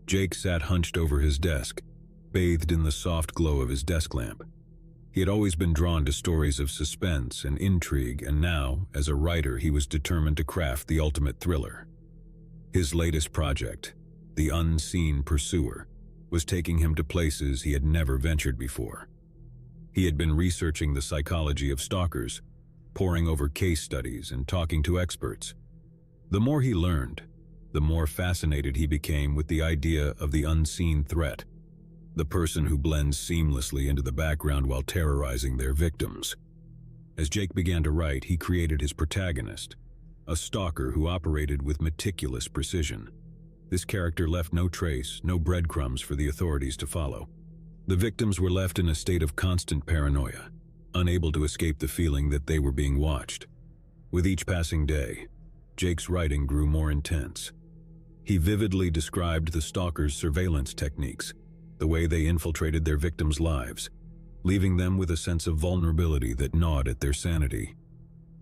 Jake sat hunched over his desk, bathed in the soft glow of his desk lamp. He had always been drawn to stories of suspense and intrigue, and now, as a writer, he was determined to craft the ultimate thriller. His latest project, The Unseen Pursuer, was taking him to places he had never ventured before. He had been researching the psychology of stalkers, poring over case studies and talking to experts. The more he learned, the more fascinated he became with the idea of the unseen threat, the person who blends seamlessly into the background while terrorizing their victims. As Jake began to write, he created his protagonist, a stalker who operated with meticulous precision. This character left no trace, no breadcrumbs for the authorities to follow. The victims were left in a state of constant paranoia, unable to escape the feeling that they were being watched. With each passing day, Jake's writing grew more intense. He vividly described the stalkers' surveillance techniques, the way they infiltrated their victims' lives, leaving them with a sense of vulnerability that gnawed at their sanity.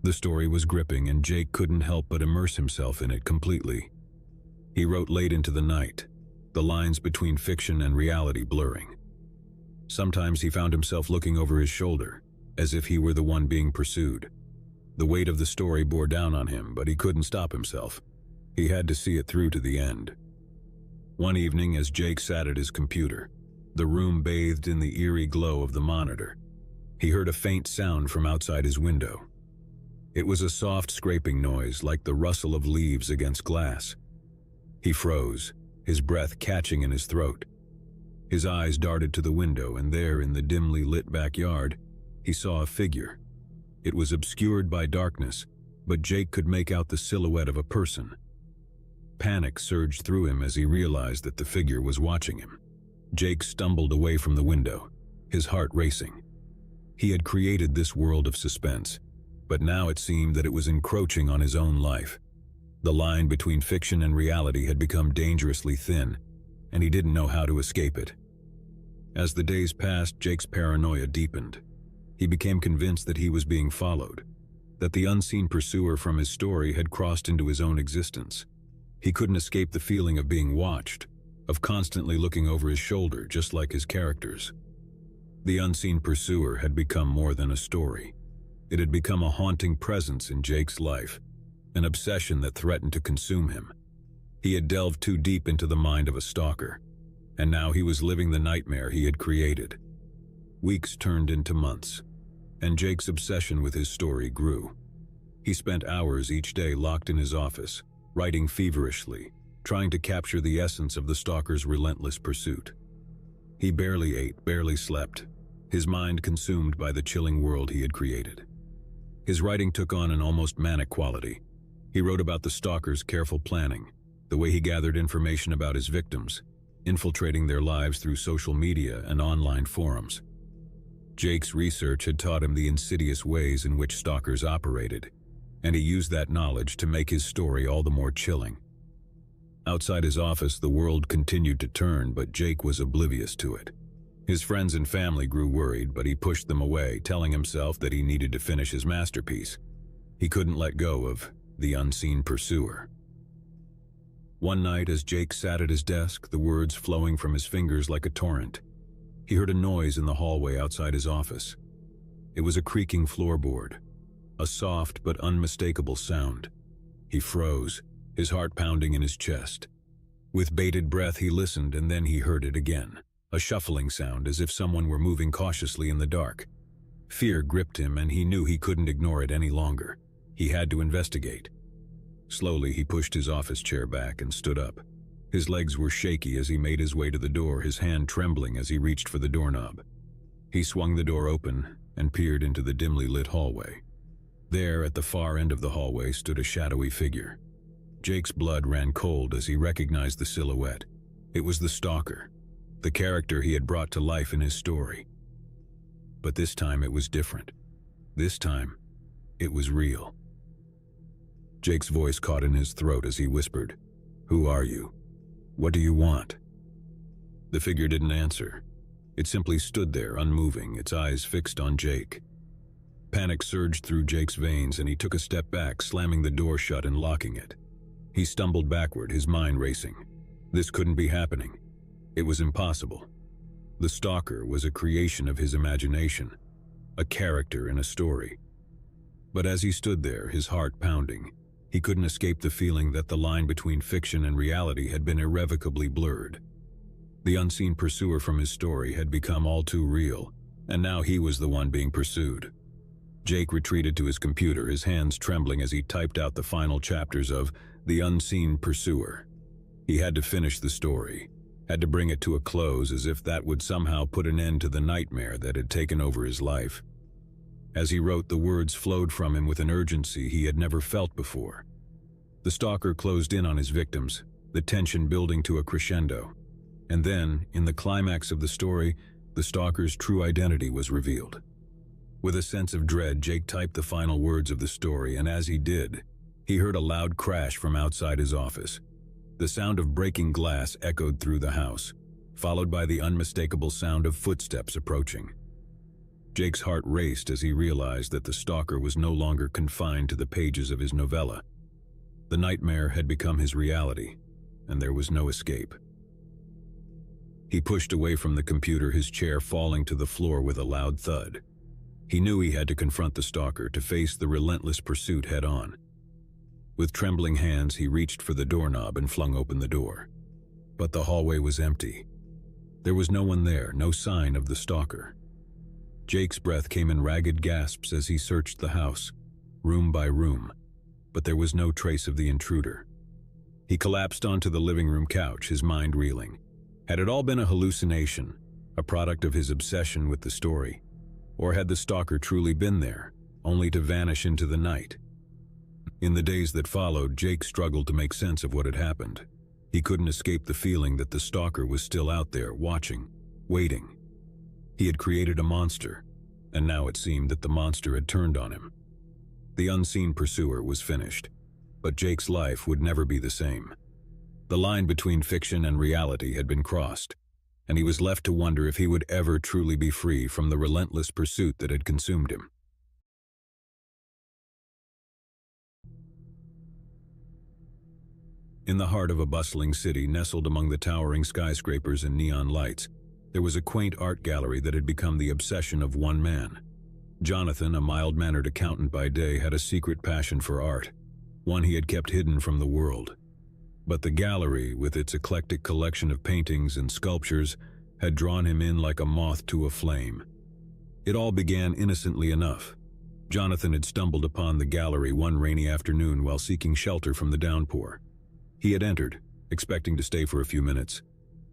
The story was gripping, and Jake couldn't help but immerse himself in it completely. He wrote late into the night, the lines between fiction and reality blurring. Sometimes he found himself looking over his shoulder, as if he were the one being pursued. The weight of the story bore down on him, but he couldn't stop himself. He had to see it through to the end. One evening, as Jake sat at his computer, the room bathed in the eerie glow of the monitor, he heard a faint sound from outside his window. It was a soft scraping noise, like the rustle of leaves against glass. He froze, his breath catching in his throat. His eyes darted to the window, and there, in the dimly lit backyard, he saw a figure. It was obscured by darkness, but Jake could make out the silhouette of a person. Panic surged through him as he realized that the figure was watching him. Jake stumbled away from the window, his heart racing. He had created this world of suspense, but now it seemed that it was encroaching on his own life. The line between fiction and reality had become dangerously thin, and he didn't know how to escape it. As the days passed, Jake's paranoia deepened. He became convinced that he was being followed, that the unseen pursuer from his story had crossed into his own existence. He couldn't escape the feeling of being watched, of constantly looking over his shoulder, just like his characters. The unseen pursuer had become more than a story. It had become a haunting presence in Jake's life, an obsession that threatened to consume him. He had delved too deep into the mind of a stalker, and now he was living the nightmare he had created. Weeks turned into months, and Jake's obsession with his story grew. He spent hours each day locked in his office, writing feverishly, trying to capture the essence of the stalker's relentless pursuit. He barely ate, barely slept, his mind consumed by the chilling world he had created. His writing took on an almost manic quality. He wrote about the stalker's careful planning, the way he gathered information about his victims, infiltrating their lives through social media and online forums. Jake's research had taught him the insidious ways in which stalkers operated, and he used that knowledge to make his story all the more chilling. Outside his office, the world continued to turn, but Jake was oblivious to it. His friends and family grew worried, but he pushed them away, telling himself that he needed to finish his masterpiece. He couldn't let go of the unseen pursuer. One night, as Jake sat at his desk, the words flowing from his fingers like a torrent, he heard a noise in the hallway outside his office. It was a creaking floorboard, a soft but unmistakable sound. He froze, his heart pounding in his chest. With bated breath, he listened, and then he heard it again, a shuffling sound as if someone were moving cautiously in the dark. Fear gripped him, and he knew he couldn't ignore it any longer. He had to investigate. Slowly, he pushed his office chair back and stood up. His legs were shaky as he made his way to the door, his hand trembling as he reached for the doorknob. He swung the door open and peered into the dimly lit hallway. There, at the far end of the hallway, stood a shadowy figure. Jake's blood ran cold as he recognized the silhouette. It was the stalker, the character he had brought to life in his story. But this time it was different. This time, it was real. Jake's voice caught in his throat as he whispered, "Who are you? What do you want?" The figure didn't answer. It simply stood there, unmoving, its eyes fixed on Jake. Panic surged through Jake's veins, and he took a step back, slamming the door shut and locking it. He stumbled backward, his mind racing. This couldn't be happening. It was impossible. The stalker was a creation of his imagination, a character in a story. But as he stood there, his heart pounding, he couldn't escape the feeling that the line between fiction and reality had been irrevocably blurred. The unseen pursuer from his story had become all too real, and now he was the one being pursued. Jake retreated to his computer, his hands trembling as he typed out the final chapters of The Unseen Pursuer. He had to finish the story, had to bring it to a close, as if that would somehow put an end to the nightmare that had taken over his life. As he wrote, the words flowed from him with an urgency he had never felt before. The stalker closed in on his victims, the tension building to a crescendo. And then, in the climax of the story, the stalker's true identity was revealed. With a sense of dread, Jake typed the final words of the story, and as he did, he heard a loud crash from outside his office. The sound of breaking glass echoed through the house, followed by the unmistakable sound of footsteps approaching. Jake's heart raced as he realized that the stalker was no longer confined to the pages of his novella. The nightmare had become his reality, and there was no escape. He pushed away from the computer, his chair falling to the floor with a loud thud. He knew he had to confront the stalker, to face the relentless pursuit head-on. With trembling hands, he reached for the doorknob and flung open the door. But the hallway was empty. There was no one there, no sign of the stalker. Jake's breath came in ragged gasps as he searched the house, room by room, but there was no trace of the intruder. He collapsed onto the living room couch, his mind reeling. Had it all been a hallucination, a product of his obsession with the story? Or had the stalker truly been there, only to vanish into the night? In the days that followed, Jake struggled to make sense of what had happened. He couldn't escape the feeling that the stalker was still out there, watching, waiting. He had created a monster, and now it seemed that the monster had turned on him. The unseen pursuer was finished, but Jake's life would never be the same. The line between fiction and reality had been crossed, and he was left to wonder if he would ever truly be free from the relentless pursuit that had consumed him. In the heart of a bustling city, nestled among the towering skyscrapers and neon lights, there was a quaint art gallery that had become the obsession of one man. Jonathan, a mild-mannered accountant by day, had a secret passion for art, one he had kept hidden from the world. But the gallery, with its eclectic collection of paintings and sculptures, had drawn him in like a moth to a flame. It all began innocently enough. Jonathan had stumbled upon the gallery one rainy afternoon while seeking shelter from the downpour. He had entered, expecting to stay for a few minutes,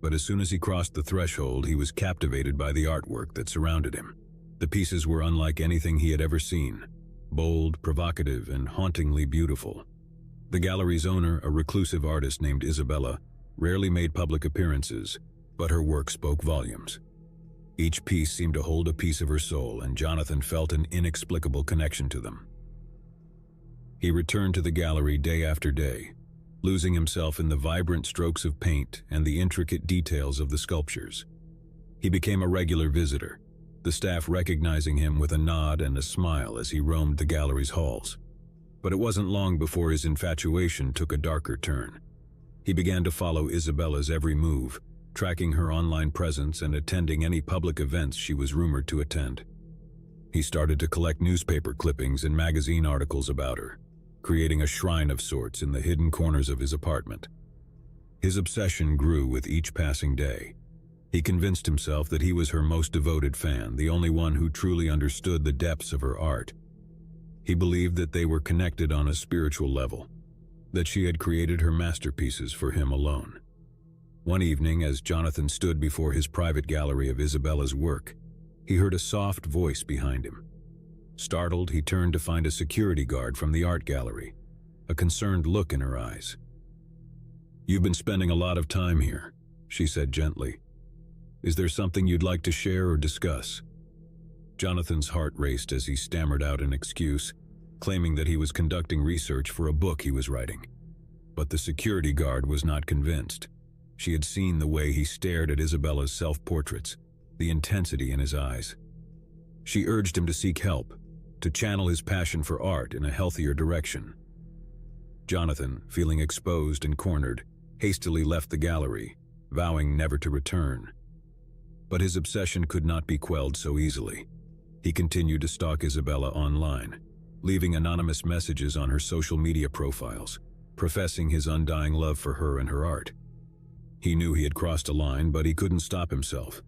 but as soon as he crossed the threshold, he was captivated by the artwork that surrounded him. The pieces were unlike anything he had ever seen, bold, provocative, and hauntingly beautiful. The gallery's owner, a reclusive artist named Isabella, rarely made public appearances, but her work spoke volumes. Each piece seemed to hold a piece of her soul, and Jonathan felt an inexplicable connection to them. He returned to the gallery day after day, losing himself in the vibrant strokes of paint and the intricate details of the sculptures. He became a regular visitor, the staff recognizing him with a nod and a smile as he roamed the gallery's halls. But it wasn't long before his infatuation took a darker turn. He began to follow Isabella's every move, tracking her online presence and attending any public events she was rumored to attend. He started to collect newspaper clippings and magazine articles about her, creating a shrine of sorts in the hidden corners of his apartment. His obsession grew with each passing day. He convinced himself that he was her most devoted fan, the only one who truly understood the depths of her art. He believed that they were connected on a spiritual level, that she had created her masterpieces for him alone. One evening, as Jonathan stood before his private gallery of Isabella's work, he heard a soft voice behind him. Startled, he turned to find a security guard from the art gallery, a concerned look in her eyes. "You've been spending a lot of time here," she said gently. "Is there something you'd like to share or discuss?" Jonathan's heart raced as he stammered out an excuse, claiming that he was conducting research for a book he was writing. But the security guard was not convinced. She had seen the way he stared at Isabella's self-portraits, the intensity in his eyes. She urged him to seek help, to channel his passion for art in a healthier direction. Jonathan, feeling exposed and cornered, hastily left the gallery, vowing never to return. But his obsession could not be quelled so easily. He continued to stalk Isabella online, leaving anonymous messages on her social media profiles, professing his undying love for her and her art. He knew he had crossed a line, but he couldn't stop himself.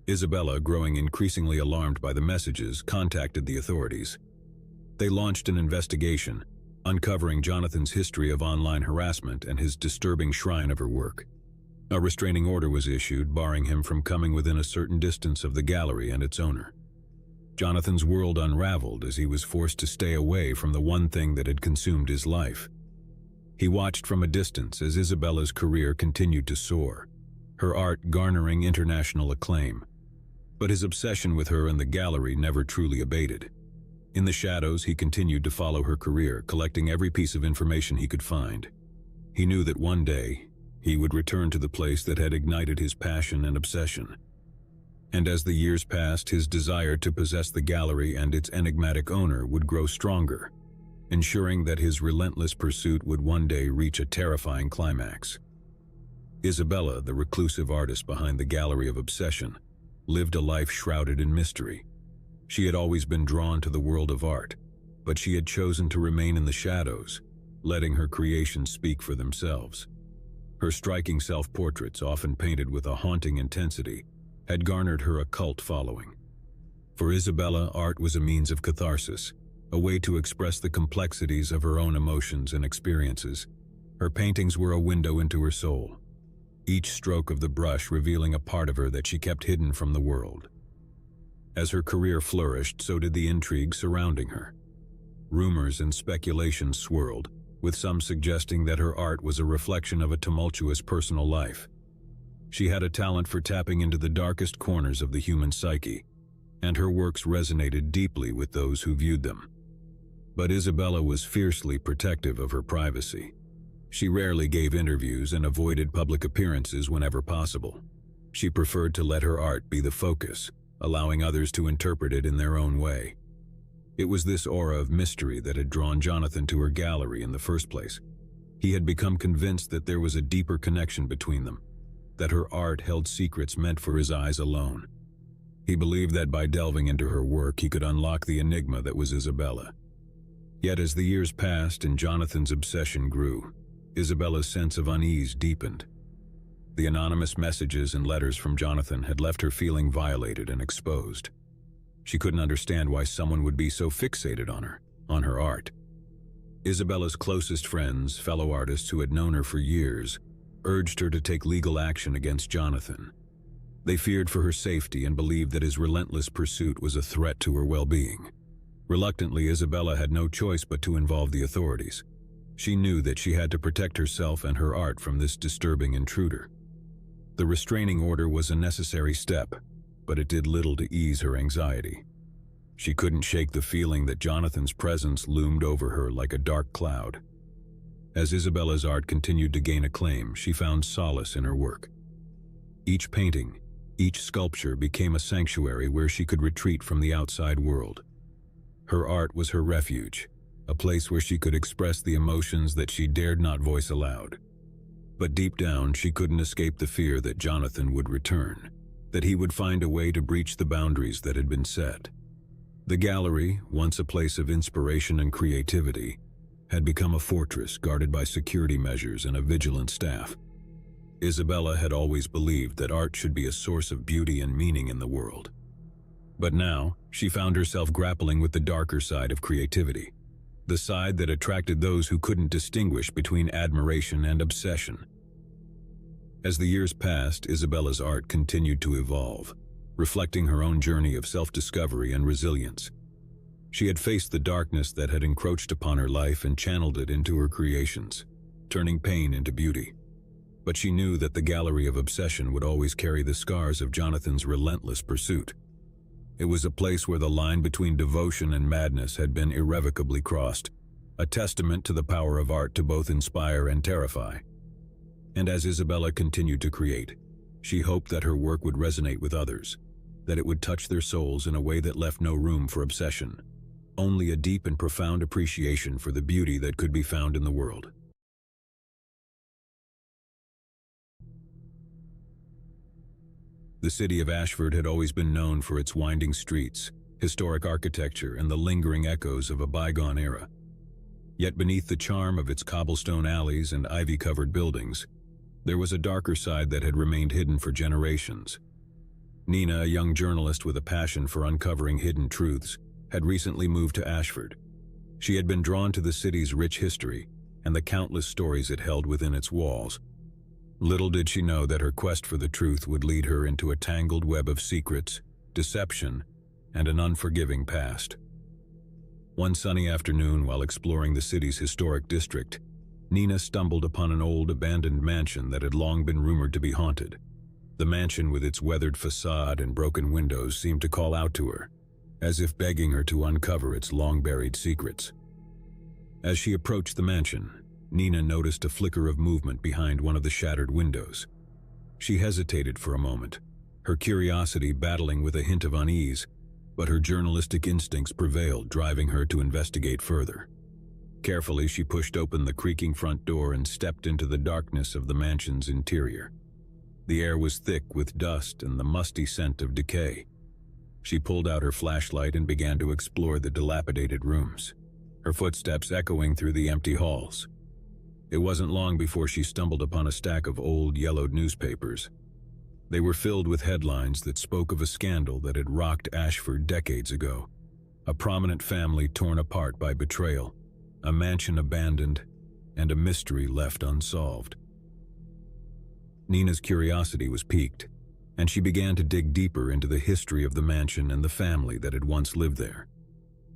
Isabella, growing increasingly alarmed by the messages, contacted the authorities. They launched an investigation, uncovering Jonathan's history of online harassment and his disturbing shrine of her work. A restraining order was issued, barring him from coming within a certain distance of the gallery and its owner. Jonathan's world unraveled as he was forced to stay away from the one thing that had consumed his life. He watched from a distance as Isabella's career continued to soar, her art garnering international acclaim. But his obsession with her and the gallery never truly abated. In the shadows, he continued to follow her career, collecting every piece of information he could find. He knew that one day, he would return to the place that had ignited his passion and obsession. And as the years passed, his desire to possess the gallery and its enigmatic owner would grow stronger, ensuring that his relentless pursuit would one day reach a terrifying climax. Isabella, the reclusive artist behind the Gallery of Obsession, lived a life shrouded in mystery. She had always been drawn to the world of art, but she had chosen to remain in the shadows, letting her creations speak for themselves. Her striking self-portraits, often painted with a haunting intensity, had garnered her a cult following. For Isabella, art was a means of catharsis, a way to express the complexities of her own emotions and experiences. Her paintings were a window into her soul, each stroke of the brush revealing a part of her that she kept hidden from the world. As her career flourished, so did the intrigue surrounding her. Rumors and speculations swirled, with some suggesting that her art was a reflection of a tumultuous personal life. She had a talent for tapping into the darkest corners of the human psyche, and her works resonated deeply with those who viewed them. But Isabella was fiercely protective of her privacy. She rarely gave interviews and avoided public appearances whenever possible. She preferred to let her art be the focus, allowing others to interpret it in their own way. It was this aura of mystery that had drawn Jonathan to her gallery in the first place. He had become convinced that there was a deeper connection between them, that her art held secrets meant for his eyes alone. He believed that by delving into her work, he could unlock the enigma that was Isabella. Yet as the years passed and Jonathan's obsession grew, Isabella's sense of unease deepened. The anonymous messages and letters from Jonathan had left her feeling violated and exposed. She couldn't understand why someone would be so fixated on her art. Isabella's closest friends, fellow artists who had known her for years, urged her to take legal action against Jonathan. They feared for her safety and believed that his relentless pursuit was a threat to her well-being. Reluctantly, Isabella had no choice but to involve the authorities. She knew that she had to protect herself and her art from this disturbing intruder. The restraining order was a necessary step, but it did little to ease her anxiety. She couldn't shake the feeling that Jonathan's presence loomed over her like a dark cloud. As Isabella's art continued to gain acclaim, she found solace in her work. Each painting, each sculpture became a sanctuary where she could retreat from the outside world. Her art was her refuge, a place where she could express the emotions that she dared not voice aloud. But deep down, she couldn't escape the fear that Jonathan would return, that he would find a way to breach the boundaries that had been set. The gallery, once a place of inspiration and creativity, had become a fortress guarded by security measures and a vigilant staff. Isabella had always believed that art should be a source of beauty and meaning in the world. But now, she found herself grappling with the darker side of creativity, the side that attracted those who couldn't distinguish between admiration and obsession. As the years passed, Isabella's art continued to evolve, reflecting her own journey of self-discovery and resilience. She had faced the darkness that had encroached upon her life and channeled it into her creations, turning pain into beauty. But she knew that the Gallery of Obsession would always carry the scars of Jonathan's relentless pursuit. It was a place where the line between devotion and madness had been irrevocably crossed, a testament to the power of art to both inspire and terrify. And as Isabella continued to create, she hoped that her work would resonate with others, that it would touch their souls in a way that left no room for obsession, only a deep and profound appreciation for the beauty that could be found in the world. The city of Ashford had always been known for its winding streets, historic architecture, and the lingering echoes of a bygone era. Yet beneath the charm of its cobblestone alleys and ivy-covered buildings, there was a darker side that had remained hidden for generations. Nina, a young journalist with a passion for uncovering hidden truths, had recently moved to Ashford. She had been drawn to the city's rich history and the countless stories it held within its walls. Little did she know that her quest for the truth would lead her into a tangled web of secrets, deception, and an unforgiving past. One sunny afternoon, while exploring the city's historic district, Nina stumbled upon an old abandoned mansion that had long been rumored to be haunted. The mansion, with its weathered facade and broken windows, seemed to call out to her, as if begging her to uncover its long-buried secrets. As she approached the mansion, Nina noticed a flicker of movement behind one of the shattered windows. She hesitated for a moment, her curiosity battling with a hint of unease, but her journalistic instincts prevailed, driving her to investigate further. Carefully, she pushed open the creaking front door and stepped into the darkness of the mansion's interior. The air was thick with dust and the musty scent of decay. She pulled out her flashlight and began to explore the dilapidated rooms, her footsteps echoing through the empty halls. It wasn't long before she stumbled upon a stack of old, yellowed newspapers. They were filled with headlines that spoke of a scandal that had rocked Ashford decades ago. A prominent family torn apart by betrayal, a mansion abandoned, and a mystery left unsolved. Nina's curiosity was piqued, and she began to dig deeper into the history of the mansion and the family that had once lived there.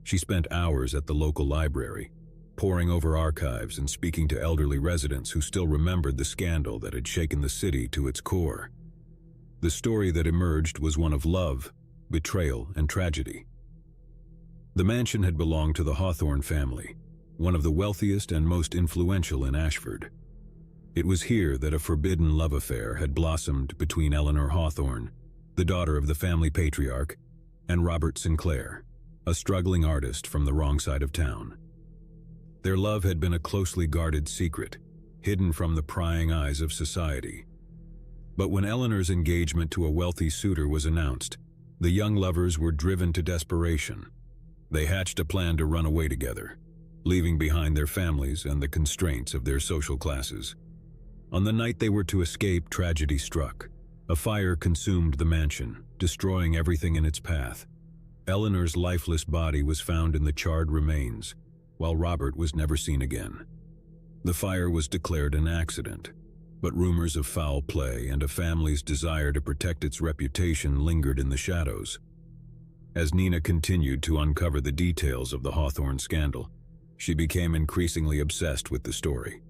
She spent hours at the local library, poring over archives and speaking to elderly residents who still remembered the scandal that had shaken the city to its core. The story that emerged was one of love, betrayal, and tragedy. The mansion had belonged to the Hawthorne family, one of the wealthiest and most influential in Ashford. It was here that a forbidden love affair had blossomed between Eleanor Hawthorne, the daughter of the family patriarch, and Robert Sinclair, a struggling artist from the wrong side of town. Their love had been a closely guarded secret, hidden from the prying eyes of society. But when Eleanor's engagement to a wealthy suitor was announced, the young lovers were driven to desperation. They hatched a plan to run away together, leaving behind their families and the constraints of their social classes. On the night they were to escape, tragedy struck. A fire consumed the mansion, destroying everything in its path. Eleanor's lifeless body was found in the charred remains, while Robert was never seen again. The fire was declared an accident, but rumors of foul play and a family's desire to protect its reputation lingered in the shadows. As Nina continued to uncover the details of the Hawthorne scandal, she became increasingly obsessed with the story.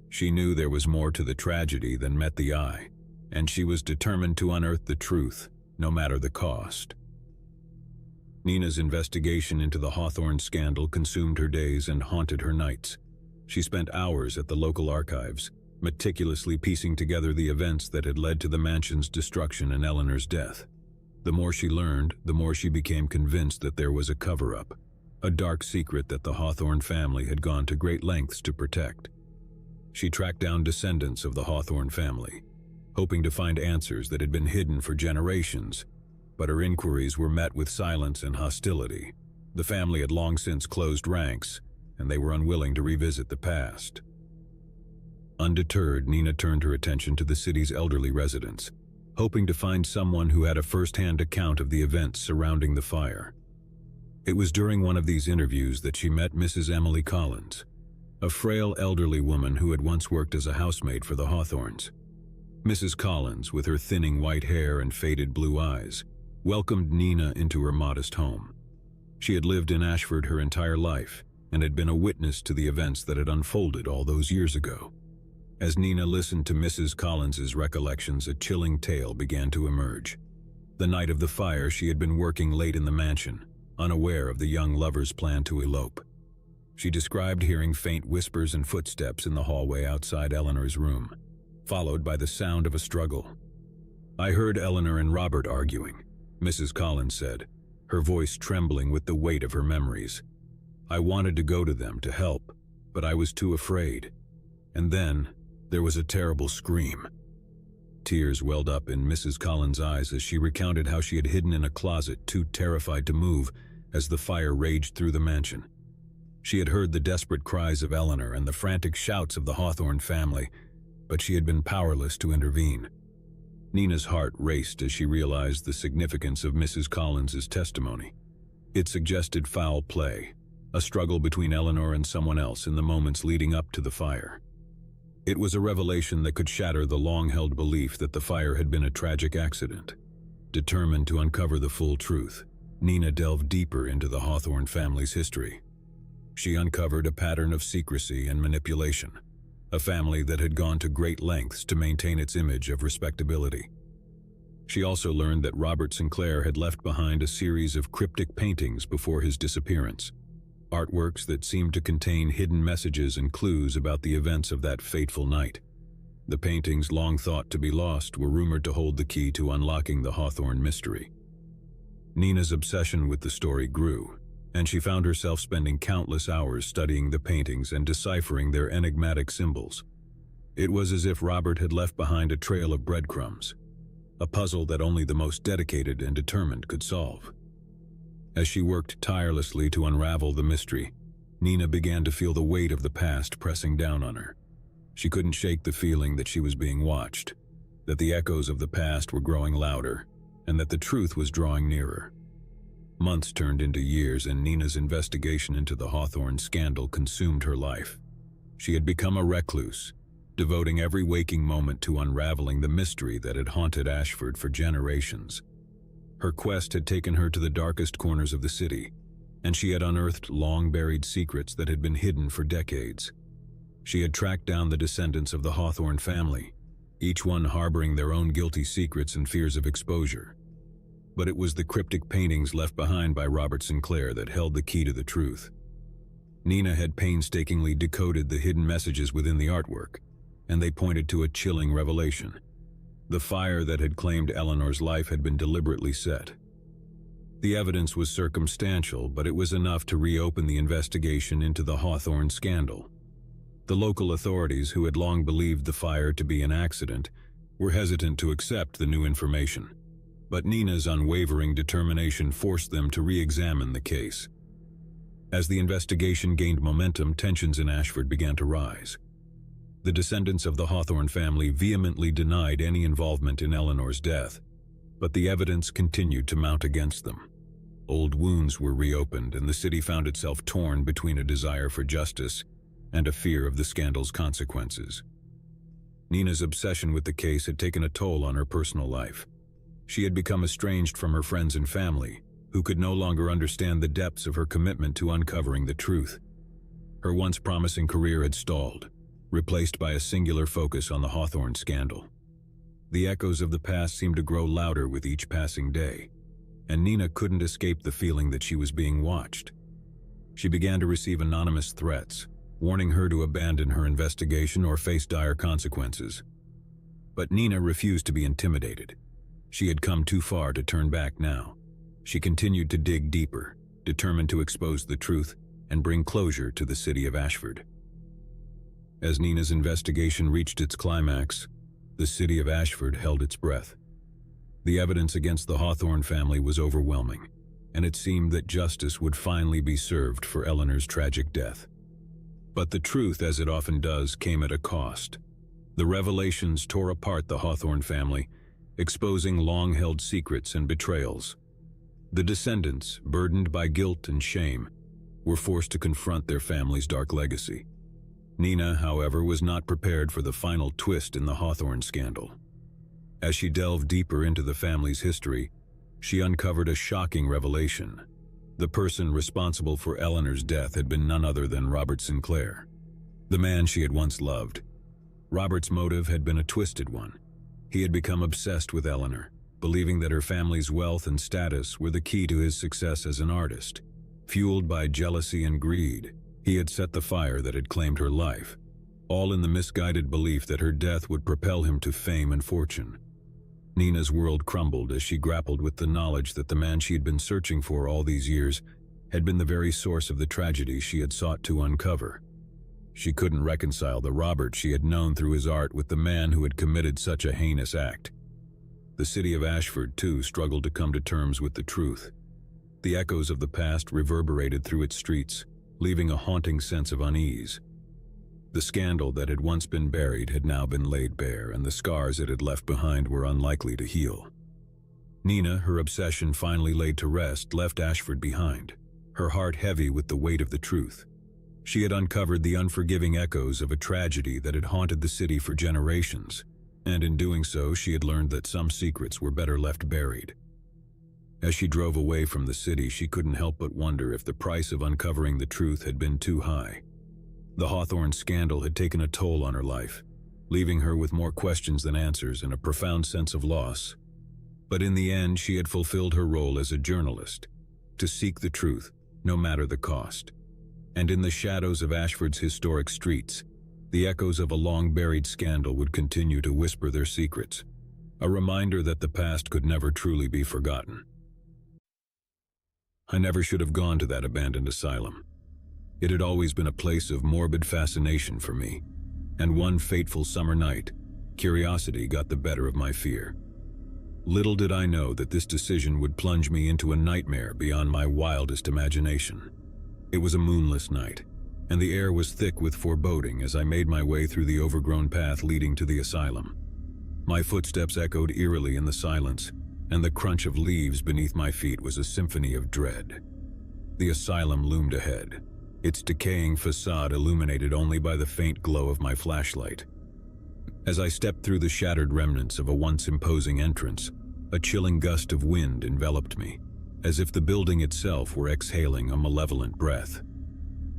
She knew there was more to the tragedy than met the eye, and she was determined to unearth the truth, no matter the cost. Nina's investigation into the Hawthorne scandal consumed her days and haunted her nights. She spent hours at the local archives, meticulously piecing together the events that had led to the mansion's destruction and Eleanor's death. The more she learned, the more she became convinced that there was a cover-up, a dark secret that the Hawthorne family had gone to great lengths to protect. She tracked down descendants of the Hawthorne family, hoping to find answers that had been hidden for generations, but her inquiries were met with silence and hostility. The family had long since closed ranks, and they were unwilling to revisit the past. Undeterred, Nina turned her attention to the city's elderly residents, hoping to find someone who had a first-hand account of the events surrounding the fire. It was during one of these interviews that she met Mrs. Emily Collins, a frail elderly woman who had once worked as a housemaid for the Hawthornes. Mrs. Collins, with her thinning white hair and faded blue eyes, welcomed Nina into her modest home. She had lived in Ashford her entire life and had been a witness to the events that had unfolded all those years ago. As Nina listened to Mrs. Collins's recollections, a chilling tale began to emerge. The night of the fire, she had been working late in the mansion, unaware of the young lovers' plan to elope. She described hearing faint whispers and footsteps in the hallway outside Eleanor's room, followed by the sound of a struggle. "I heard Eleanor and Robert arguing," Mrs. Collins said, her voice trembling with the weight of her memories. "I wanted to go to them to help, but I was too afraid. And then there was a terrible scream." Tears welled up in Mrs. Collins' eyes as she recounted how she had hidden in a closet, too terrified to move, as the fire raged through the mansion. She had heard the desperate cries of Eleanor and the frantic shouts of the Hawthorne family, but she had been powerless to intervene. Nina's heart raced as she realized the significance of Mrs. Collins' testimony. It suggested foul play, a struggle between Eleanor and someone else in the moments leading up to the fire. It was a revelation that could shatter the long-held belief that the fire had been a tragic accident. Determined to uncover the full truth, Nina delved deeper into the Hawthorne family's history. She uncovered a pattern of secrecy and manipulation, a family that had gone to great lengths to maintain its image of respectability. She also learned that Robert Sinclair had left behind a series of cryptic paintings before his disappearance, artworks that seemed to contain hidden messages and clues about the events of that fateful night. The paintings, long thought to be lost, were rumored to hold the key to unlocking the Hawthorne mystery. Nina's obsession with the story grew, and she found herself spending countless hours studying the paintings and deciphering their enigmatic symbols. It was as if Robert had left behind a trail of breadcrumbs, a puzzle that only the most dedicated and determined could solve. As she worked tirelessly to unravel the mystery, Nina began to feel the weight of the past pressing down on her. She couldn't shake the feeling that she was being watched, that the echoes of the past were growing louder, and that the truth was drawing nearer. Months turned into years, and Nina's investigation into the Hawthorne scandal consumed her life. She had become a recluse, devoting every waking moment to unraveling the mystery that had haunted Ashford for generations. Her quest had taken her to the darkest corners of the city, and she had unearthed long-buried secrets that had been hidden for decades. She had tracked down the descendants of the Hawthorne family, each one harboring their own guilty secrets and fears of exposure. But it was the cryptic paintings left behind by Robert Sinclair that held the key to the truth. Nina had painstakingly decoded the hidden messages within the artwork, and they pointed to a chilling revelation. The fire that had claimed Eleanor's life had been deliberately set. The evidence was circumstantial, but it was enough to reopen the investigation into the Hawthorne scandal. The local authorities, who had long believed the fire to be an accident, were hesitant to accept the new information. But Nina's unwavering determination forced them to re-examine the case. As the investigation gained momentum, tensions in Ashford began to rise. The descendants of the Hawthorne family vehemently denied any involvement in Eleanor's death, but the evidence continued to mount against them. Old wounds were reopened, and the city found itself torn between a desire for justice and a fear of the scandal's consequences. Nina's obsession with the case had taken a toll on her personal life. She had become estranged from her friends and family, who could no longer understand the depths of her commitment to uncovering the truth. Her once promising career had stalled, replaced by a singular focus on the Hawthorne scandal. The echoes of the past seemed to grow louder with each passing day, and Nina couldn't escape the feeling that she was being watched. She began to receive anonymous threats, warning her to abandon her investigation or face dire consequences. But Nina refused to be intimidated. She had come too far to turn back now. She continued to dig deeper, determined to expose the truth and bring closure to the city of Ashford. As Nina's investigation reached its climax, the city of Ashford held its breath. The evidence against the Hawthorne family was overwhelming, and it seemed that justice would finally be served for Eleanor's tragic death. But the truth, as it often does, came at a cost. The revelations tore apart the Hawthorne family, exposing long-held secrets and betrayals. The descendants, burdened by guilt and shame, were forced to confront their family's dark legacy. Nina, however, was not prepared for the final twist in the Hawthorne scandal. As she delved deeper into the family's history, she uncovered a shocking revelation. The person responsible for Eleanor's death had been none other than Robert Sinclair, the man she had once loved. Robert's motive had been a twisted one. He had become obsessed with Eleanor, believing that her family's wealth and status were the key to his success as an artist. Fueled by jealousy and greed, he had set the fire that had claimed her life, all in the misguided belief that her death would propel him to fame and fortune. Nina's world crumbled as she grappled with the knowledge that the man she had been searching for all these years had been the very source of the tragedy she had sought to uncover. She couldn't reconcile the Robert she had known through his art with the man who had committed such a heinous act. The city of Ashford, too, struggled to come to terms with the truth. The echoes of the past reverberated through its streets, leaving a haunting sense of unease. The scandal that had once been buried had now been laid bare, and the scars it had left behind were unlikely to heal. Nina, her obsession finally laid to rest, left Ashford behind, her heart heavy with the weight of the truth. She had uncovered the unforgiving echoes of a tragedy that had haunted the city for generations, and in doing so she had learned that some secrets were better left buried. As she drove away from the city, she couldn't help but wonder if the price of uncovering the truth had been too high. The Hawthorne scandal had taken a toll on her life, leaving her with more questions than answers and a profound sense of loss. But in the end, she had fulfilled her role as a journalist, to seek the truth, no matter the cost. And in the shadows of Ashford's historic streets, the echoes of a long-buried scandal would continue to whisper their secrets, a reminder that the past could never truly be forgotten. I never should have gone to that abandoned asylum. It had always been a place of morbid fascination for me, and one fateful summer night, curiosity got the better of my fear. Little did I know that this decision would plunge me into a nightmare beyond my wildest imagination. It was a moonless night, and the air was thick with foreboding as I made my way through the overgrown path leading to the asylum. My footsteps echoed eerily in the silence, and the crunch of leaves beneath my feet was a symphony of dread. The asylum loomed ahead, its decaying facade illuminated only by the faint glow of my flashlight. As I stepped through the shattered remnants of a once imposing entrance, a chilling gust of wind enveloped me, as if the building itself were exhaling a malevolent breath.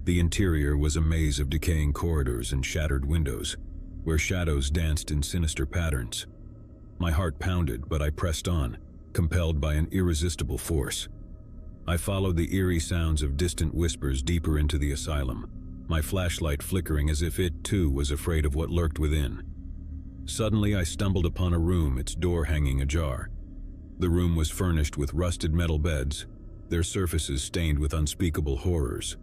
The interior was a maze of decaying corridors and shattered windows, where shadows danced in sinister patterns. My heart pounded, but I pressed on, compelled by an irresistible force. I followed the eerie sounds of distant whispers deeper into the asylum, my flashlight flickering as if it, too, was afraid of what lurked within. Suddenly I stumbled upon a room, its door hanging ajar. The room was furnished with rusted metal beds, their surfaces stained with unspeakable horrors.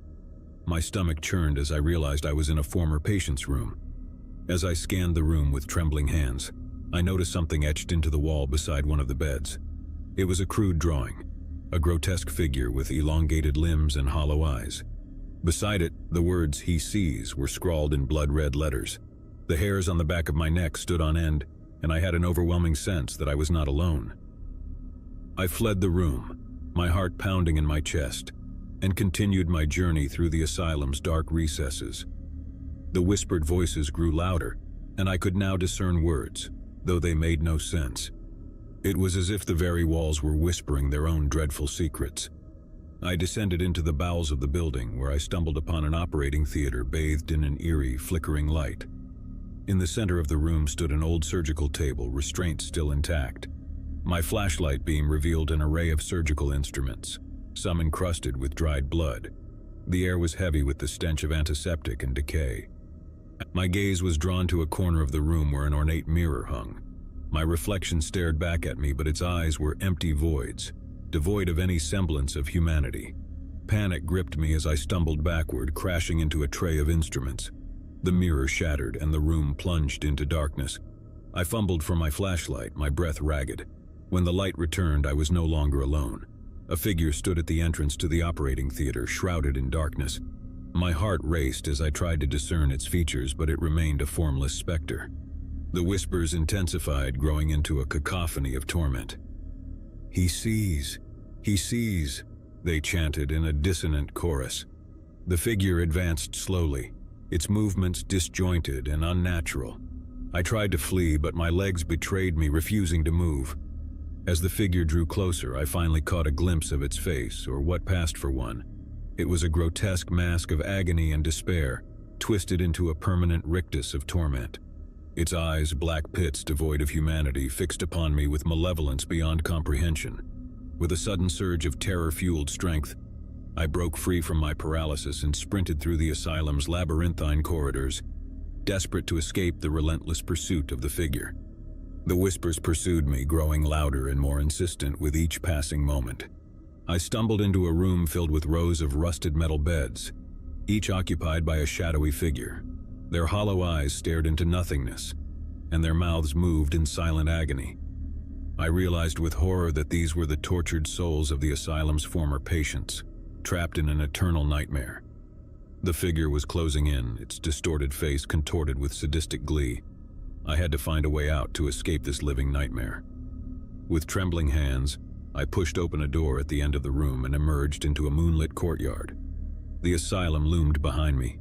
My stomach churned as I realized I was in a former patient's room. As I scanned the room with trembling hands, I noticed something etched into the wall beside one of the beds. It was a crude drawing, a grotesque figure with elongated limbs and hollow eyes. Beside it, the words "he sees" were scrawled in blood-red letters. The hairs on the back of my neck stood on end, and I had an overwhelming sense that I was not alone. I fled the room, my heart pounding in my chest, and continued my journey through the asylum's dark recesses. The whispered voices grew louder, and I could now discern words, though they made no sense. It was as if the very walls were whispering their own dreadful secrets. I descended into the bowels of the building, where I stumbled upon an operating theater bathed in an eerie, flickering light. In the center of the room stood an old surgical table, restraints still intact. My flashlight beam revealed an array of surgical instruments, some encrusted with dried blood. The air was heavy with the stench of antiseptic and decay. My gaze was drawn to a corner of the room where an ornate mirror hung. My reflection stared back at me, but its eyes were empty voids, devoid of any semblance of humanity. Panic gripped me as I stumbled backward, crashing into a tray of instruments. The mirror shattered and the room plunged into darkness. I fumbled for my flashlight, my breath ragged. When the light returned, I was no longer alone. A figure stood at the entrance to the operating theater, shrouded in darkness. My heart raced as I tried to discern its features, but it remained a formless specter. The whispers intensified, growing into a cacophony of torment. "He sees, he sees," they chanted in a dissonant chorus. The figure advanced slowly, its movements disjointed and unnatural. I tried to flee, but my legs betrayed me, refusing to move. As the figure drew closer, I finally caught a glimpse of its face, or what passed for one. It was a grotesque mask of agony and despair, twisted into a permanent rictus of torment. Its eyes, black pits devoid of humanity, fixed upon me with malevolence beyond comprehension. With a sudden surge of terror-fueled strength, I broke free from my paralysis and sprinted through the asylum's labyrinthine corridors, desperate to escape the relentless pursuit of the figure. The whispers pursued me, growing louder and more insistent with each passing moment. I stumbled into a room filled with rows of rusted metal beds. each occupied by a shadowy figure. Their hollow eyes stared into nothingness, and their mouths moved in silent agony. I realized with horror that these were the tortured souls of the asylum's former patients, trapped in an eternal nightmare. The figure was closing in, its distorted face contorted with sadistic glee. I had to find a way out to escape this living nightmare. With trembling hands, I pushed open a door at the end of the room and emerged into a moonlit courtyard. The asylum loomed behind me,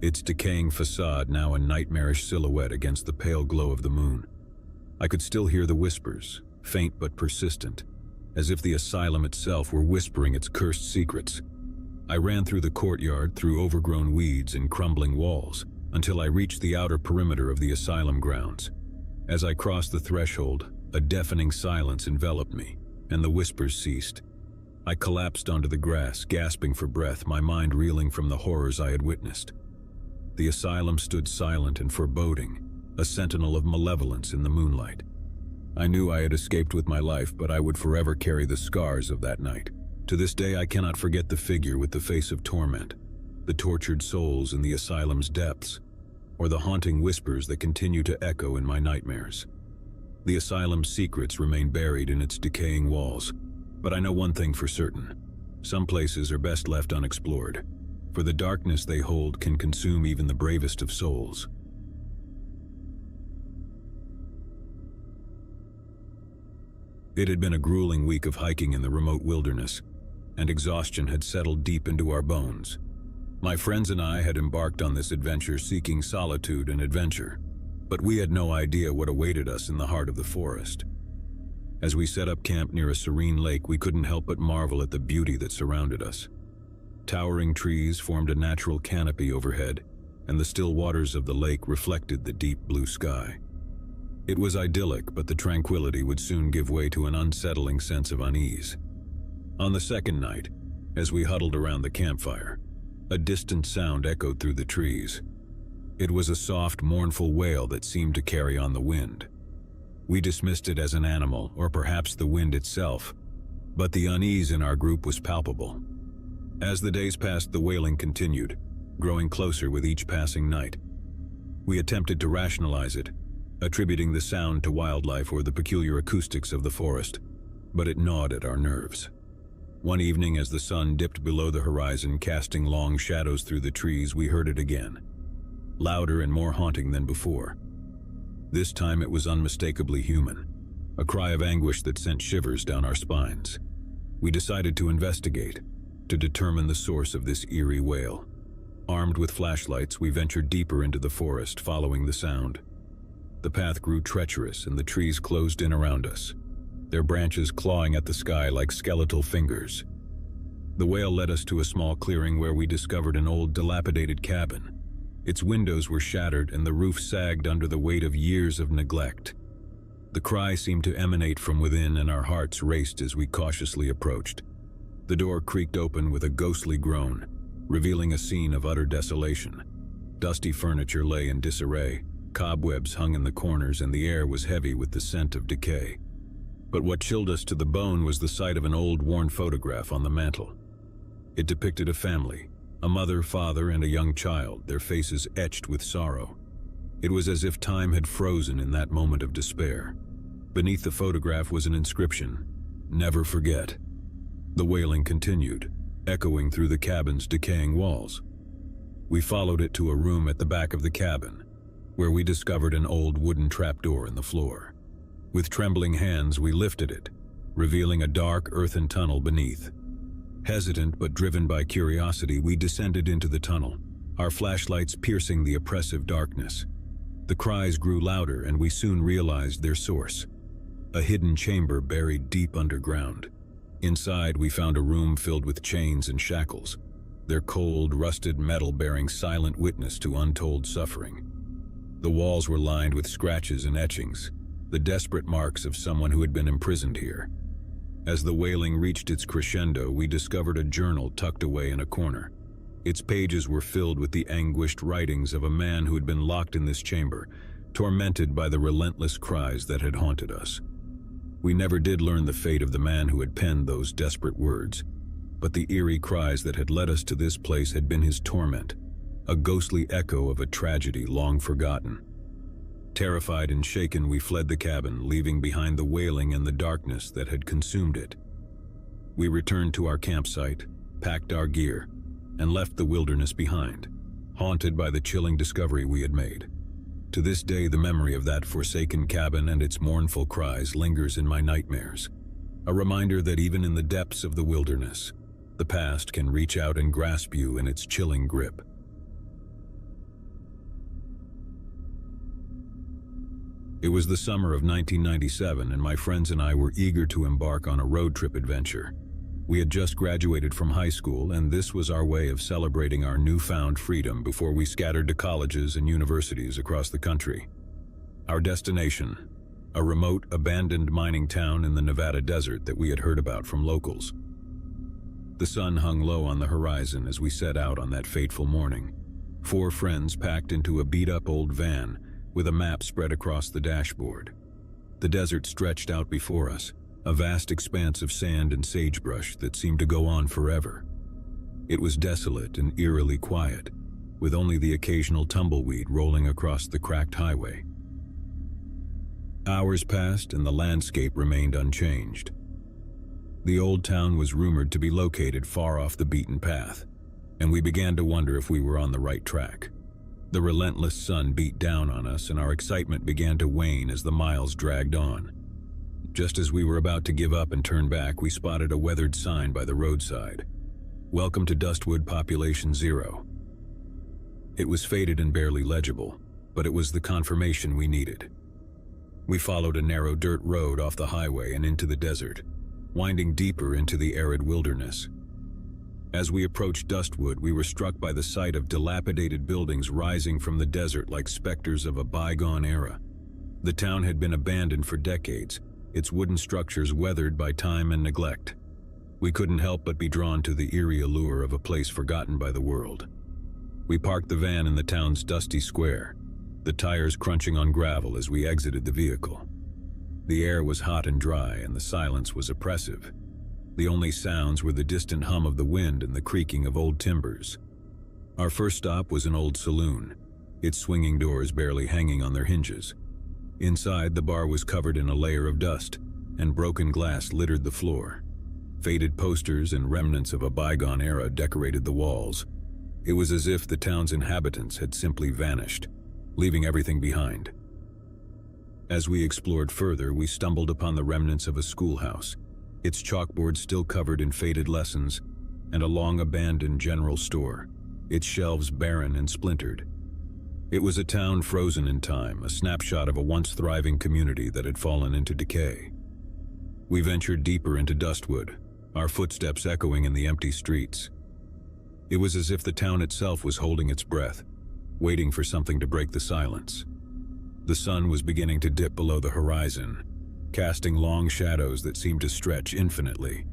its decaying facade now a nightmarish silhouette against the pale glow of the moon. I could still hear the whispers, faint but persistent, as if the asylum itself were whispering its cursed secrets. I ran through the courtyard, through overgrown weeds and crumbling walls, until I reached the outer perimeter of the asylum grounds. As I crossed the threshold, a deafening silence enveloped me, and the whispers ceased. I collapsed onto the grass, gasping for breath, my mind reeling from the horrors I had witnessed. The asylum stood silent and foreboding, a sentinel of malevolence in the moonlight. I knew I had escaped with my life, but I would forever carry the scars of that night. To this day, I cannot forget the figure with the face of torment, the tortured souls in the asylum's depths, or the haunting whispers that continue to echo in my nightmares. The asylum's secrets remain buried in its decaying walls, but I know one thing for certain. Some places are best left unexplored, for the darkness they hold can consume even the bravest of souls. It had been a grueling week of hiking in the remote wilderness, and exhaustion had settled deep into our bones. My friends and I had embarked on this adventure seeking solitude and adventure, but we had no idea what awaited us in the heart of the forest. As we set up camp near a serene lake, we couldn't help but marvel at the beauty that surrounded us. Towering trees formed a natural canopy overhead, and the still waters of the lake reflected the deep blue sky. It was idyllic, but the tranquility would soon give way to an unsettling sense of unease. On the second night, as we huddled around the campfire, a distant sound echoed through the trees. It was a soft, mournful wail that seemed to carry on the wind. We dismissed it as an animal, or perhaps the wind itself, but the unease in our group was palpable. As the days passed, the wailing continued, growing closer with each passing night. We attempted to rationalize it, attributing the sound to wildlife or the peculiar acoustics of the forest, but it gnawed at our nerves. One evening, as the sun dipped below the horizon, casting long shadows through the trees, we heard it again, louder and more haunting than before. This time it was unmistakably human, a cry of anguish that sent shivers down our spines. We decided to investigate, to determine the source of this eerie wail. Armed with flashlights, we ventured deeper into the forest, following the sound. The path grew treacherous and the trees closed in around us, their branches clawing at the sky like skeletal fingers. The wail led us to a small clearing where we discovered an old, dilapidated cabin. Its windows were shattered and the roof sagged under the weight of years of neglect. The cry seemed to emanate from within, and our hearts raced as we cautiously approached. The door creaked open with a ghostly groan, revealing a scene of utter desolation. Dusty furniture lay in disarray, cobwebs hung in the corners, and the air was heavy with the scent of decay. But what chilled us to the bone was the sight of an old, worn photograph on the mantel. It depicted a family, a mother, father, and a young child, their faces etched with sorrow. It was as if time had frozen in that moment of despair. Beneath the photograph was an inscription, "Never forget." The wailing continued, echoing through the cabin's decaying walls. We followed it to a room at the back of the cabin, where we discovered an old wooden trapdoor in the floor. With trembling hands, we lifted it, revealing a dark earthen tunnel beneath. Hesitant but driven by curiosity, we descended into the tunnel, our flashlights piercing the oppressive darkness. The cries grew louder, and we soon realized their source: a hidden chamber buried deep underground. Inside, we found a room filled with chains and shackles, their cold, rusted metal bearing silent witness to untold suffering. The walls were lined with scratches and etchings, the desperate marks of someone who had been imprisoned here. As the wailing reached its crescendo, we discovered a journal tucked away in a corner. Its pages were filled with the anguished writings of a man who had been locked in this chamber, tormented by the relentless cries that had haunted us. We never did learn the fate of the man who had penned those desperate words. but the eerie cries that had led us to this place had been his torment, a ghostly echo of a tragedy long forgotten. Terrified and shaken, we fled the cabin, leaving behind the wailing and the darkness that had consumed it. We returned to our campsite, packed our gear, and left the wilderness behind, haunted by the chilling discovery we had made. To this day, the memory of that forsaken cabin and its mournful cries lingers in my nightmares, a reminder that even in the depths of the wilderness, the past can reach out and grasp you in its chilling grip. It was the summer of 1997, and my friends and I were eager to embark on a road trip adventure. We had just graduated from high school, and this was our way of celebrating our newfound freedom before we scattered to colleges and universities across the country. Our destination, a remote, abandoned mining town in the Nevada desert that we had heard about from locals. The sun hung low on the horizon as we set out on that fateful morning. 4 friends packed into a beat-up old van with a map spread across the dashboard. The desert stretched out before us, a vast expanse of sand and sagebrush that seemed to go on forever. It was desolate and eerily quiet, with only the occasional tumbleweed rolling across the cracked highway. Hours passed and the landscape remained unchanged. The old town was rumored to be located far off the beaten path, and we began to wonder if we were on the right track. The relentless sun beat down on us, and our excitement began to wane as the miles dragged on. Just as we were about to give up and turn back, we spotted a weathered sign by the roadside. "Welcome to Dustwood Population Zero." It was faded and barely legible, but it was the confirmation we needed. We followed a narrow dirt road off the highway and into the desert, winding deeper into the arid wilderness. As we approached Dustwood, we were struck by the sight of dilapidated buildings rising from the desert like specters of a bygone era. The town had been abandoned for decades, its wooden structures weathered by time and neglect. We couldn't help but be drawn to the eerie allure of a place forgotten by the world. We parked the van in the town's dusty square, the tires crunching on gravel as we exited the vehicle. The air was hot and dry, and the silence was oppressive. The only sounds were the distant hum of the wind and the creaking of old timbers. Our first stop was an old saloon, its swinging doors barely hanging on their hinges. Inside, the bar was covered in a layer of dust, and broken glass littered the floor. Faded posters and remnants of a bygone era decorated the walls. It was as if the town's inhabitants had simply vanished, leaving everything behind. As we explored further, we stumbled upon the remnants of a schoolhouse, its chalkboard still covered in faded lessons, and a long-abandoned general store, its shelves barren and splintered. It was a town frozen in time, a snapshot of a once thriving community that had fallen into decay. We ventured deeper into Dustwood, our footsteps echoing in the empty streets. It was as if the town itself was holding its breath, waiting for something to break the silence. The sun was beginning to dip below the horizon, casting long shadows that seemed to stretch infinitely.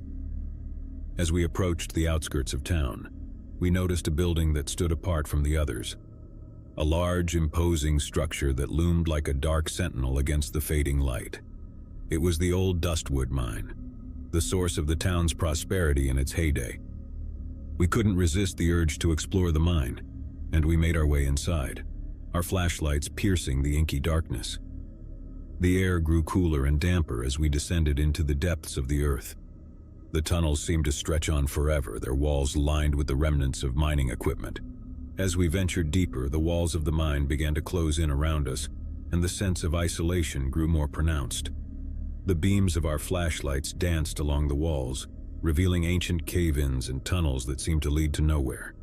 As we approached the outskirts of town, we noticed a building that stood apart from the others. A large, imposing structure that loomed like a dark sentinel against the fading light. It was the old Dustwood mine, the source of the town's prosperity in its heyday. We couldn't resist the urge to explore the mine, and we made our way inside, our flashlights piercing the inky darkness. The air grew cooler and damper as we descended into the depths of the earth. The tunnels seemed to stretch on forever, their walls lined with the remnants of mining equipment. As we ventured deeper, the walls of the mine began to close in around us, and the sense of isolation grew more pronounced. The beams of our flashlights danced along the walls, revealing ancient cave-ins and tunnels that seemed to lead to nowhere.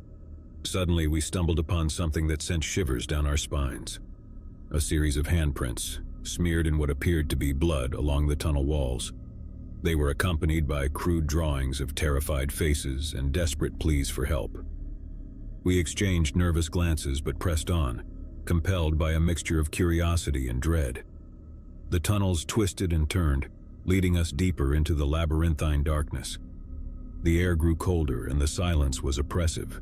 Suddenly, we stumbled upon something that sent shivers down our spines. A series of handprints, smeared in what appeared to be blood along the tunnel walls. They were accompanied by crude drawings of terrified faces and desperate pleas for help. We exchanged nervous glances but pressed on, compelled by a mixture of curiosity and dread. The tunnels twisted and turned, leading us deeper into the labyrinthine darkness. The air grew colder and the silence was oppressive.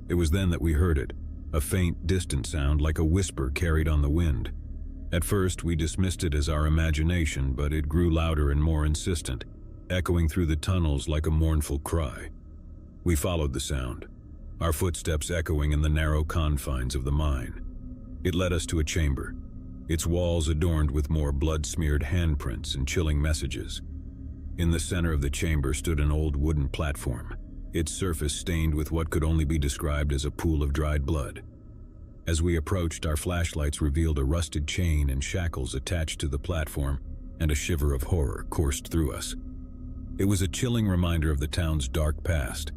It was then that we heard it, a faint, distant sound like a whisper carried on the wind. At first, we dismissed it as our imagination, but it grew louder and more insistent, echoing through the tunnels like a mournful cry. We followed the sound, our footsteps echoing in the narrow confines of the mine. It led us to a chamber, its walls adorned with more blood-smeared handprints and chilling messages. In the center of the chamber stood an old wooden platform, its surface stained with what could only be described as a pool of dried blood. As we approached, our flashlights revealed a rusted chain and shackles attached to the platform, and a shiver of horror coursed through us. It was a chilling reminder of the town's dark past,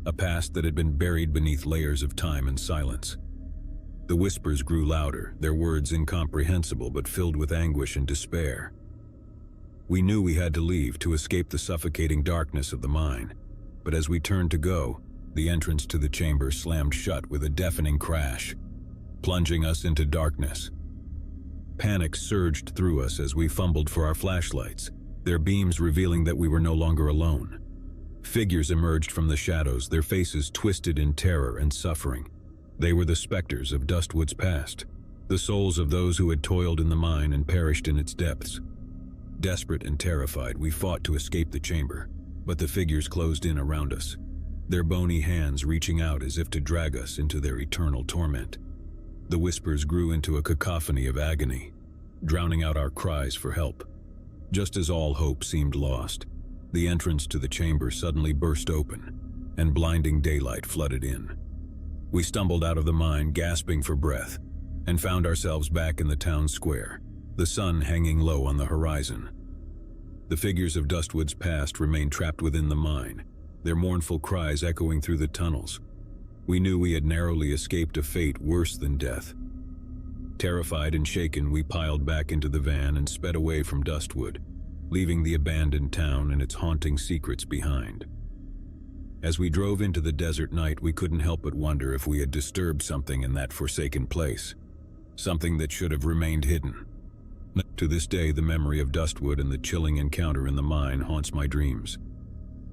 a past that had been buried beneath layers of time and silence. The whispers grew louder, their words incomprehensible but filled with anguish and despair. We knew we had to leave to escape the suffocating darkness of the mine, but as we turned to go, the entrance to the chamber slammed shut with a deafening crash, plunging us into darkness. Panic surged through us as we fumbled for our flashlights, their beams revealing that we were no longer alone. Figures emerged from the shadows, their faces twisted in terror and suffering. They were the specters of Dustwood's past, the souls of those who had toiled in the mine and perished in its depths. Desperate and terrified, we fought to escape the chamber, but the figures closed in around us, their bony hands reaching out as if to drag us into their eternal torment. The whispers grew into a cacophony of agony, drowning out our cries for help. Just as all hope seemed lost, the entrance to the chamber suddenly burst open, and blinding daylight flooded in. We stumbled out of the mine, gasping for breath, and found ourselves back in the town square, the sun hanging low on the horizon. The figures of Dustwood's past remained trapped within the mine, their mournful cries echoing through the tunnels. We knew we had narrowly escaped a fate worse than death. Terrified and shaken, we piled back into the van and sped away from Dustwood, leaving the abandoned town and its haunting secrets behind. As we drove into the desert night, we couldn't help but wonder if we had disturbed something in that forsaken place, something that should have remained hidden. To this day, the memory of Dustwood and the chilling encounter in the mine haunts my dreams.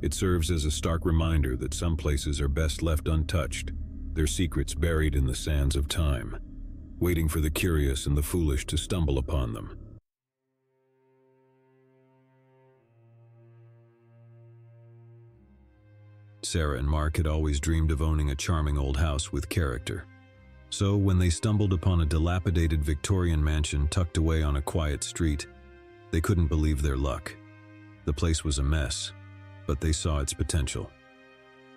It serves as a stark reminder that some places are best left untouched, their secrets buried in the sands of time, waiting for the curious and the foolish to stumble upon them. Sarah and Mark had always dreamed of owning a charming old house with character. So when they stumbled upon a dilapidated Victorian mansion tucked away on a quiet street, they couldn't believe their luck. The place was a mess, but they saw its potential.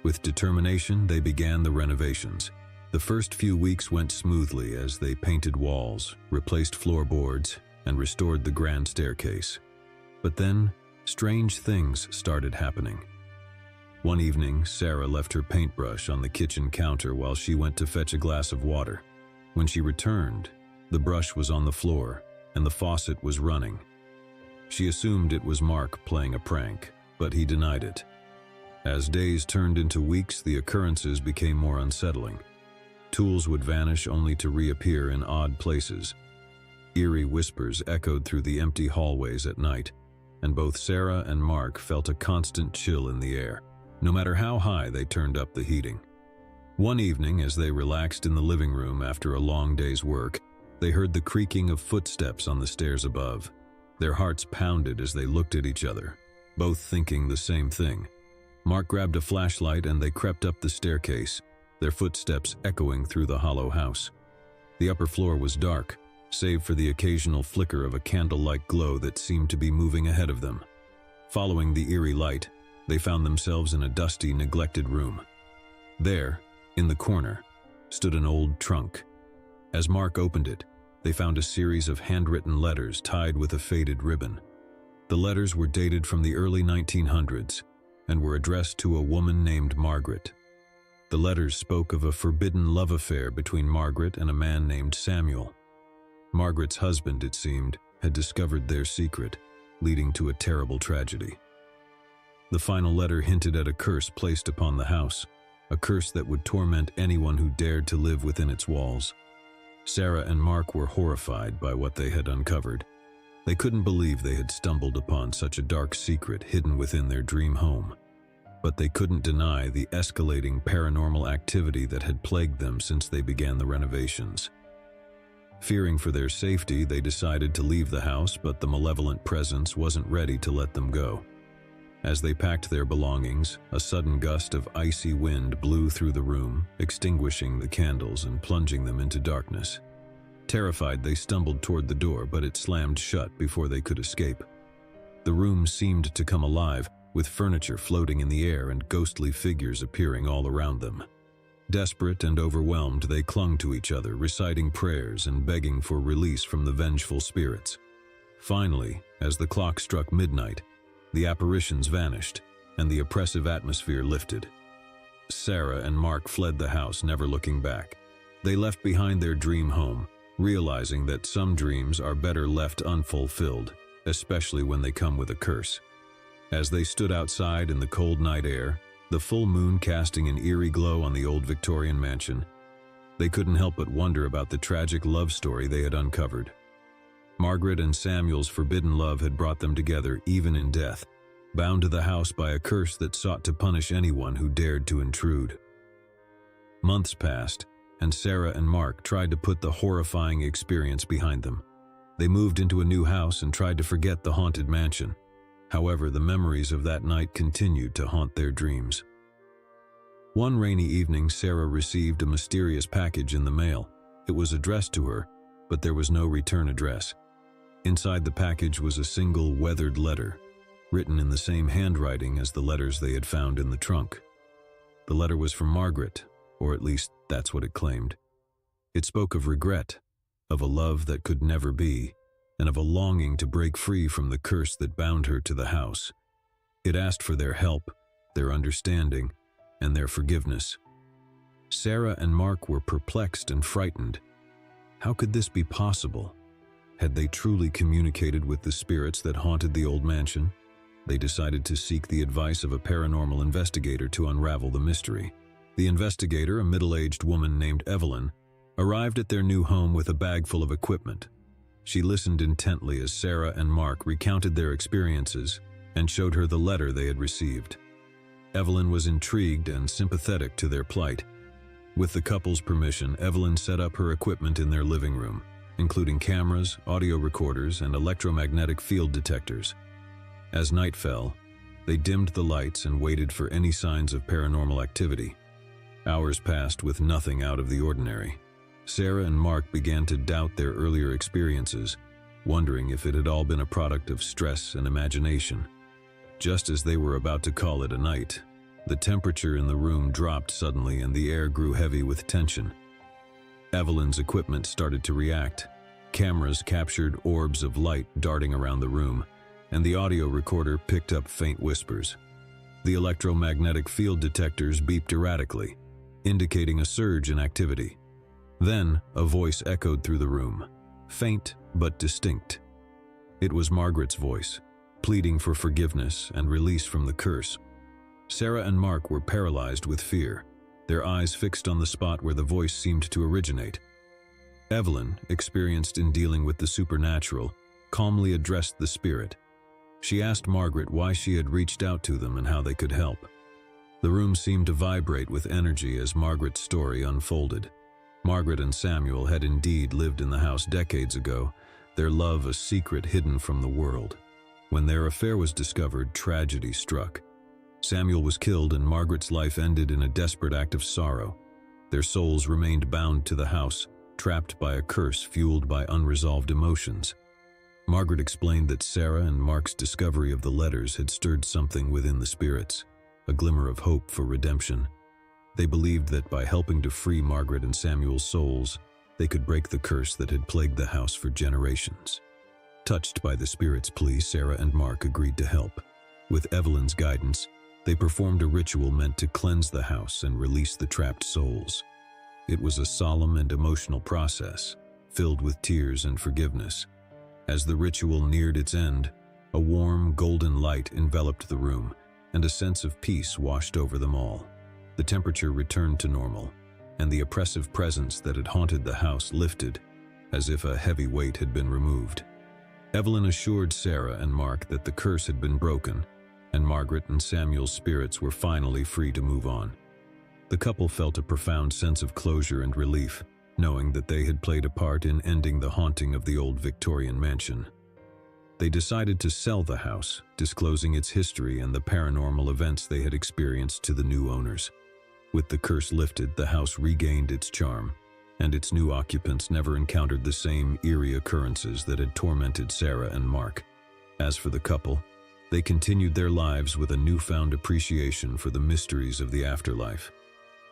With determination, they began the renovations. The first few weeks went smoothly as they painted walls, replaced floorboards, and restored the grand staircase. But then, strange things started happening. One evening, Sarah left her paintbrush on the kitchen counter while she went to fetch a glass of water. When she returned, the brush was on the floor and the faucet was running. She assumed it was Mark playing a prank, but he denied it. As days turned into weeks, the occurrences became more unsettling. Tools would vanish only to reappear in odd places. Eerie whispers echoed through the empty hallways at night, and both Sarah and Mark felt a constant chill in the air, no matter how high they turned up the heating. One evening, as they relaxed in the living room after a long day's work, they heard the creaking of footsteps on the stairs above. Their hearts pounded as they looked at each other, both thinking the same thing. Mark grabbed a flashlight and they crept up the staircase, their footsteps echoing through the hollow house. The upper floor was dark, save for the occasional flicker of a candle-like glow that seemed to be moving ahead of them. Following the eerie light, they found themselves in a dusty, neglected room. There, in the corner, stood an old trunk. As Mark opened it, they found a series of handwritten letters tied with a faded ribbon. The letters were dated from the early 1900s and were addressed to a woman named Margaret. The letters spoke of a forbidden love affair between Margaret and a man named Samuel. Margaret's husband, it seemed, had discovered their secret, leading to a terrible tragedy. The final letter hinted at a curse placed upon the house, a curse that would torment anyone who dared to live within its walls. Sarah and Mark were horrified by what they had uncovered. They couldn't believe they had stumbled upon such a dark secret hidden within their dream home. But they couldn't deny the escalating paranormal activity that had plagued them since they began the renovations. Fearing for their safety, they decided to leave the house, but the malevolent presence wasn't ready to let them go. As they packed their belongings, a sudden gust of icy wind blew through the room, extinguishing the candles and plunging them into darkness. Terrified, they stumbled toward the door, but it slammed shut before they could escape. The room seemed to come alive, with furniture floating in the air and ghostly figures appearing all around them. Desperate and overwhelmed, they clung to each other, reciting prayers and begging for release from the vengeful spirits. Finally, as the clock struck midnight, the apparitions vanished, and the oppressive atmosphere lifted. Sarah and Mark fled the house, never looking back. They left behind their dream home, realizing that some dreams are better left unfulfilled, especially when they come with a curse. As they stood outside in the cold night air, the full moon casting an eerie glow on the old Victorian mansion, they couldn't help but wonder about the tragic love story they had uncovered. Margaret and Samuel's forbidden love had brought them together even in death, bound to the house by a curse that sought to punish anyone who dared to intrude. Months passed, and Sarah and Mark tried to put the horrifying experience behind them. They moved into a new house and tried to forget the haunted mansion. However, the memories of that night continued to haunt their dreams. One rainy evening, Sarah received a mysterious package in the mail. It was addressed to her, but there was no return address. Inside the package was a single weathered letter, written in the same handwriting as the letters they had found in the trunk. The letter was from Margaret, or at least that's what it claimed. It spoke of regret, of a love that could never be, and of a longing to break free from the curse that bound her to the house. It asked for their help, their understanding, and their forgiveness. Sarah and Mark were perplexed and frightened. How could this be possible? Had they truly communicated with the spirits that haunted the old mansion? They decided to seek the advice of a paranormal investigator to unravel the mystery. The investigator, a middle-aged woman named Evelyn, arrived at their new home with a bag full of equipment. She listened intently as Sarah and Mark recounted their experiences and showed her the letter they had received. Evelyn was intrigued and sympathetic to their plight. With the couple's permission, Evelyn set up her equipment in their living room, including cameras, audio recorders, and electromagnetic field detectors. As night fell, they dimmed the lights and waited for any signs of paranormal activity. Hours passed with nothing out of the ordinary. Sarah and Mark began to doubt their earlier experiences, wondering if it had all been a product of stress and imagination. Just as they were about to call it a night, the temperature in the room dropped suddenly and the air grew heavy with tension. Evelyn's equipment started to react. Cameras captured orbs of light darting around the room, and the audio recorder picked up faint whispers. The electromagnetic field detectors beeped erratically, indicating a surge in activity. Then, a voice echoed through the room, faint but distinct. It was Margaret's voice, pleading for forgiveness and release from the curse. Sarah and Mark were paralyzed with fear, their eyes fixed on the spot where the voice seemed to originate. Evelyn, experienced in dealing with the supernatural, calmly addressed the spirit. She asked Margaret why she had reached out to them and how they could help. The room seemed to vibrate with energy as Margaret's story unfolded. Margaret and Samuel had indeed lived in the house decades ago, their love a secret hidden from the world. When their affair was discovered, tragedy struck. Samuel was killed and Margaret's life ended in a desperate act of sorrow. Their souls remained bound to the house, trapped by a curse fueled by unresolved emotions. Margaret explained that Sarah and Mark's discovery of the letters had stirred something within the spirits, a glimmer of hope for redemption. They believed that by helping to free Margaret and Samuel's souls, they could break the curse that had plagued the house for generations. Touched by the spirit's plea, Sarah and Mark agreed to help. With Evelyn's guidance, they performed a ritual meant to cleanse the house and release the trapped souls. It was a solemn and emotional process, filled with tears and forgiveness. As the ritual neared its end, a warm, golden light enveloped the room, and a sense of peace washed over them all. The temperature returned to normal, and the oppressive presence that had haunted the house lifted, as if a heavy weight had been removed. Evelyn assured Sarah and Mark that the curse had been broken, and Margaret and Samuel's spirits were finally free to move on. The couple felt a profound sense of closure and relief, knowing that they had played a part in ending the haunting of the old Victorian mansion. They decided to sell the house, disclosing its history and the paranormal events they had experienced to the new owners. With the curse lifted, the house regained its charm, and its new occupants never encountered the same eerie occurrences that had tormented Sarah and Mark. As for the couple, they continued their lives with a newfound appreciation for the mysteries of the afterlife.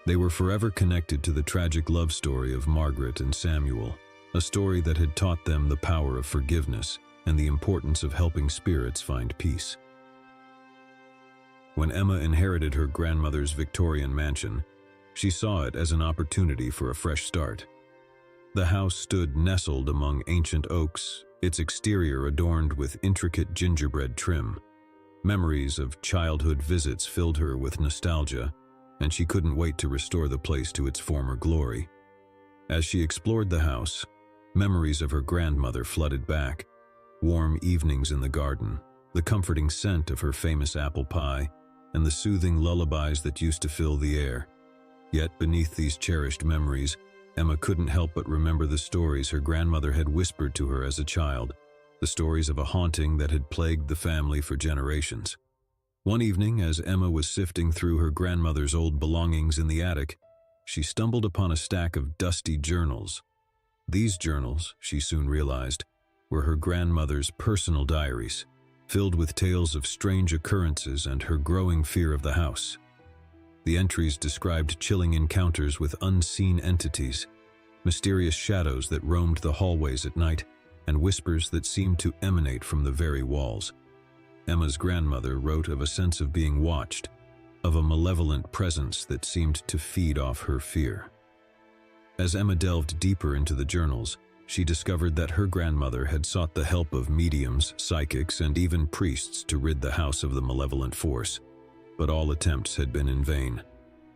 They were forever connected to the tragic love story of Margaret and Samuel, a story that had taught them the power of forgiveness and the importance of helping spirits find peace. When Emma inherited her grandmother's Victorian mansion, she saw it as an opportunity for a fresh start. The house stood nestled among ancient oaks, its exterior adorned with intricate gingerbread trim. Memories of childhood visits filled her with nostalgia, and she couldn't wait to restore the place to its former glory. As she explored the house, memories of her grandmother flooded back. Warm evenings in the garden, the comforting scent of her famous apple pie, and the soothing lullabies that used to fill the air. Yet beneath these cherished memories, Emma couldn't help but remember the stories her grandmother had whispered to her as a child, the stories of a haunting that had plagued the family for generations. One evening, as Emma was sifting through her grandmother's old belongings in the attic, she stumbled upon a stack of dusty journals. These journals, she soon realized, were her grandmother's personal diaries, filled with tales of strange occurrences and her growing fear of the house. The entries described chilling encounters with unseen entities, mysterious shadows that roamed the hallways at night, and whispers that seemed to emanate from the very walls. Emma's grandmother wrote of a sense of being watched, of a malevolent presence that seemed to feed off her fear. As Emma delved deeper into the journals, she discovered that her grandmother had sought the help of mediums, psychics, and even priests to rid the house of the malevolent force. But all attempts had been in vain,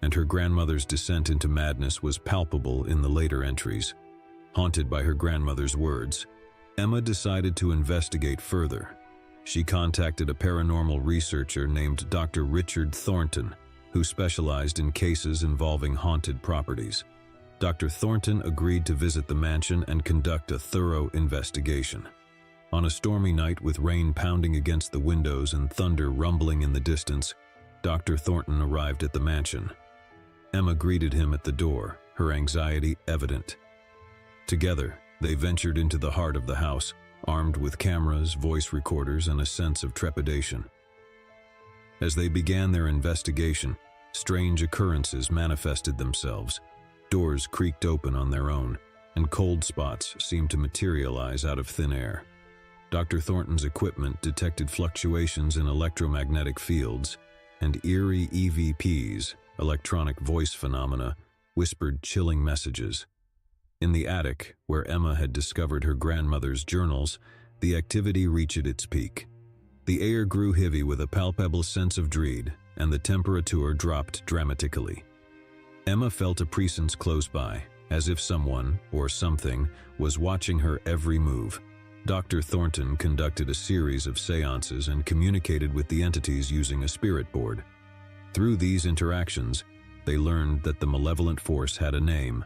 and her grandmother's descent into madness was palpable in the later entries. Haunted by her grandmother's words, Emma decided to investigate further. She contacted a paranormal researcher named Dr. Richard Thornton, who specialized in cases involving haunted properties. Dr. Thornton agreed to visit the mansion and conduct a thorough investigation. On a stormy night with rain pounding against the windows and thunder rumbling in the distance, Dr. Thornton arrived at the mansion. Emma greeted him at the door, her anxiety evident. Together, they ventured into the heart of the house, armed with cameras, voice recorders, and a sense of trepidation. As they began their investigation, strange occurrences manifested themselves. Doors creaked open on their own, and cold spots seemed to materialize out of thin air. Dr. Thornton's equipment detected fluctuations in electromagnetic fields, and eerie EVPs, electronic voice phenomena, whispered chilling messages. In the attic, where Emma had discovered her grandmother's journals, the activity reached its peak. The air grew heavy with a palpable sense of dread, and the temperature dropped dramatically. Emma felt a presence close by, as if someone, or something, was watching her every move. Dr. Thornton conducted a series of seances and communicated with the entities using a spirit board. Through these interactions, they learned that the malevolent force had a name: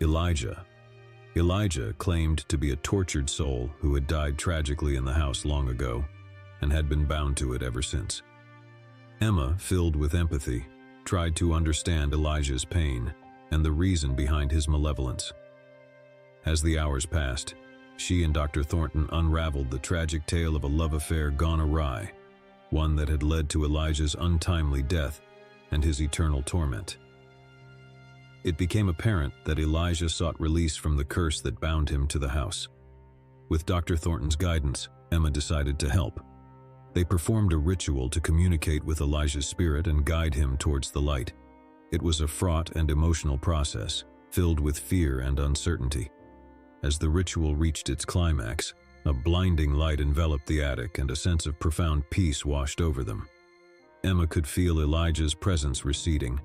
Elijah. Elijah claimed to be a tortured soul who had died tragically in the house long ago, and had been bound to it ever since. Emma, filled with empathy, tried to understand Elijah's pain and the reason behind his malevolence. As the hours passed, she and Dr. Thornton unraveled the tragic tale of a love affair gone awry, one that had led to Elijah's untimely death and his eternal torment. It became apparent that Elijah sought release from the curse that bound him to the house. With Dr. Thornton's guidance, Emma decided to help. They performed a ritual to communicate with Elijah's spirit and guide him towards the light. It was a fraught and emotional process, filled with fear and uncertainty. As the ritual reached its climax, a blinding light enveloped the attic and a sense of profound peace washed over them. Emma could feel Elijah's presence receding,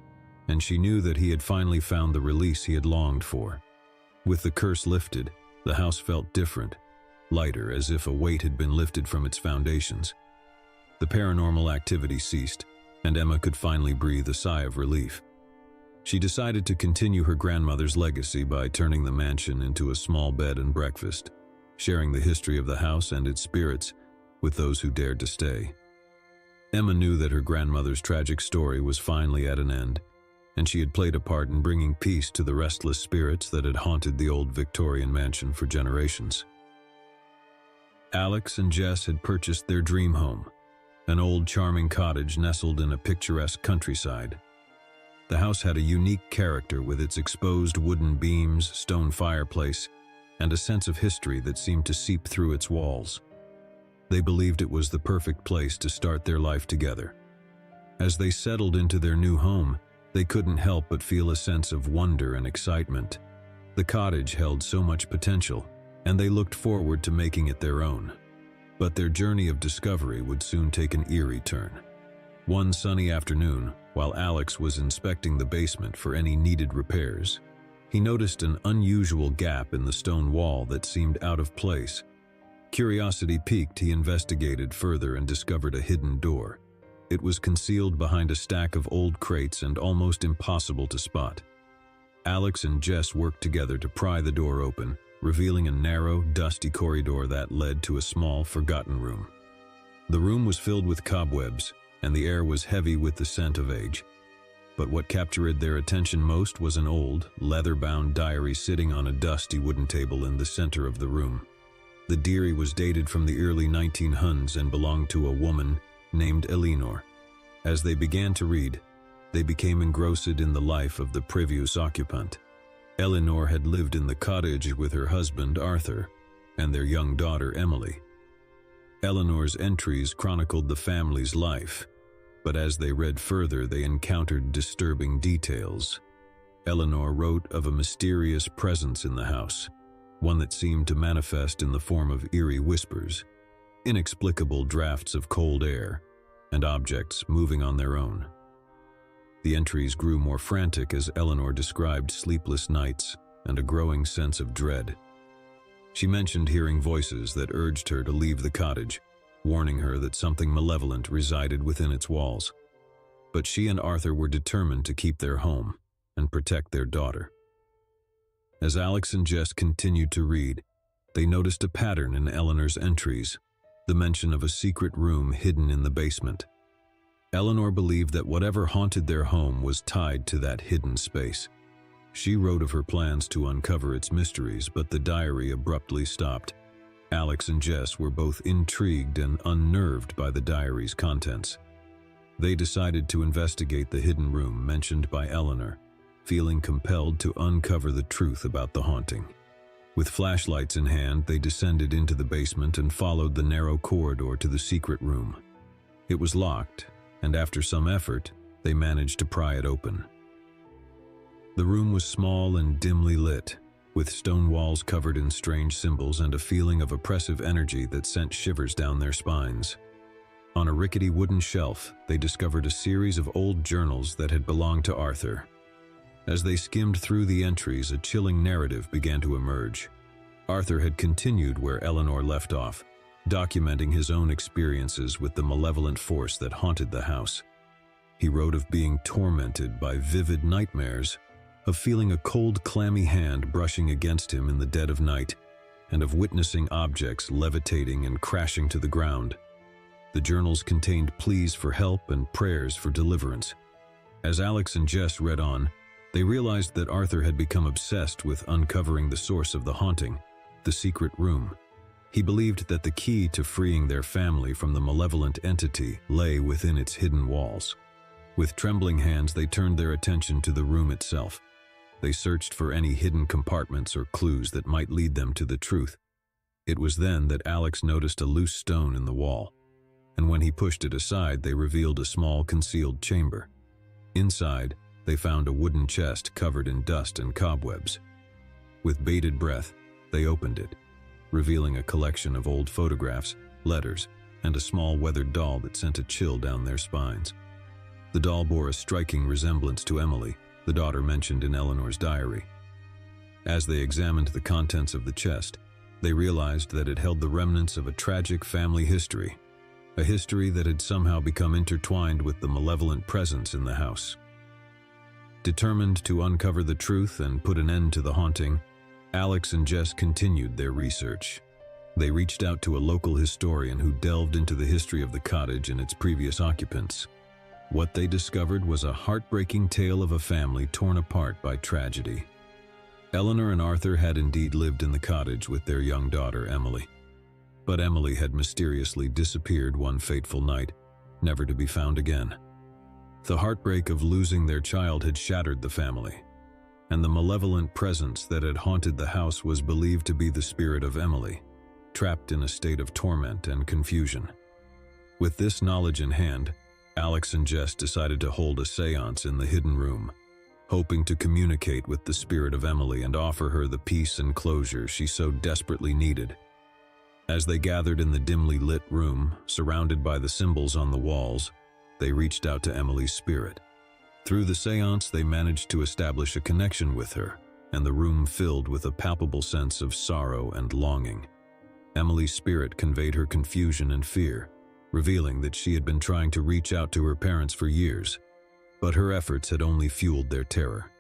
and she knew that he had finally found the release he had longed for. With the curse lifted, the house felt different, lighter, as if a weight had been lifted from its foundations. The paranormal activity ceased, and Emma could finally breathe a sigh of relief. She decided to continue her grandmother's legacy by turning the mansion into a small bed and breakfast. Sharing the history of the house and its spirits, with those who dared to stay. Emma knew that her grandmother's tragic story was finally at an end, and she had played a part in bringing peace to the restless spirits that had haunted the old Victorian mansion for generations. Alex and Jess had purchased their dream home, an old charming cottage nestled in a picturesque countryside. The house had a unique character with its exposed wooden beams, stone fireplace, and a sense of history that seemed to seep through its walls. They believed it was the perfect place to start their life together. As they settled into their new home, they couldn't help but feel a sense of wonder and excitement. The cottage held so much potential, and they looked forward to making it their own. But their journey of discovery would soon take an eerie turn. One sunny afternoon, while Alex was inspecting the basement for any needed repairs, he noticed an unusual gap in the stone wall that seemed out of place. Curiosity piqued, he investigated further and discovered a hidden door. It was concealed behind a stack of old crates and almost impossible to spot. Alex and Jess worked together to pry the door open, revealing a narrow, dusty corridor that led to a small, forgotten room. The room was filled with cobwebs, and the air was heavy with the scent of age. But what captured their attention most was an old, leather-bound diary sitting on a dusty wooden table in the center of the room. The diary was dated from the early 1900s and belonged to a woman named Eleanor. As they began to read, they became engrossed in the life of the previous occupant. Eleanor had lived in the cottage with her husband Arthur and their young daughter Emily. Eleanor's entries chronicled the family's life, but as they read further they encountered disturbing details. Eleanor wrote of a mysterious presence in the house, one that seemed to manifest in the form of eerie whispers, inexplicable drafts of cold air, and objects moving on their own. The entries grew more frantic as Eleanor described sleepless nights and a growing sense of dread. She mentioned hearing voices that urged her to leave the cottage, warning her that something malevolent resided within its walls. But she and Arthur were determined to keep their home and protect their daughter. As Alex and Jess continued to read, they noticed a pattern in Eleanor's entries, the mention of a secret room hidden in the basement. Eleanor believed that whatever haunted their home was tied to that hidden space. She wrote of her plans to uncover its mysteries, but the diary abruptly stopped. Alex and Jess were both intrigued and unnerved by the diary's contents. They decided to investigate the hidden room mentioned by Eleanor, feeling compelled to uncover the truth about the haunting. With flashlights in hand, they descended into the basement and followed the narrow corridor to the secret room. It was locked, and after some effort, they managed to pry it open. The room was small and dimly lit, with stone walls covered in strange symbols and a feeling of oppressive energy that sent shivers down their spines. On a rickety wooden shelf, they discovered a series of old journals that had belonged to Arthur. As they skimmed through the entries, a chilling narrative began to emerge. Arthur had continued where Eleanor left off, documenting his own experiences with the malevolent force that haunted the house. He wrote of being tormented by vivid nightmares, of feeling a cold, clammy hand brushing against him in the dead of night, and of witnessing objects levitating and crashing to the ground. The journals contained pleas for help and prayers for deliverance. As Alex and Jess read on, they realized that Arthur had become obsessed with uncovering the source of the haunting, the secret room. He believed that the key to freeing their family from the malevolent entity lay within its hidden walls. With trembling hands, they turned their attention to the room itself. They searched for any hidden compartments or clues that might lead them to the truth. It was then that Alex noticed a loose stone in the wall, and when he pushed it aside, they revealed a small concealed chamber. Inside, they found a wooden chest covered in dust and cobwebs. With bated breath, they opened it, revealing a collection of old photographs, letters, and a small weathered doll that sent a chill down their spines. The doll bore a striking resemblance to Emily, the daughter mentioned in Eleanor's diary. As they examined the contents of the chest, they realized that it held the remnants of a tragic family history, a history that had somehow become intertwined with the malevolent presence in the house. Determined to uncover the truth and put an end to the haunting, Alex and Jess continued their research. They reached out to a local historian who delved into the history of the cottage and its previous occupants. What they discovered was a heartbreaking tale of a family torn apart by tragedy. Eleanor and Arthur had indeed lived in the cottage with their young daughter, Emily. But Emily had mysteriously disappeared one fateful night, never to be found again. The heartbreak of losing their child had shattered the family, and the malevolent presence that had haunted the house was believed to be the spirit of Emily, trapped in a state of torment and confusion. With this knowledge in hand, Alex and Jess decided to hold a seance in the hidden room, hoping to communicate with the spirit of Emily and offer her the peace and closure she so desperately needed. As they gathered in the dimly lit room, surrounded by the symbols on the walls, they reached out to Emily's spirit. Through the seance, they managed to establish a connection with her, and the room filled with a palpable sense of sorrow and longing. Emily's spirit conveyed her confusion and fear, revealing that she had been trying to reach out to her parents for years, but her efforts had only fueled their terror.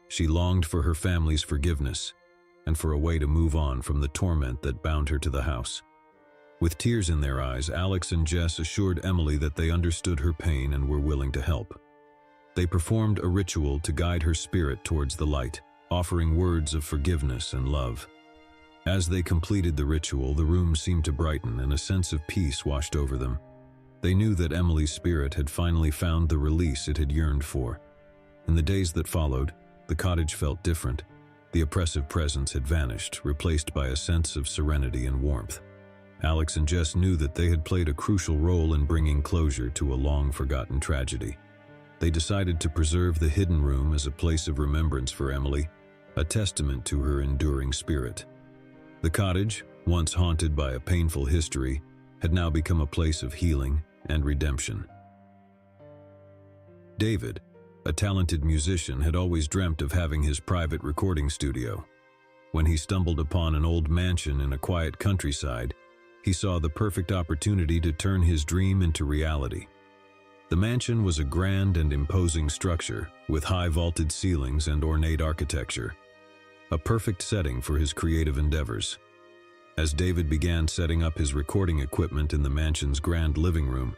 She longed for her family's forgiveness, and for a way to move on from the torment that bound her to the house. With tears in their eyes, Alex and Jess assured Emily that they understood her pain and were willing to help. They performed a ritual to guide her spirit towards the light, offering words of forgiveness and love. As they completed the ritual, the room seemed to brighten and a sense of peace washed over them. They knew that Emily's spirit had finally found the release it had yearned for. In the days that followed, the cottage felt different. The oppressive presence had vanished, replaced by a sense of serenity and warmth. Alex and Jess knew that they had played a crucial role in bringing closure to a long-forgotten tragedy. They decided to preserve the hidden room as a place of remembrance for Emily, a testament to her enduring spirit. The cottage, once haunted by a painful history, had now become a place of healing and redemption. David, a talented musician, had always dreamt of having his private recording studio. When he stumbled upon an old mansion in a quiet countryside, he saw the perfect opportunity to turn his dream into reality. The mansion was a grand and imposing structure, with high vaulted ceilings and ornate architecture, a perfect setting for his creative endeavors. As David began setting up his recording equipment in the mansion's grand living room,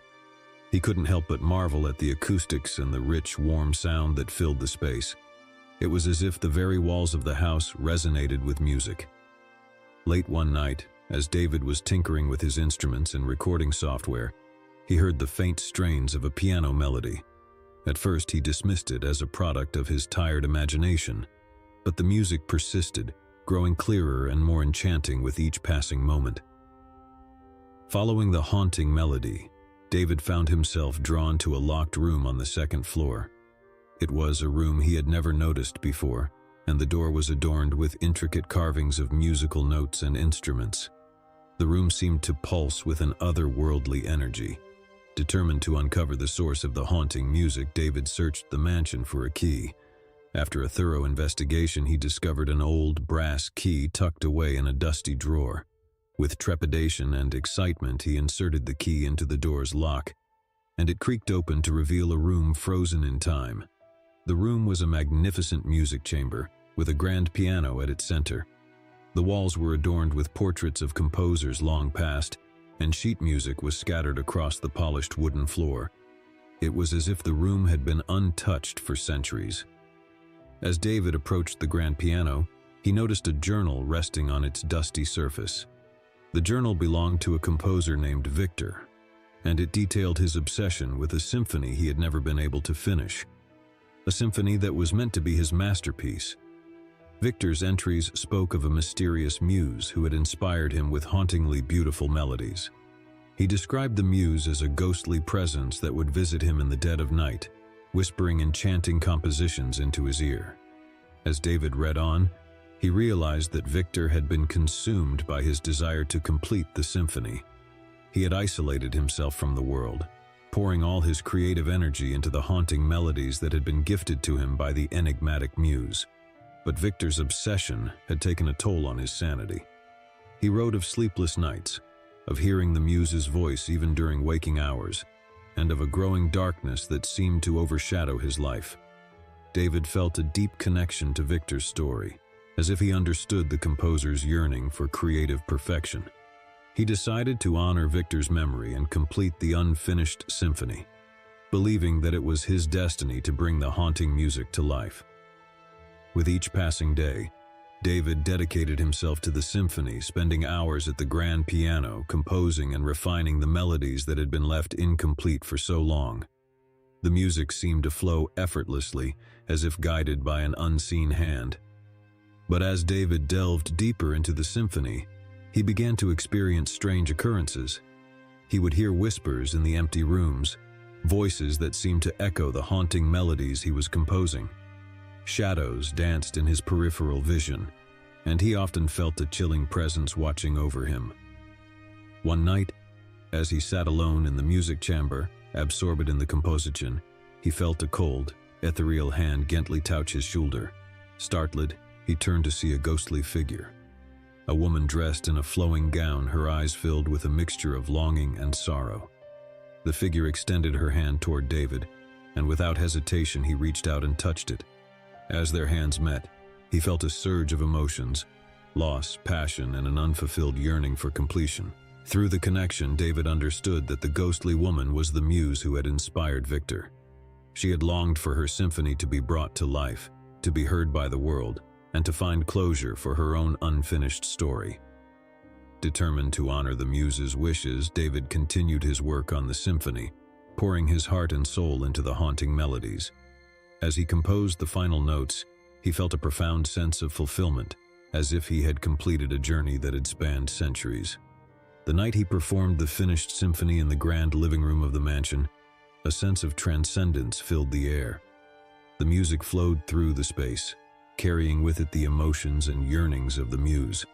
he couldn't help but marvel at the acoustics and the rich, warm sound that filled the space. It was as if the very walls of the house resonated with music. Late one night, as David was tinkering with his instruments and recording software, he heard the faint strains of a piano melody. At first, he dismissed it as a product of his tired imagination, but the music persisted, growing clearer and more enchanting with each passing moment. Following the haunting melody, David found himself drawn to a locked room on the second floor. It was a room he had never noticed before, and the door was adorned with intricate carvings of musical notes and instruments. The room seemed to pulse with an otherworldly energy. Determined to uncover the source of the haunting music, David searched the mansion for a key. After a thorough investigation, he discovered an old brass key tucked away in a dusty drawer. With trepidation and excitement, he inserted the key into the door's lock, and it creaked open to reveal a room frozen in time. The room was a magnificent music chamber, with a grand piano at its center. The walls were adorned with portraits of composers long past, and sheet music was scattered across the polished wooden floor. It was as if the room had been untouched for centuries. As David approached the grand piano, he noticed a journal resting on its dusty surface. The journal belonged to a composer named Victor, and it detailed his obsession with a symphony he had never been able to finish. A symphony that was meant to be his masterpiece. Victor's entries spoke of a mysterious muse who had inspired him with hauntingly beautiful melodies. He described the muse as a ghostly presence that would visit him in the dead of night, whispering enchanting compositions into his ear. As David read on, he realized that Victor had been consumed by his desire to complete the symphony. He had isolated himself from the world, pouring all his creative energy into the haunting melodies that had been gifted to him by the enigmatic muse. But Victor's obsession had taken a toll on his sanity. He wrote of sleepless nights, of hearing the muse's voice even during waking hours, and of a growing darkness that seemed to overshadow his life. David felt a deep connection to Victor's story, as if he understood the composer's yearning for creative perfection. He decided to honor Victor's memory and complete the unfinished symphony, believing that it was his destiny to bring the haunting music to life. With each passing day, David dedicated himself to the symphony, spending hours at the grand piano, composing and refining the melodies that had been left incomplete for so long. The music seemed to flow effortlessly, as if guided by an unseen hand. But as David delved deeper into the symphony, he began to experience strange occurrences. He would hear whispers in the empty rooms, voices that seemed to echo the haunting melodies he was composing. Shadows danced in his peripheral vision, and he often felt a chilling presence watching over him. One night, as he sat alone in the music chamber, absorbed in the composition, he felt a cold, ethereal hand gently touch his shoulder. Startled, he turned to see a ghostly figure. A woman dressed in a flowing gown, her eyes filled with a mixture of longing and sorrow. The figure extended her hand toward David, and without hesitation he reached out and touched it. As their hands met, he felt a surge of emotions, loss, passion, and an unfulfilled yearning for completion. Through the connection, David understood that the ghostly woman was the muse who had inspired Victor. She had longed for her symphony to be brought to life, to be heard by the world, and to find closure for her own unfinished story. Determined to honor the muse's wishes, David continued his work on the symphony, pouring his heart and soul into the haunting melodies. As he composed the final notes, he felt a profound sense of fulfillment, as if he had completed a journey that had spanned centuries. The night he performed the finished symphony in the grand living room of the mansion, a sense of transcendence filled the air. The music flowed through the space, carrying with it the emotions and yearnings of the muse.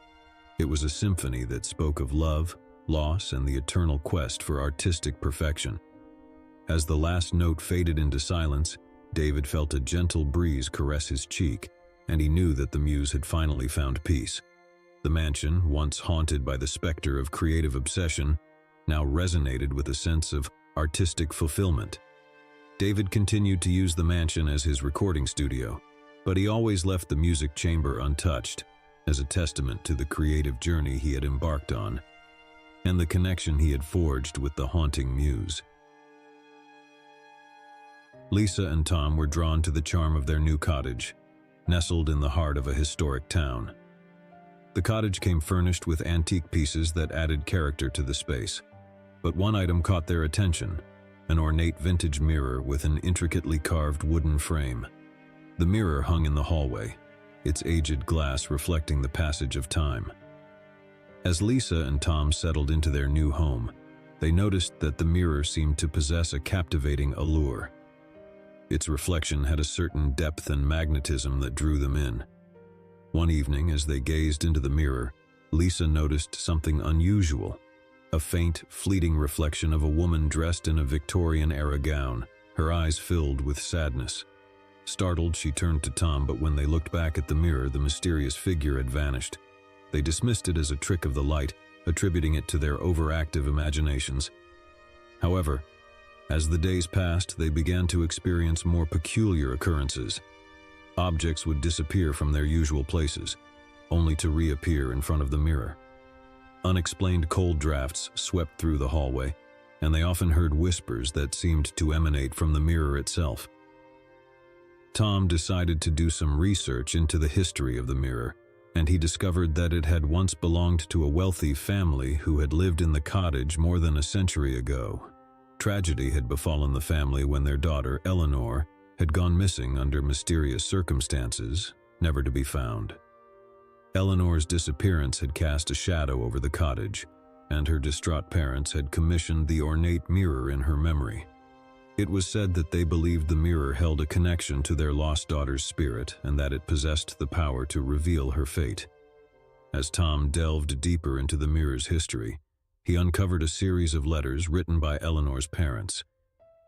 It was a symphony that spoke of love, loss, and the eternal quest for artistic perfection. As the last note faded into silence, David felt a gentle breeze caress his cheek, and he knew that the muse had finally found peace. The mansion, once haunted by the specter of creative obsession, now resonated with a sense of artistic fulfillment. David continued to use the mansion as his recording studio, but he always left the music chamber untouched, as a testament to the creative journey he had embarked on, and the connection he had forged with the haunting muse. Lisa and Tom were drawn to the charm of their new cottage, nestled in the heart of a historic town. The cottage came furnished with antique pieces that added character to the space, but one item caught their attention: an ornate vintage mirror with an intricately carved wooden frame. The mirror hung in the hallway, its aged glass reflecting the passage of time. As Lisa and Tom settled into their new home, they noticed that the mirror seemed to possess a captivating allure. Its reflection had a certain depth and magnetism that drew them in. One evening, as they gazed into the mirror, Lisa noticed something unusual: a faint, fleeting reflection of a woman dressed in a Victorian-era gown, her eyes filled with sadness. Startled, she turned to Tom, but when they looked back at the mirror, the mysterious figure had vanished. They dismissed it as a trick of the light, attributing it to their overactive imaginations. However, as the days passed, they began to experience more peculiar occurrences. Objects would disappear from their usual places, only to reappear in front of the mirror. Unexplained cold drafts swept through the hallway, and they often heard whispers that seemed to emanate from the mirror itself. Tom decided to do some research into the history of the mirror, and he discovered that it had once belonged to a wealthy family who had lived in the cottage more than a century ago. Tragedy had befallen the family when their daughter, Eleanor, had gone missing under mysterious circumstances, never to be found. Eleanor's disappearance had cast a shadow over the cottage, and her distraught parents had commissioned the ornate mirror in her memory. It was said that they believed the mirror held a connection to their lost daughter's spirit, and that it possessed the power to reveal her fate. As Tom delved deeper into the mirror's history, he uncovered a series of letters written by Eleanor's parents.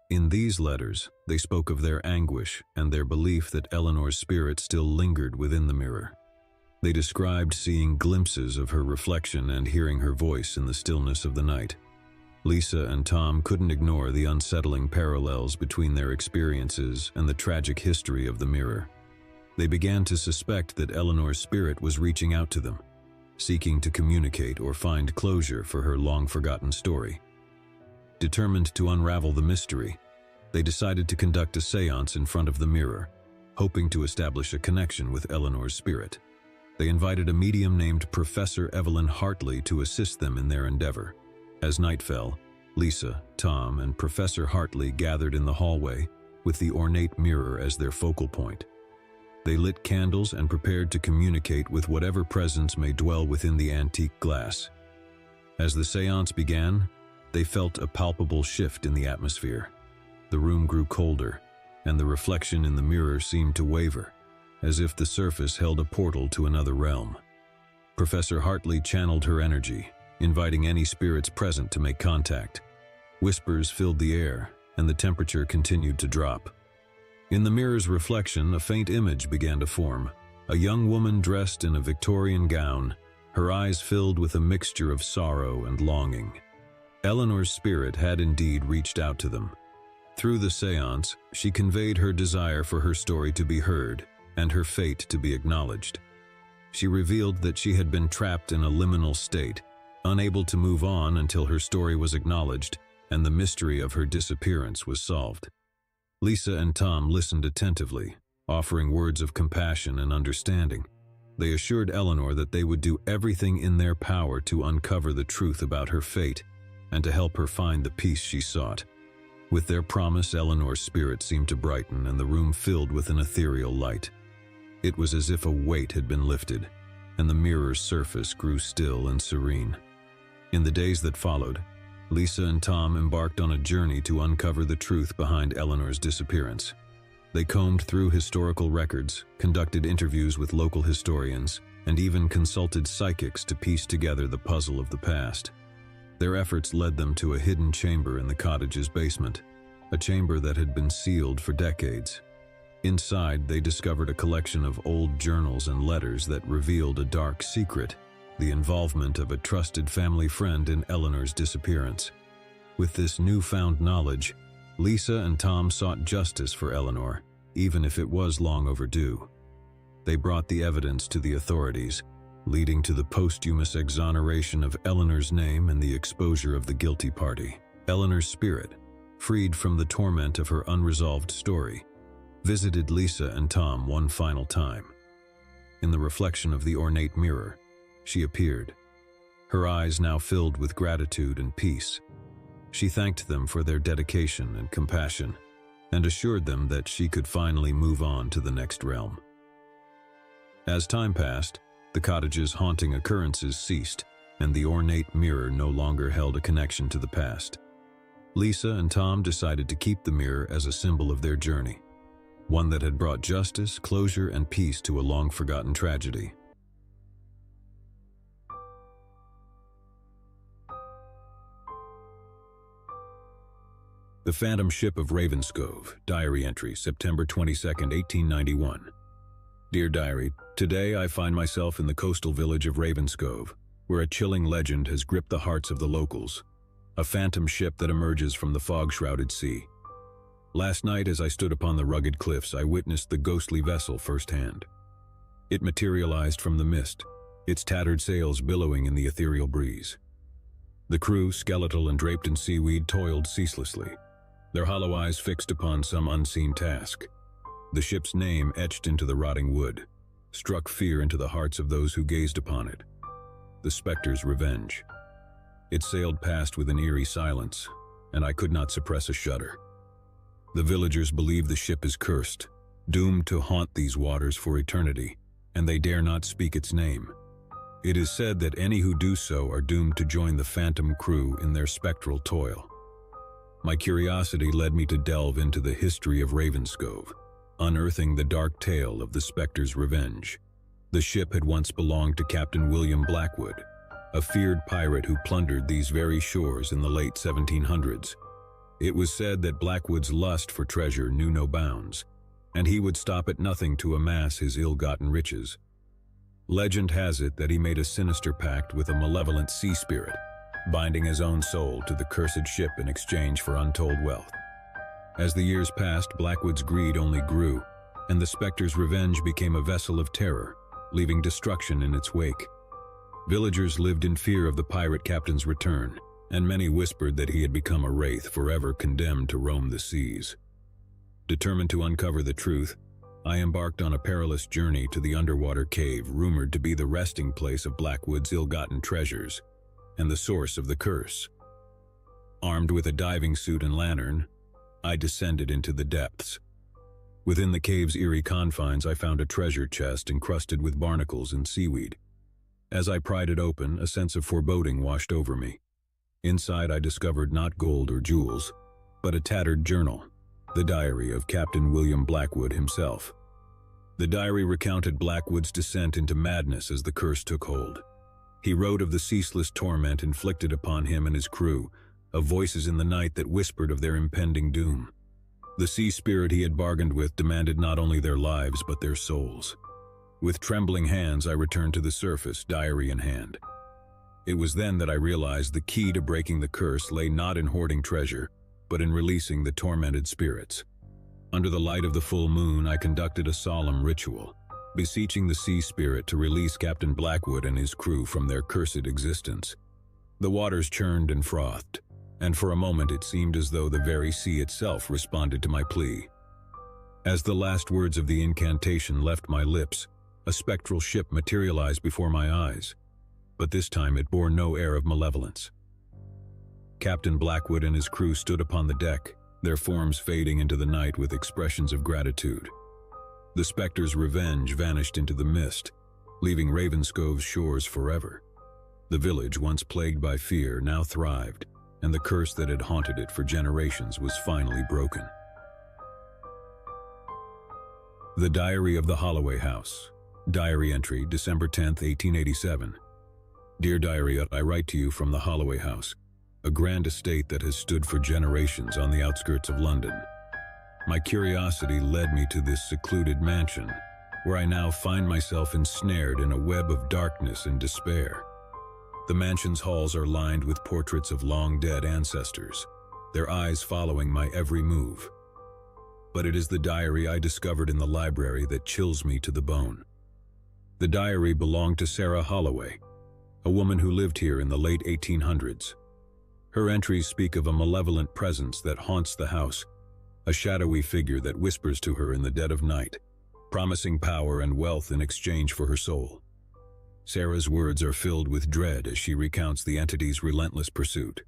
In these letters, they spoke of their anguish and their belief that Eleanor's spirit still lingered within the mirror. They described seeing glimpses of her reflection and hearing her voice in the stillness of the night. Lisa and Tom couldn't ignore the unsettling parallels between their experiences and the tragic history of the mirror. They began to suspect that Eleanor's spirit was reaching out to them, seeking to communicate or find closure for her long-forgotten story. Determined to unravel the mystery, they decided to conduct a séance in front of the mirror, hoping to establish a connection with Eleanor's spirit. They invited a medium named Professor Evelyn Hartley to assist them in their endeavor. As night fell, Lisa, Tom, and Professor Hartley gathered in the hallway, with the ornate mirror as their focal point. They lit candles and prepared to communicate with whatever presence may dwell within the antique glass. As the séance began, they felt a palpable shift in the atmosphere. The room grew colder, and the reflection in the mirror seemed to waver, as if the surface held a portal to another realm. Professor Hartley channeled her energy, inviting any spirits present to make contact. Whispers filled the air, and the temperature continued to drop. In the mirror's reflection, a faint image began to form. A young woman dressed in a Victorian gown, her eyes filled with a mixture of sorrow and longing. Eleanor's spirit had indeed reached out to them. Through the séance, she conveyed her desire for her story to be heard and her fate to be acknowledged. She revealed that she had been trapped in a liminal state, unable to move on until her story was acknowledged and the mystery of her disappearance was solved. Lisa and Tom listened attentively, offering words of compassion and understanding. They assured Eleanor that they would do everything in their power to uncover the truth about her fate and to help her find the peace she sought. With their promise, Eleanor's spirit seemed to brighten and the room filled with an ethereal light. It was as if a weight had been lifted, and the mirror's surface grew still and serene. In the days that followed, Lisa and Tom embarked on a journey to uncover the truth behind Eleanor's disappearance. They combed through historical records, conducted interviews with local historians, and even consulted psychics to piece together the puzzle of the past. Their efforts led them to a hidden chamber in the cottage's basement, a chamber that had been sealed for decades. Inside, they discovered a collection of old journals and letters that revealed a dark secret: the involvement of a trusted family friend in Eleanor's disappearance. With this newfound knowledge, Lisa and Tom sought justice for Eleanor, even if it was long overdue. They brought the evidence to the authorities, leading to the posthumous exoneration of Eleanor's name and the exposure of the guilty party. Eleanor's spirit, freed from the torment of her unresolved story, visited Lisa and Tom one final time. In the reflection of the ornate mirror, she appeared, her eyes now filled with gratitude and peace. She thanked them for their dedication and compassion, and assured them that she could finally move on to the next realm. As time passed, the cottage's haunting occurrences ceased, and the ornate mirror no longer held a connection to the past. Lisa and Tom decided to keep the mirror as a symbol of their journey, one that had brought justice, closure, and peace to a long-forgotten tragedy. The Phantom Ship of Ravenscove, Diary Entry, September 22, 1891. Dear Diary, today I find myself in the coastal village of Ravenscove, where a chilling legend has gripped the hearts of the locals. A phantom ship that emerges from the fog-shrouded sea. Last night, as I stood upon the rugged cliffs, I witnessed the ghostly vessel firsthand. It materialized from the mist, its tattered sails billowing in the ethereal breeze. The crew, skeletal and draped in seaweed, toiled ceaselessly, their hollow eyes fixed upon some unseen task. The ship's name, etched into the rotting wood, struck fear into the hearts of those who gazed upon it. The Spectre's Revenge. It sailed past with an eerie silence, and I could not suppress a shudder. The villagers believe the ship is cursed, doomed to haunt these waters for eternity, and they dare not speak its name. It is said that any who do so are doomed to join the phantom crew in their spectral toil. My curiosity led me to delve into the history of Ravenscove, unearthing the dark tale of the Spectre's Revenge. The ship had once belonged to Captain William Blackwood, a feared pirate who plundered these very shores in the late 1700s. It was said that Blackwood's lust for treasure knew no bounds, and he would stop at nothing to amass his ill-gotten riches. Legend has it that he made a sinister pact with a malevolent sea spirit, binding his own soul to the cursed ship in exchange for untold wealth. As the years passed, Blackwood's greed only grew, and the Spectre's Revenge became a vessel of terror, leaving destruction in its wake. Villagers lived in fear of the pirate captain's return, and many whispered that he had become a wraith forever condemned to roam the seas. Determined to uncover the truth, I embarked on a perilous journey to the underwater cave rumored to be the resting place of Blackwood's ill-gotten treasures and the source of the curse. Armed with a diving suit and lantern, I descended into the depths. Within the cave's eerie confines, I found a treasure chest encrusted with barnacles and seaweed. As I pried it open, a sense of foreboding washed over me. Inside, I discovered not gold or jewels, but a tattered journal, the diary of Captain William Blackwood himself. The diary recounted Blackwood's descent into madness as the curse took hold. He wrote of the ceaseless torment inflicted upon him and his crew, of voices in the night that whispered of their impending doom. The sea spirit he had bargained with demanded not only their lives but their souls. With trembling hands, I returned to the surface, diary in hand. It was then that I realized the key to breaking the curse lay not in hoarding treasure, but in releasing the tormented spirits. Under the light of the full moon, I conducted a solemn ritual, beseeching the sea spirit to release Captain Blackwood and his crew from their cursed existence. The waters churned and frothed, and for a moment it seemed as though the very sea itself responded to my plea. As the last words of the incantation left my lips, a spectral ship materialized before my eyes, but this time it bore no air of malevolence. Captain Blackwood and his crew stood upon the deck, their forms fading into the night with expressions of gratitude. The specter's revenge vanished into the mist, leaving Ravenscove's shores forever. The village, once plagued by fear, now thrived, and the curse that had haunted it for generations was finally broken. The Diary of the Holloway House. Diary entry, December 10, 1887. Dear Diary, I write to you from the Holloway House, a grand estate that has stood for generations on the outskirts of London. My curiosity led me to this secluded mansion, where I now find myself ensnared in a web of darkness and despair. The mansion's halls are lined with portraits of long-dead ancestors, their eyes following my every move. But it is the diary I discovered in the library that chills me to the bone. The diary belonged to Sarah Holloway, a woman who lived here in the late 1800s. Her entries speak of a malevolent presence that haunts the house, a shadowy figure that whispers to her in the dead of night, promising power and wealth in exchange for her soul. Sarah's words are filled with dread as she recounts the entity's relentless pursuit.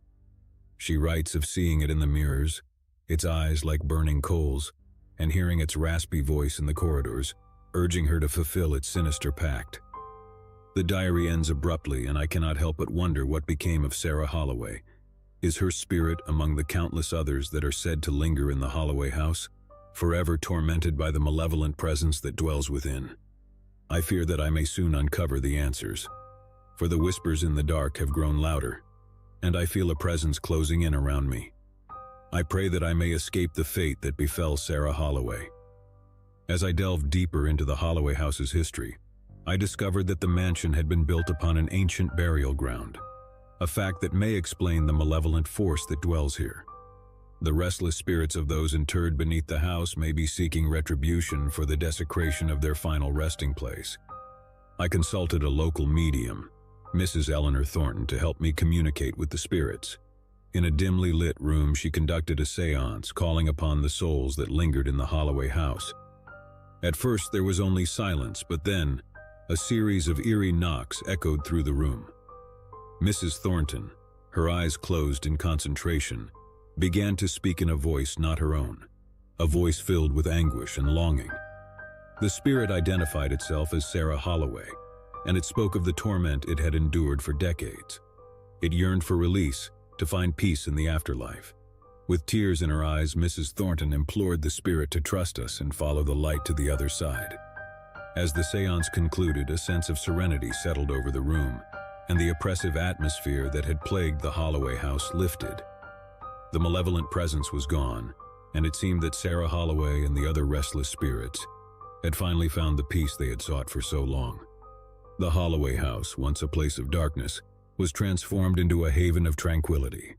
She writes of seeing it in the mirrors, its eyes like burning coals, and hearing its raspy voice in the corridors, urging her to fulfill its sinister pact. The diary ends abruptly, and I cannot help but wonder what became of Sarah Holloway. Is her spirit among the countless others that are said to linger in the Holloway house, forever tormented by the malevolent presence that dwells within? I fear that I may soon uncover the answers, for the whispers in the dark have grown louder, and I feel a presence closing in around me. I pray that I may escape the fate that befell Sarah Holloway. As I delved deeper into the Holloway house's history, I discovered that the mansion had been built upon an ancient burial ground, a fact that may explain the malevolent force that dwells here. The restless spirits of those interred beneath the house may be seeking retribution for the desecration of their final resting place. I consulted a local medium, Mrs. Eleanor Thornton, to help me communicate with the spirits. In a dimly lit room, she conducted a séance, calling upon the souls that lingered in the Holloway house. At first, there was only silence, but then a series of eerie knocks echoed through the room. Mrs. Thornton, her eyes closed in concentration, began to speak in a voice not her own, a voice filled with anguish and longing. The spirit identified itself as Sarah Holloway, and it spoke of the torment it had endured for decades. It yearned for release, to find peace in the afterlife. With tears in her eyes, Mrs. Thornton implored the spirit to trust us and follow the light to the other side. As the séance concluded, a sense of serenity settled over the room, and the oppressive atmosphere that had plagued the Holloway house lifted. The malevolent presence was gone, and it seemed that Sarah Holloway and the other restless spirits had finally found the peace they had sought for so long. The Holloway house, once a place of darkness, was transformed into a haven of tranquility.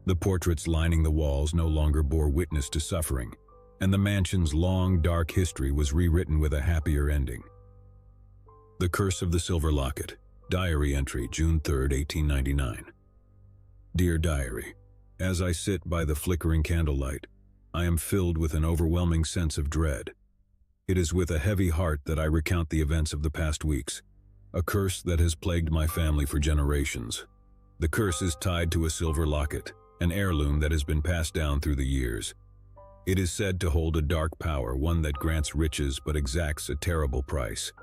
The portraits lining the walls no longer bore witness to suffering, and the mansion's long, dark history was rewritten with a happier ending. The Curse of the Silver Locket. Diary entry, June 3, 1899. Dear Diary, as I sit by the flickering candlelight, I am filled with an overwhelming sense of dread. It is with a heavy heart that I recount the events of the past weeks, a curse that has plagued my family for generations. The curse is tied to a silver locket, an heirloom that has been passed down through the years. It is said to hold a dark power, one that grants riches but exacts a terrible price.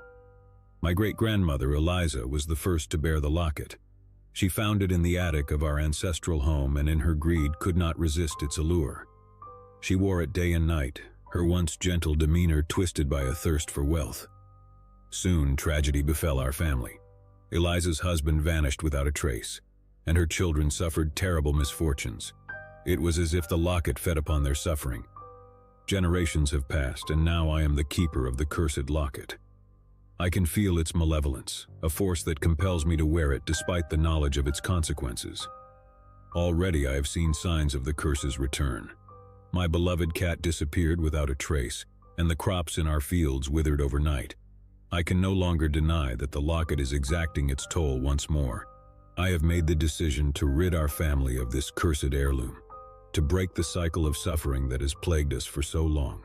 My great-grandmother, Eliza, was the first to bear the locket. She found it in the attic of our ancestral home and in her greed could not resist its allure. She wore it day and night, her once gentle demeanor twisted by a thirst for wealth. Soon, tragedy befell our family. Eliza's husband vanished without a trace, and her children suffered terrible misfortunes. It was as if the locket fed upon their suffering. Generations have passed, and now I am the keeper of the cursed locket. I can feel its malevolence, a force that compels me to wear it despite the knowledge of its consequences. Already I have seen signs of the curse's return. My beloved cat disappeared without a trace, and the crops in our fields withered overnight. I can no longer deny that the locket is exacting its toll once more. I have made the decision to rid our family of this cursed heirloom, to break the cycle of suffering that has plagued us for so long.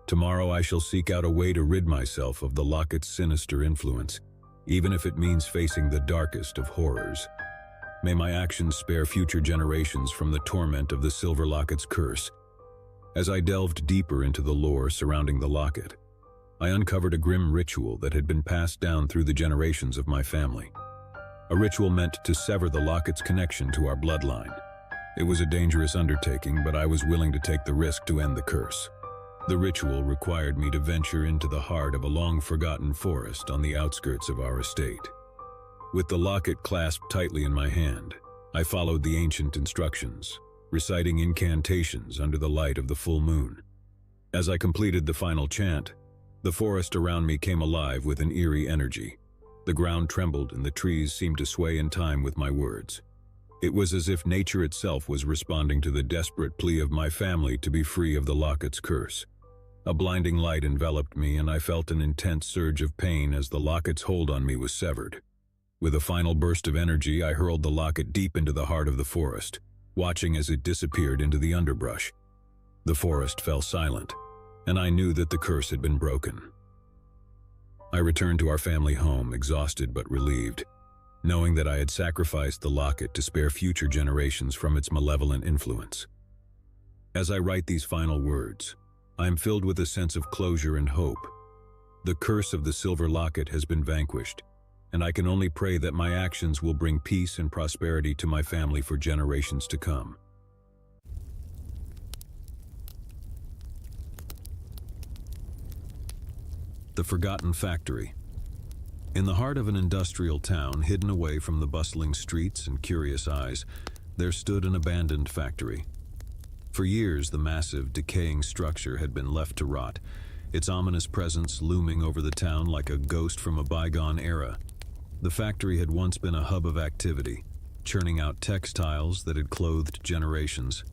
Tomorrow I shall seek out a way to rid myself of the locket's sinister influence, even if it means facing the darkest of horrors. May my actions spare future generations from the torment of the silver locket's curse. As I delved deeper into the lore surrounding the locket, I uncovered a grim ritual that had been passed down through the generations of my family. A ritual meant to sever the locket's connection to our bloodline. It was a dangerous undertaking, but I was willing to take the risk to end the curse. The ritual required me to venture into the heart of a long-forgotten forest on the outskirts of our estate. With the locket clasped tightly in my hand, I followed the ancient instructions, reciting incantations under the light of the full moon. As I completed the final chant, the forest around me came alive with an eerie energy. The ground trembled and the trees seemed to sway in time with my words. It was as if nature itself was responding to the desperate plea of my family to be free of the locket's curse. A blinding light enveloped me, and I felt an intense surge of pain as the locket's hold on me was severed. With a final burst of energy, I hurled the locket deep into the heart of the forest, watching as it disappeared into the underbrush. The forest fell silent, and I knew that the curse had been broken. I returned to our family home, exhausted but relieved, knowing that I had sacrificed the locket to spare future generations from its malevolent influence. As I write these final words, I am filled with a sense of closure and hope. The curse of the silver locket has been vanquished, and I can only pray that my actions will bring peace and prosperity to my family for generations to come. The Forgotten Factory. In the heart of an industrial town, hidden away from the bustling streets and curious eyes, there stood an abandoned factory. For years, the massive, decaying structure had been left to rot, its ominous presence looming over the town like a ghost from a bygone era. The factory had once been a hub of activity, churning out textiles that had clothed generations.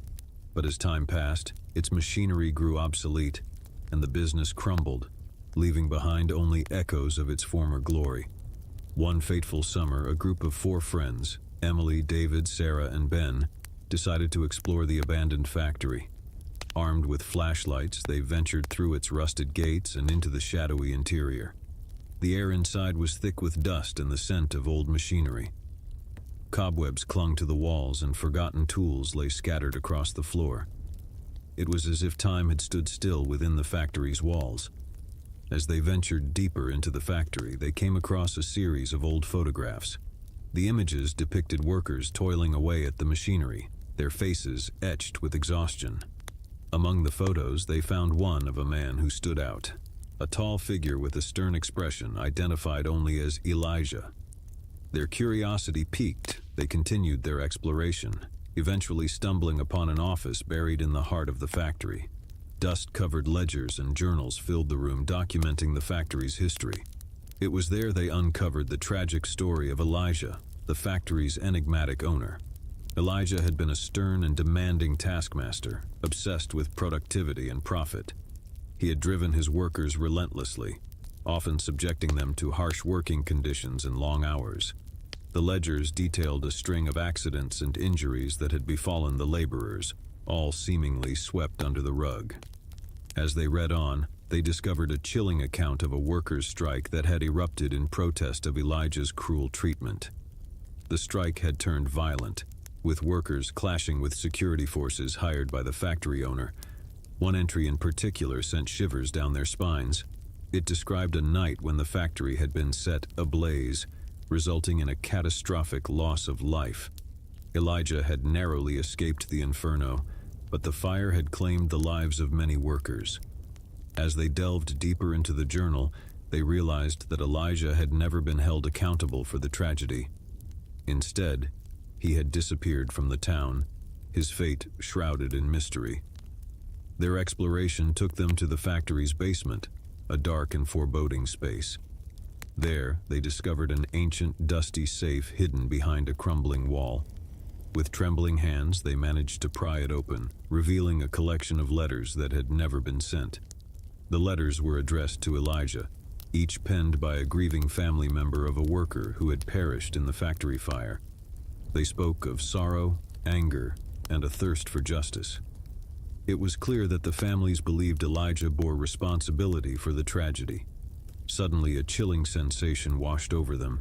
But as time passed, its machinery grew obsolete, and the business crumbled, leaving behind only echoes of its former glory. One fateful summer, a group of 4 friends, Emily, David, Sarah, and Ben, decided to explore the abandoned factory. Armed with flashlights, they ventured through its rusted gates and into the shadowy interior. The air inside was thick with dust and the scent of old machinery. Cobwebs clung to the walls and forgotten tools lay scattered across the floor. It was as if time had stood still within the factory's walls. As they ventured deeper into the factory, they came across a series of old photographs. The images depicted workers toiling away at the machinery, their faces etched with exhaustion. Among the photos, they found one of a man who stood out, a tall figure with a stern expression identified only as Elijah. Their curiosity piqued, they continued their exploration, eventually stumbling upon an office buried in the heart of the factory. Dust-covered ledgers and journals filled the room, documenting the factory's history. It was there they uncovered the tragic story of Elijah, the factory's enigmatic owner. Elijah had been a stern and demanding taskmaster, obsessed with productivity and profit. He had driven his workers relentlessly, often subjecting them to harsh working conditions and long hours. The ledgers detailed a string of accidents and injuries that had befallen the laborers, all seemingly swept under the rug. As they read on, they discovered a chilling account of a workers' strike that had erupted in protest of Elijah's cruel treatment. The strike had turned violent, with workers clashing with security forces hired by the factory owner. One entry in particular sent shivers down their spines. It described a night when the factory had been set ablaze, resulting in a catastrophic loss of life. Elijah had narrowly escaped the inferno, but the fire had claimed the lives of many workers. As they delved deeper into the journal, they realized that Elijah had never been held accountable for the tragedy. Instead, he had disappeared from the town, his fate shrouded in mystery. Their exploration took them to the factory's basement, a dark and foreboding space. There, they discovered an ancient, dusty safe hidden behind a crumbling wall. With trembling hands, they managed to pry it open, revealing a collection of letters that had never been sent. The letters were addressed to Elijah, each penned by a grieving family member of a worker who had perished in the factory fire. They spoke of sorrow, anger, and a thirst for justice. It was clear that the families believed Elijah bore responsibility for the tragedy. Suddenly, a chilling sensation washed over them,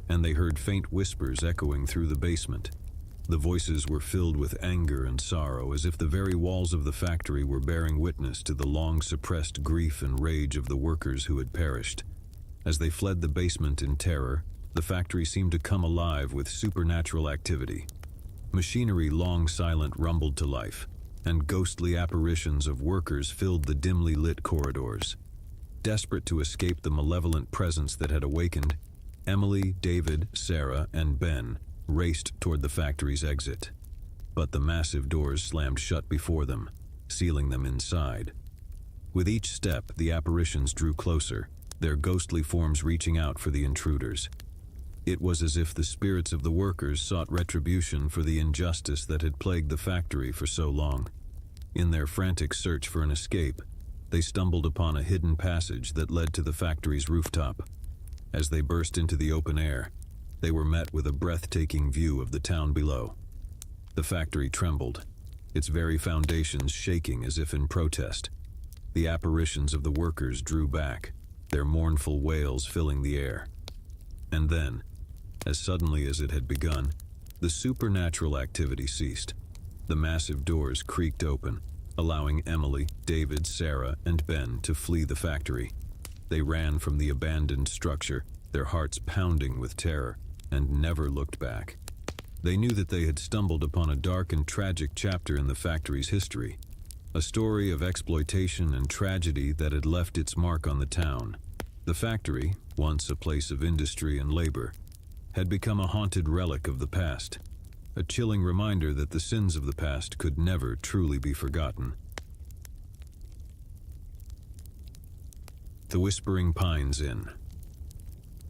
and they heard faint whispers echoing through the basement. The voices were filled with anger and sorrow, as if the very walls of the factory were bearing witness to the long-suppressed grief and rage of the workers who had perished. As they fled the basement in terror, the factory seemed to come alive with supernatural activity. Machinery long silent rumbled to life, and ghostly apparitions of workers filled the dimly lit corridors. Desperate to escape the malevolent presence that had awakened, Emily, David, Sarah, and Ben raced toward the factory's exit. But the massive doors slammed shut before them, sealing them inside. With each step, the apparitions drew closer, their ghostly forms reaching out for the intruders. It was as if the spirits of the workers sought retribution for the injustice that had plagued the factory for so long. In their frantic search for an escape, they stumbled upon a hidden passage that led to the factory's rooftop. As they burst into the open air, they were met with a breathtaking view of the town below. The factory trembled, its very foundations shaking as if in protest. The apparitions of the workers drew back, their mournful wails filling the air. And then, as suddenly as it had begun, the supernatural activity ceased. The massive doors creaked open, allowing Emily, David, Sarah, and Ben to flee the factory. They ran from the abandoned structure, their hearts pounding with terror, and never looked back. They knew that they had stumbled upon a dark and tragic chapter in the factory's history, a story of exploitation and tragedy that had left its mark on the town. The factory, once a place of industry and labor, had become a haunted relic of the past, a chilling reminder that the sins of the past could never truly be forgotten. The Whispering Pines Inn.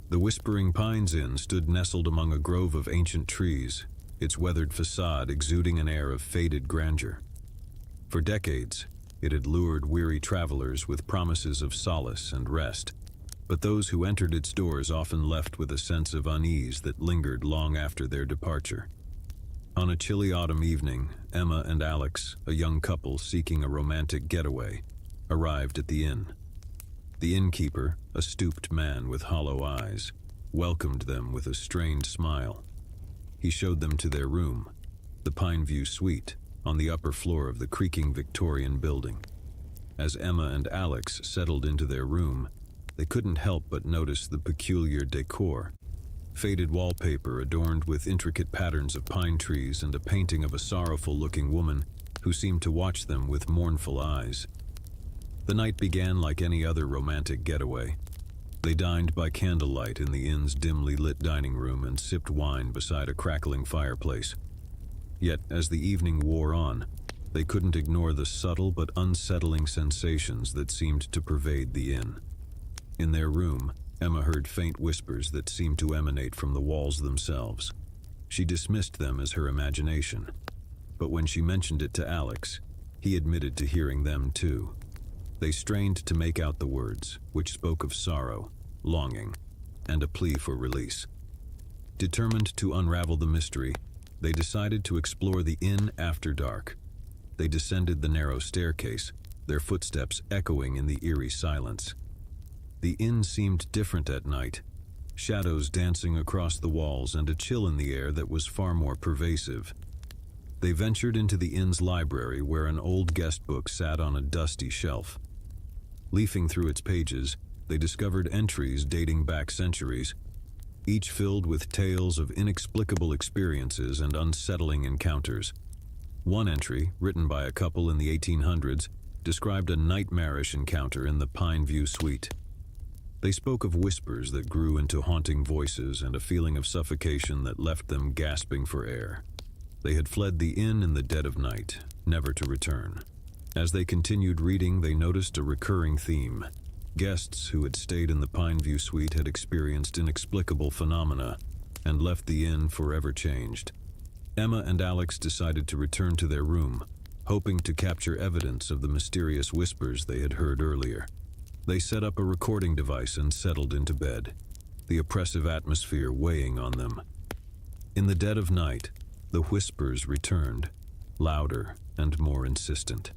The Whispering Pines Inn stood nestled among a grove of ancient trees, its weathered facade exuding an air of faded grandeur. For decades, it had lured weary travelers with promises of solace and rest, but those who entered its doors often left with a sense of unease that lingered long after their departure. On a chilly autumn evening, Emma and Alex, a young couple seeking a romantic getaway, arrived at the inn. The innkeeper, a stooped man with hollow eyes, welcomed them with a strained smile. He showed them to their room, the Pineview Suite, on the upper floor of the creaking Victorian building. As Emma and Alex settled into their room, they couldn't help but notice the peculiar decor. Faded wallpaper adorned with intricate patterns of pine trees and a painting of a sorrowful-looking woman who seemed to watch them with mournful eyes. The night began like any other romantic getaway. They dined by candlelight in the inn's dimly lit dining room and sipped wine beside a crackling fireplace. Yet, as the evening wore on, they couldn't ignore the subtle but unsettling sensations that seemed to pervade the inn. In their room, Emma heard faint whispers that seemed to emanate from the walls themselves. She dismissed them as her imagination, but when she mentioned it to Alex, he admitted to hearing them too. They strained to make out the words, which spoke of sorrow, longing, and a plea for release. Determined to unravel the mystery, they decided to explore the inn after dark. They descended the narrow staircase, their footsteps echoing in the eerie silence. The inn seemed different at night, shadows dancing across the walls and a chill in the air that was far more pervasive. They ventured into the inn's library where an old guest book sat on a dusty shelf. Leafing through its pages, they discovered entries dating back centuries, each filled with tales of inexplicable experiences and unsettling encounters. One entry, written by a couple in the 1800s, described a nightmarish encounter in the Pine View suite. They spoke of whispers that grew into haunting voices and a feeling of suffocation that left them gasping for air. They had fled the inn in the dead of night, never to return. As they continued reading, they noticed a recurring theme. Guests who had stayed in the Pine View suite had experienced inexplicable phenomena and left the inn forever changed. Emma and Alex decided to return to their room, hoping to capture evidence of the mysterious whispers they had heard earlier. They set up a recording device and settled into bed, the oppressive atmosphere weighing on them. In the dead of night, the whispers returned, louder and more insistent.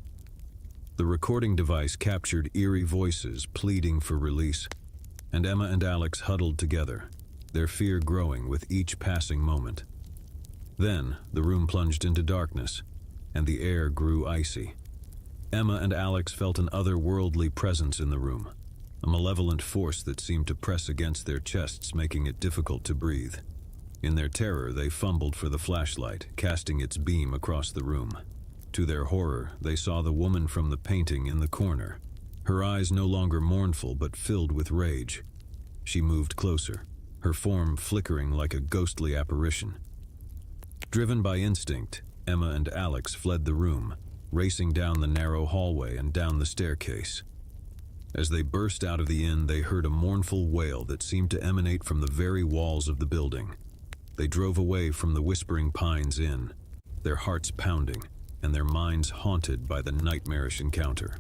The recording device captured eerie voices pleading for release, and Emma and Alex huddled together, their fear growing with each passing moment. Then, the room plunged into darkness, and the air grew icy. Emma and Alex felt an otherworldly presence in the room, a malevolent force that seemed to press against their chests, making it difficult to breathe. In their terror, they fumbled for the flashlight, casting its beam across the room. To their horror, they saw the woman from the painting in the corner, her eyes no longer mournful but filled with rage. She moved closer, her form flickering like a ghostly apparition. Driven by instinct, Emma and Alex fled the room, racing down the narrow hallway and down the staircase. As they burst out of the inn, they heard a mournful wail that seemed to emanate from the very walls of the building. They drove away from the Whispering Pines Inn, their hearts pounding, and their minds haunted by the nightmarish encounter.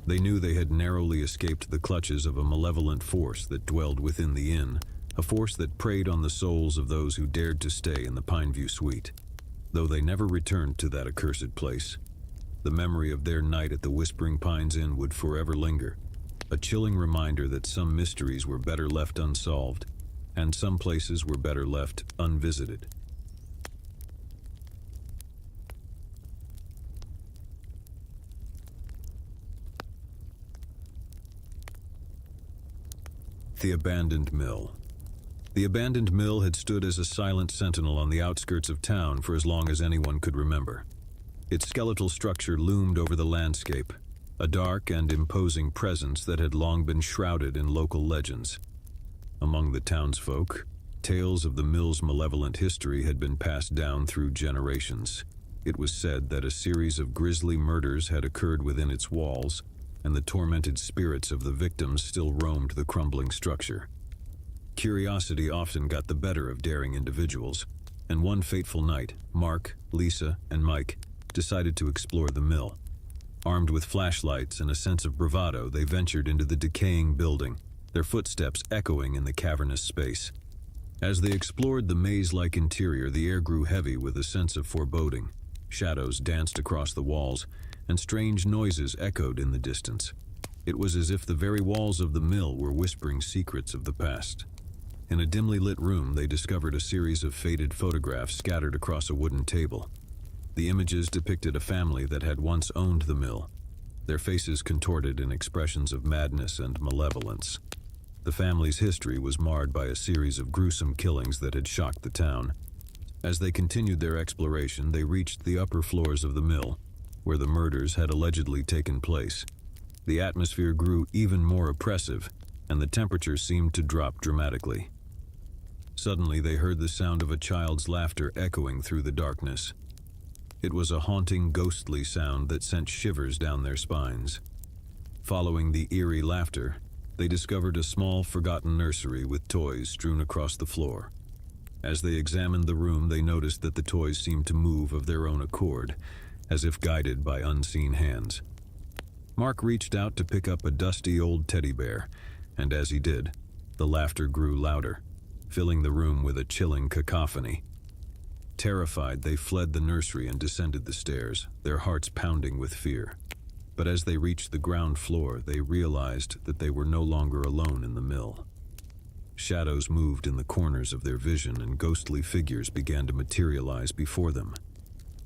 They knew they had narrowly escaped the clutches of a malevolent force that dwelled within the inn, a force that preyed on the souls of those who dared to stay in the Pineview suite. Though they never returned to that accursed place, the memory of their night at the Whispering Pines Inn would forever linger, a chilling reminder that some mysteries were better left unsolved, and some places were better left unvisited. The Abandoned Mill. The abandoned mill had stood as a silent sentinel on the outskirts of town for as long as anyone could remember. Its skeletal structure loomed over the landscape, a dark and imposing presence that had long been shrouded in local legends. Among the townsfolk, tales of the mill's malevolent history had been passed down through generations. It was said that a series of grisly murders had occurred within its walls, and the tormented spirits of the victims still roamed the crumbling structure. Curiosity often got the better of daring individuals, and one fateful night, Mark, Lisa, and Mike decided to explore the mill. Armed with flashlights and a sense of bravado, they ventured into the decaying building, their footsteps echoing in the cavernous space. As they explored the maze-like interior, the air grew heavy with a sense of foreboding. Shadows danced across the walls, and strange noises echoed in the distance. It was as if the very walls of the mill were whispering secrets of the past. In a dimly lit room, they discovered a series of faded photographs scattered across a wooden table. The images depicted a family that had once owned the mill, their faces contorted in expressions of madness and malevolence. The family's history was marred by a series of gruesome killings that had shocked the town. As they continued their exploration, they reached the upper floors of the mill, where the murders had allegedly taken place. The atmosphere grew even more oppressive, and the temperature seemed to drop dramatically. Suddenly, they heard the sound of a child's laughter echoing through the darkness. It was a haunting, ghostly sound that sent shivers down their spines. Following the eerie laughter, they discovered a small, forgotten nursery with toys strewn across the floor. As they examined the room, they noticed that the toys seemed to move of their own accord, as if guided by unseen hands. Mark reached out to pick up a dusty old teddy bear, and as he did, the laughter grew louder, filling the room with a chilling cacophony. Terrified, they fled the nursery and descended the stairs, their hearts pounding with fear. But as they reached the ground floor, they realized that they were no longer alone in the mill. Shadows moved in the corners of their vision, and ghostly figures began to materialize before them.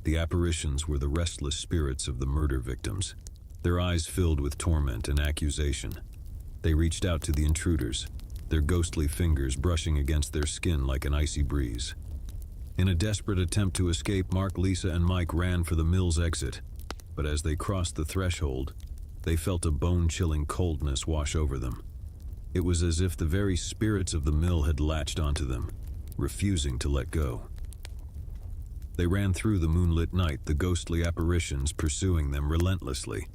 The apparitions were the restless spirits of the murder victims, their eyes filled with torment and accusation. They reached out to the intruders, their ghostly fingers brushing against their skin like an icy breeze. In a desperate attempt to escape, Mark, Lisa, and Mike ran for the mill's exit. But as they crossed the threshold, they felt a bone-chilling coldness wash over them. It was as if the very spirits of the mill had latched onto them, refusing to let go. They ran through the moonlit night, the ghostly apparitions pursuing them relentlessly.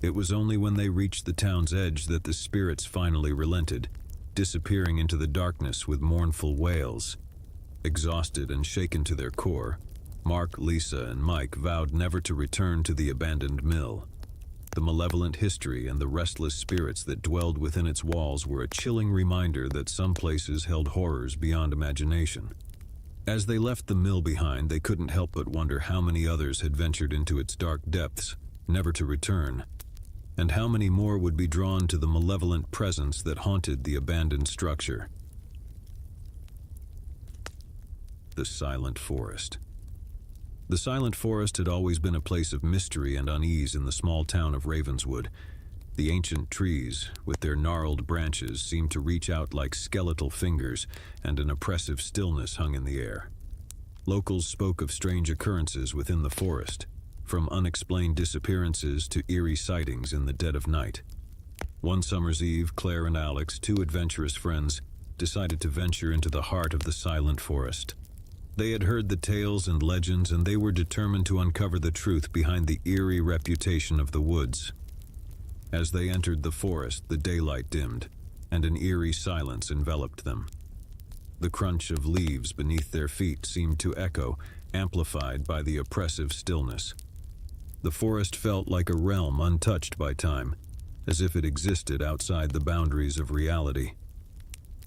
It was only when they reached the town's edge that the spirits finally relented, disappearing into the darkness with mournful wails. Exhausted and shaken to their core, Mark, Lisa, and Mike vowed never to return to the abandoned mill. The malevolent history and the restless spirits that dwelled within its walls were a chilling reminder that some places held horrors beyond imagination. As they left the mill behind, they couldn't help but wonder how many others had ventured into its dark depths, never to return, and how many more would be drawn to the malevolent presence that haunted the abandoned structure. The Silent Forest. The Silent Forest had always been a place of mystery and unease in the small town of Ravenswood. The ancient trees, with their gnarled branches, seemed to reach out like skeletal fingers, and an oppressive stillness hung in the air. Locals spoke of strange occurrences within the forest, from unexplained disappearances to eerie sightings in the dead of night. One summer's eve, Claire and Alex, two adventurous friends, decided to venture into the heart of the Silent Forest. They had heard the tales and legends, and they were determined to uncover the truth behind the eerie reputation of the woods. As they entered the forest, the daylight dimmed, and an eerie silence enveloped them. The crunch of leaves beneath their feet seemed to echo, amplified by the oppressive stillness. The forest felt like a realm untouched by time, as if it existed outside the boundaries of reality.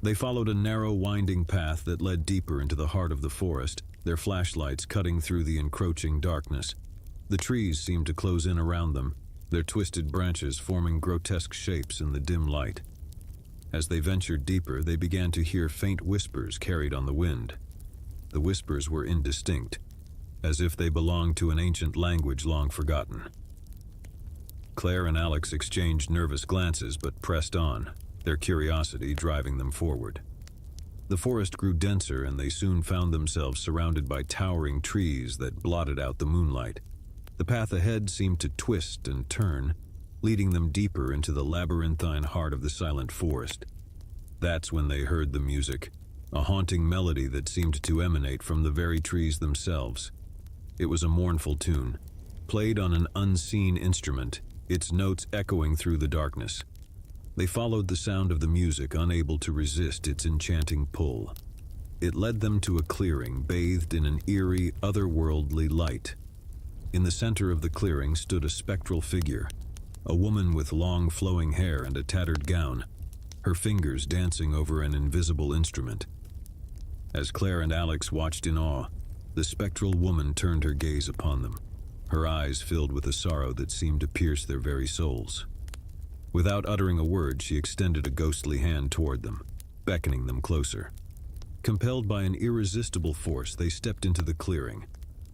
They followed a narrow, winding path that led deeper into the heart of the forest, their flashlights cutting through the encroaching darkness. The trees seemed to close in around them, their twisted branches forming grotesque shapes in the dim light. As they ventured deeper, they began to hear faint whispers carried on the wind. The whispers were indistinct, as if they belonged to an ancient language long forgotten. Claire and Alex exchanged nervous glances but pressed on, their curiosity driving them forward. The forest grew denser, and they soon found themselves surrounded by towering trees that blotted out the moonlight. The path ahead seemed to twist and turn, leading them deeper into the labyrinthine heart of the Silent Forest. That's when they heard the music, a haunting melody that seemed to emanate from the very trees themselves. It was a mournful tune, played on an unseen instrument, its notes echoing through the darkness. They followed the sound of the music, unable to resist its enchanting pull. It led them to a clearing bathed in an eerie, otherworldly light. In the center of the clearing stood a spectral figure, a woman with long flowing hair and a tattered gown, her fingers dancing over an invisible instrument. As Claire and Alex watched in awe, the spectral woman turned her gaze upon them, her eyes filled with a sorrow that seemed to pierce their very souls. Without uttering a word, she extended a ghostly hand toward them, beckoning them closer. Compelled by an irresistible force, they stepped into the clearing,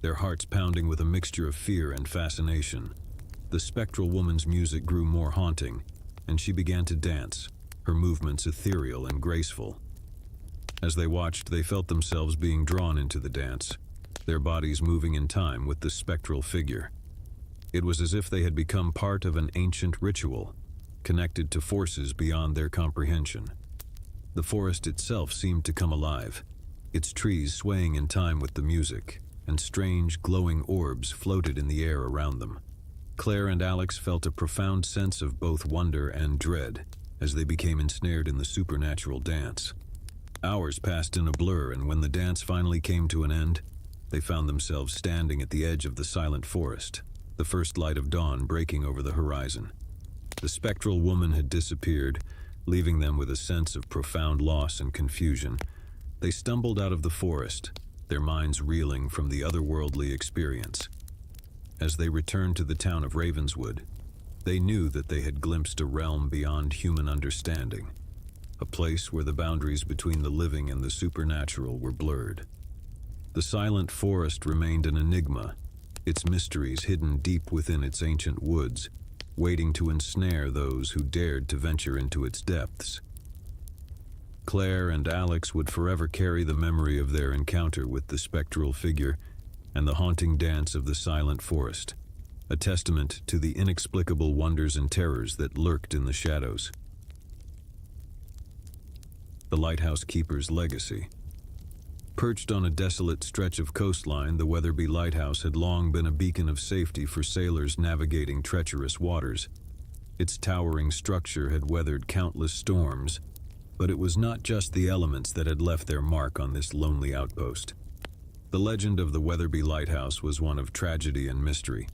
their hearts pounding with a mixture of fear and fascination. The spectral woman's music grew more haunting, and she began to dance, her movements ethereal and graceful. As they watched, they felt themselves being drawn into the dance, their bodies moving in time with the spectral figure. It was as if they had become part of an ancient ritual, connected to forces beyond their comprehension. The forest itself seemed to come alive, its trees swaying in time with the music, and strange, glowing orbs floated in the air around them. Claire and Alex felt a profound sense of both wonder and dread as they became ensnared in the supernatural dance. Hours passed in a blur, and when the dance finally came to an end, they found themselves standing at the edge of the Silent Forest, the first light of dawn breaking over the horizon. The spectral woman had disappeared, leaving them with a sense of profound loss and confusion. They stumbled out of the forest, their minds reeling from the otherworldly experience. As they returned to the town of Ravenswood, they knew that they had glimpsed a realm beyond human understanding, a place where the boundaries between the living and the supernatural were blurred. The silent forest remained an enigma, its mysteries hidden deep within its ancient woods, waiting to ensnare those who dared to venture into its depths. Claire and Alex would forever carry the memory of their encounter with the spectral figure and the haunting dance of the silent forest, a testament to the inexplicable wonders and terrors that lurked in the shadows. The lighthouse keeper's legacy. Perched on a desolate stretch of coastline, the Weatherby Lighthouse had long been a beacon of safety for sailors navigating treacherous waters. Its towering structure had weathered countless storms, but it was not just the elements that had left their mark on this lonely outpost. The legend of the Weatherby Lighthouse was one of tragedy and mystery.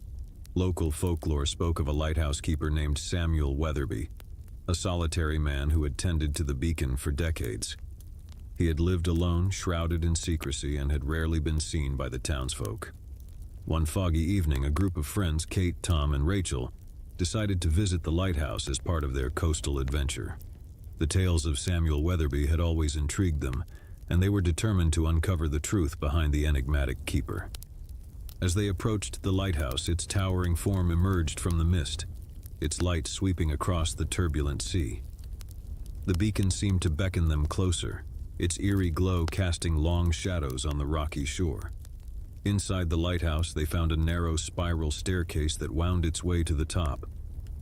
Local folklore spoke of a lighthouse keeper named Samuel Weatherby, a solitary man who had tended to the beacon for decades. He had lived alone, shrouded in secrecy, and had rarely been seen by the townsfolk. One foggy evening, a group of friends, Kate, Tom, and Rachel, decided to visit the lighthouse as part of their coastal adventure. The tales of Samuel Weatherby had always intrigued them, and they were determined to uncover the truth behind the enigmatic keeper. As they approached the lighthouse, its towering form emerged from the mist, its light sweeping across the turbulent sea. The beacon seemed to beckon them closer, its eerie glow casting long shadows on the rocky shore. Inside the lighthouse, they found a narrow spiral staircase that wound its way to the top.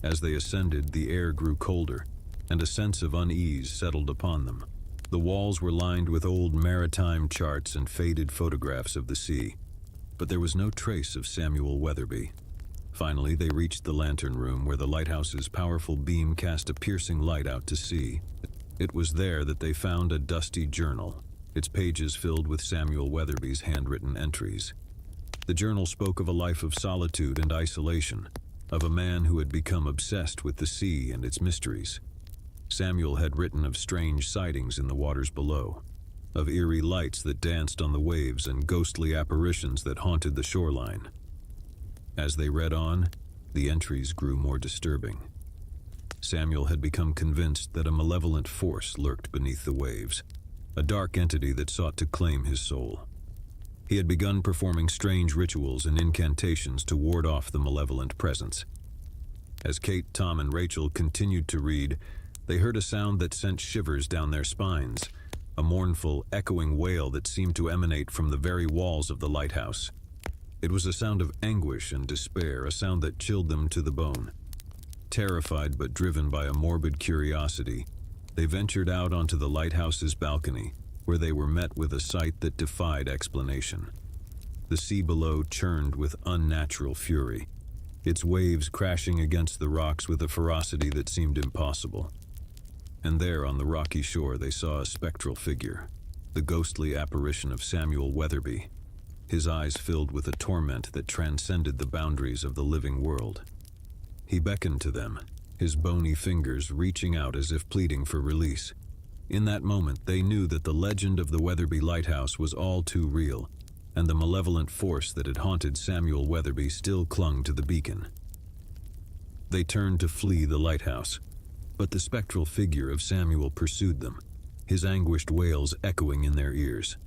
As they ascended, the air grew colder, and a sense of unease settled upon them. The walls were lined with old maritime charts and faded photographs of the sea, but there was no trace of Samuel Weatherby. Finally, they reached the lantern room where the lighthouse's powerful beam cast a piercing light out to sea. It was there that they found a dusty journal, its pages filled with Samuel Weatherby's handwritten entries. The journal spoke of a life of solitude and isolation, of a man who had become obsessed with the sea and its mysteries. Samuel had written of strange sightings in the waters below, of eerie lights that danced on the waves and ghostly apparitions that haunted the shoreline. As they read on, the entries grew more disturbing. Samuel had become convinced that a malevolent force lurked beneath the waves, a dark entity that sought to claim his soul. He had begun performing strange rituals and incantations to ward off the malevolent presence. As Kate, Tom, and Rachel continued to read, they heard a sound that sent shivers down their spines, a mournful, echoing wail that seemed to emanate from the very walls of the lighthouse. It was a sound of anguish and despair, a sound that chilled them to the bone. Terrified but driven by a morbid curiosity, they ventured out onto the lighthouse's balcony, where they were met with a sight that defied explanation. The sea below churned with unnatural fury, its waves crashing against the rocks with a ferocity that seemed impossible. And there on the rocky shore they saw a spectral figure, the ghostly apparition of Samuel Weatherby, his eyes filled with a torment that transcended the boundaries of the living world. He beckoned to them, his bony fingers reaching out as if pleading for release. In that moment, they knew that the legend of the Weatherby Lighthouse was all too real, and the malevolent force that had haunted Samuel Weatherby still clung to the beacon. They turned to flee the lighthouse, but the spectral figure of Samuel pursued them, his anguished wails echoing in their ears.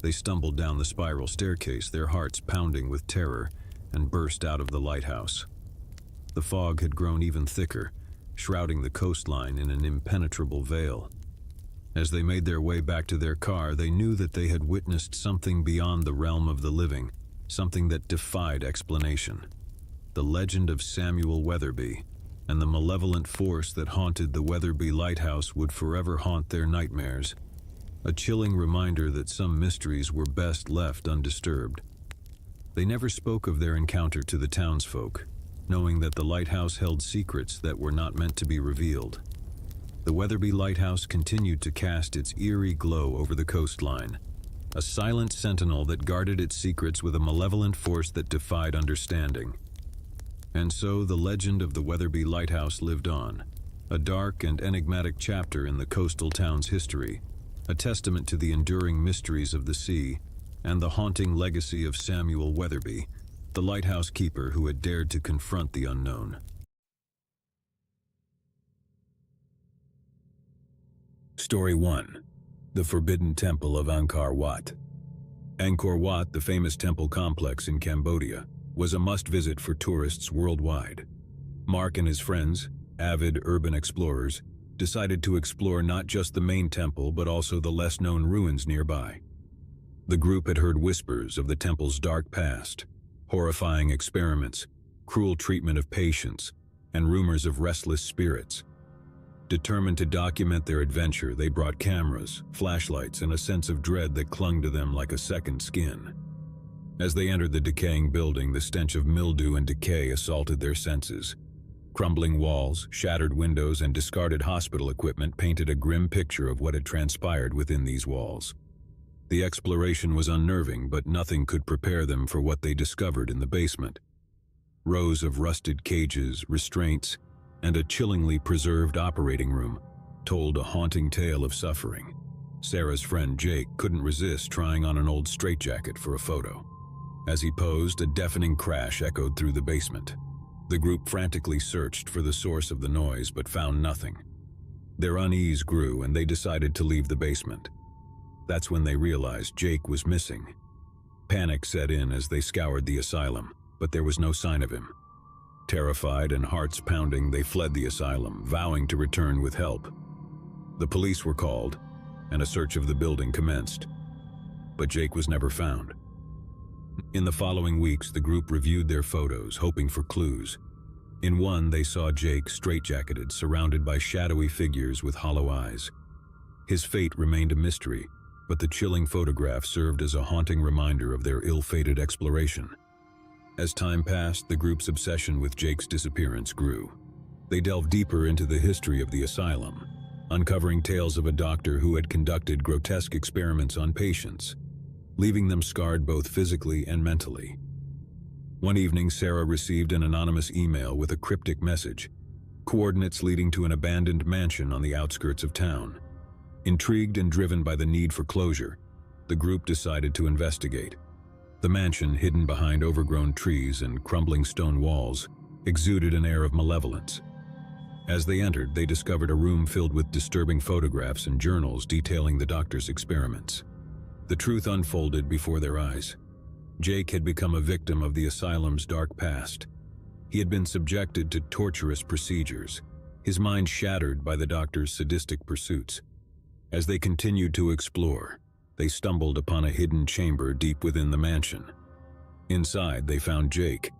They stumbled down the spiral staircase, their hearts pounding with terror, and burst out of the lighthouse. The fog had grown even thicker, shrouding the coastline in an impenetrable veil. As they made their way back to their car, they knew that they had witnessed something beyond the realm of the living, something that defied explanation. The legend of Samuel Weatherby and the malevolent force that haunted the Weatherby Lighthouse would forever haunt their nightmares, a chilling reminder that some mysteries were best left undisturbed. They never spoke of their encounter to the townsfolk, knowing that the lighthouse held secrets that were not meant to be revealed. The Weatherby Lighthouse continued to cast its eerie glow over the coastline, a silent sentinel that guarded its secrets with a malevolent force that defied understanding. And so the legend of the Weatherby Lighthouse lived on, a dark and enigmatic chapter in the coastal town's history, a testament to the enduring mysteries of the sea and the haunting legacy of Samuel Weatherby, the lighthouse keeper who had dared to confront the unknown. Story 1. The Forbidden Temple of Angkor Wat. Angkor Wat, the famous temple complex in Cambodia, was a must-visit for tourists worldwide. Mark and his friends, avid urban explorers, decided to explore not just the main temple but also the less-known ruins nearby. The group had heard whispers of the temple's dark past, horrifying experiments, cruel treatment of patients, and rumors of restless spirits. Determined to document their adventure, they brought cameras, flashlights, and a sense of dread that clung to them like a second skin. As they entered the decaying building, the stench of mildew and decay assaulted their senses. Crumbling walls, shattered windows, and discarded hospital equipment painted a grim picture of what had transpired within these walls. The exploration was unnerving, but nothing could prepare them for what they discovered in the basement. Rows of rusted cages, restraints, and a chillingly preserved operating room told a haunting tale of suffering. Sarah's friend Jake couldn't resist trying on an old straitjacket for a photo. As he posed, a deafening crash echoed through the basement. The group frantically searched for the source of the noise but found nothing. Their unease grew and they decided to leave the basement. That's when they realized Jake was missing. Panic set in as they scoured the asylum, but there was no sign of him. Terrified and hearts pounding, they fled the asylum, vowing to return with help. The police were called, and a search of the building commenced. But Jake was never found. In the following weeks, the group reviewed their photos, hoping for clues. In one, they saw Jake straitjacketed, surrounded by shadowy figures with hollow eyes. His fate remained a mystery, but the chilling photograph served as a haunting reminder of their ill-fated exploration. As time passed, the group's obsession with Jake's disappearance grew. They delved deeper into the history of the asylum, uncovering tales of a doctor who had conducted grotesque experiments on patients, leaving them scarred both physically and mentally. One evening, Sarah received an anonymous email with a cryptic message, coordinates leading to an abandoned mansion on the outskirts of town. Intrigued and driven by the need for closure, the group decided to investigate. The mansion, hidden behind overgrown trees and crumbling stone walls, exuded an air of malevolence. As they entered, they discovered a room filled with disturbing photographs and journals detailing the doctor's experiments. The truth unfolded before their eyes. Jake had become a victim of the asylum's dark past. He had been subjected to torturous procedures, his mind shattered by the doctor's sadistic pursuits. As they continued to explore, they stumbled upon a hidden chamber deep within the mansion. Inside, they found Jake,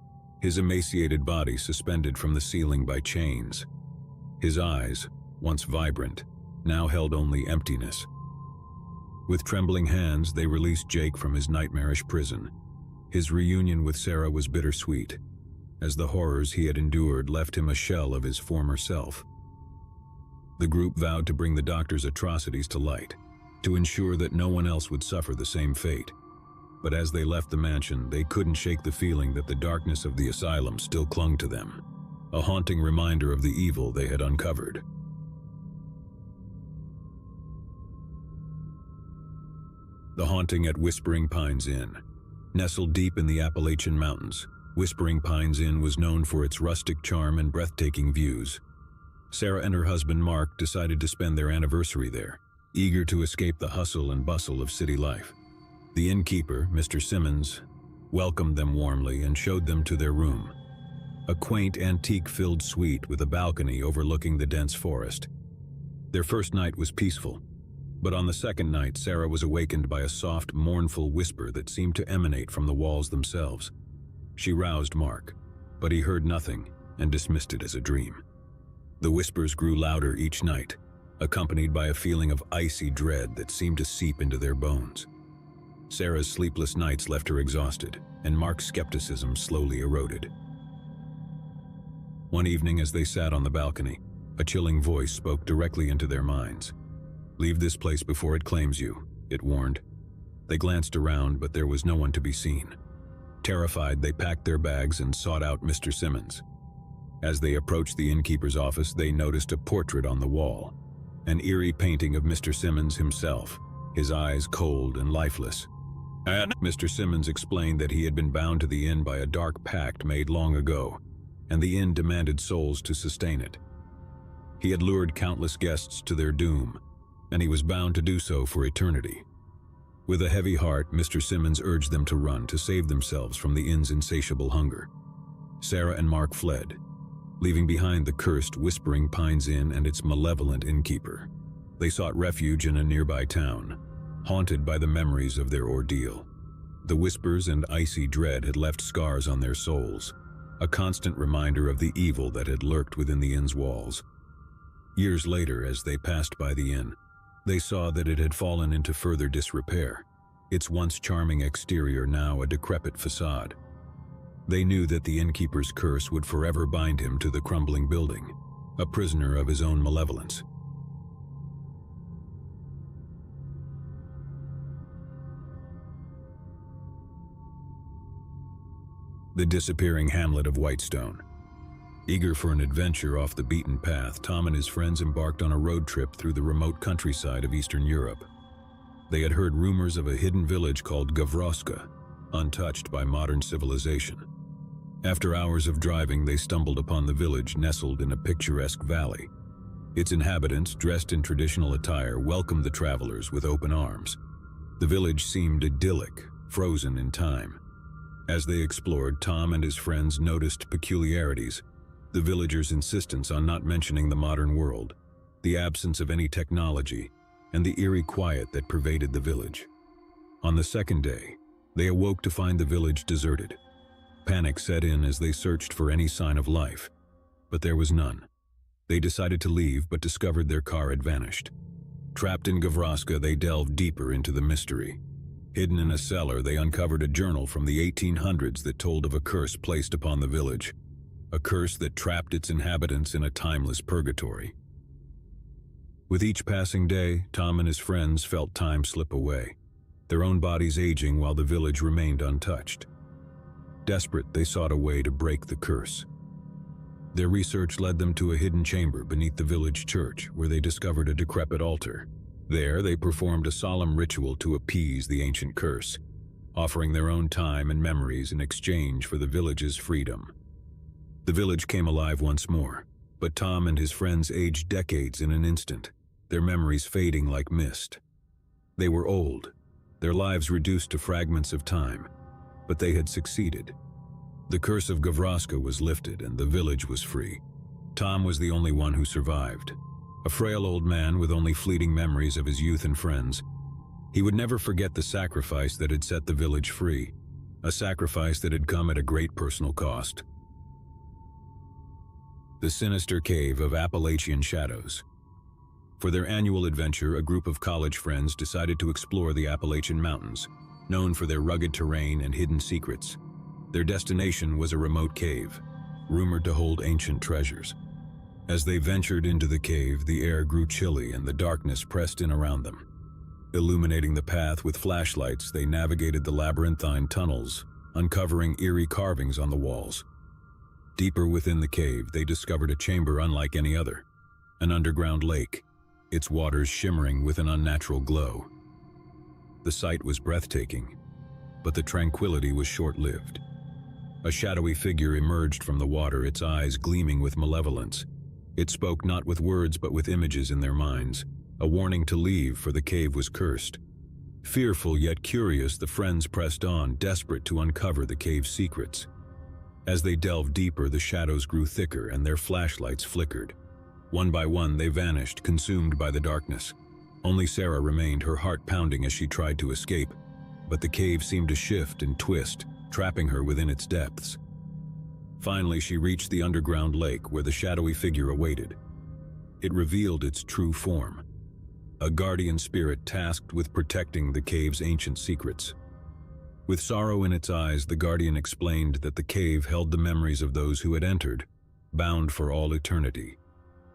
his emaciated body suspended from the ceiling by chains. His eyes, once vibrant, now held only emptiness. With trembling hands, they released Jake from his nightmarish prison. His reunion with Sarah was bittersweet, as the horrors he had endured left him a shell of his former self. The group vowed to bring the doctor's atrocities to light, to ensure that no one else would suffer the same fate. But as they left the mansion, they couldn't shake the feeling that the darkness of the asylum still clung to them, a haunting reminder of the evil they had uncovered. The Haunting at Whispering Pines Inn. Nestled deep in the Appalachian Mountains, Whispering Pines Inn was known for its rustic charm and breathtaking views. Sarah and her husband Mark decided to spend their anniversary there, eager to escape the hustle and bustle of city life. The innkeeper, Mr. Simmons, welcomed them warmly and showed them to their room, a quaint antique-filled suite with a balcony overlooking the dense forest. Their first night was peaceful, but on the second night, Sarah was awakened by a soft, mournful whisper that seemed to emanate from the walls themselves. She roused Mark, but he heard nothing and dismissed it as a dream. The whispers grew louder each night, accompanied by a feeling of icy dread that seemed to seep into their bones. Sarah's sleepless nights left her exhausted, and Mark's skepticism slowly eroded. One evening, as they sat on the balcony, a chilling voice spoke directly into their minds. "Leave this place before it claims you," it warned. They glanced around, but there was no one to be seen. Terrified, they packed their bags and sought out Mr. Simmons. As they approached the innkeeper's office, they noticed a portrait on the wall, an eerie painting of Mr. Simmons himself, his eyes cold and lifeless. And Mr. Simmons explained that he had been bound to the inn by a dark pact made long ago, and the inn demanded souls to sustain it. He had lured countless guests to their doom, and he was bound to do so for eternity. With a heavy heart, Mr. Simmons urged them to run to save themselves from the inn's insatiable hunger. Sarah and Mark fled, leaving behind the cursed Whispering Pines Inn and its malevolent innkeeper. They sought refuge in a nearby town, haunted by the memories of their ordeal. The whispers and icy dread had left scars on their souls, a constant reminder of the evil that had lurked within the inn's walls. Years later, as they passed by the inn, they saw that it had fallen into further disrepair, its once charming exterior now a decrepit facade. They knew that the innkeeper's curse would forever bind him to the crumbling building, a prisoner of his own malevolence. The disappearing hamlet of Whitestone. Eager for an adventure off the beaten path, Tom and his friends embarked on a road trip through the remote countryside of Eastern Europe. They had heard rumors of a hidden village called Gavroska, untouched by modern civilization. After hours of driving, they stumbled upon the village nestled in a picturesque valley. Its inhabitants, dressed in traditional attire, welcomed the travelers with open arms. The village seemed idyllic, frozen in time. As they explored, Tom and his friends noticed peculiarities: the villagers' insistence on not mentioning the modern world, the absence of any technology, and the eerie quiet that pervaded the village. On the second day, they awoke to find the village deserted. Panic set in as they searched for any sign of life, but there was none. They decided to leave, but discovered their car had vanished. Trapped in Gavroska, they delved deeper into the mystery. Hidden in a cellar, they uncovered a journal from the 1800s that told of a curse placed upon the village, a curse that trapped its inhabitants in a timeless purgatory. With each passing day, Tom and his friends felt time slip away, their own bodies aging while the village remained untouched. Desperate, they sought a way to break the curse. Their research led them to a hidden chamber beneath the village church, where they discovered a decrepit altar. There, they performed a solemn ritual to appease the ancient curse, offering their own time and memories in exchange for the village's freedom. The village came alive once more, but Tom and his friends aged decades in an instant, their memories fading like mist. They were old, their lives reduced to fragments of time, but they had succeeded. The curse of Gavroska was lifted and the village was free. Tom was the only one who survived, a frail old man with only fleeting memories of his youth and friends. He would never forget the sacrifice that had set the village free, a sacrifice that had come at a great personal cost. The sinister cave of Appalachian Shadows. For their annual adventure, a group of college friends decided to explore the Appalachian Mountains, known for their rugged terrain and hidden secrets. Their destination was a remote cave, rumored to hold ancient treasures. As they ventured into the cave, the air grew chilly and the darkness pressed in around them. Illuminating the path with flashlights, they navigated the labyrinthine tunnels, uncovering eerie carvings on the walls. Deeper within the cave, they discovered a chamber unlike any other, an underground lake, its waters shimmering with an unnatural glow. The sight was breathtaking, but the tranquility was short-lived. A shadowy figure emerged from the water, its eyes gleaming with malevolence. It spoke not with words but with images in their minds, a warning to leave, for the cave was cursed. Fearful yet curious, the friends pressed on, desperate to uncover the cave's secrets. As they delved deeper, the shadows grew thicker and their flashlights flickered. One by one, they vanished, consumed by the darkness. Only Sarah remained, her heart pounding as she tried to escape, but the cave seemed to shift and twist, trapping her within its depths. Finally, she reached the underground lake where the shadowy figure awaited. It revealed its true form, a guardian spirit tasked with protecting the cave's ancient secrets. With sorrow in its eyes, the guardian explained that the cave held the memories of those who had entered, bound for all eternity.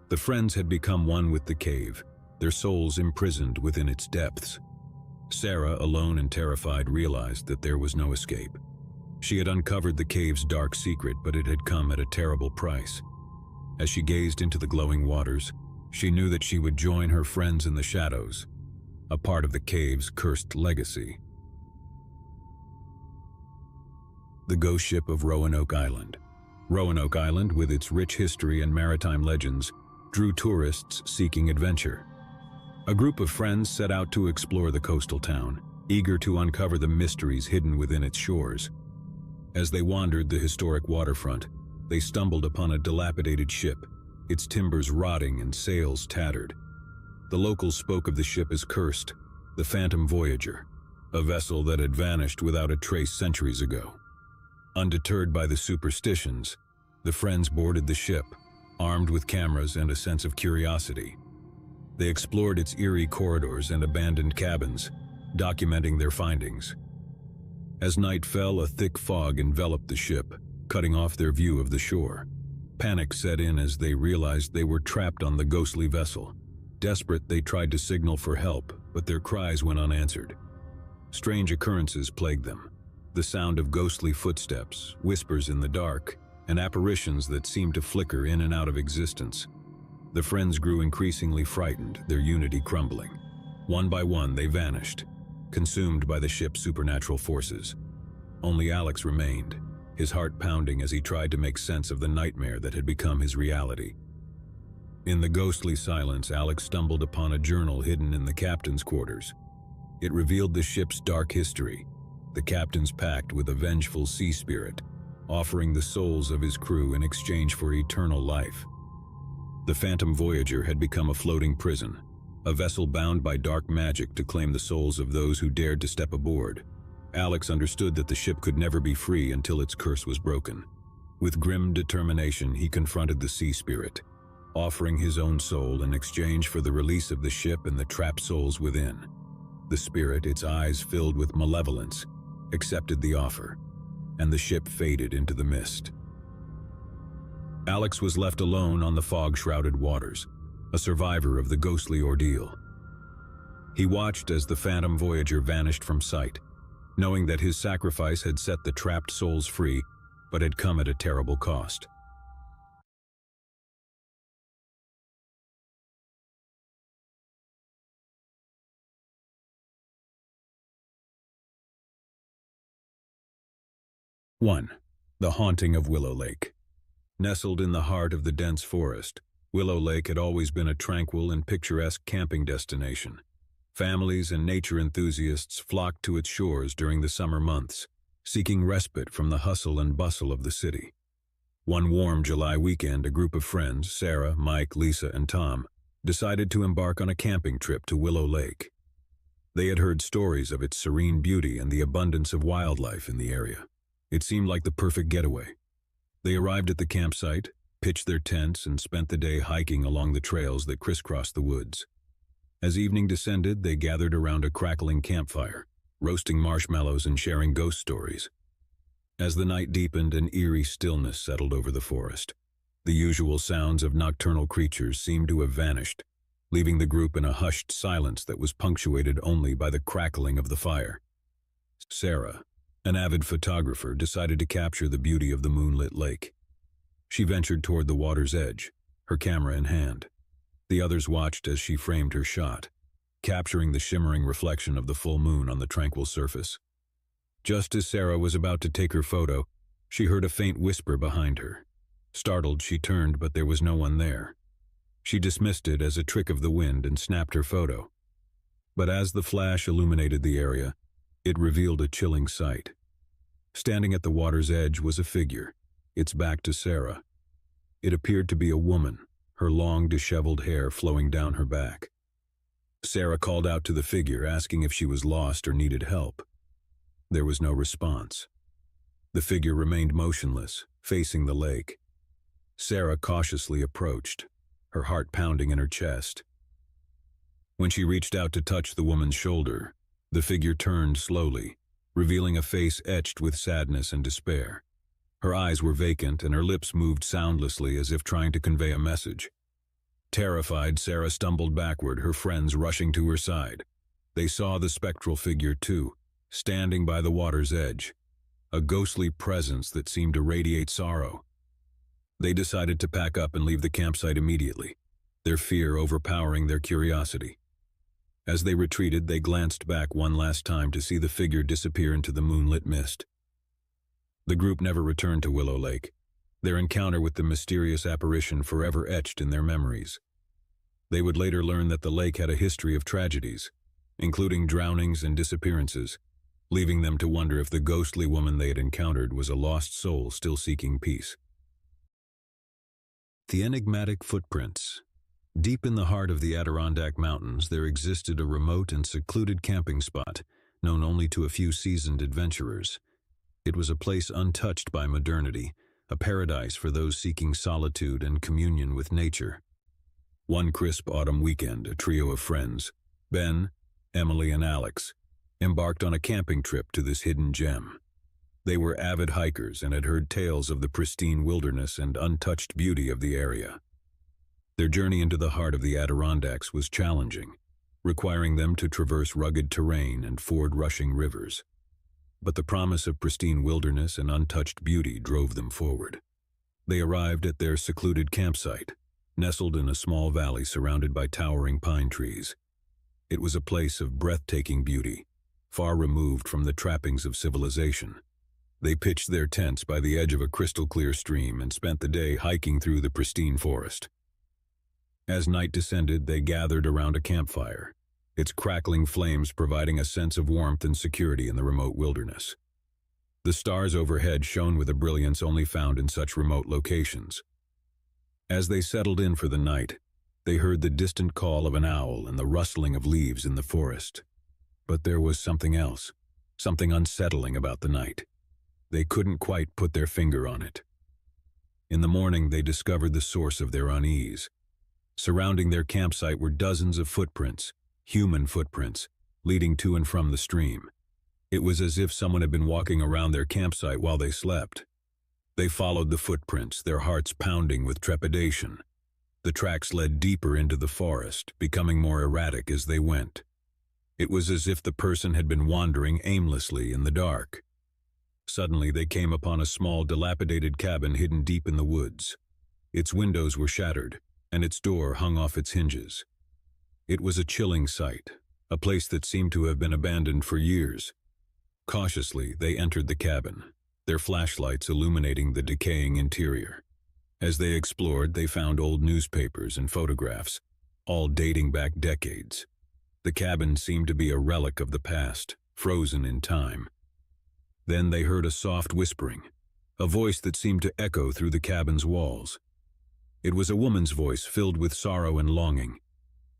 The friends had become one with the cave, their souls imprisoned within its depths. Sarah, alone and terrified, realized that there was no escape. She had uncovered the cave's dark secret, but it had come at a terrible price. As she gazed into the glowing waters, she knew that she would join her friends in the shadows, a part of the cave's cursed legacy. The ghost ship of Roanoke Island. Roanoke Island, with its rich history and maritime legends, drew tourists seeking adventure. A group of friends set out to explore the coastal town, eager to uncover the mysteries hidden within its shores. As they wandered the historic waterfront, they stumbled upon a dilapidated ship, its timbers rotting and sails tattered. The locals spoke of the ship as cursed, the Phantom Voyager, a vessel that had vanished without a trace centuries ago. Undeterred by the superstitions, the friends boarded the ship, armed with cameras and a sense of curiosity. They explored its eerie corridors and abandoned cabins, documenting their findings. As night fell, a thick fog enveloped the ship, cutting off their view of the shore. Panic set in as they realized they were trapped on the ghostly vessel. Desperate, they tried to signal for help, but their cries went unanswered. Strange occurrences plagued them. The sound of ghostly footsteps, whispers in the dark, and apparitions that seemed to flicker in and out of existence. The friends grew increasingly frightened, their unity crumbling. One by one, they vanished, consumed by the ship's supernatural forces. Only Alex remained, his heart pounding as he tried to make sense of the nightmare that had become his reality. In the ghostly silence, Alex stumbled upon a journal hidden in the captain's quarters. It revealed the ship's dark history, the captain's pact with a vengeful sea spirit, offering the souls of his crew in exchange for eternal life. The Phantom Voyager had become a floating prison, a vessel bound by dark magic to claim the souls of those who dared to step aboard. Alex understood that the ship could never be free until its curse was broken. With grim determination, he confronted the sea spirit, offering his own soul in exchange for the release of the ship and the trapped souls within. The spirit, its eyes filled with malevolence, accepted the offer, and the ship faded into the mist. Alex was left alone on the fog-shrouded waters, a survivor of the ghostly ordeal. He watched as the Phantom Voyager vanished from sight, knowing that his sacrifice had set the trapped souls free, but had come at a terrible cost. One, the haunting of Willow Lake. Nestled in the heart of the dense forest, Willow Lake had always been a tranquil and picturesque camping destination. Families and nature enthusiasts flocked to its shores during the summer months, seeking respite from the hustle and bustle of the city. One warm July weekend, a group of friends, Sarah, Mike, Lisa, and Tom, decided to embark on a camping trip to Willow Lake. They had heard stories of its serene beauty and the abundance of wildlife in the area. It seemed like the perfect getaway. They arrived at the campsite, pitched their tents, and spent the day hiking along the trails that crisscrossed the woods. As evening descended, they gathered around a crackling campfire, roasting marshmallows and sharing ghost stories. As the night deepened, an eerie stillness settled over the forest. The usual sounds of nocturnal creatures seemed to have vanished, leaving the group in a hushed silence that was punctuated only by the crackling of the fire. Sarah, an avid photographer, decided to capture the beauty of the moonlit lake. She ventured toward the water's edge, her camera in hand. The others watched as she framed her shot, capturing the shimmering reflection of the full moon on the tranquil surface. Just as Sarah was about to take her photo, she heard a faint whisper behind her. Startled, she turned, but there was no one there. She dismissed it as a trick of the wind and snapped her photo. But as the flash illuminated the area, it revealed a chilling sight. Standing at the water's edge was a figure, its back to Sarah. It appeared to be a woman, her long, disheveled hair flowing down her back. Sarah called out to the figure, asking if she was lost or needed help. There was no response. The figure remained motionless, facing the lake. Sarah cautiously approached, her heart pounding in her chest. When she reached out to touch the woman's shoulder, the figure turned slowly, revealing a face etched with sadness and despair. Her eyes were vacant and her lips moved soundlessly as if trying to convey a message. Terrified, Sarah stumbled backward, her friends rushing to her side. They saw the spectral figure too, standing by the water's edge. a ghostly presence that seemed to radiate sorrow. They decided to pack up and leave the campsite immediately, their fear overpowering their curiosity. As they retreated, they glanced back one last time to see the figure disappear into the moonlit mist. The group never returned to Willow Lake, their encounter with the mysterious apparition forever etched in their memories. They would later learn that the lake had a history of tragedies, including drownings and disappearances, leaving them to wonder if the ghostly woman they had encountered was a lost soul still seeking peace. The enigmatic footprints. Deep in the heart of the Adirondack Mountains, there existed a remote and secluded camping spot, known only to a few seasoned adventurers. It was a place untouched by modernity, a paradise for those seeking solitude and communion with nature. One crisp autumn weekend, a trio of friends, Ben, Emily, and Alex, embarked on a camping trip to this hidden gem. They were avid hikers and had heard tales of the pristine wilderness and untouched beauty of the area. Their journey into the heart of the Adirondacks was challenging, requiring them to traverse rugged terrain and ford rushing rivers. But the promise of pristine wilderness and untouched beauty drove them forward. They arrived at their secluded campsite, nestled in a small valley surrounded by towering pine trees. It was a place of breathtaking beauty, far removed from the trappings of civilization. They pitched their tents by the edge of a crystal-clear stream and spent the day hiking through the pristine forest. As night descended, they gathered around a campfire, its crackling flames providing a sense of warmth and security in the remote wilderness. The stars overhead shone with a brilliance only found in such remote locations. As they settled in for the night, they heard the distant call of an owl and the rustling of leaves in the forest. But there was something else, something unsettling about the night. They couldn't quite put their finger on it. In the morning, they discovered the source of their unease. Surrounding their campsite were dozens of footprints, human footprints, leading to and from the stream. It was as if someone had been walking around their campsite while they slept. They followed the footprints, their hearts pounding with trepidation. The tracks led deeper into the forest, becoming more erratic as they went. It was as if the person had been wandering aimlessly in the dark. Suddenly, they came upon a small, dilapidated cabin hidden deep in the woods. Its windows were shattered, and its door hung off its hinges. It was a chilling sight, a place that seemed to have been abandoned for years. Cautiously, they entered the cabin, their flashlights illuminating the decaying interior. As they explored, they found old newspapers and photographs, all dating back decades. The cabin seemed to be a relic of the past, frozen in time. Then they heard a soft whispering, a voice that seemed to echo through the cabin's walls. It was a woman's voice filled with sorrow and longing.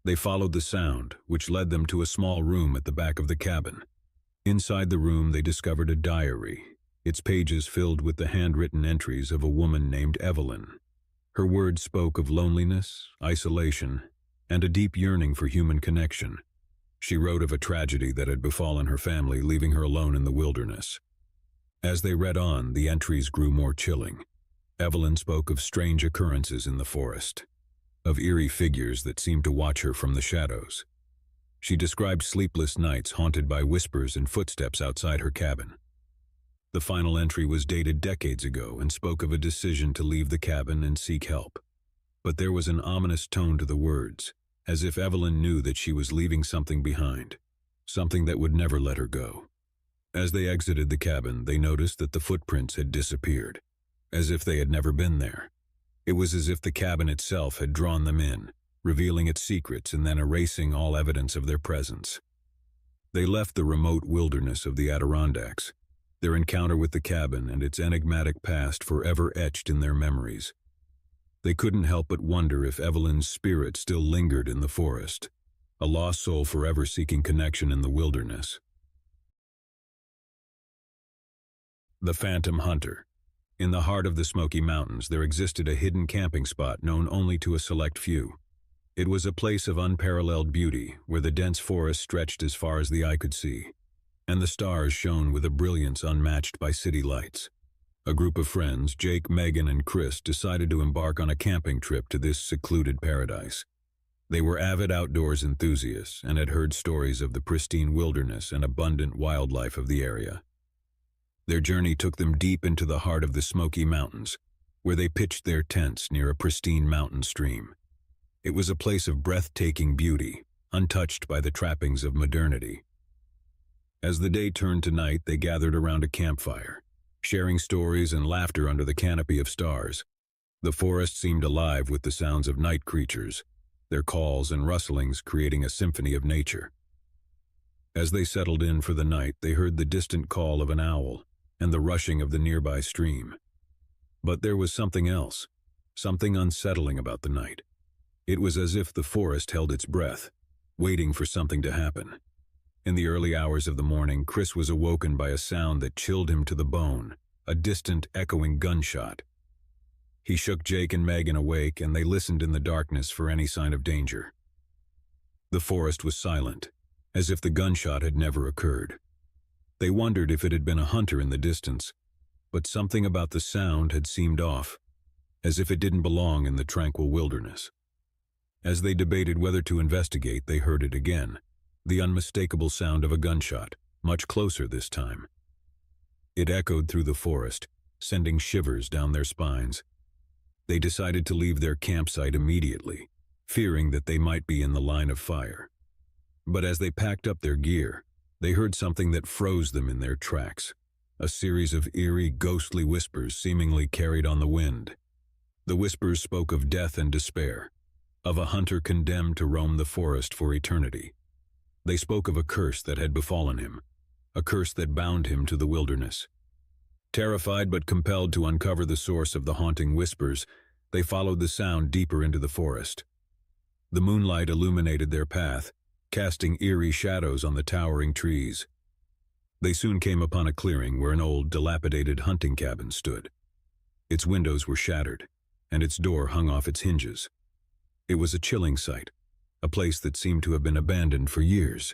They followed the sound, which led them to a small room at the back of the cabin. Inside the room, they discovered a diary, its pages filled with the handwritten entries of a woman named Evelyn. Her words spoke of loneliness, isolation, and a deep yearning for human connection. She wrote of a tragedy that had befallen her family, leaving her alone in the wilderness. As they read on, the entries grew more chilling. Evelyn spoke of strange occurrences in the forest, of eerie figures that seemed to watch her from the shadows. She described sleepless nights haunted by whispers and footsteps outside her cabin. The final entry was dated decades ago and spoke of a decision to leave the cabin and seek help. But there was an ominous tone to the words, as if Evelyn knew that she was leaving something behind, something that would never let her go. As they exited the cabin, they noticed that the footprints had disappeared, as if they had never been there. It was as if the cabin itself had drawn them in, revealing its secrets and then erasing all evidence of their presence. They left the remote wilderness of the Adirondacks, their encounter with the cabin and its enigmatic past forever etched in their memories. They couldn't help but wonder if Evelyn's spirit still lingered in the forest, a lost soul forever seeking connection in the wilderness. The Phantom Hunter. In the heart of the Smoky Mountains, there existed a hidden camping spot known only to a select few. It was a place of unparalleled beauty, where the dense forest stretched as far as the eye could see, and the stars shone with a brilliance unmatched by city lights. A group of friends, Jake, Megan, and Chris, decided to embark on a camping trip to this secluded paradise. They were avid outdoors enthusiasts and had heard stories of the pristine wilderness and abundant wildlife of the area. Their journey took them deep into the heart of the Smoky Mountains, where they pitched their tents near a pristine mountain stream. It was a place of breathtaking beauty, untouched by the trappings of modernity. As the day turned to night, they gathered around a campfire, sharing stories and laughter under the canopy of stars. The forest seemed alive with the sounds of night creatures, their calls and rustlings creating a symphony of nature. As they settled in for the night, they heard the distant call of an owl and the rushing of the nearby stream. But there was something else, something unsettling about the night. It was as if the forest held its breath, waiting for something to happen. In the early hours of the morning, Chris was awoken by a sound that chilled him to the bone, a distant, echoing gunshot. He shook Jake and Megan awake, and they listened in the darkness for any sign of danger. The forest was silent, as if the gunshot had never occurred. They wondered if it had been a hunter in the distance, but something about the sound had seemed off, as if it didn't belong in the tranquil wilderness. As they debated whether to investigate, they heard it again, the unmistakable sound of a gunshot, much closer this time. It echoed through the forest, sending shivers down their spines. They decided to leave their campsite immediately, fearing that they might be in the line of fire. But as they packed up their gear, they heard something that froze them in their tracks, a series of eerie, ghostly whispers seemingly carried on the wind. The whispers spoke of death and despair, of a hunter condemned to roam the forest for eternity. They spoke of a curse that had befallen him, a curse that bound him to the wilderness. Terrified but compelled to uncover the source of the haunting whispers, they followed the sound deeper into the forest. The moonlight illuminated their path, casting eerie shadows on the towering trees. They soon came upon a clearing where an old, dilapidated hunting cabin stood. Its windows were shattered, and its door hung off its hinges. It was a chilling sight, a place that seemed to have been abandoned for years.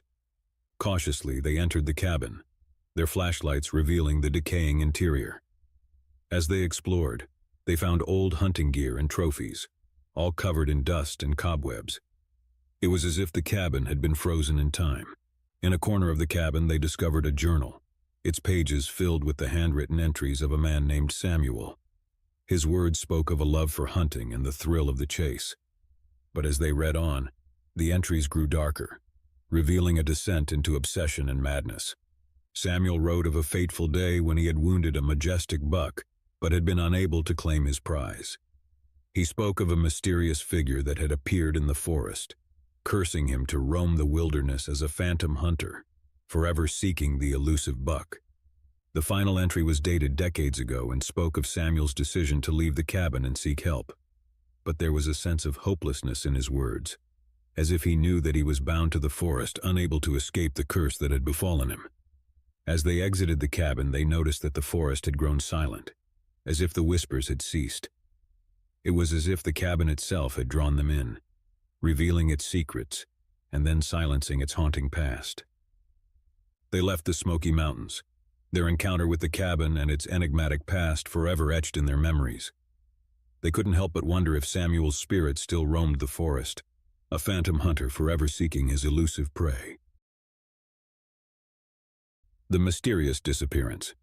Cautiously, they entered the cabin, their flashlights revealing the decaying interior. As they explored, they found old hunting gear and trophies, all covered in dust and cobwebs. It was as if the cabin had been frozen in time. In a corner of the cabin, they discovered a journal, its pages filled with the handwritten entries of a man named Samuel. His words spoke of a love for hunting and the thrill of the chase. But as they read on, the entries grew darker, revealing a descent into obsession and madness. Samuel wrote of a fateful day when he had wounded a majestic buck, but had been unable to claim his prize. He spoke of a mysterious figure that had appeared in the forest, cursing him to roam the wilderness as a phantom hunter, forever seeking the elusive buck. The final entry was dated decades ago and spoke of Samuel's decision to leave the cabin and seek help. But there was a sense of hopelessness in his words, as if he knew that he was bound to the forest, unable to escape the curse that had befallen him. As they exited the cabin, they noticed that the forest had grown silent, as if the whispers had ceased. It was as if the cabin itself had drawn them in, revealing its secrets and then silencing its haunting past. They left the Smoky Mountains, their encounter with the cabin and its enigmatic past forever etched in their memories. They couldn't help but wonder if Samuel's spirit still roamed the forest, a phantom hunter forever seeking his elusive prey. The mysterious disappearance.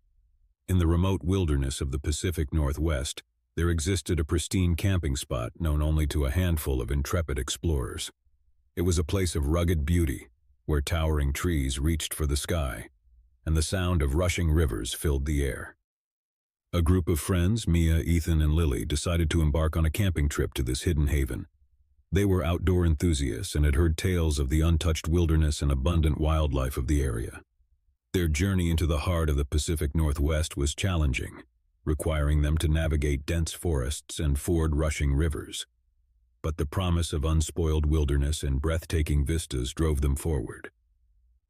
In the remote wilderness of the Pacific Northwest, there existed a pristine camping spot known only to a handful of intrepid explorers. It was a place of rugged beauty, where towering trees reached for the sky, and the sound of rushing rivers filled the air. A group of friends, Mia, Ethan, and Lily, decided to embark on a camping trip to this hidden haven. They were outdoor enthusiasts and had heard tales of the untouched wilderness and abundant wildlife of the area. Their journey into the heart of the Pacific Northwest was challenging, requiring them to navigate dense forests and ford rushing rivers. But the promise of unspoiled wilderness and breathtaking vistas drove them forward.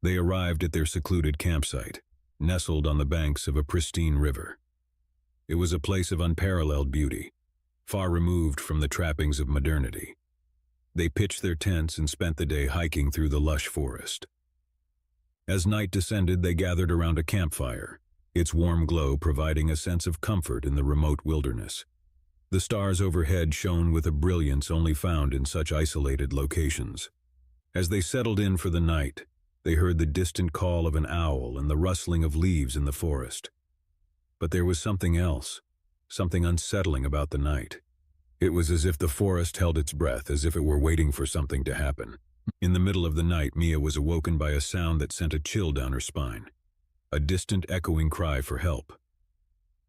They arrived at their secluded campsite, nestled on the banks of a pristine river. It was a place of unparalleled beauty, far removed from the trappings of modernity. They pitched their tents and spent the day hiking through the lush forest. As night descended, they gathered around a campfire, its warm glow providing a sense of comfort in the remote wilderness. The stars overhead shone with a brilliance only found in such isolated locations. As they settled in for the night, they heard the distant call of an owl and the rustling of leaves in the forest. But there was something else, something unsettling about the night. It was as if the forest held its breath, as if it were waiting for something to happen. In the middle of the night, Mia was awoken by a sound that sent a chill down her spine. A distant, echoing cry for help.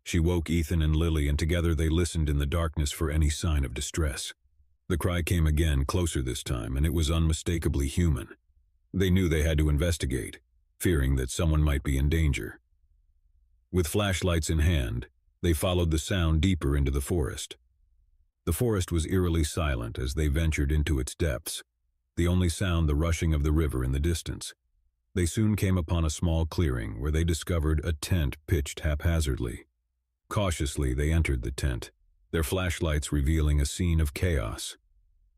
She woke Ethan and Lily, and together they listened in the darkness for any sign of distress. The cry came again, closer this time, and it was unmistakably human. They knew they had to investigate, fearing that someone might be in danger. With flashlights in hand, they followed the sound deeper into the forest. The forest was eerily silent as they ventured into its depths, the only sound the rushing of the river in the distance. They soon came upon a small clearing where they discovered a tent pitched haphazardly. Cautiously, they entered the tent, their flashlights revealing a scene of chaos.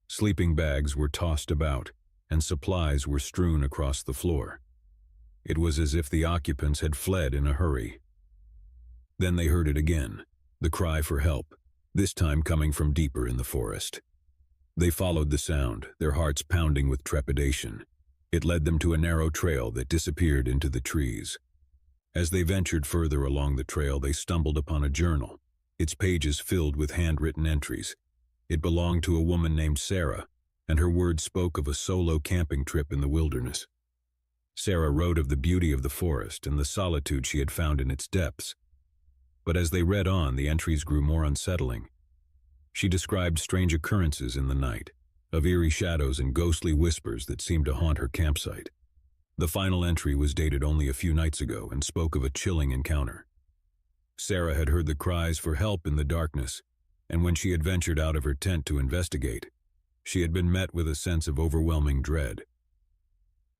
Sleeping bags were tossed about, and supplies were strewn across the floor. It was as if the occupants had fled in a hurry. Then they heard it again, the cry for help, this time coming from deeper in the forest. They followed the sound, their hearts pounding with trepidation. It led them to a narrow trail that disappeared into the trees. As they ventured further along the trail, they stumbled upon a journal, its pages filled with handwritten entries. It belonged to a woman named Sarah, and her words spoke of a solo camping trip in the wilderness. Sarah wrote of the beauty of the forest and the solitude she had found in its depths. But as they read on, the entries grew more unsettling. She described strange occurrences in the night, of eerie shadows and ghostly whispers that seemed to haunt her campsite. The final entry was dated only a few nights ago and spoke of a chilling encounter. Sarah had heard the cries for help in the darkness, and when she had ventured out of her tent to investigate, she had been met with a sense of overwhelming dread.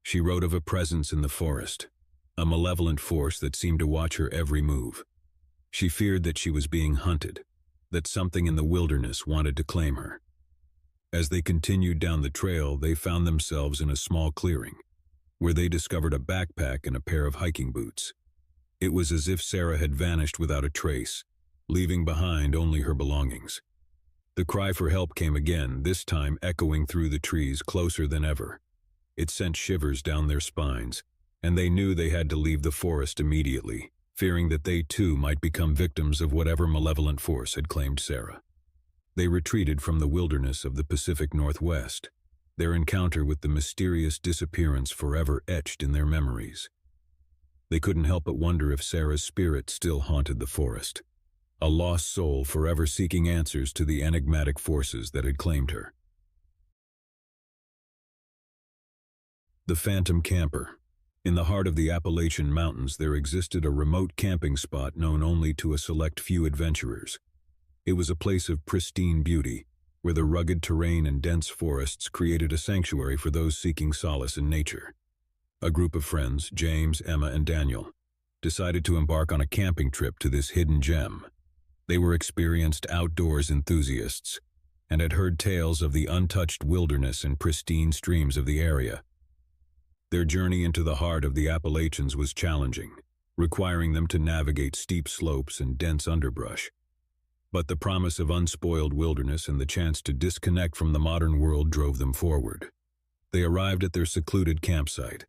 She wrote of a presence in the forest, a malevolent force that seemed to watch her every move. She feared that she was being hunted, that something in the wilderness wanted to claim her. As they continued down the trail, they found themselves in a small clearing, where they discovered a backpack and a pair of hiking boots. It was as if Sarah had vanished without a trace, leaving behind only her belongings. The cry for help came again, this time echoing through the trees closer than ever. It sent shivers down their spines, and they knew they had to leave the forest immediately, fearing that they too might become victims of whatever malevolent force had claimed Sarah. They retreated from the wilderness of the Pacific Northwest, their encounter with the mysterious disappearance forever etched in their memories. They couldn't help but wonder if Sarah's spirit still haunted the forest, a lost soul forever seeking answers to the enigmatic forces that had claimed her. The Phantom Camper. In the heart of the Appalachian Mountains, there existed a remote camping spot known only to a select few adventurers. It was a place of pristine beauty, where the rugged terrain and dense forests created a sanctuary for those seeking solace in nature. A group of friends, James, Emma, and Daniel, decided to embark on a camping trip to this hidden gem. They were experienced outdoors enthusiasts, and had heard tales of the untouched wilderness and pristine streams of the area. Their journey into the heart of the Appalachians was challenging, requiring them to navigate steep slopes and dense underbrush. But the promise of unspoiled wilderness and the chance to disconnect from the modern world drove them forward. They arrived at their secluded campsite,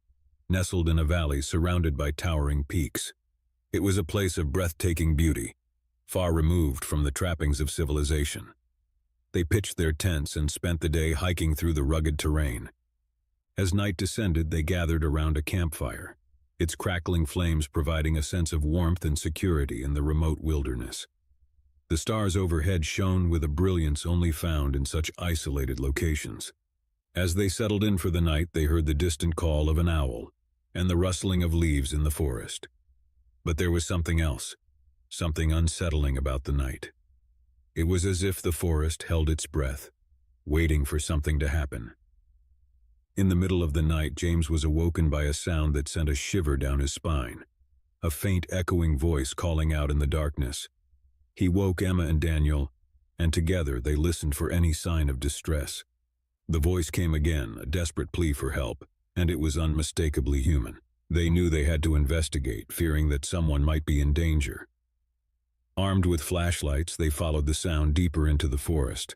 nestled in a valley surrounded by towering peaks. It was a place of breathtaking beauty, far removed from the trappings of civilization. They pitched their tents and spent the day hiking through the rugged terrain. As night descended, they gathered around a campfire, its crackling flames providing a sense of warmth and security in the remote wilderness. The stars overhead shone with a brilliance only found in such isolated locations. As they settled in for the night, they heard the distant call of an owl and the rustling of leaves in the forest. But there was something else, something unsettling about the night. It was as if the forest held its breath, waiting for something to happen. In the middle of the night, James was awoken by a sound that sent a shiver down his spine, a faint echoing voice calling out in the darkness. He woke Emma and Daniel, and together they listened for any sign of distress. The voice came again, a desperate plea for help, and it was unmistakably human. They knew they had to investigate, fearing that someone might be in danger. Armed with flashlights, they followed the sound deeper into the forest.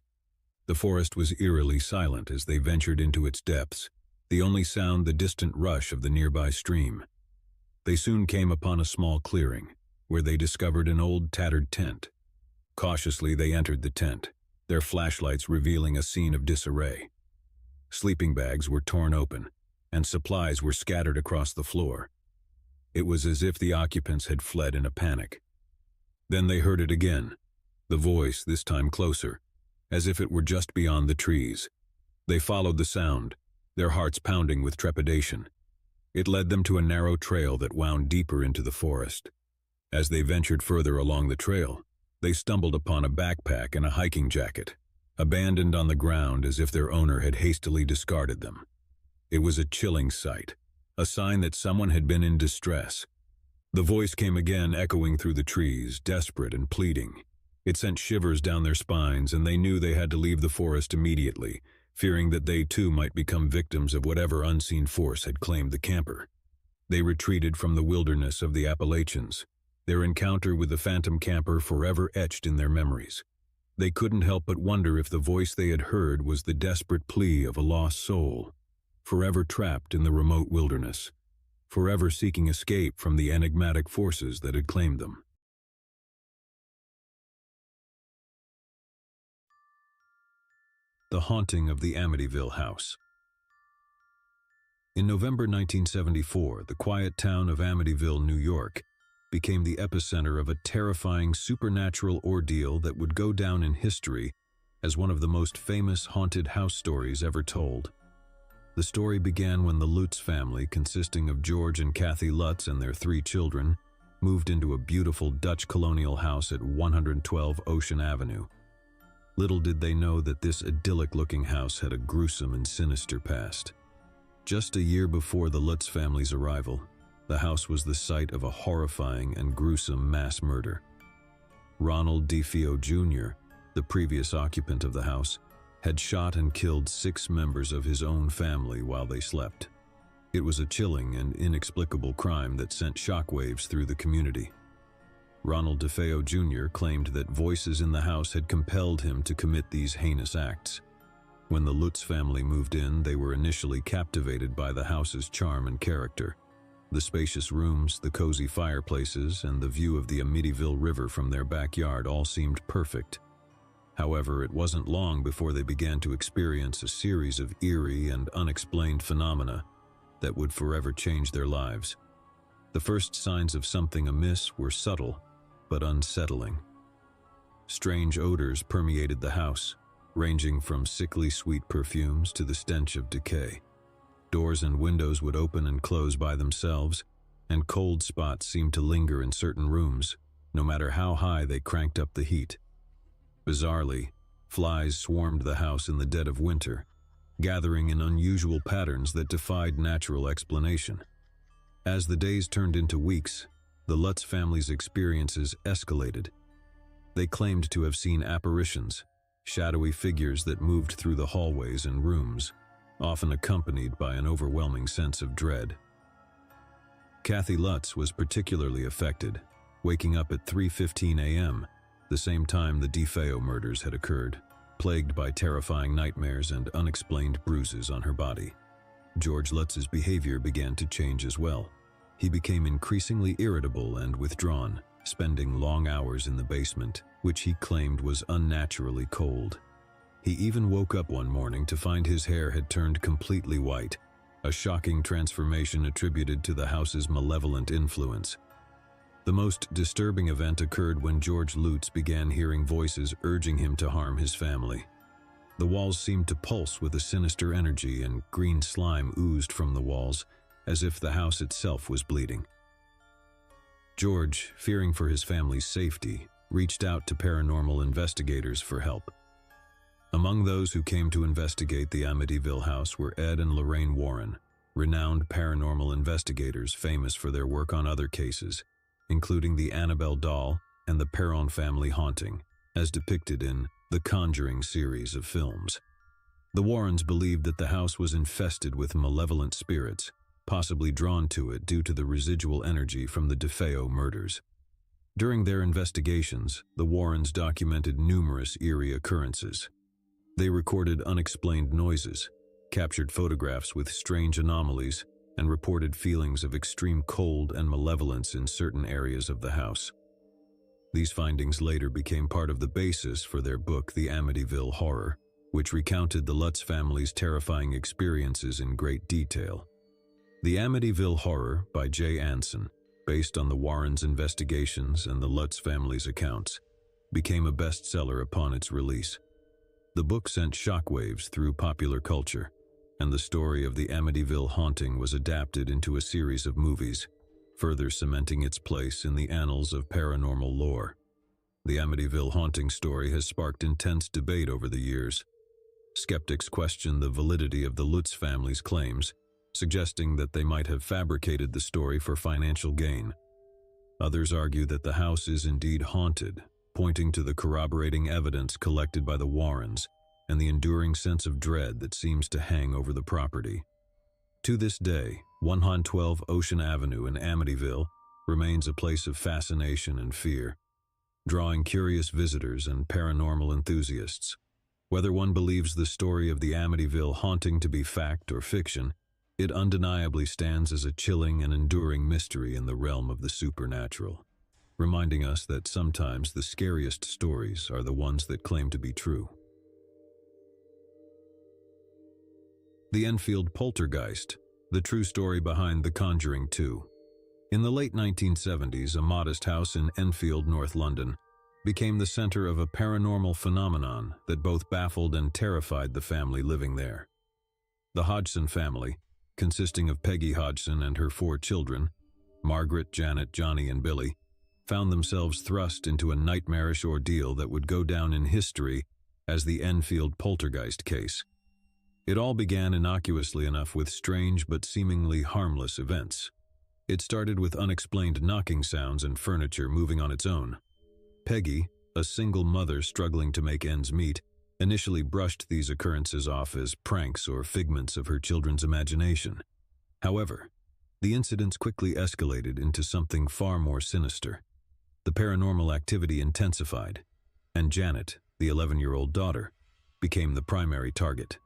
The forest was eerily silent as they ventured into its depths, the only sound the distant rush of the nearby stream. They soon came upon a small clearing, where they discovered an old tattered tent. Cautiously, they entered the tent, their flashlights revealing a scene of disarray. Sleeping bags were torn open, and supplies were scattered across the floor. It was as if the occupants had fled in a panic. Then they heard it again, the voice this time closer, as if it were just beyond the trees. They followed the sound, their hearts pounding with trepidation. It led them to a narrow trail that wound deeper into the forest. As they ventured further along the trail, they stumbled upon a backpack and a hiking jacket, abandoned on the ground as if their owner had hastily discarded them. It was a chilling sight, a sign that someone had been in distress. The voice came again, echoing through the trees, desperate and pleading. It sent shivers down their spines, and they knew they had to leave the forest immediately, fearing that they too might become victims of whatever unseen force had claimed the camper. They retreated from the wilderness of the Appalachians, their encounter with the phantom camper forever etched in their memories. They couldn't help but wonder if the voice they had heard was the desperate plea of a lost soul, forever trapped in the remote wilderness, forever seeking escape from the enigmatic forces that had claimed them. The Haunting of the Amityville House. In November 1974, the quiet town of Amityville, New York, became the epicenter of a terrifying supernatural ordeal that would go down in history as one of the most famous haunted house stories ever told. The story began when the Lutz family, consisting of George and Kathy Lutz and their 3 children, moved into a beautiful Dutch colonial house at 112 Ocean Avenue. Little did they know that this idyllic-looking house had a gruesome and sinister past. Just a year before the Lutz family's arrival, the house was the site of a horrifying and gruesome mass murder. Ronald DeFeo Jr., the previous occupant of the house, had shot and killed 6 members of his own family while they slept. It was a chilling and inexplicable crime that sent shockwaves through the community. Ronald DeFeo Jr. claimed that voices in the house had compelled him to commit these heinous acts. When the Lutz family moved in, they were initially captivated by the house's charm and character. The spacious rooms, the cozy fireplaces, and the view of the Amityville River from their backyard all seemed perfect. However, it wasn't long before they began to experience a series of eerie and unexplained phenomena that would forever change their lives. The first signs of something amiss were subtle but unsettling. Strange odors permeated the house, ranging from sickly sweet perfumes to the stench of decay. Doors and windows would open and close by themselves, and cold spots seemed to linger in certain rooms, no matter how high they cranked up the heat. Bizarrely, flies swarmed the house in the dead of winter, gathering in unusual patterns that defied natural explanation. As the days turned into weeks, the Lutz family's experiences escalated. They claimed to have seen apparitions, shadowy figures that moved through the hallways and rooms, often accompanied by an overwhelming sense of dread. Kathy Lutz was particularly affected, waking up at 3:15 a.m., the same time the DeFeo murders had occurred, plagued by terrifying nightmares and unexplained bruises on her body. George Lutz's behavior began to change as well. He became increasingly irritable and withdrawn, spending long hours in the basement, which he claimed was unnaturally cold. He even woke up one morning to find his hair had turned completely white, a shocking transformation attributed to the house's malevolent influence. The most disturbing event occurred when George Lutz began hearing voices urging him to harm his family. The walls seemed to pulse with a sinister energy, and green slime oozed from the walls, as if the house itself was bleeding. George, fearing for his family's safety, reached out to paranormal investigators for help. Among those who came to investigate the Amityville house were Ed and Lorraine Warren, renowned paranormal investigators famous for their work on other cases, including the Annabelle doll and the Perron family haunting, as depicted in the Conjuring series of films. The Warrens believed that the house was infested with malevolent spirits, possibly drawn to it due to the residual energy from the DeFeo murders. During their investigations, the Warrens documented numerous eerie occurrences. They recorded unexplained noises, captured photographs with strange anomalies, and reported feelings of extreme cold and malevolence in certain areas of the house. These findings later became part of the basis for their book, The Amityville Horror, which recounted the Lutz family's terrifying experiences in great detail. The Amityville Horror by J. Anson, based on the Warrens' investigations and the Lutz family's accounts, became a bestseller upon its release. The book sent shockwaves through popular culture, and the story of the Amityville haunting was adapted into a series of movies, further cementing its place in the annals of paranormal lore. The Amityville haunting story has sparked intense debate over the years. Skeptics question the validity of the Lutz family's claims, suggesting that they might have fabricated the story for financial gain. Others argue that the house is indeed haunted, pointing to the corroborating evidence collected by the Warrens and the enduring sense of dread that seems to hang over the property. To this day, 112 Ocean Avenue in Amityville remains a place of fascination and fear, drawing curious visitors and paranormal enthusiasts. Whether one believes the story of the Amityville haunting to be fact or fiction, it undeniably stands as a chilling and enduring mystery in the realm of the supernatural, reminding us that sometimes the scariest stories are the ones that claim to be true. The Enfield Poltergeist, the true story behind The Conjuring 2. In the late 1970s, a modest house in Enfield, North London, became the center of a paranormal phenomenon that both baffled and terrified the family living there. The Hodgson family, consisting of Peggy Hodgson and her 4 children, Margaret, Janet, Johnny, and Billy, found themselves thrust into a nightmarish ordeal that would go down in history as the Enfield Poltergeist case. It all began innocuously enough with strange but seemingly harmless events. It started with unexplained knocking sounds and furniture moving on its own. Peggy, a single mother struggling to make ends meet, initially brushed these occurrences off as pranks or figments of her children's imagination. However, the incidents quickly escalated into something far more sinister. The paranormal activity intensified, and Janet, the 11-year-old daughter, became the primary target.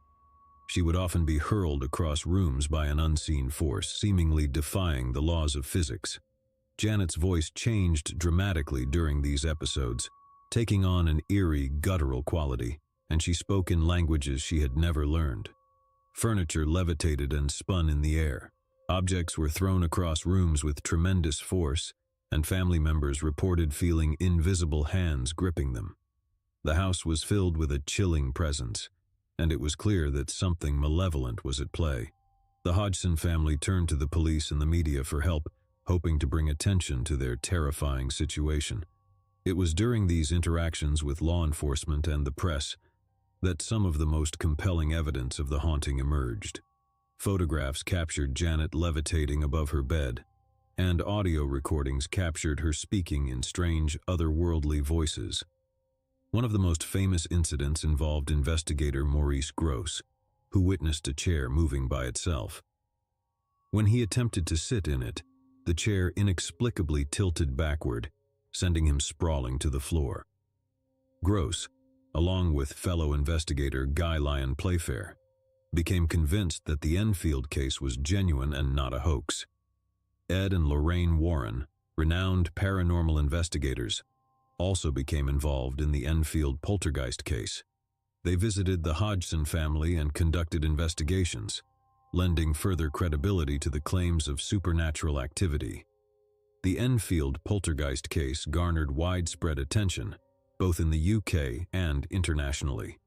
She would often be hurled across rooms by an unseen force, seemingly defying the laws of physics. Janet's voice changed dramatically during these episodes, taking on an eerie, guttural quality, and she spoke in languages she had never learned. Furniture levitated and spun in the air. Objects were thrown across rooms with tremendous force, and family members reported feeling invisible hands gripping them. The house was filled with a chilling presence, and it was clear that something malevolent was at play. The Hodgson family turned to the police and the media for help, hoping to bring attention to their terrifying situation. It was during these interactions with law enforcement and the press that some of the most compelling evidence of the haunting emerged. Photographs captured Janet levitating above her bed, and audio recordings captured her speaking in strange, otherworldly voices. One of the most famous incidents involved investigator Maurice Grosse, who witnessed a chair moving by itself. When he attempted to sit in it, the chair inexplicably tilted backward, sending him sprawling to the floor. Grosse, along with fellow investigator Guy Lyon Playfair, became convinced that the Enfield case was genuine and not a hoax. Ed and Lorraine Warren, renowned paranormal investigators, also became involved in the Enfield Poltergeist case. They visited the Hodgson family and conducted investigations, lending further credibility to the claims of supernatural activity. The Enfield Poltergeist case garnered widespread attention, both in the UK and internationally.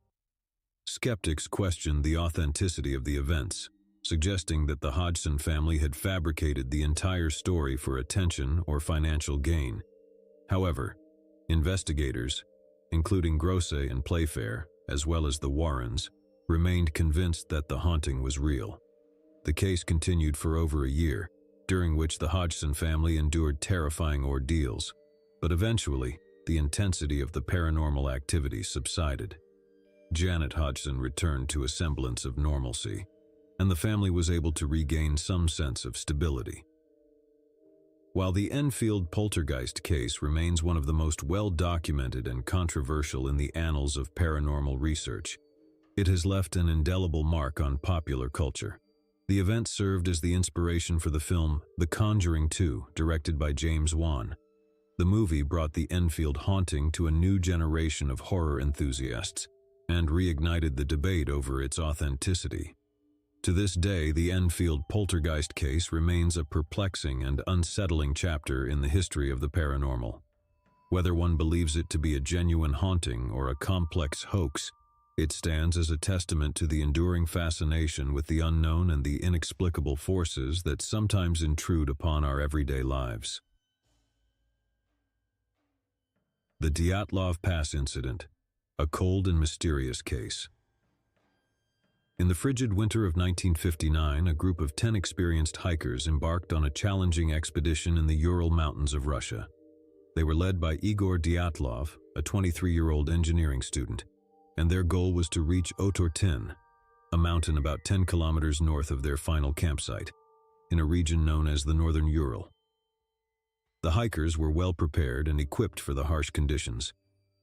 Skeptics questioned the authenticity of the events, suggesting that the Hodgson family had fabricated the entire story for attention or financial gain. However, investigators, including Grosse and Playfair, as well as the Warrens, remained convinced that the haunting was real. The case continued for over a year, during which the Hodgson family endured terrifying ordeals, but eventually, the intensity of the paranormal activity subsided. Janet Hodgson returned to a semblance of normalcy, and the family was able to regain some sense of stability. While the Enfield Poltergeist case remains one of the most well-documented and controversial in the annals of paranormal research, it has left an indelible mark on popular culture. The event served as the inspiration for the film The Conjuring 2, directed by James Wan. The movie brought the Enfield haunting to a new generation of horror enthusiasts and reignited the debate over its authenticity. To this day, the Enfield poltergeist case remains a perplexing and unsettling chapter in the history of the paranormal. Whether one believes it to be a genuine haunting or a complex hoax, it stands as a testament to the enduring fascination with the unknown and the inexplicable forces that sometimes intrude upon our everyday lives. The Dyatlov Pass Incident, a cold and mysterious case. In the frigid winter of 1959, a group of 10 experienced hikers embarked on a challenging expedition in the Ural Mountains of Russia. They were led by Igor Dyatlov, a 23-year-old engineering student, and their goal was to reach Otorten, a mountain about 10 kilometers north of their final campsite, in a region known as the Northern Ural. The hikers were well prepared and equipped for the harsh conditions,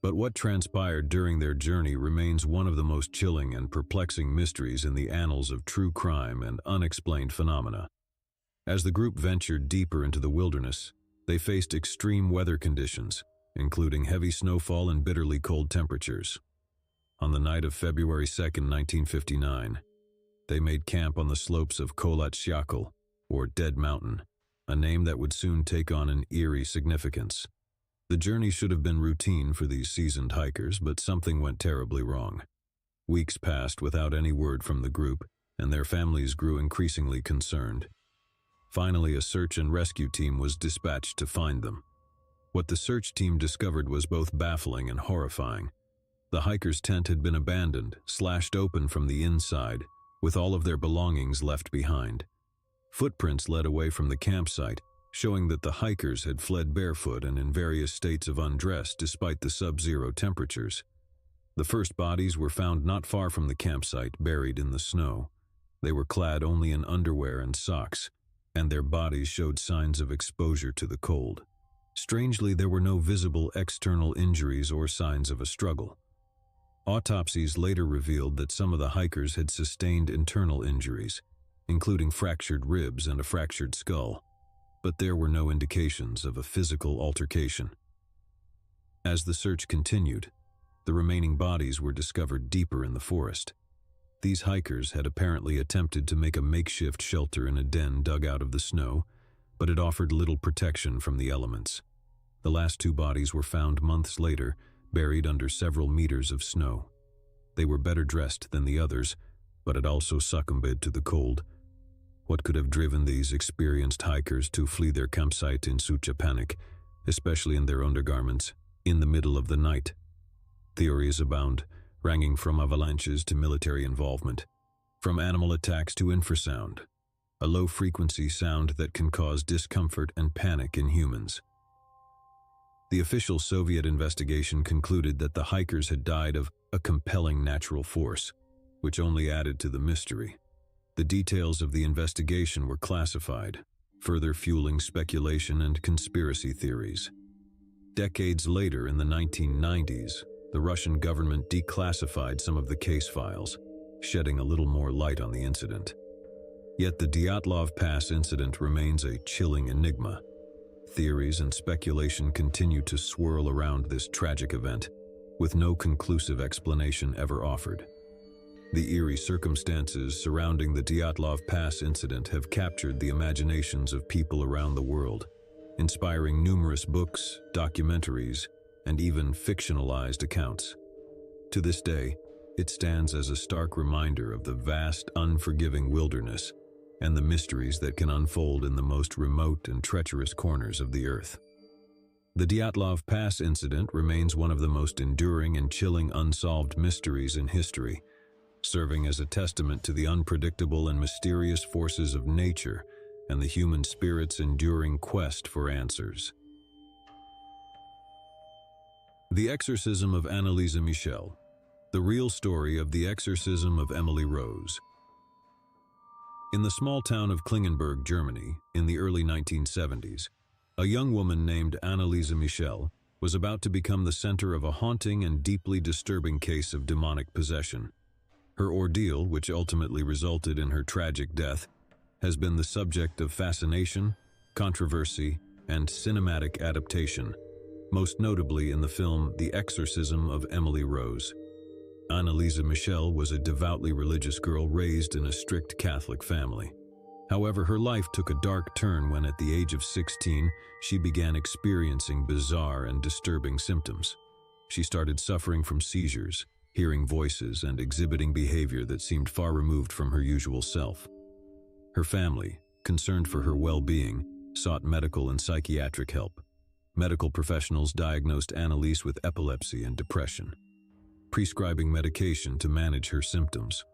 but what transpired during their journey remains one of the most chilling and perplexing mysteries in the annals of true crime and unexplained phenomena. As the group ventured deeper into the wilderness, they faced extreme weather conditions, including heavy snowfall and bitterly cold temperatures. On the night of February 2, 1959, they made camp on the slopes of Kolatsyakal, or Dead Mountain, a name that would soon take on an eerie significance. The journey should have been routine for these seasoned hikers, but something went terribly wrong. Weeks passed without any word from the group, and their families grew increasingly concerned. Finally, a search and rescue team was dispatched to find them. What the search team discovered was both baffling and horrifying. The hikers' tent had been abandoned, slashed open from the inside, with all of their belongings left behind. Footprints led away from the campsite, showing that the hikers had fled barefoot and in various states of undress despite the sub-zero temperatures. The first bodies were found not far from the campsite, buried in the snow. They were clad only in underwear and socks, and their bodies showed signs of exposure to the cold. Strangely, there were no visible external injuries or signs of a struggle. Autopsies later revealed that some of the hikers had sustained internal injuries, including fractured ribs and a fractured skull, but there were no indications of a physical altercation. As the search continued, the remaining bodies were discovered deeper in the forest. These hikers had apparently attempted to make a makeshift shelter in a den dug out of the snow, but it offered little protection from the elements. The last two bodies were found months later, buried under several meters of snow. They were better dressed than the others, but had also succumbed to the cold. What could have driven these experienced hikers to flee their campsite in such a panic, especially in their undergarments, in the middle of the night? Theories abound, ranging from avalanches to military involvement, from animal attacks to infrasound, a low-frequency sound that can cause discomfort and panic in humans. The official Soviet investigation concluded that the hikers had died of a compelling natural force, which only added to the mystery. The details of the investigation were classified, further fueling speculation and conspiracy theories. Decades later, in the 1990s, the Russian government declassified some of the case files, shedding a little more light on the incident. Yet the Dyatlov Pass incident remains a chilling enigma. Theories and speculation continue to swirl around this tragic event, with no conclusive explanation ever offered. The eerie circumstances surrounding the Dyatlov Pass incident have captured the imaginations of people around the world, inspiring numerous books, documentaries, and even fictionalized accounts. To this day, it stands as a stark reminder of the vast, unforgiving wilderness and the mysteries that can unfold in the most remote and treacherous corners of the earth. The Dyatlov Pass incident remains one of the most enduring and chilling unsolved mysteries in history, serving as a testament to the unpredictable and mysterious forces of nature and the human spirit's enduring quest for answers. The Exorcism of Anneliese Michel, the real story of the exorcism of Emily Rose. In the small town of Klingenberg, Germany, in the early 1970s, a young woman named Anneliese Michel was about to become the center of a haunting and deeply disturbing case of demonic possession. Her ordeal, which ultimately resulted in her tragic death, has been the subject of fascination, controversy, and cinematic adaptation, most notably in the film The Exorcism of Emily Rose. Annalisa Michel was a devoutly religious girl raised in a strict Catholic family. However, her life took a dark turn when at the age of 16, she began experiencing bizarre and disturbing symptoms. She started suffering from seizures, hearing voices, and exhibiting behavior that seemed far removed from her usual self. Her family, concerned for her well-being, sought medical and psychiatric help. Medical professionals diagnosed Annalise with epilepsy and depression, prescribing medication to manage her symptoms.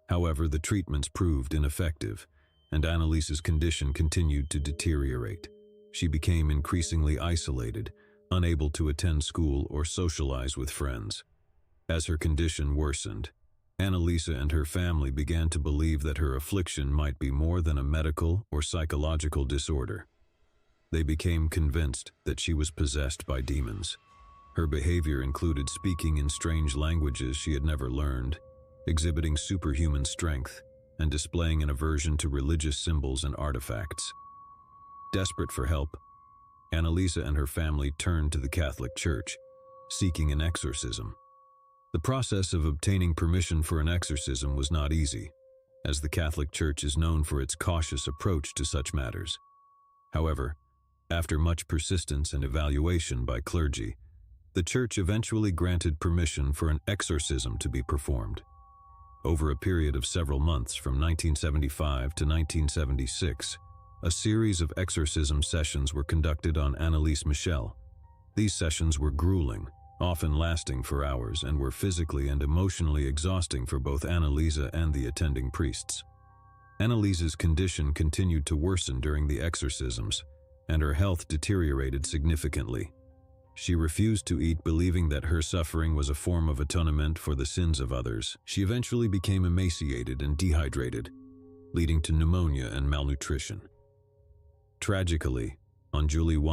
However, the treatments proved ineffective, and Annalise's condition continued to deteriorate. She became increasingly isolated, unable to attend school or socialize with friends. As her condition worsened, Annalisa and her family began to believe that her affliction might be more than a medical or psychological disorder. They became convinced that she was possessed by demons. Her behavior included speaking in strange languages she had never learned, exhibiting superhuman strength, and displaying an aversion to religious symbols and artifacts. Desperate for help, Annalisa and her family turned to the Catholic Church, seeking an exorcism. The process of obtaining permission for an exorcism was not easy, as the Catholic Church is known for its cautious approach to such matters. However, after much persistence and evaluation by clergy, the Church eventually granted permission for an exorcism to be performed. Over a period of several months from 1975 to 1976, a series of exorcism sessions were conducted on Annalise Michel. These sessions were grueling, often lasting for hours, and were physically and emotionally exhausting for both Annalisa and the attending priests. Annalisa's condition continued to worsen during the exorcisms, and her health deteriorated significantly. She refused to eat, believing that her suffering was a form of atonement for the sins of others. She eventually became emaciated and dehydrated, leading to pneumonia and malnutrition. Tragically, on July 1,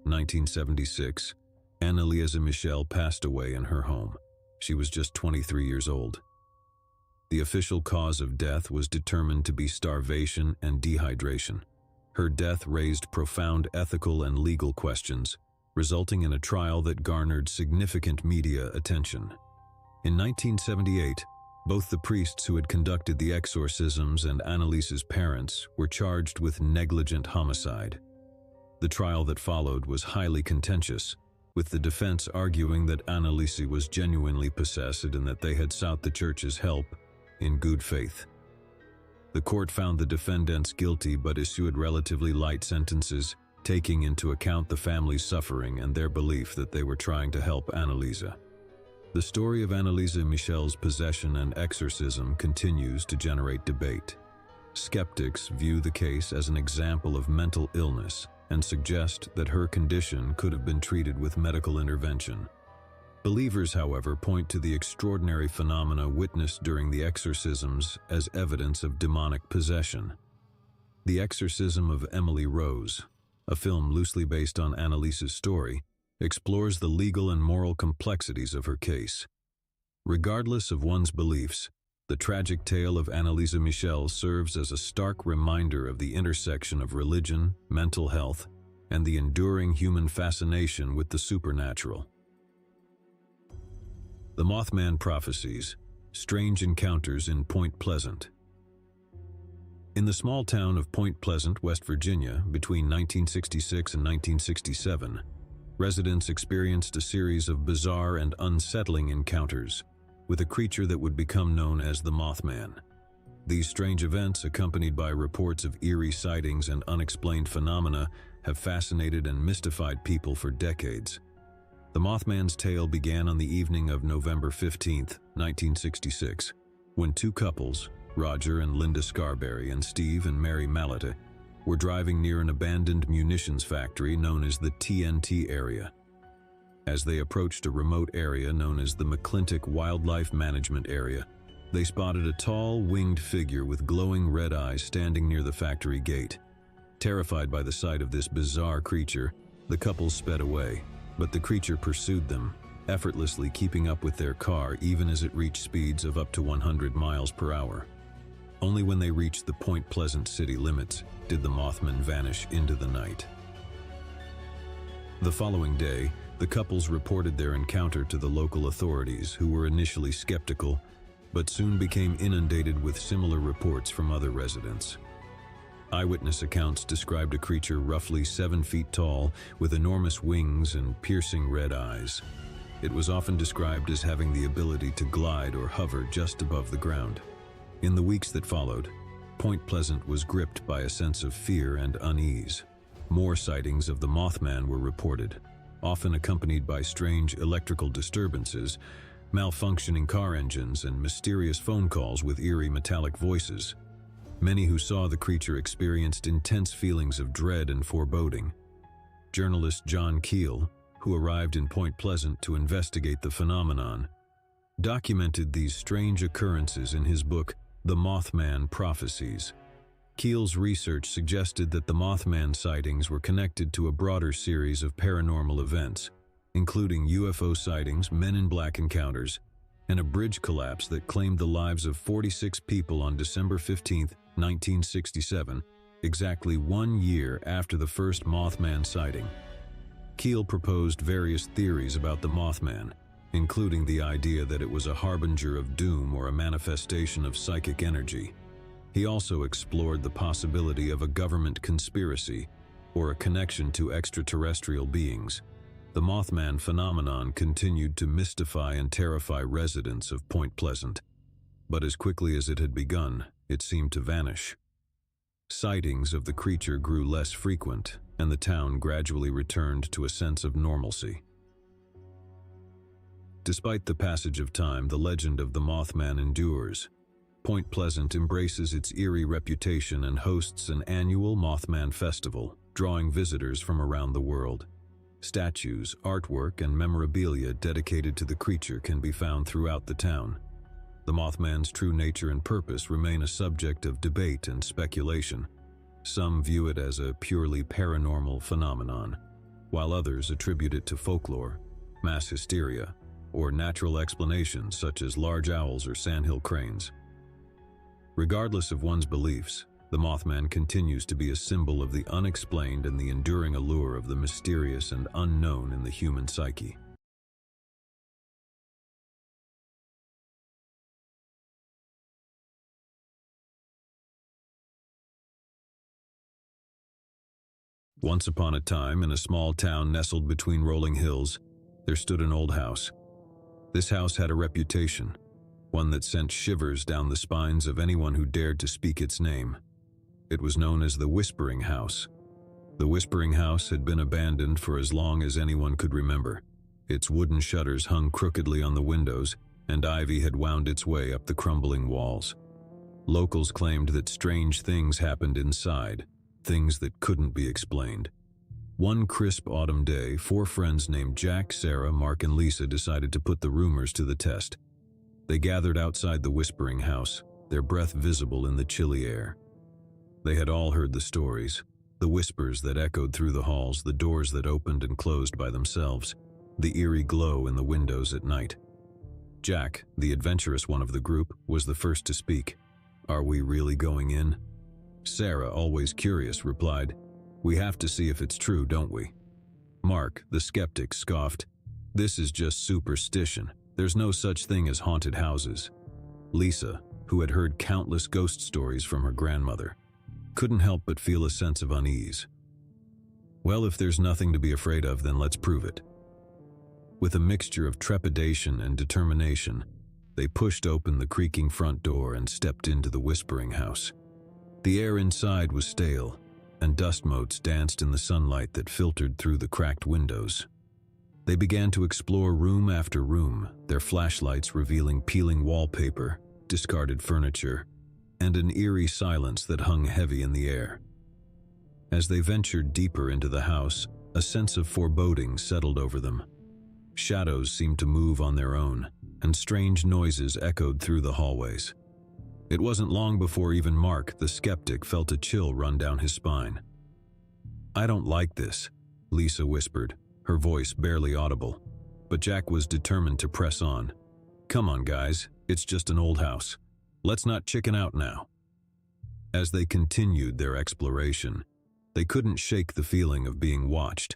1976, Annalisa Michel passed away in her home. She was just 23 years old. The official cause of death was determined to be starvation and dehydration. Her death raised profound ethical and legal questions, resulting in a trial that garnered significant media attention. In 1978, both the priests who had conducted the exorcisms and Annalisa's parents were charged with negligent homicide. The trial that followed was highly contentious, with the defense arguing that Annalisa was genuinely possessed and that they had sought the Church's help in good faith. The court found the defendants guilty but issued relatively light sentences, taking into account the family's suffering and their belief that they were trying to help Annalisa. The story of Annalisa Michel's possession and exorcism continues to generate debate. Skeptics view the case as an example of mental illness and suggest that her condition could have been treated with medical intervention. Believers, however, point to the extraordinary phenomena witnessed during the exorcisms as evidence of demonic possession. The Exorcism of Emily Rose, a film loosely based on Annalisa's story, explores the legal and moral complexities of her case. Regardless of one's beliefs, the tragic tale of Annalisa Michel serves as a stark reminder of the intersection of religion, mental health, and the enduring human fascination with the supernatural. The Mothman Prophecies, Strange Encounters in Point Pleasant. In the small town of Point Pleasant, West Virginia, between 1966 and 1967, residents experienced a series of bizarre and unsettling encounters with a creature that would become known as the Mothman. These strange events, accompanied by reports of eerie sightings and unexplained phenomena, have fascinated and mystified people for decades. The Mothman's tale began on the evening of November 15, 1966, when two couples, Roger and Linda Scarberry and Steve and Mary Malata, were driving near an abandoned munitions factory known as the TNT area. As they approached a remote area known as the McClintock Wildlife Management Area, they spotted a tall, winged figure with glowing red eyes standing near the factory gate. Terrified by the sight of this bizarre creature, the couple sped away, but the creature pursued them, effortlessly keeping up with their car even as it reached speeds of up to 100 miles per hour. Only when they reached the Point Pleasant city limits did the Mothman vanish into the night. The following day, The couples reported their encounter to the local authorities, who were initially skeptical, but soon became inundated with similar reports from other residents. Eyewitness accounts described a creature roughly 7 feet tall, with enormous wings and piercing red eyes. It was often described as having the ability to glide or hover just above the ground. In the weeks that followed, Point Pleasant was gripped by a sense of fear and unease. More sightings of the Mothman were reported, often accompanied by strange electrical disturbances, malfunctioning car engines, and mysterious phone calls with eerie metallic voices. Many who saw the creature experienced intense feelings of dread and foreboding. Journalist John Keel, who arrived in Point Pleasant to investigate the phenomenon, documented these strange occurrences in his book, The Mothman Prophecies. Keel's research suggested that the Mothman sightings were connected to a broader series of paranormal events, including UFO sightings, Men in Black encounters, and a bridge collapse that claimed the lives of 46 people on December 15, 1967, exactly 1 year after the first Mothman sighting. Keel proposed various theories about the Mothman, including the idea that it was a harbinger of doom or a manifestation of psychic energy. He also explored the possibility of a government conspiracy or a connection to extraterrestrial beings. The Mothman phenomenon continued to mystify and terrify residents of Point Pleasant, but as quickly as it had begun, it seemed to vanish. Sightings of the creature grew less frequent, and the town gradually returned to a sense of normalcy. Despite the passage of time, the legend of the Mothman endures. Point Pleasant embraces its eerie reputation and hosts an annual Mothman festival, drawing visitors from around the world. Statues, artwork, and memorabilia dedicated to the creature can be found throughout the town. The Mothman's true nature and purpose remain a subject of debate and speculation. Some view it as a purely paranormal phenomenon, while others attribute it to folklore, mass hysteria, or natural explanations such as large owls or sandhill cranes. Regardless of one's beliefs, the Mothman continues to be a symbol of the unexplained and the enduring allure of the mysterious and unknown in the human psyche. Once upon a time, in a small town nestled between rolling hills, there stood an old house. This house had a reputation, one that sent shivers down the spines of anyone who dared to speak its name. It was known as the Whispering House. The Whispering House had been abandoned for as long as anyone could remember. Its wooden shutters hung crookedly on the windows, and ivy had wound its way up the crumbling walls. Locals claimed that strange things happened inside, things that couldn't be explained. One crisp autumn day, 4 friends named Jack, Sarah, Mark, and Lisa decided to put the rumors to the test. They gathered outside the Whispering House, their breath visible in the chilly air. They had all heard the stories, the whispers that echoed through the halls, the doors that opened and closed by themselves, the eerie glow in the windows at night. Jack, the adventurous one of the group, was the first to speak. "Are we really going in?" Sarah, always curious, replied, "We have to see if it's true, don't we?" Mark, the skeptic, scoffed, "This is just superstition. There's no such thing as haunted houses." Lisa, who had heard countless ghost stories from her grandmother, couldn't help but feel a sense of unease. "Well, if there's nothing to be afraid of, then let's prove it." With a mixture of trepidation and determination, they pushed open the creaking front door and stepped into the Whispering House. The air inside was stale, and dust motes danced in the sunlight that filtered through the cracked windows. They began to explore room after room, their flashlights revealing peeling wallpaper, discarded furniture, and an eerie silence that hung heavy in the air. As they ventured deeper into the house, a sense of foreboding settled over them. Shadows seemed to move on their own, and strange noises echoed through the hallways. It wasn't long before even Mark, the skeptic, felt a chill run down his spine. "I don't like this," Lisa whispered, her voice barely audible, but Jack was determined to press on. "Come on, guys, it's just an old house. Let's not chicken out now." As they continued their exploration, they couldn't shake the feeling of being watched.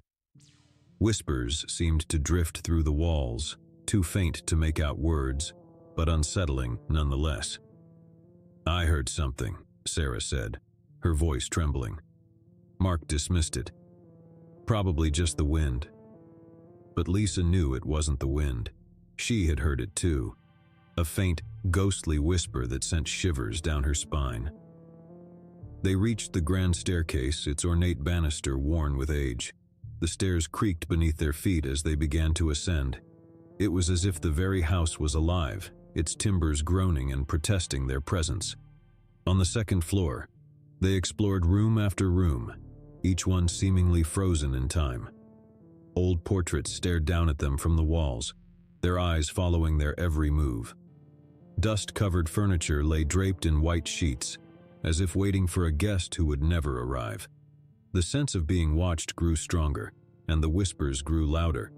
Whispers seemed to drift through the walls, too faint to make out words, but unsettling nonetheless. "I heard something," Sarah said, her voice trembling. Mark dismissed it. "Probably just the wind." But Lisa knew it wasn't the wind. She had heard it too. A faint, ghostly whisper that sent shivers down her spine. They reached the grand staircase, its ornate banister worn with age. The stairs creaked beneath their feet as they began to ascend. It was as if the very house was alive, its timbers groaning and protesting their presence. On the second floor, they explored room after room, each one seemingly frozen in time. Old portraits stared down at them from the walls, their eyes following their every move. Dust-covered furniture lay draped in white sheets, as if waiting for a guest who would never arrive. The sense of being watched grew stronger, and the whispers grew louder.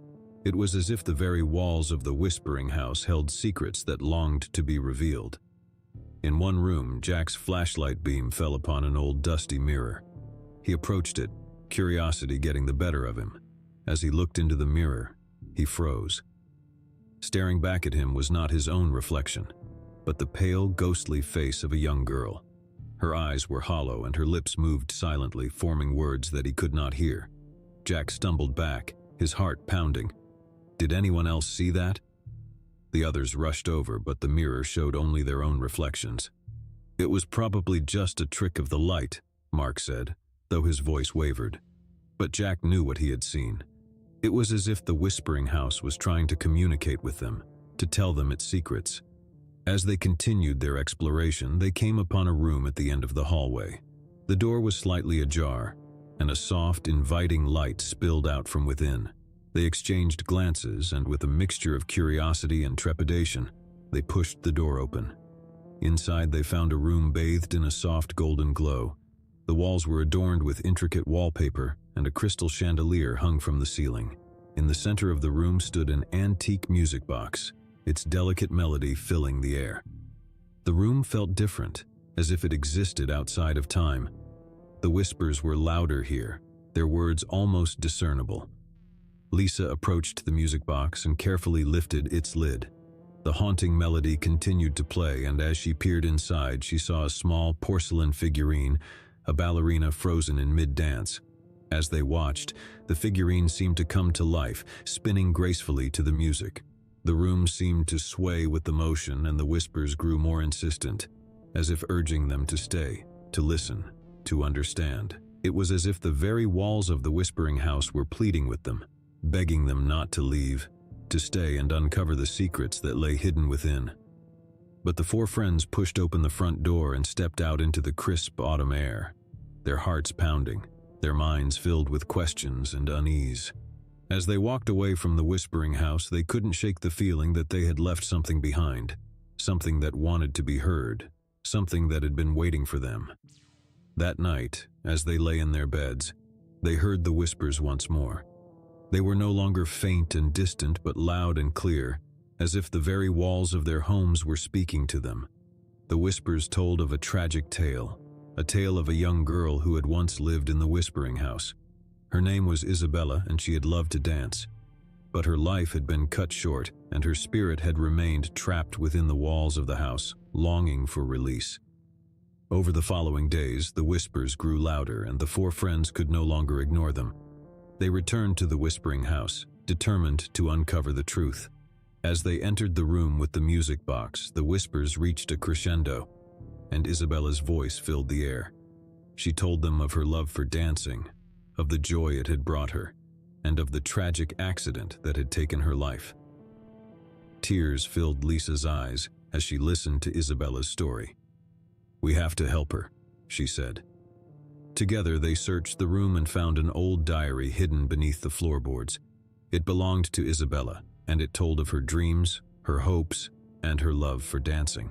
It was as if the very walls of the Whispering House held secrets that longed to be revealed. In one room, Jack's flashlight beam fell upon an old dusty mirror. He approached it, curiosity getting the better of him. As he looked into the mirror, he froze. Staring back at him was not his own reflection, but the pale, ghostly face of a young girl. Her eyes were hollow and her lips moved silently, forming words that he could not hear. Jack stumbled back, his heart pounding. Did anyone else see that? The others rushed over, but the mirror showed only their own reflections. "It was probably just a trick of the light," Mark said, though his voice wavered. But Jack knew what he had seen. It was as if the Whispering House was trying to communicate with them, to tell them its secrets. As they continued their exploration, they came upon a room at the end of the hallway. The door was slightly ajar, and a soft, inviting light spilled out from within. They exchanged glances, and with a mixture of curiosity and trepidation, they pushed the door open. Inside, they found a room bathed in a soft golden glow. The walls were adorned with intricate wallpaper, and a crystal chandelier hung from the ceiling. In the center of the room stood an antique music box, its delicate melody filling the air. The room felt different, as if it existed outside of time. The whispers were louder here, their words almost discernible. Lisa approached the music box and carefully lifted its lid. The haunting melody continued to play, and as she peered inside, she saw a small porcelain figurine, a ballerina frozen in mid-dance. As they watched, the figurine seemed to come to life, spinning gracefully to the music. The room seemed to sway with the motion, and the whispers grew more insistent, as if urging them to stay, to listen, to understand. It was as if the very walls of the Whispering House were pleading with them, begging them not to leave, to stay and uncover the secrets that lay hidden within. But the four friends pushed open the front door and stepped out into the crisp autumn air, their hearts pounding, their minds filled with questions and unease. As they walked away from the Whispering House, they couldn't shake the feeling that they had left something behind, something that wanted to be heard, something that had been waiting for them. That night, as they lay in their beds, they heard the whispers once more. They were no longer faint and distant, but loud and clear, as if the very walls of their homes were speaking to them. The whispers told of a tragic tale, a tale of a young girl who had once lived in the Whispering House. Her name was Isabella, and she had loved to dance. But her life had been cut short, and her spirit had remained trapped within the walls of the house, longing for release. Over the following days, the whispers grew louder, and the four friends could no longer ignore them. They returned to the Whispering House, determined to uncover the truth. As they entered the room with the music box, the whispers reached a crescendo, and Isabella's voice filled the air. She told them of her love for dancing, of the joy it had brought her, and of the tragic accident that had taken her life. Tears filled Lisa's eyes as she listened to Isabella's story. "We have to help her," she said. Together they searched the room and found an old diary hidden beneath the floorboards. It belonged to Isabella, and it told of her dreams, her hopes, and her love for dancing.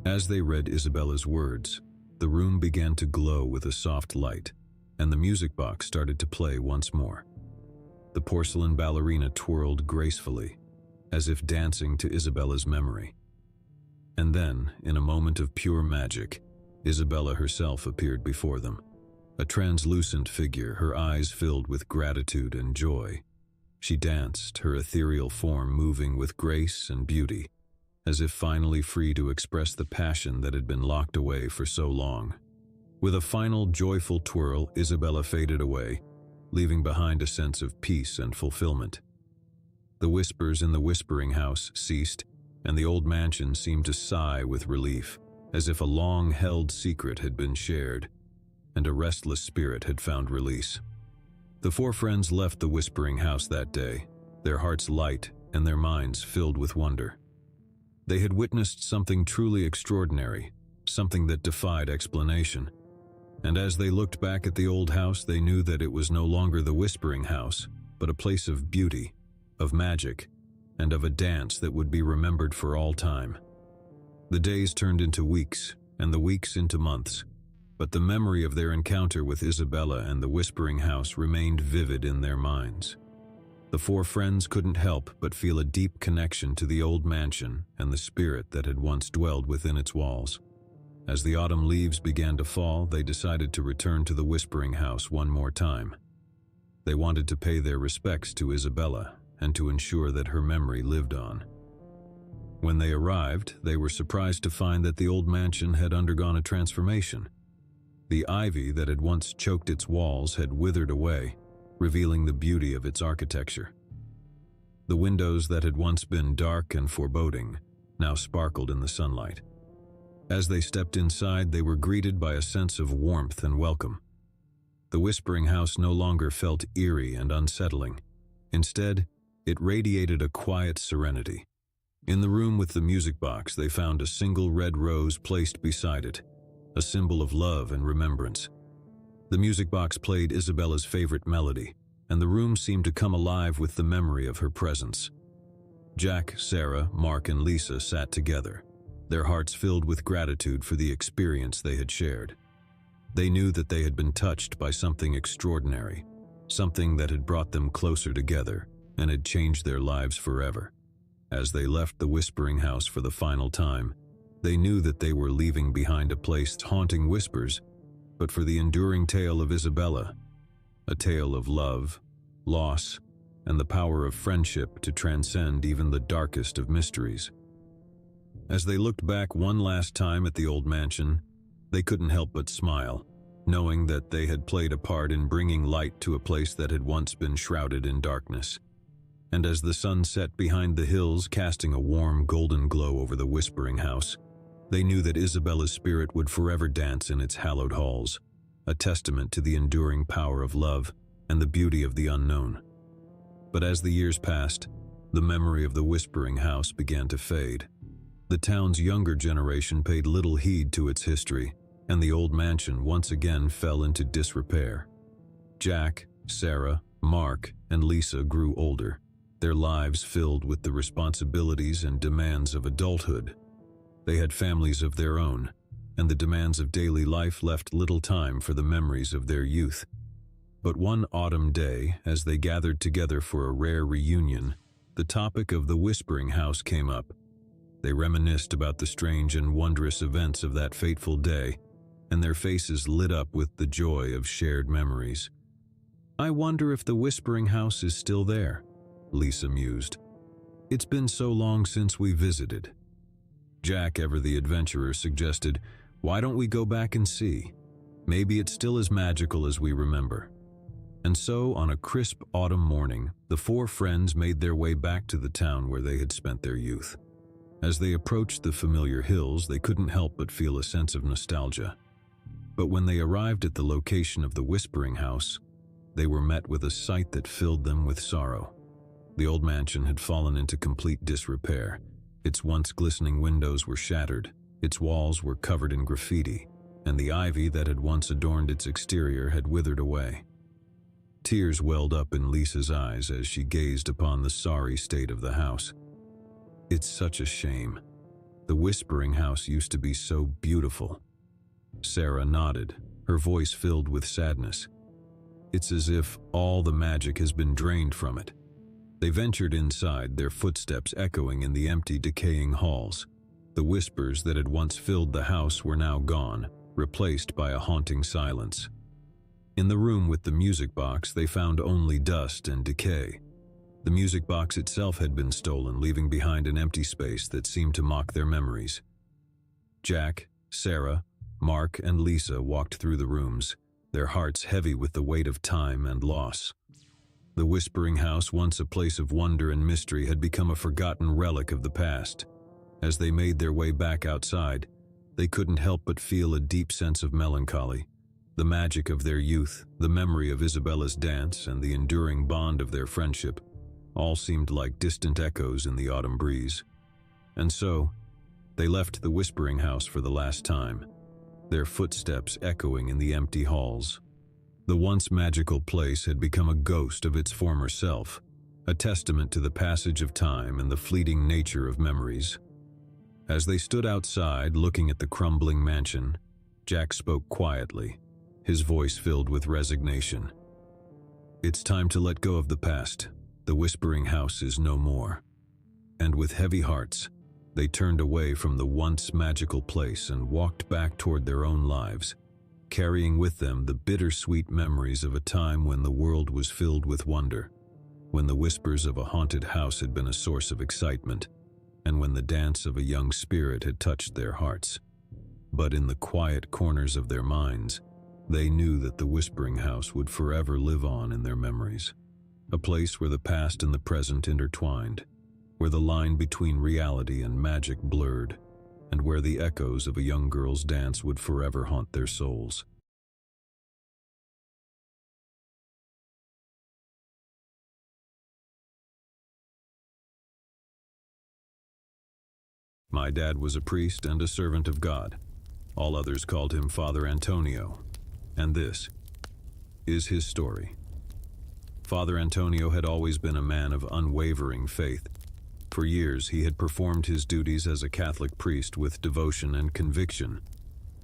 As they read Isabella's words, the room began to glow with a soft light, and the music box started to play once more. The porcelain ballerina twirled gracefully, as if dancing to Isabella's memory. And then, in a moment of pure magic, Isabella herself appeared before them. a translucent figure, her eyes filled with gratitude and joy. She danced, her ethereal form moving with grace and beauty, as if finally free to express the passion that had been locked away for so long. With a final joyful twirl, Isabella faded away, leaving behind a sense of peace and fulfillment. The whispers in the whispering house ceased, and the old mansion seemed to sigh with relief, as if a long-held secret had been shared, and a restless spirit had found release. The four friends left the whispering house that day, their hearts light and their minds filled with wonder. They had witnessed something truly extraordinary, something that defied explanation. And as they looked back at the old house, they knew that it was no longer the whispering house, but a place of beauty, of magic, and of a dance that would be remembered for all time. The days turned into weeks, and the weeks into months, but the memory of their encounter with Isabella and the whispering house remained vivid in their minds. The four friends couldn't help but feel a deep connection to the old mansion and the spirit that had once dwelled within its walls. As the autumn leaves began to fall, they decided to return to the whispering house one more time. They wanted to pay their respects to Isabella and to ensure that her memory lived on. When they arrived, they were surprised to find that the old mansion had undergone a transformation. The ivy that had once choked its walls had withered away, revealing the beauty of its architecture. The windows that had once been dark and foreboding now sparkled in the sunlight. As they stepped inside, they were greeted by a sense of warmth and welcome. The whispering house no longer felt eerie and unsettling. Instead, it radiated a quiet serenity. In the room with the music box, they found a single red rose placed beside it, a symbol of love and remembrance. The music box played Isabella's favorite melody, and the room seemed to come alive with the memory of her presence. Jack, Sarah, Mark, and Lisa sat together, their hearts filled with gratitude for the experience they had shared. They knew that they had been touched by something extraordinary, something that had brought them closer together and had changed their lives forever. As they left the whispering house for the final time, they knew that they were leaving behind a place haunting whispers, but for the enduring tale of Isabella, a tale of love, loss, and the power of friendship to transcend even the darkest of mysteries. As they looked back one last time at the old mansion, they couldn't help but smile, knowing that they had played a part in bringing light to a place that had once been shrouded in darkness. And as the sun set behind the hills, casting a warm golden glow over the whispering house, they knew that Isabella's spirit would forever dance in its hallowed halls, a testament to the enduring power of love and the beauty of the unknown. But as the years passed, the memory of the whispering house began to fade. The town's younger generation paid little heed to its history, and the old mansion once again fell into disrepair. Jack, Sarah, Mark, and Lisa grew older, their lives filled with the responsibilities and demands of adulthood. They had families of their own, and the demands of daily life left little time for the memories of their youth. But one autumn day, as they gathered together for a rare reunion, the topic of the whispering house came up. They reminisced about the strange and wondrous events of that fateful day, and their faces lit up with the joy of shared memories. "I wonder if the whispering house is still there," Lisa mused. "It's been so long since we visited." Jack, ever the adventurer, suggested, "Why don't we go back and see? Maybe it's still as magical as we remember." And so, on a crisp autumn morning, the four friends made their way back to the town where they had spent their youth. As they approached the familiar hills, they couldn't help but feel a sense of nostalgia. But when they arrived at the location of the whispering house, they were met with a sight that filled them with sorrow. The old mansion had fallen into complete disrepair. Its once glistening windows were shattered, its walls were covered in graffiti, and the ivy that had once adorned its exterior had withered away. Tears welled up in Lisa's eyes as she gazed upon the sorry state of the house. "It's such a shame. The whispering house used to be so beautiful." Sarah nodded, her voice filled with sadness. "It's as if all the magic has been drained from it." They ventured inside, their footsteps echoing in the empty, decaying halls. The whispers that had once filled the house were now gone, replaced by a haunting silence. In the room with the music box, they found only dust and decay. The music box itself had been stolen, leaving behind an empty space that seemed to mock their memories. Jack, Sarah, Mark, and Lisa walked through the rooms, their hearts heavy with the weight of time and loss. The Whispering House, once a place of wonder and mystery, had become a forgotten relic of the past. As they made their way back outside, they couldn't help but feel a deep sense of melancholy. The magic of their youth, the memory of Isabella's dance, and the enduring bond of their friendship all seemed like distant echoes in the autumn breeze. And so, they left the Whispering House for the last time, their footsteps echoing in the empty halls. The once magical place had become a ghost of its former self, a testament to the passage of time and the fleeting nature of memories. As they stood outside looking at the crumbling mansion, Jack spoke quietly, his voice filled with resignation. "It's time to let go of the past. The Whispering House is no more." And with heavy hearts, they turned away from the once magical place and walked back toward their own lives, carrying with them the bittersweet memories of a time when the world was filled with wonder, when the whispers of a haunted house had been a source of excitement, and when the dance of a young spirit had touched their hearts. But in the quiet corners of their minds, they knew that the Whispering House would forever live on in their memories, a place where the past and the present intertwined, where the line between reality and magic blurred, and where the echoes of a young girl's dance would forever haunt their souls. My dad was a priest and a servant of God. All others called him Father Antonio. And this is his story. Father Antonio had always been a man of unwavering faith. For years, he had performed his duties as a Catholic priest with devotion and conviction,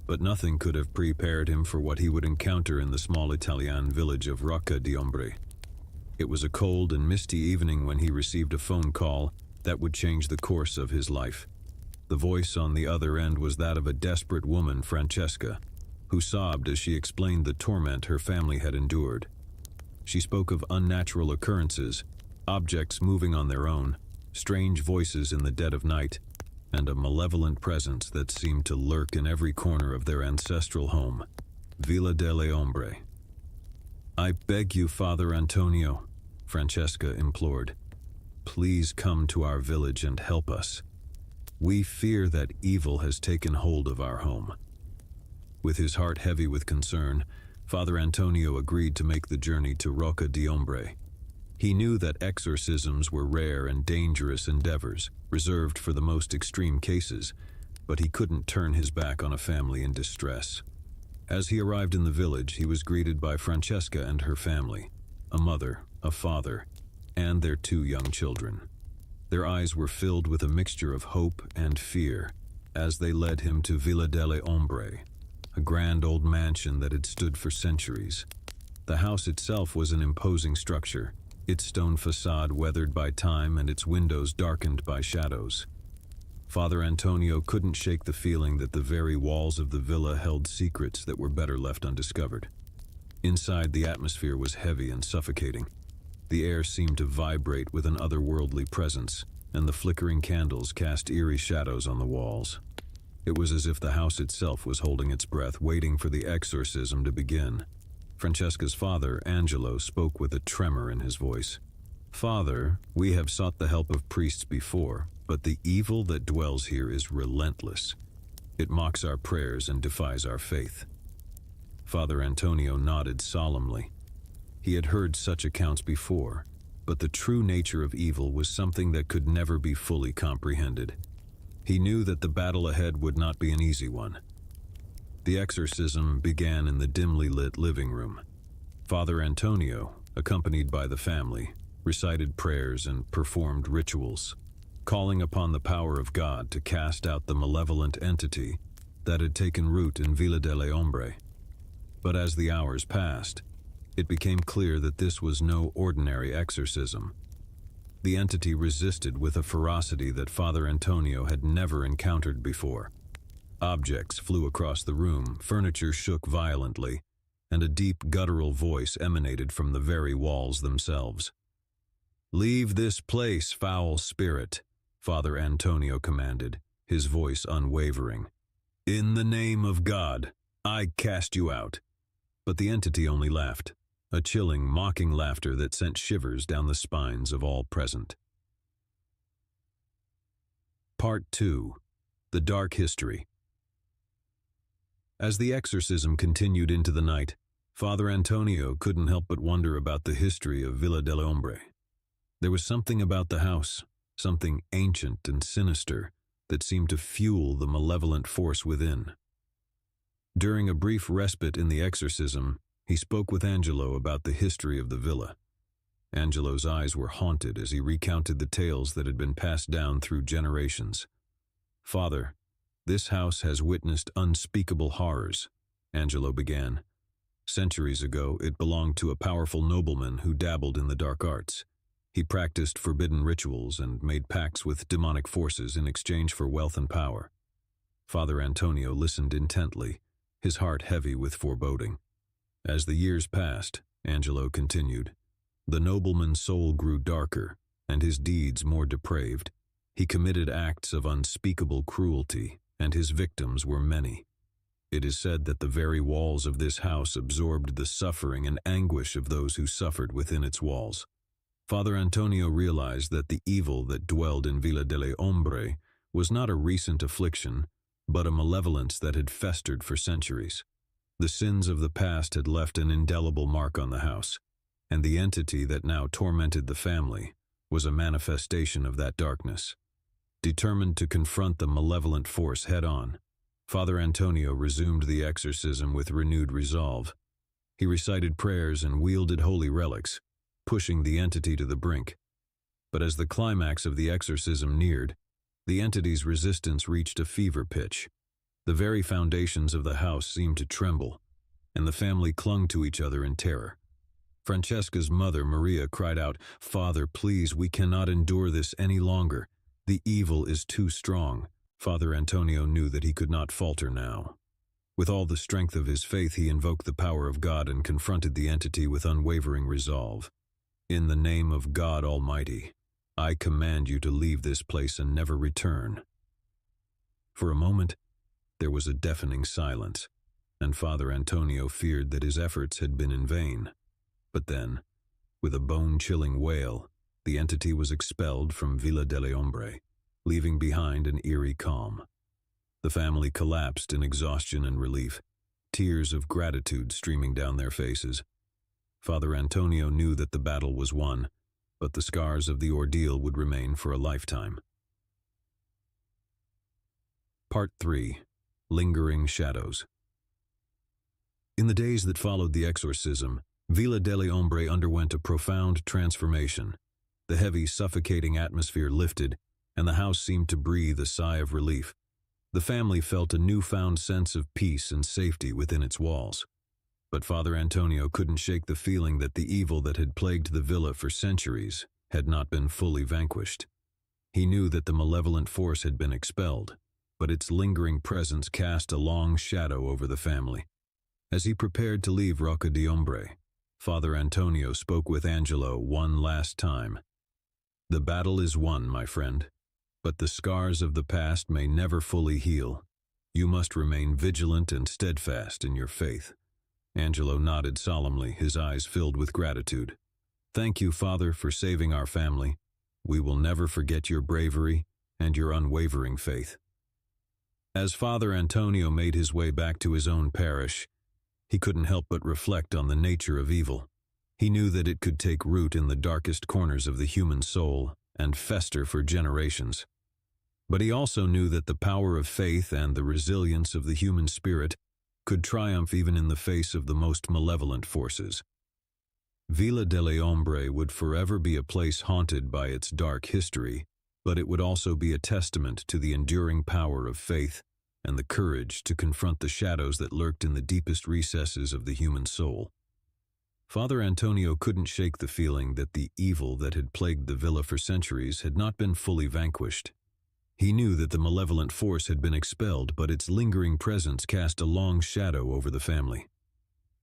but nothing could have prepared him for what he would encounter in the small Italian village of Rocca di Ombre. It was a cold and misty evening when he received a phone call that would change the course of his life. The voice on the other end was that of a desperate woman, Francesca, who sobbed as she explained the torment her family had endured. She spoke of unnatural occurrences, objects moving on their own, strange voices in the dead of night, and a malevolent presence that seemed to lurk in every corner of their ancestral home, Villa delle Ombre. "I beg you, Father Antonio," Francesca implored. "Please come to our village and help us. We fear that evil has taken hold of our home." With his heart heavy with concern, Father Antonio agreed to make the journey to Rocca di Ombre. He knew that exorcisms were rare and dangerous endeavors, reserved for the most extreme cases, but he couldn't turn his back on a family in distress. As he arrived in the village, he was greeted by Francesca and her family, a mother, a father, and their 2 young children. Their eyes were filled with a mixture of hope and fear as they led him to Villa delle Ombre, a grand old mansion that had stood for centuries. The house itself was an imposing structure, its stone facade weathered by time and its windows darkened by shadows. Father Antonio couldn't shake the feeling that the very walls of the villa held secrets that were better left undiscovered. Inside, the atmosphere was heavy and suffocating. The air seemed to vibrate with an otherworldly presence, and the flickering candles cast eerie shadows on the walls. It was as if the house itself was holding its breath, waiting for the exorcism to begin. Francesca's father, Angelo, spoke with a tremor in his voice. "Father, we have sought the help of priests before, but the evil that dwells here is relentless. It mocks our prayers and defies our faith." Father Antonio nodded solemnly. He had heard such accounts before, but the true nature of evil was something that could never be fully comprehended. He knew that the battle ahead would not be an easy one. The exorcism began in the dimly lit living room. Father Antonio, accompanied by the family, recited prayers and performed rituals, calling upon the power of God to cast out the malevolent entity that had taken root in Villa delle Ombre. But as the hours passed, it became clear that this was no ordinary exorcism. The entity resisted with a ferocity that Father Antonio had never encountered before. Objects flew across the room, furniture shook violently, and a deep guttural voice emanated from the very walls themselves. "Leave this place, foul spirit," Father Antonio commanded, his voice unwavering. "In the name of God, I cast you out." But the entity only laughed, a chilling, mocking laughter that sent shivers down the spines of all present. Part 2. The Dark History. As the exorcism continued into the night, Father Antonio couldn't help but wonder about the history of Villa del Hombre. There was something about the house, something ancient and sinister, that seemed to fuel the malevolent force within. During a brief respite in the exorcism, he spoke with Angelo about the history of the villa. Angelo's eyes were haunted as he recounted the tales that had been passed down through generations. "Father, this house has witnessed unspeakable horrors," Angelo began. "Centuries ago, it belonged to a powerful nobleman who dabbled in the dark arts. He practiced forbidden rituals and made pacts with demonic forces in exchange for wealth and power." Father Antonio listened intently, his heart heavy with foreboding. As the years passed, Angelo continued, the nobleman's soul grew darker and his deeds more depraved. He committed acts of unspeakable cruelty, and his victims were many. It is said that the very walls of this house absorbed the suffering and anguish of those who suffered within its walls. Father Antonio realized that the evil that dwelled in Villa delle Ombre was not a recent affliction, but a malevolence that had festered for centuries. The sins of the past had left an indelible mark on the house, and the entity that now tormented the family was a manifestation of that darkness. Determined to confront the malevolent force head-on, Father Antonio resumed the exorcism with renewed resolve. He recited prayers and wielded holy relics, pushing the entity to the brink. But as the climax of the exorcism neared, the entity's resistance reached a fever pitch. The very foundations of the house seemed to tremble, and the family clung to each other in terror. Francesca's mother, Maria, cried out, "Father, please, we cannot endure this any longer. The evil is too strong." Father Antonio knew that he could not falter now. With all the strength of his faith, he invoked the power of God and confronted the entity with unwavering resolve. "In the name of God Almighty, I command you to leave this place and never return." For a moment, there was a deafening silence, and Father Antonio feared that his efforts had been in vain. But then, with a bone-chilling wail, the entity was expelled from Villa delle Ombre, leaving behind an eerie calm. The family collapsed in exhaustion and relief, tears of gratitude streaming down their faces. Father Antonio knew that the battle was won, but the scars of the ordeal would remain for a lifetime. Part 3. Lingering Shadows. In the days that followed the exorcism, Villa delle Ombre underwent a profound transformation. The heavy, suffocating atmosphere lifted, and the house seemed to breathe a sigh of relief. The family felt a newfound sense of peace and safety within its walls. But Father Antonio couldn't shake the feeling that the evil that had plagued the villa for centuries had not been fully vanquished. He knew that the malevolent force had been expelled, but its lingering presence cast a long shadow over the family. As he prepared to leave Rocca di Ombre, Father Antonio spoke with Angelo one last time. "The battle is won, my friend, but the scars of the past may never fully heal. You must remain vigilant and steadfast in your faith." Angelo nodded solemnly, his eyes filled with gratitude. "Thank you, Father, for saving our family. We will never forget your bravery and your unwavering faith." As Father Antonio made his way back to his own parish, he couldn't help but reflect on the nature of evil. He knew that it could take root in the darkest corners of the human soul and fester for generations. But he also knew that the power of faith and the resilience of the human spirit could triumph even in the face of the most malevolent forces. Villa delle Ombre would forever be a place haunted by its dark history, but it would also be a testament to the enduring power of faith and the courage to confront the shadows that lurked in the deepest recesses of the human soul. Father Antonio couldn't shake the feeling that the evil that had plagued the villa for centuries had not been fully vanquished. He knew that the malevolent force had been expelled, but its lingering presence cast a long shadow over the family.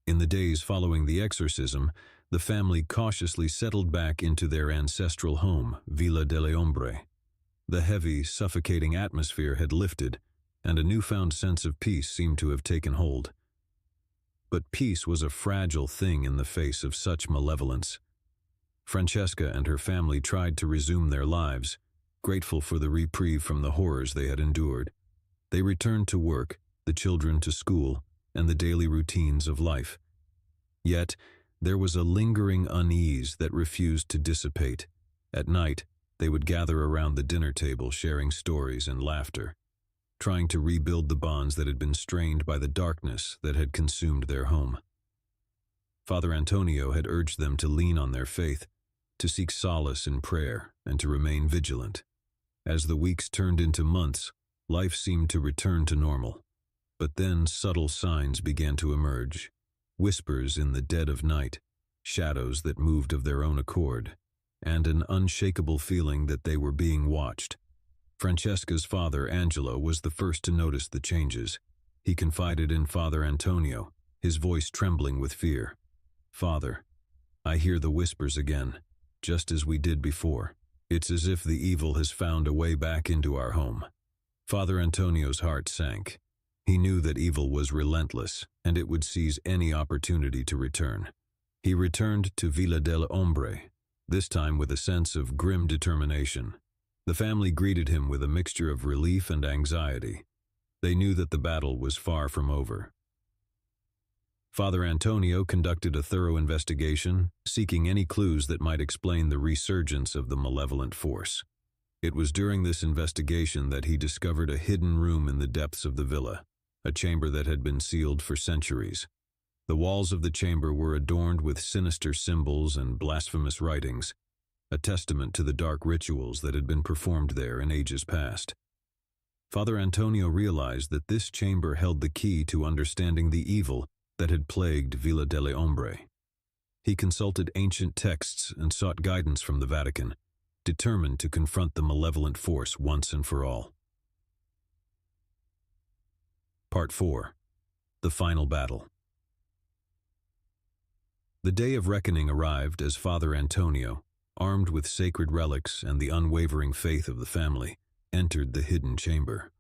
In the days following the exorcism, the family cautiously settled back into their ancestral home, Villa delle Ombre. The heavy, suffocating atmosphere had lifted, and a newfound sense of peace seemed to have taken hold. But peace was a fragile thing in the face of such malevolence. Francesca and her family tried to resume their lives, grateful for the reprieve from the horrors they had endured. They returned to work, the children to school, and the daily routines of life. Yet, there was a lingering unease that refused to dissipate. At night, they would gather around the dinner table sharing stories and laughter, trying to rebuild the bonds that had been strained by the darkness that had consumed their home. Father Antonio had urged them to lean on their faith, to seek solace in prayer, and to remain vigilant. As the weeks turned into months, life seemed to return to normal. But then subtle signs began to emerge. Whispers in the dead of night, shadows that moved of their own accord, and an unshakable feeling that they were being watched. Francesca's father, Angelo, was the first to notice the changes. He confided in Father Antonio, his voice trembling with fear. "Father, I hear the whispers again, just as we did before. It's as if the evil has found a way back into our home." Father Antonio's heart sank. He knew that evil was relentless, and it would seize any opportunity to return. He returned to Villa delle Ombre, this time with a sense of grim determination. The family greeted him with a mixture of relief and anxiety. They knew that the battle was far from over. Father Antonio conducted a thorough investigation, seeking any clues that might explain the resurgence of the malevolent force. It was during this investigation that he discovered a hidden room in the depths of the villa, a chamber that had been sealed for centuries. The walls of the chamber were adorned with sinister symbols and blasphemous writings, a testament to the dark rituals that had been performed there in ages past. Father Antonio realized that this chamber held the key to understanding the evil that had plagued Villa delle Ombre. He consulted ancient texts and sought guidance from the Vatican, determined to confront the malevolent force once and for all. Part 4. The Final Battle. The day of reckoning arrived as Father Antonio, armed with sacred relics and the unwavering faith of the family, entered the hidden chamber.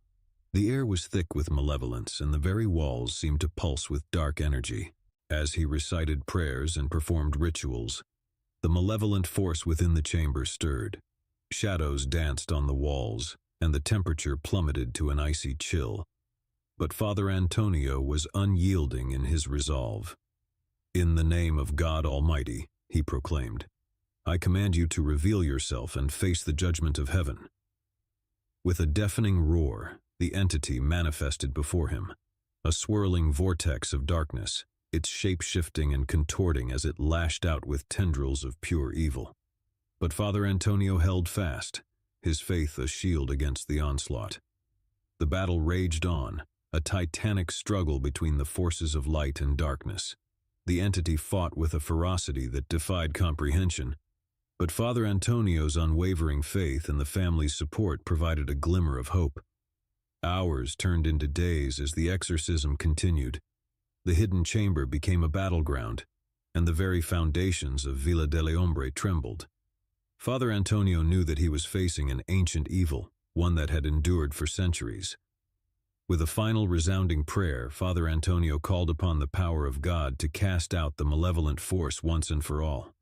The air was thick with malevolence, and the very walls seemed to pulse with dark energy. As he recited prayers and performed rituals, the malevolent force within the chamber stirred. Shadows danced on the walls, and the temperature plummeted to an icy chill. But Father Antonio was unyielding in his resolve. "In the name of God Almighty," he proclaimed, "I command you to reveal yourself and face the judgment of heaven." With a deafening roar, the entity manifested before him, a swirling vortex of darkness, its shape shifting and contorting as it lashed out with tendrils of pure evil. But Father Antonio held fast, his faith a shield against the onslaught. The battle raged on, a titanic struggle between the forces of light and darkness. The entity fought with a ferocity that defied comprehension, but Father Antonio's unwavering faith and the family's support provided a glimmer of hope. Hours turned into days as the exorcism continued. The hidden chamber became a battleground, and the very foundations of Villa delle Ombre trembled. Father Antonio knew that he was facing an ancient evil, one that had endured for centuries. With a final resounding prayer, Father Antonio called upon the power of God to cast out the malevolent force once and for all.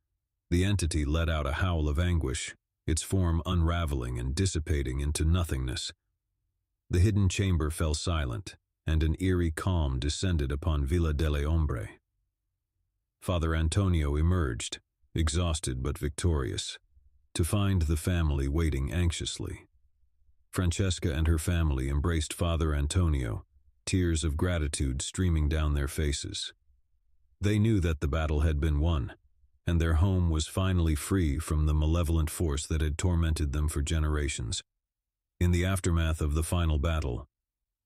The entity let out a howl of anguish, its form unraveling and dissipating into nothingness. The hidden chamber fell silent, and an eerie calm descended upon Villa delle Ombre. Father Antonio emerged, exhausted but victorious, to find the family waiting anxiously. Francesca and her family embraced Father Antonio, tears of gratitude streaming down their faces. They knew that the battle had been won, and their home was finally free from the malevolent force that had tormented them for generations. In the aftermath of the final battle,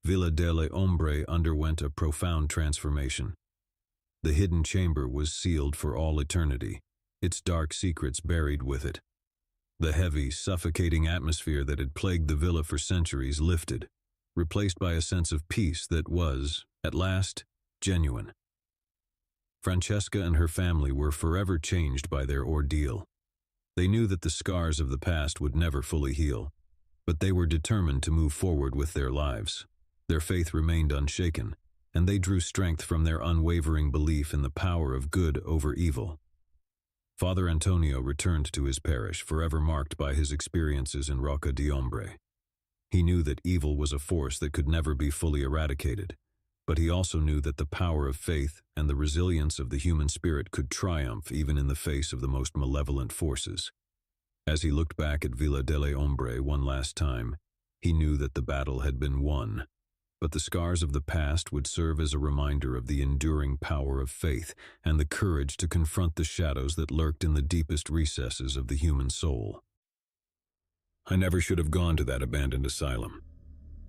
Villa delle Ombre underwent a profound transformation. The hidden chamber was sealed for all eternity, its dark secrets buried with it. The heavy, suffocating atmosphere that had plagued the villa for centuries lifted, replaced by a sense of peace that was, at last, genuine. Francesca and her family were forever changed by their ordeal. They knew that the scars of the past would never fully heal, but they were determined to move forward with their lives. Their faith remained unshaken, and they drew strength from their unwavering belief in the power of good over evil. Father Antonio returned to his parish, forever marked by his experiences in Rocca di Ombre. He knew that evil was a force that could never be fully eradicated, but he also knew that the power of faith and the resilience of the human spirit could triumph even in the face of the most malevolent forces. As he looked back at Villa delle Ombre one last time, he knew that the battle had been won, but the scars of the past would serve as a reminder of the enduring power of faith and the courage to confront the shadows that lurked in the deepest recesses of the human soul. I never should have gone to that abandoned asylum.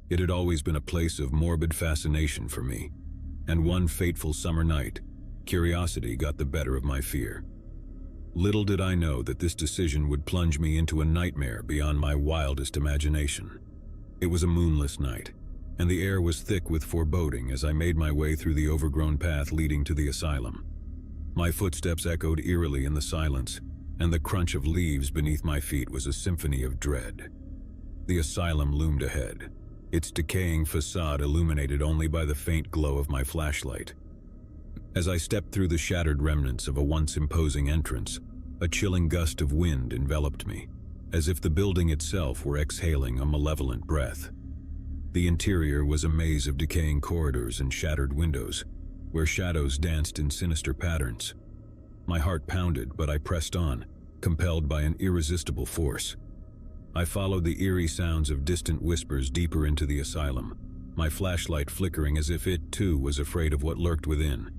It had always been a place of morbid fascination for me, and one fateful summer night, curiosity got the better of my fear. Little did I know that this decision would plunge me into a nightmare beyond my wildest imagination. It was a moonless night, and the air was thick with foreboding as I made my way through the overgrown path leading to the asylum. My footsteps echoed eerily in the silence, and the crunch of leaves beneath my feet was a symphony of dread. The asylum loomed ahead, its decaying facade illuminated only by the faint glow of my flashlight. As I stepped through the shattered remnants of a once imposing entrance, a chilling gust of wind enveloped me, as if the building itself were exhaling a malevolent breath. The interior was a maze of decaying corridors and shattered windows, where shadows danced in sinister patterns. My heart pounded, but I pressed on, compelled by an irresistible force. I followed the eerie sounds of distant whispers deeper into the asylum, my flashlight flickering as if it, too, was afraid of what lurked within.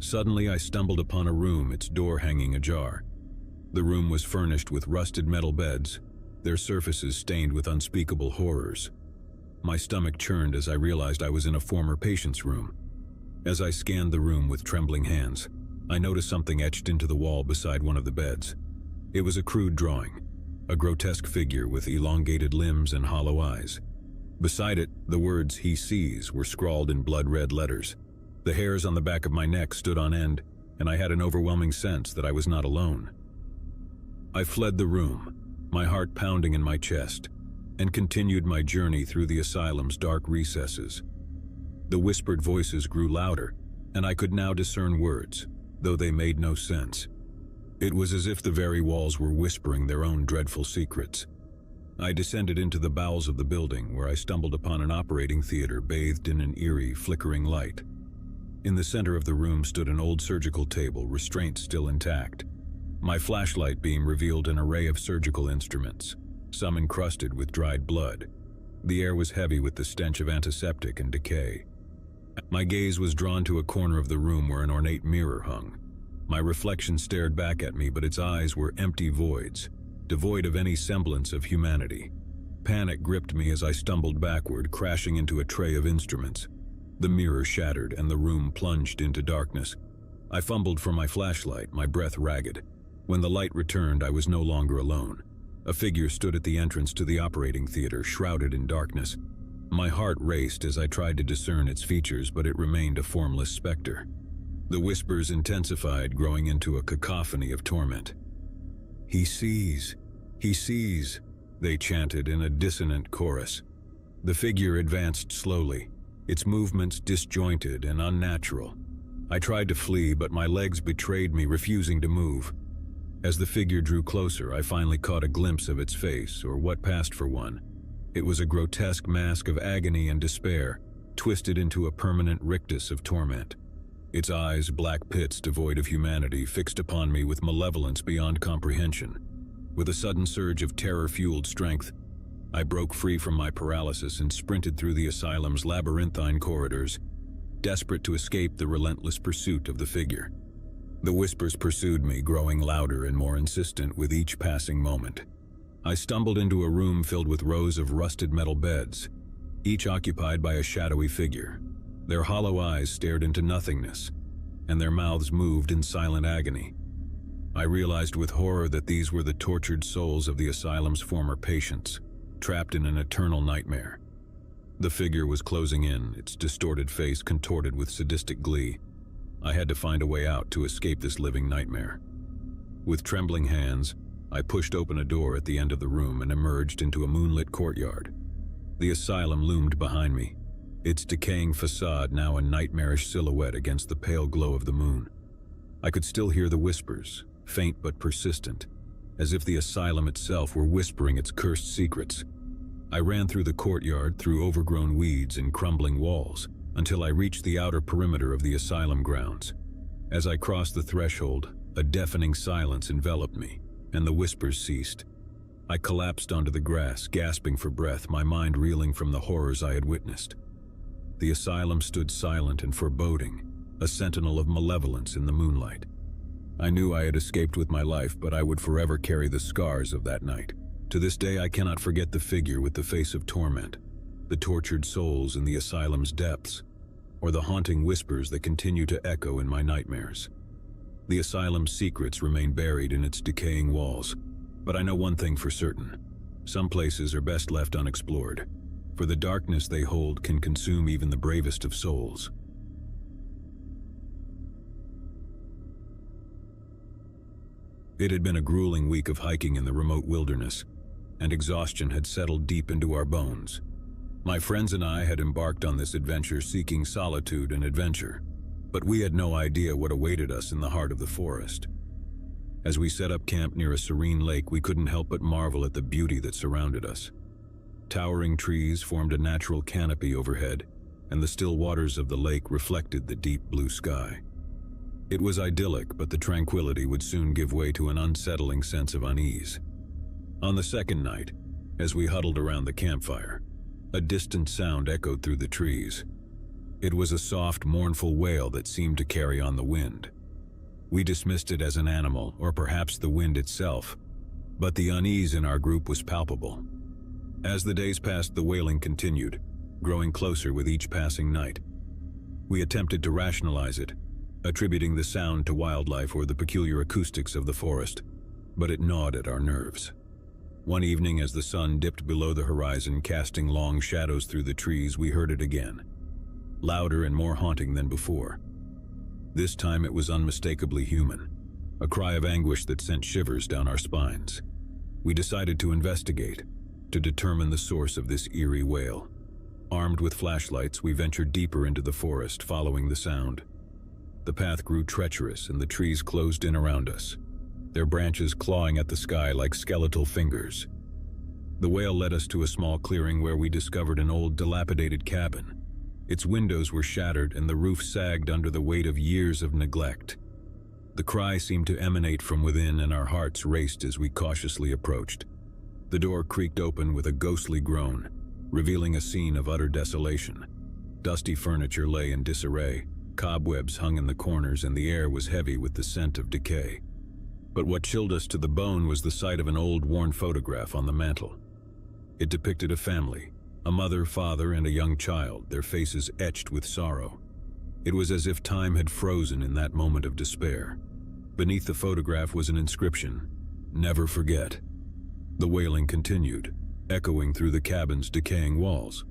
Suddenly, I stumbled upon a room, its door hanging ajar. The room was furnished with rusted metal beds, their surfaces stained with unspeakable horrors. My stomach churned as I realized I was in a former patient's room. As I scanned the room with trembling hands, I noticed something etched into the wall beside one of the beds. It was a crude drawing, a grotesque figure with elongated limbs and hollow eyes. Beside it, the words "He sees" were scrawled in blood-red letters. The hairs on the back of my neck stood on end, and I had an overwhelming sense that I was not alone. I fled the room, my heart pounding in my chest, and continued my journey through the asylum's dark recesses. The whispered voices grew louder, and I could now discern words, though they made no sense. It was as if the very walls were whispering their own dreadful secrets. I descended into the bowels of the building, where I stumbled upon an operating theater bathed in an eerie, flickering light. In the center of the room stood an old surgical table, restraints still intact. My flashlight beam revealed an array of surgical instruments, some encrusted with dried blood. The air was heavy with the stench of antiseptic and decay. My gaze was drawn to a corner of the room where an ornate mirror hung. My reflection stared back at me, but its eyes were empty voids, devoid of any semblance of humanity. Panic gripped me as I stumbled backward, crashing into a tray of instruments. The mirror shattered and the room plunged into darkness. I fumbled for my flashlight, my breath ragged. When the light returned, I was no longer alone. A figure stood at the entrance to the operating theater, shrouded in darkness. My heart raced as I tried to discern its features, but it remained a formless specter. The whispers intensified, growing into a cacophony of torment. "He sees, he sees," they chanted in a dissonant chorus. The figure advanced slowly, its movements disjointed and unnatural. I tried to flee, but my legs betrayed me, refusing to move. As the figure drew closer, I finally caught a glimpse of its face, or what passed for one. It was a grotesque mask of agony and despair, twisted into a permanent rictus of torment. Its eyes, black pits devoid of humanity, fixed upon me with malevolence beyond comprehension. With a sudden surge of terror-fueled strength, I broke free from my paralysis and sprinted through the asylum's labyrinthine corridors, desperate to escape the relentless pursuit of the figure. The whispers pursued me, growing louder and more insistent with each passing moment. I stumbled into a room filled with rows of rusted metal beds, each occupied by a shadowy figure. Their hollow eyes stared into nothingness, and their mouths moved in silent agony. I realized with horror that these were the tortured souls of the asylum's former patients, trapped in an eternal nightmare. The figure was closing in, its distorted face contorted with sadistic glee. I had to find a way out to escape this living nightmare. With trembling hands, I pushed open a door at the end of the room and emerged into a moonlit courtyard. The asylum loomed behind me, its decaying facade now a nightmarish silhouette against the pale glow of the moon. I could still hear the whispers, faint but persistent, as if the asylum itself were whispering its cursed secrets. I ran through the courtyard, through overgrown weeds and crumbling walls, until I reached the outer perimeter of the asylum grounds. As I crossed the threshold, a deafening silence enveloped me, and the whispers ceased. I collapsed onto the grass, gasping for breath, my mind reeling from the horrors I had witnessed. The asylum stood silent and foreboding, a sentinel of malevolence in the moonlight. I knew I had escaped with my life, but I would forever carry the scars of that night. To this day, I cannot forget the figure with the face of torment, the tortured souls in the asylum's depths, or the haunting whispers that continue to echo in my nightmares. The asylum's secrets remain buried in its decaying walls, but I know one thing for certain. Some places are best left unexplored, for the darkness they hold can consume even the bravest of souls. It had been a grueling week of hiking in the remote wilderness, and exhaustion had settled deep into our bones. My friends and I had embarked on this adventure seeking solitude and adventure, but we had no idea what awaited us in the heart of the forest. As we set up camp near a serene lake, we couldn't help but marvel at the beauty that surrounded us. Towering trees formed a natural canopy overhead, and the still waters of the lake reflected the deep blue sky. It was idyllic, but the tranquility would soon give way to an unsettling sense of unease. On the second night, as we huddled around the campfire, a distant sound echoed through the trees. It was a soft, mournful wail that seemed to carry on the wind. We dismissed it as an animal, or perhaps the wind itself, but the unease in our group was palpable. As the days passed, the wailing continued, growing closer with each passing night. We attempted to rationalize it, attributing the sound to wildlife or the peculiar acoustics of the forest, but it gnawed at our nerves. One evening, as the sun dipped below the horizon, casting long shadows through the trees, we heard it again, louder and more haunting than before. This time it was unmistakably human, a cry of anguish that sent shivers down our spines. We decided to investigate, to determine the source of this eerie wail. Armed with flashlights, we ventured deeper into the forest, following the sound. The path grew treacherous and the trees closed in around us, their branches clawing at the sky like skeletal fingers. The wail led us to a small clearing where we discovered an old, dilapidated cabin. Its windows were shattered and the roof sagged under the weight of years of neglect. The cry seemed to emanate from within, and our hearts raced as we cautiously approached. The door creaked open with a ghostly groan, revealing a scene of utter desolation. Dusty furniture lay in disarray, cobwebs hung in the corners, and the air was heavy with the scent of decay. But what chilled us to the bone was the sight of an old, worn photograph on the mantel. It depicted a family, a mother, father, and a young child, their faces etched with sorrow. It was as if time had frozen in that moment of despair. Beneath the photograph was an inscription, "Never forget." The wailing continued, echoing through the cabin's decaying walls.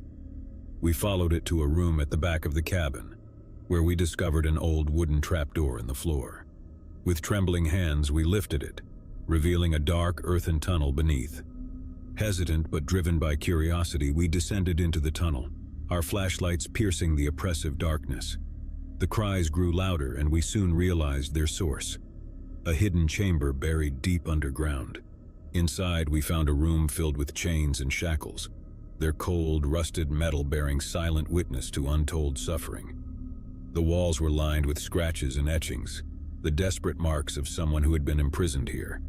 We followed it to a room at the back of the cabin, where we discovered an old wooden trapdoor in the floor. With trembling hands, we lifted it, revealing a dark earthen tunnel beneath. Hesitant but driven by curiosity, we descended into the tunnel, our flashlights piercing the oppressive darkness. The cries grew louder, and we soon realized their source: a hidden chamber buried deep underground. Inside, we found a room filled with chains and shackles, their cold, rusted metal bearing silent witness to untold suffering. The walls were lined with scratches and etchings, the desperate marks of someone who had been imprisoned here.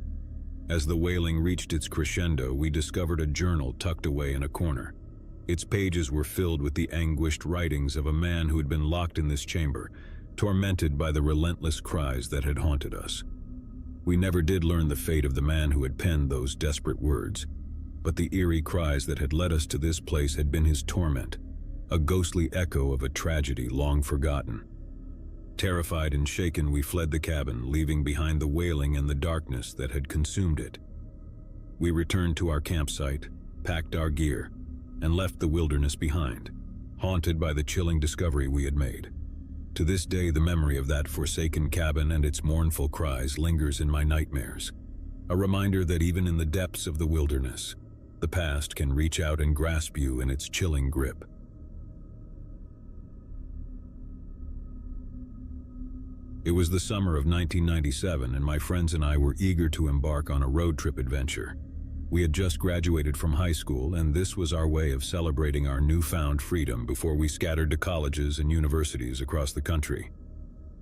As the wailing reached its crescendo, we discovered a journal tucked away in a corner. Its pages were filled with the anguished writings of a man who had been locked in this chamber, tormented by the relentless cries that had haunted us. We never did learn the fate of the man who had penned those desperate words, but the eerie cries that had led us to this place had been his torment, a ghostly echo of a tragedy long forgotten. Terrified and shaken, we fled the cabin, leaving behind the wailing and the darkness that had consumed it. We returned to our campsite, packed our gear, and left the wilderness behind, haunted by the chilling discovery we had made. To this day, the memory of that forsaken cabin and its mournful cries lingers in my nightmares, a reminder that even in the depths of the wilderness, the past can reach out and grasp you in its chilling grip. It was the summer of 1997, and my friends and I were eager to embark on a road trip adventure. We had just graduated from high school, and this was our way of celebrating our newfound freedom before we scattered to colleges and universities across the country.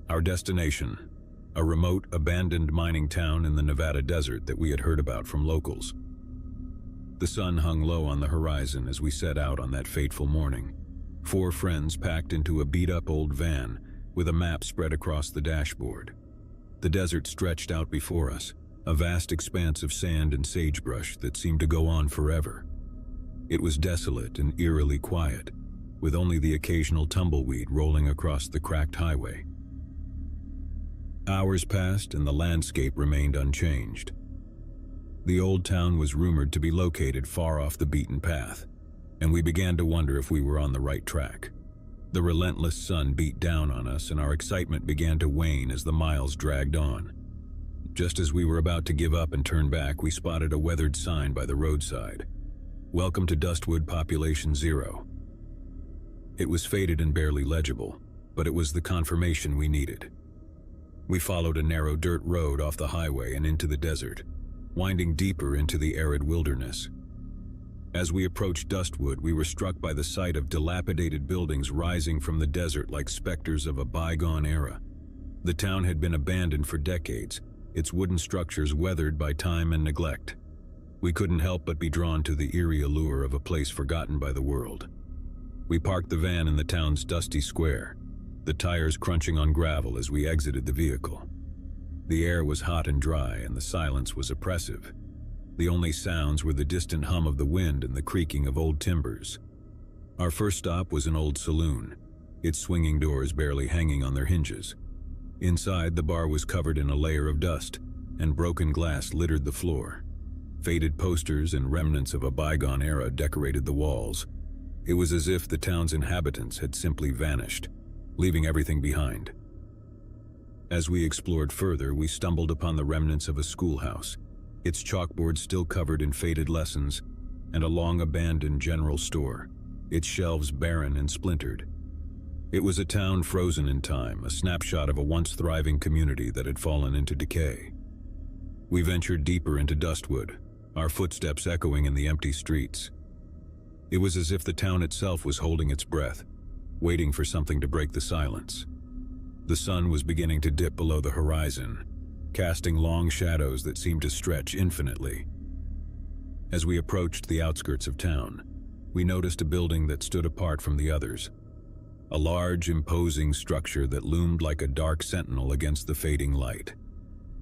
Our destination, a remote, abandoned mining town in the Nevada desert that we had heard about from locals. The sun hung low on the horizon as we set out on that fateful morning. 4 friends packed into a beat-up old van with a map spread across the dashboard. The desert stretched out before us, a vast expanse of sand and sagebrush that seemed to go on forever. It was desolate and eerily quiet, with only the occasional tumbleweed rolling across the cracked highway. Hours passed and the landscape remained unchanged. The old town was rumored to be located far off the beaten path, and we began to wonder if we were on the right track. The relentless sun beat down on us, and our excitement began to wane as the miles dragged on. Just as we were about to give up and turn back, we spotted a weathered sign by the roadside. "Welcome to Dustwood Population Zero." It was faded and barely legible, but it was the confirmation we needed. We followed a narrow dirt road off the highway and into the desert, winding deeper into the arid wilderness. As we approached Dustwood, we were struck by the sight of dilapidated buildings rising from the desert like specters of a bygone era. The town had been abandoned for decades, its wooden structures weathered by time and neglect. We couldn't help but be drawn to the eerie allure of a place forgotten by the world. We parked the van in the town's dusty square, the tires crunching on gravel as we exited the vehicle. The air was hot and dry, and the silence was oppressive. The only sounds were the distant hum of the wind and the creaking of old timbers. Our first stop was an old saloon, its swinging doors barely hanging on their hinges. Inside, the bar was covered in a layer of dust, and broken glass littered the floor. Faded posters and remnants of a bygone era decorated the walls. It was as if the town's inhabitants had simply vanished, leaving everything behind. As we explored further, we stumbled upon the remnants of a schoolhouse, its chalkboard still covered in faded lessons, and a long-abandoned general store, its shelves barren and splintered. It was a town frozen in time, a snapshot of a once thriving community that had fallen into decay. We ventured deeper into Dustwood, our footsteps echoing in the empty streets. It was as if the town itself was holding its breath, waiting for something to break the silence. The sun was beginning to dip below the horizon, casting long shadows that seemed to stretch infinitely. As we approached the outskirts of town, we noticed a building that stood apart from the others. A large, imposing structure that loomed like a dark sentinel against the fading light.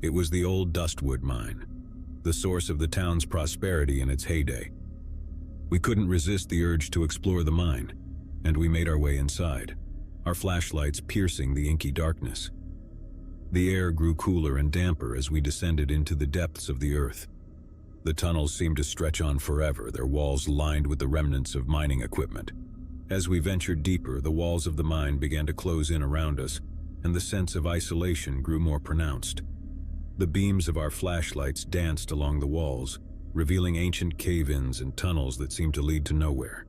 It was the old Dustwood mine, the source of the town's prosperity in its heyday. We couldn't resist the urge to explore the mine, and we made our way inside, our flashlights piercing the inky darkness. The air grew cooler and damper as we descended into the depths of the earth. The tunnels seemed to stretch on forever, their walls lined with the remnants of mining equipment. As we ventured deeper, the walls of the mine began to close in around us, and the sense of isolation grew more pronounced. The beams of our flashlights danced along the walls, revealing ancient cave-ins and tunnels that seemed to lead to nowhere.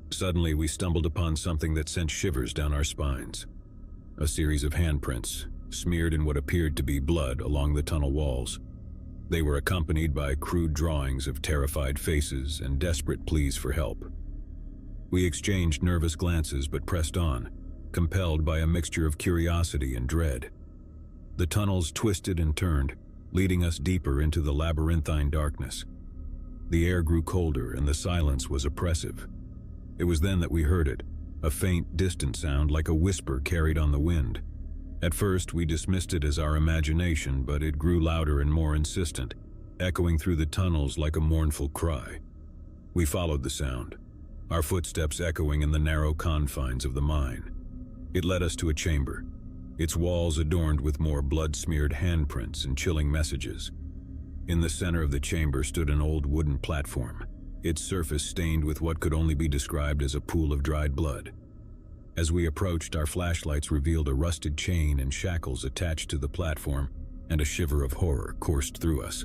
Suddenly, we stumbled upon something that sent shivers down our spines. A series of handprints, smeared in what appeared to be blood along the tunnel walls. They were accompanied by crude drawings of terrified faces and desperate pleas for help. We exchanged nervous glances but pressed on, compelled by a mixture of curiosity and dread. The tunnels twisted and turned, leading us deeper into the labyrinthine darkness. The air grew colder and the silence was oppressive. It was then that we heard it, a faint, distant sound like a whisper carried on the wind. At first, we dismissed it as our imagination, but it grew louder and more insistent, echoing through the tunnels like a mournful cry. We followed the sound, our footsteps echoing in the narrow confines of the mine. It led us to a chamber, its walls adorned with more blood-smeared handprints and chilling messages. In the center of the chamber stood an old wooden platform, its surface stained with what could only be described as a pool of dried blood. As we approached, our flashlights revealed a rusted chain and shackles attached to the platform, and a shiver of horror coursed through us.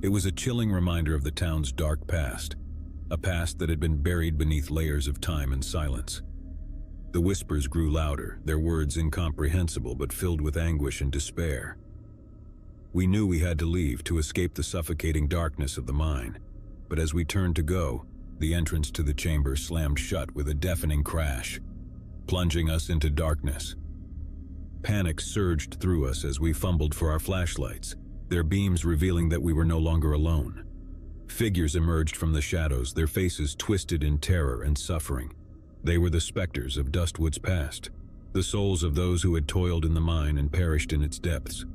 It was a chilling reminder of the town's dark past, a past that had been buried beneath layers of time and silence. The whispers grew louder, their words incomprehensible but filled with anguish and despair. We knew we had to leave to escape the suffocating darkness of the mine, but as we turned to go, the entrance to the chamber slammed shut with a deafening crash, plunging us into darkness. Panic surged through us as we fumbled for our flashlights, their beams revealing that we were no longer alone. Figures emerged from the shadows, their faces twisted in terror and suffering. They were the specters of Dustwood's past, the souls of those who had toiled in the mine and perished in its depths.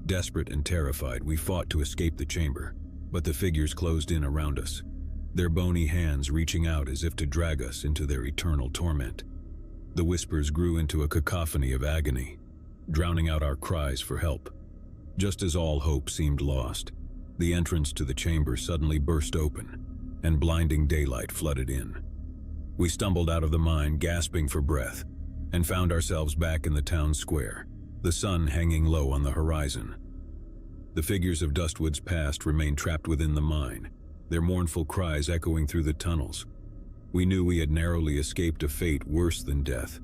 Desperate and terrified, we fought to escape the chamber, but the figures closed in around us, their bony hands reaching out as if to drag us into their eternal torment. The whispers grew into a cacophony of agony, drowning out our cries for help. Just as all hope seemed lost, the entrance to the chamber suddenly burst open, and blinding daylight flooded in. We stumbled out of the mine, gasping for breath, and found ourselves back in the town square, the sun hanging low on the horizon. The figures of Dustwood's past remained trapped within the mine, their mournful cries echoing through the tunnels. We knew we had narrowly escaped a fate worse than death.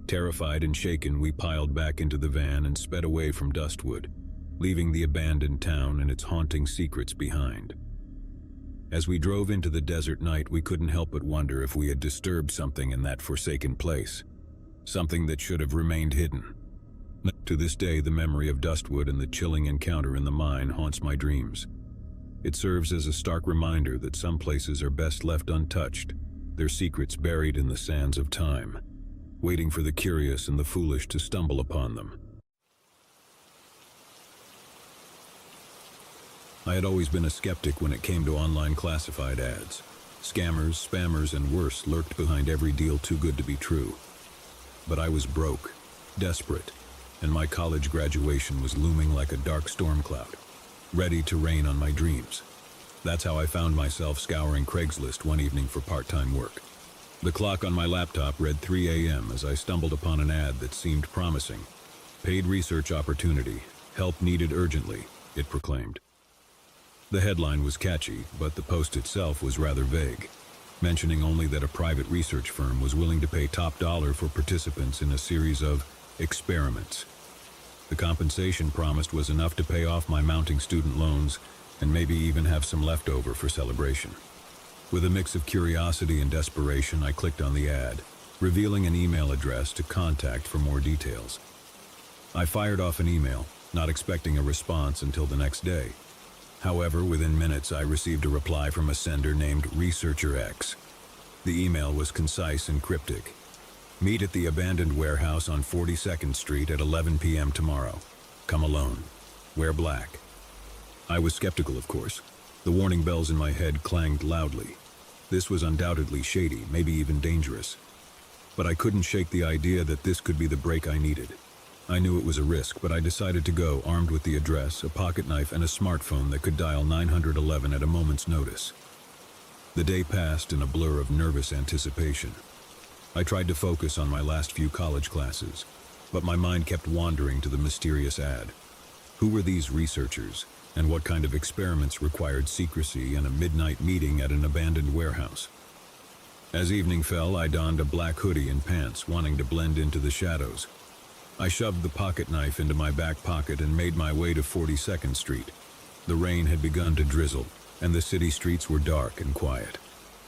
Terrified and shaken, we piled back into the van and sped away from Dustwood, leaving the abandoned town and its haunting secrets behind. As we drove into the desert night, we couldn't help but wonder if we had disturbed something in that forsaken place, something that should have remained hidden. To this day, the memory of Dustwood and the chilling encounter in the mine haunts my dreams. It serves as a stark reminder that some places are best left untouched, their secrets buried in the sands of time, waiting for the curious and the foolish to stumble upon them. I had always been a skeptic when it came to online classified ads. Scammers, spammers, and worse lurked behind every deal too good to be true. But I was broke, desperate, and my college graduation was looming like a dark storm cloud, ready to rain on my dreams. That's how I found myself scouring Craigslist one evening for part-time work. The clock on my laptop read 3 a.m. as I stumbled upon an ad that seemed promising. Paid research opportunity, help needed urgently, it proclaimed. The headline was catchy, but the post itself was rather vague, mentioning only that a private research firm was willing to pay top dollar for participants in a series of experiments. The compensation promised was enough to pay off my mounting student loans and maybe even have some left over for celebration. With a mix of curiosity and desperation, I clicked on the ad, revealing an email address to contact for more details. I fired off an email, not expecting a response until the next day. However, within minutes, I received a reply from a sender named Researcher X. The email was concise and cryptic. Meet at the abandoned warehouse on 42nd Street at 11 p.m. tomorrow. Come alone. Wear black. I was skeptical, of course. The warning bells in my head clanged loudly. This was undoubtedly shady, maybe even dangerous. But I couldn't shake the idea that this could be the break I needed. I knew it was a risk, but I decided to go armed with the address, a pocket knife, and a smartphone that could dial 911 at a moment's notice. The day passed in a blur of nervous anticipation. I tried to focus on my last few college classes, but my mind kept wandering to the mysterious ad. Who were these researchers, and what kind of experiments required secrecy and a midnight meeting at an abandoned warehouse? As evening fell, I donned a black hoodie and pants, wanting to blend into the shadows. I shoved the pocket knife into my back pocket and made my way to 42nd Street. The rain had begun to drizzle, and the city streets were dark and quiet.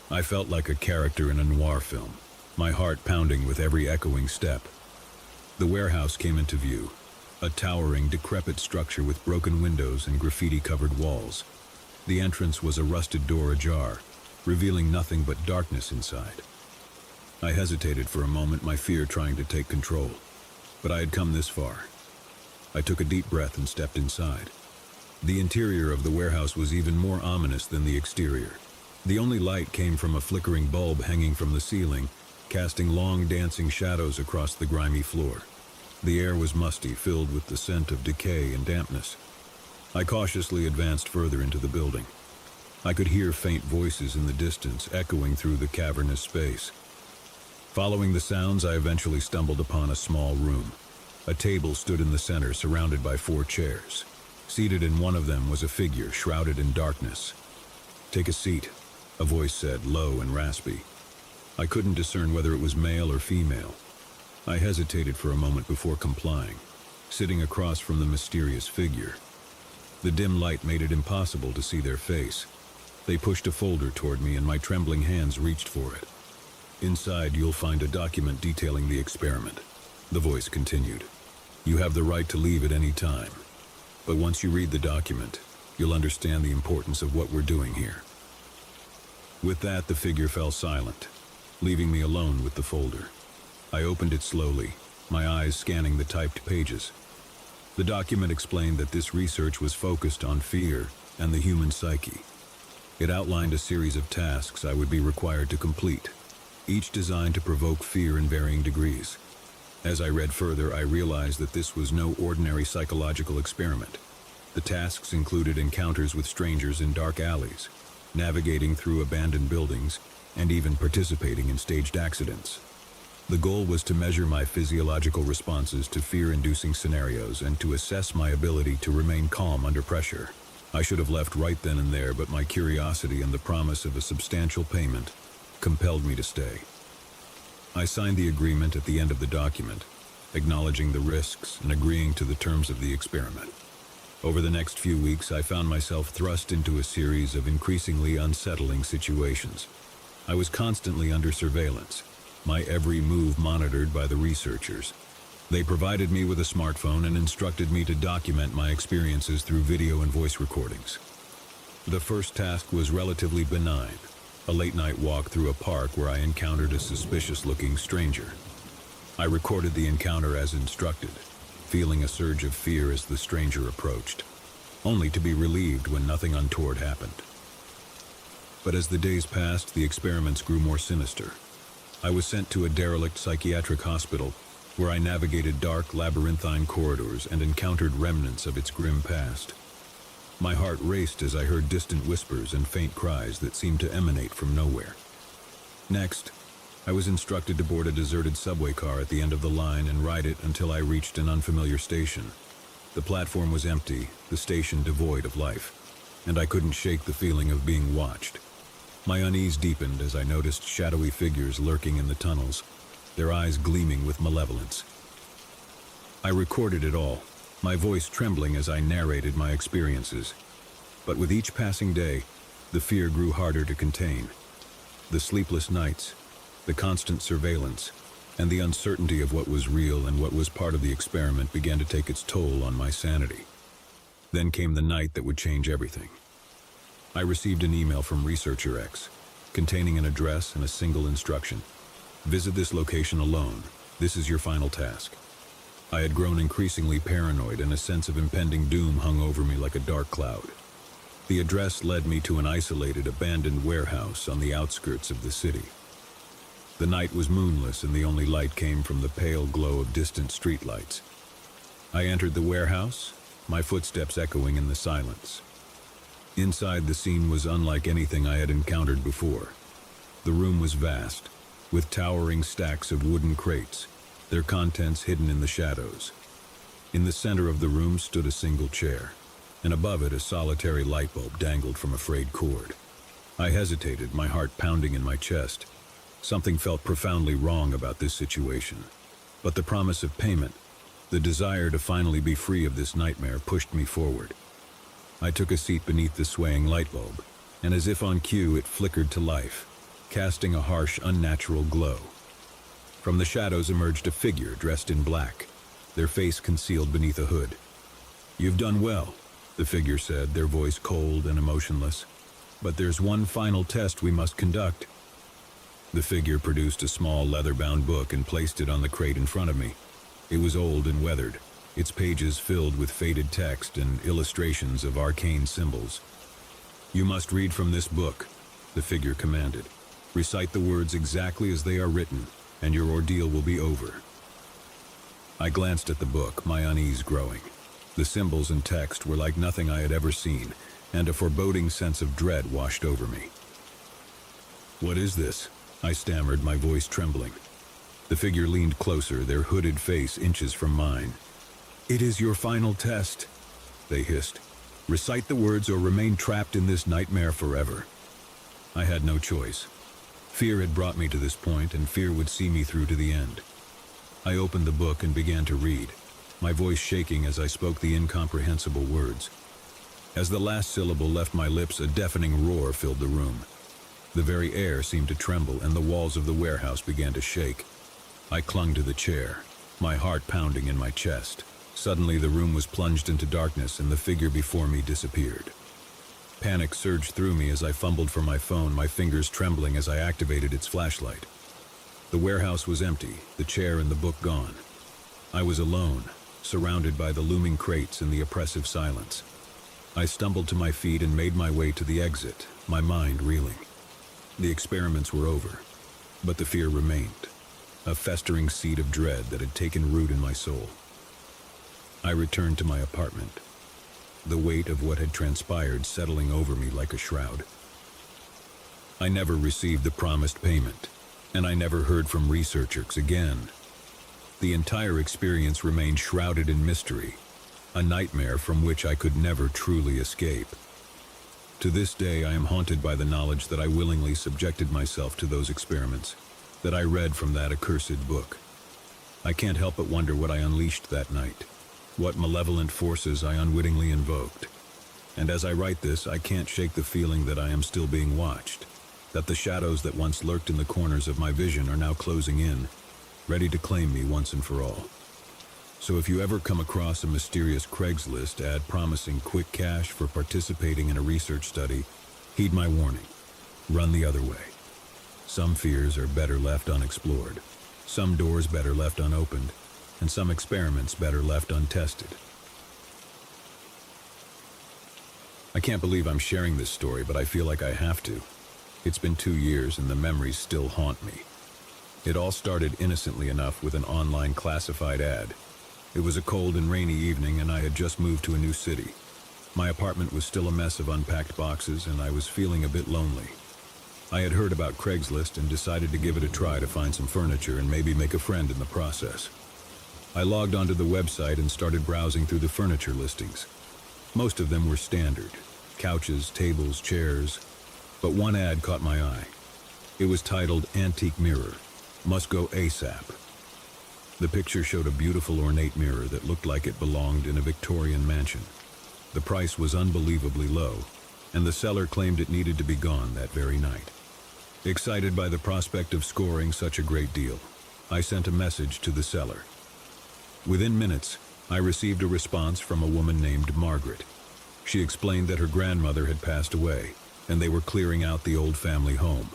I felt like a character in a noir film, my heart pounding with every echoing step. The warehouse came into view, a towering, decrepit structure with broken windows and graffiti-covered walls. The entrance was a rusted door ajar, revealing nothing but darkness inside. I hesitated for a moment, my fear trying to take control. But I had come this far. I took a deep breath and stepped inside. The interior of the warehouse was even more ominous than the exterior. The only light came from a flickering bulb hanging from the ceiling, casting long dancing shadows across the grimy floor. The air was musty, filled with the scent of decay and dampness. I cautiously advanced further into the building. I could hear faint voices in the distance, echoing through the cavernous space. Following the sounds, I eventually stumbled upon a small room. A table stood in the center, surrounded by 4 chairs. Seated in one of them was a figure shrouded in darkness. "Take a seat," a voice said, low and raspy. I couldn't discern whether it was male or female. I hesitated for a moment before complying, sitting across from the mysterious figure. The dim light made it impossible to see their face. They pushed a folder toward me and my trembling hands reached for it. "Inside, you'll find a document detailing the experiment," the voice continued. "You have the right to leave at any time. But once you read the document, you'll understand the importance of what we're doing here." With that, the figure fell silent, leaving me alone with the folder. I opened it slowly, my eyes scanning the typed pages. The document explained that this research was focused on fear and the human psyche. It outlined a series of tasks I would be required to complete, each designed to provoke fear in varying degrees. As I read further, I realized that this was no ordinary psychological experiment. The tasks included encounters with strangers in dark alleys, navigating through abandoned buildings, and even participating in staged accidents. The goal was to measure my physiological responses to fear-inducing scenarios and to assess my ability to remain calm under pressure. I should have left right then and there, but my curiosity and the promise of a substantial payment compelled me to stay. I signed the agreement at the end of the document, acknowledging the risks and agreeing to the terms of the experiment. Over the next few weeks, I found myself thrust into a series of increasingly unsettling situations. I was constantly under surveillance, my every move monitored by the researchers. They provided me with a smartphone and instructed me to document my experiences through video and voice recordings. The first task was relatively benign, a late-night walk through a park where I encountered a suspicious-looking stranger. I recorded the encounter as instructed, feeling a surge of fear as the stranger approached, only to be relieved when nothing untoward happened. But as the days passed, the experiments grew more sinister. I was sent to a derelict psychiatric hospital where I navigated dark, labyrinthine corridors and encountered remnants of its grim past. My heart raced as I heard distant whispers and faint cries that seemed to emanate from nowhere. Next, I was instructed to board a deserted subway car at the end of the line and ride it until I reached an unfamiliar station. The platform was empty, the station devoid of life, and I couldn't shake the feeling of being watched. My unease deepened as I noticed shadowy figures lurking in the tunnels, their eyes gleaming with malevolence. I recorded it all, my voice trembling as I narrated my experiences. But with each passing day, the fear grew harder to contain. The sleepless nights, the constant surveillance, and the uncertainty of what was real and what was part of the experiment began to take its toll on my sanity. Then came the night that would change everything. I received an email from Researcher X, containing an address and a single instruction. "Visit this location alone. This is your final task." I had grown increasingly paranoid, and a sense of impending doom hung over me like a dark cloud. The address led me to an isolated, abandoned warehouse on the outskirts of the city. The night was moonless, and the only light came from the pale glow of distant streetlights. I entered the warehouse, my footsteps echoing in the silence. Inside, the scene was unlike anything I had encountered before. The room was vast, with towering stacks of wooden crates, their contents hidden in the shadows. In the center of the room stood a single chair, and above it a solitary light bulb dangled from a frayed cord. I hesitated, my heart pounding in my chest. Something felt profoundly wrong about this situation. But the promise of payment, the desire to finally be free of this nightmare, pushed me forward. I took a seat beneath the swaying light bulb, and as if on cue, it flickered to life, casting a harsh, unnatural glow. From the shadows emerged a figure dressed in black, their face concealed beneath a hood. "You've done well," the figure said, their voice cold and emotionless. "But there's one final test we must conduct." The figure produced a small leather-bound book and placed it on the crate in front of me. It was old and weathered, its pages filled with faded text and illustrations of arcane symbols. "You must read from this book," the figure commanded. "Recite the words exactly as they are written, and your ordeal will be over." I glanced at the book, my unease growing. The symbols and text were like nothing I had ever seen, and a foreboding sense of dread washed over me. "What is this?" I stammered, my voice trembling. The figure leaned closer, their hooded face inches from mine. "It is your final test," they hissed. "Recite the words or remain trapped in this nightmare forever." I had no choice. Fear had brought me to this point, and fear would see me through to the end. I opened the book and began to read, my voice shaking as I spoke the incomprehensible words. As the last syllable left my lips, a deafening roar filled the room. The very air seemed to tremble, and the walls of the warehouse began to shake. I clung to the chair, my heart pounding in my chest. Suddenly, the room was plunged into darkness, and the figure before me disappeared. Panic surged through me as I fumbled for my phone, my fingers trembling as I activated its flashlight. The warehouse was empty, the chair and the book gone. I was alone, surrounded by the looming crates and the oppressive silence. I stumbled to my feet and made my way to the exit, my mind reeling. The experiments were over, but the fear remained, a festering seed of dread that had taken root in my soul. I returned to my apartment, the weight of what had transpired settling over me like a shroud. I never received the promised payment, and I never heard from researchers again. The entire experience remained shrouded in mystery, a nightmare from which I could never truly escape. To this day, I am haunted by the knowledge that I willingly subjected myself to those experiments, that I read from that accursed book. I can't help but wonder what I unleashed that night, what malevolent forces I unwittingly invoked. And as I write this, I can't shake the feeling that I am still being watched, that the shadows that once lurked in the corners of my vision are now closing in, ready to claim me once and for all. So if you ever come across a mysterious Craigslist ad promising quick cash for participating in a research study, heed my warning. Run the other way. Some fears are better left unexplored, some doors better left unopened, and some experiments better left untested. I can't believe I'm sharing this story, but I feel like I have to. It's been 2 years and the memories still haunt me. It all started innocently enough with an online classified ad. It was a cold and rainy evening, and I had just moved to a new city. My apartment was still a mess of unpacked boxes, and I was feeling a bit lonely. I had heard about Craigslist and decided to give it a try to find some furniture and maybe make a friend in the process. I logged onto the website and started browsing through the furniture listings. Most of them were standard: couches, tables, chairs. But one ad caught my eye. It was titled "Antique Mirror. Must go ASAP." The picture showed a beautiful ornate mirror that looked like it belonged in a Victorian mansion. The price was unbelievably low, and the seller claimed it needed to be gone that very night. Excited by the prospect of scoring such a great deal, I sent a message to the seller. Within minutes, I received a response from a woman named Margaret. She explained that her grandmother had passed away, and they were clearing out the old family home.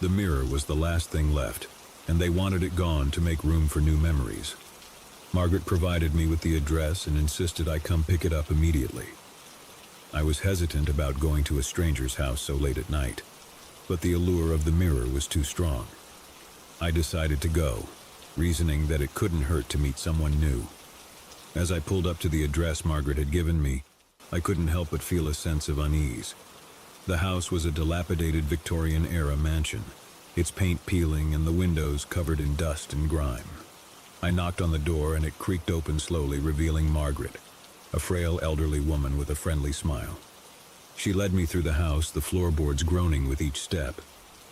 The mirror was the last thing left, and they wanted it gone to make room for new memories. Margaret provided me with the address and insisted I come pick it up immediately. I was hesitant about going to a stranger's house so late at night, but the allure of the mirror was too strong. I decided to go, reasoning that it couldn't hurt to meet someone new. As I pulled up to the address Margaret had given me, I couldn't help but feel a sense of unease. The house was a dilapidated Victorian-era mansion, its paint peeling and the windows covered in dust and grime. I knocked on the door and it creaked open slowly, revealing Margaret, a frail elderly woman with a friendly smile. She led me through the house, the floorboards groaning with each step.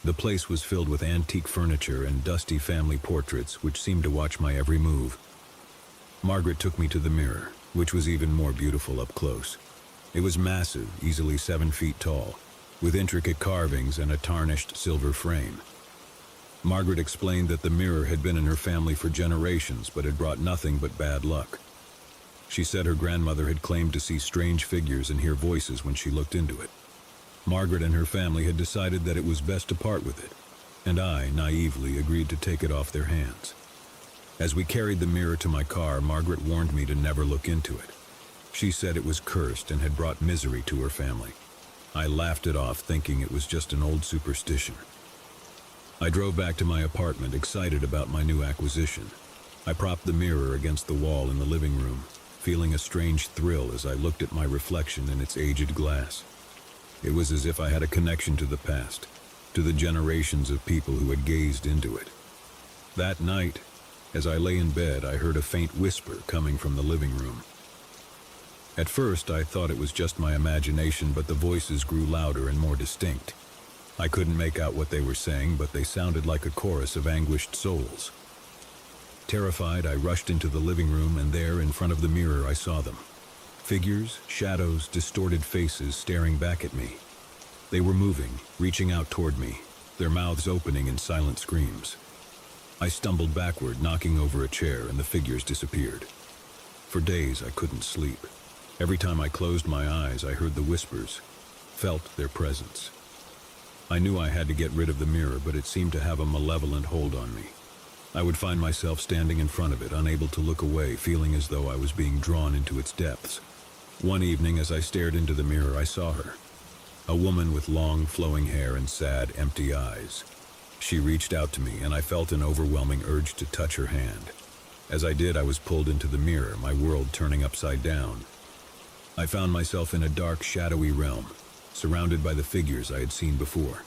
The place was filled with antique furniture and dusty family portraits which seemed to watch my every move. Margaret took me to the mirror, which was even more beautiful up close. It was massive, easily 7 feet tall, with intricate carvings and a tarnished silver frame. Margaret explained that the mirror had been in her family for generations but had brought nothing but bad luck. She said her grandmother had claimed to see strange figures and hear voices when she looked into it. Margaret and her family had decided that it was best to part with it, and I, naively, agreed to take it off their hands. As we carried the mirror to my car, Margaret warned me to never look into it. She said it was cursed and had brought misery to her family. I laughed it off, thinking it was just an old superstition. I drove back to my apartment, excited about my new acquisition. I propped the mirror against the wall in the living room, feeling a strange thrill as I looked at my reflection in its aged glass. It was as if I had a connection to the past, to the generations of people who had gazed into it. That night, as I lay in bed, I heard a faint whisper coming from the living room. At first, I thought it was just my imagination, but the voices grew louder and more distinct. I couldn't make out what they were saying, but they sounded like a chorus of anguished souls. Terrified, I rushed into the living room, and there, in front of the mirror, I saw them. Figures, shadows, distorted faces staring back at me. They were moving, reaching out toward me, their mouths opening in silent screams. I stumbled backward, knocking over a chair, and the figures disappeared. For days, I couldn't sleep. Every time I closed my eyes, I heard the whispers, felt their presence. I knew I had to get rid of the mirror, but it seemed to have a malevolent hold on me. I would find myself standing in front of it, unable to look away, feeling as though I was being drawn into its depths. One evening, as I stared into the mirror, I saw her. A woman with long, flowing hair and sad, empty eyes. She reached out to me, and I felt an overwhelming urge to touch her hand. As I did, I was pulled into the mirror, my world turning upside down. I found myself in a dark, shadowy realm, surrounded by the figures I had seen before.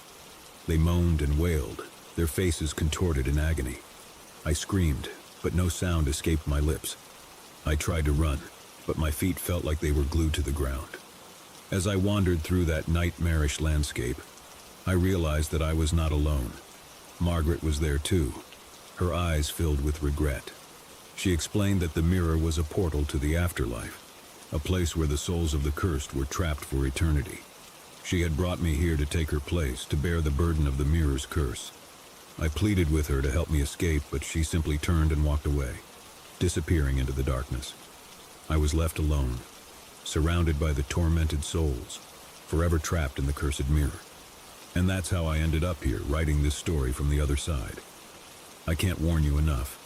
They moaned and wailed, their faces contorted in agony. I screamed, but no sound escaped my lips. I tried to run, but my feet felt like they were glued to the ground. As I wandered through that nightmarish landscape, I realized that I was not alone. Margaret was there too, her eyes filled with regret. She explained that the mirror was a portal to the afterlife, a place where the souls of the cursed were trapped for eternity. She had brought me here to take her place, to bear the burden of the mirror's curse. I pleaded with her to help me escape, but she simply turned and walked away, disappearing into the darkness. I was left alone, surrounded by the tormented souls, forever trapped in the cursed mirror. And that's how I ended up here, writing this story from the other side. I can't warn you enough.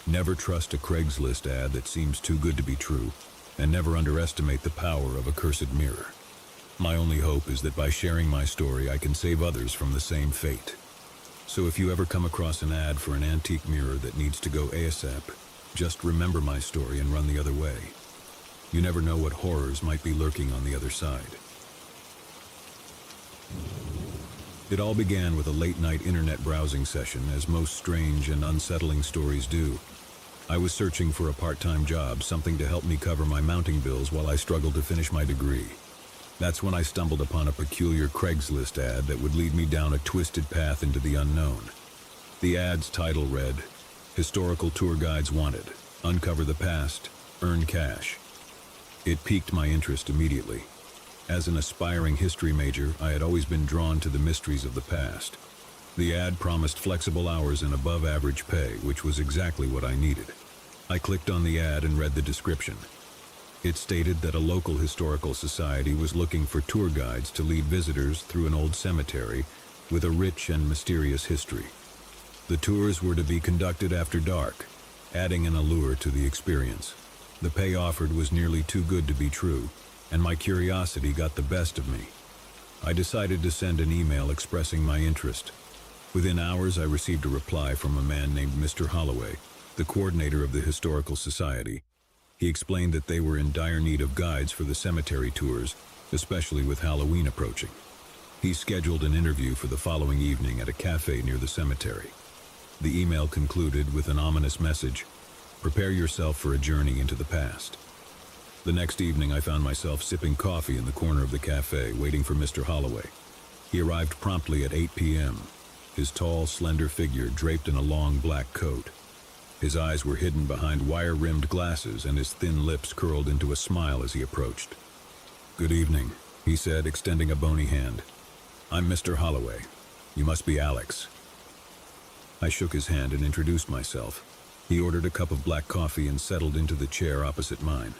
Never trust a Craigslist ad that seems too good to be true, and never underestimate the power of a cursed mirror. My only hope is that by sharing my story, I can save others from the same fate. So if you ever come across an ad for an antique mirror that needs to go ASAP, just remember my story and run the other way. You never know what horrors might be lurking on the other side. It all began with a late-night internet browsing session, as most strange and unsettling stories do. I was searching for a part-time job, something to help me cover my mounting bills while I struggled to finish my degree. That's when I stumbled upon a peculiar Craigslist ad that would lead me down a twisted path into the unknown. The ad's title read, "Historical Tour Guides Wanted. Uncover the Past, Earn Cash." It piqued my interest immediately. As an aspiring history major, I had always been drawn to the mysteries of the past. The ad promised flexible hours and above-average pay, which was exactly what I needed. I clicked on the ad and read the description. It stated that a local historical society was looking for tour guides to lead visitors through an old cemetery with a rich and mysterious history. The tours were to be conducted after dark, adding an allure to the experience. The pay offered was nearly too good to be true, and my curiosity got the best of me. I decided to send an email expressing my interest. Within hours, I received a reply from a man named Mr. Holloway, the coordinator of the Historical Society. He explained that they were in dire need of guides for the cemetery tours, especially with Halloween approaching. He scheduled an interview for the following evening at a cafe near the cemetery. The email concluded with an ominous message: "Prepare yourself for a journey into the past." The next evening, I found myself sipping coffee in the corner of the cafe, waiting for Mr. Holloway. He arrived promptly at 8 p.m., his tall, slender figure draped in a long black coat. His eyes were hidden behind wire-rimmed glasses, and his thin lips curled into a smile as he approached. "Good evening," he said, extending a bony hand. "I'm Mr. Holloway. You must be Alex." I shook his hand and introduced myself. He ordered a cup of black coffee and settled into the chair opposite mine.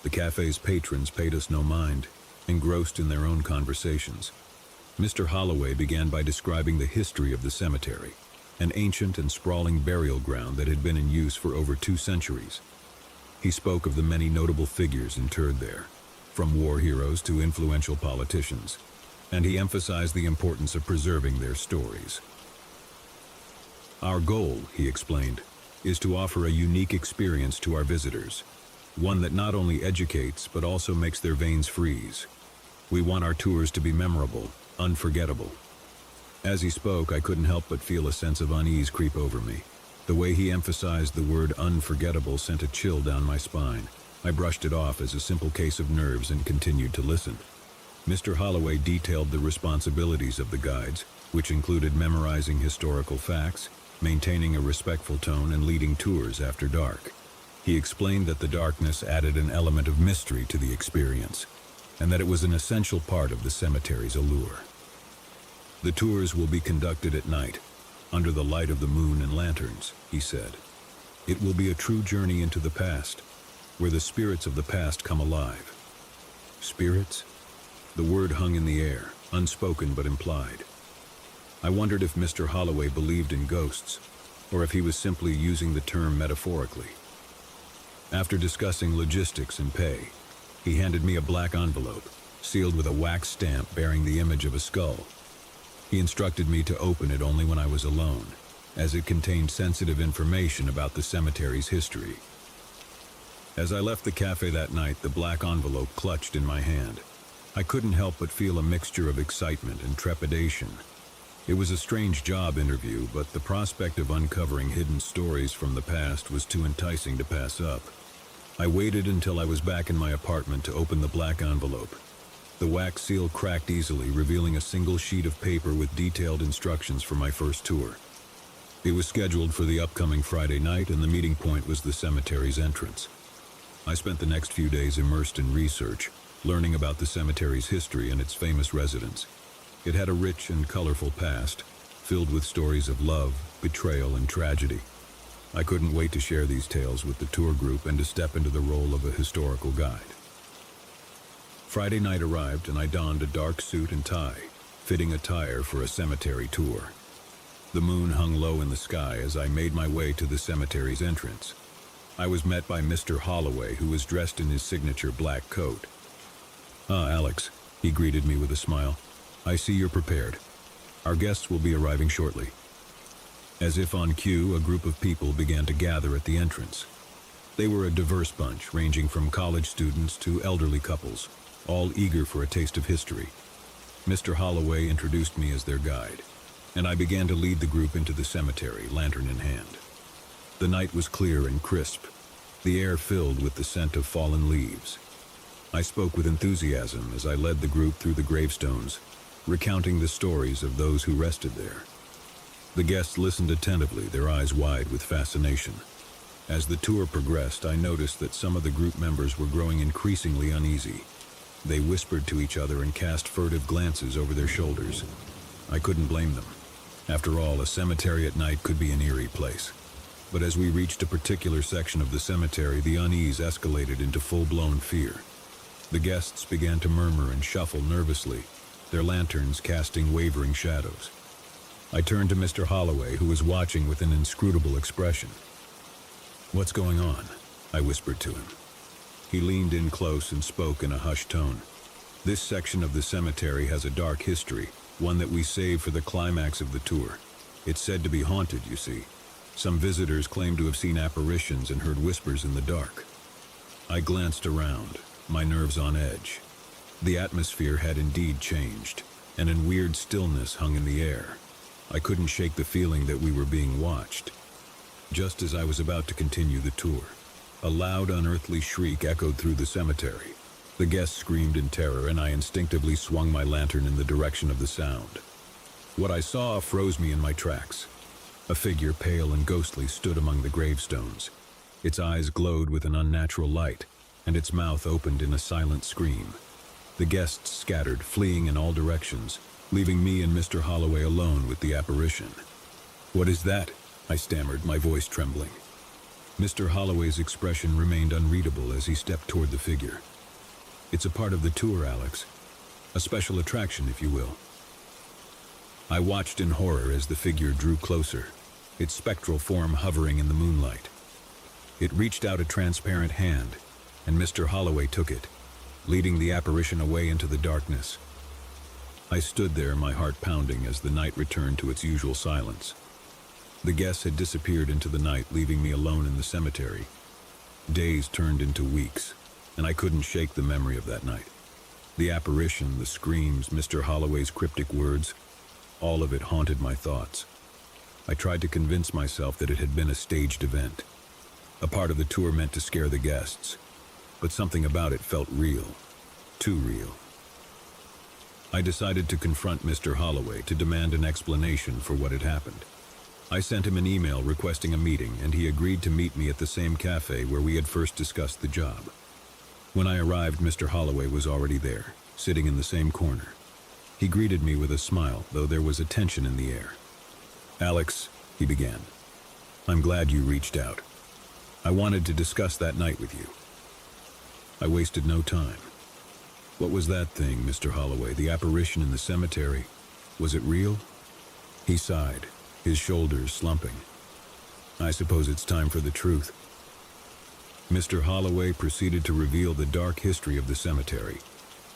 The cafe's patrons paid us no mind, engrossed in their own conversations. Mr. Holloway began by describing the history of the cemetery, an ancient and sprawling burial ground that had been in use for over 2 centuries. He spoke of the many notable figures interred there, from war heroes to influential politicians, and he emphasized the importance of preserving their stories. "Our goal," he explained, "is to offer a unique experience to our visitors, one that not only educates but also makes their veins freeze. We want our tours to be memorable, unforgettable." As he spoke, I couldn't help but feel a sense of unease creep over me. The way he emphasized the word unforgettable sent a chill down my spine. I brushed it off as a simple case of nerves and continued to listen. Mr. Holloway detailed the responsibilities of the guides, which included memorizing historical facts, maintaining a respectful tone, and leading tours after dark. He explained that the darkness added an element of mystery to the experience, and that it was an essential part of the cemetery's allure. The tours will be conducted at night, under the light of the moon and lanterns, he said. It will be a true journey into the past, where the spirits of the past come alive. Spirits? The word hung in the air, unspoken but implied. I wondered if Mr. Holloway believed in ghosts, or if he was simply using the term metaphorically. After discussing logistics and pay, he handed me a black envelope, sealed with a wax stamp bearing the image of a skull. He instructed me to open it only when I was alone, as it contained sensitive information about the cemetery's history. As I left the cafe that night, the black envelope clutched in my hand. I couldn't help but feel a mixture of excitement and trepidation. It was a strange job interview, but the prospect of uncovering hidden stories from the past was too enticing to pass up. I waited until I was back in my apartment to open the black envelope. The wax seal cracked easily, revealing a single sheet of paper with detailed instructions for my first tour. It was scheduled for the upcoming Friday night, and the meeting point was the cemetery's entrance. I spent the next few days immersed in research, learning about the cemetery's history and its famous residents. It had a rich and colorful past, filled with stories of love, betrayal, and tragedy. I couldn't wait to share these tales with the tour group and to step into the role of a historical guide. Friday night arrived, and I donned a dark suit and tie, fitting attire for a cemetery tour. The moon hung low in the sky as I made my way to the cemetery's entrance. I was met by Mr. Holloway, who was dressed in his signature black coat. "Ah, Alex," he greeted me with a smile. "I see you're prepared. Our guests will be arriving shortly." As if on cue, a group of people began to gather at the entrance. They were a diverse bunch, ranging from college students to elderly couples, all eager for a taste of history. Mr. Holloway introduced me as their guide, and I began to lead the group into the cemetery, lantern in hand. The night was clear and crisp, the air filled with the scent of fallen leaves. I spoke with enthusiasm as I led the group through the gravestones, recounting the stories of those who rested there. The guests listened attentively, their eyes wide with fascination. As the tour progressed, I noticed that some of the group members were growing increasingly uneasy. They whispered to each other and cast furtive glances over their shoulders. I couldn't blame them. After all, a cemetery at night could be an eerie place. But as we reached a particular section of the cemetery, the unease escalated into full-blown fear. The guests began to murmur and shuffle nervously, their lanterns casting wavering shadows. I turned to Mr. Holloway, who was watching with an inscrutable expression. "What's going on?" I whispered to him. He leaned in close and spoke in a hushed tone. "This section of the cemetery has a dark history, one that we save for the climax of the tour. It's said to be haunted, you see. Some visitors claim to have seen apparitions and heard whispers in the dark." I glanced around, my nerves on edge. The atmosphere had indeed changed, and a weird stillness hung in the air. I couldn't shake the feeling that we were being watched. Just as I was about to continue the tour, a loud, unearthly shriek echoed through the cemetery. The guests screamed in terror, and I instinctively swung my lantern in the direction of the sound. What I saw froze me in my tracks. A figure, pale and ghostly, stood among the gravestones. Its eyes glowed with an unnatural light, and its mouth opened in a silent scream. The guests scattered, fleeing in all directions, leaving me and Mr. Holloway alone with the apparition. "What is that?" I stammered, my voice trembling. Mr. Holloway's expression remained unreadable as he stepped toward the figure. "It's a part of the tour, Alex. A special attraction, if you will." I watched in horror as the figure drew closer, its spectral form hovering in the moonlight. It reached out a transparent hand, and Mr. Holloway took it, leading the apparition away into the darkness. I stood there, my heart pounding, as the night returned to its usual silence. The guests had disappeared into the night, leaving me alone in the cemetery. Days turned into weeks, and I couldn't shake the memory of that night. The apparition, the screams, Mr. Holloway's cryptic words, all of it haunted my thoughts. I tried to convince myself that it had been a staged event, a part of the tour meant to scare the guests, but something about it felt real, too real. I decided to confront Mr. Holloway to demand an explanation for what had happened. I sent him an email requesting a meeting, and he agreed to meet me at the same cafe where we had first discussed the job. When I arrived, Mr. Holloway was already there, sitting in the same corner. He greeted me with a smile, though there was a tension in the air. "Alex," he began, "I'm glad you reached out. I wanted to discuss that night with you." I wasted no time. "What was that thing, Mr. Holloway, the apparition in the cemetery? Was it real?" He sighed, his shoulders slumping. "I suppose it's time for the truth." Mr. Holloway proceeded to reveal the dark history of the cemetery,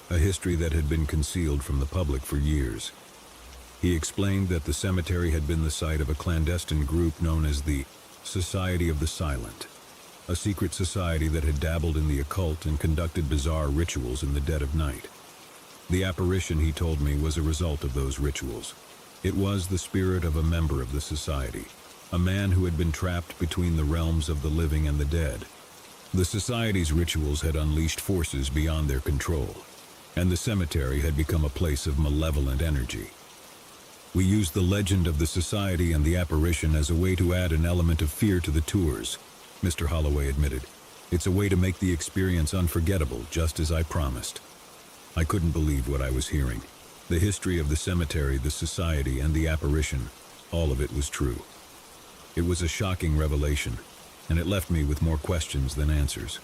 a history that had been concealed from the public for years. He explained that the cemetery had been the site of a clandestine group known as the Society of the Silent, a secret society that had dabbled in the occult and conducted bizarre rituals in the dead of night. The apparition, he told me, was a result of those rituals. It was the spirit of a member of the society, a man who had been trapped between the realms of the living and the dead. The society's rituals had unleashed forces beyond their control, and the cemetery had become a place of malevolent energy. "We used the legend of the society and the apparition as a way to add an element of fear to the tours," Mr. Holloway admitted. "It's a way to make the experience unforgettable, just as I promised." I couldn't believe what I was hearing. The history of the cemetery, the society, and the apparition, all of it was true. It was a shocking revelation, and it left me with more questions than answers.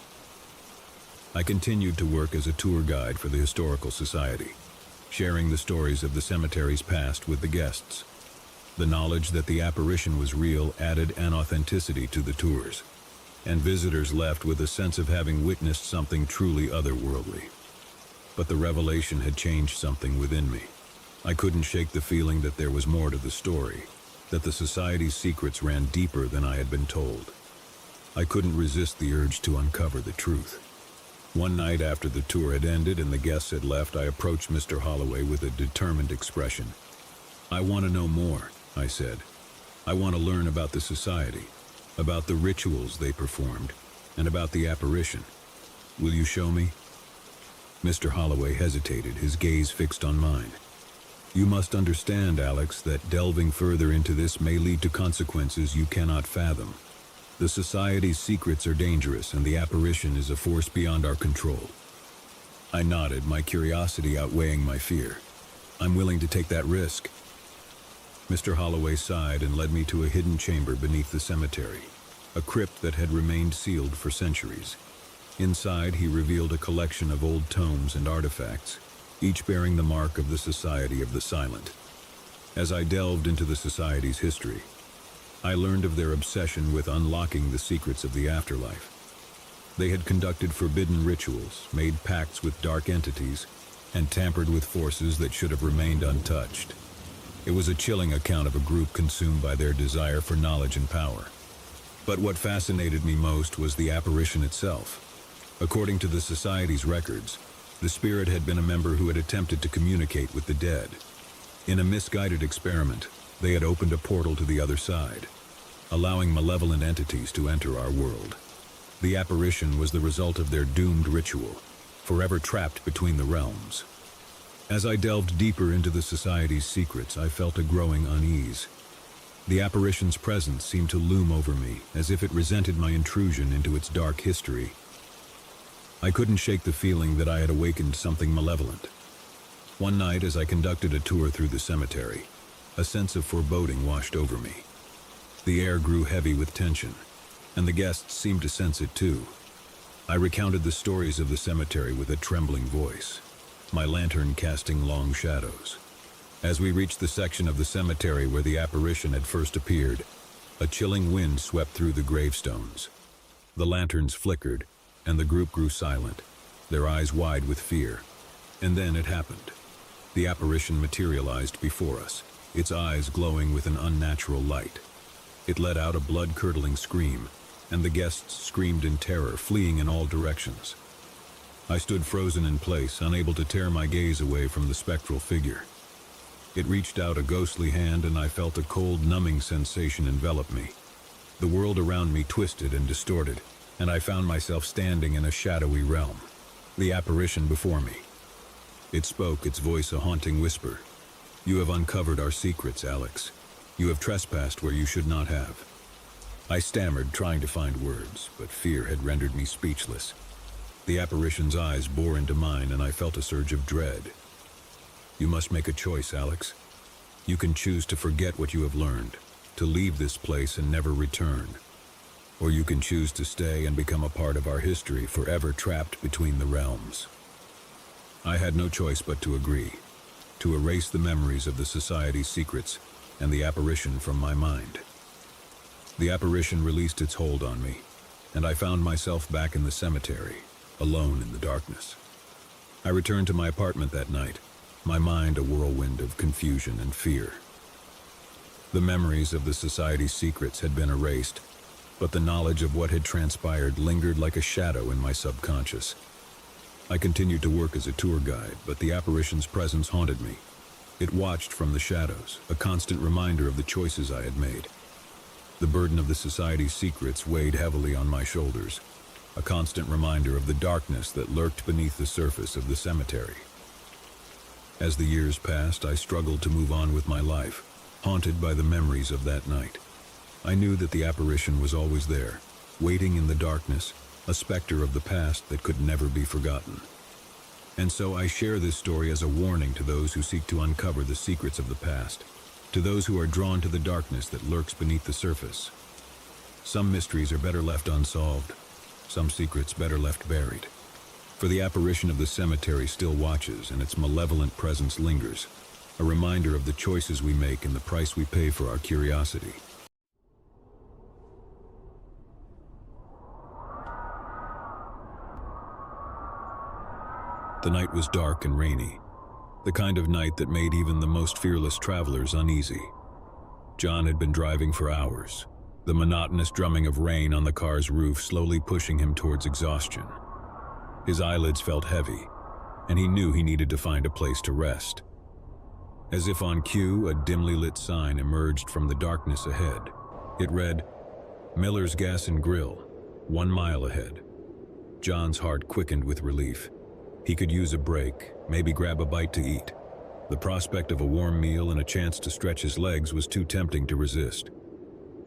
I continued to work as a tour guide for the Historical Society, sharing the stories of the cemetery's past with the guests. The knowledge that the apparition was real added an authenticity to the tours, and visitors left with a sense of having witnessed something truly otherworldly. But the revelation had changed something within me. I couldn't shake the feeling that there was more to the story, that the society's secrets ran deeper than I had been told. I couldn't resist the urge to uncover the truth. One night after the tour had ended and the guests had left, I approached Mr. Holloway with a determined expression. "I want to know more," I said. "I want to learn about the society, about the rituals they performed, and about the apparition. Will you show me?" Mr. Holloway hesitated, his gaze fixed on mine. "You must understand, Alex, that delving further into this may lead to consequences you cannot fathom. The society's secrets are dangerous, and the apparition is a force beyond our control." I nodded, my curiosity outweighing my fear. "I'm willing to take that risk." Mr. Holloway sighed and led me to a hidden chamber beneath the cemetery, a crypt that had remained sealed for centuries. Inside, he revealed a collection of old tomes and artifacts, each bearing the mark of the Society of the Silent. As I delved into the society's history, I learned of their obsession with unlocking the secrets of the afterlife. They had conducted forbidden rituals, made pacts with dark entities, and tampered with forces that should have remained untouched. It was a chilling account of a group consumed by their desire for knowledge and power. But what fascinated me most was the apparition itself. According to the society's records, the spirit had been a member who had attempted to communicate with the dead. In a misguided experiment, they had opened a portal to the other side, allowing malevolent entities to enter our world. The apparition was the result of their doomed ritual, forever trapped between the realms. As I delved deeper into the society's secrets, I felt a growing unease. The apparition's presence seemed to loom over me, as if it resented my intrusion into its dark history. I couldn't shake the feeling that I had awakened something malevolent. One night, as I conducted a tour through the cemetery, a sense of foreboding washed over me. The air grew heavy with tension, and the guests seemed to sense it too. I recounted the stories of the cemetery with a trembling voice, my lantern casting long shadows. As we reached the section of the cemetery where the apparition had first appeared, a chilling wind swept through the gravestones. The lanterns flickered, and the group grew silent, their eyes wide with fear. And then it happened. The apparition materialized before us, its eyes glowing with an unnatural light. It let out a blood-curdling scream, and the guests screamed in terror, fleeing in all directions. I stood frozen in place, unable to tear my gaze away from the spectral figure. It reached out a ghostly hand and I felt a cold, numbing sensation envelop me. The world around me twisted and distorted, and I found myself standing in a shadowy realm. The apparition before me. It spoke, its voice a haunting whisper. "You have uncovered our secrets, Alex. You have trespassed where you should not have." I stammered, trying to find words, but fear had rendered me speechless. The apparition's eyes bore into mine, and I felt a surge of dread. "You must make a choice, Alex. You can choose to forget what you have learned, to leave this place and never return. Or you can choose to stay and become a part of our history, forever trapped between the realms." I had no choice but to agree, to erase the memories of the Society's secrets and the apparition from my mind. The apparition released its hold on me, and I found myself back in the cemetery, alone in the darkness. I returned to my apartment that night, my mind a whirlwind of confusion and fear. The memories of the Society's secrets had been erased, but the knowledge of what had transpired lingered like a shadow in my subconscious. I continued to work as a tour guide, but the apparition's presence haunted me. It watched from the shadows, a constant reminder of the choices I had made. The burden of the Society's secrets weighed heavily on my shoulders, a constant reminder of the darkness that lurked beneath the surface of the cemetery. As the years passed, I struggled to move on with my life, haunted by the memories of that night. I knew that the apparition was always there, waiting in the darkness, a specter of the past that could never be forgotten. And so I share this story as a warning to those who seek to uncover the secrets of the past, to those who are drawn to the darkness that lurks beneath the surface. Some mysteries are better left unsolved, some secrets better left buried. For the apparition of the cemetery still watches, and its malevolent presence lingers, a reminder of the choices we make and the price we pay for our curiosity. The night was dark and rainy, the kind of night that made even the most fearless travelers uneasy. John had been driving for hours, the monotonous drumming of rain on the car's roof slowly pushing him towards exhaustion. His eyelids felt heavy, and he knew he needed to find a place to rest. As if on cue, a dimly lit sign emerged from the darkness ahead. It read, "Miller's Gas and Grill, 1 mile ahead." John's heart quickened with relief. He could use a break, maybe grab a bite to eat. The prospect of a warm meal and a chance to stretch his legs was too tempting to resist.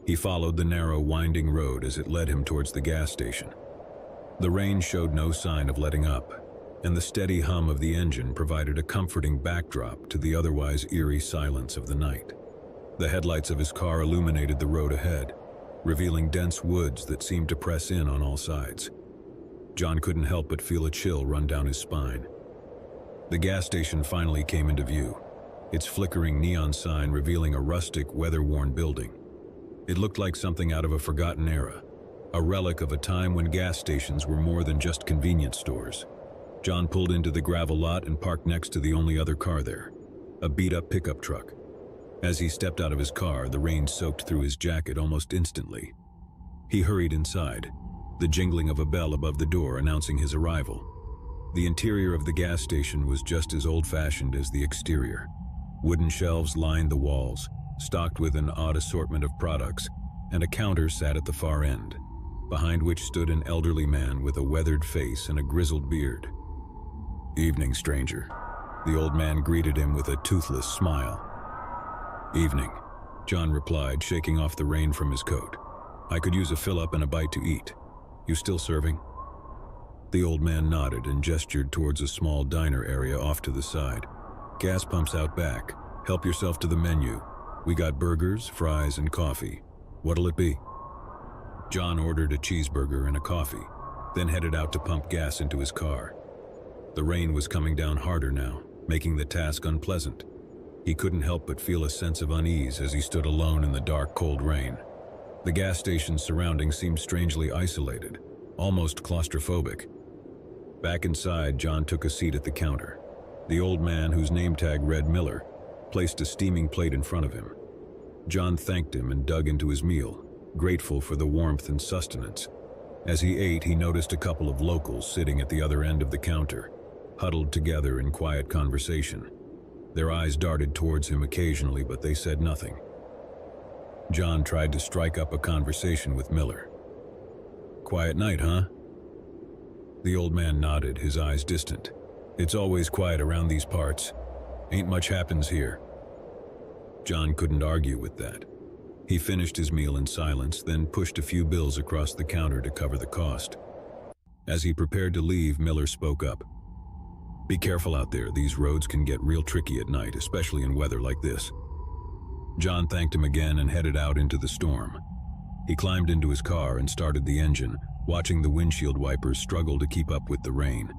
He followed the narrow, winding road as it led him towards the gas station. The rain showed no sign of letting up, and the steady hum of the engine provided a comforting backdrop to the otherwise eerie silence of the night. The headlights of his car illuminated the road ahead, revealing dense woods that seemed to press in on all sides. John couldn't help but feel a chill run down his spine. The gas station finally came into view, its flickering neon sign revealing a rustic, weather-worn building. It looked like something out of a forgotten era, a relic of a time when gas stations were more than just convenience stores. John pulled into the gravel lot and parked next to the only other car there, a beat-up pickup truck. As he stepped out of his car, the rain soaked through his jacket almost instantly. He hurried inside, the jingling of a bell above the door announcing his arrival. The interior of the gas station was just as old-fashioned as the exterior. Wooden shelves lined the walls, stocked with an odd assortment of products, and a counter sat at the far end, behind which stood an elderly man with a weathered face and a grizzled beard. "Evening, stranger." The old man greeted him with a toothless smile. "Evening," John replied, shaking off the rain from his coat. "I could use a fill-up and a bite to eat. You still serving?" The old man nodded and gestured towards a small diner area off to the side. "Gas pumps out back. Help yourself to the menu. We got burgers, fries, and coffee. What'll it be?" John ordered a cheeseburger and a coffee, then headed out to pump gas into his car. The rain was coming down harder now, making the task unpleasant. He couldn't help but feel a sense of unease as he stood alone in the dark, cold rain. The gas station's surroundings seemed strangely isolated, almost claustrophobic. Back inside, John took a seat at the counter. The old man, whose name tag read Miller, placed a steaming plate in front of him. John thanked him and dug into his meal, grateful for the warmth and sustenance. As he ate, he noticed a couple of locals sitting at the other end of the counter, huddled together in quiet conversation. Their eyes darted towards him occasionally, but they said nothing. John tried to strike up a conversation with Miller. "Quiet night, huh?" The old man nodded, his eyes distant. "It's always quiet around these parts. Ain't much happens here." John couldn't argue with that. He finished his meal in silence, then pushed a few bills across the counter to cover the cost. As he prepared to leave, Miller spoke up. "Be careful out there. These roads can get real tricky at night, especially in weather like this." John thanked him again and headed out into the storm. He climbed into his car and started the engine, watching the windshield wipers struggle to keep up with the rain.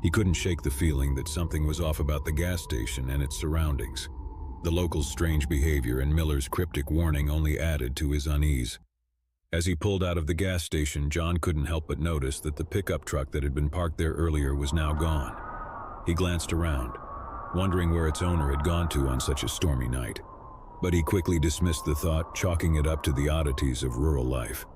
He couldn't shake the feeling that something was off about the gas station and its surroundings. The locals' strange behavior and Miller's cryptic warning only added to his unease. As he pulled out of the gas station, John couldn't help but notice that the pickup truck that had been parked there earlier was now gone. He glanced around, wondering where its owner had gone to on such a stormy night. But he quickly dismissed the thought, chalking it up to the oddities of rural life.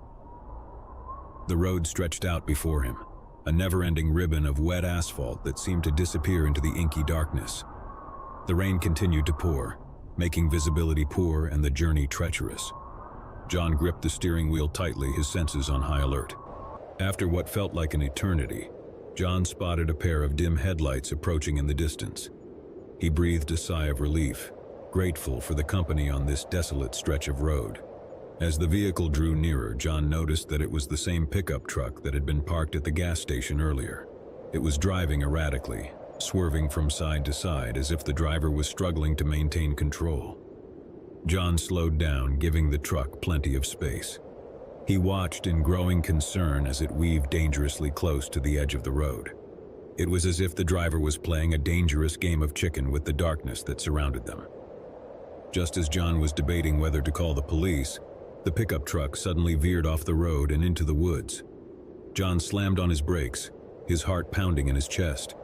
The road stretched out before him, a never-ending ribbon of wet asphalt that seemed to disappear into the inky darkness. The rain continued to pour, making visibility poor and the journey treacherous. John gripped the steering wheel tightly, his senses on high alert. After what felt like an eternity, John spotted a pair of dim headlights approaching in the distance. He breathed a sigh of relief, grateful for the company on this desolate stretch of road. As the vehicle drew nearer, John noticed that it was the same pickup truck that had been parked at the gas station earlier. It was driving erratically, swerving from side to side as if the driver was struggling to maintain control. John slowed down, giving the truck plenty of space. He watched in growing concern as it weaved dangerously close to the edge of the road. It was as if the driver was playing a dangerous game of chicken with the darkness that surrounded them. Just as John was debating whether to call the police, the pickup truck suddenly veered off the road and into the woods. John slammed on his brakes, his heart pounding in his chest.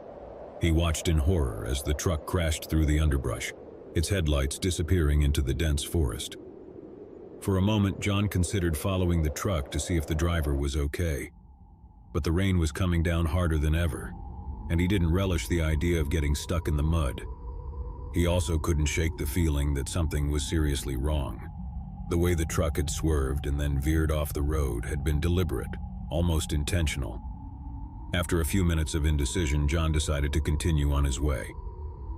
He watched in horror as the truck crashed through the underbrush, its headlights disappearing into the dense forest. For a moment, John considered following the truck to see if the driver was okay. But the rain was coming down harder than ever, and he didn't relish the idea of getting stuck in the mud. He also couldn't shake the feeling that something was seriously wrong. The way the truck had swerved and then veered off the road had been deliberate, almost intentional. After a few minutes of indecision, John decided to continue on his way.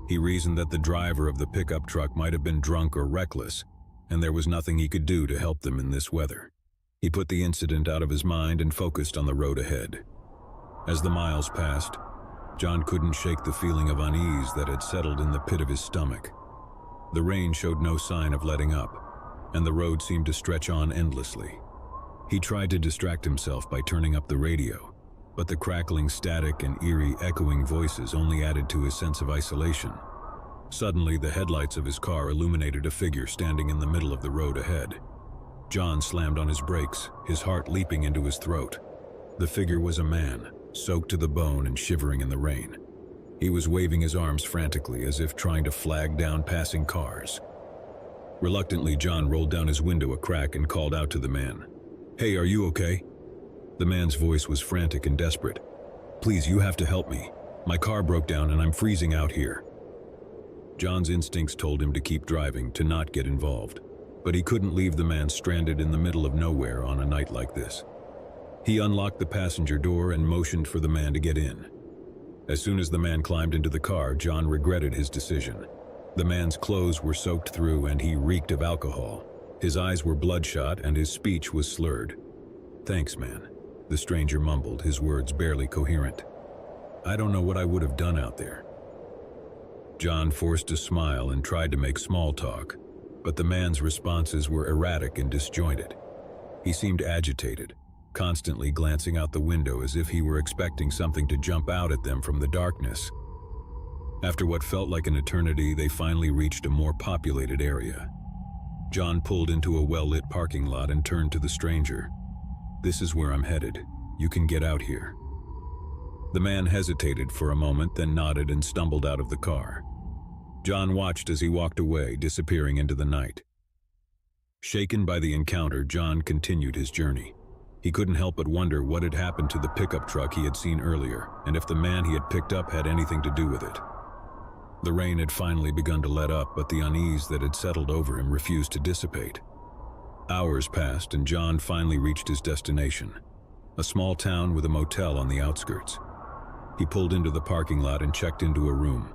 He reasoned that the driver of the pickup truck might have been drunk or reckless, and there was nothing he could do to help them in this weather. He put the incident out of his mind and focused on the road ahead. As the miles passed, John couldn't shake the feeling of unease that had settled in the pit of his stomach. The rain showed no sign of letting up, and the road seemed to stretch on endlessly. He tried to distract himself by turning up the radio, but the crackling static and eerie echoing voices only added to his sense of isolation. Suddenly, the headlights of his car illuminated a figure standing in the middle of the road ahead. John slammed on his brakes, his heart leaping into his throat. The figure was a man, soaked to the bone and shivering in the rain. He was waving his arms frantically as if trying to flag down passing cars. Reluctantly, John rolled down his window a crack and called out to the man. "Hey, are you okay?" The man's voice was frantic and desperate. "Please, you have to help me. My car broke down and I'm freezing out here." John's instincts told him to keep driving, to not get involved. But he couldn't leave the man stranded in the middle of nowhere on a night like this. He unlocked the passenger door and motioned for the man to get in. As soon as the man climbed into the car, John regretted his decision. The man's clothes were soaked through and he reeked of alcohol. His eyes were bloodshot and his speech was slurred. "Thanks, man," the stranger mumbled, his words barely coherent. "I don't know what I would have done out there." John forced a smile and tried to make small talk, but the man's responses were erratic and disjointed. He seemed agitated, constantly glancing out the window as if he were expecting something to jump out at them from the darkness. After what felt like an eternity, they finally reached a more populated area. John pulled into a well-lit parking lot and turned to the stranger. "This is where I'm headed. You can get out here." The man hesitated for a moment, then nodded and stumbled out of the car. John watched as he walked away, disappearing into the night. Shaken by the encounter, John continued his journey. He couldn't help but wonder what had happened to the pickup truck he had seen earlier, and if the man he had picked up had anything to do with it. The rain had finally begun to let up, but the unease that had settled over him refused to dissipate. Hours passed and John finally reached his destination, a small town with a motel on the outskirts. He pulled into the parking lot and checked into a room,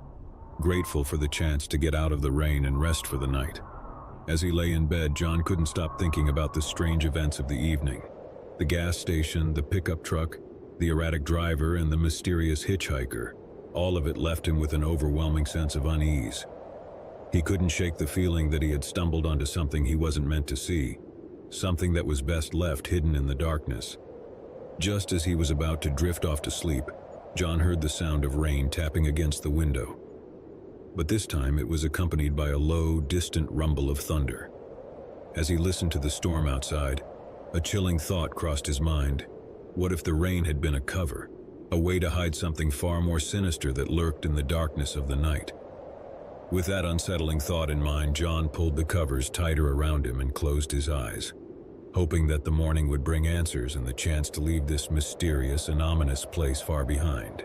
grateful for the chance to get out of the rain and rest for the night. As he lay in bed, John couldn't stop thinking about the strange events of the evening. The gas station, the pickup truck, the erratic driver, and the mysterious hitchhiker. All of it left him with an overwhelming sense of unease. He couldn't shake the feeling that he had stumbled onto something he wasn't meant to see, something that was best left hidden in the darkness. Just as he was about to drift off to sleep, John heard the sound of rain tapping against the window. But this time it was accompanied by a low, distant rumble of thunder. As he listened to the storm outside, a chilling thought crossed his mind. What if the rain had been a cover, a way to hide something far more sinister that lurked in the darkness of the night? With that unsettling thought in mind, John pulled the covers tighter around him and closed his eyes, hoping that the morning would bring answers and the chance to leave this mysterious and ominous place far behind.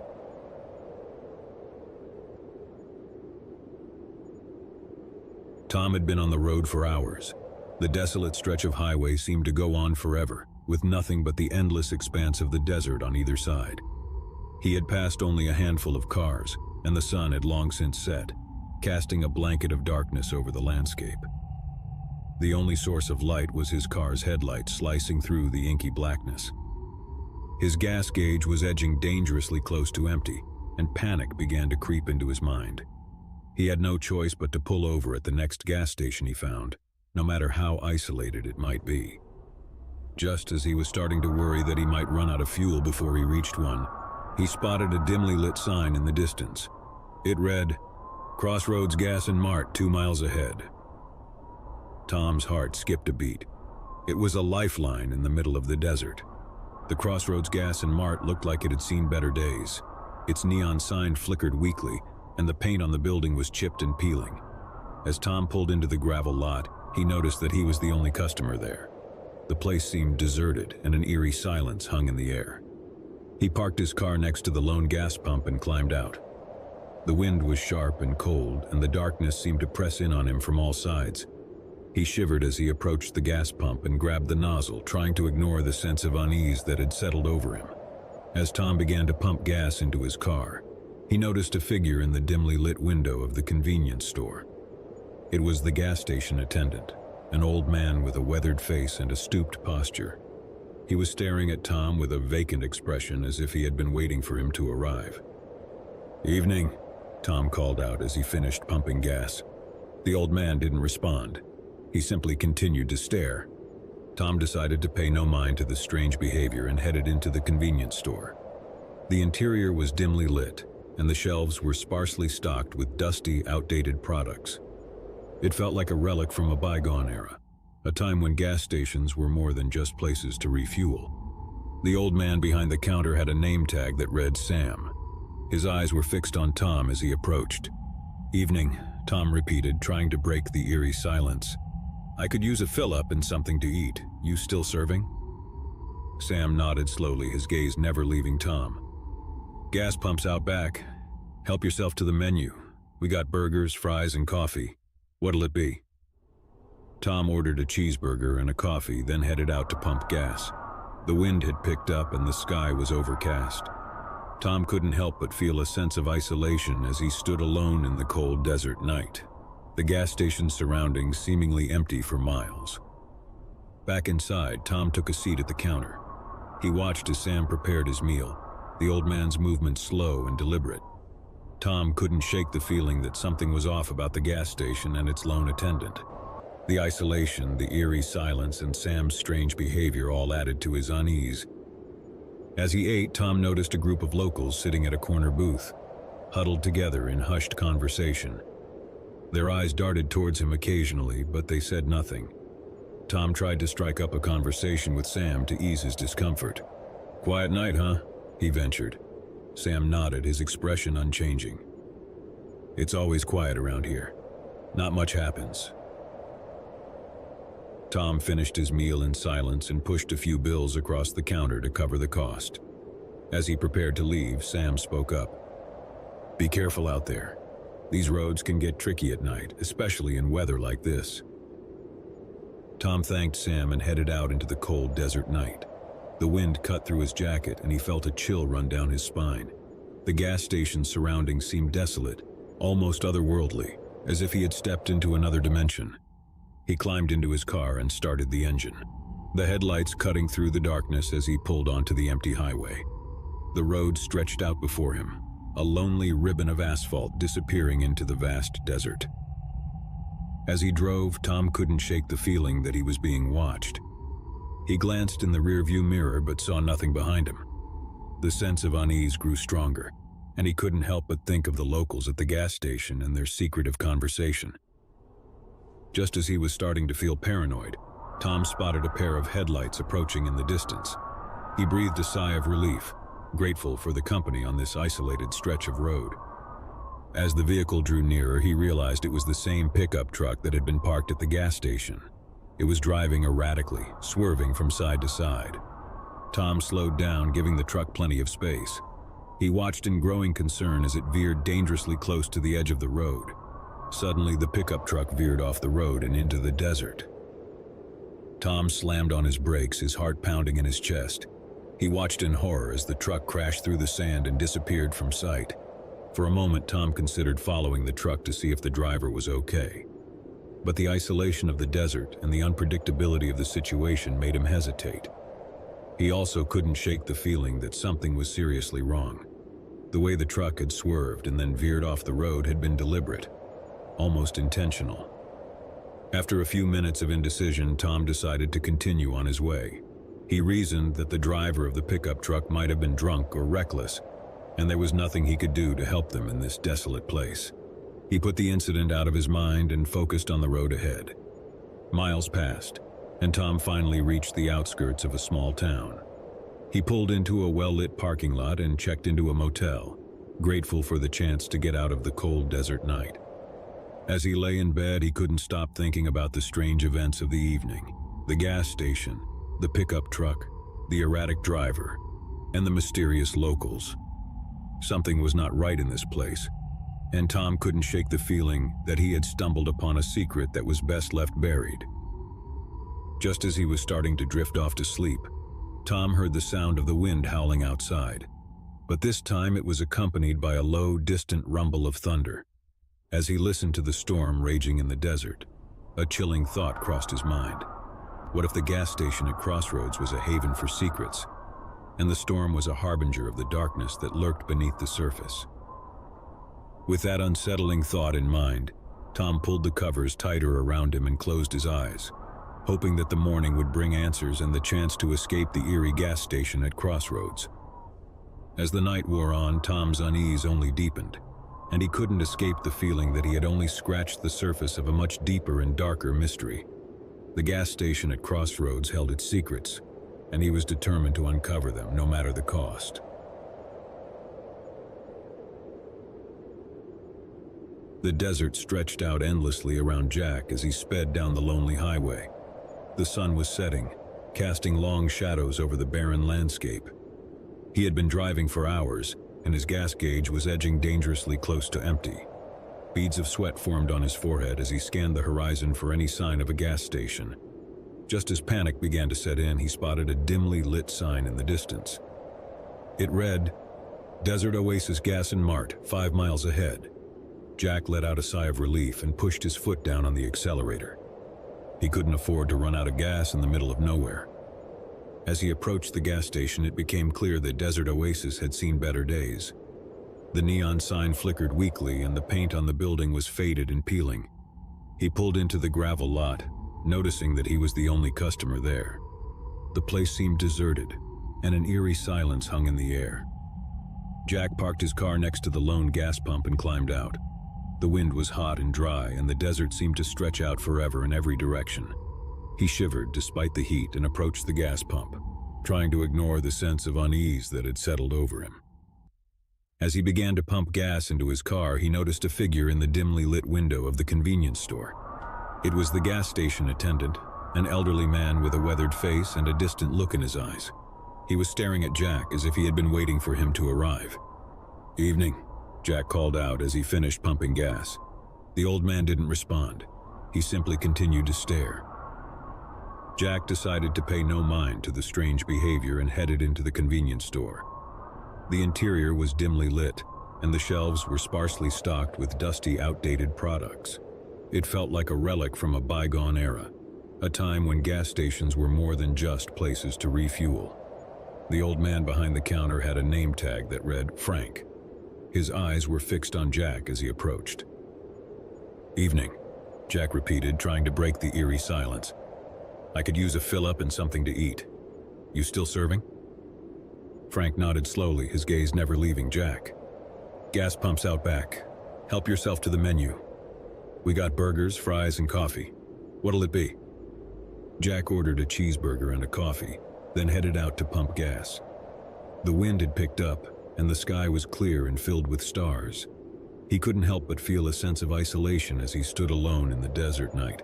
Tom had been on the road for hours. The desolate stretch of highway seemed to go on forever, with nothing but the endless expanse of the desert on either side. He had passed only a handful of cars, and the sun had long since set, casting a blanket of darkness over the landscape. The only source of light was his car's headlights slicing through the inky blackness. His gas gauge was edging dangerously close to empty, and panic began to creep into his mind. He had no choice but to pull over at the next gas station he found, no matter how isolated it might be. Just as he was starting to worry that he might run out of fuel before he reached one, he spotted a dimly lit sign in the distance. It read, "Crossroads Gas and Mart 2 miles ahead." Tom's heart skipped a beat. It was a lifeline in the middle of the desert. The Crossroads Gas and Mart looked like it had seen better days. Its neon sign flickered weakly, and the paint on the building was chipped and peeling. As Tom pulled into the gravel lot, he noticed that he was the only customer there. The place seemed deserted, and an eerie silence hung in the air. He parked his car next to the lone gas pump and climbed out. The wind was sharp and cold, and the darkness seemed to press in on him from all sides. He shivered as he approached the gas pump and grabbed the nozzle, trying to ignore the sense of unease that had settled over him. As Tom began to pump gas into his car, he noticed a figure in the dimly lit window of the convenience store. It was the gas station attendant, an old man with a weathered face and a stooped posture. He was staring at Tom with a vacant expression, as if he had been waiting for him to arrive. "Evening," Tom called out as he finished pumping gas. The old man didn't respond. He simply continued to stare. Tom decided to pay no mind to the strange behavior and headed into the convenience store. The interior was dimly lit, and the shelves were sparsely stocked with dusty, outdated products. It felt like a relic from a bygone era, a time when gas stations were more than just places to refuel. The old man behind the counter had a name tag that read Sam. His eyes were fixed on Tom as he approached. "Evening," Tom repeated, trying to break the eerie silence. "I could use a fill-up and something to eat. You still serving?" Sam nodded slowly, his gaze never leaving Tom. "Gas pump's out back. Help yourself to the menu. We got burgers, fries, and coffee. What'll it be?" Tom ordered a cheeseburger and a coffee, then headed out to pump gas. The wind had picked up and the sky was overcast. Tom couldn't help but feel a sense of isolation as he stood alone in the cold desert night, the gas station's surroundings seemingly empty for miles. Back inside, Tom took a seat at the counter. He watched as Sam prepared his meal, the old man's movements slow and deliberate. Tom couldn't shake the feeling that something was off about the gas station and its lone attendant. The isolation, the eerie silence, and Sam's strange behavior all added to his unease. As he ate, Tom noticed a group of locals sitting at a corner booth, huddled together in hushed conversation. Their eyes darted towards him occasionally, but they said nothing. Tom tried to strike up a conversation with Sam to ease his discomfort. "Quiet night, huh?" he ventured. Sam nodded, his expression unchanging. "It's always quiet around here. Not much happens." Tom finished his meal in silence and pushed a few bills across the counter to cover the cost. As he prepared to leave, Sam spoke up. "Be careful out there. These roads can get tricky at night, especially in weather like this. Tom thanked Sam and headed out into the cold desert night. The wind cut through his jacket and he felt a chill run down his spine. The gas station's surroundings seemed desolate, almost otherworldly, as if he had stepped into another dimension. He climbed into his car and started the engine, the headlights cutting through the darkness as he pulled onto the empty highway. The road stretched out before him, a lonely ribbon of asphalt disappearing into the vast desert. As he drove, Tom couldn't shake the feeling that he was being watched. He glanced in the rearview mirror but saw nothing behind him. The sense of unease grew stronger, and he couldn't help but think of the locals at the gas station and their secretive conversation. Just as he was starting to feel paranoid, Tom spotted a pair of headlights approaching in the distance. He breathed a sigh of relief, grateful for the company on this isolated stretch of road. As the vehicle drew nearer, he realized it was the same pickup truck that had been parked at the gas station. It was driving erratically, swerving from side to side. Tom slowed down, giving the truck plenty of space. He watched in growing concern as it veered dangerously close to the edge of the road. Suddenly, the pickup truck veered off the road and into the desert. Tom slammed on his brakes, his heart pounding in his chest. He watched in horror as the truck crashed through the sand and disappeared from sight. For a moment, Tom considered following the truck to see if the driver was okay. But the isolation of the desert and the unpredictability of the situation made him hesitate. He also couldn't shake the feeling that something was seriously wrong. The way the truck had swerved and then veered off the road had been deliberate, almost intentional. After a few minutes of indecision, Tom decided to continue on his way. He reasoned that the driver of the pickup truck might have been drunk or reckless, and there was nothing he could do to help them in this desolate place. He put the incident out of his mind and focused on the road ahead. Miles passed, and Tom finally reached the outskirts of a small town. He pulled into a well-lit parking lot and checked into a motel, grateful for the chance to get out of the cold desert night. As he lay in bed, he couldn't stop thinking about the strange events of the evening: the gas station, the pickup truck, the erratic driver, and the mysterious locals. Something was not right in this place, and Tom couldn't shake the feeling that he had stumbled upon a secret that was best left buried. Just as he was starting to drift off to sleep, Tom heard the sound of the wind howling outside, but this time it was accompanied by a low, distant rumble of thunder. As he listened to the storm raging in the desert, a chilling thought crossed his mind. What if the gas station at Crossroads was a haven for secrets, and the storm was a harbinger of the darkness that lurked beneath the surface? With that unsettling thought in mind, Tom pulled the covers tighter around him and closed his eyes, hoping that the morning would bring answers and the chance to escape the eerie gas station at Crossroads. As the night wore on, Tom's unease only deepened, and he couldn't escape the feeling that he had only scratched the surface of a much deeper and darker mystery. The gas station at Crossroads held its secrets, and he was determined to uncover them, no matter the cost. The desert stretched out endlessly around Jack as he sped down the lonely highway. The sun was setting, casting long shadows over the barren landscape. He had been driving for hours, and his gas gauge was edging dangerously close to empty. Beads of sweat formed on his forehead as he scanned the horizon for any sign of a gas station. Just as panic began to set in, he spotted a dimly lit sign in the distance. It read, "Desert Oasis Gas and Mart, 5 miles ahead." Jack let out a sigh of relief and pushed his foot down on the accelerator. He couldn't afford to run out of gas in the middle of nowhere. As he approached the gas station, it became clear that Desert Oasis had seen better days. The neon sign flickered weakly and the paint on the building was faded and peeling. He pulled into the gravel lot, noticing that he was the only customer there. The place seemed deserted, and an eerie silence hung in the air. Jack parked his car next to the lone gas pump and climbed out. The wind was hot and dry, and the desert seemed to stretch out forever in every direction. He shivered despite the heat and approached the gas pump, trying to ignore the sense of unease that had settled over him. As he began to pump gas into his car, he noticed a figure in the dimly lit window of the convenience store. It was the gas station attendant, an elderly man with a weathered face and a distant look in his eyes. He was staring at Jack as if he had been waiting for him to arrive. "Evening," Jack called out as he finished pumping gas. The old man didn't respond. He simply continued to stare. Jack decided to pay no mind to the strange behavior and headed into the convenience store. The interior was dimly lit, and the shelves were sparsely stocked with dusty, outdated products. It felt like a relic from a bygone era, a time when gas stations were more than just places to refuel. The old man behind the counter had a name tag that read Frank. His eyes were fixed on Jack as he approached. "Evening," Jack repeated, trying to break the eerie silence. "I could use a fill-up and something to eat. You still serving?" Frank nodded slowly, his gaze never leaving Jack. "Gas pumps out back. Help yourself to the menu. We got burgers, fries, and coffee. What'll it be?" Jack ordered a cheeseburger and a coffee, then headed out to pump gas. The wind had picked up, and the sky was clear and filled with stars. He couldn't help but feel a sense of isolation as he stood alone in the desert night,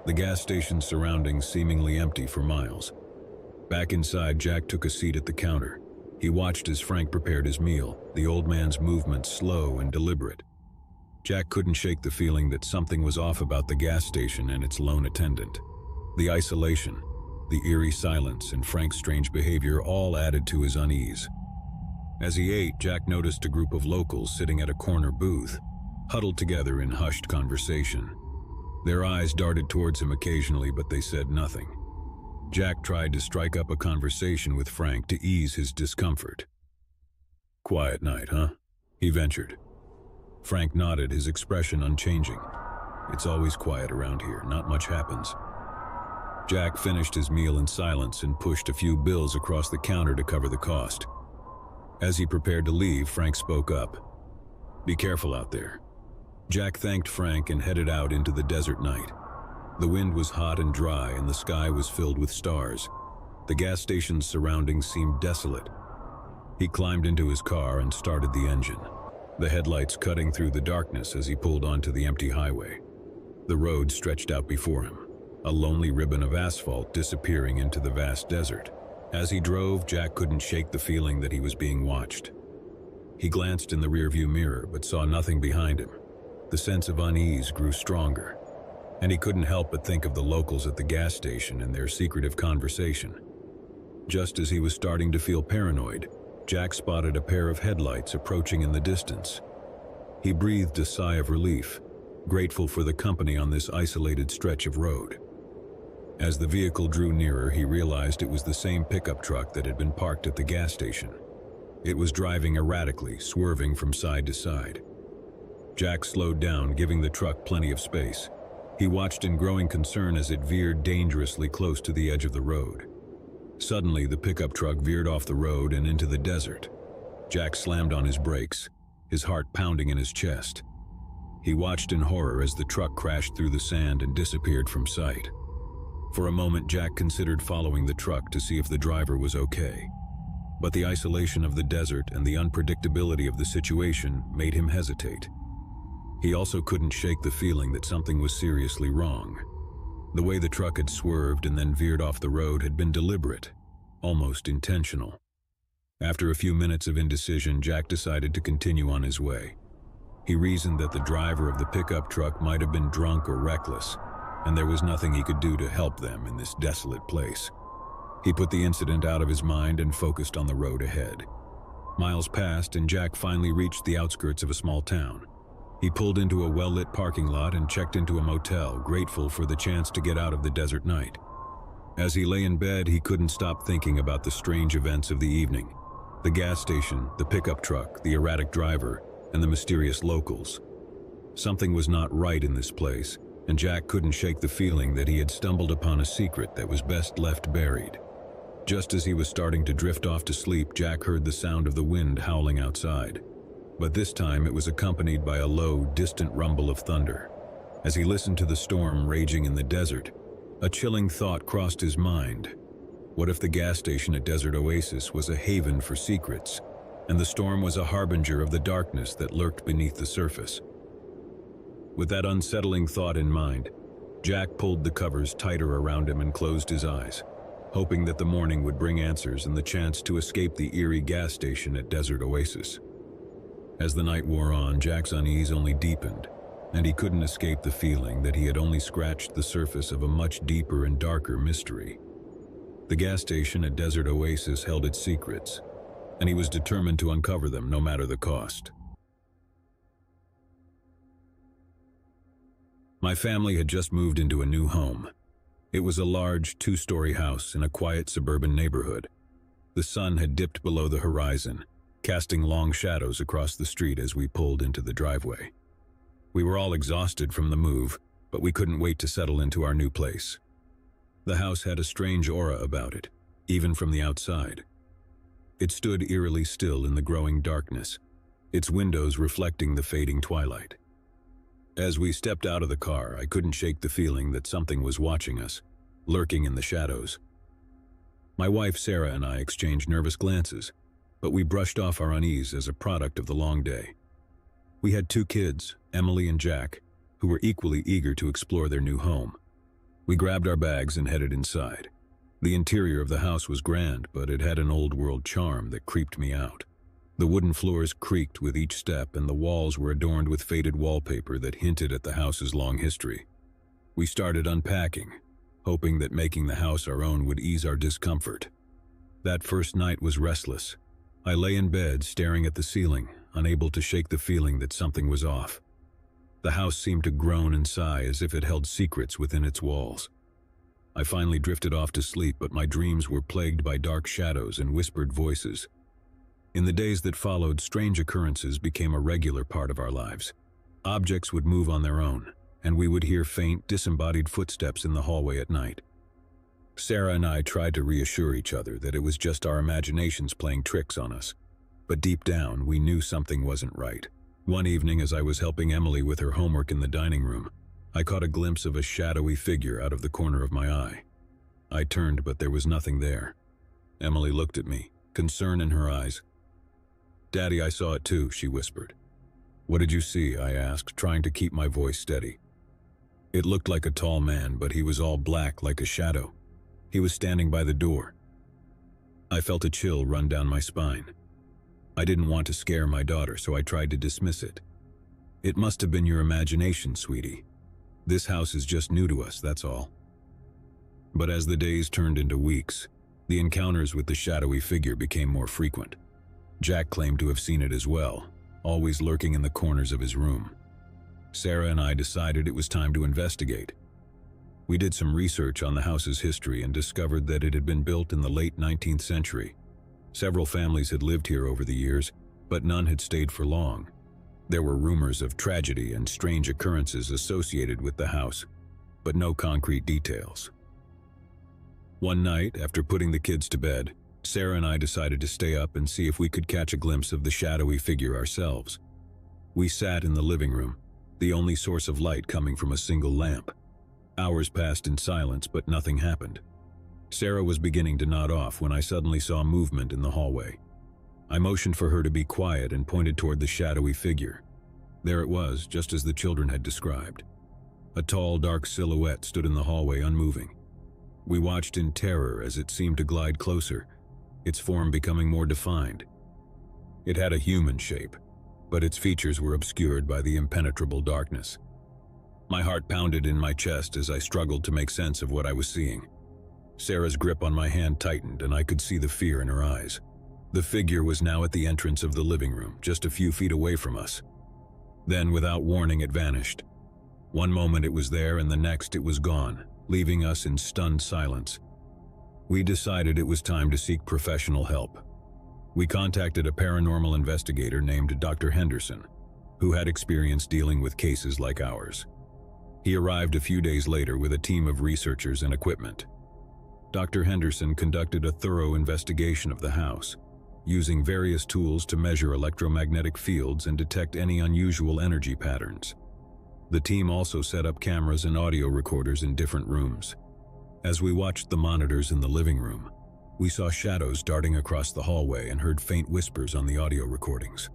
the gas station's surroundings seemingly empty for miles. Back inside, Jack took a seat at the counter. He watched as Frank prepared his meal, the old man's movements slow and deliberate. Jack couldn't shake the feeling that something was off about the gas station and its lone attendant. The isolation, the eerie silence, and Frank's strange behavior all added to his unease. As he ate, Jack noticed a group of locals sitting at a corner booth, huddled together in hushed conversation. Their eyes darted towards him occasionally, but they said nothing. Jack tried to strike up a conversation with Frank to ease his discomfort. "Quiet night, huh?" he ventured. Frank nodded, his expression unchanging. "It's always quiet around here, not much happens." Jack finished his meal in silence and pushed a few bills across the counter to cover the cost. As he prepared to leave, Frank spoke up. "Be careful out there." Jack thanked Frank and headed out into the desert night. The wind was hot and dry, and the sky was filled with stars. The gas station's surroundings seemed desolate. He climbed into his car and started the engine, the headlights cutting through the darkness as he pulled onto the empty highway. The road stretched out before him, a lonely ribbon of asphalt disappearing into the vast desert. As he drove, Jack couldn't shake the feeling that he was being watched. He glanced in the rearview mirror but saw nothing behind him. The sense of unease grew stronger, and he couldn't help but think of the locals at the gas station and their secretive conversation. Just as he was starting to feel paranoid, Jack spotted a pair of headlights approaching in the distance. He breathed a sigh of relief, grateful for the company on this isolated stretch of road. As the vehicle drew nearer, he realized it was the same pickup truck that had been parked at the gas station. It was driving erratically, swerving from side to side. Jack slowed down, giving the truck plenty of space. He watched in growing concern as it veered dangerously close to the edge of the road. Suddenly, the pickup truck veered off the road and into the desert. Jack slammed on his brakes, his heart pounding in his chest. He watched in horror as the truck crashed through the sand and disappeared from sight. For a moment, Jack considered following the truck to see if the driver was okay. But the isolation of the desert and the unpredictability of the situation made him hesitate. He also couldn't shake the feeling that something was seriously wrong. The way the truck had swerved and then veered off the road had been deliberate, almost intentional. After a few minutes of indecision, Jack decided to continue on his way. He reasoned that the driver of the pickup truck might have been drunk or reckless, and there was nothing he could do to help them in this desolate place. He put the incident out of his mind and focused on the road ahead. Miles passed, and Jack finally reached the outskirts of a small town. He pulled into a well-lit parking lot and checked into a motel, grateful for the chance to get out of the desert night. As he lay in bed, he couldn't stop thinking about the strange events of the evening. The gas station, the pickup truck, the erratic driver, and the mysterious locals. Something was not right in this place, and Jack couldn't shake the feeling that he had stumbled upon a secret that was best left buried. Just as he was starting to drift off to sleep, Jack heard the sound of the wind howling outside. But this time it was accompanied by a low, distant rumble of thunder. As he listened to the storm raging in the desert, a chilling thought crossed his mind. What if the gas station at Desert Oasis was a haven for secrets, and the storm was a harbinger of the darkness that lurked beneath the surface? With that unsettling thought in mind, Jack pulled the covers tighter around him and closed his eyes, hoping that the morning would bring answers and the chance to escape the eerie gas station at Desert Oasis. As the night wore on, Jack's unease only deepened, and he couldn't escape the feeling that he had only scratched the surface of a much deeper and darker mystery. The gas station at Desert Oasis held its secrets, and he was determined to uncover them no matter the cost. My family had just moved into a new home. It was a large, two-story house in a quiet suburban neighborhood. The sun had dipped below the horizon, casting long shadows across the street as we pulled into the driveway. We were all exhausted from the move, but we couldn't wait to settle into our new place. The house had a strange aura about it, even from the outside. It stood eerily still in the growing darkness, its windows reflecting the fading twilight. As we stepped out of the car, I couldn't shake the feeling that something was watching us, lurking in the shadows. My wife Sarah and I exchanged nervous glances, but we brushed off our unease as a product of the long day. We had 2 kids, Emily and Jack, who were equally eager to explore their new home. We grabbed our bags and headed inside. The interior of the house was grand, but it had an old-world charm that creeped me out. The wooden floors creaked with each step, and the walls were adorned with faded wallpaper that hinted at the house's long history. We started unpacking, hoping that making the house our own would ease our discomfort. That first night was restless. I lay in bed, staring at the ceiling, unable to shake the feeling that something was off. The house seemed to groan and sigh as if it held secrets within its walls. I finally drifted off to sleep, but my dreams were plagued by dark shadows and whispered voices. In the days that followed, strange occurrences became a regular part of our lives. Objects would move on their own, and we would hear faint, disembodied footsteps in the hallway at night. Sarah and I tried to reassure each other that it was just our imaginations playing tricks on us, but deep down we knew something wasn't right. One evening, as I was helping Emily with her homework in the dining room, I caught a glimpse of a shadowy figure out of the corner of my eye. I turned, but there was nothing there. Emily looked at me, concern in her eyes. "Daddy, I saw it too," she whispered. "What did you see?" I asked, trying to keep my voice steady. It looked like a tall man, but he was all black like a shadow. He was standing by the door. I felt a chill run down my spine. I didn't want to scare my daughter, so I tried to dismiss it. "It must have been your imagination, sweetie. This house is just new to us, that's all." But as the days turned into weeks, the encounters with the shadowy figure became more frequent. Jack claimed to have seen it as well, always lurking in the corners of his room. Sarah and I decided it was time to investigate. We did some research on the house's history and discovered that it had been built in the late 19th century. Several families had lived here over the years, but none had stayed for long. There were rumors of tragedy and strange occurrences associated with the house, but no concrete details. One night, after putting the kids to bed, Sarah and I decided to stay up and see if we could catch a glimpse of the shadowy figure ourselves. We sat in the living room, the only source of light coming from a single lamp. Hours passed in silence, but nothing happened. Sarah was beginning to nod off when I suddenly saw movement in the hallway. I motioned for her to be quiet and pointed toward the shadowy figure. There it was, just as the children had described. A tall, dark silhouette stood in the hallway, unmoving. We watched in terror as it seemed to glide closer, its form becoming more defined. It had a human shape, but its features were obscured by the impenetrable darkness. My heart pounded in my chest as I struggled to make sense of what I was seeing. Sarah's grip on my hand tightened, and I could see the fear in her eyes. The figure was now at the entrance of the living room, just a few feet away from us. Then, without warning, it vanished. One moment it was there, and the next it was gone, leaving us in stunned silence. We decided it was time to seek professional help. We contacted a paranormal investigator named Dr. Henderson, who had experience dealing with cases like ours. He arrived a few days later with a team of researchers and equipment. Dr. Henderson conducted a thorough investigation of the house, using various tools to measure electromagnetic fields and detect any unusual energy patterns. The team also set up cameras and audio recorders in different rooms. As we watched the monitors in the living room, we saw shadows darting across the hallway and heard faint whispers on the audio recordings.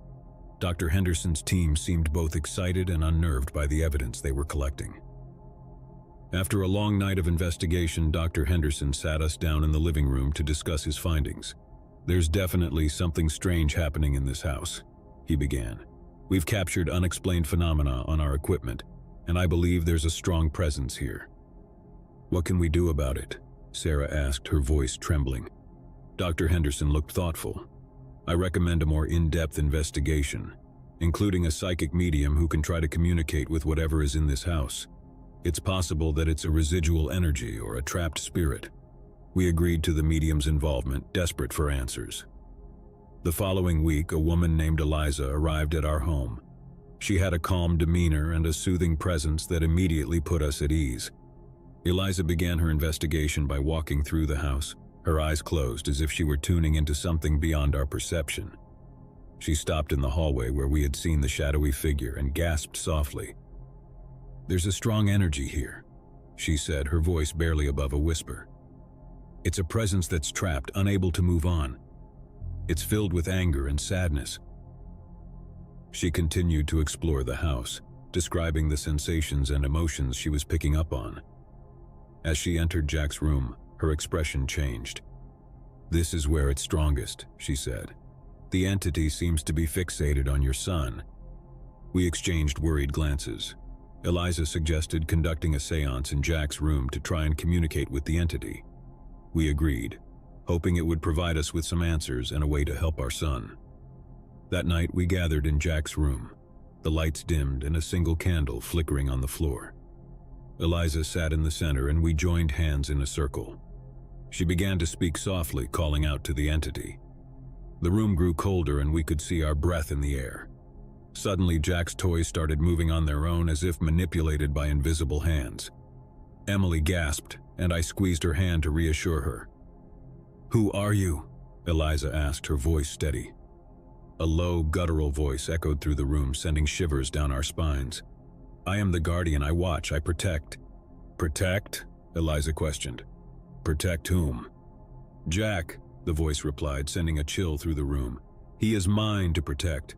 Dr. Henderson's team seemed both excited and unnerved by the evidence they were collecting. After a long night of investigation, Dr. Henderson sat us down in the living room to discuss his findings. "There's definitely something strange happening in this house," he began. We've captured unexplained phenomena on our equipment, and I believe there's a strong presence here." "What can we do about it?" Sarah asked, her voice trembling. Dr. Henderson looked thoughtful. "I recommend a more in-depth investigation, including a psychic medium who can try to communicate with whatever is in this house. It's possible that it's a residual energy or a trapped spirit." We agreed to the medium's involvement, desperate for answers. The following week, a woman named Eliza arrived at our home. She had a calm demeanor and a soothing presence that immediately put us at ease. Eliza began her investigation by walking through the house, her eyes closed as if she were tuning into something beyond our perception. She stopped in the hallway where we had seen the shadowy figure and gasped softly. "There's a strong energy here," she said, her voice barely above a whisper. "It's a presence that's trapped, unable to move on. It's filled with anger and sadness." She continued to explore the house, describing the sensations and emotions she was picking up on. As she entered Jack's room, her expression changed. "This is where it's strongest," she said. "The entity seems to be fixated on your son." We exchanged worried glances. Eliza suggested conducting a seance in Jack's room to try and communicate with the entity. We agreed, hoping it would provide us with some answers and a way to help our son. That night we gathered in Jack's room, the lights dimmed and a single candle flickering on the floor. Eliza sat in the center and we joined hands in a circle. She began to speak softly, calling out to the entity. The room grew colder and we could see our breath in the air. Suddenly Jack's toys started moving on their own as if manipulated by invisible hands. Emily gasped, and I squeezed her hand to reassure her. "Who are you?" Eliza asked, her voice steady. A low, guttural voice echoed through the room, sending shivers down our spines. "I am the guardian. I watch. I protect." "Protect?" Eliza questioned. "Protect whom?" "Jack," the voice replied, sending a chill through the room. "He is mine to protect."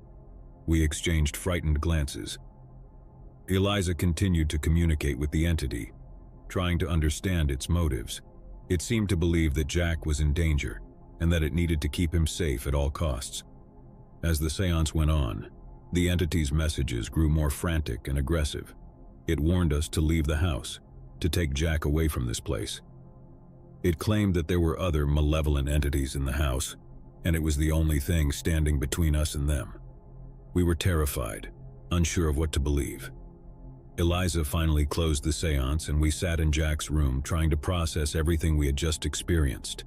We exchanged frightened glances. Eliza continued to communicate with the entity, trying to understand its motives. It seemed to believe that Jack was in danger, and that it needed to keep him safe at all costs. As the seance went on, the entity's messages grew more frantic and aggressive. It warned us to leave the house, to take Jack away from this place. It claimed that there were other malevolent entities in the house, and it was the only thing standing between us and them. We were terrified, unsure of what to believe. Eliza finally closed the seance and we sat in Jack's room trying to process everything we had just experienced.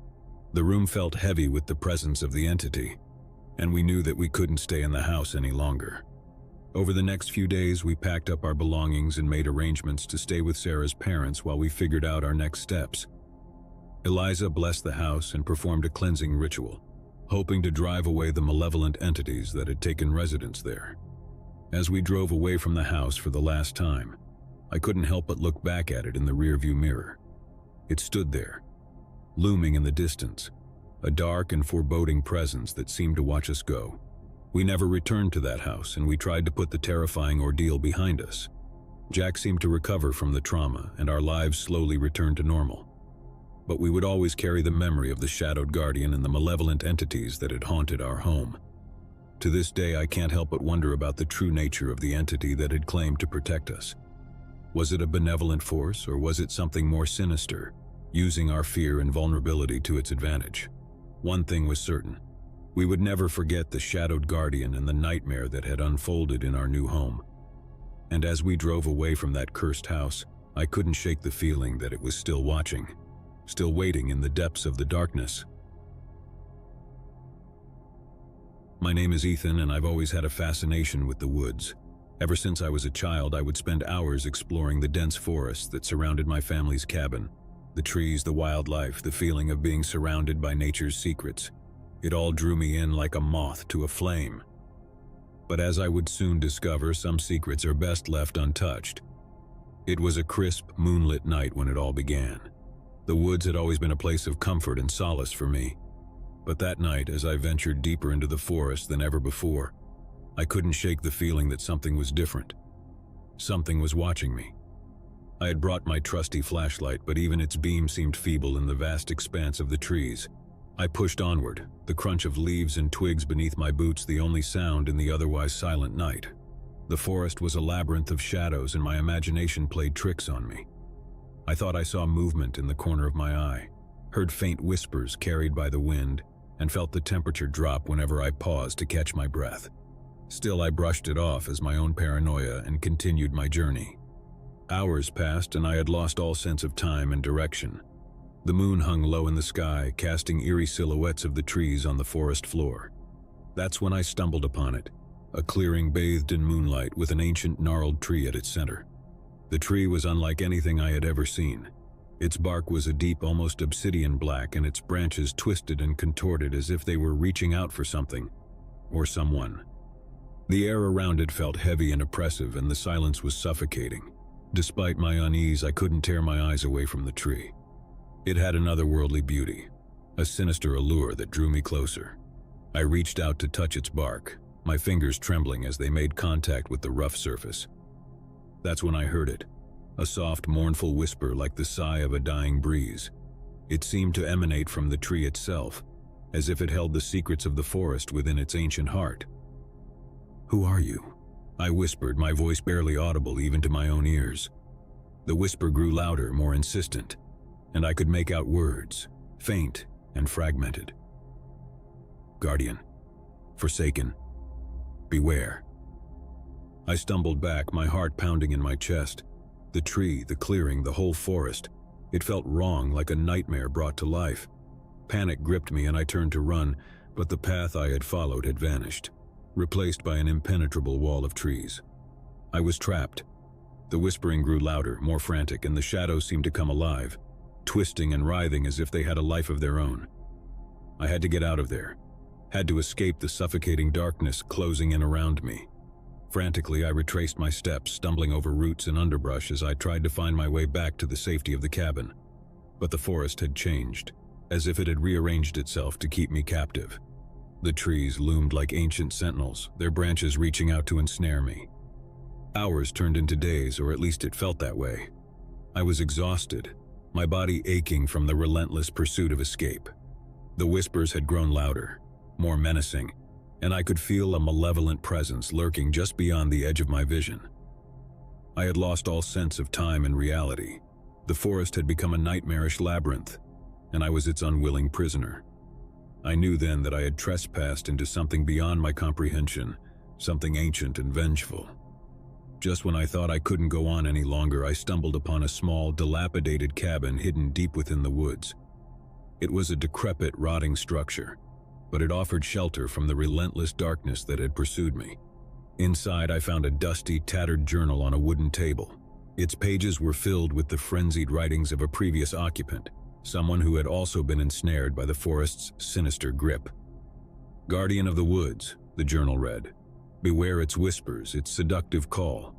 The room felt heavy with the presence of the entity, and we knew that we couldn't stay in the house any longer. Over the next few days, we packed up our belongings and made arrangements to stay with Sarah's parents while we figured out our next steps. Eliza blessed the house and performed a cleansing ritual, hoping to drive away the malevolent entities that had taken residence there. As we drove away from the house for the last time, I couldn't help but look back at it in the rearview mirror. It stood there, looming in the distance, a dark and foreboding presence that seemed to watch us go. We never returned to that house, and we tried to put the terrifying ordeal behind us. Jack seemed to recover from the trauma, and our lives slowly returned to normal. But we would always carry the memory of the shadowed guardian and the malevolent entities that had haunted our home. To this day, I can't help but wonder about the true nature of the entity that had claimed to protect us. Was it a benevolent force, or was it something more sinister, using our fear and vulnerability to its advantage? One thing was certain. We would never forget the shadowed guardian and the nightmare that had unfolded in our new home. And as we drove away from that cursed house, I couldn't shake the feeling that it was still watching, still waiting in the depths of the darkness. My name is Ethan, and I've always had a fascination with the woods. Ever since I was a child, I would spend hours exploring the dense forests that surrounded my family's cabin. The trees, the wildlife, the feeling of being surrounded by nature's secrets. It all drew me in like a moth to a flame. But as I would soon discover, some secrets are best left untouched. It was a crisp, moonlit night when it all began. The woods had always been a place of comfort and solace for me. But that night, as I ventured deeper into the forest than ever before, I couldn't shake the feeling that something was different. Something was watching me. I had brought my trusty flashlight, but even its beam seemed feeble in the vast expanse of the trees. I pushed onward, the crunch of leaves and twigs beneath my boots the only sound in the otherwise silent night. The forest was a labyrinth of shadows and my imagination played tricks on me. I thought I saw movement in the corner of my eye, heard faint whispers carried by the wind, and felt the temperature drop whenever I paused to catch my breath. Still, I brushed it off as my own paranoia and continued my journey. Hours passed and I had lost all sense of time and direction. The moon hung low in the sky, casting eerie silhouettes of the trees on the forest floor. That's when I stumbled upon it, a clearing bathed in moonlight with an ancient gnarled tree at its center. The tree was unlike anything I had ever seen. Its bark was a deep, almost obsidian black, and its branches twisted and contorted as if they were reaching out for something, or someone. The air around it felt heavy and oppressive, and the silence was suffocating. Despite my unease, I couldn't tear my eyes away from the tree. It had an otherworldly beauty, a sinister allure that drew me closer. I reached out to touch its bark, my fingers trembling as they made contact with the rough surface. That's when I heard it, a soft, mournful whisper like the sigh of a dying breeze. It seemed to emanate from the tree itself, as if it held the secrets of the forest within its ancient heart. "Who are you?" I whispered, my voice barely audible even to my own ears. The whisper grew louder, more insistent, and I could make out words, faint and fragmented. "Guardian. Forsaken. Beware." I stumbled back, my heart pounding in my chest. The tree, the clearing, the whole forest. It felt wrong, like a nightmare brought to life. Panic gripped me and I turned to run, but the path I had followed had vanished, replaced by an impenetrable wall of trees. I was trapped. The whispering grew louder, more frantic, and the shadows seemed to come alive, twisting and writhing as if they had a life of their own. I had to get out of there, had to escape the suffocating darkness closing in around me. Frantically, I retraced my steps, stumbling over roots and underbrush as I tried to find my way back to the safety of the cabin. But the forest had changed, as if it had rearranged itself to keep me captive. The trees loomed like ancient sentinels, their branches reaching out to ensnare me. Hours turned into days, or at least it felt that way. I was exhausted, my body aching from the relentless pursuit of escape. The whispers had grown louder, more menacing, and I could feel a malevolent presence lurking just beyond the edge of my vision. I had lost all sense of time and reality. The forest had become a nightmarish labyrinth, and I was its unwilling prisoner. I knew then that I had trespassed into something beyond my comprehension, something ancient and vengeful. Just when I thought I couldn't go on any longer, I stumbled upon a small, dilapidated cabin hidden deep within the woods. It was a decrepit, rotting structure, but it offered shelter from the relentless darkness that had pursued me. Inside, I found a dusty, tattered journal on a wooden table. Its pages were filled with the frenzied writings of a previous occupant, someone who had also been ensnared by the forest's sinister grip. "Guardian of the woods," the journal read. "Beware its whispers, its seductive call.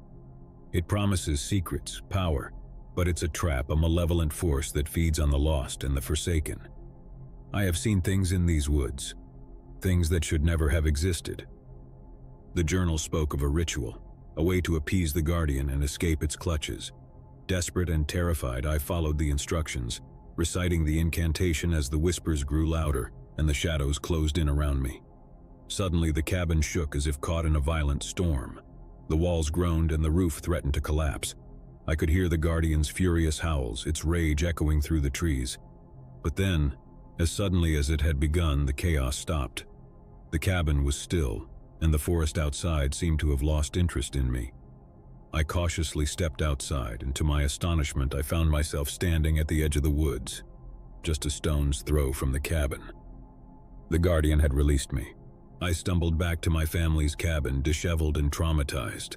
It promises secrets, power, but it's a trap, a malevolent force that feeds on the lost and the forsaken. I have seen things in these woods, things that should never have existed." The journal spoke of a ritual, a way to appease the guardian and escape its clutches. Desperate and terrified, I followed the instructions, reciting the incantation as the whispers grew louder and the shadows closed in around me. Suddenly, the cabin shook as if caught in a violent storm. The walls groaned and the roof threatened to collapse. I could hear the guardian's furious howls, its rage echoing through the trees. But then, as suddenly as it had begun, the chaos stopped. The cabin was still, and the forest outside seemed to have lost interest in me. I cautiously stepped outside, and to my astonishment, I found myself standing at the edge of the woods, just a stone's throw from the cabin. The guardian had released me. I stumbled back to my family's cabin, disheveled and traumatized.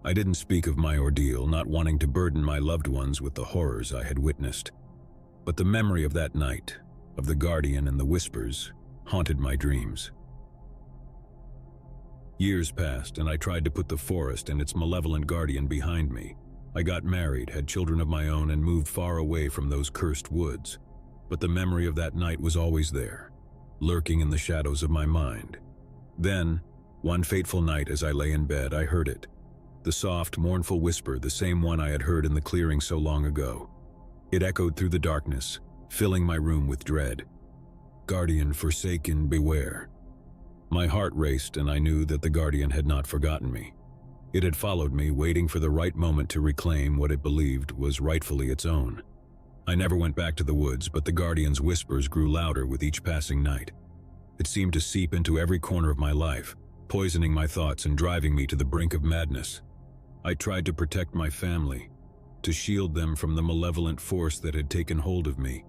I didn't speak of my ordeal, not wanting to burden my loved ones with the horrors I had witnessed. But the memory of that night, of the guardian and the whispers, haunted my dreams. Years passed, and I tried to put the forest and its malevolent guardian behind me. I got married, had children of my own, and moved far away from those cursed woods. But the memory of that night was always there, lurking in the shadows of my mind. Then, one fateful night as I lay in bed, I heard it. The soft, mournful whisper, the same one I had heard in the clearing so long ago. It echoed through the darkness, filling my room with dread. Guardian forsaken, beware. My heart raced, and I knew that the Guardian had not forgotten me. It had followed me, waiting for the right moment to reclaim what it believed was rightfully its own. I never went back to the woods, but the Guardian's whispers grew louder with each passing night. It seemed to seep into every corner of my life, poisoning my thoughts and driving me to the brink of madness. I tried to protect my family, to shield them from the malevolent force that had taken hold of me,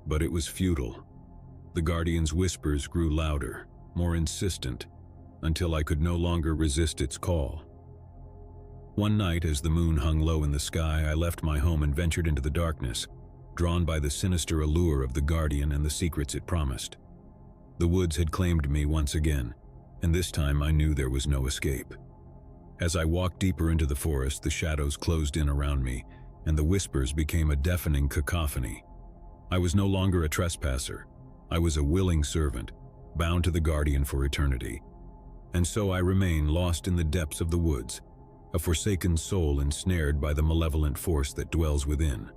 but it was futile. The Guardian's whispers grew louder, more insistent, until I could no longer resist its call. One night, as the moon hung low in the sky, I left my home and ventured into the darkness, drawn by the sinister allure of the Guardian and the secrets it promised. The woods had claimed me once again, and this time I knew there was no escape. As I walked deeper into the forest, the shadows closed in around me, and the whispers became a deafening cacophony. I was no longer a trespasser. I was a willing servant, bound to the Guardian for eternity. And so I remain lost in the depths of the woods, a forsaken soul ensnared by the malevolent force that dwells within.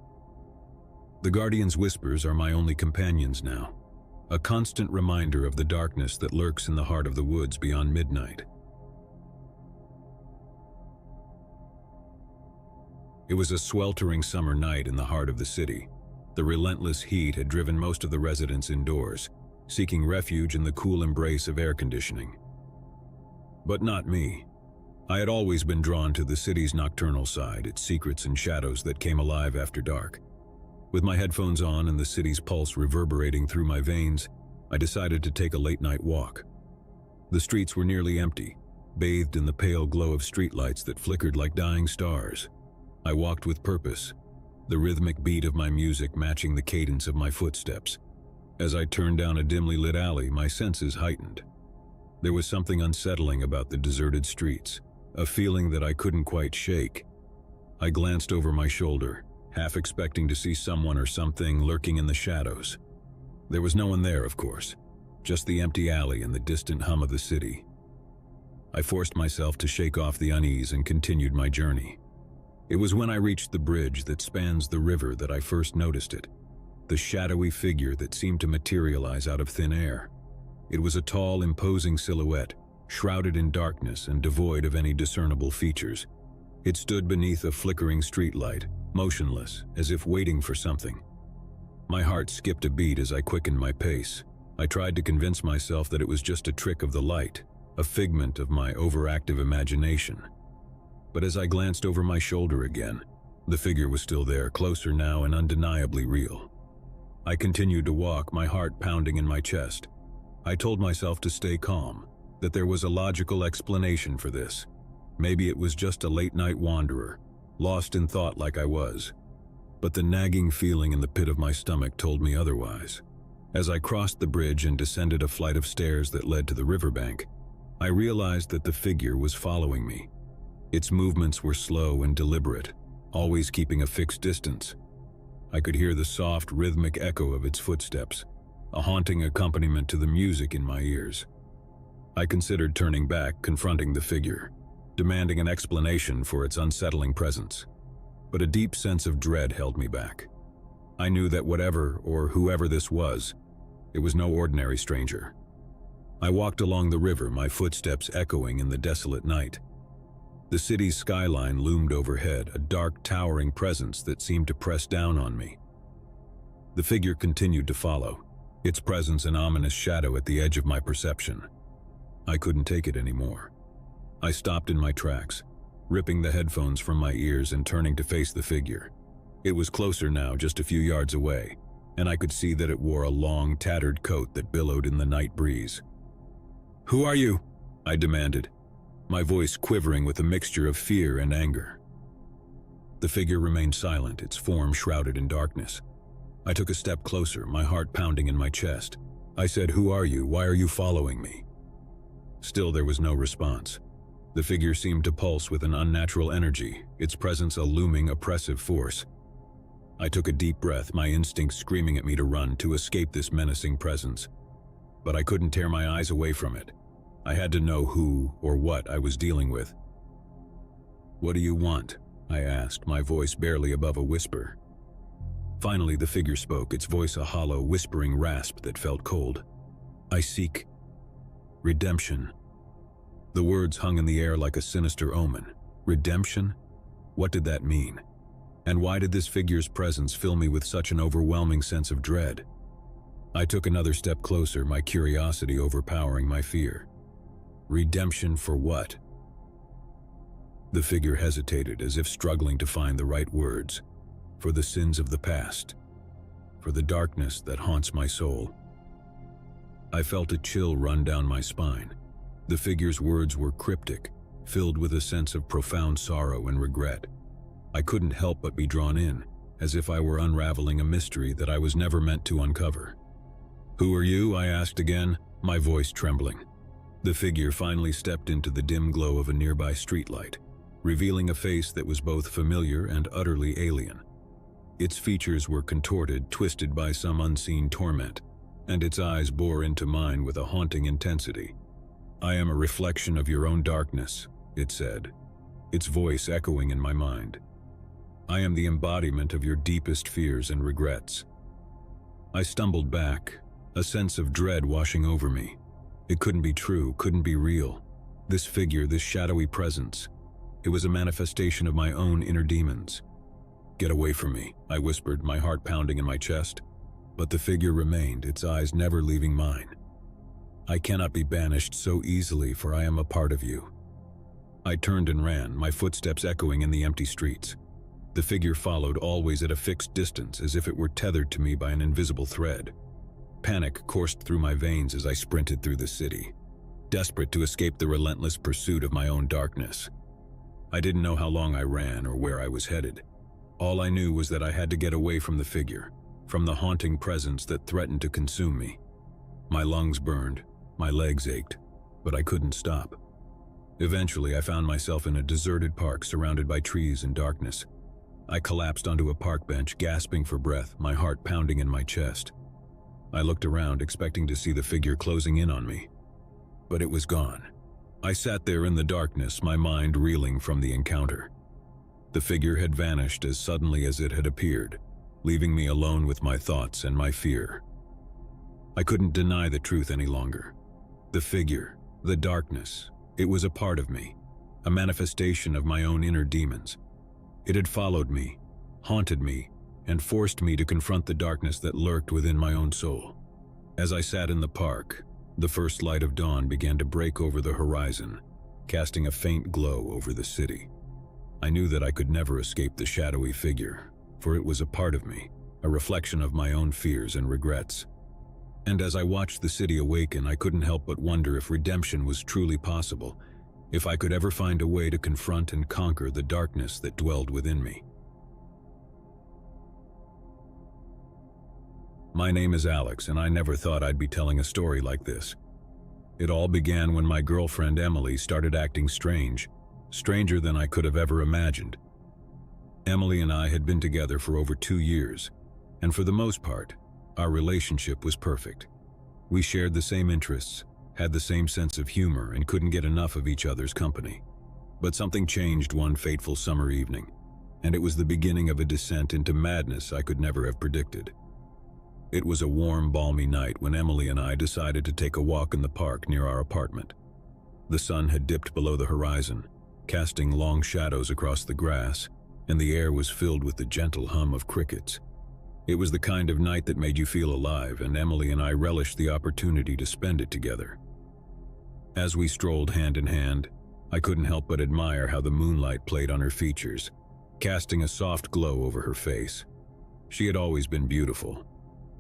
The Guardian's whispers are my only companions now, a constant reminder of the darkness that lurks in the heart of the woods beyond midnight. It was a sweltering summer night in the heart of the city. The relentless heat had driven most of the residents indoors, seeking refuge in the cool embrace of air conditioning. But not me. I had always been drawn to the city's nocturnal side, its secrets and shadows that came alive after dark. With my headphones on and the city's pulse reverberating through my veins, I decided to take a late-night walk. The streets were nearly empty, bathed in the pale glow of streetlights that flickered like dying stars. I walked with purpose, the rhythmic beat of my music matching the cadence of my footsteps. As I turned down a dimly lit alley, my senses heightened. There was something unsettling about the deserted streets, a feeling that I couldn't quite shake. I glanced over my shoulder, half expecting to see someone or something lurking in the shadows. There was no one there, of course, just the empty alley and the distant hum of the city. I forced myself to shake off the unease and continued my journey. It was when I reached the bridge that spans the river that I first noticed it, the shadowy figure that seemed to materialize out of thin air. It was a tall, imposing silhouette, shrouded in darkness and devoid of any discernible features. It stood beneath a flickering streetlight, motionless, as if waiting for something. My heart skipped a beat as I quickened my pace. I tried to convince myself that it was just a trick of the light, a figment of my overactive imagination. But as I glanced over my shoulder again, the figure was still there, closer now and undeniably real. I continued to walk, my heart pounding in my chest. I told myself to stay calm, that there was a logical explanation for this. Maybe it was just a late-night wanderer, lost in thought like I was. But the nagging feeling in the pit of my stomach told me otherwise. As I crossed the bridge and descended a flight of stairs that led to the riverbank, I realized that the figure was following me. Its movements were slow and deliberate, always keeping a fixed distance. I could hear the soft, rhythmic echo of its footsteps, a haunting accompaniment to the music in my ears. I considered turning back, confronting the figure, demanding an explanation for its unsettling presence. But a deep sense of dread held me back. I knew that whatever or whoever this was, it was no ordinary stranger. I walked along the river, my footsteps echoing in the desolate night. The city's skyline loomed overhead, a dark, towering presence that seemed to press down on me. The figure continued to follow, its presence an ominous shadow at the edge of my perception. I couldn't take it anymore. I stopped in my tracks, ripping the headphones from my ears and turning to face the figure. It was closer now, just a few yards away, and I could see that it wore a long, tattered coat that billowed in the night breeze. "Who are you?" I demanded, my voice quivering with a mixture of fear and anger. The figure remained silent, its form shrouded in darkness. I took a step closer, my heart pounding in my chest. I said, "Who are you? Why are you following me?" Still there was no response. The figure seemed to pulse with an unnatural energy, its presence a looming, oppressive force. I took a deep breath, my instincts screaming at me to run, to escape this menacing presence. But I couldn't tear my eyes away from it. I had to know who or what I was dealing with. "What do you want?" I asked, my voice barely above a whisper. Finally, the figure spoke, its voice a hollow, whispering rasp that felt cold. "I seek redemption." The words hung in the air like a sinister omen. Redemption? What did that mean? And why did this figure's presence fill me with such an overwhelming sense of dread? I took another step closer, my curiosity overpowering my fear. Redemption for what? The figure hesitated, as if struggling to find the right words. For the sins of the past. For the darkness that haunts my soul. I felt a chill run down my spine. The figure's words were cryptic, filled with a sense of profound sorrow and regret. I couldn't help but be drawn in, as if I were unraveling a mystery that I was never meant to uncover. "Who are you?" I asked again, my voice trembling. The figure finally stepped into the dim glow of a nearby streetlight, revealing a face that was both familiar and utterly alien. Its features were contorted, twisted by some unseen torment, and its eyes bore into mine with a haunting intensity. "I am a reflection of your own darkness," it said, its voice echoing in my mind. "I am the embodiment of your deepest fears and regrets." I stumbled back, a sense of dread washing over me. It couldn't be true, couldn't be real. This figure, this shadowy presence, it was a manifestation of my own inner demons. "Get away from me," I whispered, my heart pounding in my chest. But the figure remained, its eyes never leaving mine. "I cannot be banished so easily, for I am a part of you." I turned and ran, my footsteps echoing in the empty streets. The figure followed, always at a fixed distance, as if it were tethered to me by an invisible thread. Panic coursed through my veins as I sprinted through the city, desperate to escape the relentless pursuit of my own darkness. I didn't know how long I ran or where I was headed. All I knew was that I had to get away from the figure, from the haunting presence that threatened to consume me. My lungs burned, my legs ached, but I couldn't stop. Eventually, I found myself in a deserted park surrounded by trees and darkness. I collapsed onto a park bench, gasping for breath, my heart pounding in my chest. I looked around, expecting to see the figure closing in on me. But it was gone. I sat there in the darkness, my mind reeling from the encounter. The figure had vanished as suddenly as it had appeared, leaving me alone with my thoughts and my fear. I couldn't deny the truth any longer. The figure, the darkness, it was a part of me, a manifestation of my own inner demons. It had followed me, haunted me, and forced me to confront the darkness that lurked within my own soul. As I sat in the park, the first light of dawn began to break over the horizon, casting a faint glow over the city. I knew that I could never escape the shadowy figure, for it was a part of me, a reflection of my own fears and regrets. And as I watched the city awaken, I couldn't help but wonder if redemption was truly possible, if I could ever find a way to confront and conquer the darkness that dwelled within me. My name is Alex, and I never thought I'd be telling a story like this. It all began when my girlfriend Emily started acting strange, stranger than I could have ever imagined. Emily and I had been together for over 2 years, and for the most part, our relationship was perfect. We shared the same interests, had the same sense of humor, and couldn't get enough of each other's company. But something changed one fateful summer evening, and it was the beginning of a descent into madness I could never have predicted. It was a warm, balmy night when Emily and I decided to take a walk in the park near our apartment. The sun had dipped below the horizon, casting long shadows across the grass, and the air was filled with the gentle hum of crickets. It was the kind of night that made you feel alive, and Emily and I relished the opportunity to spend it together. As we strolled hand in hand, I couldn't help but admire how the moonlight played on her features, casting a soft glow over her face. She had always been beautiful,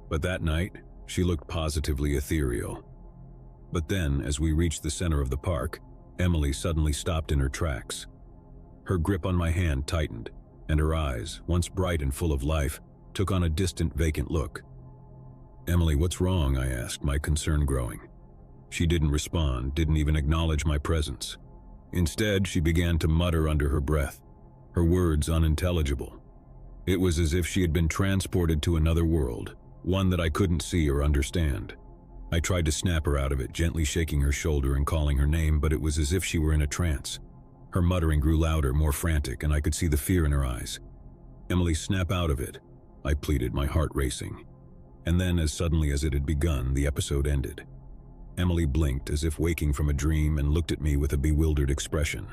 but that night, she looked positively ethereal. But then, as we reached the center of the park, Emily suddenly stopped in her tracks. Her grip on my hand tightened, and her eyes, once bright and full of life, took on a distant, vacant look. "Emily, what's wrong?" I asked, my concern growing. She didn't respond, didn't even acknowledge my presence. Instead, she began to mutter under her breath, her words unintelligible. It was as if she had been transported to another world, one that I couldn't see or understand. I tried to snap her out of it, gently shaking her shoulder and calling her name, but it was as if she were in a trance. Her muttering grew louder, more frantic, and I could see the fear in her eyes. "Emily, snap out of it. I pleaded, my heart racing. And then, as suddenly as it had begun, the episode ended. Emily blinked as if waking from a dream and looked at me with a bewildered expression.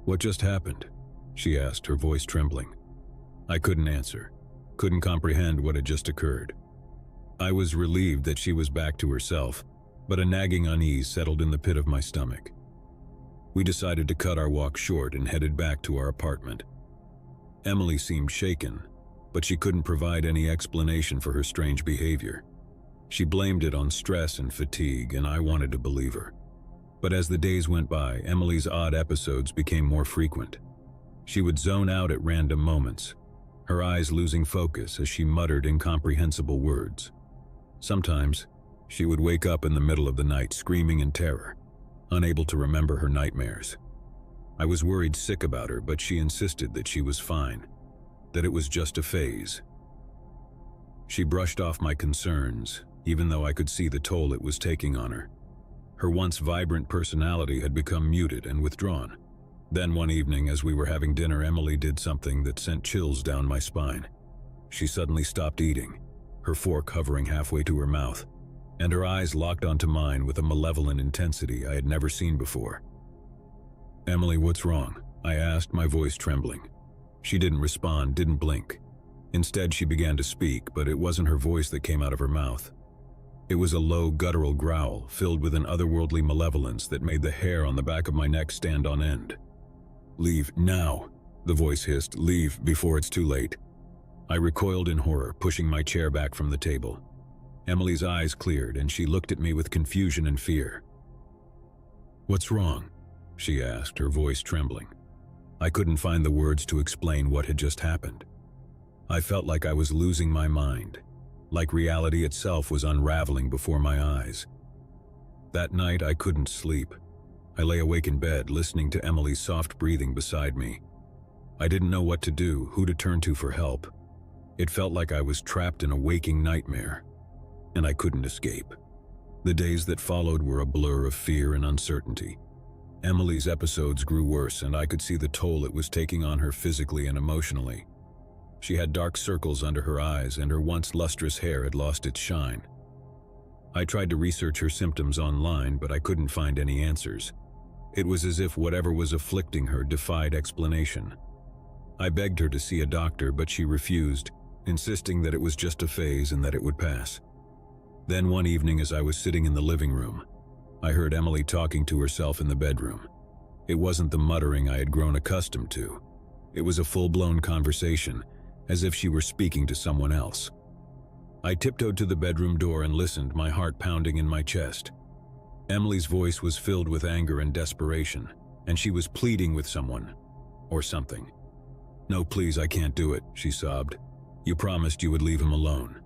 "What just happened?" she asked, her voice trembling. I couldn't answer, couldn't comprehend what had just occurred. I was relieved that she was back to herself, but a nagging unease settled in the pit of my stomach. We decided to cut our walk short and headed back to our apartment. Emily seemed shaken, but she couldn't provide any explanation for her strange behavior. She blamed it on stress and fatigue, and I wanted to believe her. But as the days went by, Emily's odd episodes became more frequent. She would zone out at random moments, her eyes losing focus as she muttered incomprehensible words. Sometimes, she would wake up in the middle of the night screaming in terror, unable to remember her nightmares. I was worried sick about her, but she insisted that she was fine, that it was just a phase. She brushed off my concerns, even though I could see the toll it was taking on her. Her once vibrant personality had become muted and withdrawn. Then one evening, as we were having dinner, Emily did something that sent chills down my spine. She suddenly stopped eating, her fork hovering halfway to her mouth, and her eyes locked onto mine with a malevolent intensity I had never seen before. "Emily, what's wrong?" I asked, my voice trembling. She didn't respond, didn't blink. Instead, she began to speak, but it wasn't her voice that came out of her mouth. It was a low, guttural growl filled with an otherworldly malevolence that made the hair on the back of my neck stand on end. "Leave now," the voice hissed. "Leave before it's too late." I recoiled in horror, pushing my chair back from the table. Emily's eyes cleared, and she looked at me with confusion and fear. "What's wrong?" she asked, her voice trembling. I couldn't find the words to explain what had just happened. I felt like I was losing my mind, like reality itself was unraveling before my eyes. That night, I couldn't sleep. I lay awake in bed, listening to Emily's soft breathing beside me. I didn't know what to do, who to turn to for help. It felt like I was trapped in a waking nightmare, and I couldn't escape. The days that followed were a blur of fear and uncertainty. Emily's episodes grew worse, and I could see the toll it was taking on her physically and emotionally. She had dark circles under her eyes, and her once lustrous hair had lost its shine. I tried to research her symptoms online, but I couldn't find any answers. It was as if whatever was afflicting her defied explanation. I begged her to see a doctor, but she refused, insisting that it was just a phase and that it would pass. Then one evening, as I was sitting in the living room, I heard Emily talking to herself in the bedroom. It wasn't the muttering I had grown accustomed to. It was a full-blown conversation, as if she were speaking to someone else. I tiptoed to the bedroom door and listened, my heart pounding in my chest. Emily's voice was filled with anger and desperation, and she was pleading with someone, or something. "No, please, I can't do it," she sobbed. "You promised you would leave him alone."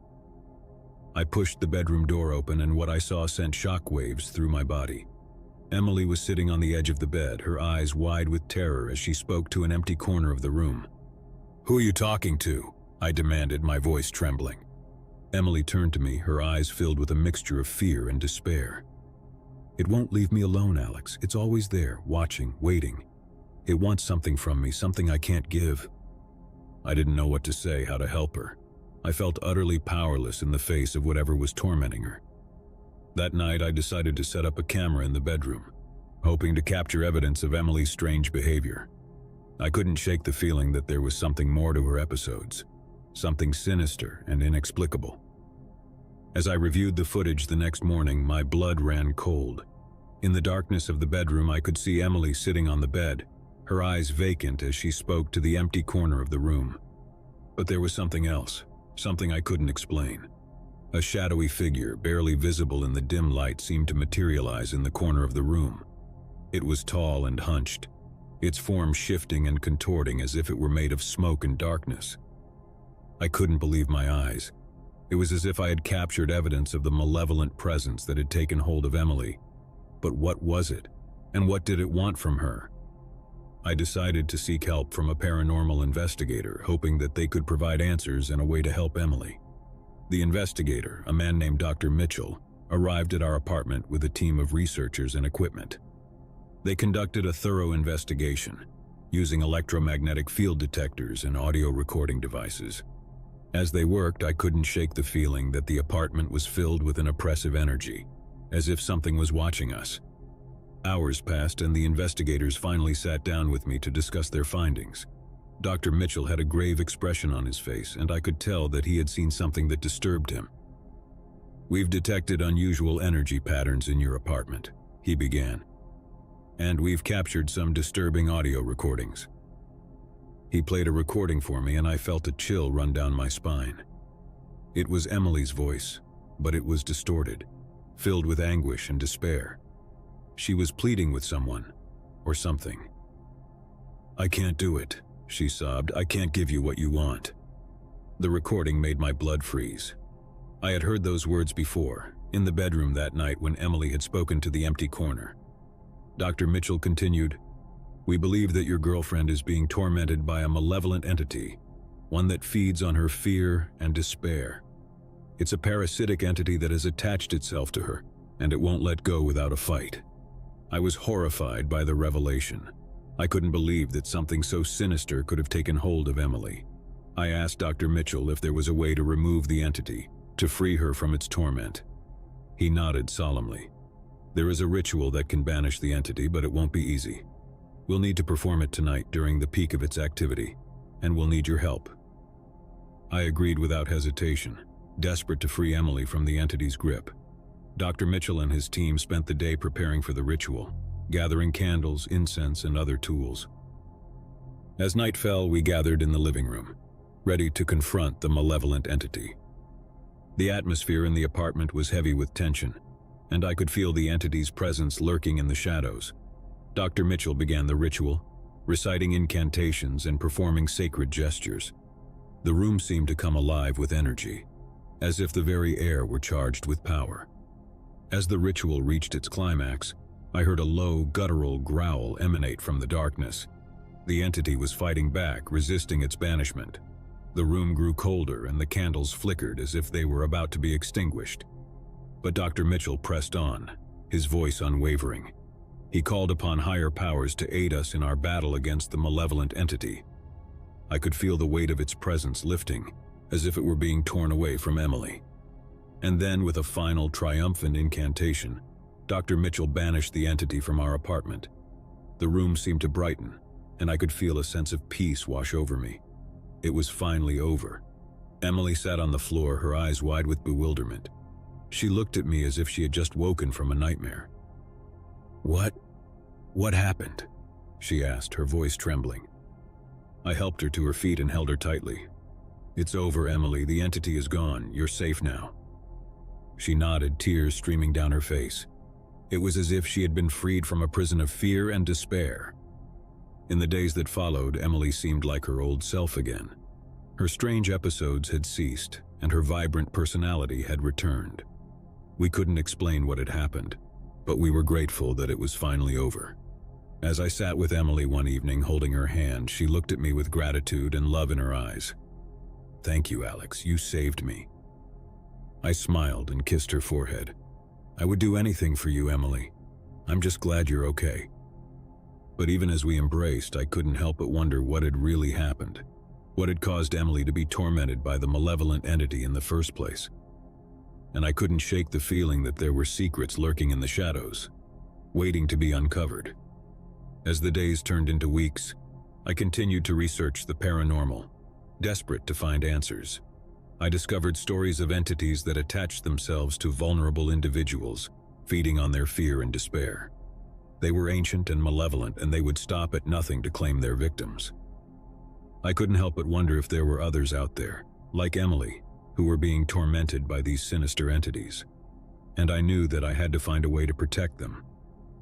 I pushed the bedroom door open, and what I saw sent shockwaves through my body. Emily was sitting on the edge of the bed, her eyes wide with terror as she spoke to an empty corner of the room. "Who are you talking to?" I demanded, my voice trembling. Emily turned to me, her eyes filled with a mixture of fear and despair. "It won't leave me alone, Alex. It's always there, watching, waiting. It wants something from me, something I can't give." I didn't know what to say, how to help her. I felt utterly powerless in the face of whatever was tormenting her. That night, I decided to set up a camera in the bedroom, hoping to capture evidence of Emily's strange behavior. I couldn't shake the feeling that there was something more to her episodes, something sinister and inexplicable. As I reviewed the footage the next morning, my blood ran cold. In the darkness of the bedroom, I could see Emily sitting on the bed, her eyes vacant as she spoke to the empty corner of the room. But there was something else, something I couldn't explain. A shadowy figure, barely visible in the dim light, seemed to materialize in the corner of the room. It was tall and hunched, its form shifting and contorting as if it were made of smoke and darkness. I couldn't believe my eyes. It was as if I had captured evidence of the malevolent presence that had taken hold of Emily. But what was it? And what did it want from her? I decided to seek help from a paranormal investigator, hoping that they could provide answers and a way to help Emily. The investigator, a man named Dr. Mitchell, arrived at our apartment with a team of researchers and equipment. They conducted a thorough investigation, using electromagnetic field detectors and audio recording devices. As they worked, I couldn't shake the feeling that the apartment was filled with an oppressive energy, as if something was watching us. Hours passed and the investigators finally sat down with me to discuss their findings. Dr. Mitchell had a grave expression on his face, and I could tell that he had seen something that disturbed him. "We've detected unusual energy patterns in your apartment," he began. "And we've captured some disturbing audio recordings." He played a recording for me and I felt a chill run down my spine. It was Emily's voice, but it was distorted, filled with anguish and despair. She was pleading with someone, or something. "I can't do it," she sobbed. "I can't give you what you want." The recording made my blood freeze. I had heard those words before, in the bedroom that night when Emily had spoken to the empty corner. Dr. Mitchell continued, "We believe that your girlfriend is being tormented by a malevolent entity, one that feeds on her fear and despair. It's a parasitic entity that has attached itself to her, and it won't let go without a fight." I was horrified by the revelation. I couldn't believe that something so sinister could have taken hold of Emily. I asked Dr. Mitchell if there was a way to remove the entity, to free her from its torment. He nodded solemnly. "There is a ritual that can banish the entity, but it won't be easy. We'll need to perform it tonight during the peak of its activity, and we'll need your help." I agreed without hesitation, desperate to free Emily from the entity's grip. Dr. Mitchell and his team spent the day preparing for the ritual, gathering candles, incense, and other tools. As night fell, we gathered in the living room, ready to confront the malevolent entity. The atmosphere in the apartment was heavy with tension, and I could feel the entity's presence lurking in the shadows. Dr. Mitchell began the ritual, reciting incantations and performing sacred gestures. The room seemed to come alive with energy, as if the very air were charged with power. As the ritual reached its climax, I heard a low, guttural growl emanate from the darkness. The entity was fighting back, resisting its banishment. The room grew colder and the candles flickered as if they were about to be extinguished. But Dr. Mitchell pressed on, his voice unwavering. He called upon higher powers to aid us in our battle against the malevolent entity. I could feel the weight of its presence lifting, as if it were being torn away from Emily. And then, with a final triumphant incantation, Dr. Mitchell banished the entity from our apartment. The room seemed to brighten, and I could feel a sense of peace wash over me. It was finally over. Emily sat on the floor, her eyes wide with bewilderment. She looked at me as if she had just woken from a nightmare. What happened?" she asked, her voice trembling. I helped her to her feet and held her tightly. "It's over, Emily. The entity is gone. You're safe now." She nodded, tears streaming down her face. It was as if she had been freed from a prison of fear and despair. In the days that followed, Emily seemed like her old self again. Her strange episodes had ceased, and her vibrant personality had returned. We couldn't explain what had happened, but we were grateful that it was finally over. As I sat with Emily one evening holding her hand, she looked at me with gratitude and love in her eyes. "Thank you, Alex. You saved me." I smiled and kissed her forehead. "I would do anything for you, Emily. I'm just glad you're okay." But even as we embraced, I couldn't help but wonder what had really happened. What had caused Emily to be tormented by the malevolent entity in the first place? And I couldn't shake the feeling that there were secrets lurking in the shadows, waiting to be uncovered. As the days turned into weeks, I continued to research the paranormal, desperate to find answers. I discovered stories of entities that attached themselves to vulnerable individuals, feeding on their fear and despair. They were ancient and malevolent, and they would stop at nothing to claim their victims. I couldn't help but wonder if there were others out there, like Emily, who were being tormented by these sinister entities. And I knew that I had to find a way to protect them,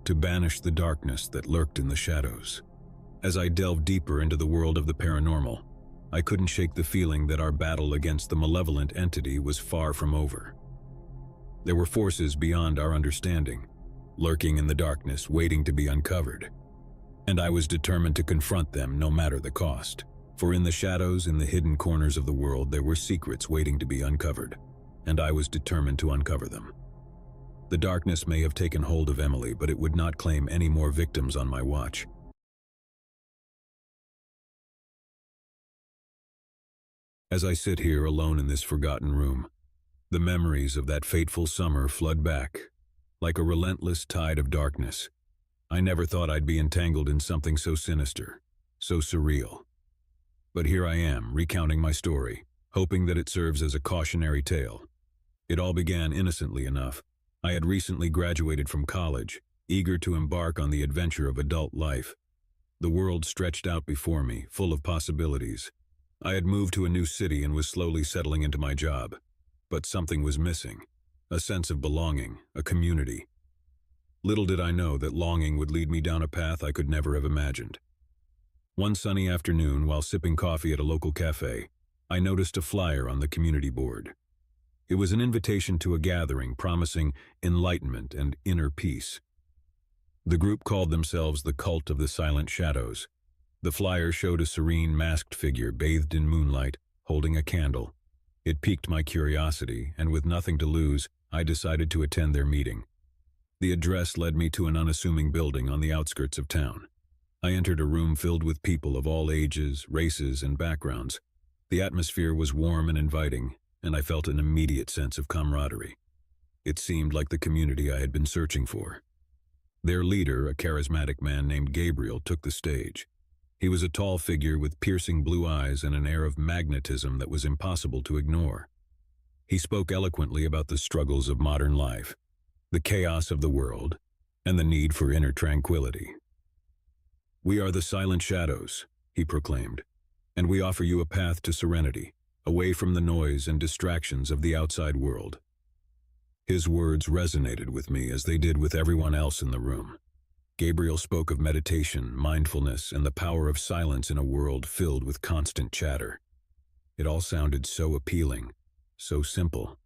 to banish the darkness that lurked in the shadows. As I delved deeper into the world of the paranormal, I couldn't shake the feeling that our battle against the malevolent entity was far from over. There were forces beyond our understanding, lurking in the darkness, waiting to be uncovered. And I was determined to confront them no matter the cost. For in the shadows, in the hidden corners of the world, there were secrets waiting to be uncovered, and I was determined to uncover them. The darkness may have taken hold of Emily, but it would not claim any more victims on my watch. As I sit here alone in this forgotten room, the memories of that fateful summer flood back, like a relentless tide of darkness. I never thought I'd be entangled in something so sinister, so surreal. But here I am, recounting my story, hoping that it serves as a cautionary tale. It all began innocently enough. I had recently graduated from college, eager to embark on the adventure of adult life. The world stretched out before me, full of possibilities. I had moved to a new city and was slowly settling into my job. But something was missing. A sense of belonging, a community. Little did I know that longing would lead me down a path I could never have imagined. One sunny afternoon, while sipping coffee at a local cafe, I noticed a flyer on the community board. It was an invitation to a gathering promising enlightenment and inner peace. The group called themselves the Cult of the Silent Shadows. The flyer showed a serene, masked figure bathed in moonlight, holding a candle. It piqued my curiosity, and with nothing to lose, I decided to attend their meeting. The address led me to an unassuming building on the outskirts of town. I entered a room filled with people of all ages, races, and backgrounds. The atmosphere was warm and inviting, and I felt an immediate sense of camaraderie. It seemed like the community I had been searching for. Their leader, a charismatic man named Gabriel, took the stage. He was a tall figure with piercing blue eyes and an air of magnetism that was impossible to ignore. He spoke eloquently about the struggles of modern life, the chaos of the world, and the need for inner tranquility. "We are the Silent Shadows," he proclaimed, "and we offer you a path to serenity, away from the noise and distractions of the outside world." His words resonated with me as they did with everyone else in the room. Gabriel spoke of meditation, mindfulness, and the power of silence in a world filled with constant chatter. It all sounded so appealing, so simple.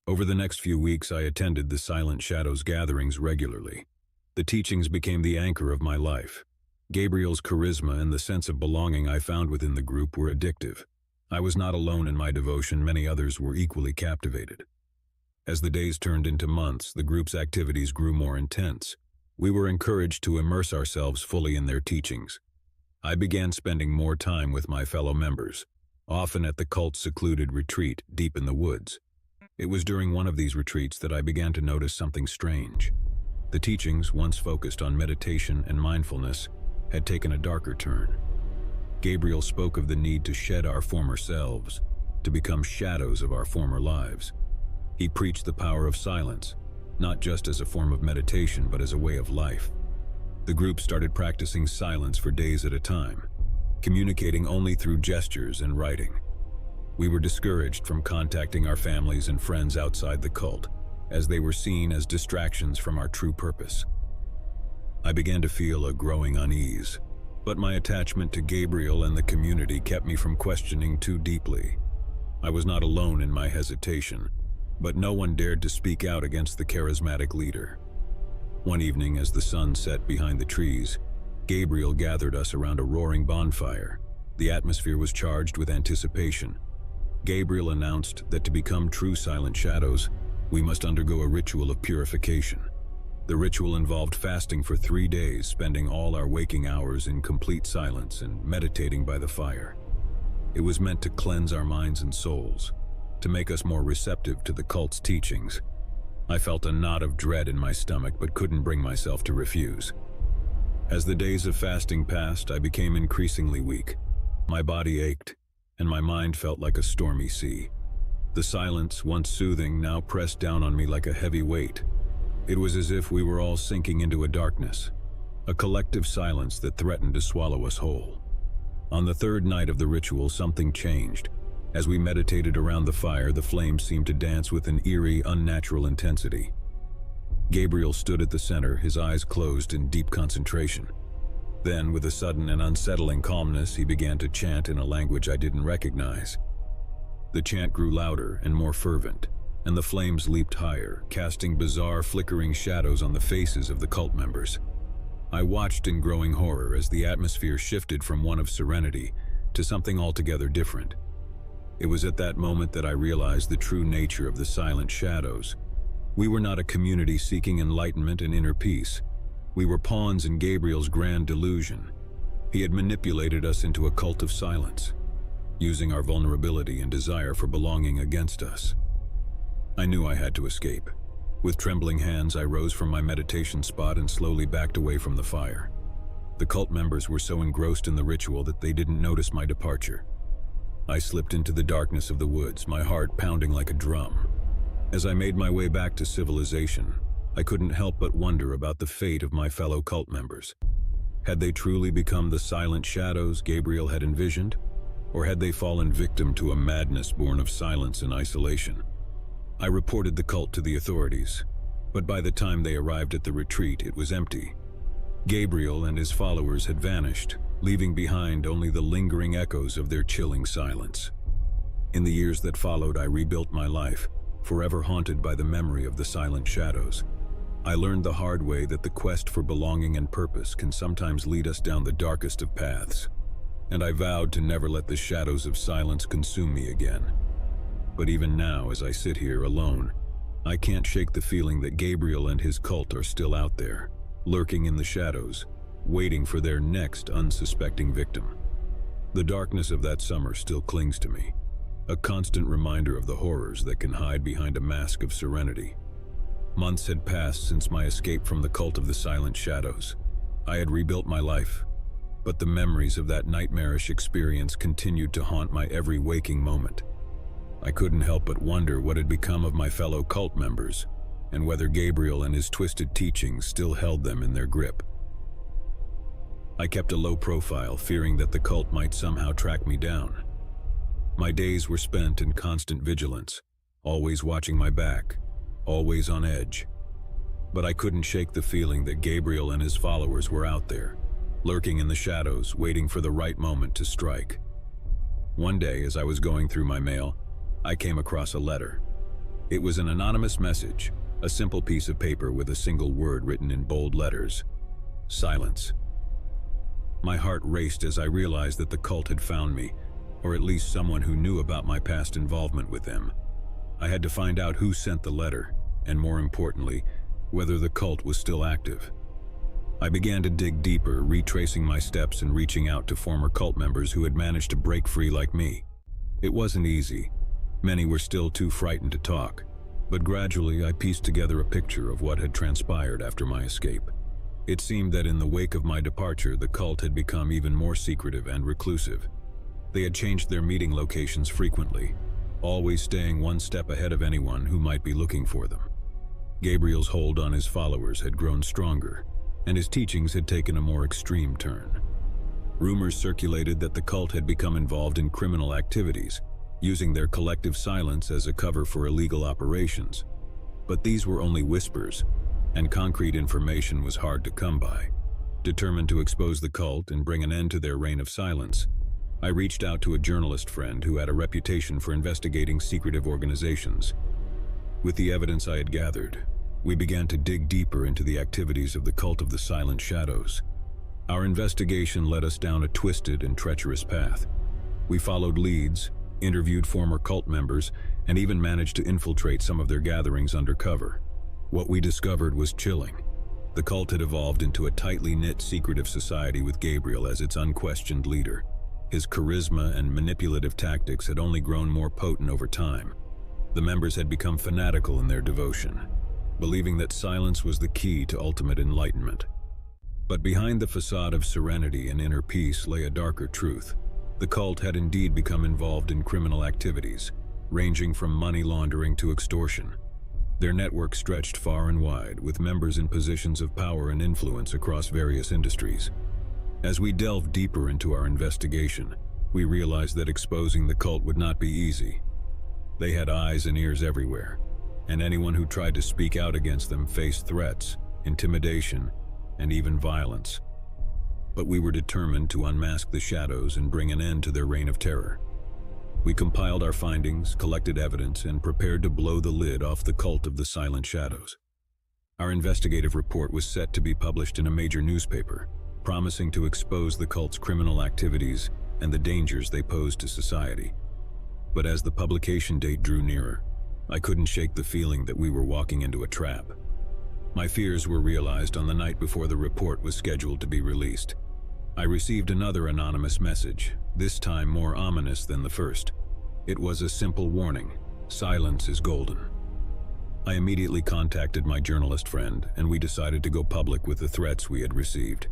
Over the next few weeks, I attended the Silent Shadows gatherings regularly. The teachings became the anchor of my life. Gabriel's charisma and the sense of belonging I found within the group were addictive. I was not alone in my devotion, many others were equally captivated. As the days turned into months, the group's activities grew more intense. We were encouraged to immerse ourselves fully in their teachings. I began spending more time with my fellow members, often at the cult's secluded retreat deep in the woods. It was during one of these retreats that I began to notice something strange. The teachings, once focused on meditation and mindfulness, had taken a darker turn. Gabriel spoke of the need to shed our former selves, to become shadows of our former lives. He preached the power of silence, not just as a form of meditation, but as a way of life. The group started practicing silence for days at a time, communicating only through gestures and writing. We were discouraged from contacting our families and friends outside the cult, as they were seen as distractions from our true purpose. I began to feel a growing unease, but my attachment to Gabriel and the community kept me from questioning too deeply. I was not alone in my hesitation, but no one dared to speak out against the charismatic leader. One evening, as the sun set behind the trees, Gabriel gathered us around a roaring bonfire. The atmosphere was charged with anticipation. Gabriel announced that to become true Silent Shadows, we must undergo a ritual of purification. The ritual involved fasting for 3 days, spending all our waking hours in complete silence and meditating by the fire. It was meant to cleanse our minds and souls, to make us more receptive to the cult's teachings. I felt a knot of dread in my stomach, but couldn't bring myself to refuse. As the days of fasting passed, I became increasingly weak. My body ached, and my mind felt like a stormy sea. The silence, once soothing, now pressed down on me like a heavy weight. It was as if we were all sinking into a darkness, a collective silence that threatened to swallow us whole. On the third night of the ritual, something changed. As we meditated around the fire, the flames seemed to dance with an eerie, unnatural intensity. Gabriel stood at the center, his eyes closed in deep concentration. Then, with a sudden and unsettling calmness, he began to chant in a language I didn't recognize. The chant grew louder and more fervent, and the flames leaped higher, casting bizarre, flickering shadows on the faces of the cult members. I watched in growing horror as the atmosphere shifted from one of serenity to something altogether different. It was at that moment that I realized the true nature of the Silent Shadows. We were not a community seeking enlightenment and inner peace. We were pawns in Gabriel's grand delusion. He had manipulated us into a cult of silence. using our vulnerability and desire for belonging against us. I knew I had to escape. With trembling hands, I rose from my meditation spot and slowly backed away from the fire. The cult members were so engrossed in the ritual that they didn't notice my departure. I slipped into the darkness of the woods, my heart pounding like a drum. As I made my way back to civilization, I couldn't help but wonder about the fate of my fellow cult members. Had they truly become the silent shadows Gabriel had envisioned? Or had they fallen victim to a madness born of silence and isolation? I reported the cult to the authorities, but by the time they arrived at the retreat, it was empty. Gabriel and his followers had vanished, leaving behind only the lingering echoes of their chilling silence. In the years that followed, I rebuilt my life, forever haunted by the memory of the silent shadows. I learned the hard way that the quest for belonging and purpose can sometimes lead us down the darkest of paths, and I vowed to never let the shadows of silence consume me again. But even now, as I sit here alone, I can't shake the feeling that Gabriel and his cult are still out there, lurking in the shadows, waiting for their next unsuspecting victim. The darkness of that summer still clings to me, a constant reminder of the horrors that can hide behind a mask of serenity. Months had passed since my escape from the cult of the silent shadows. I had rebuilt my life, but the memories of that nightmarish experience continued to haunt my every waking moment. I couldn't help but wonder what had become of my fellow cult members, and whether Gabriel and his twisted teachings still held them in their grip. I kept a low profile, fearing that the cult might somehow track me down. My days were spent in constant vigilance, always watching my back, always on edge. But I couldn't shake the feeling that Gabriel and his followers were out there, lurking in the shadows, waiting for the right moment to strike. One day, as I was going through my mail, I came across a letter. It was an anonymous message, a simple piece of paper with a single word written in bold letters: silence. My heart raced as I realized that the cult had found me, or at least someone who knew about my past involvement with them. I had to find out who sent the letter, and more importantly, whether the cult was still active. I began to dig deeper, retracing my steps and reaching out to former cult members who had managed to break free like me. It wasn't easy. Many were still too frightened to talk, but gradually I pieced together a picture of what had transpired after my escape. It seemed that in the wake of my departure, the cult had become even more secretive and reclusive. They had changed their meeting locations frequently, always staying one step ahead of anyone who might be looking for them. Gabriel's hold on his followers had grown stronger, and his teachings had taken a more extreme turn. Rumors circulated that the cult had become involved in criminal activities, using their collective silence as a cover for illegal operations. But these were only whispers, and concrete information was hard to come by. Determined to expose the cult and bring an end to their reign of silence, I reached out to a journalist friend who had a reputation for investigating secretive organizations. With the evidence I had gathered, we began to dig deeper into the activities of the cult of the silent shadows. Our investigation led us down a twisted and treacherous path. We followed leads, interviewed former cult members, and even managed to infiltrate some of their gatherings undercover. What we discovered was chilling. The cult had evolved into a tightly knit, secretive society with Gabriel as its unquestioned leader. His charisma and manipulative tactics had only grown more potent over time. The members had become fanatical in their devotion, believing that silence was the key to ultimate enlightenment. But behind the facade of serenity and inner peace lay a darker truth. The cult had indeed become involved in criminal activities, ranging from money laundering to extortion. Their network stretched far and wide, with members in positions of power and influence across various industries. As we delved deeper into our investigation, we realized that exposing the cult would not be easy. They had eyes and ears everywhere, and anyone who tried to speak out against them faced threats, intimidation, and even violence. But we were determined to unmask the shadows and bring an end to their reign of terror. We compiled our findings, collected evidence, and prepared to blow the lid off the cult of the silent shadows. Our investigative report was set to be published in a major newspaper, promising to expose the cult's criminal activities and the dangers they posed to society. But as the publication date drew nearer, I couldn't shake the feeling that we were walking into a trap. My fears were realized on the night before the report was scheduled to be released. I received another anonymous message, this time more ominous than the first. It was a simple warning: silence is golden. I immediately contacted my journalist friend, and we decided to go public with the threats we had received.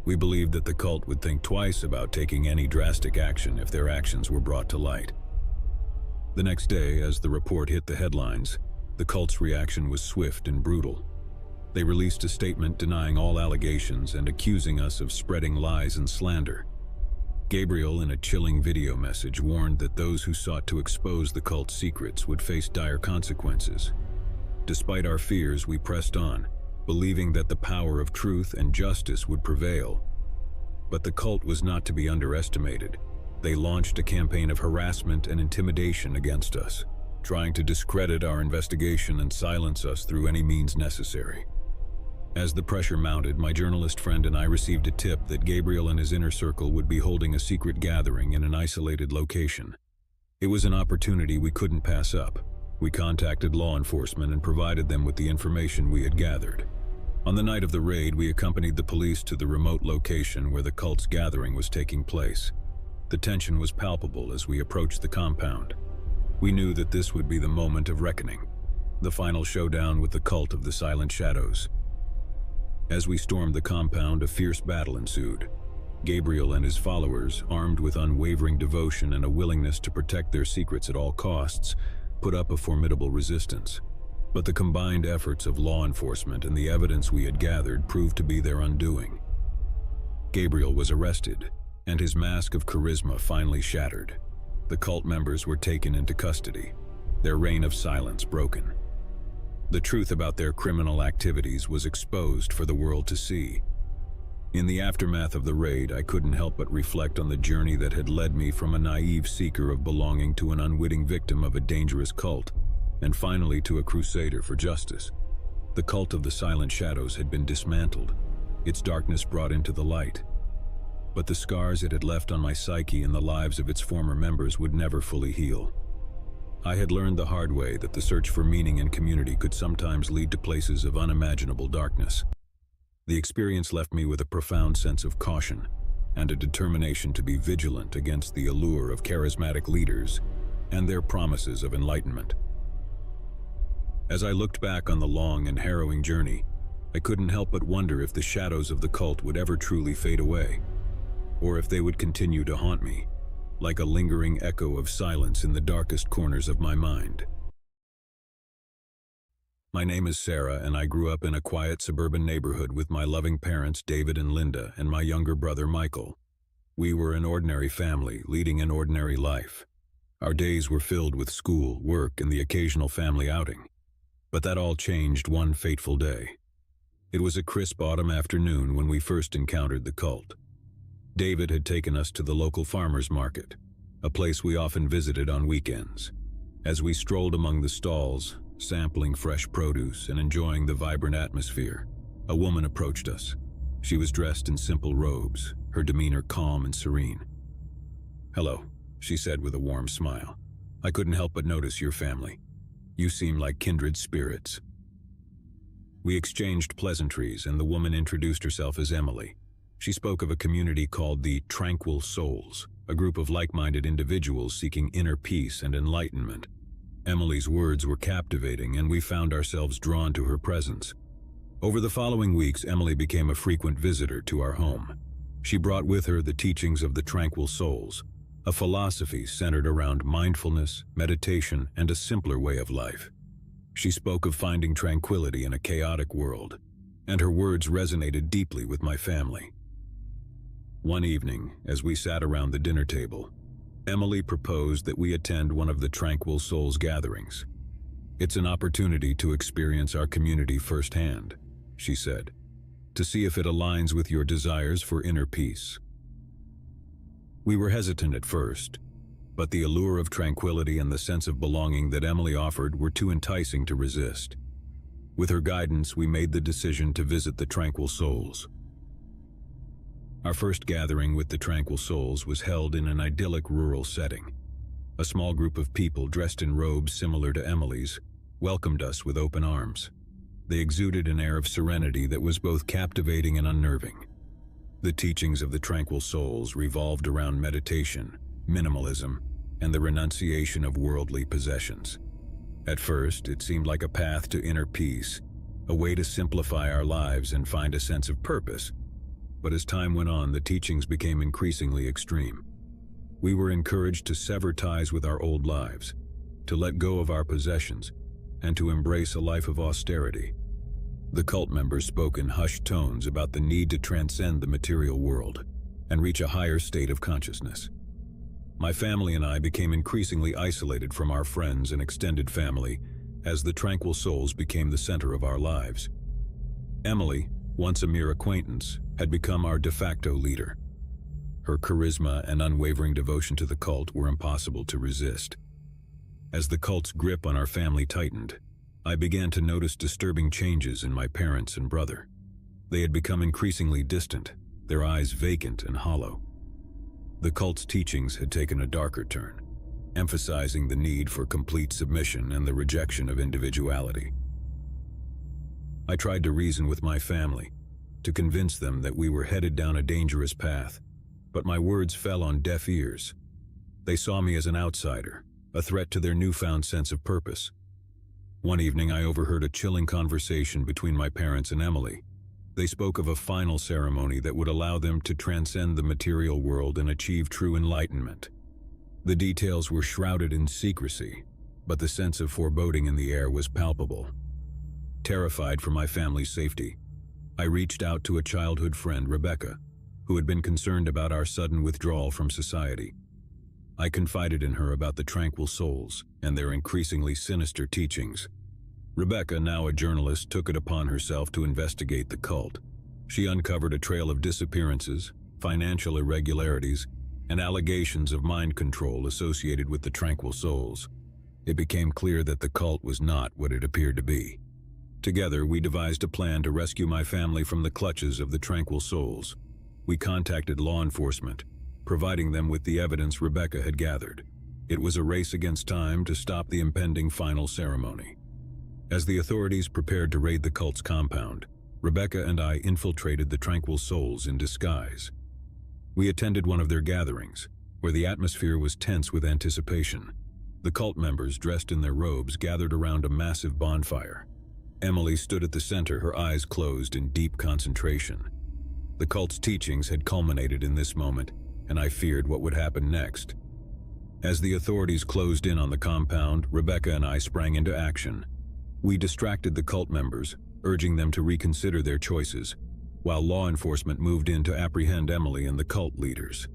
We believed that the cult would think twice about taking any drastic action if their actions were brought to light. The next day, as the report hit the headlines, the cult's reaction was swift and brutal. They released a statement denying all allegations and accusing us of spreading lies and slander. Gabriel, in a chilling video message, warned that those who sought to expose the cult's secrets would face dire consequences. Despite our fears, we pressed on, believing that the power of truth and justice would prevail. But the cult was not to be underestimated. They launched a campaign of harassment and intimidation against us, trying to discredit our investigation and silence us through any means necessary. As the pressure mounted, my journalist friend and I received a tip that Gabriel and his inner circle would be holding a secret gathering in an isolated location. It was an opportunity we couldn't pass up. We contacted law enforcement and provided them with the information we had gathered. On the night of the raid, we accompanied the police to the remote location where the cult's gathering was taking place. The tension was palpable as we approached the compound. We knew that this would be the moment of reckoning, the final showdown with the cult of the Silent Shadows. As we stormed the compound, a fierce battle ensued. Gabriel and his followers, armed with unwavering devotion and a willingness to protect their secrets at all costs, put up a formidable resistance. But the combined efforts of law enforcement and the evidence we had gathered proved to be their undoing. Gabriel was arrested, and his mask of charisma finally shattered. The cult members were taken into custody, their reign of silence broken. The truth about their criminal activities was exposed for the world to see. In the aftermath of the raid, I couldn't help but reflect on the journey that had led me from a naive seeker of belonging to an unwitting victim of a dangerous cult, and finally to a crusader for justice. The cult of the Silent Shadows had been dismantled, its darkness brought into the light. But the scars it had left on my psyche and the lives of its former members would never fully heal. I had learned the hard way that the search for meaning and community could sometimes lead to places of unimaginable darkness. The experience left me with a profound sense of caution and a determination to be vigilant against the allure of charismatic leaders and their promises of enlightenment. As I looked back on the long and harrowing journey, I couldn't help but wonder if the shadows of the cult would ever truly fade away, or if they would continue to haunt me, like a lingering echo of silence in the darkest corners of my mind. My name is Sarah, and I grew up in a quiet suburban neighborhood with my loving parents, David and Linda, and my younger brother, Michael. We were an ordinary family, leading an ordinary life. Our days were filled with school, work, and the occasional family outing. But that all changed one fateful day. It was a crisp autumn afternoon when we first encountered the cult. David had taken us to the local farmers market, a place we often visited on weekends. As we strolled among the stalls, sampling fresh produce and enjoying the vibrant atmosphere, a woman approached us. She was dressed in simple robes, her demeanor calm and serene. "Hello," she said with a warm smile. "I couldn't help but notice your family. You seem like kindred spirits." We exchanged pleasantries, and the woman introduced herself as Emily. She spoke of a community called the Tranquil Souls, a group of like-minded individuals seeking inner peace and enlightenment. Emily's words were captivating, and we found ourselves drawn to her presence. Over the following weeks, Emily became a frequent visitor to our home. She brought with her the teachings of the Tranquil Souls, a philosophy centered around mindfulness, meditation, and a simpler way of life. She spoke of finding tranquility in a chaotic world, and her words resonated deeply with my family. One evening, as we sat around the dinner table, Emily proposed that we attend one of the Tranquil Souls gatherings. "It's an opportunity to experience our community firsthand," she said, "to see if it aligns with your desires for inner peace." We were hesitant at first, but the allure of tranquility and the sense of belonging that Emily offered were too enticing to resist. With her guidance, we made the decision to visit the Tranquil Souls. Our first gathering with the Tranquil Souls was held in an idyllic rural setting. A small group of people dressed in robes similar to Emily's welcomed us with open arms. They exuded an air of serenity that was both captivating and unnerving. The teachings of the Tranquil Souls revolved around meditation, minimalism, and the renunciation of worldly possessions. At first, it seemed like a path to inner peace, a way to simplify our lives and find a sense of purpose. But as time went on, the teachings became increasingly extreme. We were encouraged to sever ties with our old lives, to let go of our possessions, and to embrace a life of austerity. The cult members spoke in hushed tones about the need to transcend the material world and reach a higher state of consciousness. My family and I became increasingly isolated from our friends and extended family as the Tranquil Souls became the center of our lives. Emily, once a mere acquaintance, had become our de facto leader. Her charisma and unwavering devotion to the cult were impossible to resist. As the cult's grip on our family tightened, I began to notice disturbing changes in my parents and brother. They had become increasingly distant, their eyes vacant and hollow. The cult's teachings had taken a darker turn, emphasizing the need for complete submission and the rejection of individuality. I tried to reason with my family, to convince them that we were headed down a dangerous path, but my words fell on deaf ears. They saw me as an outsider, a threat to their newfound sense of purpose. One evening, I overheard a chilling conversation between my parents and Emily. They spoke of a final ceremony that would allow them to transcend the material world and achieve true enlightenment. The details were shrouded in secrecy, but the sense of foreboding in the air was palpable. Terrified for my family's safety, I reached out to a childhood friend, Rebecca, who had been concerned about our sudden withdrawal from society. I confided in her about the Tranquil Souls and their increasingly sinister teachings. Rebecca, now a journalist, took it upon herself to investigate the cult. She uncovered a trail of disappearances, financial irregularities, and allegations of mind control associated with the Tranquil Souls. It became clear that the cult was not what it appeared to be. Together, we devised a plan to rescue my family from the clutches of the Tranquil Souls. We contacted law enforcement, providing them with the evidence Rebecca had gathered. It was a race against time to stop the impending final ceremony. As the authorities prepared to raid the cult's compound, Rebecca and I infiltrated the Tranquil Souls in disguise. We attended one of their gatherings, where the atmosphere was tense with anticipation. The cult members, dressed in their robes, gathered around a massive bonfire. Emily stood at the center, her eyes closed in deep concentration. The cult's teachings had culminated in this moment, and I feared what would happen next. As the authorities closed in on the compound, Rebecca and I sprang into action. We distracted the cult members, urging them to reconsider their choices, while law enforcement moved in to apprehend Emily and the cult leaders.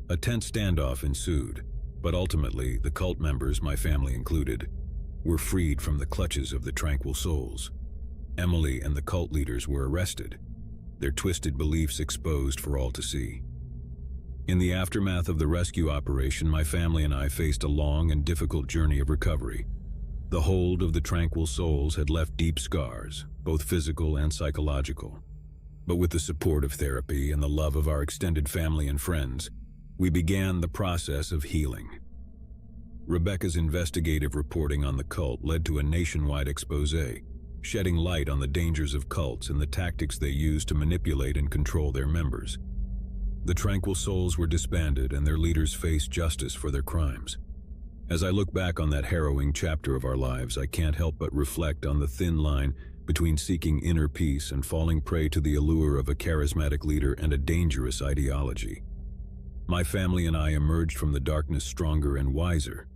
A tense standoff ensued, but ultimately the cult members, my family included, were freed from the clutches of the Tranquil Souls. Emily and the cult leaders were arrested, their twisted beliefs exposed for all to see. In the aftermath of the rescue operation, my family and I faced a long and difficult journey of recovery. The hold of the Tranquil Souls had left deep scars, both physical and psychological. But with the support of therapy and the love of our extended family and friends, we began the process of healing. Rebecca's investigative reporting on the cult led to a nationwide expose, shedding light on the dangers of cults and the tactics they use to manipulate and control their members. The Tranquil Souls were disbanded and their leaders faced justice for their crimes. As I look back on that harrowing chapter of our lives, I can't help but reflect on the thin line between seeking inner peace and falling prey to the allure of a charismatic leader and a dangerous ideology. My family and I emerged from the darkness stronger and wiser,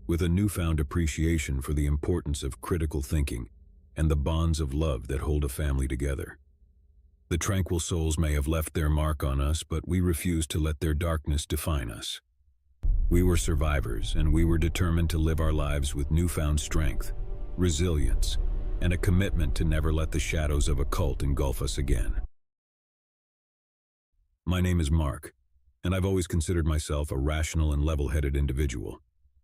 with a newfound appreciation for the importance of critical thinking and the bonds of love that hold a family together. The Tranquil Souls may have left their mark on us, but we refused to let their darkness define us. We were survivors, and we were determined to live our lives with newfound strength, resilience, and a commitment to never let the shadows of a cult engulf us again. My name is Mark, and I've always considered myself a rational and level-headed individual.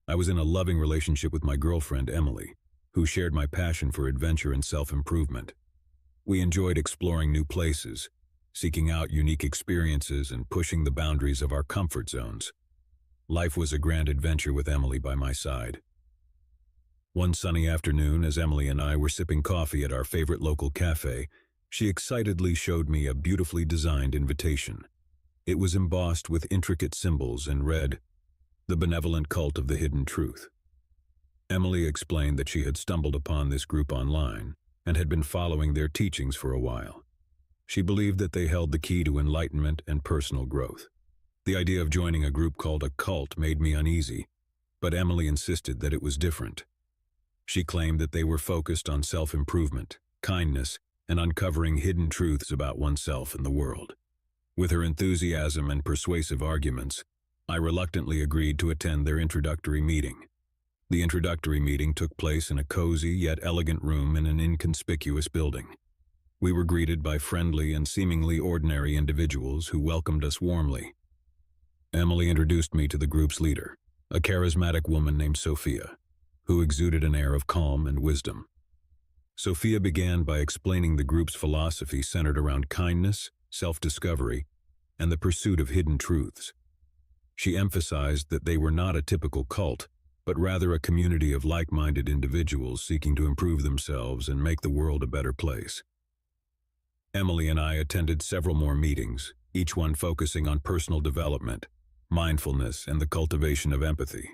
I was in a loving relationship with my girlfriend, Emily, who shared my passion for adventure and self-improvement. We enjoyed exploring new places, seeking out unique experiences, and pushing the boundaries of our comfort zones. Life was a grand adventure with Emily by my side. One sunny afternoon, as Emily and I were sipping coffee at our favorite local cafe, she excitedly showed me a beautifully designed invitation. It was embossed with intricate symbols and read, "The Benevolent Cult of the Hidden Truth." Emily explained that she had stumbled upon this group online and had been following their teachings for a while. She believed that they held the key to enlightenment and personal growth. The idea of joining a group called a cult made me uneasy, but Emily insisted that it was different. She claimed that they were focused on self-improvement, kindness, and uncovering hidden truths about oneself and the world. With her enthusiasm and persuasive arguments, I reluctantly agreed to attend their introductory meeting. The introductory meeting took place in a cozy yet elegant room in an inconspicuous building. We were greeted by friendly and seemingly ordinary individuals who welcomed us warmly. Emily introduced me to the group's leader, a charismatic woman named Sophia, who exuded an air of calm and wisdom. Sophia began by explaining the group's philosophy centered around kindness, self-discovery, and the pursuit of hidden truths. She emphasized that they were not a typical cult, but rather a community of like-minded individuals seeking to improve themselves and make the world a better place. Emily and I attended several more meetings, each one focusing on personal development, mindfulness, and the cultivation of empathy.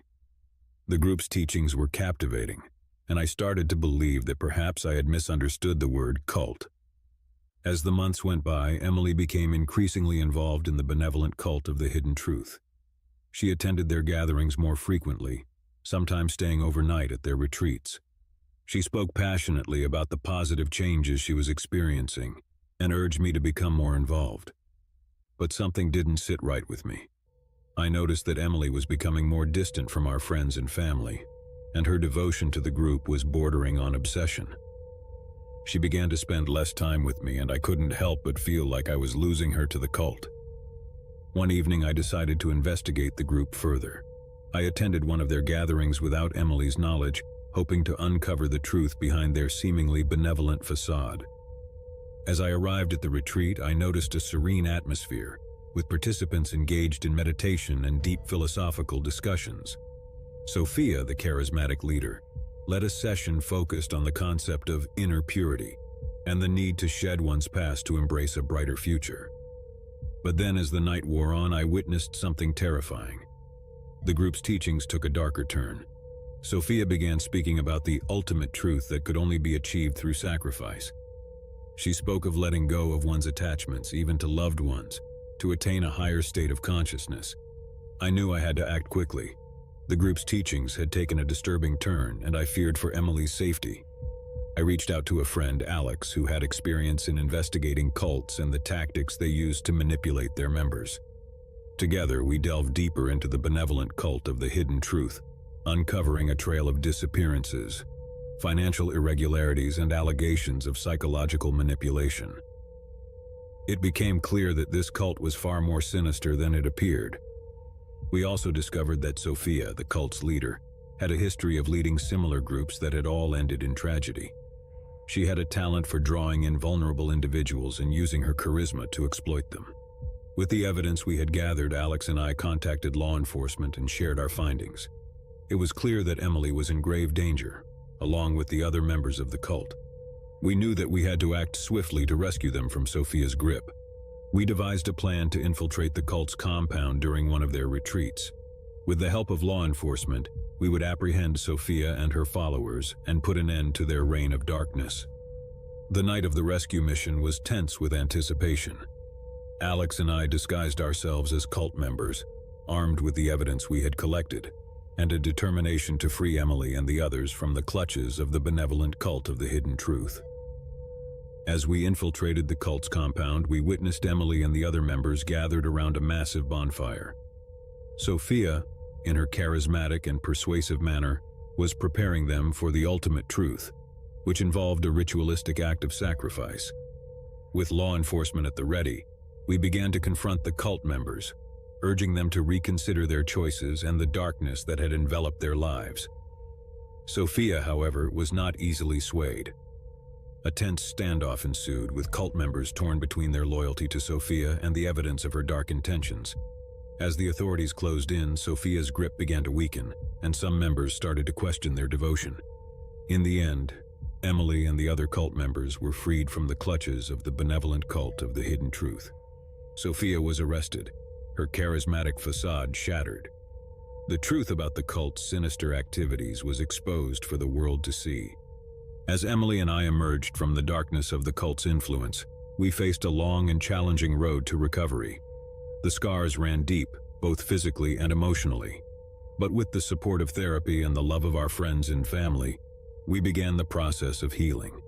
The group's teachings were captivating, and I started to believe that perhaps I had misunderstood the word cult. As the months went by, Emily became increasingly involved in the benevolent cult of the hidden truth. She attended their gatherings more frequently, sometimes staying overnight at their retreats. She spoke passionately about the positive changes she was experiencing and urged me to become more involved. But something didn't sit right with me. I noticed that Emily was becoming more distant from our friends and family, and her devotion to the group was bordering on obsession. She began to spend less time with me, and I couldn't help but feel like I was losing her to the cult. One evening, I decided to investigate the group further. I attended one of their gatherings without Emily's knowledge, hoping to uncover the truth behind their seemingly benevolent facade. As I arrived at the retreat, I noticed a serene atmosphere, with participants engaged in meditation and deep philosophical discussions. Sophia, the charismatic leader, led a session focused on the concept of inner purity and the need to shed one's past to embrace a brighter future. But then, as the night wore on, I witnessed something terrifying. The group's teachings took a darker turn. Sophia began speaking about the ultimate truth that could only be achieved through sacrifice. She spoke of letting go of one's attachments, even to loved ones, to attain a higher state of consciousness. I knew I had to act quickly. The group's teachings had taken a disturbing turn, and I feared for Emily's safety. I reached out to a friend, Alex, who had experience in investigating cults and the tactics they used to manipulate their members. Together, we delved deeper into the benevolent cult of the hidden truth, uncovering a trail of disappearances, financial irregularities, and allegations of psychological manipulation. It became clear that this cult was far more sinister than it appeared. We also discovered that Sophia, the cult's leader, had a history of leading similar groups that had all ended in tragedy. She had a talent for drawing in vulnerable individuals and using her charisma to exploit them. With the evidence we had gathered, Alex and I contacted law enforcement and shared our findings. It was clear that Emily was in grave danger, along with the other members of the cult. We knew that we had to act swiftly to rescue them from Sophia's grip. We devised a plan to infiltrate the cult's compound during one of their retreats. With the help of law enforcement, we would apprehend Sophia and her followers and put an end to their reign of darkness. The night of the rescue mission was tense with anticipation. Alex and I disguised ourselves as cult members, armed with the evidence we had collected, and a determination to free Emily and the others from the clutches of the benevolent cult of the hidden truth. As we infiltrated the cult's compound, we witnessed Emily and the other members gathered around a massive bonfire. Sophia, in her charismatic and persuasive manner, was preparing them for the ultimate truth, which involved a ritualistic act of sacrifice. With law enforcement at the ready, we began to confront the cult members, urging them to reconsider their choices and the darkness that had enveloped their lives. Sophia, however, was not easily swayed. A tense standoff ensued, with cult members torn between their loyalty to Sophia and the evidence of her dark intentions. As the authorities closed in, Sophia's grip began to weaken, and some members started to question their devotion. In the end, Emily and the other cult members were freed from the clutches of the benevolent cult of the hidden truth. Sophia was arrested, her charismatic facade shattered. The truth about the cult's sinister activities was exposed for the world to see. As Emily and I emerged from the darkness of the cult's influence, we faced a long and challenging road to recovery. The scars ran deep, both physically and emotionally. But with the support of therapy and the love of our friends and family, we began the process of healing.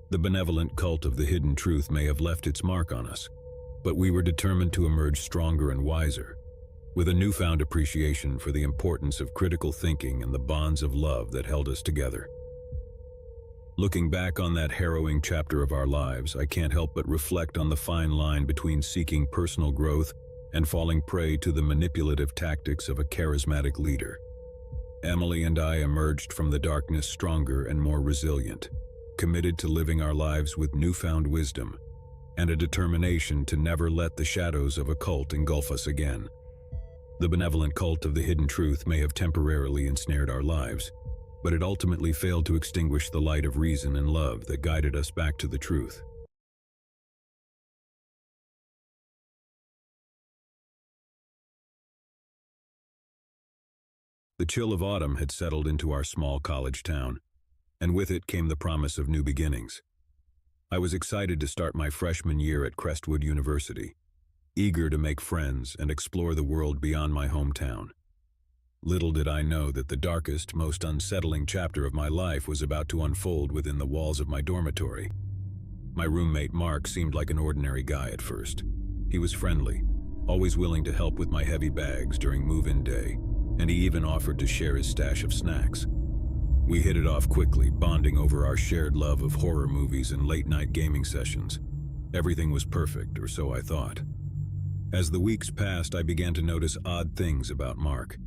The benevolent cult of the hidden truth may have left its mark on us, but we were determined to emerge stronger and wiser, with a newfound appreciation for the importance of critical thinking and the bonds of love that held us together. Looking back on that harrowing chapter of our lives, I can't help but reflect on the fine line between seeking personal growth and falling prey to the manipulative tactics of a charismatic leader. Emily and I emerged from the darkness stronger and more resilient, committed to living our lives with newfound wisdom and a determination to never let the shadows of a cult engulf us again. The benevolent cult of the hidden truth may have temporarily ensnared our lives, but it ultimately failed to extinguish the light of reason and love that guided us back to the truth. The chill of autumn had settled into our small college town, and with it came the promise of new beginnings. I was excited to start my freshman year at Crestwood University, eager to make friends and explore the world beyond my hometown. Little did I know that the darkest, most unsettling chapter of my life was about to unfold within the walls of my dormitory. My roommate Mark seemed like an ordinary guy at first. He was friendly, always willing to help with my heavy bags during move-in day, and he even offered to share his stash of snacks. We hit it off quickly, bonding over our shared love of horror movies and late-night gaming sessions. Everything was perfect, or so I thought. As the weeks passed, I began to notice odd things about Mark.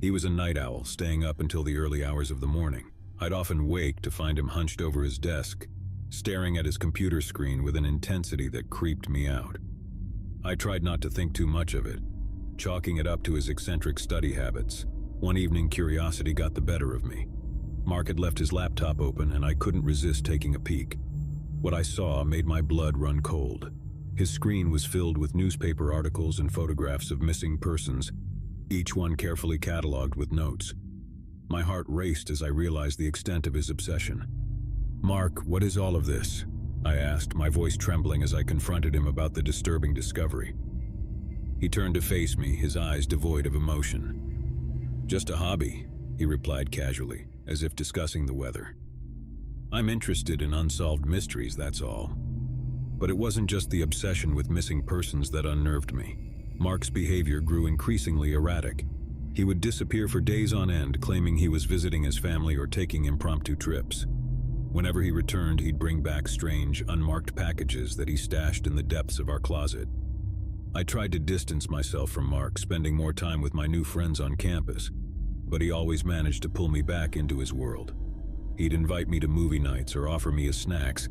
He was a night owl, staying up until the early hours of the morning. I'd often wake to find him hunched over his desk, staring at his computer screen with an intensity that creeped me out. I tried not to think too much of it, chalking it up to his eccentric study habits. One evening, curiosity got the better of me. Mark had left his laptop open, and I couldn't resist taking a peek. What I saw made my blood run cold. His screen was filled with newspaper articles and photographs of missing persons, each one carefully cataloged with notes. My heart raced as I realized the extent of his obsession. "Mark, what is all of this?" I asked, my voice trembling as I confronted him about the disturbing discovery. He turned to face me, his eyes devoid of emotion. "Just a hobby," he replied casually, as if discussing the weather. "I'm interested in unsolved mysteries, that's all." But it wasn't just the obsession with missing persons that unnerved me. Mark's behavior grew increasingly erratic. He would disappear for days on end, claiming he was visiting his family or taking impromptu trips. Whenever he returned, he'd bring back strange, unmarked packages that he stashed in the depths of our closet. I tried to distance myself from Mark, spending more time with my new friends on campus, but he always managed to pull me back into his world. He'd invite me to movie nights or offer me his snacks,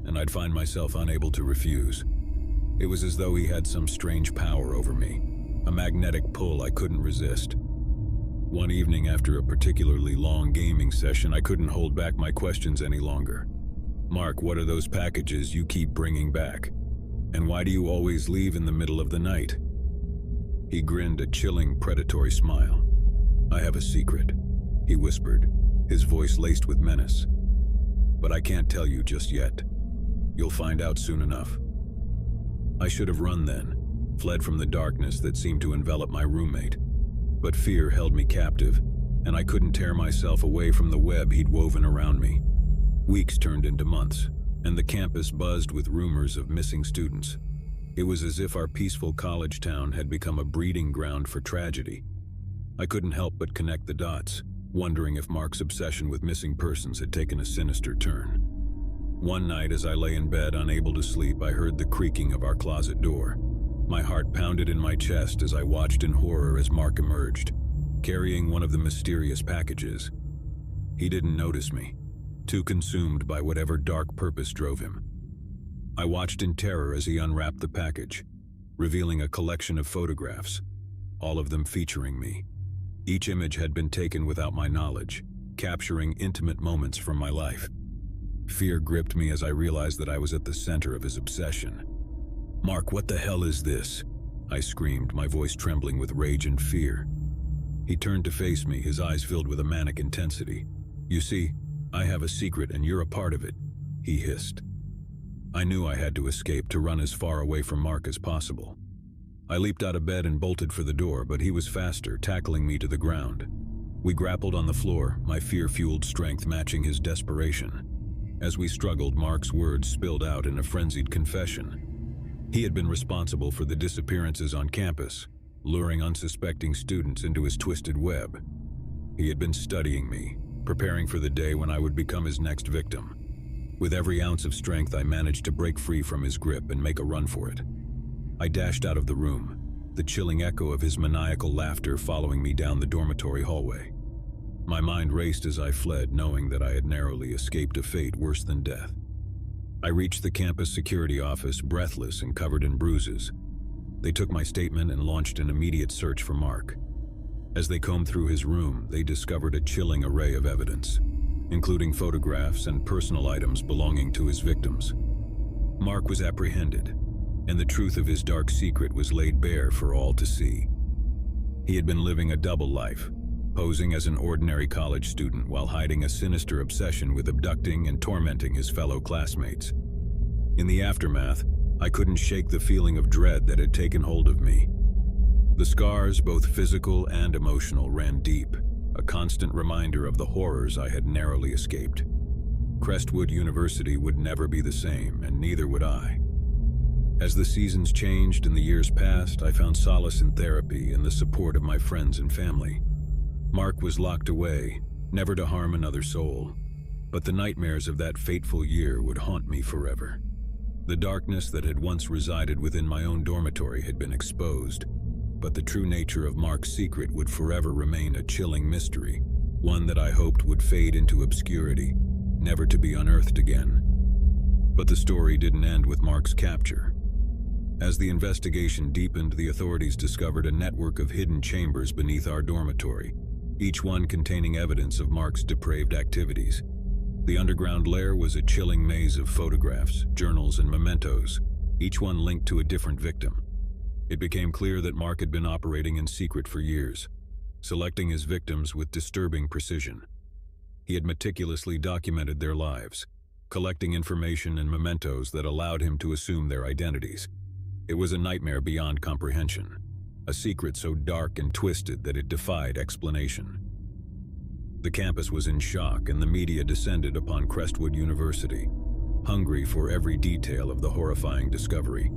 and I'd find myself unable to refuse. It was as though he had some strange power over me, a magnetic pull I couldn't resist. One evening after a particularly long gaming session, I couldn't hold back my questions any longer. "Mark, what are those packages you keep bringing back? And why do you always leave in the middle of the night?" He grinned a chilling, predatory smile. "I have a secret," he whispered, his voice laced with menace. "But I can't tell you just yet. You'll find out soon enough." I should have run then, fled from the darkness that seemed to envelop my roommate. But fear held me captive, and I couldn't tear myself away from the web he'd woven around me. Weeks turned into months, and the campus buzzed with rumors of missing students. It was as if our peaceful college town had become a breeding ground for tragedy. I couldn't help but connect the dots, wondering if Mark's obsession with missing persons had taken a sinister turn. One night, as I lay in bed unable to sleep, I heard the creaking of our closet door. My heart pounded in my chest as I watched in horror as Mark emerged, carrying one of the mysterious packages. He didn't notice me, too consumed by whatever dark purpose drove him. I watched in terror as he unwrapped the package, revealing a collection of photographs, all of them featuring me. Each image had been taken without my knowledge, capturing intimate moments from my life. Fear gripped me as I realized that I was at the center of his obsession. "Mark, what the hell is this?" I screamed, my voice trembling with rage and fear. He turned to face me, his eyes filled with a manic intensity. "You see, I have a secret and you're a part of it," he hissed. I knew I had to escape, to run as far away from Mark as possible. I leaped out of bed and bolted for the door, but he was faster, tackling me to the ground. We grappled on the floor, my fear-fueled strength matching his desperation. As we struggled, Mark's words spilled out in a frenzied confession. He had been responsible for the disappearances on campus, luring unsuspecting students into his twisted web. He had been studying me, preparing for the day when I would become his next victim. With every ounce of strength, I managed to break free from his grip and make a run for it. I dashed out of the room, the chilling echo of his maniacal laughter following me down the dormitory hallway. My mind raced as I fled, knowing that I had narrowly escaped a fate worse than death. I reached the campus security office, breathless and covered in bruises. They took my statement and launched an immediate search for Mark. As they combed through his room, they discovered a chilling array of evidence, including photographs and personal items belonging to his victims. Mark was apprehended, and the truth of his dark secret was laid bare for all to see. He had been living a double life, posing as an ordinary college student while hiding a sinister obsession with abducting and tormenting his fellow classmates. In the aftermath, I couldn't shake the feeling of dread that had taken hold of me. The scars, both physical and emotional, ran deep, a constant reminder of the horrors I had narrowly escaped. Crestwood University would never be the same, and neither would I. As the seasons changed and the years passed, I found solace in therapy and the support of my friends and family. Mark was locked away, never to harm another soul, but the nightmares of that fateful year would haunt me forever. The darkness that had once resided within my own dormitory had been exposed, but the true nature of Mark's secret would forever remain a chilling mystery, one that I hoped would fade into obscurity, never to be unearthed again. But the story didn't end with Mark's capture. As the investigation deepened, the authorities discovered a network of hidden chambers beneath our dormitory, each one containing evidence of Mark's depraved activities. The underground lair was a chilling maze of photographs, journals, and mementos, each one linked to a different victim. It became clear that Mark had been operating in secret for years, selecting his victims with disturbing precision. He had meticulously documented their lives, collecting information and mementos that allowed him to assume their identities. It was a nightmare beyond comprehension, a secret so dark and twisted that it defied explanation. The campus was in shock, and the media descended upon Crestwood University, hungry for every detail of the horrifying discovery.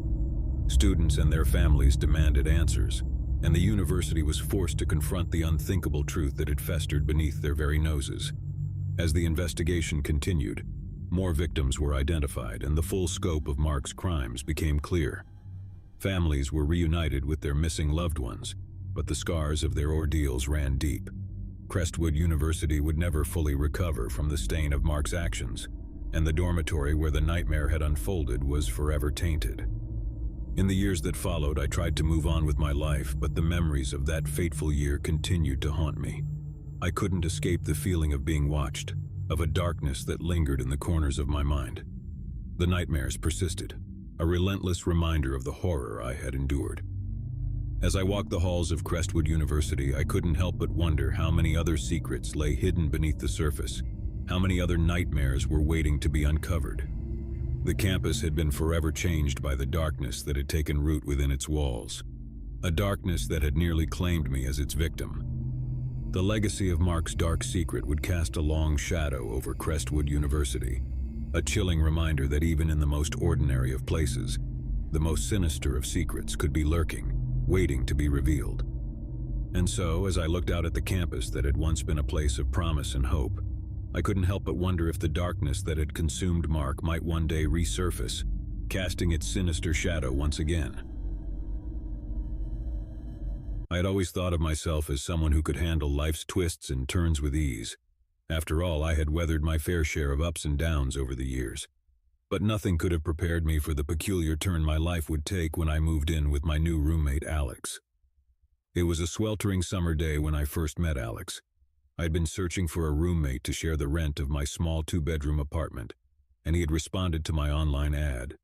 Students and their families demanded answers, and the university was forced to confront the unthinkable truth that had festered beneath their very noses. As the investigation continued, more victims were identified, and the full scope of Mark's crimes became clear. Families were reunited with their missing loved ones, but the scars of their ordeals ran deep. Crestwood University would never fully recover from the stain of Mark's actions, and the dormitory where the nightmare had unfolded was forever tainted. In the years that followed, I tried to move on with my life, but the memories of that fateful year continued to haunt me. I couldn't escape the feeling of being watched, of a darkness that lingered in the corners of my mind. The nightmares persisted, a relentless reminder of the horror I had endured. As I walked the halls of Crestwood University, I couldn't help but wonder how many other secrets lay hidden beneath the surface, how many other nightmares were waiting to be uncovered. The campus had been forever changed by the darkness that had taken root within its walls, a darkness that had nearly claimed me as its victim. The legacy of Mark's dark secret would cast a long shadow over Crestwood University, a chilling reminder that even in the most ordinary of places, the most sinister of secrets could be lurking, waiting to be revealed. And so, as I looked out at the campus that had once been a place of promise and hope, I couldn't help but wonder if the darkness that had consumed Mark might one day resurface, casting its sinister shadow once again. I had always thought of myself as someone who could handle life's twists and turns with ease. After all, I had weathered my fair share of ups and downs over the years. But nothing could have prepared me for the peculiar turn my life would take when I moved in with my new roommate, Alex. It was a sweltering summer day when I first met Alex. I'd been searching for a roommate to share the rent of my small 2-bedroom apartment, and he had responded to my online ad.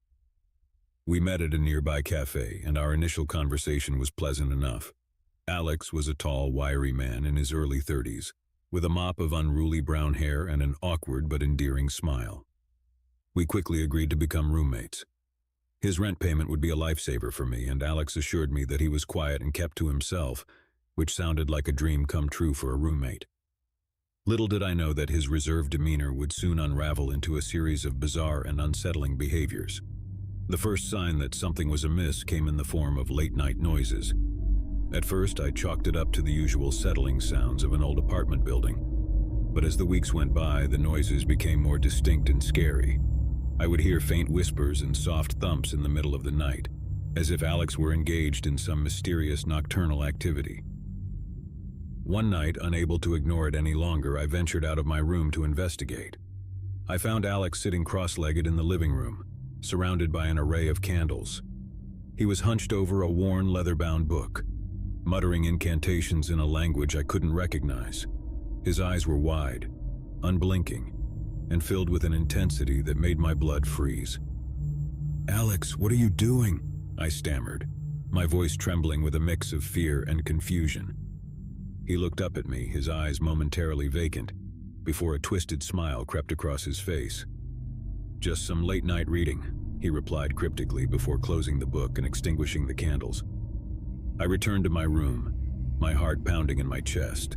We met at a nearby cafe, and our initial conversation was pleasant enough. Alex was a tall, wiry man in his early 30s, with a mop of unruly brown hair and an awkward but endearing smile. We quickly agreed to become roommates. His rent payment would be a lifesaver for me, and Alex assured me that he was quiet and kept to himself, which sounded like a dream come true for a roommate. Little did I know that his reserved demeanor would soon unravel into a series of bizarre and unsettling behaviors. The first sign that something was amiss came in the form of late-night noises. At first, I chalked it up to the usual settling sounds of an old apartment building. But as the weeks went by, the noises became more distinct and scary. I would hear faint whispers and soft thumps in the middle of the night, as if Alex were engaged in some mysterious nocturnal activity. One night, unable to ignore it any longer, I ventured out of my room to investigate. I found Alex sitting cross-legged in the living room, surrounded by an array of candles. He was hunched over a worn, leather-bound book, muttering incantations in a language I couldn't recognize. His eyes were wide, unblinking, and filled with an intensity that made my blood freeze. "Alex, what are you doing?" I stammered, my voice trembling with a mix of fear and confusion. He looked up at me, his eyes momentarily vacant, before a twisted smile crept across his face. "Just some late-night reading," he replied cryptically before closing the book and extinguishing the candles. I returned to my room, my heart pounding in my chest.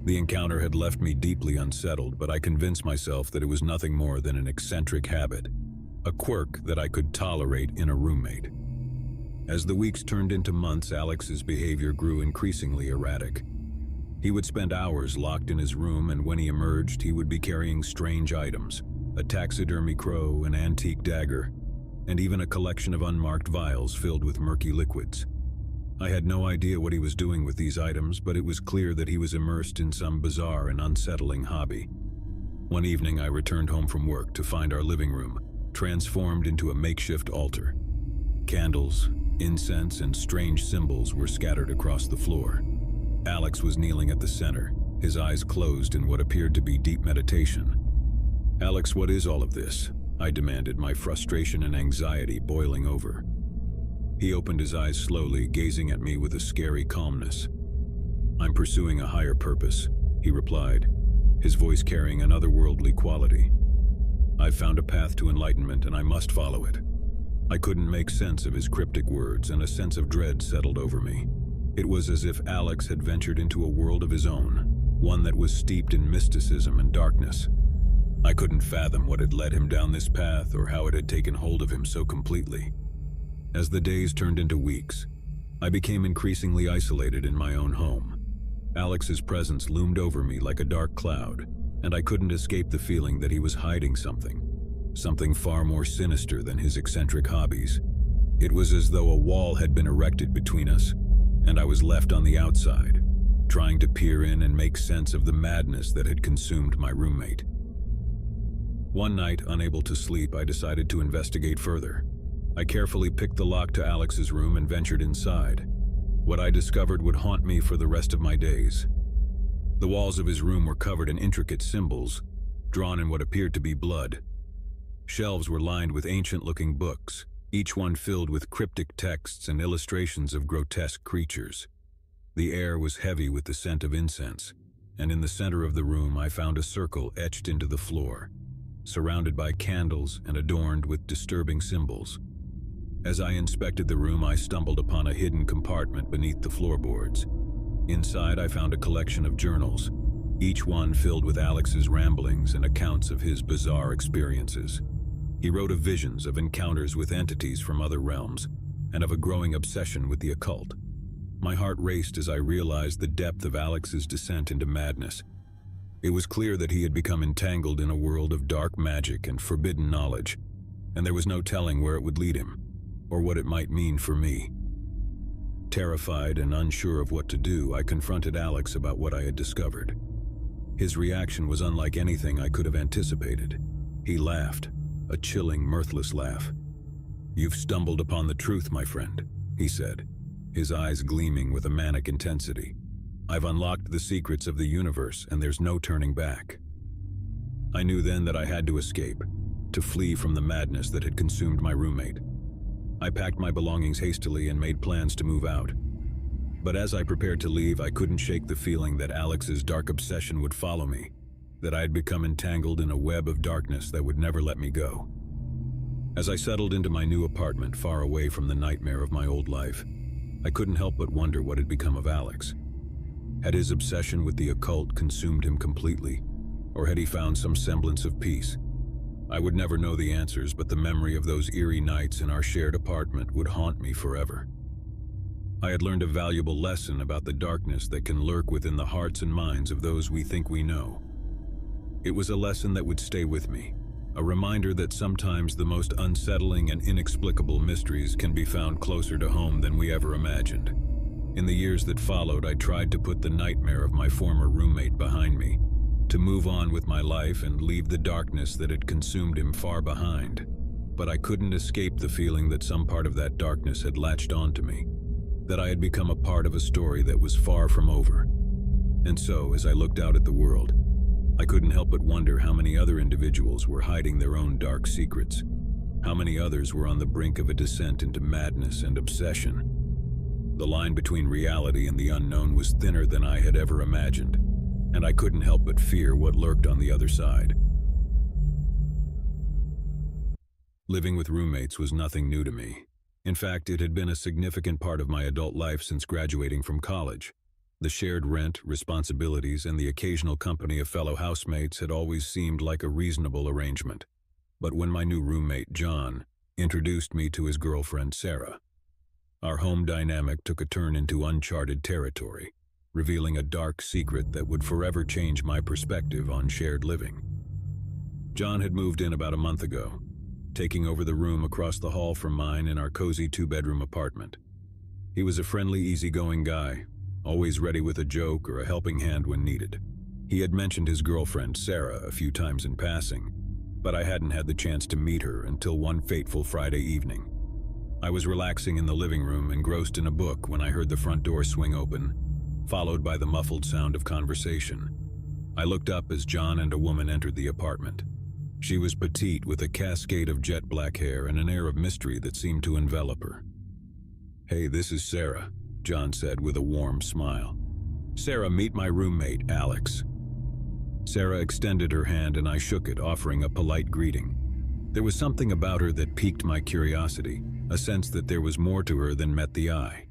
The encounter had left me deeply unsettled, but I convinced myself that it was nothing more than an eccentric habit, a quirk that I could tolerate in a roommate. As the weeks turned into months, Alex's behavior grew increasingly erratic. He would spend hours locked in his room, and when he emerged, he would be carrying strange items, a taxidermy crow, an antique dagger, and even a collection of unmarked vials filled with murky liquids. I had no idea what he was doing with these items, but it was clear that he was immersed in some bizarre and unsettling hobby. One evening, I returned home from work to find our living room transformed into a makeshift altar. Candles, incense, and strange symbols were scattered across the floor. Alex was kneeling at the center, his eyes closed in what appeared to be deep meditation. "Alex, what is all of this?" I demanded, my frustration and anxiety boiling over. He opened his eyes slowly, gazing at me with a scary calmness. "I'm pursuing a higher purpose," he replied, his voice carrying an otherworldly quality. "I've found a path to enlightenment, and I must follow it." I couldn't make sense of his cryptic words, and a sense of dread settled over me. It was as if Alex had ventured into a world of his own, one that was steeped in mysticism and darkness. I couldn't fathom what had led him down this path or how it had taken hold of him so completely. As the days turned into weeks, I became increasingly isolated in my own home. Alex's presence loomed over me like a dark cloud, and I couldn't escape the feeling that he was hiding something far more sinister than his eccentric hobbies. It was as though a wall had been erected between us, and I was left on the outside, trying to peer in and make sense of the madness that had consumed my roommate. One night, unable to sleep, I decided to investigate further. I carefully picked the lock to Alex's room and ventured inside. What I discovered would haunt me for the rest of my days. The walls of his room were covered in intricate symbols, drawn in what appeared to be blood. Shelves were lined with ancient-looking books, each one filled with cryptic texts and illustrations of grotesque creatures. The air was heavy with the scent of incense, and in the center of the room I found a circle etched into the floor, surrounded by candles and adorned with disturbing symbols. As I inspected the room, I stumbled upon a hidden compartment beneath the floorboards. Inside, I found a collection of journals, each one filled with Alex's ramblings and accounts of his bizarre experiences. He wrote of visions of encounters with entities from other realms, and of a growing obsession with the occult. My heart raced as I realized the depth of Alex's descent into madness. It was clear that he had become entangled in a world of dark magic and forbidden knowledge, and there was no telling where it would lead him, or what it might mean for me. Terrified and unsure of what to do, I confronted Alex about what I had discovered. His reaction was unlike anything I could have anticipated. He laughed, a chilling, mirthless laugh. "You've stumbled upon the truth, my friend," he said, his eyes gleaming with a manic intensity. "I've unlocked the secrets of the universe, and there's no turning back." I knew then that I had to escape, to flee from the madness that had consumed my roommate. I packed my belongings hastily and made plans to move out. But as I prepared to leave, I couldn't shake the feeling that Alex's dark obsession would follow me, that I had become entangled in a web of darkness that would never let me go. As I settled into my new apartment far away from the nightmare of my old life, I couldn't help but wonder what had become of Alex. Had his obsession with the occult consumed him completely, or had he found some semblance of peace? I would never know the answers, but the memory of those eerie nights in our shared apartment would haunt me forever. I had learned a valuable lesson about the darkness that can lurk within the hearts and minds of those we think we know. It was a lesson that would stay with me, a reminder that sometimes the most unsettling and inexplicable mysteries can be found closer to home than we ever imagined. In the years that followed, I tried to put the nightmare of my former roommate behind me, to move on with my life and leave the darkness that had consumed him far behind. But I couldn't escape the feeling that some part of that darkness had latched onto me, that I had become a part of a story that was far from over. And so, as I looked out at the world, I couldn't help but wonder how many other individuals were hiding their own dark secrets, how many others were on the brink of a descent into madness and obsession. The line between reality and the unknown was thinner than I had ever imagined, and I couldn't help but fear what lurked on the other side. Living with roommates was nothing new to me. In fact, it had been a significant part of my adult life since graduating from college. The shared rent, responsibilities, and the occasional company of fellow housemates had always seemed like a reasonable arrangement. But when my new roommate, John, introduced me to his girlfriend, Sarah, our home dynamic took a turn into uncharted territory, revealing a dark secret that would forever change my perspective on shared living. John had moved in about a month ago, taking over the room across the hall from mine in our cozy two-bedroom apartment. He was a friendly, easygoing guy, always ready with a joke or a helping hand when needed. He had mentioned his girlfriend, Sarah, a few times in passing, but I hadn't had the chance to meet her until one fateful Friday evening. I was relaxing in the living room, engrossed in a book, when I heard the front door swing open, followed by the muffled sound of conversation. I looked up as John and a woman entered the apartment. She was petite, with a cascade of jet black hair and an air of mystery that seemed to envelop her. "Hey, this is Sarah," John said with a warm smile. "Sarah, meet my roommate, Alex." Sarah extended her hand and I shook it, offering a polite greeting. There was something about her that piqued my curiosity, a sense that there was more to her than met the eye.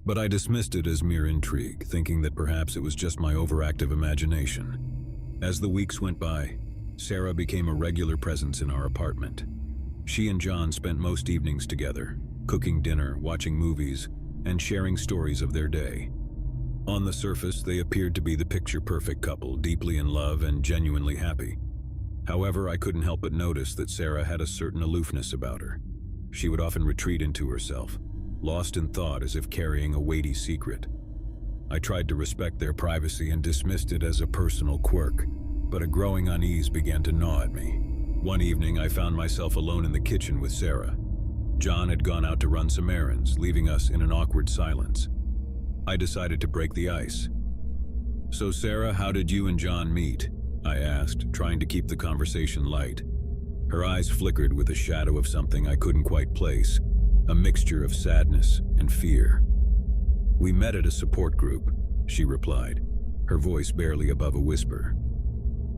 But I dismissed it as mere intrigue, thinking that perhaps it was just my overactive imagination. As the weeks went by, Sarah became a regular presence in our apartment. She and John spent most evenings together, cooking dinner, watching movies, and sharing stories of their day. On the surface, they appeared to be the picture-perfect couple, deeply in love and genuinely happy. However, I couldn't help but notice that Sarah had a certain aloofness about her. She would often retreat into herself, lost in thought as if carrying a weighty secret. I tried to respect their privacy and dismissed it as a personal quirk, but a growing unease began to gnaw at me. One evening, I found myself alone in the kitchen with Sarah. John had gone out to run some errands, leaving us in an awkward silence. I decided to break the ice. "So Sarah, how did you and John meet?" I asked, trying to keep the conversation light. Her eyes flickered with a shadow of something I couldn't quite place, a mixture of sadness and fear. "We met at a support group," she replied, her voice barely above a whisper.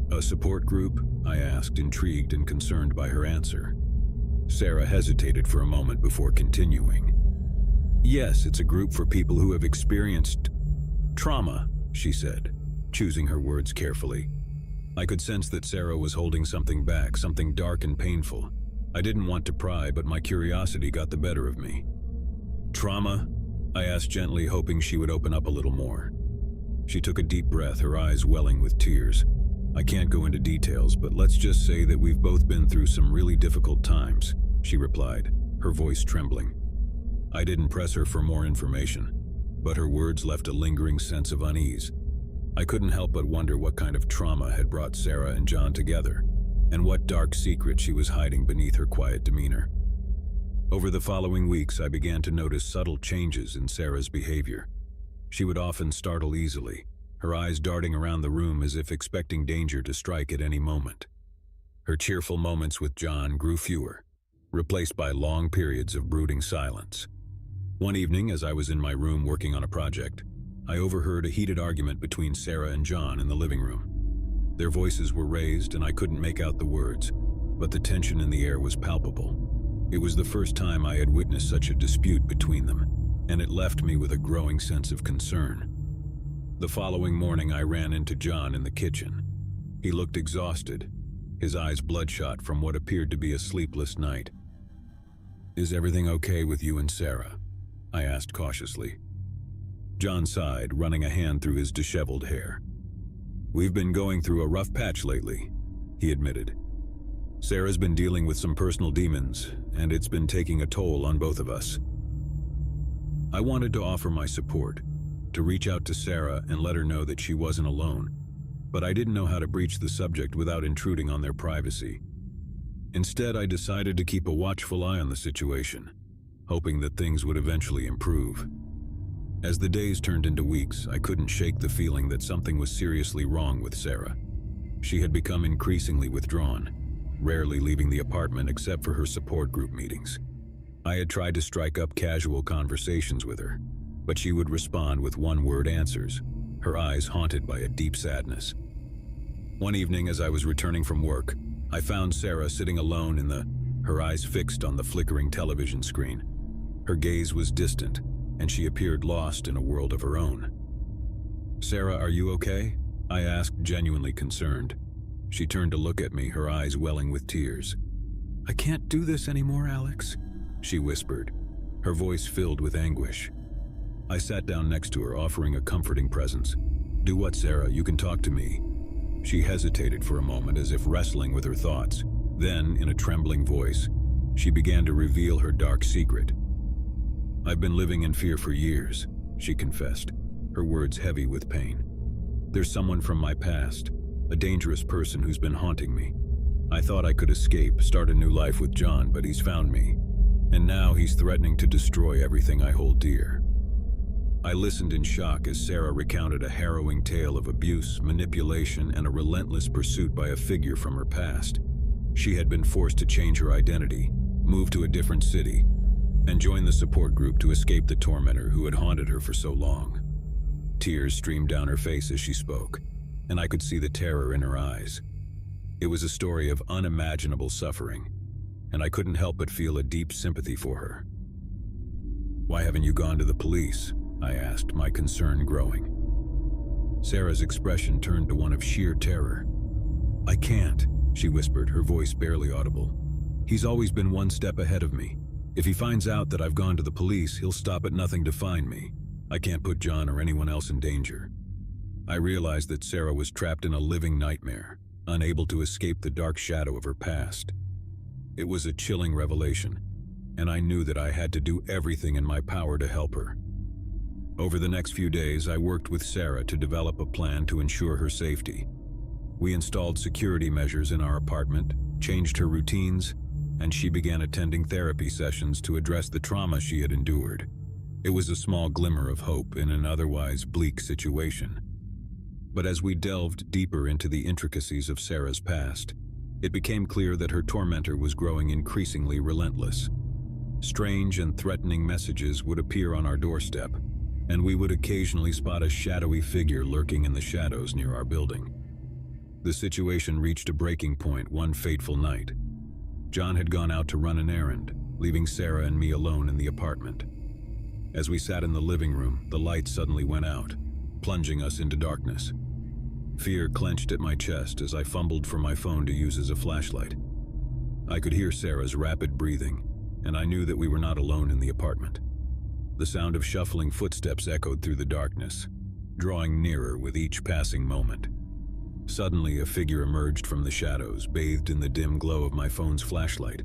"A support group?" I asked, intrigued and concerned by her answer. Sarah hesitated for a moment before continuing. "Yes, it's a group for people who have experienced trauma," she said, choosing her words carefully. I could sense that Sarah was holding something back, something dark and painful. I didn't want to pry, but my curiosity got the better of me. "Trauma?" I asked gently, hoping she would open up a little more. She took a deep breath, her eyes welling with tears. "I can't go into details, but let's just say that we've both been through some really difficult times," she replied, her voice trembling. I didn't press her for more information, but her words left a lingering sense of unease. I couldn't help but wonder what kind of trauma had brought Sarah and John together, and what dark secret she was hiding beneath her quiet demeanor. Over the following weeks, I began to notice subtle changes in Sarah's behavior. She would often startle easily, her eyes darting around the room as if expecting danger to strike at any moment. Her cheerful moments with John grew fewer, replaced by long periods of brooding silence. One evening, as I was in my room working on a project, I overheard a heated argument between Sarah and John in the living room. Their voices were raised and I couldn't make out the words, but the tension in the air was palpable. It was the first time I had witnessed such a dispute between them, and it left me with a growing sense of concern. The following morning, I ran into John in the kitchen. He looked exhausted, his eyes bloodshot from what appeared to be a sleepless night. "Is everything okay with you and Sarah?" I asked cautiously. John sighed, running a hand through his disheveled hair. "We've been going through a rough patch lately," he admitted. "Sarah's been dealing with some personal demons, and it's been taking a toll on both of us." I wanted to offer my support, to reach out to Sarah and let her know that she wasn't alone, but I didn't know how to broach the subject without intruding on their privacy. Instead, I decided to keep a watchful eye on the situation, hoping that things would eventually improve. As the days turned into weeks, I couldn't shake the feeling that something was seriously wrong with Sarah. She had become increasingly withdrawn, rarely leaving the apartment except for her support group meetings. I had tried to strike up casual conversations with her, but she would respond with one-word answers, her eyes haunted by a deep sadness. One evening, as I was returning from work, I found Sarah sitting alone her eyes fixed on the flickering television screen. Her gaze was distant, and she appeared lost in a world of her own. "Sarah, are you okay?" I asked, genuinely concerned. She turned to look at me, her eyes welling with tears. "I can't do this anymore, Alex," she whispered, her voice filled with anguish. I sat down next to her, offering a comforting presence. "Do what, Sarah? You can talk to me." She hesitated for a moment, as if wrestling with her thoughts. Then, in a trembling voice, she began to reveal her dark secret. "I've been living in fear for years," she confessed, her words heavy with pain. "There's someone from my past, a dangerous person who's been haunting me. I thought I could escape, start a new life with John, but he's found me. And now he's threatening to destroy everything I hold dear." I listened in shock as Sarah recounted a harrowing tale of abuse, manipulation, and a relentless pursuit by a figure from her past. She had been forced to change her identity, move to a different city, and join the support group to escape the tormentor who had haunted her for so long. Tears streamed down her face as she spoke, and I could see the terror in her eyes. It was a story of unimaginable suffering, and I couldn't help but feel a deep sympathy for her. "Why haven't you gone to the police?" I asked, my concern growing. Sarah's expression turned to one of sheer terror. "I can't," she whispered, her voice barely audible. "He's always been one step ahead of me. If he finds out that I've gone to the police, he'll stop at nothing to find me. I can't put John or anyone else in danger." I realized that Sarah was trapped in a living nightmare, unable to escape the dark shadow of her past. It was a chilling revelation, and I knew that I had to do everything in my power to help her. Over the next few days, I worked with Sarah to develop a plan to ensure her safety. We installed security measures in our apartment, changed her routines, and she began attending therapy sessions to address the trauma she had endured. It was a small glimmer of hope in an otherwise bleak situation. But as we delved deeper into the intricacies of Sarah's past, it became clear that her tormentor was growing increasingly relentless. Strange and threatening messages would appear on our doorstep, and we would occasionally spot a shadowy figure lurking in the shadows near our building. The situation reached a breaking point one fateful night. John had gone out to run an errand, leaving Sarah and me alone in the apartment. As we sat in the living room, the light suddenly went out, plunging us into darkness. Fear clenched at my chest as I fumbled for my phone to use as a flashlight. I could hear Sarah's rapid breathing, and I knew that we were not alone in the apartment. The sound of shuffling footsteps echoed through the darkness, drawing nearer with each passing moment. Suddenly, a figure emerged from the shadows, bathed in the dim glow of my phone's flashlight.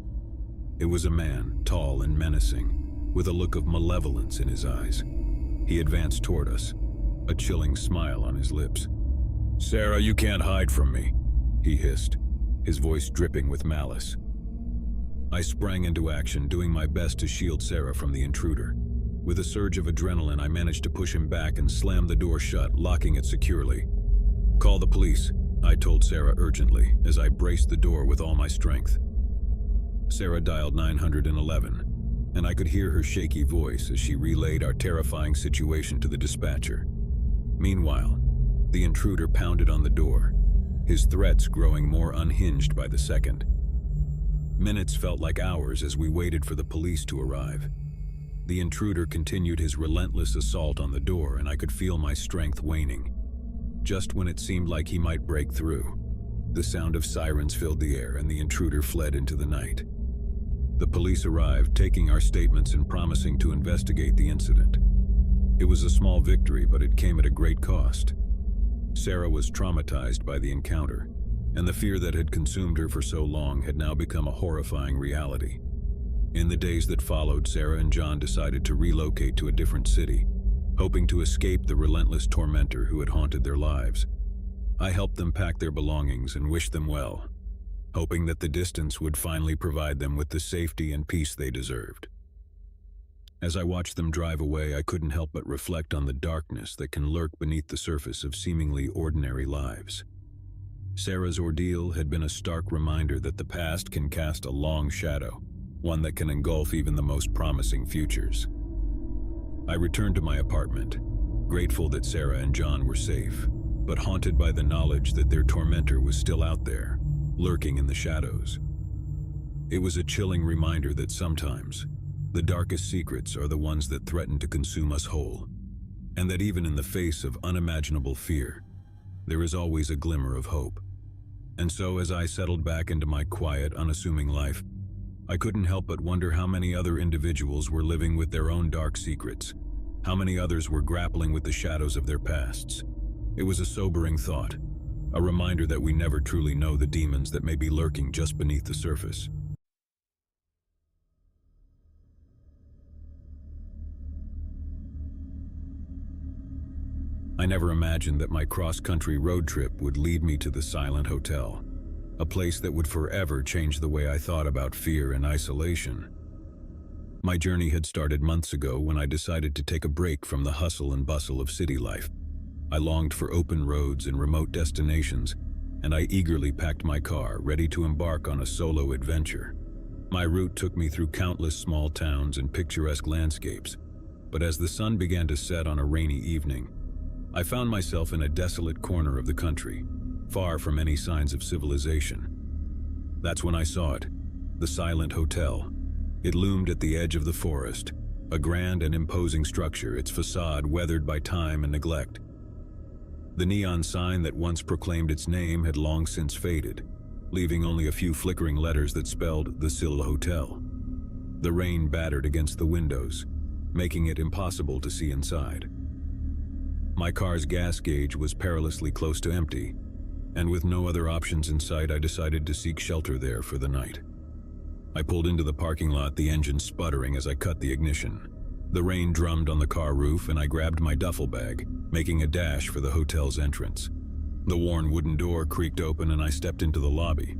It was a man, tall and menacing, with a look of malevolence in his eyes. He advanced toward us, a chilling smile on his lips. "Sarah, you can't hide from me," he hissed, his voice dripping with malice. I sprang into action, doing my best to shield Sarah from the intruder. With a surge of adrenaline, I managed to push him back and slam the door shut, locking it securely. "Call the police," I told Sarah urgently, as I braced the door with all my strength. Sarah dialed 911, and I could hear her shaky voice as she relayed our terrifying situation to the dispatcher. Meanwhile, the intruder pounded on the door, his threats growing more unhinged by the second. Minutes felt like hours as we waited for the police to arrive. The intruder continued his relentless assault on the door, and I could feel my strength waning. Just when it seemed like he might break through, the sound of sirens filled the air and the intruder fled into the night. The police arrived, taking our statements and promising to investigate the incident. It was a small victory, but it came at a great cost. Sarah was traumatized by the encounter, and the fear that had consumed her for so long had now become a horrifying reality. In the days that followed, Sarah and John decided to relocate to a different city, hoping to escape the relentless tormentor who had haunted their lives. I helped them pack their belongings and wished them well, hoping that the distance would finally provide them with the safety and peace they deserved. As I watched them drive away, I couldn't help but reflect on the darkness that can lurk beneath the surface of seemingly ordinary lives. Sarah's ordeal had been a stark reminder that the past can cast a long shadow, one that can engulf even the most promising futures. I returned to my apartment, grateful that Sarah and John were safe, but haunted by the knowledge that their tormentor was still out there, lurking in the shadows. It was a chilling reminder that sometimes, the darkest secrets are the ones that threaten to consume us whole, and that even in the face of unimaginable fear, there is always a glimmer of hope. And so as I settled back into my quiet, unassuming life, I couldn't help but wonder how many other individuals were living with their own dark secrets, how many others were grappling with the shadows of their pasts. It was a sobering thought, a reminder that we never truly know the demons that may be lurking just beneath the surface. I never imagined that my cross-country road trip would lead me to the Silent Hotel, a place that would forever change the way I thought about fear and isolation. My journey had started months ago when I decided to take a break from the hustle and bustle of city life. I longed for open roads and remote destinations, and I eagerly packed my car, ready to embark on a solo adventure. My route took me through countless small towns and picturesque landscapes, but as the sun began to set on a rainy evening, I found myself in a desolate corner of the country, far from any signs of civilization. That's when I saw it, the Silent Hotel. It loomed at the edge of the forest, a grand and imposing structure, its facade weathered by time and neglect. The neon sign that once proclaimed its name had long since faded, leaving only a few flickering letters that spelled the Sill Hotel. The rain battered against the windows, making it impossible to see inside. My car's gas gauge was perilously close to empty, and with no other options in sight, I decided to seek shelter there for the night. I pulled into the parking lot, the engine sputtering as I cut the ignition. The rain drummed on the car roof, and I grabbed my duffel bag, making a dash for the hotel's entrance. The worn wooden door creaked open, and I stepped into the lobby.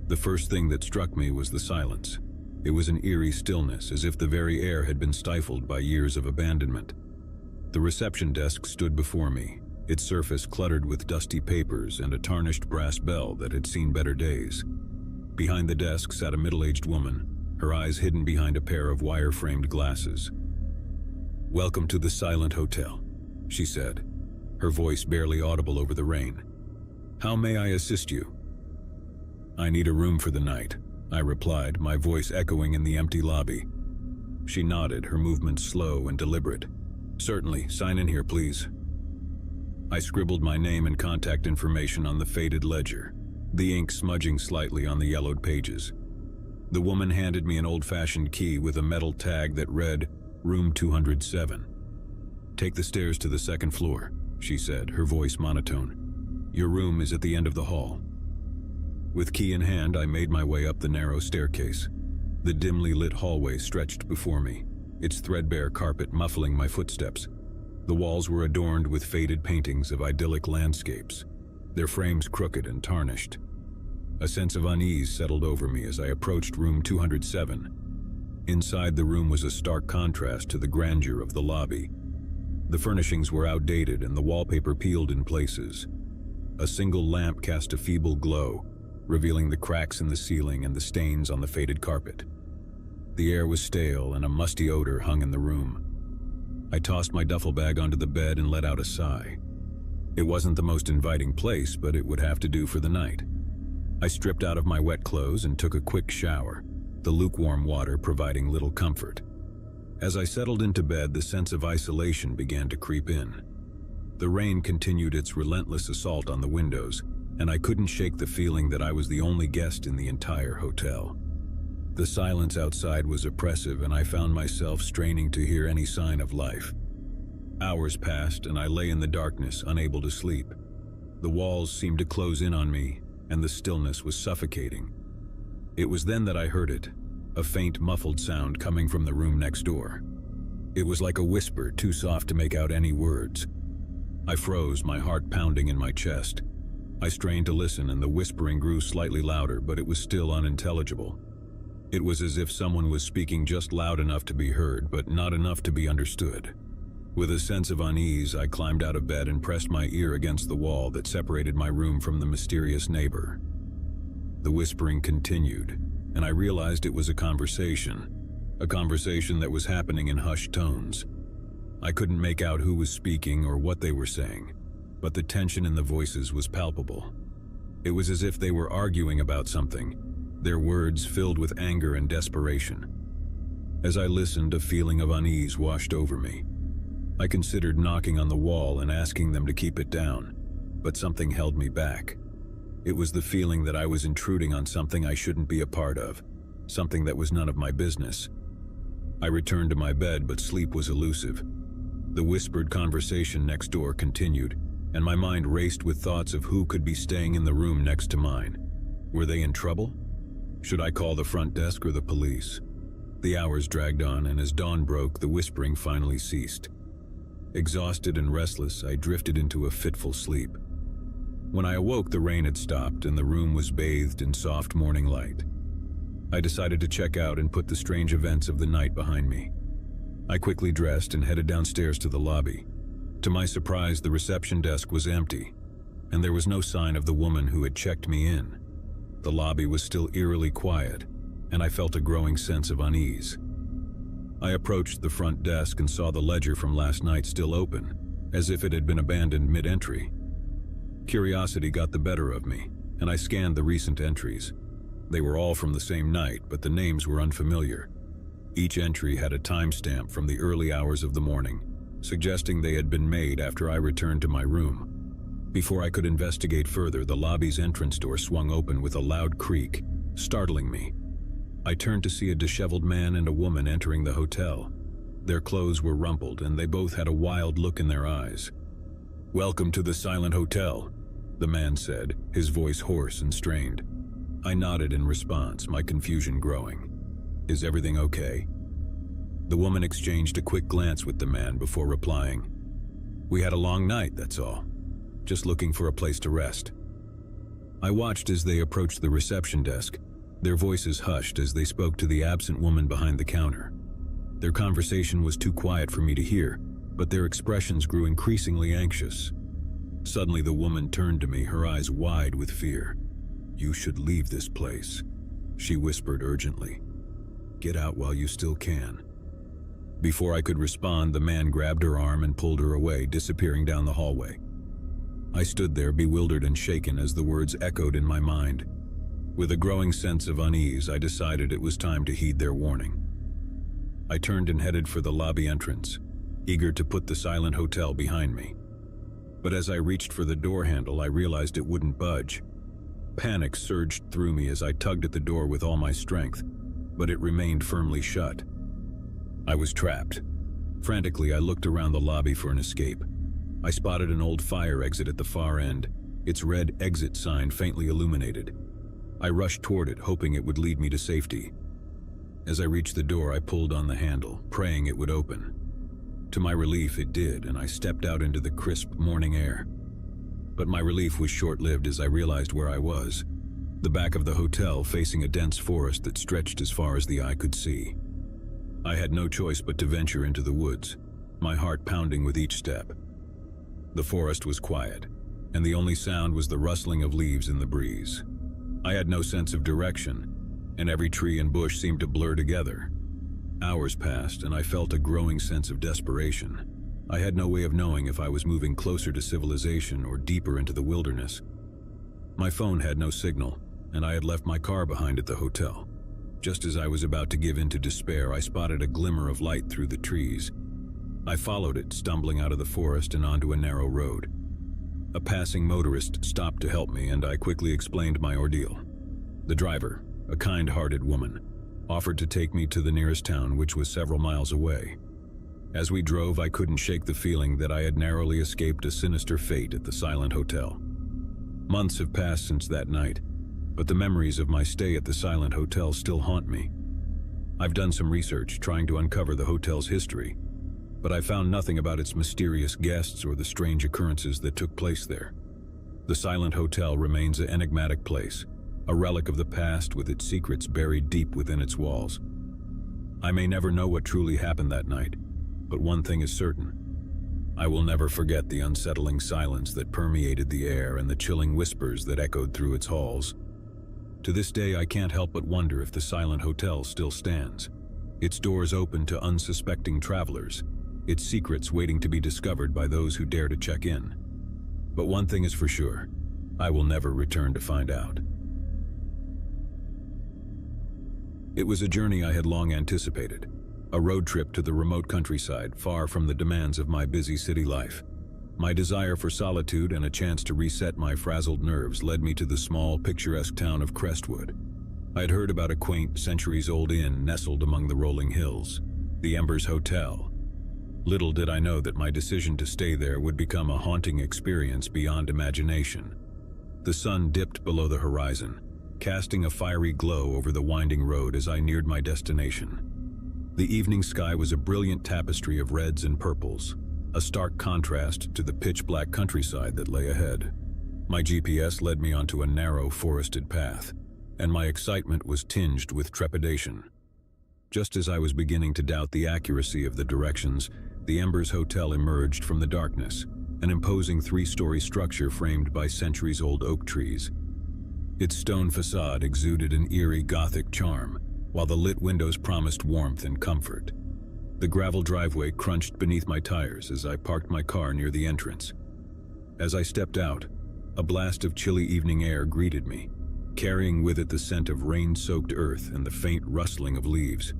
The first thing that struck me was the silence. It was an eerie stillness, as if the very air had been stifled by years of abandonment. The reception desk stood before me, its surface cluttered with dusty papers and a tarnished brass bell that had seen better days. Behind the desk sat a middle-aged woman, her eyes hidden behind a pair of wire-framed glasses. "Welcome to the Silent Hotel," she said, her voice barely audible over the rain. "How may I assist you?" "I need a room for the night," I replied, my voice echoing in the empty lobby. She nodded, her movements slow and deliberate. "Certainly, sign in here, please." I scribbled my name and contact information on the faded ledger, the ink smudging slightly on the yellowed pages. The woman handed me an old-fashioned key with a metal tag that read, "Room 207. "Take the stairs to the second floor," she said, her voice monotone. "Your room is at the end of the hall." With key in hand, I made my way up the narrow staircase. The dimly lit hallway stretched before me, its threadbare carpet muffling my footsteps. The walls were adorned with faded paintings of idyllic landscapes, their frames crooked and tarnished. A sense of unease settled over me as I approached room 207. Inside the room was a stark contrast to the grandeur of the lobby. The furnishings were outdated and the wallpaper peeled in places. A single lamp cast a feeble glow, revealing the cracks in the ceiling and the stains on the faded carpet. The air was stale and a musty odor hung in the room. I tossed my duffel bag onto the bed and let out a sigh. It wasn't the most inviting place, but it would have to do for the night. I stripped out of my wet clothes and took a quick shower, the lukewarm water providing little comfort. As I settled into bed, the sense of isolation began to creep in. The rain continued its relentless assault on the windows, and I couldn't shake the feeling that I was the only guest in the entire hotel. The silence outside was oppressive, and I found myself straining to hear any sign of life. Hours passed, and I lay in the darkness, unable to sleep. The walls seemed to close in on me, and the stillness was suffocating. It was then that I heard it, a faint, muffled sound coming from the room next door. It was like a whisper, too soft to make out any words. I froze, my heart pounding in my chest. I strained to listen, and the whispering grew slightly louder, but it was still unintelligible. It was as if someone was speaking just loud enough to be heard, but not enough to be understood. With a sense of unease, I climbed out of bed and pressed my ear against the wall that separated my room from the mysterious neighbor. The whispering continued, and I realized it was a conversation that was happening in hushed tones. I couldn't make out who was speaking or what they were saying, but the tension in the voices was palpable. It was as if they were arguing about something, their words filled with anger and desperation. As I listened, a feeling of unease washed over me. I considered knocking on the wall and asking them to keep it down, but something held me back. It was the feeling that I was intruding on something I shouldn't be a part of, something that was none of my business. I returned to my bed, but sleep was elusive. The whispered conversation next door continued, and my mind raced with thoughts of who could be staying in the room next to mine. Were they in trouble? Should I call the front desk or the police? The hours dragged on, and as dawn broke, the whispering finally ceased. Exhausted and restless, I drifted into a fitful sleep. When I awoke, the rain had stopped, and the room was bathed in soft morning light. I decided to check out and put the strange events of the night behind me. I quickly dressed and headed downstairs to the lobby. To my surprise, the reception desk was empty, and there was no sign of the woman who had checked me in. The lobby was still eerily quiet, and I felt a growing sense of unease. I approached the front desk and saw the ledger from last night still open, as if it had been abandoned mid-entry. Curiosity got the better of me, and I scanned the recent entries. They were all from the same night, but the names were unfamiliar. Each entry had a timestamp from the early hours of the morning, suggesting they had been made after I returned to my room. Before I could investigate further, the lobby's entrance door swung open with a loud creak, startling me. I turned to see a disheveled man and a woman entering the hotel. Their clothes were rumpled, and they both had a wild look in their eyes. "Welcome to the Silent Hotel," the man said, his voice hoarse and strained. I nodded in response, my confusion growing. "Is everything okay?" The woman exchanged a quick glance with the man before replying, "We had a long night, that's all. Just looking for a place to rest." I watched as they approached the reception desk, their voices hushed as they spoke to the absent woman behind the counter. Their conversation was too quiet for me to hear, but their expressions grew increasingly anxious. Suddenly the woman turned to me, her eyes wide with fear. "You should leave this place," she whispered urgently. "Get out while you still can." Before I could respond, the man grabbed her arm and pulled her away, disappearing down the hallway. I stood there, bewildered and shaken, as the words echoed in my mind. With a growing sense of unease, I decided it was time to heed their warning. I turned and headed for the lobby entrance, eager to put the Silent Hotel behind me. But as I reached for the door handle, I realized it wouldn't budge. Panic surged through me as I tugged at the door with all my strength, but it remained firmly shut. I was trapped. Frantically, I looked around the lobby for an escape. I spotted an old fire exit at the far end, its red exit sign faintly illuminated. I rushed toward it, hoping it would lead me to safety. As I reached the door, I pulled on the handle, praying it would open. To my relief, it did, and I stepped out into the crisp morning air. But my relief was short-lived as I realized where I was. The back of the hotel, facing a dense forest that stretched as far as the eye could see. I had no choice but to venture into the woods, my heart pounding with each step. The forest was quiet, and the only sound was the rustling of leaves in the breeze. I had no sense of direction, and every tree and bush seemed to blur together. Hours passed, and I felt a growing sense of desperation. I had no way of knowing if I was moving closer to civilization or deeper into the wilderness. My phone had no signal, and I had left my car behind at the hotel. Just as I was about to give in to despair, I spotted a glimmer of light through the trees. I followed it, stumbling out of the forest and onto a narrow road. A passing motorist stopped to help me, and I quickly explained my ordeal. The driver, a kind-hearted woman, offered to take me to the nearest town, which was several miles away. As we drove, I couldn't shake the feeling that I had narrowly escaped a sinister fate at the Silent Hotel. Months have passed since that night, but the memories of my stay at the Silent Hotel still haunt me. I've done some research trying to uncover the hotel's history, but I found nothing about its mysterious guests or the strange occurrences that took place there. The Silent Hotel remains an enigmatic place, a relic of the past with its secrets buried deep within its walls. I may never know what truly happened that night, but one thing is certain. I will never forget the unsettling silence that permeated the air and the chilling whispers that echoed through its halls. To this day, I can't help but wonder if the Silent Hotel still stands, its doors open to unsuspecting travelers, its secrets waiting to be discovered by those who dare to check in. But one thing is for sure, I will never return to find out. It was a journey I had long anticipated, a road trip to the remote countryside, far from the demands of my busy city life. My desire for solitude and a chance to reset my frazzled nerves led me to the small, picturesque town of Crestwood. I had heard about a quaint, centuries-old inn nestled among the rolling hills, the Embers Hotel. Little did I know that my decision to stay there would become a haunting experience beyond imagination. The sun dipped below the horizon, casting a fiery glow over the winding road as I neared my destination. The evening sky was a brilliant tapestry of reds and purples, a stark contrast to the pitch-black countryside that lay ahead. My GPS led me onto a narrow, forested path, and my excitement was tinged with trepidation. Just as I was beginning to doubt the accuracy of the directions, the Embers Hotel emerged from the darkness, an imposing three-story structure framed by centuries-old oak trees. Its stone facade exuded an eerie Gothic charm, while the lit windows promised warmth and comfort. The gravel driveway crunched beneath my tires as I parked my car near the entrance. As I stepped out, a blast of chilly evening air greeted me, carrying with it the scent of rain-soaked earth and the faint rustling of leaves.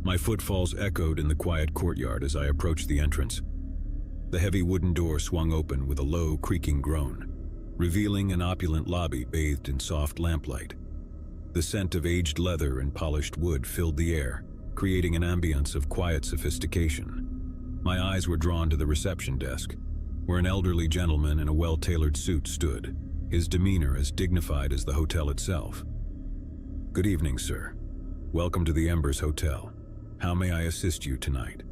My footfalls echoed in the quiet courtyard as I approached the entrance. The heavy wooden door swung open with a low, creaking groan, revealing an opulent lobby bathed in soft lamplight. The scent of aged leather and polished wood filled the air, creating an ambience of quiet sophistication. My eyes were drawn to the reception desk, where an elderly gentleman in a well-tailored suit stood, his demeanor as dignified as the hotel itself. "Good evening, sir. Welcome to the Embers Hotel. How may I assist you tonight?"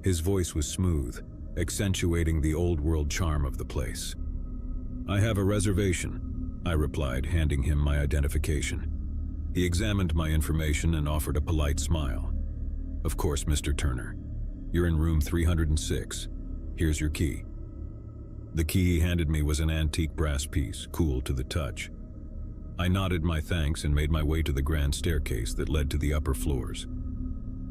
His voice was smooth, accentuating the old-world charm of the place. "I have a reservation," I replied, handing him my identification. He examined my information and offered a polite smile. "Of course, Mr. Turner. You're in room 306. Here's your key." The key he handed me was an antique brass piece, cool to the touch. I nodded my thanks and made my way to the grand staircase that led to the upper floors.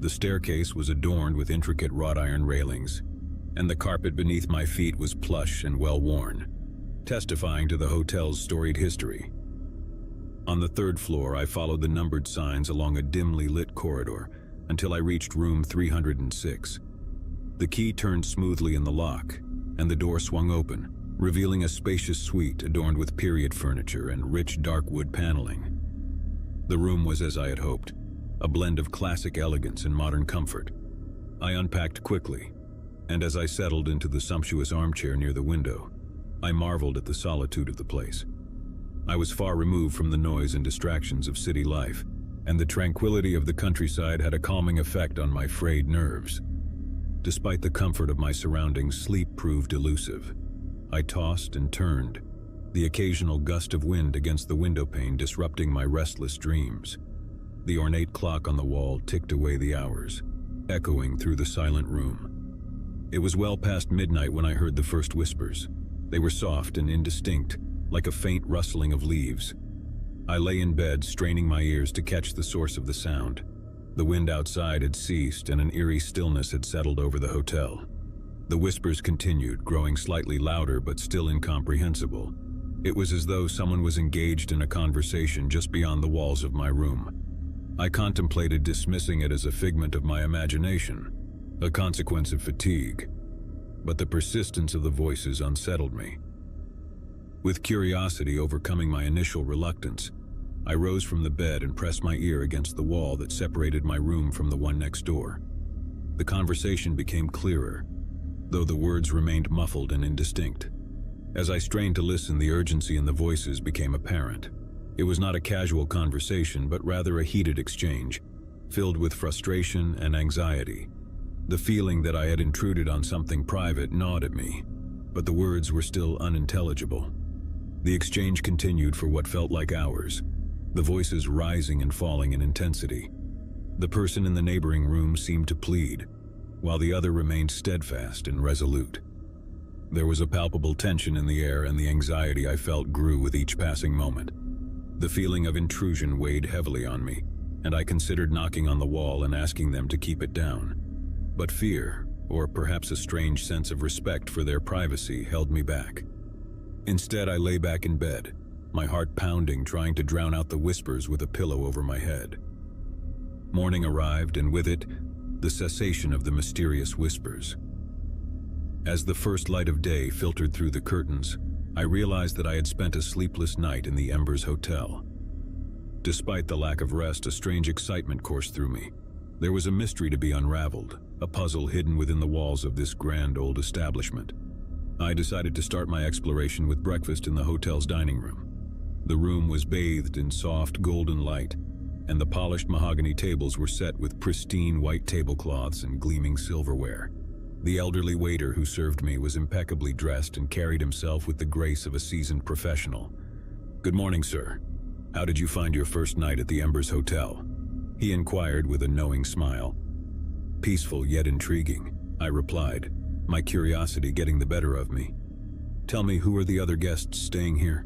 The staircase was adorned with intricate wrought iron railings, and the carpet beneath my feet was plush and well-worn, testifying to the hotel's storied history. On the third floor, I followed the numbered signs along a dimly lit corridor until I reached room 306. The key turned smoothly in the lock, and the door swung open, revealing a spacious suite adorned with period furniture and rich dark wood paneling. The room was as I had hoped, a blend of classic elegance and modern comfort. I unpacked quickly, and as I settled into the sumptuous armchair near the window, I marveled at the solitude of the place. I was far removed from the noise and distractions of city life, and the tranquility of the countryside had a calming effect on my frayed nerves. Despite the comfort of my surroundings, sleep proved elusive. I tossed and turned, the occasional gust of wind against the windowpane disrupting my restless dreams. The ornate clock on the wall ticked away the hours, echoing through the silent room. It was well past midnight when I heard the first whispers. They were soft and indistinct, like a faint rustling of leaves. I lay in bed, straining my ears to catch the source of the sound. The wind outside had ceased and an eerie stillness had settled over the hotel. The whispers continued, growing slightly louder but still incomprehensible. It was as though someone was engaged in a conversation just beyond the walls of my room. I contemplated dismissing it as a figment of my imagination, a consequence of fatigue, but the persistence of the voices unsettled me. With curiosity overcoming my initial reluctance, I rose from the bed and pressed my ear against the wall that separated my room from the one next door. The conversation became clearer, though the words remained muffled and indistinct. As I strained to listen, the urgency in the voices became apparent. It was not a casual conversation, but rather a heated exchange, filled with frustration and anxiety. The feeling that I had intruded on something private gnawed at me, but the words were still unintelligible. The exchange continued for what felt like hours, the voices rising and falling in intensity. The person in the neighboring room seemed to plead, while the other remained steadfast and resolute. There was a palpable tension in the air, and the anxiety I felt grew with each passing moment. The feeling of intrusion weighed heavily on me, and I considered knocking on the wall and asking them to keep it down. But fear, or perhaps a strange sense of respect for their privacy, held me back. Instead, I lay back in bed, my heart pounding, trying to drown out the whispers with a pillow over my head. Morning arrived, and with it, the cessation of the mysterious whispers. As the first light of day filtered through the curtains, I realized that I had spent a sleepless night in the Embers Hotel. Despite the lack of rest, a strange excitement coursed through me. There was a mystery to be unraveled, a puzzle hidden within the walls of this grand old establishment. I decided to start my exploration with breakfast in the hotel's dining room. The room was bathed in soft golden light, and the polished mahogany tables were set with pristine white tablecloths and gleaming silverware. The elderly waiter who served me was impeccably dressed and carried himself with the grace of a seasoned professional. "Good morning, sir. How did you find your first night at the Embers Hotel?" he inquired with a knowing smile. "Peaceful yet intriguing," I replied, my curiosity getting the better of me. "Tell me, who are the other guests staying here?"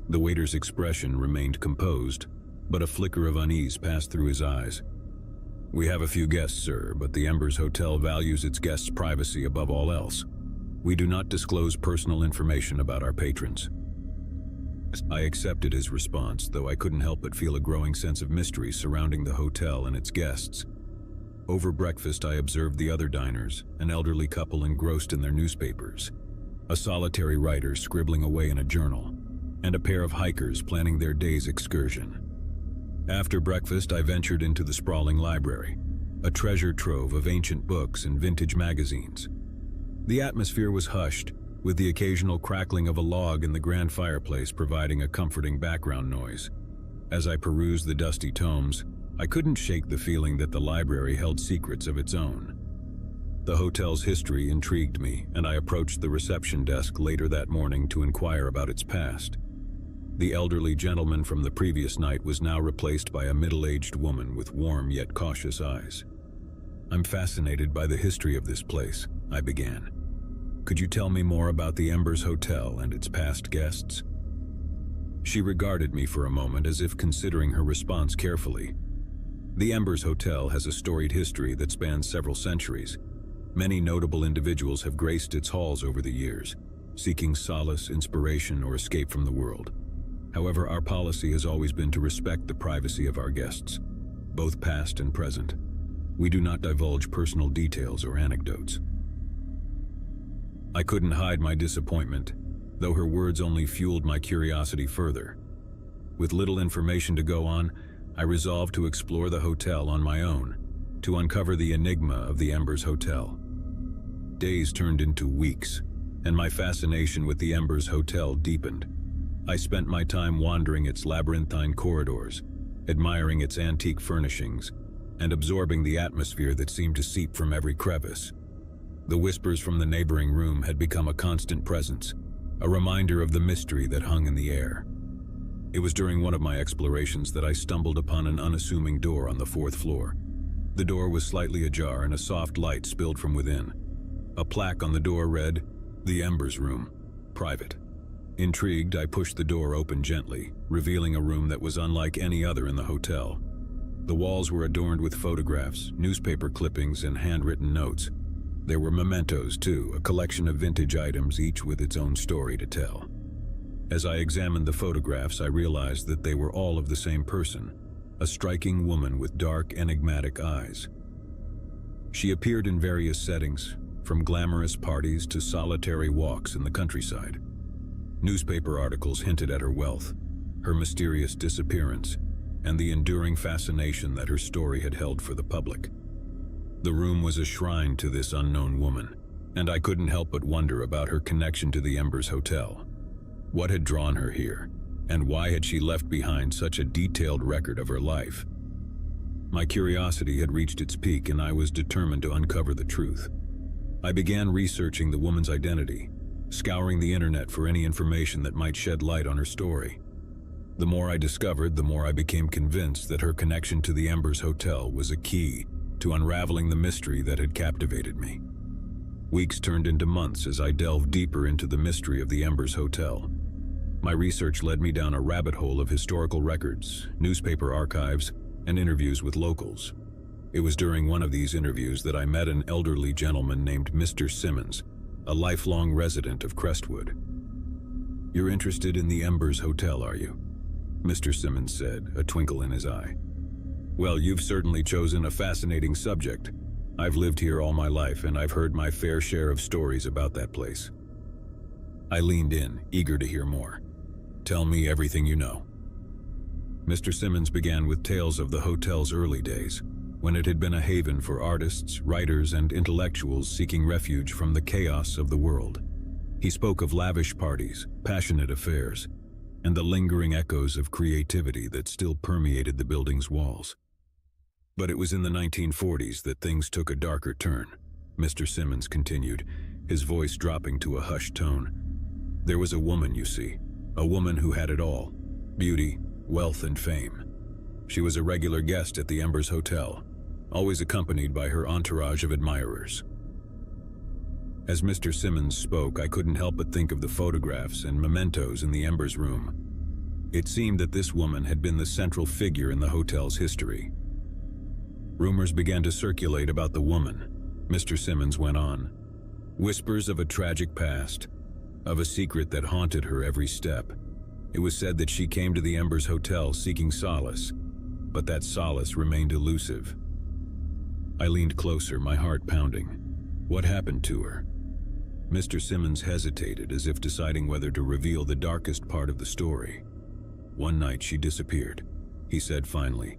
The waiter's expression remained composed, but a flicker of unease passed through his eyes. "We have a few guests, sir, but the Embers Hotel values its guests' privacy above all else. We do not disclose personal information about our patrons." I accepted his response, though I couldn't help but feel a growing sense of mystery surrounding the hotel and its guests. Over breakfast, I observed the other diners, an elderly couple engrossed in their newspapers, a solitary writer scribbling away in a journal, and a pair of hikers planning their day's excursion. After breakfast, I ventured into the sprawling library, a treasure trove of ancient books and vintage magazines. The atmosphere was hushed, with the occasional crackling of a log in the grand fireplace providing a comforting background noise. As I perused the dusty tomes, I couldn't shake the feeling that the library held secrets of its own. The hotel's history intrigued me, and I approached the reception desk later that morning to inquire about its past. The elderly gentleman from the previous night was now replaced by a middle-aged woman with warm yet cautious eyes. "I'm fascinated by the history of this place," I began. "Could you tell me more about the Embers Hotel and its past guests?" She regarded me for a moment as if considering her response carefully. The Embers Hotel has a storied history that spans several centuries. Many notable individuals have graced its halls over the years, seeking solace, inspiration, or escape from the world. However, our policy has always been to respect the privacy of our guests, both past and present. We do not divulge personal details or anecdotes. I couldn't hide my disappointment, though her words only fueled my curiosity further. With little information to go on, I resolved to explore the hotel on my own, to uncover the enigma of the Embers Hotel. Days turned into weeks, and my fascination with the Embers Hotel deepened. I spent my time wandering its labyrinthine corridors, admiring its antique furnishings, and absorbing the atmosphere that seemed to seep from every crevice. The whispers from the neighboring room had become a constant presence, a reminder of the mystery that hung in the air. It was during one of my explorations that I stumbled upon an unassuming door on the 4th floor. The door was slightly ajar and a soft light spilled from within. A plaque on the door read, "The Embers Room, Private." Intrigued, I pushed the door open gently, revealing a room that was unlike any other in the hotel. The walls were adorned with photographs, newspaper clippings, and handwritten notes. There were mementos, too, a collection of vintage items, each with its own story to tell. As I examined the photographs, I realized that they were all of the same person, a striking woman with dark, enigmatic eyes. She appeared in various settings, from glamorous parties to solitary walks in the countryside. Newspaper articles hinted at her wealth, her mysterious disappearance, and the enduring fascination that her story had held for the public. The room was a shrine to this unknown woman, and I couldn't help but wonder about her connection to the Embers Hotel. What had drawn her here, and why had she left behind such a detailed record of her life? My curiosity had reached its peak, and I was determined to uncover the truth. I began researching the woman's identity, scouring the internet for any information that might shed light on her story. The more I discovered, the more I became convinced that her connection to the Embers Hotel was a key to unraveling the mystery that had captivated me. Weeks turned into months as I delved deeper into the mystery of the Embers Hotel. My research led me down a rabbit hole of historical records, newspaper archives, and interviews with locals. It was during one of these interviews that I met an elderly gentleman named Mr. Simmons, a lifelong resident of Crestwood. "You're interested in the Embers Hotel, are you?" Mr. Simmons said, a twinkle in his eye. "Well, you've certainly chosen a fascinating subject. I've lived here all my life, and I've heard my fair share of stories about that place." I leaned in, eager to hear more. "Tell me everything you know." Mr. Simmons began with tales of the hotel's early days, when it had been a haven for artists, writers, and intellectuals seeking refuge from the chaos of the world. He spoke of lavish parties, passionate affairs, and the lingering echoes of creativity that still permeated the building's walls. But it was in the 1940s that things took a darker turn, Mr. Simmons continued, his voice dropping to a hushed tone. "There was a woman, you see, a woman who had it all: beauty, wealth, and fame. She was a regular guest at the Embers Hotel, always accompanied by her entourage of admirers." As Mr. Simmons spoke, I couldn't help but think of the photographs and mementos in the Embers room. It seemed that this woman had been the central figure in the hotel's history. Rumors began to circulate about the woman, Mr. Simmons went on. Whispers of a tragic past, of a secret that haunted her every step. It was said that she came to the Embers Hotel seeking solace, but that solace remained elusive. I leaned closer, my heart pounding. What happened to her? Mr. Simmons hesitated, as if deciding whether to reveal the darkest part of the story. "One night she disappeared," he said finally,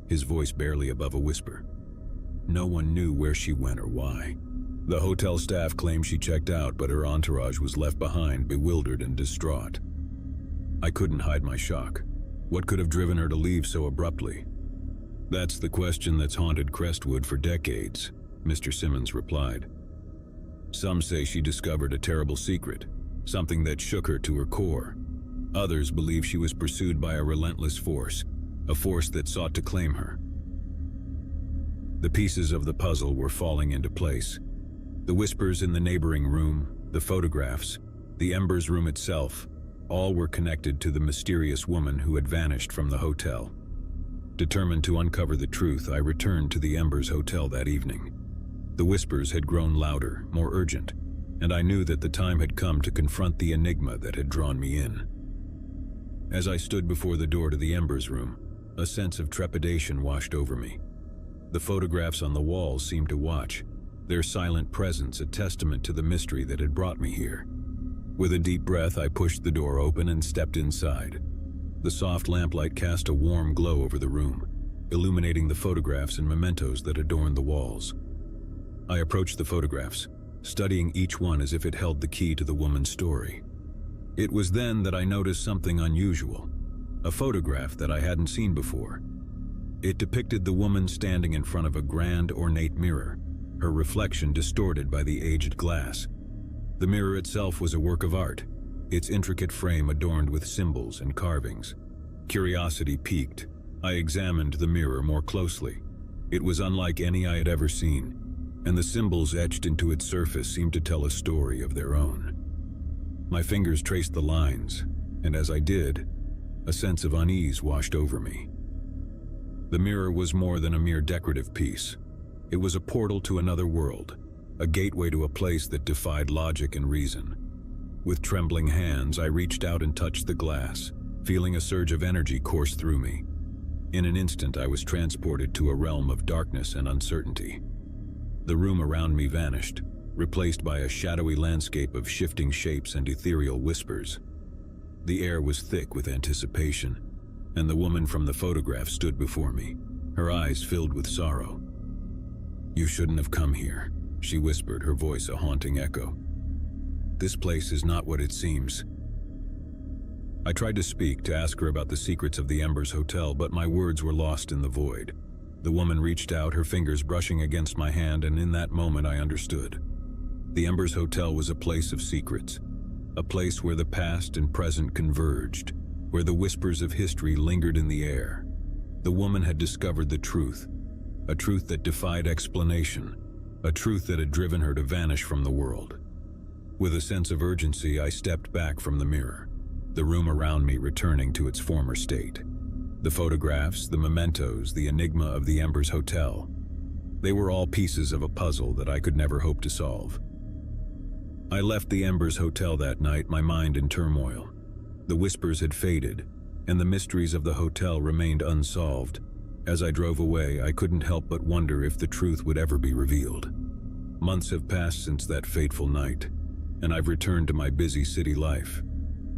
his voice barely above a whisper. "No one knew where she went or why. The hotel staff claimed she checked out, but her entourage was left behind, bewildered and distraught." I couldn't hide my shock. What could have driven her to leave so abruptly? "That's the question that's haunted Crestwood for decades," Mr. Simmons replied. "Some say she discovered a terrible secret, something that shook her to her core. Others believe she was pursued by a relentless force, a force that sought to claim her." The pieces of the puzzle were falling into place. The whispers in the neighboring room, the photographs, the Embers room itself, all were connected to the mysterious woman who had vanished from the hotel. Determined to uncover the truth, I returned to the Embers Hotel that evening. The whispers had grown louder, more urgent, and I knew that the time had come to confront the enigma that had drawn me in. As I stood before the door to the Embers room, a sense of trepidation washed over me. The photographs on the walls seemed to watch, their silent presence a testament to the mystery that had brought me here. With a deep breath, I pushed the door open and stepped inside. The soft lamplight cast a warm glow over the room, illuminating the photographs and mementos that adorned the walls. I approached the photographs, studying each one as if it held the key to the woman's story. It was then that I noticed something unusual, a photograph that I hadn't seen before. It depicted the woman standing in front of a grand, ornate mirror, her reflection distorted by the aged glass. The mirror itself was a work of art, its intricate frame adorned with symbols and carvings. Curiosity piqued. I examined the mirror more closely. It was unlike any I had ever seen, and the symbols etched into its surface seemed to tell a story of their own. My fingers traced the lines, and as I did, a sense of unease washed over me. The mirror was more than a mere decorative piece. It was a portal to another world, a gateway to a place that defied logic and reason. With trembling hands, I reached out and touched the glass, feeling a surge of energy course through me. In an instant, I was transported to a realm of darkness and uncertainty. The room around me vanished, replaced by a shadowy landscape of shifting shapes and ethereal whispers. The air was thick with anticipation, and the woman from the photograph stood before me, her eyes filled with sorrow. "You shouldn't have come here," she whispered, her voice a haunting echo. "This place is not what it seems." I tried to speak, to ask her about the secrets of the Embers Hotel, but my words were lost in the void. The woman reached out, her fingers brushing against my hand, and in that moment I understood. The Embers Hotel was a place of secrets, a place where the past and present converged, where the whispers of history lingered in the air. The woman had discovered the truth, a truth that defied explanation, a truth that had driven her to vanish from the world. With a sense of urgency, I stepped back from the mirror, the room around me returning to its former state. The photographs, the mementos, the enigma of the Embers Hotel. They were all pieces of a puzzle that I could never hope to solve. I left the Embers Hotel that night, my mind in turmoil. The whispers had faded, and the mysteries of the hotel remained unsolved. As I drove away, I couldn't help but wonder if the truth would ever be revealed. Months have passed since that fateful night, and I've returned to my busy city life.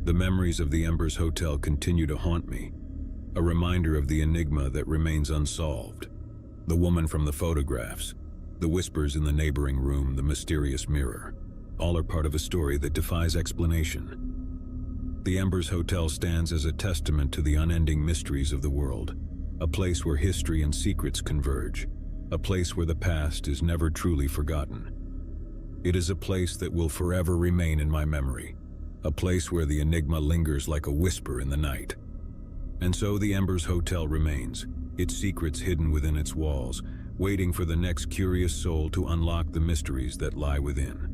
The memories of the Embers Hotel continue to haunt me, a reminder of the enigma that remains unsolved. The woman from the photographs, the whispers in the neighboring room, the mysterious mirror, all are part of a story that defies explanation. The Embers Hotel stands as a testament to the unending mysteries of the world, a place where history and secrets converge, a place where the past is never truly forgotten. It is a place that will forever remain in my memory, a place where the enigma lingers like a whisper in the night. And so the Embers Hotel remains, its secrets hidden within its walls, waiting for the next curious soul to unlock the mysteries that lie within.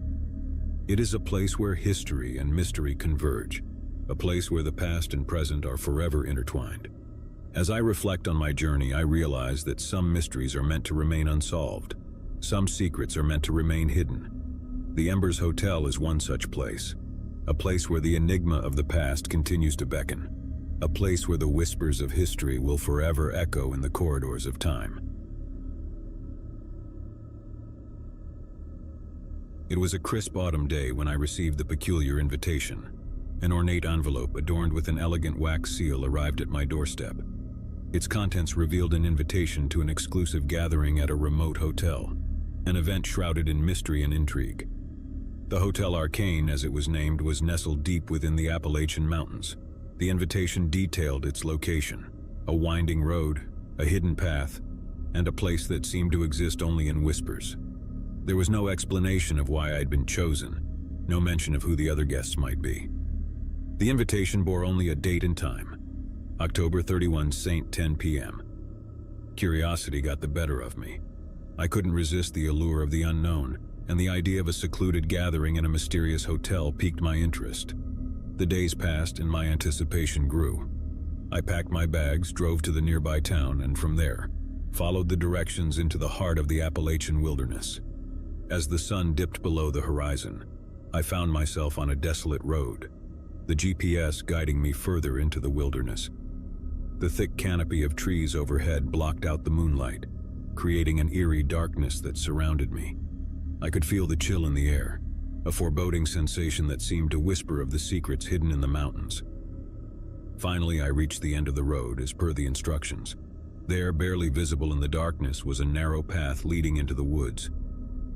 It is a place where history and mystery converge, a place where the past and present are forever intertwined. As I reflect on my journey, I realize that some mysteries are meant to remain unsolved. Some secrets are meant to remain hidden. The Embers Hotel is one such place, a place where the enigma of the past continues to beckon, a place where the whispers of history will forever echo in the corridors of time. It was a crisp autumn day when I received the peculiar invitation. An ornate envelope adorned with an elegant wax seal arrived at my doorstep. Its contents revealed an invitation to an exclusive gathering at a remote hotel, an event shrouded in mystery and intrigue. The Hotel Arcane, as it was named, was nestled deep within the Appalachian Mountains. The invitation detailed its location, a winding road, a hidden path, and a place that seemed to exist only in whispers. There was no explanation of why I'd been chosen, no mention of who the other guests might be. The invitation bore only a date and time, October 31, St. 10 p.m. Curiosity got the better of me. I couldn't resist the allure of the unknown, and the idea of a secluded gathering in a mysterious hotel piqued my interest. The days passed and my anticipation grew. I packed my bags, drove to the nearby town, and from there, followed the directions into the heart of the Appalachian wilderness. As the sun dipped below the horizon, I found myself on a desolate road, the GPS guiding me further into the wilderness. The thick canopy of trees overhead blocked out the moonlight, creating an eerie darkness that surrounded me. I could feel the chill in the air, a foreboding sensation that seemed to whisper of the secrets hidden in the mountains. Finally, I reached the end of the road as per the instructions. There, barely visible in the darkness, was a narrow path leading into the woods.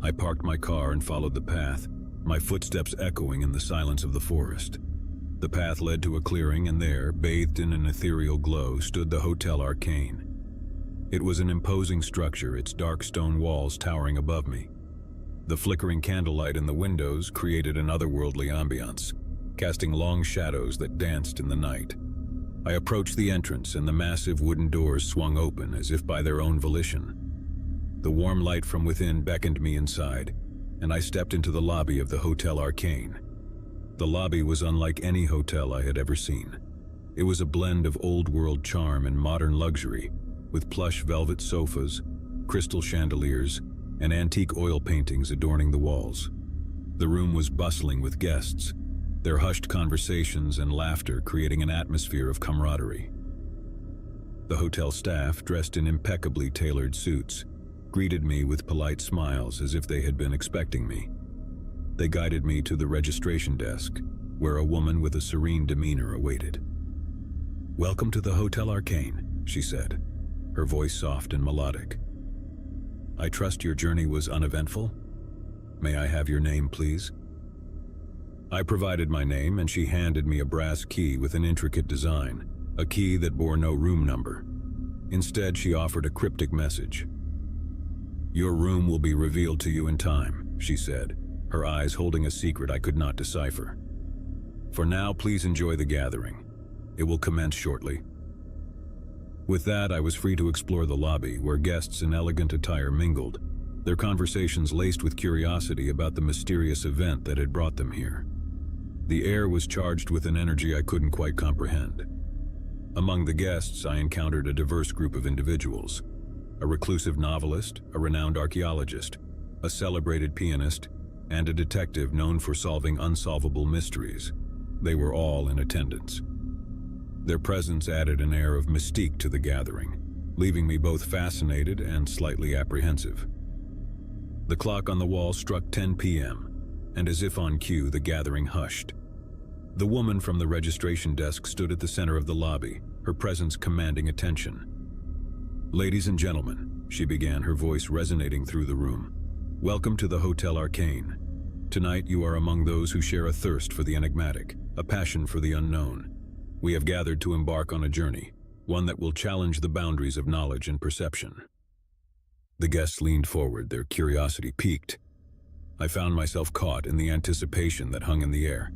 I parked my car and followed the path, my footsteps echoing in the silence of the forest. The path led to a clearing, and there, bathed in an ethereal glow, stood the Hotel Arcane. It was an imposing structure, its dark stone walls towering above me. The flickering candlelight in the windows created an otherworldly ambiance, casting long shadows that danced in the night. I approached the entrance, and the massive wooden doors swung open as if by their own volition. The warm light from within beckoned me inside, and I stepped into the lobby of the Hotel Arcane. The lobby was unlike any hotel I had ever seen. It was a blend of old-world charm and modern luxury, with plush velvet sofas, crystal chandeliers, and antique oil paintings adorning the walls. The room was bustling with guests, their hushed conversations and laughter creating an atmosphere of camaraderie. The hotel staff, dressed in impeccably tailored suits, greeted me with polite smiles as if they had been expecting me. They guided me to the registration desk, where a woman with a serene demeanor awaited. "Welcome to the Hotel Arcane," she said, her voice soft and melodic. "I trust your journey was uneventful? May I have your name, please?" I provided my name, and she handed me a brass key with an intricate design, a key that bore no room number. Instead, she offered a cryptic message. "Your room will be revealed to you in time," she said, her eyes holding a secret I could not decipher. "For now, please enjoy the gathering. It will commence shortly." With that, I was free to explore the lobby, where guests in elegant attire mingled, their conversations laced with curiosity about the mysterious event that had brought them here. The air was charged with an energy I couldn't quite comprehend. Among the guests, I encountered a diverse group of individuals: a reclusive novelist, a renowned archaeologist, a celebrated pianist, and a detective known for solving unsolvable mysteries. They were all in attendance. Their presence added an air of mystique to the gathering, leaving me both fascinated and slightly apprehensive. The clock on the wall struck 10 p.m., and as if on cue, the gathering hushed. The woman from the registration desk stood at the center of the lobby, her presence commanding attention. "Ladies and gentlemen," she began, her voice resonating through the room, "welcome to the Hotel Arcane. Tonight you are among those who share a thirst for the enigmatic, a passion for the unknown. We have gathered to embark on a journey, one that will challenge the boundaries of knowledge and perception." The guests leaned forward, their curiosity piqued. I found myself caught in the anticipation that hung in the air.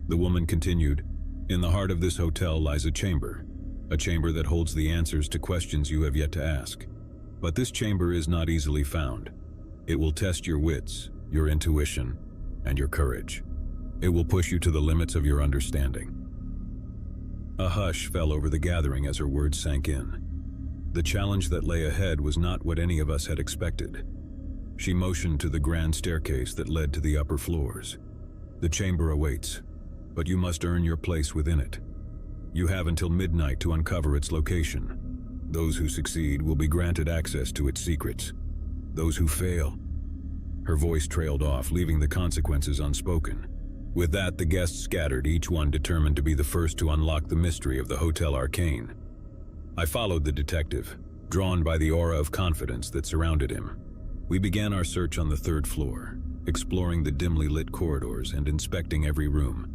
The woman continued, "In the heart of this hotel lies a chamber that holds the answers to questions you have yet to ask. But this chamber is not easily found. It will test your wits, your intuition, and your courage. It will push you to the limits of your understanding." A hush fell over the gathering as her words sank in. The challenge that lay ahead was not what any of us had expected. She motioned to the grand staircase that led to the upper floors. "The chamber awaits, but you must earn your place within it. You have until midnight to uncover its location. Those who succeed will be granted access to its secrets. Those who fail..." Her voice trailed off, leaving the consequences unspoken. With that, the guests scattered, each one determined to be the first to unlock the mystery of the Hotel Arcane. I followed the detective, drawn by the aura of confidence that surrounded him. We began our search on the 3rd floor, exploring the dimly lit corridors and inspecting every room.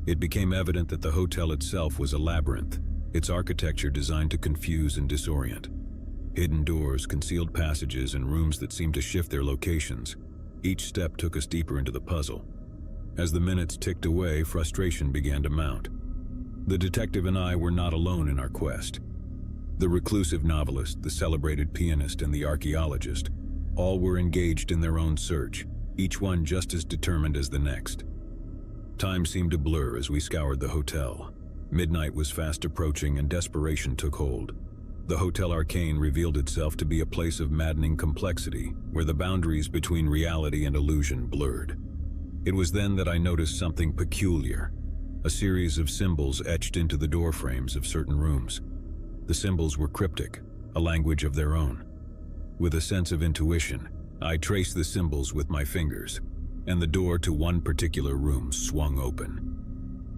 It became evident that the hotel itself was a labyrinth, its architecture designed to confuse and disorient. Hidden doors, concealed passages, and rooms that seemed to shift their locations. Each step took us deeper into the puzzle. As the minutes ticked away, frustration began to mount. The detective and I were not alone in our quest. The reclusive novelist, the celebrated pianist, and the archaeologist all were engaged in their own search, each one just as determined as the next. Time seemed to blur as we scoured the hotel. Midnight was fast approaching and desperation took hold. The Hotel Arcane revealed itself to be a place of maddening complexity, where the boundaries between reality and illusion blurred. It was then that I noticed something peculiar, a series of symbols etched into the doorframes of certain rooms. The symbols were cryptic, a language of their own. With a sense of intuition, I traced the symbols with my fingers, and the door to one particular room swung open.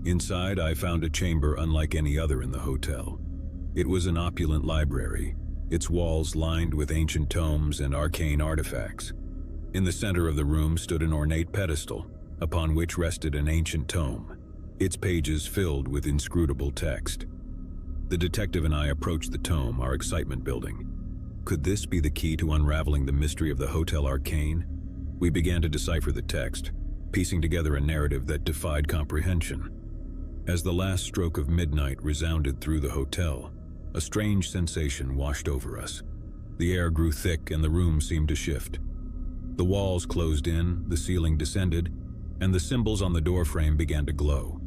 Inside, I found a chamber unlike any other in the hotel. It was an opulent library, its walls lined with ancient tomes and arcane artifacts. In the center of the room stood an ornate pedestal, upon which rested an ancient tome, its pages filled with inscrutable text. The detective and I approached the tome, our excitement building. Could this be the key to unraveling the mystery of the Hotel Arcane? We began to decipher the text, piecing together a narrative that defied comprehension. As the last stroke of midnight resounded through the hotel, a strange sensation washed over us. The air grew thick and the room seemed to shift. The walls closed in, the ceiling descended, and the symbols on the doorframe began to glow.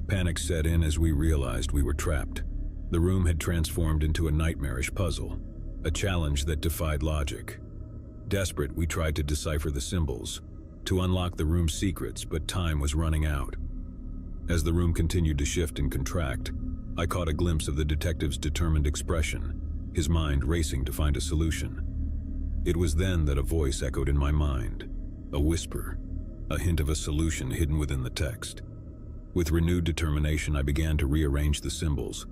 Panic set in as we realized we were trapped. The room had transformed into a nightmarish puzzle, a challenge that defied logic. Desperate, we tried to decipher the symbols, to unlock the room's secrets, but time was running out. As the room continued to shift and contract, I caught a glimpse of the detective's determined expression, his mind racing to find a solution. It was then that a voice echoed in my mind, a whisper, a hint of a solution hidden within the text. With renewed determination, I began to rearrange the symbols,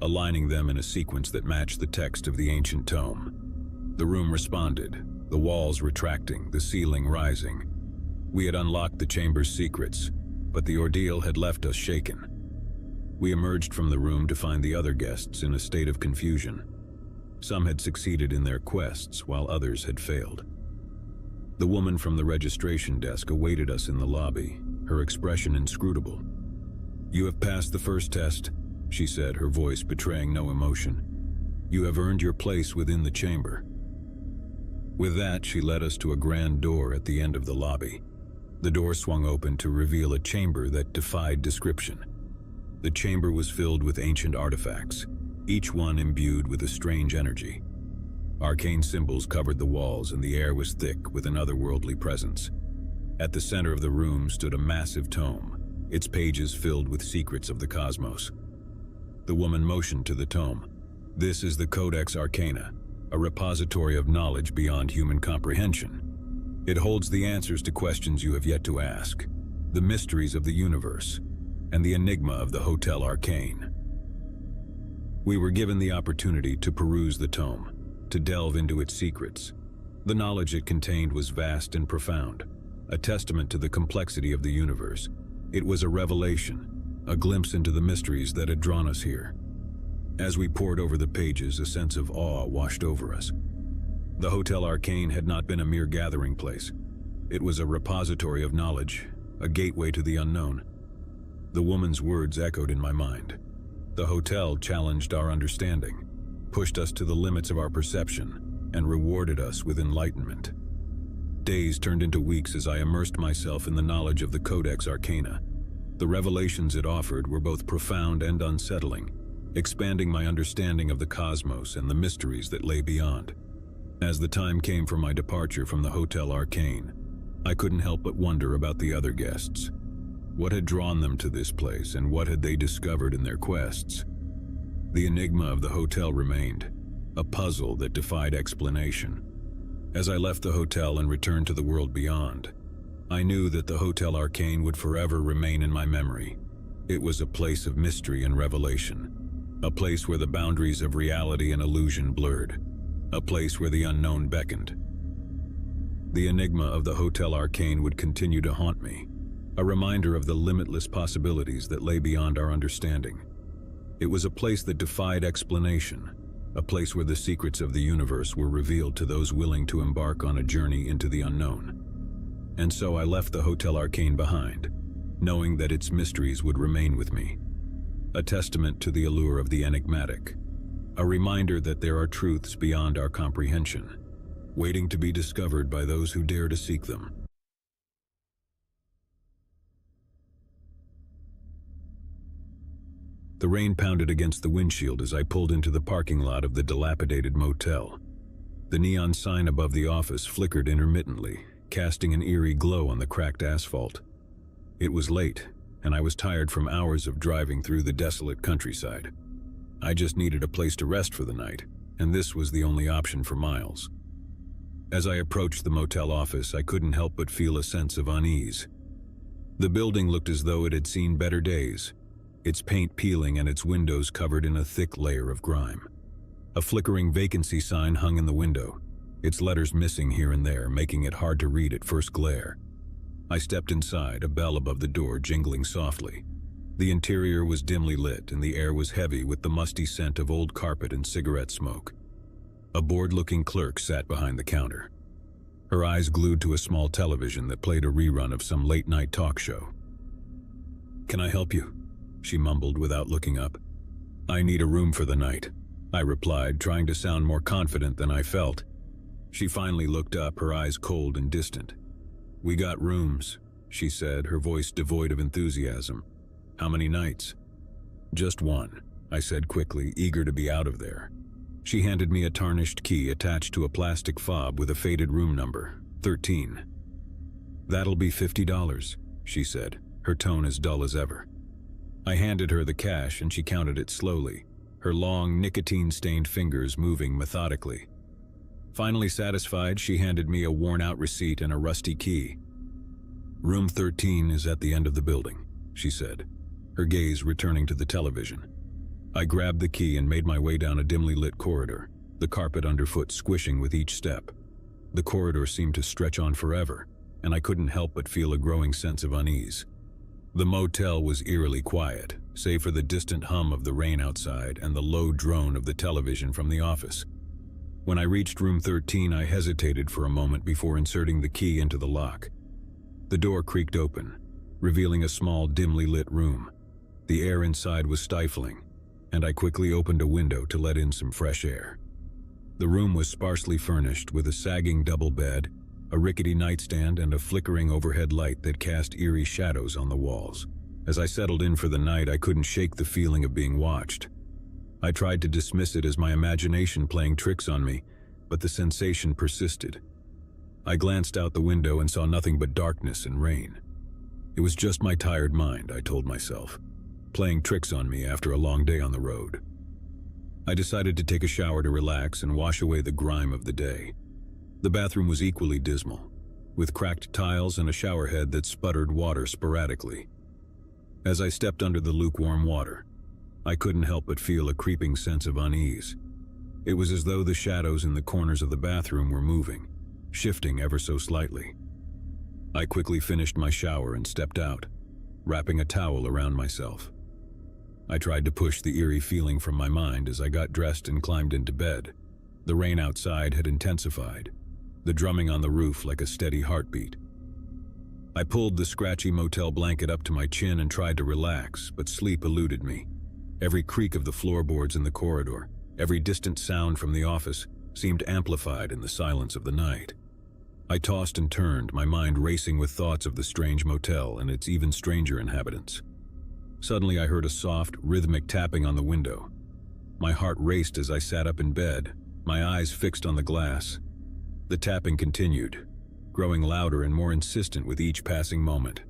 aligning them in a sequence that matched the text of the ancient tome. The room responded, the walls retracting, the ceiling rising. We had unlocked the chamber's secrets, but the ordeal had left us shaken. We emerged from the room to find the other guests in a state of confusion. Some had succeeded in their quests, while others had failed. The woman from the registration desk awaited us in the lobby, her expression inscrutable. "You have passed the first test," she said, her voice betraying no emotion. "You have earned your place within the chamber." With that, she led us to a grand door at the end of the lobby. The door swung open to reveal a chamber that defied description. The chamber was filled with ancient artifacts, each one imbued with a strange energy. Arcane symbols covered the walls, and the air was thick with an otherworldly presence. At the center of the room stood a massive tome, its pages filled with secrets of the cosmos. The woman motioned to the tome. "This is the Codex Arcana, a repository of knowledge beyond human comprehension. It holds the answers to questions you have yet to ask, the mysteries of the universe, and the enigma of the Hotel Arcane." We were given the opportunity to peruse the tome, to delve into its secrets. The knowledge it contained was vast and profound, a testament to the complexity of the universe. It was a revelation, a glimpse into the mysteries that had drawn us here. As we pored over the pages, a sense of awe washed over us. The Hotel Arcane had not been a mere gathering place. It was a repository of knowledge, a gateway to the unknown. The woman's words echoed in my mind. The hotel challenged our understanding, pushed us to the limits of our perception, and rewarded us with enlightenment. Days turned into weeks as I immersed myself in the knowledge of the Codex Arcana. The revelations it offered were both profound and unsettling, expanding my understanding of the cosmos and the mysteries that lay beyond. As the time came for my departure from the Hotel Arcane, I couldn't help but wonder about the other guests. What had drawn them to this place, and what had they discovered in their quests? The enigma of the hotel remained, a puzzle that defied explanation. As I left the hotel and returned to the world beyond, I knew that the Hotel Arcane would forever remain in my memory. It was a place of mystery and revelation, a place where the boundaries of reality and illusion blurred, a place where the unknown beckoned. The enigma of the Hotel Arcane would continue to haunt me, a reminder of the limitless possibilities that lay beyond our understanding. It was a place that defied explanation, a place where the secrets of the universe were revealed to those willing to embark on a journey into the unknown. And so I left the Hotel Arcane behind, knowing that its mysteries would remain with me. A testament to the allure of the enigmatic, a reminder that there are truths beyond our comprehension, waiting to be discovered by those who dare to seek them. The rain pounded against the windshield as I pulled into the parking lot of the dilapidated motel. The neon sign above the office flickered intermittently, casting an eerie glow on the cracked asphalt. It was late, and I was tired from hours of driving through the desolate countryside. I just needed a place to rest for the night, and this was the only option for miles. As I approached the motel office, I couldn't help but feel a sense of unease. The building looked as though it had seen better days, its paint peeling and its windows covered in a thick layer of grime. A flickering vacancy sign hung in the window, its letters missing here and there, making it hard to read at first glare. I stepped inside, a bell above the door jingling softly. The interior was dimly lit, and the air was heavy with the musty scent of old carpet and cigarette smoke. A bored-looking clerk sat behind the counter, her eyes glued to a small television that played a rerun of some late-night talk show. "Can I help you?" she mumbled without looking up. "I need a room for the night," I replied, trying to sound more confident than I felt. She finally looked up, her eyes cold and distant. "We got rooms," she said, her voice devoid of enthusiasm. "How many nights?" "Just one," I said quickly, eager to be out of there. She handed me a tarnished key attached to a plastic fob with a faded room number, 13. "That'll be $50, she said, her tone as dull as ever. I handed her the cash and she counted it slowly, her long, nicotine-stained fingers moving methodically. Finally satisfied, she handed me a worn-out receipt and a rusty key. "Room 13 is at the end of the building," she said, her gaze returning to the television. I grabbed the key and made my way down a dimly lit corridor, the carpet underfoot squishing with each step. The corridor seemed to stretch on forever, and I couldn't help but feel a growing sense of unease. The motel was eerily quiet, save for the distant hum of the rain outside and the low drone of the television from the office. When I reached room 13, I hesitated for a moment before inserting the key into the lock. The door creaked open, revealing a small, dimly lit room. The air inside was stifling, and I quickly opened a window to let in some fresh air. The room was sparsely furnished with a sagging double bed, a rickety nightstand, and a flickering overhead light that cast eerie shadows on the walls. As I settled in for the night, I couldn't shake the feeling of being watched. I tried to dismiss it as my imagination playing tricks on me, but the sensation persisted. I glanced out the window and saw nothing but darkness and rain. It was just my tired mind, I told myself, playing tricks on me after a long day on the road. I decided to take a shower to relax and wash away the grime of the day. The bathroom was equally dismal, with cracked tiles and a shower head that sputtered water sporadically. As I stepped under the lukewarm water, I couldn't help but feel a creeping sense of unease. It was as though the shadows in the corners of the bathroom were moving, shifting ever so slightly. I quickly finished my shower and stepped out, wrapping a towel around myself. I tried to push the eerie feeling from my mind as I got dressed and climbed into bed. The rain outside had intensified, the drumming on the roof like a steady heartbeat. I pulled the scratchy motel blanket up to my chin and tried to relax, but sleep eluded me. Every creak of the floorboards in the corridor, every distant sound from the office, seemed amplified in the silence of the night. I tossed and turned, my mind racing with thoughts of the strange motel and its even stranger inhabitants. Suddenly I heard a soft, rhythmic tapping on the window. My heart raced as I sat up in bed, my eyes fixed on the glass. The tapping continued, growing louder and more insistent with each passing moment.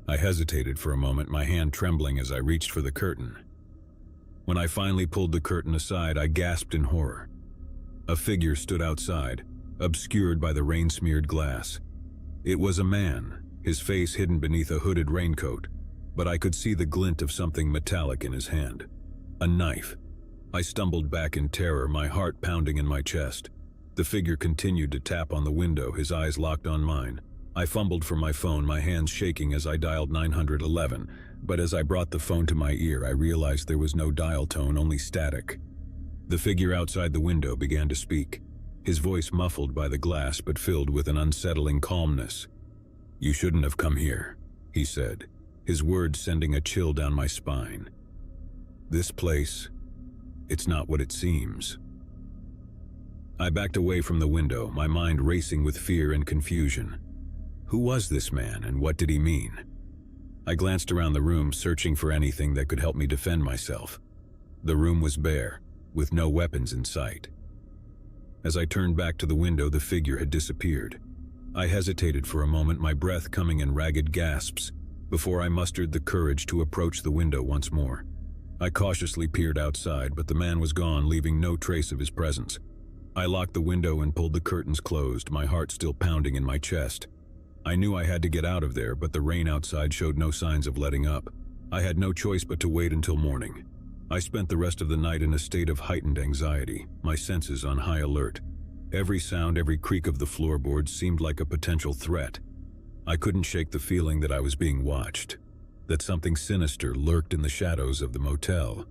I hesitated for a moment, my hand trembling as I reached for the curtain. When I finally pulled the curtain aside, I gasped in horror. A figure stood outside, obscured by the rain-smeared glass. It was a man, his face hidden beneath a hooded raincoat, but I could see the glint of something metallic in his hand. A knife. I stumbled back in terror, my heart pounding in my chest. The figure continued to tap on the window, his eyes locked on mine. I fumbled for my phone, my hands shaking as I dialed 911, but as I brought the phone to my ear, I realized there was no dial tone, only static. The figure outside the window began to speak, his voice muffled by the glass but filled with an unsettling calmness. "You shouldn't have come here," he said, his words sending a chill down my spine. "This place, it's not what it seems." I backed away from the window, my mind racing with fear and confusion. Who was this man, and what did he mean? I glanced around the room, searching for anything that could help me defend myself. The room was bare, with no weapons in sight. As I turned back to the window, the figure had disappeared. I hesitated for a moment, my breath coming in ragged gasps, before I mustered the courage to approach the window once more. I cautiously peered outside, but the man was gone, leaving no trace of his presence. I locked the window and pulled the curtains closed, my heart still pounding in my chest. I knew I had to get out of there, but the rain outside showed no signs of letting up. I had no choice but to wait until morning. I spent the rest of the night in a state of heightened anxiety, my senses on high alert. Every sound, every creak of the floorboards seemed like a potential threat. I couldn't shake the feeling that I was being watched, that something sinister lurked in the shadows of the motel.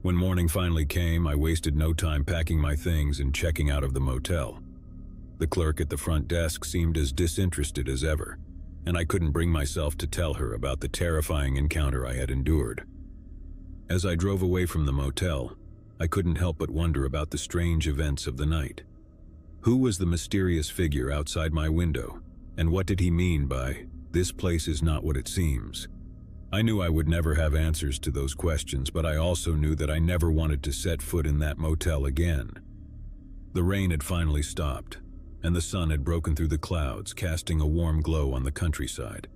When morning finally came, I wasted no time packing my things and checking out of the motel. The clerk at the front desk seemed as disinterested as ever, and I couldn't bring myself to tell her about the terrifying encounter I had endured. As I drove away from the motel, I couldn't help but wonder about the strange events of the night. Who was the mysterious figure outside my window, and what did he mean by This place is not what it seems. I knew I would never have answers to those questions, but I also knew that I never wanted to set foot in that motel again. The rain had finally stopped, and the sun had broken through the clouds, casting a warm glow on the countryside.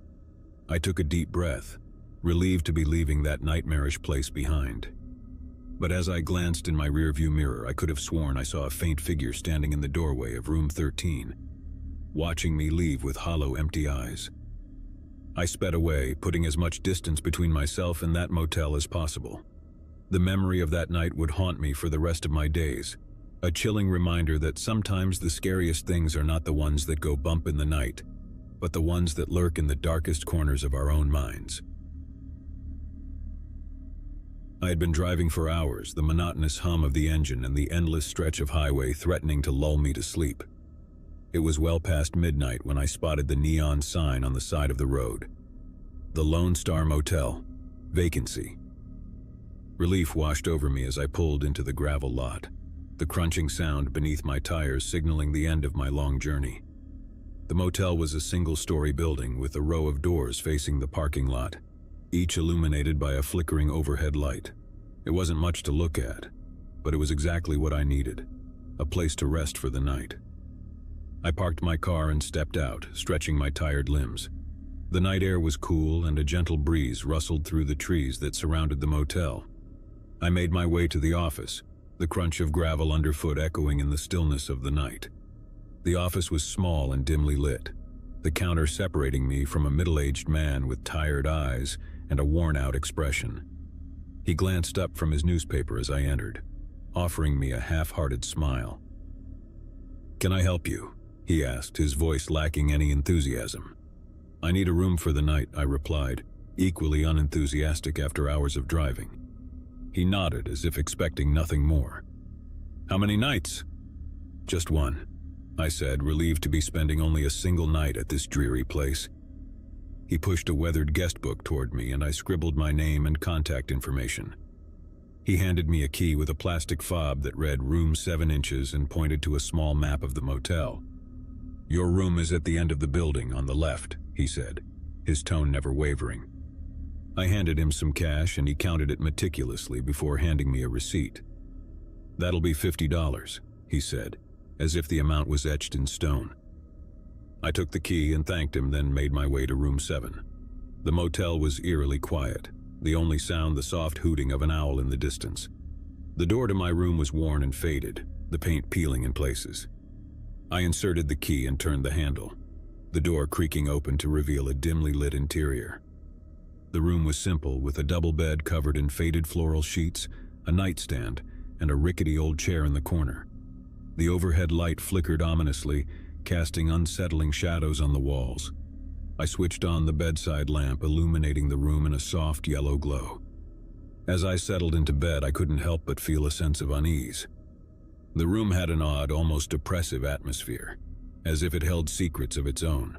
I took a deep breath, relieved to be leaving that nightmarish place behind. But as I glanced in my rearview mirror, I could have sworn I saw a faint figure standing in the doorway of room 13, watching me leave with hollow, empty eyes. I sped away, putting as much distance between myself and that motel as possible. The memory of that night would haunt me for the rest of my days, a chilling reminder that sometimes the scariest things are not the ones that go bump in the night, but the ones that lurk in the darkest corners of our own minds. I had been driving for hours, the monotonous hum of the engine and the endless stretch of highway threatening to lull me to sleep. It was well past midnight when I spotted the neon sign on the side of the road. The Lone Star Motel, vacancy. Relief washed over me as I pulled into the gravel lot, the crunching sound beneath my tires signaling the end of my long journey. The motel was a single-story building with a row of doors facing the parking lot, each illuminated by a flickering overhead light. It wasn't much to look at, but it was exactly what I needed, a place to rest for the night. I parked my car and stepped out, stretching my tired limbs. The night air was cool and a gentle breeze rustled through the trees that surrounded the motel. I made my way to the office, the crunch of gravel underfoot echoing in the stillness of the night. The office was small and dimly lit, the counter separating me from a middle-aged man with tired eyes and a worn-out expression. He glanced up from his newspaper as I entered, offering me a half-hearted smile. "Can I help you?" he asked, his voice lacking any enthusiasm. "I need a room for the night," I replied, equally unenthusiastic after hours of driving. He nodded as if expecting nothing more. "How many nights?" "Just one," I said, relieved to be spending only a single night at this dreary place. He pushed a weathered guest book toward me and I scribbled my name and contact information. He handed me a key with a plastic fob that read room 7 inches and pointed to a small map of the motel. "Your room is at the end of the building on the left," he said, his tone never wavering. I handed him some cash and he counted it meticulously before handing me a receipt. "That'll be $50, he said, as if the amount was etched in stone. I took the key and thanked him, then made my way to room 7. The motel was eerily quiet, the only sound the soft hooting of an owl in the distance. The door to my room was worn and faded, the paint peeling in places. I inserted the key and turned the handle, the door creaking open to reveal a dimly lit interior. The room was simple, with a double bed covered in faded floral sheets, a nightstand, and a rickety old chair in the corner. The overhead light flickered ominously, casting unsettling shadows on the walls. I switched on the bedside lamp, illuminating the room in a soft yellow glow. As I settled into bed, I couldn't help but feel a sense of unease. The room had an odd, almost oppressive atmosphere, as if it held secrets of its own.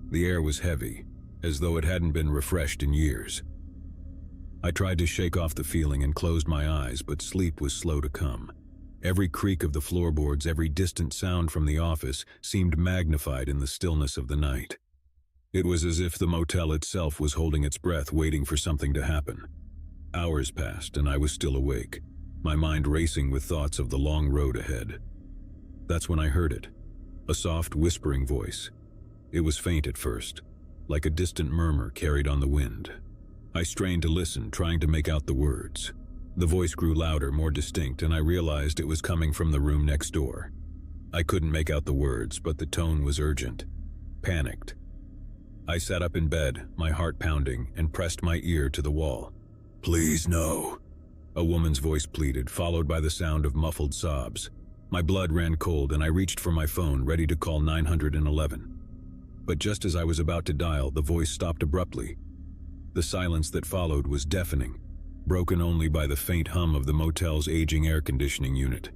The air was heavy, as though it hadn't been refreshed in years. I tried to shake off the feeling and closed my eyes, but sleep was slow to come. Every creak of the floorboards, every distant sound from the office seemed magnified in the stillness of the night. It was as if the motel itself was holding its breath, waiting for something to happen. Hours passed and I was still awake, my mind racing with thoughts of the long road ahead. That's when I heard it, a soft whispering voice. It was faint at first, like a distant murmur carried on the wind. I strained to listen, trying to make out the words. The voice grew louder, more distinct, and I realized it was coming from the room next door. I couldn't make out the words, but the tone was urgent, panicked. I sat up in bed, my heart pounding, and pressed my ear to the wall. "Please, no," a woman's voice pleaded, followed by the sound of muffled sobs. My blood ran cold and I reached for my phone, ready to call 911. But just as I was about to dial, the voice stopped abruptly. The silence that followed was deafening, broken only by the faint hum of the motel's aging air conditioning unit.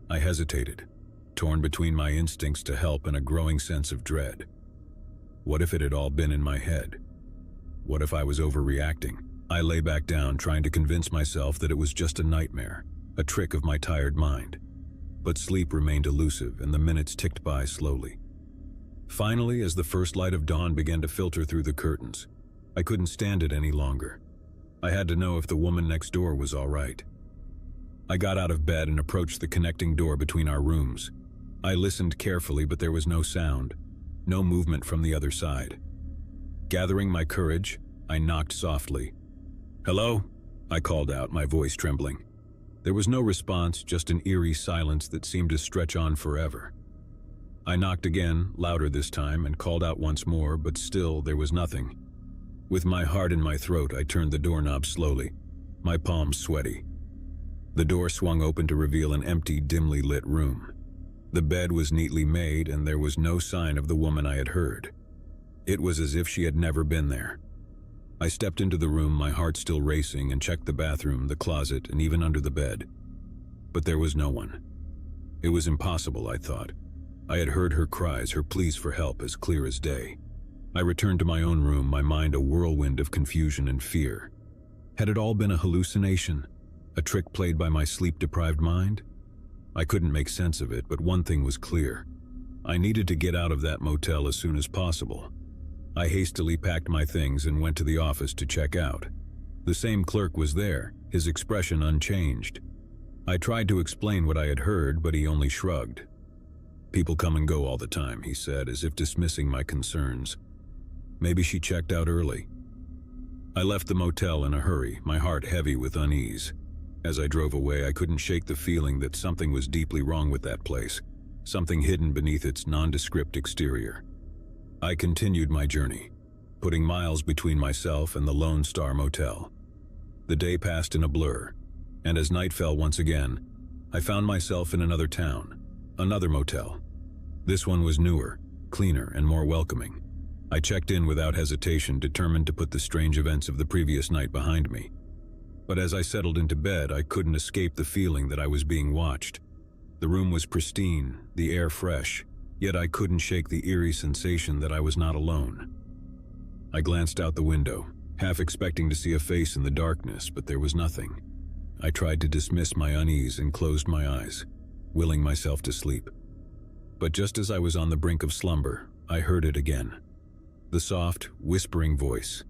I hesitated, torn between my instincts to help and a growing sense of dread. What if it had all been in my head? What if I was overreacting? I lay back down, trying to convince myself that it was just a nightmare, a trick of my tired mind. But sleep remained elusive and the minutes ticked by slowly. Finally, as the first light of dawn began to filter through the curtains, I couldn't stand it any longer. I had to know if the woman next door was all right. I got out of bed and approached the connecting door between our rooms. I listened carefully, but there was no sound, no movement from the other side. Gathering my courage, I knocked softly. "Hello?" I called out, my voice trembling. There was no response, just an eerie silence that seemed to stretch on forever. I knocked again, louder this time, and called out once more, but still there was nothing. With my heart in my throat, I turned the doorknob slowly, my palms sweaty. The door swung open to reveal an empty, dimly lit room. The bed was neatly made, and there was no sign of the woman I had heard. It was as if she had never been there. I stepped into the room, my heart still racing, and checked the bathroom, the closet, and even under the bed. But there was no one. It was impossible, I thought. I had heard her cries, her pleas for help, as clear as day. I returned to my own room, my mind a whirlwind of confusion and fear. Had it all been a hallucination? A trick played by my sleep-deprived mind? I couldn't make sense of it, but one thing was clear. I needed to get out of that motel as soon as possible. I hastily packed my things and went to the office to check out. The same clerk was there, his expression unchanged. I tried to explain what I had heard, but he only shrugged. "People come and go all the time," he said, as if dismissing my concerns. Maybe she checked out early. I left the motel in a hurry, my heart heavy with unease. As I drove away, I couldn't shake the feeling that something was deeply wrong with that place, something hidden beneath its nondescript exterior. I continued my journey, putting miles between myself and the Lone Star Motel. The day passed in a blur, and as night fell once again, I found myself in another town, another motel. This one was newer, cleaner, and more welcoming. I checked in without hesitation, determined to put the strange events of the previous night behind me. But as I settled into bed, I couldn't escape the feeling that I was being watched. The room was pristine, the air fresh, yet I couldn't shake the eerie sensation that I was not alone. I glanced out the window, half expecting to see a face in the darkness, but there was nothing. I tried to dismiss my unease and closed my eyes, willing myself to sleep. But just as I was on the brink of slumber, I heard it again. The soft, whispering voice.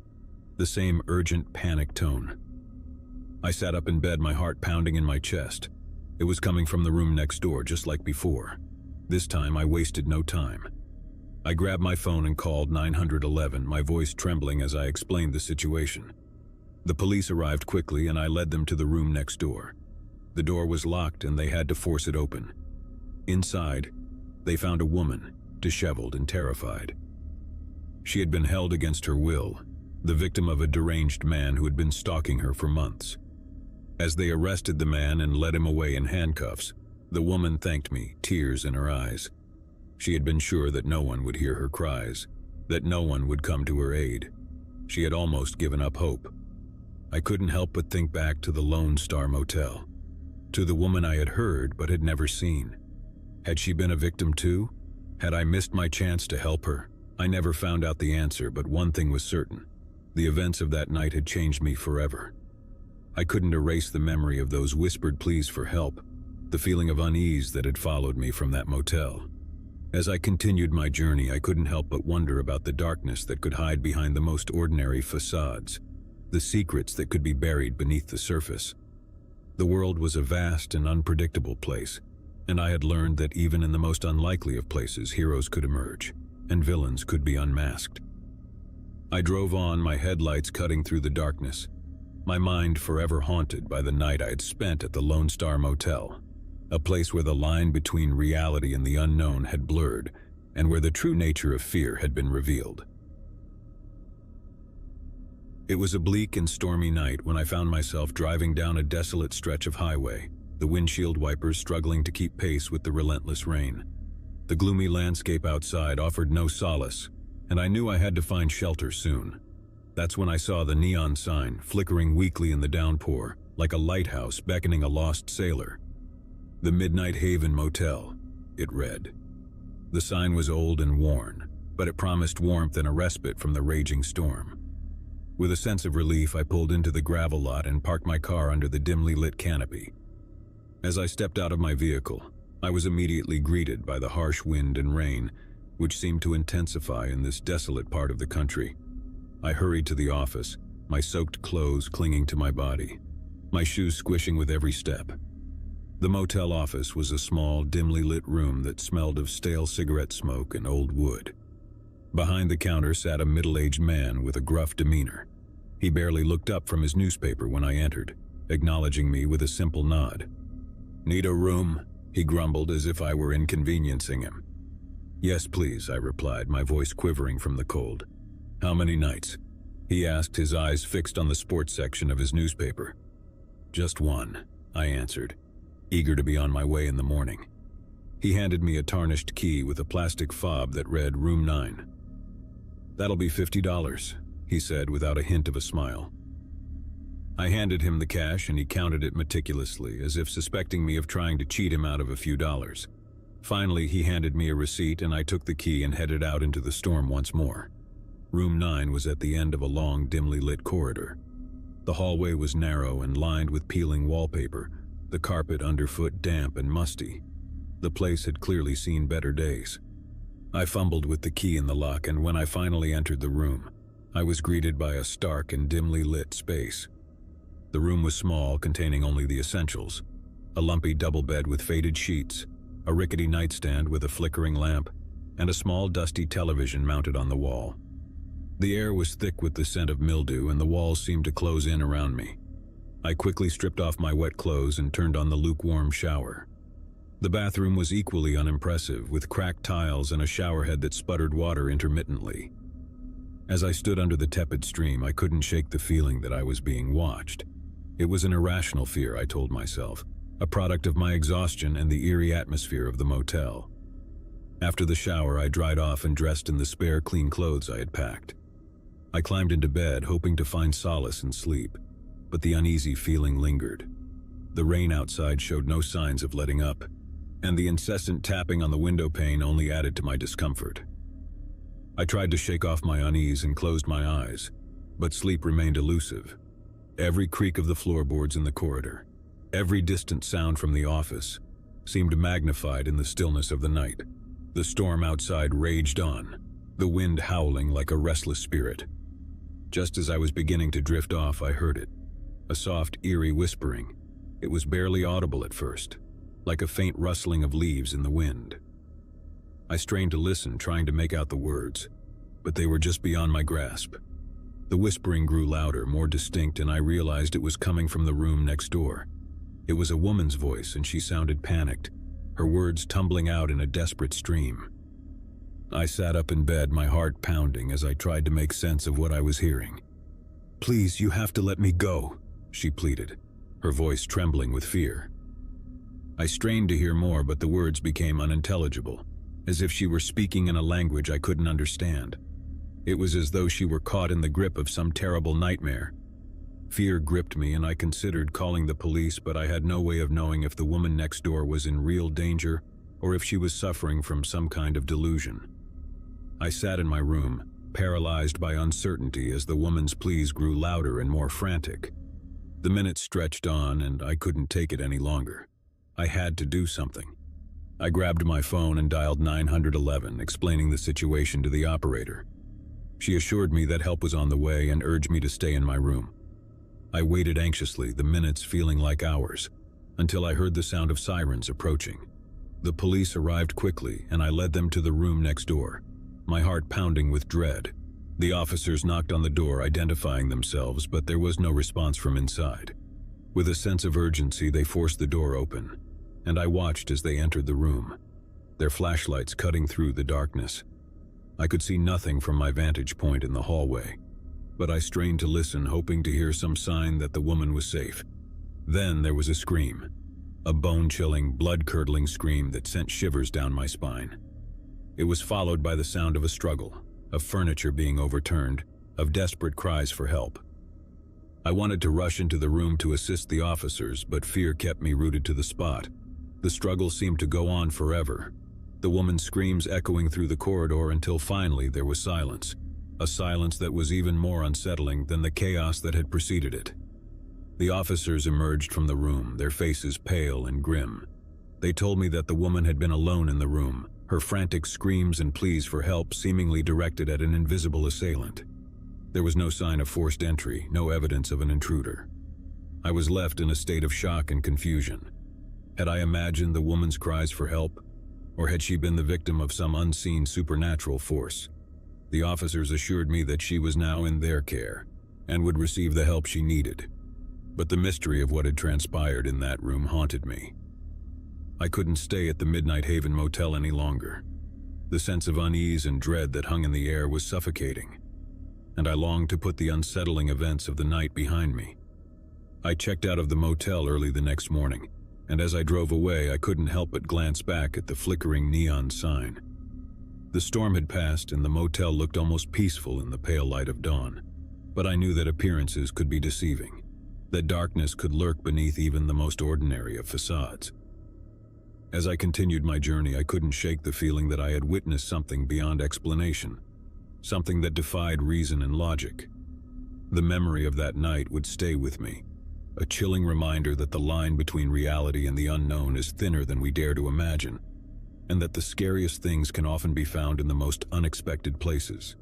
The same urgent, panic tone. I sat up in bed, my heart pounding in my chest. It was coming from the room next door, just like before. This time, I wasted no time. I grabbed my phone and called 911, my voice trembling as I explained the situation. The police arrived quickly, and I led them to the room next door. The door was locked, and they had to force it open. Inside, they found a woman, disheveled and terrified. She had been held against her will, the victim of a deranged man who had been stalking her for months. As they arrested the man and led him away in handcuffs, the woman thanked me, tears in her eyes. She had been sure that no one would hear her cries, that no one would come to her aid. She had almost given up hope. I couldn't help but think back to the Lone Star Motel, to the woman I had heard but had never seen. Had she been a victim too? Had I missed my chance to help her? I never found out the answer, but one thing was certain. The events of that night had changed me forever. I couldn't erase the memory of those whispered pleas for help, the feeling of unease that had followed me from that motel. As I continued my journey, I couldn't help but wonder about the darkness that could hide behind the most ordinary facades, the secrets that could be buried beneath the surface. The world was a vast and unpredictable place, and I had learned that even in the most unlikely of places, heroes could emerge, and villains could be unmasked. I drove on, my headlights cutting through the darkness, my mind forever haunted by the night I had spent at the Lone Star Motel, a place where the line between reality and the unknown had blurred, and where the true nature of fear had been revealed. It was a bleak and stormy night when I found myself driving down a desolate stretch of highway, the windshield wipers struggling to keep pace with the relentless rain. The gloomy landscape outside offered no solace, and I knew I had to find shelter soon. That's when I saw the neon sign flickering weakly in the downpour, like a lighthouse beckoning a lost sailor. "The Midnight Haven Motel," it read. The sign was old and worn, but it promised warmth and a respite from the raging storm. With a sense of relief, I pulled into the gravel lot and parked my car under the dimly lit canopy. As I stepped out of my vehicle, I was immediately greeted by the harsh wind and rain, which seemed to intensify in this desolate part of the country. I hurried to the office, my soaked clothes clinging to my body, my shoes squishing with every step. The motel office was a small, dimly lit room that smelled of stale cigarette smoke and old wood. Behind the counter sat a middle-aged man with a gruff demeanor. He barely looked up from his newspaper when I entered, acknowledging me with a simple nod. "Need a room?" he grumbled as if I were inconveniencing him. "Yes, please," I replied, my voice quivering from the cold. "How many nights?" he asked, his eyes fixed on the sports section of his newspaper. "Just one," I answered, eager to be on my way in the morning. He handed me a tarnished key with a plastic fob that read Room 9. "That'll be $50, he said without a hint of a smile. I handed him the cash and he counted it meticulously, as if suspecting me of trying to cheat him out of a few dollars. Finally, he handed me a receipt and I took the key and headed out into the storm once more. Room 9 was at the end of a long, dimly lit corridor. The hallway was narrow and lined with peeling wallpaper, the carpet underfoot damp and musty. The place had clearly seen better days. I fumbled with the key in the lock, and when I finally entered the room, I was greeted by a stark and dimly lit space. The room was small, containing only the essentials: a lumpy double bed with faded sheets, a rickety nightstand with a flickering lamp, and a small dusty television mounted on the wall. The air was thick with the scent of mildew, and the walls seemed to close in around me. I quickly stripped off my wet clothes and turned on the lukewarm shower. The bathroom was equally unimpressive, with cracked tiles and a showerhead that sputtered water intermittently. As I stood under the tepid stream, I couldn't shake the feeling that I was being watched. It was an irrational fear, I told myself, a product of my exhaustion and the eerie atmosphere of the motel. After the shower, I dried off and dressed in the spare clean clothes I had packed. I climbed into bed, hoping to find solace in sleep, but the uneasy feeling lingered. The rain outside showed no signs of letting up, and the incessant tapping on the window pane only added to my discomfort. I tried to shake off my unease and closed my eyes, but sleep remained elusive. Every creak of the floorboards in the corridor, every distant sound from the office, seemed magnified in the stillness of the night. The storm outside raged on, the wind howling like a restless spirit. Just as I was beginning to drift off, I heard it, a soft, eerie whispering. It was barely audible at first, like a faint rustling of leaves in the wind. I strained to listen, trying to make out the words, but they were just beyond my grasp. The whispering grew louder, more distinct, and I realized it was coming from the room next door. It was a woman's voice, and she sounded panicked, her words tumbling out in a desperate stream. I sat up in bed, my heart pounding as I tried to make sense of what I was hearing. "Please, you have to let me go," she pleaded, her voice trembling with fear. I strained to hear more, but the words became unintelligible, as if she were speaking in a language I couldn't understand. It was as though she were caught in the grip of some terrible nightmare. Fear gripped me, and I considered calling the police, but I had no way of knowing if the woman next door was in real danger or if she was suffering from some kind of delusion. I sat in my room, paralyzed by uncertainty as the woman's pleas grew louder and more frantic. The minutes stretched on, and I couldn't take it any longer. I had to do something. I grabbed my phone and dialed 911, explaining the situation to the operator. She assured me that help was on the way and urged me to stay in my room. I waited anxiously, the minutes feeling like hours, until I heard the sound of sirens approaching. The police arrived quickly, and I led them to the room next door, my heart pounding with dread. The officers knocked on the door, identifying themselves, but there was no response from inside. With a sense of urgency, they forced the door open, and I watched as they entered the room, their flashlights cutting through the darkness. I could see nothing from my vantage point in the hallway, but I strained to listen, hoping to hear some sign that the woman was safe. Then there was a scream, a bone-chilling, blood-curdling scream that sent shivers down my spine. It was followed by the sound of a struggle, of furniture being overturned, of desperate cries for help. I wanted to rush into the room to assist the officers, but fear kept me rooted to the spot. The struggle seemed to go on forever, the woman's screams echoing through the corridor until finally there was silence, a silence that was even more unsettling than the chaos that had preceded it. The officers emerged from the room, their faces pale and grim. They told me that the woman had been alone in the room, her frantic screams and pleas for help seemingly directed at an invisible assailant. There was no sign of forced entry, no evidence of an intruder. I was left in a state of shock and confusion. Had I imagined the woman's cries for help, or had she been the victim of some unseen supernatural force? The officers assured me that she was now in their care and would receive the help she needed. But the mystery of what had transpired in that room haunted me. I couldn't stay at the Midnight Haven Motel any longer. The sense of unease and dread that hung in the air was suffocating, and I longed to put the unsettling events of the night behind me. I checked out of the motel early the next morning, and as I drove away, I couldn't help but glance back at the flickering neon sign. The storm had passed and the motel looked almost peaceful in the pale light of dawn, but I knew that appearances could be deceiving, that darkness could lurk beneath even the most ordinary of facades. As I continued my journey, I couldn't shake the feeling that I had witnessed something beyond explanation, something that defied reason and logic. The memory of that night would stay with me, a chilling reminder that the line between reality and the unknown is thinner than we dare to imagine, and that the scariest things can often be found in the most unexpected places.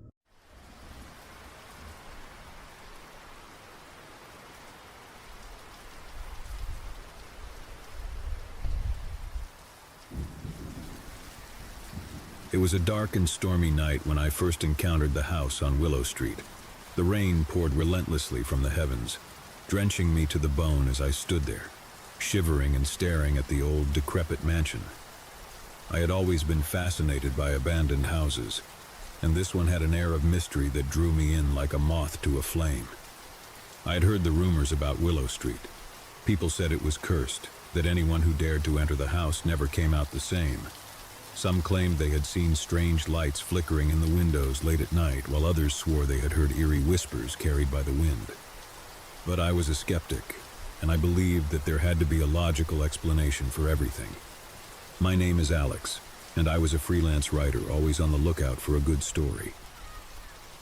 It was a dark and stormy night when I first encountered the house on Willow Street. The rain poured relentlessly from the heavens, drenching me to the bone as I stood there, shivering and staring at the old, decrepit mansion. I had always been fascinated by abandoned houses, and this one had an air of mystery that drew me in like a moth to a flame. I had heard the rumors about Willow Street. People said it was cursed, that anyone who dared to enter the house never came out the same. Some claimed they had seen strange lights flickering in the windows late at night, while others swore they had heard eerie whispers carried by the wind. But I was a skeptic, and I believed that there had to be a logical explanation for everything. My name is Alex, and I was a freelance writer, always on the lookout for a good story.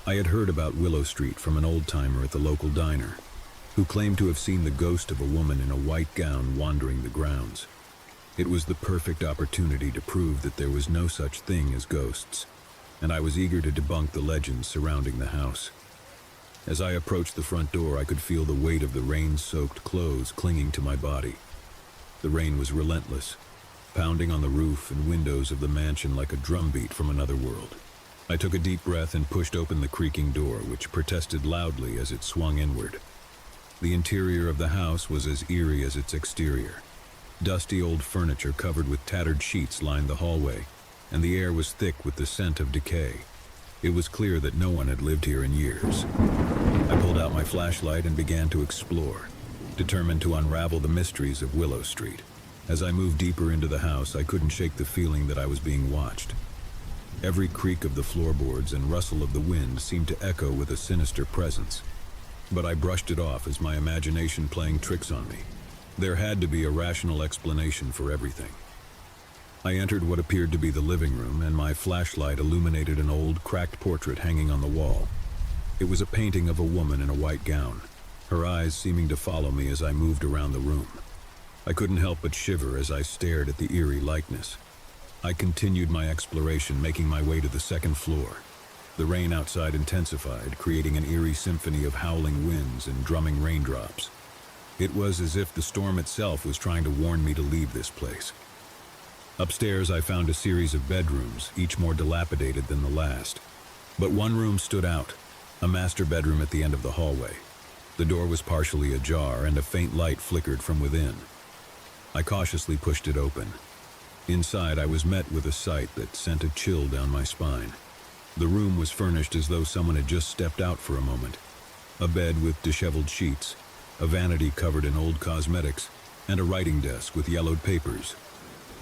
I had heard about Willow Street from an old-timer at the local diner, who claimed to have seen the ghost of a woman in a white gown wandering the grounds. It was the perfect opportunity to prove that there was no such thing as ghosts, and I was eager to debunk the legends surrounding the house. As I approached the front door, I could feel the weight of the rain-soaked clothes clinging to my body. The rain was relentless, pounding on the roof and windows of the mansion like a drumbeat from another world. I took a deep breath and pushed open the creaking door, which protested loudly as it swung inward. The interior of the house was as eerie as its exterior. Dusty old furniture covered with tattered sheets lined the hallway, and the air was thick with the scent of decay. It was clear that no one had lived here in years. I pulled out my flashlight and began to explore, determined to unravel the mysteries of Willow Street. As I moved deeper into the house, I couldn't shake the feeling that I was being watched. Every creak of the floorboards and rustle of the wind seemed to echo with a sinister presence, but I brushed it off as my imagination playing tricks on me. There had to be a rational explanation for everything. I entered what appeared to be the living room, and my flashlight illuminated an old, cracked portrait hanging on the wall. It was a painting of a woman in a white gown, her eyes seeming to follow me as I moved around the room. I couldn't help but shiver as I stared at the eerie likeness. I continued my exploration, making my way to the second floor. The rain outside intensified, creating an eerie symphony of howling winds and drumming raindrops. It was as if the storm itself was trying to warn me to leave this place. Upstairs, I found a series of bedrooms, each more dilapidated than the last. But one room stood out, a master bedroom at the end of the hallway. The door was partially ajar, and a faint light flickered from within. I cautiously pushed it open. Inside, I was met with a sight that sent a chill down my spine. The room was furnished as though someone had just stepped out for a moment. A bed with disheveled sheets, a vanity covered in old cosmetics, and a writing desk with yellowed papers.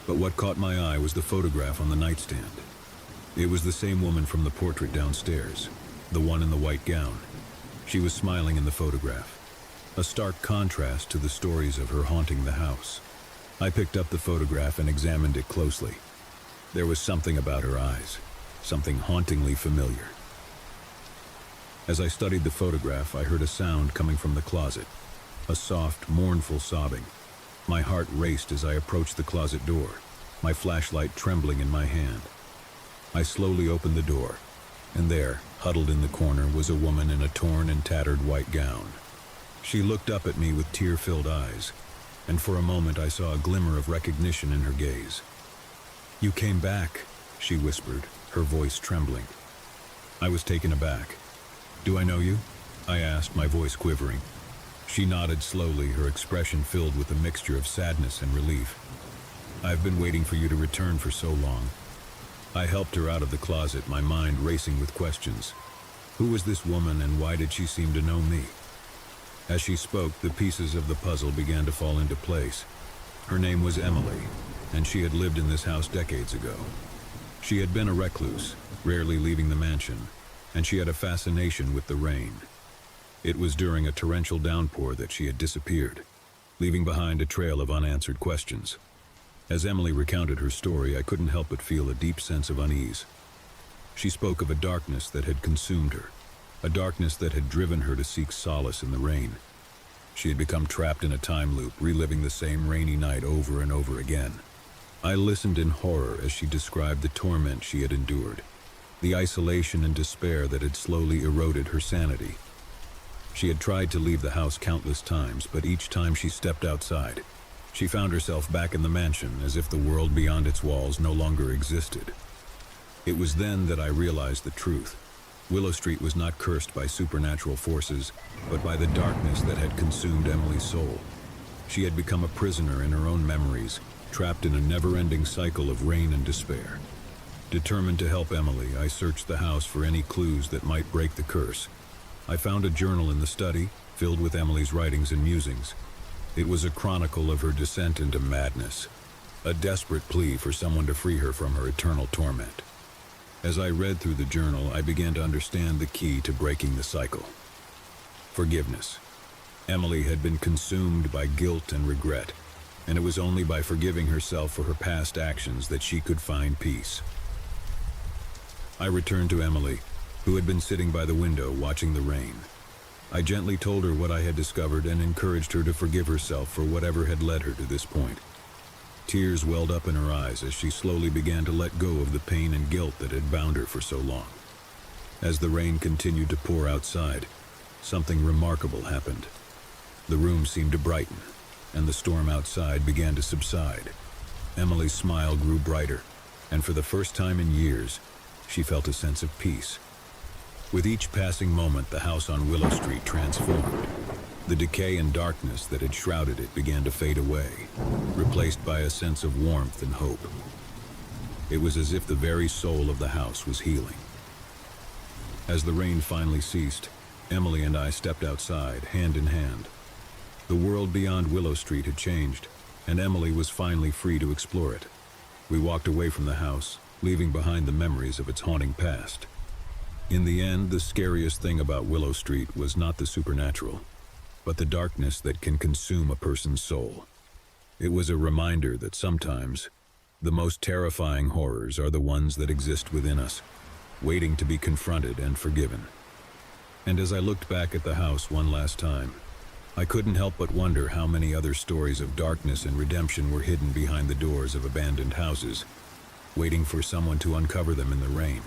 But what caught my eye was the photograph on the nightstand. It was the same woman from the portrait downstairs, the one in the white gown. She was smiling in the photograph, a stark contrast to the stories of her haunting the house. I picked up the photograph and examined it closely. There was something about her eyes, something hauntingly familiar. As I studied the photograph, I heard a sound coming from the closet, a soft, mournful sobbing. My heart raced as I approached the closet door. my flashlight trembling in my hand. I slowly opened the door, and there, huddled in the corner, was a woman in a torn and tattered white gown. She looked up at me with tear-filled eyes, and for a moment I saw a glimmer of recognition in her gaze. "You came back," she whispered, her voice trembling. I was taken aback. "Do I know you?" I asked, my voice quivering. She nodded slowly, her expression filled with a mixture of sadness and relief. "I've been waiting for you to return for so long." I helped her out of the closet, my mind racing with questions. Who was this woman, and why did she seem to know me? As she spoke, the pieces of the puzzle began to fall into place. Her name was Emily, and she had lived in this house decades ago. She had been a recluse, rarely leaving the mansion, and she had a fascination with the rain. It was during a torrential downpour that she had disappeared, leaving behind a trail of unanswered questions. As Emily recounted her story, I couldn't help but feel a deep sense of unease. She spoke of a darkness that had consumed her, a darkness that had driven her to seek solace in the rain. She had become trapped in a time loop, reliving the same rainy night over and over again. I listened in horror as she described the torment she had endured, the isolation and despair that had slowly eroded her sanity. She had tried to leave the house countless times, but each time she stepped outside, she found herself back in the mansion, as if the world beyond its walls no longer existed. It was then that I realized the truth. Willow Street was not cursed by supernatural forces, but by the darkness that had consumed Emily's soul. She had become a prisoner in her own memories, trapped in a never-ending cycle of rain and despair. Determined to help Emily, I searched the house for any clues that might break the curse. I found a journal in the study, filled with Emily's writings and musings. It was a chronicle of her descent into madness, a desperate plea for someone to free her from her eternal torment. As I read through the journal, I began to understand the key to breaking the cycle. Forgiveness. Emily had been consumed by guilt and regret, and it was only by forgiving herself for her past actions that she could find peace. I returned to Emily, who had been sitting by the window watching the rain. I gently told her what I had discovered and encouraged her to forgive herself for whatever had led her to this point. Tears welled up in her eyes as she slowly began to let go of the pain and guilt that had bound her for so long. As the rain continued to pour outside, something remarkable happened. The room seemed to brighten, and the storm outside began to subside. Emily's smile grew brighter, and for the first time in years, she felt a sense of peace. With each passing moment, the house on Willow Street transformed. The decay and darkness that had shrouded it began to fade away, replaced by a sense of warmth and hope. It was as if the very soul of the house was healing. As the rain finally ceased, Emily and I stepped outside, hand in hand. The world beyond Willow Street had changed, and Emily was finally free to explore it. We walked away from the house, leaving behind the memories of its haunting past. In the end, the scariest thing about Willow Street was not the supernatural, but the darkness that can consume a person's soul. It was a reminder that sometimes, the most terrifying horrors are the ones that exist within us, waiting to be confronted and forgiven. And as I looked back at the house one last time, I couldn't help but wonder how many other stories of darkness and redemption were hidden behind the doors of abandoned houses, waiting for someone to uncover them in the rain.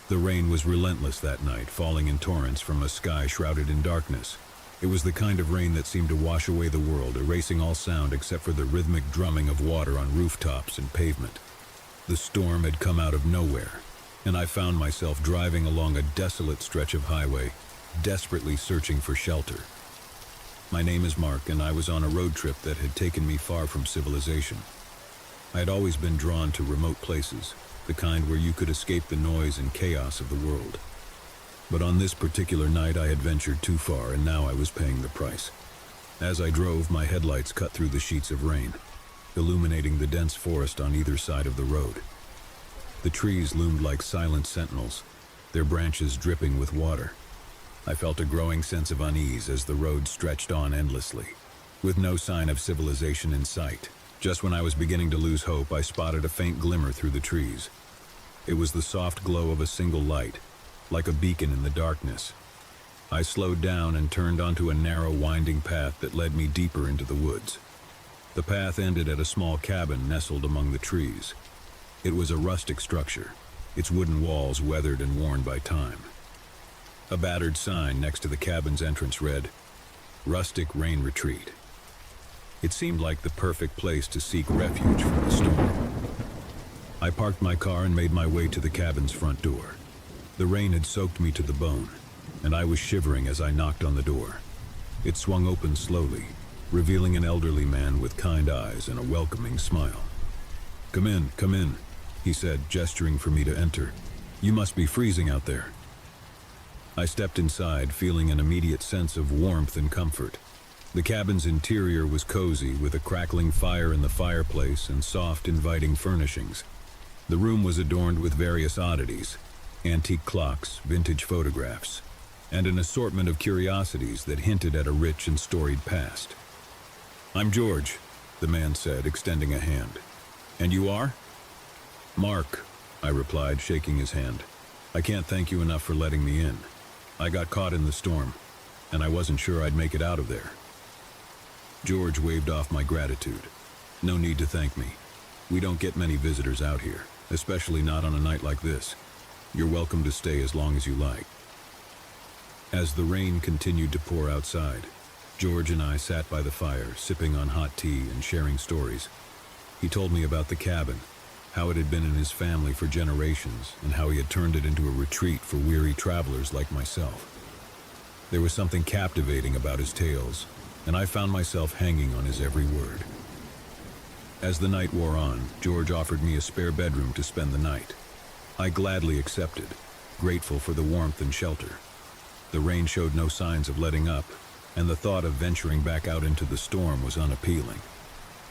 The rain was relentless that night, falling in torrents from a sky shrouded in darkness. It was the kind of rain that seemed to wash away the world, erasing all sound except for the rhythmic drumming of water on rooftops and pavement. The storm had come out of nowhere, and I found myself driving along a desolate stretch of highway, desperately searching for shelter. My name is Mark, and I was on a road trip that had taken me far from civilization. I had always been drawn to remote places, the kind where you could escape the noise and chaos of the world. But on this particular night I had ventured too far, and now I was paying the price. As I drove, my headlights cut through the sheets of rain, illuminating the dense forest on either side of the road. The trees loomed like silent sentinels, their branches dripping with water. I felt a growing sense of unease as the road stretched on endlessly, with no sign of civilization in sight. Just when I was beginning to lose hope, I spotted a faint glimmer through the trees. It was the soft glow of a single light, like a beacon in the darkness. I slowed down and turned onto a narrow, winding path that led me deeper into the woods. The path ended at a small cabin nestled among the trees. It was a rustic structure, its wooden walls weathered and worn by time. A battered sign next to the cabin's entrance read, "Rustic Rain Retreat." It seemed like the perfect place to seek refuge from the storm. I parked my car and made my way to the cabin's front door. The rain had soaked me to the bone, and I was shivering as I knocked on the door. It swung open slowly, revealing an elderly man with kind eyes and a welcoming smile. Come in," he said, gesturing for me to enter. "You must be freezing out there." I stepped inside, feeling an immediate sense of warmth and comfort. The cabin's interior was cozy, with a crackling fire in the fireplace and soft, inviting furnishings. The room was adorned with various oddities, antique clocks, vintage photographs, and an assortment of curiosities that hinted at a rich and storied past. "I'm George," the man said, extending a hand. "And you are?" "Mark," I replied, shaking his hand. "I can't thank you enough for letting me in. I got caught in the storm, and I wasn't sure I'd make it out of there." George waved off my gratitude. "No need to thank me. We don't get many visitors out here, especially not on a night like this. You're welcome to stay as long as you like." As the rain continued to pour outside, George and I sat by the fire, sipping on hot tea and sharing stories. He told me about the cabin, how it had been in his family for generations, and how he had turned it into a retreat for weary travelers like myself. There was something captivating about his tales, and I found myself hanging on his every word. As the night wore on, George offered me a spare bedroom to spend the night. I gladly accepted, grateful for the warmth and shelter. The rain showed no signs of letting up, and the thought of venturing back out into the storm was unappealing.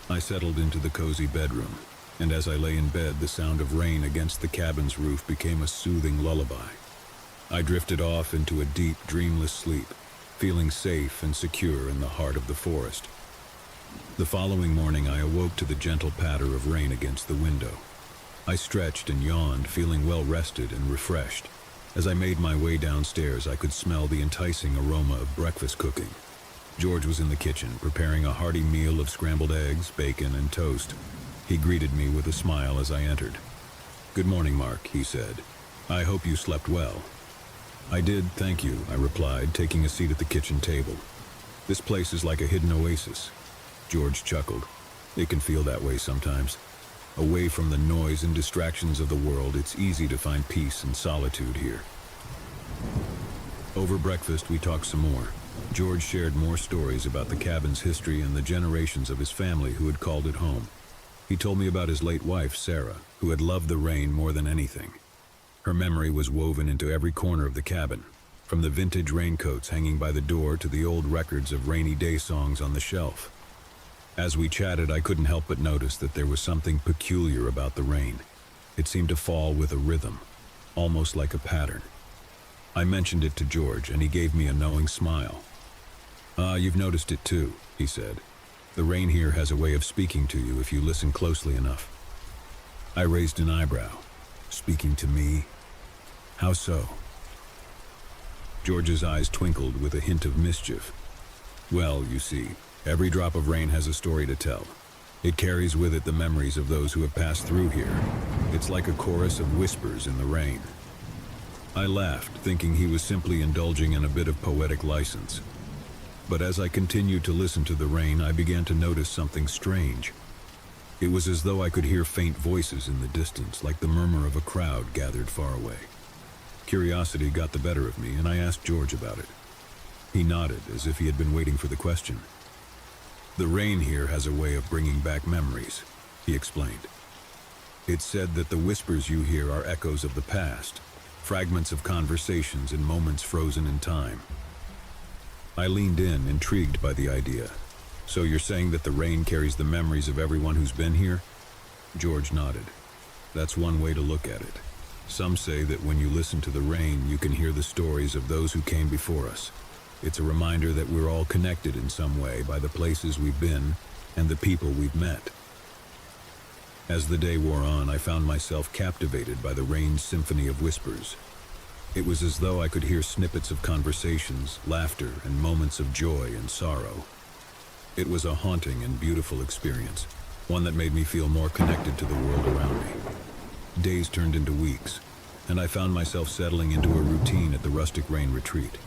I settled into the cozy bedroom, and as I lay in bed, the sound of rain against the cabin's roof became a soothing lullaby. I drifted off into a deep, dreamless sleep, feeling safe and secure in the heart of the forest. The following morning, I awoke to the gentle patter of rain against the window. I stretched and yawned, feeling well rested and refreshed. As I made my way downstairs, I could smell the enticing aroma of breakfast cooking. George was in the kitchen, preparing a hearty meal of scrambled eggs, bacon, and toast. He greeted me with a smile as I entered. "Good morning, Mark," he said. "I hope you slept well." "I did, thank you," I replied, taking a seat at the kitchen table. "This place is like a hidden oasis." George chuckled. "It can feel that way sometimes. Away from the noise and distractions of the world, it's easy to find peace and solitude here." Over breakfast, we talked some more. George shared more stories about the cabin's history and the generations of his family who had called it home. He told me about his late wife, Sarah, who had loved the rain more than anything. Her memory was woven into every corner of the cabin, from the vintage raincoats hanging by the door to the old records of rainy day songs on the shelf. As we chatted, I couldn't help but notice that there was something peculiar about the rain. It seemed to fall with a rhythm, almost like a pattern. I mentioned it to George, and he gave me a knowing smile. "Ah, you've noticed it too," he said. "The rain here has a way of speaking to you if you listen closely enough." I raised an eyebrow. "Speaking to me? How so?" George's eyes twinkled with a hint of mischief. "Well, you see, every drop of rain has a story to tell. It carries with it the memories of those who have passed through here. It's like a chorus of whispers in the rain." I laughed, thinking he was simply indulging in a bit of poetic license. But as I continued to listen to the rain, I began to notice something strange. It was as though I could hear faint voices in the distance, like the murmur of a crowd gathered far away. Curiosity got the better of me, and I asked George about it. He nodded, as if he had been waiting for the question. "The rain here has a way of bringing back memories," he explained. "It's said that the whispers you hear are echoes of the past, fragments of conversations and moments frozen in time." I leaned in, intrigued by the idea. "So you're saying that the rain carries the memories of everyone who's been here?" George nodded. "That's one way to look at it. Some say that when you listen to the rain, you can hear the stories of those who came before us. It's a reminder that we're all connected in some way by the places we've been and the people we've met." As the day wore on, I found myself captivated by the rain's symphony of whispers. It was as though I could hear snippets of conversations, laughter, and moments of joy and sorrow. It was a haunting and beautiful experience, one that made me feel more connected to the world around me. Days turned into weeks, and I found myself settling into a routine at the Rustic Rain retreat.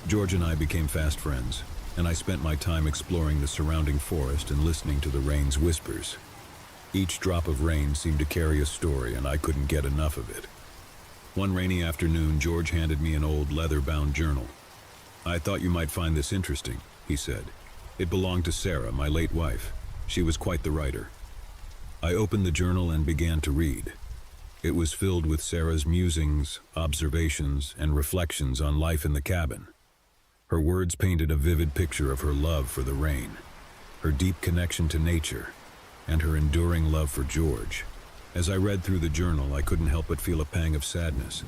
George and I became fast friends, and I spent my time exploring the surrounding forest and listening to the rain's whispers. Each drop of rain seemed to carry a story, and I couldn't get enough of it. One rainy afternoon, George handed me an old leather-bound journal. "I thought you might find this interesting," he said. "It belonged to Sarah, my late wife. She was quite the writer." I opened the journal and began to read. It was filled with Sarah's musings, observations, and reflections on life in the cabin. Her words painted a vivid picture of her love for the rain, her deep connection to nature, and her enduring love for George. As I read through the journal, I couldn't help but feel a pang of sadness.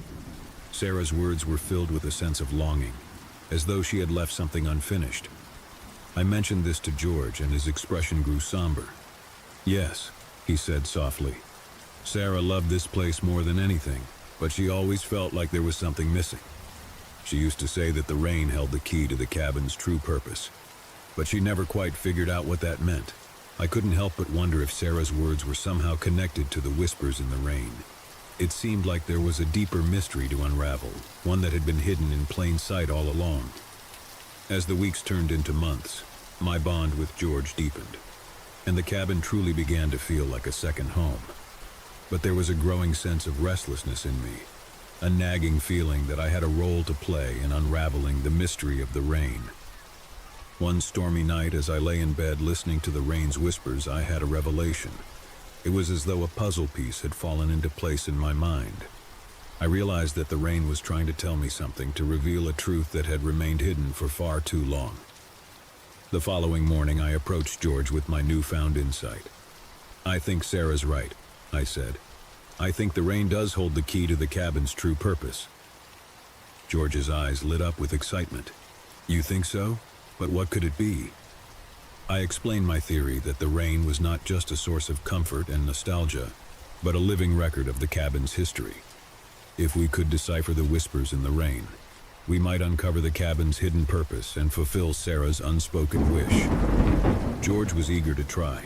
Sarah's words were filled with a sense of longing, as though she had left something unfinished. I mentioned this to George, and his expression grew somber. "Yes," he said softly. "Sarah loved this place more than anything, but she always felt like there was something missing. She used to say that the rain held the key to the cabin's true purpose, but she never quite figured out what that meant." I couldn't help but wonder if Sarah's words were somehow connected to the whispers in the rain. It seemed like there was a deeper mystery to unravel, one that had been hidden in plain sight all along. As the weeks turned into months, my bond with George deepened, and the cabin truly began to feel like a second home. But there was a growing sense of restlessness in me, a nagging feeling that I had a role to play in unraveling the mystery of the rain. One stormy night, as I lay in bed listening to the rain's whispers, I had a revelation. It was as though a puzzle piece had fallen into place in my mind. I realized that the rain was trying to tell me something, to reveal a truth that had remained hidden for far too long. The following morning, I approached George with my newfound insight. "I think Sarah's right," I said. "I think the rain does hold the key to the cabin's true purpose." George's eyes lit up with excitement. "You think so? But what could it be?" I explained my theory that the rain was not just a source of comfort and nostalgia, but a living record of the cabin's history. If we could decipher the whispers in the rain, we might uncover the cabin's hidden purpose and fulfill Sarah's unspoken wish. George was eager to try,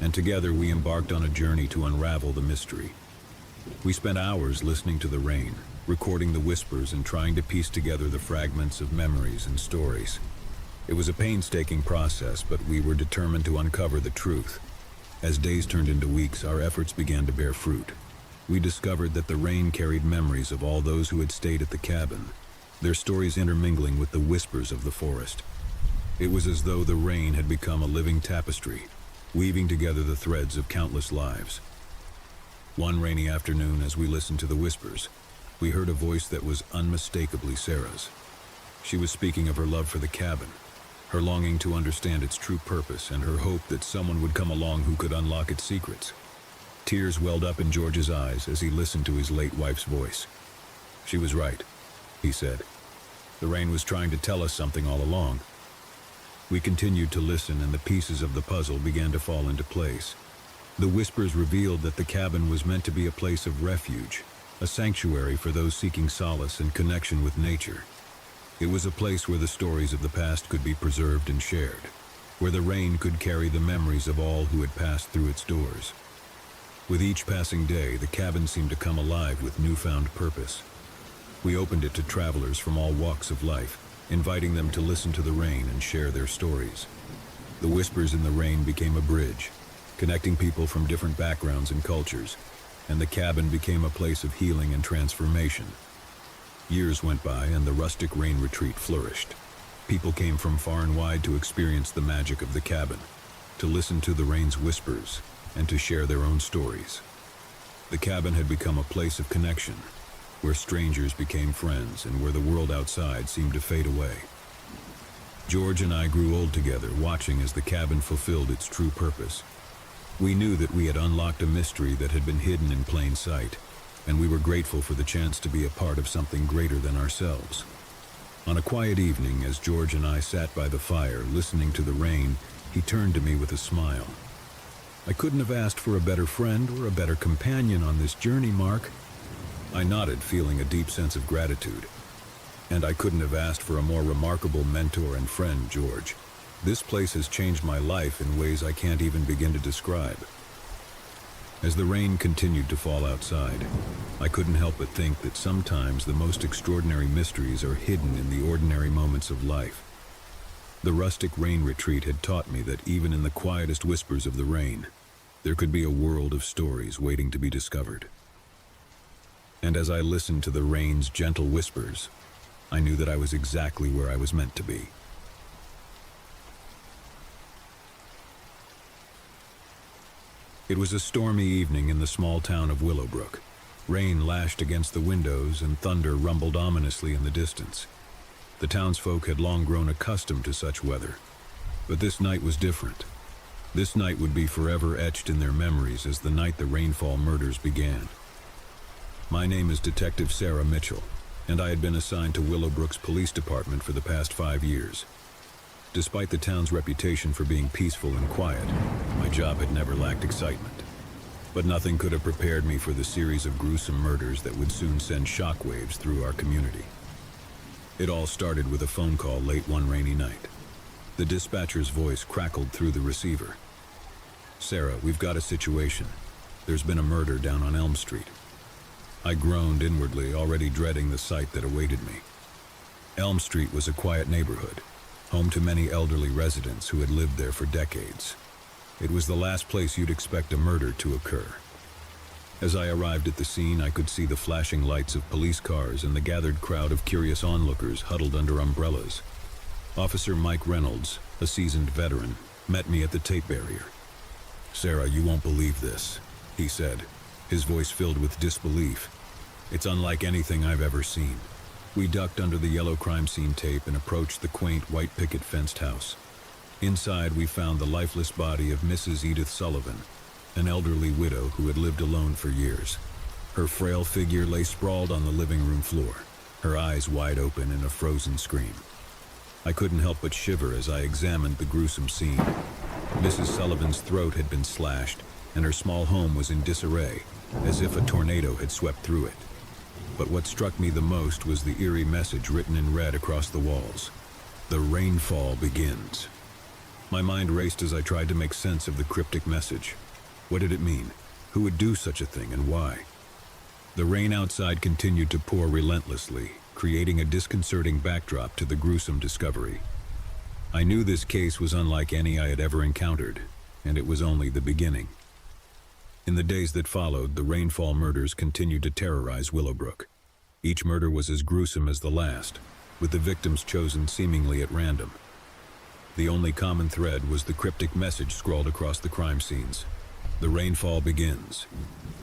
and together we embarked on a journey to unravel the mystery. We spent hours listening to the rain, recording the whispers and trying to piece together the fragments of memories and stories. It was a painstaking process, but we were determined to uncover the truth. As days turned into weeks, our efforts began to bear fruit. We discovered that the rain carried memories of all those who had stayed at the cabin, their stories intermingling with the whispers of the forest. It was as though the rain had become a living tapestry, weaving together the threads of countless lives. One rainy afternoon, as we listened to the whispers, we heard a voice that was unmistakably Sarah's. She was speaking of her love for the cabin, her longing to understand its true purpose, and her hope that someone would come along who could unlock its secrets. Tears welled up in George's eyes as he listened to his late wife's voice. "She was right," he said. "The rain was trying to tell us something all along." We continued to listen, and the pieces of the puzzle began to fall into place. The whispers revealed that the cabin was meant to be a place of refuge, a sanctuary for those seeking solace and connection with nature. It was a place where the stories of the past could be preserved and shared, where the rain could carry the memories of all who had passed through its doors. With each passing day, the cabin seemed to come alive with newfound purpose. We opened it to travelers from all walks of life, inviting them to listen to the rain and share their stories. The whispers in the rain became a bridge, connecting people from different backgrounds and cultures, and the cabin became a place of healing and transformation. Years went by, and the Rustic Rain retreat flourished. People came from far and wide to experience the magic of the cabin, to listen to the rain's whispers, and to share their own stories. The cabin had become a place of connection, where strangers became friends and where the world outside seemed to fade away. George and I grew old together, watching as the cabin fulfilled its true purpose. We knew that we had unlocked a mystery that had been hidden in plain sight, and we were grateful for the chance to be a part of something greater than ourselves. On a quiet evening, as George and I sat by the fire, listening to the rain, he turned to me with a smile. "I couldn't have asked for a better friend or a better companion on this journey, Mark." I nodded, feeling a deep sense of gratitude. And I couldn't have asked for a more remarkable mentor and friend, George. This place has changed my life in ways I can't even begin to describe. As the rain continued to fall outside, I couldn't help but think that sometimes the most extraordinary mysteries are hidden in the ordinary moments of life. The rustic rain retreat had taught me that even in the quietest whispers of the rain, there could be a world of stories waiting to be discovered. And as I listened to the rain's gentle whispers, I knew that I was exactly where I was meant to be. It was a stormy evening in the small town of Willowbrook. Rain lashed against the windows and thunder rumbled ominously in the distance. The townsfolk had long grown accustomed to such weather, but this night was different. This night would be forever etched in their memories as the night the Rainfall murders began. My name is Detective Sarah Mitchell, and I had been assigned to Willowbrook's police department for the past 5 years. Despite the town's reputation for being peaceful and quiet, my job had never lacked excitement. But nothing could have prepared me for the series of gruesome murders that would soon send shockwaves through our community. It all started with a phone call late one rainy night. The dispatcher's voice crackled through the receiver. "Sarah, we've got a situation. There's been a murder down on Elm Street." I groaned inwardly, already dreading the sight that awaited me. Elm Street was a quiet neighborhood, home to many elderly residents who had lived there for decades. It was the last place you'd expect a murder to occur. As I arrived at the scene, I could see the flashing lights of police cars and the gathered crowd of curious onlookers huddled under umbrellas. Officer Mike Reynolds, a seasoned veteran, met me at the tape barrier. "Sarah, you won't believe this," he said, his voice filled with disbelief. "It's unlike anything I've ever seen." We ducked under the yellow crime scene tape and approached the quaint white picket fenced house. Inside, we found the lifeless body of Mrs. Edith Sullivan, an elderly widow who had lived alone for years. Her frail figure lay sprawled on the living room floor, her eyes wide open in a frozen scream. I couldn't help but shiver as I examined the gruesome scene. Mrs. Sullivan's throat had been slashed, and her small home was in disarray, as if a tornado had swept through it. But what struck me the most was the eerie message written in red across the walls. "The rainfall begins." My mind raced as I tried to make sense of the cryptic message. What did it mean? Who would do such a thing, and why? The rain outside continued to pour relentlessly, creating a disconcerting backdrop to the gruesome discovery. I knew this case was unlike any I had ever encountered, and it was only the beginning. In the days that followed, the Rainfall murders continued to terrorize Willowbrook. Each murder was as gruesome as the last, with the victims chosen seemingly at random. The only common thread was the cryptic message scrawled across the crime scenes. "The rainfall begins."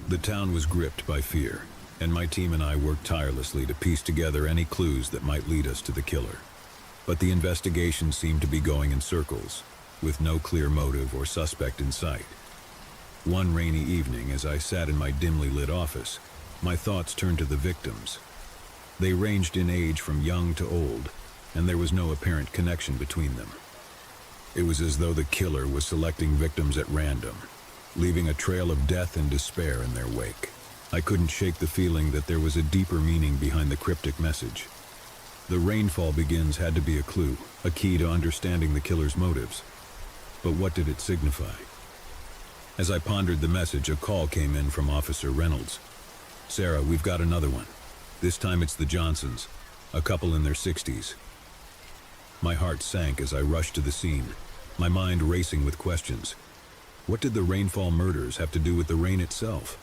The town was gripped by fear, and my team and I worked tirelessly to piece together any clues that might lead us to the killer. But the investigation seemed to be going in circles, with no clear motive or suspect in sight. One rainy evening, as I sat in my dimly lit office, my thoughts turned to the victims. They ranged in age from young to old, and there was no apparent connection between them. It was as though the killer was selecting victims at random, leaving a trail of death and despair in their wake. I couldn't shake the feeling that there was a deeper meaning behind the cryptic message. "The rainfall begins" had to be a clue, a key to understanding the killer's motives. But what did it signify? As I pondered the message, a call came in from Officer Reynolds. "Sarah, we've got another one. This time it's the Johnsons, a couple in their 60s. My heart sank as I rushed to the scene, my mind racing with questions. What did the Rainfall murders have to do with the rain itself?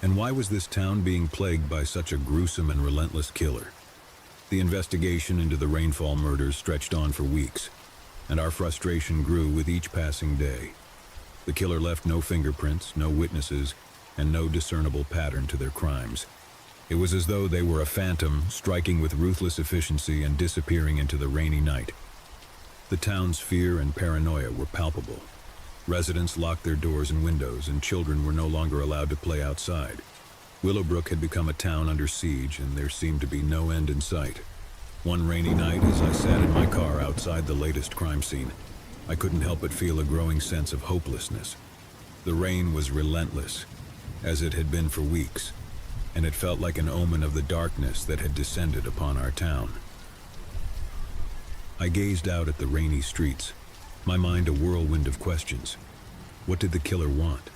And why was this town being plagued by such a gruesome and relentless killer? The investigation into the Rainfall murders stretched on for weeks, and our frustration grew with each passing day. The killer left no fingerprints, no witnesses, and no discernible pattern to their crimes. It was as though they were a phantom, striking with ruthless efficiency and disappearing into the rainy night. The town's fear and paranoia were palpable. Residents locked their doors and windows, and children were no longer allowed to play outside. Willowbrook had become a town under siege, and there seemed to be no end in sight. One rainy night, as I sat in my car outside the latest crime scene, I couldn't help but feel a growing sense of hopelessness. The rain was relentless, as it had been for weeks. and it felt like an omen of the darkness that had descended upon our town. I gazed out at the rainy streets, my mind a whirlwind of questions. What did the killer want?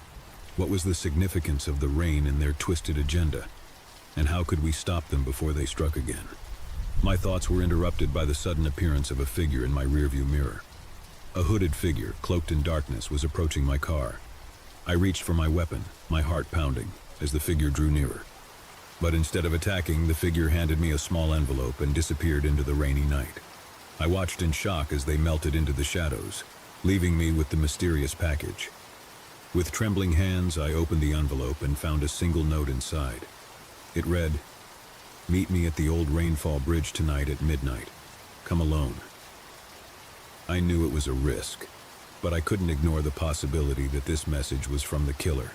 What was the significance of the rain and their twisted agenda? And how could we stop them before they struck again? My thoughts were interrupted by the sudden appearance of a figure in my rearview mirror. A hooded figure, cloaked in darkness, was approaching my car. I reached for my weapon, my heart pounding, as the figure drew nearer. But instead of attacking, the figure handed me a small envelope and disappeared into the rainy night. I watched in shock as they melted into the shadows, leaving me with the mysterious package. With trembling hands, I opened the envelope and found a single note inside. It read, "Meet me at the old Rainfall Bridge tonight at midnight. Come alone." I knew it was a risk, but I couldn't ignore the possibility that this message was from the killer.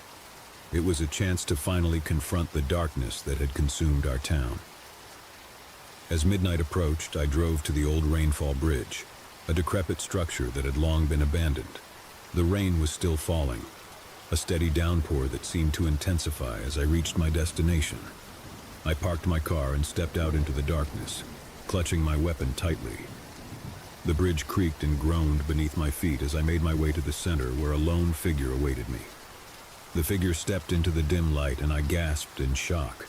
It was a chance to finally confront the darkness that had consumed our town. As midnight approached, I drove to the old Rainfall Bridge, a decrepit structure that had long been abandoned. The rain was still falling, a steady downpour that seemed to intensify as I reached my destination. I parked my car and stepped out into the darkness, clutching my weapon tightly. The bridge creaked and groaned beneath my feet as I made my way to the center where a lone figure awaited me. The figure stepped into the dim light and I gasped in shock.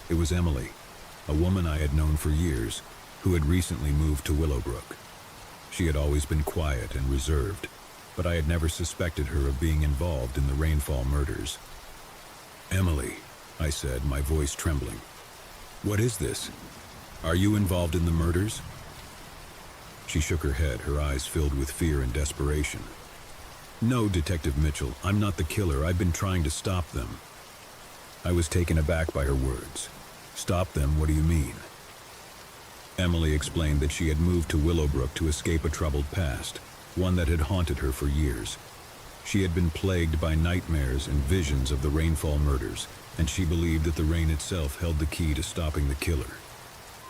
It was Emily, a woman I had known for years, who had recently moved to Willowbrook. She had always been quiet and reserved, but I had never suspected her of being involved in the Rainfall murders. "Emily," I said, my voice trembling. "What is this? Are you involved in the murders?" She shook her head, her eyes filled with fear and desperation. "No, Detective Mitchell, I'm not the killer. I've been trying to stop them." I was taken aback by her words. "Stop them? What do you mean?" Emily explained that she had moved to Willowbrook to escape a troubled past, one that had haunted her for years. She had been plagued by nightmares and visions of the Rainfall murders, and she believed that the rain itself held the key to stopping the killer.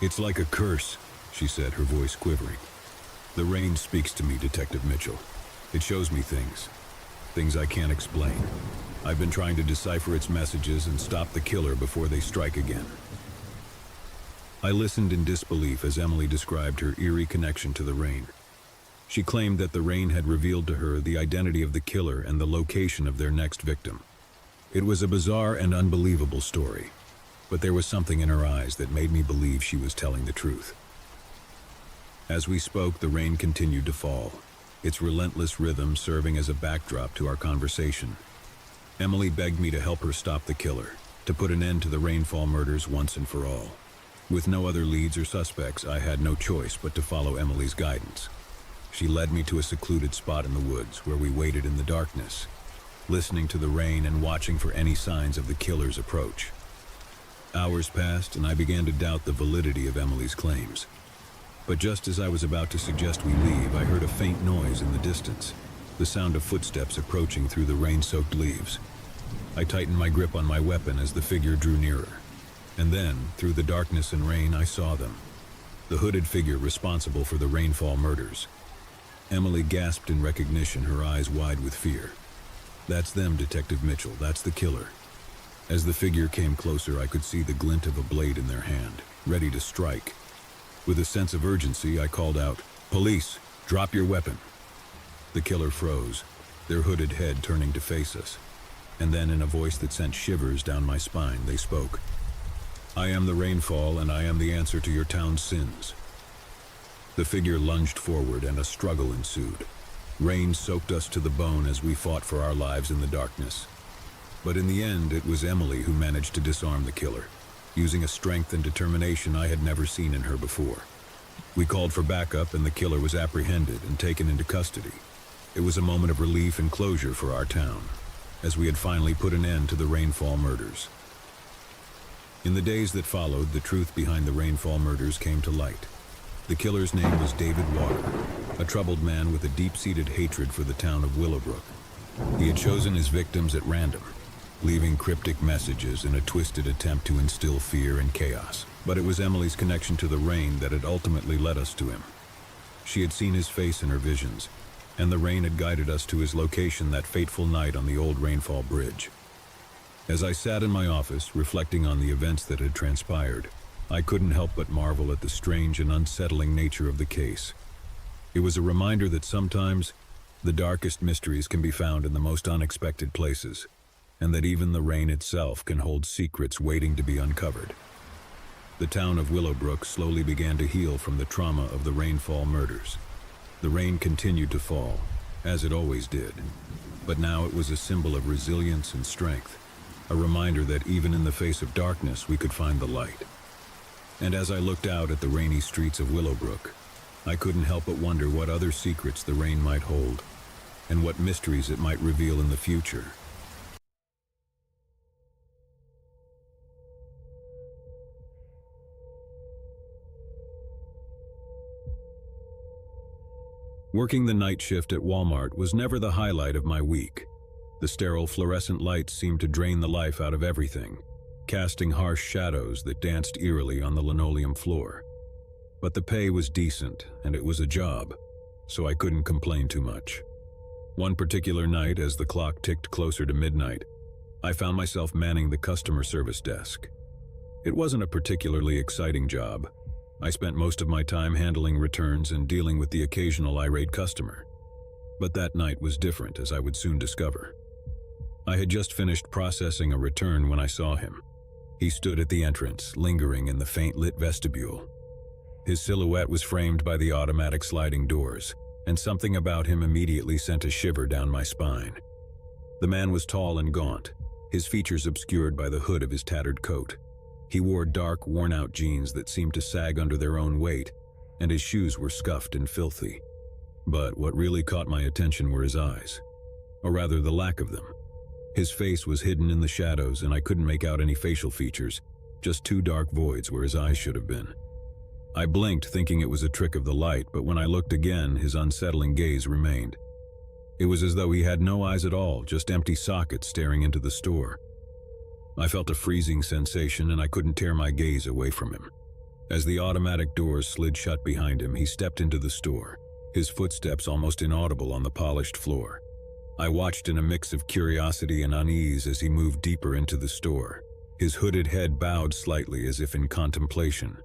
"It's like a curse," she said, her voice quivering. "The rain speaks to me, Detective Mitchell. It shows me things I can't explain. I've been trying to decipher its messages and stop the killer before they strike again." I listened in disbelief as Emily described her eerie connection to the rain. She claimed that the rain had revealed to her the identity of the killer and the location of their next victim. It was a bizarre and unbelievable story, but there was something in her eyes that made me believe she was telling the truth. As we spoke, the rain continued to fall, its relentless rhythm serving as a backdrop to our conversation. Emily begged me to help her stop the killer, to put an end to the Rainfall murders once and for all. With no other leads or suspects, I had no choice but to follow Emily's guidance. She led me to a secluded spot in the woods where we waited in the darkness, listening to the rain and watching for any signs of the killer's approach. Hours passed and I began to doubt the validity of Emily's claims. But just as I was about to suggest we leave, I heard a faint noise in the distance, the sound of footsteps approaching through the rain-soaked leaves. I tightened my grip on my weapon as the figure drew nearer. And then, through the darkness and rain, I saw them. The hooded figure responsible for the Rainfall murders. Emily gasped in recognition, her eyes wide with fear. "That's them, Detective Mitchell. That's the killer." As the figure came closer, I could see the glint of a blade in their hand, ready to strike. With a sense of urgency, I called out, "Police, drop your weapon." The killer froze, their hooded head turning to face us. And then, in a voice that sent shivers down my spine, they spoke. "I am the Rainfall, and I am the answer to your town's sins." The figure lunged forward, and a struggle ensued. Rain soaked us to the bone as we fought for our lives in the darkness. But in the end, it was Emily who managed to disarm the killer, using a strength and determination I had never seen in her before. We called for backup, and the killer was apprehended and taken into custody. It was a moment of relief and closure for our town, as we had finally put an end to the Rainfall murders. In the days that followed, the truth behind the Rainfall murders came to light. The killer's name was David Water, a troubled man with a deep-seated hatred for the town of Willowbrook. He had chosen his victims at random, leaving cryptic messages in a twisted attempt to instill fear and chaos. But it was Emily's connection to the rain that had ultimately led us to him. She had seen his face in her visions, and the rain had guided us to his location that fateful night on the old Rainfall Bridge. As I sat in my office, reflecting on the events that had transpired, I couldn't help but marvel at the strange and unsettling nature of the case. It was a reminder that sometimes the darkest mysteries can be found in the most unexpected places, and that even the rain itself can hold secrets waiting to be uncovered. The town of Willowbrook slowly began to heal from the trauma of the rainfall murders. The rain continued to fall, as it always did, but now it was a symbol of resilience and strength, a reminder that even in the face of darkness we could find the light. And as I looked out at the rainy streets of Willowbrook, I couldn't help but wonder what other secrets the rain might hold, and what mysteries it might reveal in the future. Working the night shift at Walmart was never the highlight of my week. The sterile fluorescent lights seemed to drain the life out of everything, casting harsh shadows that danced eerily on the linoleum floor. But the pay was decent, and it was a job, so I couldn't complain too much. One particular night, as the clock ticked closer to midnight, I found myself manning the customer service desk. It wasn't a particularly exciting job. I spent most of my time handling returns and dealing with the occasional irate customer. But that night was different, as I would soon discover. I had just finished processing a return when I saw him. He stood at the entrance, lingering in the faint-lit vestibule. His silhouette was framed by the automatic sliding doors, and something about him immediately sent a shiver down my spine. The man was tall and gaunt, his features obscured by the hood of his tattered coat. He wore dark, worn-out jeans that seemed to sag under their own weight, and his shoes were scuffed and filthy. But what really caught my attention were his eyes, or rather the lack of them. His face was hidden in the shadows, and I couldn't make out any facial features, just two dark voids where his eyes should have been. I blinked, thinking it was a trick of the light, but when I looked again, his unsettling gaze remained. It was as though he had no eyes at all, just empty sockets staring into the store. I felt a freezing sensation, and I couldn't tear my gaze away from him. As the automatic doors slid shut behind him, he stepped into the store, his footsteps almost inaudible on the polished floor. I watched in a mix of curiosity and unease as he moved deeper into the store, his hooded head bowed slightly as if in contemplation.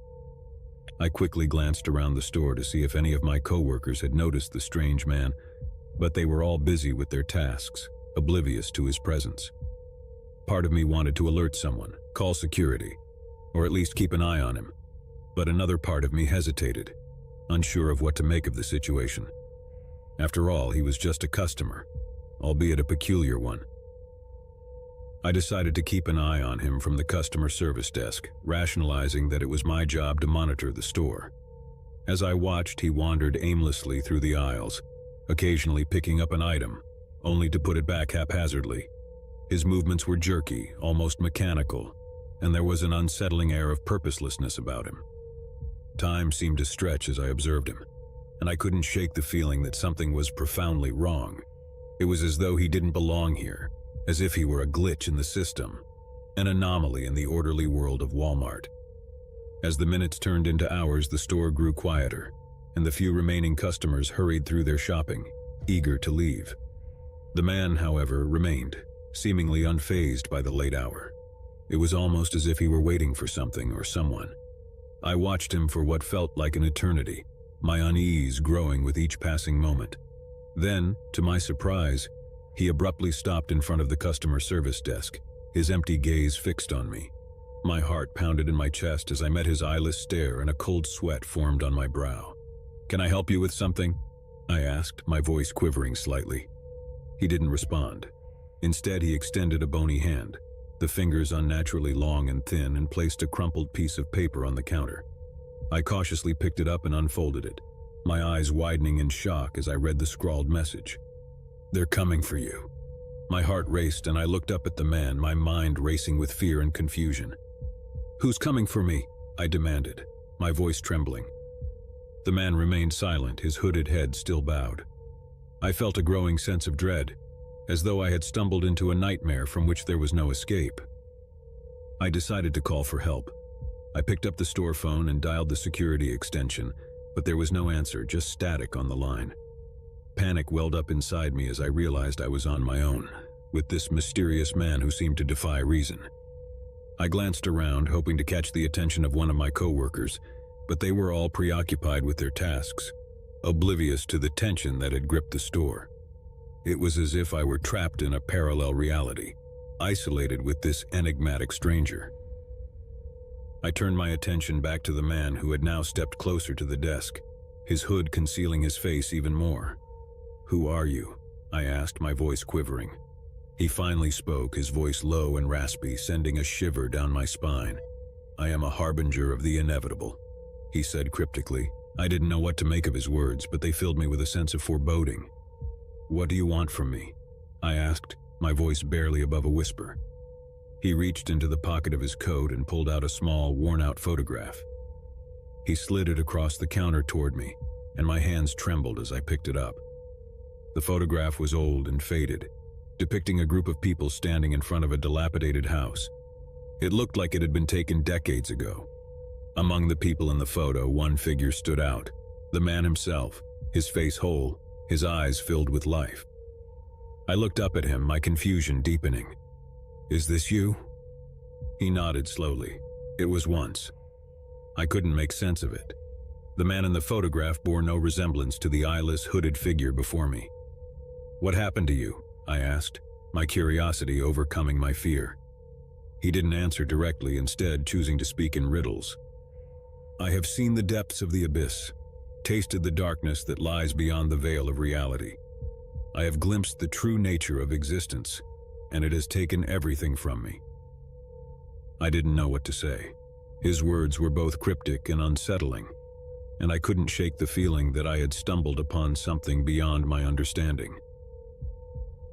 I quickly glanced around the store to see if any of my coworkers had noticed the strange man, but they were all busy with their tasks, oblivious to his presence. Part of me wanted to alert someone, call security, or at least keep an eye on him, but another part of me hesitated, unsure of what to make of the situation. After all, he was just a customer, albeit a peculiar one. I decided to keep an eye on him from the customer service desk, rationalizing that it was my job to monitor the store. As I watched, he wandered aimlessly through the aisles, occasionally picking up an item, only to put it back haphazardly. His movements were jerky, almost mechanical, and there was an unsettling air of purposelessness about him. Time seemed to stretch as I observed him, and I couldn't shake the feeling that something was profoundly wrong. It was as though he didn't belong here, as if he were a glitch in the system, an anomaly in the orderly world of Walmart. As the minutes turned into hours, the store grew quieter, and the few remaining customers hurried through their shopping, eager to leave. The man, however, remained, seemingly unfazed by the late hour. It was almost as if he were waiting for something or someone. I watched him for what felt like an eternity, my unease growing with each passing moment. Then, to my surprise, he abruptly stopped in front of the customer service desk, his empty gaze fixed on me. My heart pounded in my chest as I met his eyeless stare, and a cold sweat formed on my brow. "Can I help you with something?" I asked, my voice quivering slightly. He didn't respond. Instead, he extended a bony hand, the fingers unnaturally long and thin, and placed a crumpled piece of paper on the counter. I cautiously picked it up and unfolded it, my eyes widening in shock as I read the scrawled message. "They're coming for you." My heart raced, and I looked up at the man, my mind racing with fear and confusion. "Who's coming for me?" I demanded, my voice trembling. The man remained silent, his hooded head still bowed. I felt a growing sense of dread, as though I had stumbled into a nightmare from which there was no escape. I decided to call for help. I picked up the store phone and dialed the security extension, but there was no answer, just static on the line. Panic welled up inside me as I realized I was on my own. with this mysterious man who seemed to defy reason. I glanced around, hoping to catch the attention of one of my coworkers, but they were all preoccupied with their tasks, oblivious to the tension that had gripped the store. It was as if I were trapped in a parallel reality, isolated with this enigmatic stranger. I turned my attention back to the man who had now stepped closer to the desk, his hood concealing his face even more. "Who are you?" I asked, my voice quivering. He finally spoke, his voice low and raspy, sending a shiver down my spine. "I am a harbinger of the inevitable," he said cryptically. I didn't know what to make of his words, but they filled me with a sense of foreboding. "What do you want from me?" I asked, my voice barely above a whisper. He reached into the pocket of his coat and pulled out a small, worn-out photograph. He slid it across the counter toward me, and my hands trembled as I picked it up. The photograph was old and faded, depicting a group of people standing in front of a dilapidated house. It looked like it had been taken decades ago. Among the people in the photo, one figure stood out, the man himself, his face whole, his eyes filled with life. I looked up at him, my confusion deepening. "Is this you?" He nodded slowly. It was once. I couldn't make sense of it. The man in the photograph bore no resemblance to the eyeless, hooded figure before me. "What happened to you?" I asked, my curiosity overcoming my fear. He didn't answer directly, instead choosing to speak in riddles. "I have seen the depths of the abyss, tasted the darkness that lies beyond the veil of reality. I have glimpsed the true nature of existence, and it has taken everything from me." I didn't know what to say. His words were both cryptic and unsettling, and I couldn't shake the feeling that I had stumbled upon something beyond my understanding.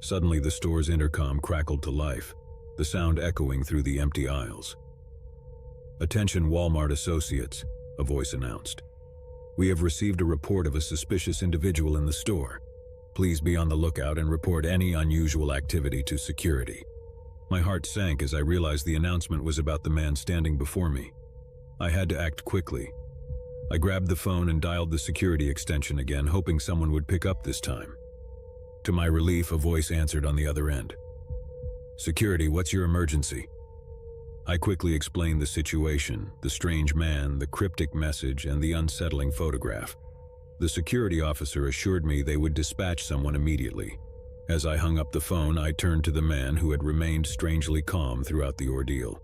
Suddenly, the store's intercom crackled to life, the sound echoing through the empty aisles. "Attention Walmart associates," a voice announced. "We have received a report of a suspicious individual in the store. Please be on the lookout and report any unusual activity to security." My heart sank as I realized the announcement was about the man standing before me. I had to act quickly. I grabbed the phone and dialed the security extension again, hoping someone would pick up this time. To my relief, a voice answered on the other end. "Security, what's your emergency?" I quickly explained the situation, the strange man, the cryptic message, and the unsettling photograph. The security officer assured me they would dispatch someone immediately. As I hung up the phone, I turned to the man who had remained strangely calm throughout the ordeal.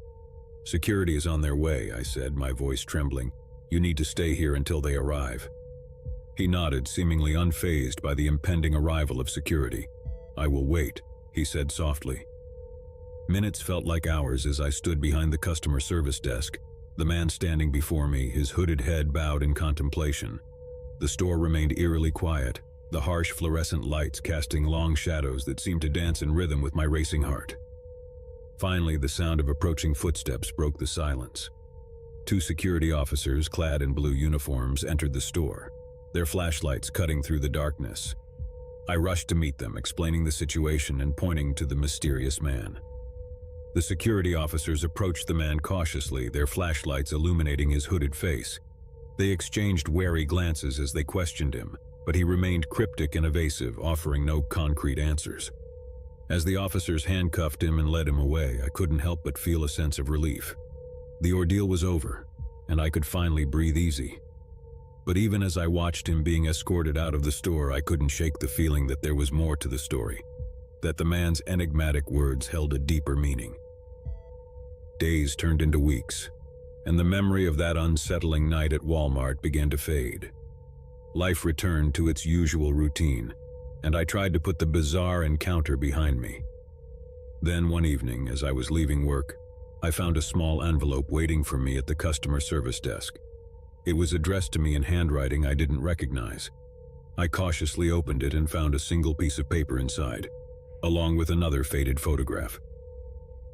"Security is on their way," I said, my voice trembling. "You need to stay here until they arrive." He nodded, seemingly unfazed by the impending arrival of security. "I will wait," he said softly. Minutes felt like hours as I stood behind the customer service desk, the man standing before me, his hooded head bowed in contemplation. The store remained eerily quiet, the harsh fluorescent lights casting long shadows that seemed to dance in rhythm with my racing heart. Finally, the sound of approaching footsteps broke the silence. 2 security officers, clad in blue uniforms, entered the store, their flashlights cutting through the darkness. I rushed to meet them, explaining the situation and pointing to the mysterious man. The security officers approached the man cautiously, their flashlights illuminating his hooded face. They exchanged wary glances as they questioned him, but he remained cryptic and evasive, offering no concrete answers. As the officers handcuffed him and led him away, I couldn't help but feel a sense of relief. The ordeal was over, and I could finally breathe easy. But even as I watched him being escorted out of the store, I couldn't shake the feeling that there was more to the story, that the man's enigmatic words held a deeper meaning. Days turned into weeks, and the memory of that unsettling night at Walmart began to fade. Life returned to its usual routine, and I tried to put the bizarre encounter behind me. Then one evening, as I was leaving work, I found a small envelope waiting for me at the customer service desk. It was addressed to me in handwriting I didn't recognize. I cautiously opened it and found a single piece of paper inside, along with another faded photograph.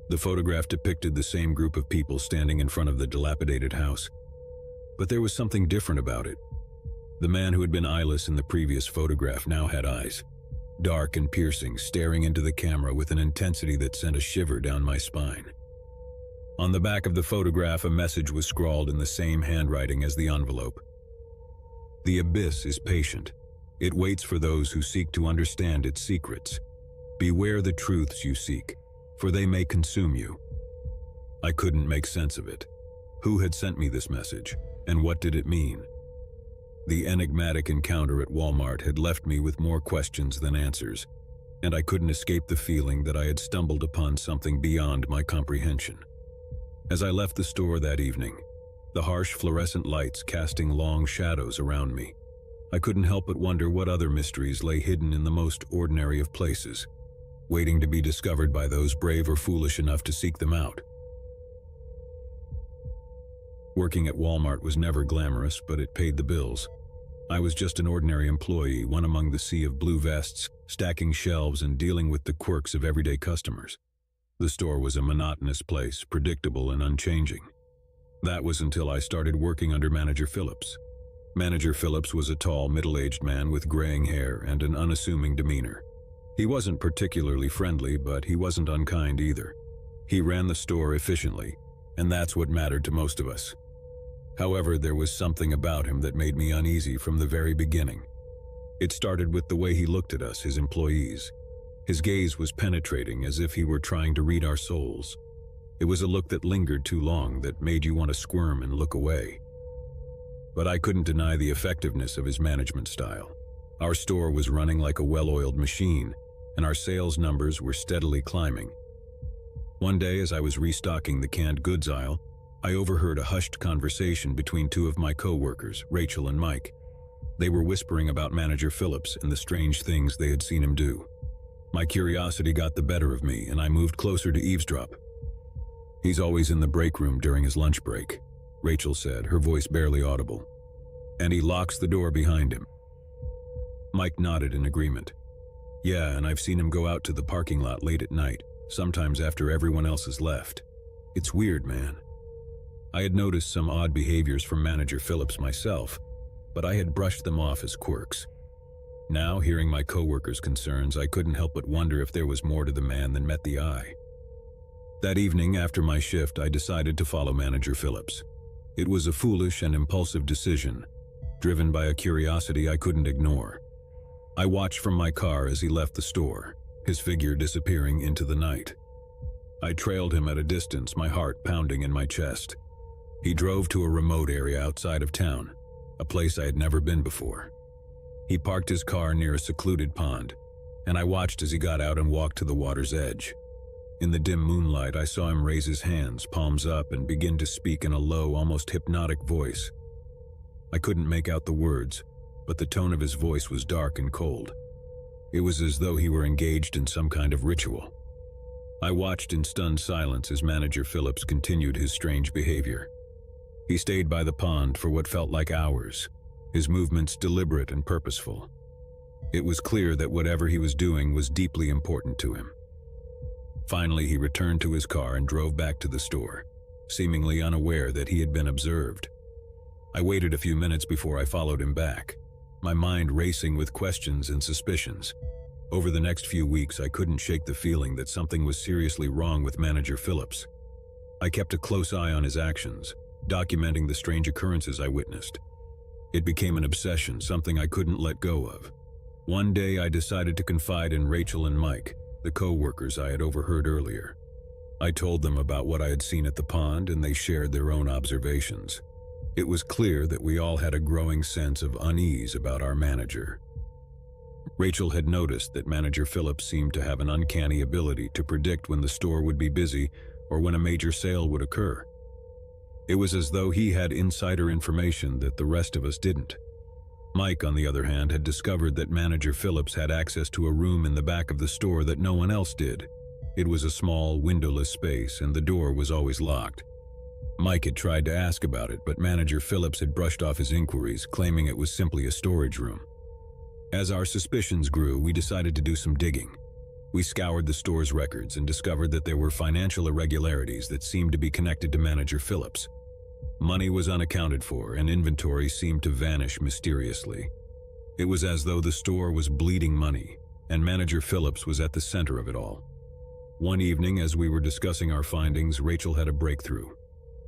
The photograph depicted the same group of people standing in front of the dilapidated house. But there was something different about it. The man who had been eyeless in the previous photograph now had eyes, dark and piercing, staring into the camera with an intensity that sent a shiver down my spine. On the back of the photograph, a message was scrawled in the same handwriting as the envelope. "The abyss is patient. It waits for those who seek to understand its secrets. Beware the truths you seek, for they may consume you. I couldn't make sense of it. Who had sent me this message, and what did it mean? The enigmatic encounter at Walmart had left me with more questions than answers, and I couldn't escape the feeling that I had stumbled upon something beyond my comprehension. As I left the store that evening, the harsh fluorescent lights casting long shadows around me, I couldn't help but wonder what other mysteries lay hidden in the most ordinary of places, waiting to be discovered by those brave or foolish enough to seek them out. Working at Walmart was never glamorous, but it paid the bills. I was just an ordinary employee, one among the sea of blue vests, stacking shelves and dealing with the quirks of everyday customers. The store was a monotonous place, predictable and unchanging. That was until I started working under Manager Phillips. Manager Phillips was a tall, middle-aged man with graying hair and an unassuming demeanor. He wasn't particularly friendly, but he wasn't unkind either. He ran the store efficiently, and that's what mattered to most of us. However, there was something about him that made me uneasy from the very beginning. It started with the way he looked at us, his employees. His gaze was penetrating, as if he were trying to read our souls. It was a look that lingered too long, that made you want to squirm and look away. But I couldn't deny the effectiveness of his management style. Our store was running like a well-oiled machine, and our sales numbers were steadily climbing. One day, as I was restocking the canned goods aisle, I overheard a hushed conversation between two of my co-workers, Rachel and Mike. They were whispering about Manager Phillips and the strange things they had seen him do. My curiosity got the better of me, and I moved closer to eavesdrop. "He's always in the break room during his lunch break," Rachel said, her voice barely audible. "And he locks the door behind him." Mike nodded in agreement. "Yeah, and I've seen him go out to the parking lot late at night, sometimes after everyone else has left. It's weird, man." I had noticed some odd behaviors from Manager Phillips myself, but I had brushed them off as quirks. Now, hearing my coworkers' concerns, I couldn't help but wonder if there was more to the man than met the eye. That evening, after my shift, I decided to follow Manager Phillips. It was a foolish and impulsive decision, driven by a curiosity I couldn't ignore. I watched from my car as he left the store, his figure disappearing into the night. I trailed him at a distance, my heart pounding in my chest. He drove to a remote area outside of town, a place I had never been before. He parked his car near a secluded pond, and I watched as he got out and walked to the water's edge. In the dim moonlight, I saw him raise his hands, palms up, and begin to speak in a low, almost hypnotic voice. I couldn't make out the words, but the tone of his voice was dark and cold. It was as though he were engaged in some kind of ritual. I watched in stunned silence as Manager Phillips continued his strange behavior. He stayed by the pond for what felt like hours, his movements deliberate and purposeful. It was clear that whatever he was doing was deeply important to him. Finally, he returned to his car and drove back to the store, seemingly unaware that he had been observed. I waited a few minutes before I followed him back, my mind racing with questions and suspicions. Over the next few weeks, I couldn't shake the feeling that something was seriously wrong with Manager Phillips. I kept a close eye on his actions, documenting the strange occurrences I witnessed. It became an obsession, something I couldn't let go of. One day, I decided to confide in Rachel and Mike, the co-workers I had overheard earlier. I told them about what I had seen at the pond, and they shared their own observations. It was clear that we all had a growing sense of unease about our manager. Rachel had noticed that Manager Phillips seemed to have an uncanny ability to predict when the store would be busy or when a major sale would occur. It was as though he had insider information that the rest of us didn't. Mike, on the other hand, had discovered that Manager Phillips had access to a room in the back of the store that no one else did. It was a small, windowless space, and the door was always locked. Mike had tried to ask about it, but Manager Phillips had brushed off his inquiries, claiming it was simply a storage room. As our suspicions grew, we decided to do some digging. We scoured the store's records and discovered that there were financial irregularities that seemed to be connected to Manager Phillips. Money was unaccounted for, and inventory seemed to vanish mysteriously. It was as though the store was bleeding money, and Manager Phillips was at the center of it all. One evening, as we were discussing our findings, Rachel had a breakthrough.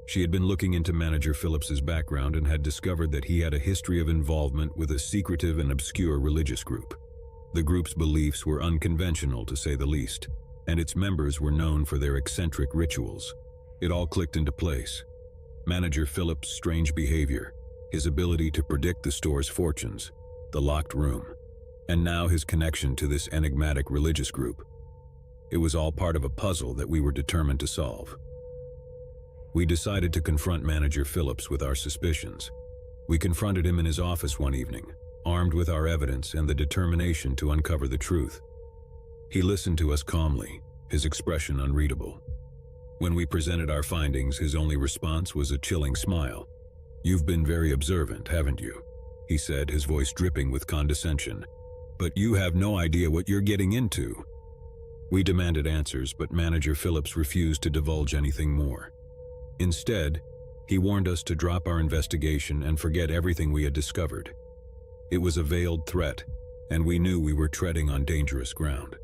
She had been looking into Manager Phillips's background and had discovered that he had a history of involvement with a secretive and obscure religious group. The group's beliefs were unconventional, to say the least, and its members were known for their eccentric rituals. It all clicked into place. Manager Phillips' strange behavior, his ability to predict the store's fortunes, the locked room, and now his connection to this enigmatic religious group. It was all part of a puzzle that we were determined to solve. We decided to confront Manager Phillips with our suspicions. We confronted him in his office one evening, armed with our evidence and the determination to uncover the truth. He listened to us calmly, his expression unreadable. When we presented our findings, his only response was a chilling smile. "You've been very observant, haven't you?" he said, his voice dripping with condescension. "But you have no idea what you're getting into." We demanded answers, but Manager Phillips refused to divulge anything more. Instead, he warned us to drop our investigation and forget everything we had discovered. It was a veiled threat, and we knew we were treading on dangerous ground.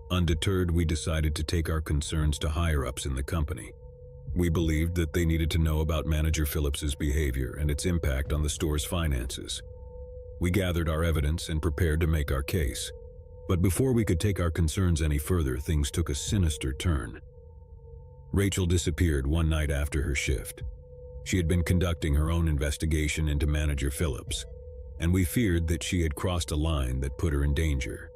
Undeterred, we decided to take our concerns to higher-ups in the company. We believed that they needed to know about Manager Phillips's behavior and its impact on the store's finances. We gathered our evidence and prepared to make our case. But before we could take our concerns any further, things took a sinister turn. Rachel disappeared one night after her shift. She had been conducting her own investigation into Manager Phillips, and we feared that she had crossed a line that put her in danger.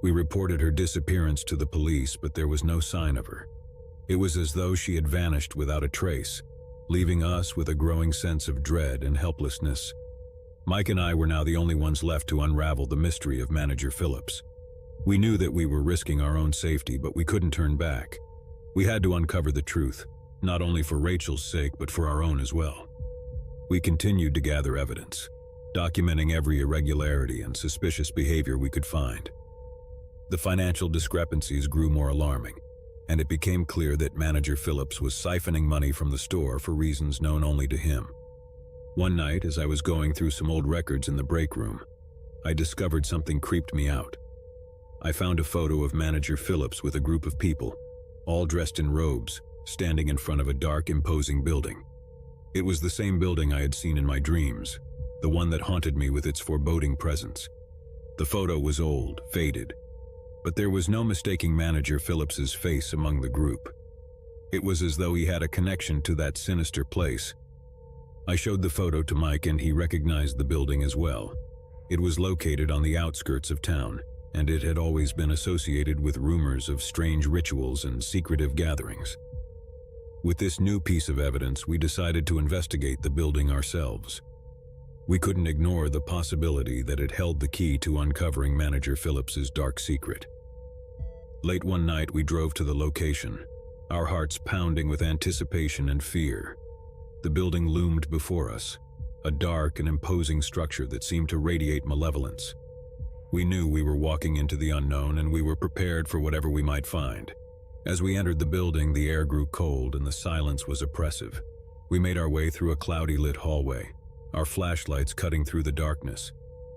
We reported her disappearance to the police, but there was no sign of her. It was as though she had vanished without a trace, leaving us with a growing sense of dread and helplessness. Mike and I were now the only ones left to unravel the mystery of Manager Phillips. We knew that we were risking our own safety, but we couldn't turn back. We had to uncover the truth, not only for Rachel's sake, but for our own as well. We continued to gather evidence, documenting every irregularity and suspicious behavior we could find. The financial discrepancies grew more alarming, and it became clear that Manager Phillips was siphoning money from the store for reasons known only to him. One night, as I was going through some old records in the break room, I discovered something creeped me out. I found a photo of Manager Phillips with a group of people, all dressed in robes, standing in front of a dark, imposing building. It was the same building I had seen in my dreams, the one that haunted me with its foreboding presence. The photo was old, faded, but there was no mistaking Manager Phillips's face among the group. It was as though he had a connection to that sinister place. I showed the photo to Mike, and he recognized the building as well. It was located on the outskirts of town, and it had always been associated with rumors of strange rituals and secretive gatherings. With this new piece of evidence, we decided to investigate the building ourselves. We couldn't ignore the possibility that it held the key to uncovering Manager Phillips's dark secret. Late one night, we drove to the location, our hearts pounding with anticipation and fear. The building loomed before us, a dark and imposing structure that seemed to radiate malevolence. We knew we were walking into the unknown, and we were prepared for whatever we might find. As we entered the building, the air grew cold and the silence was oppressive. We made our way through a cloudy lit hallway, our flashlights cutting through the darkness.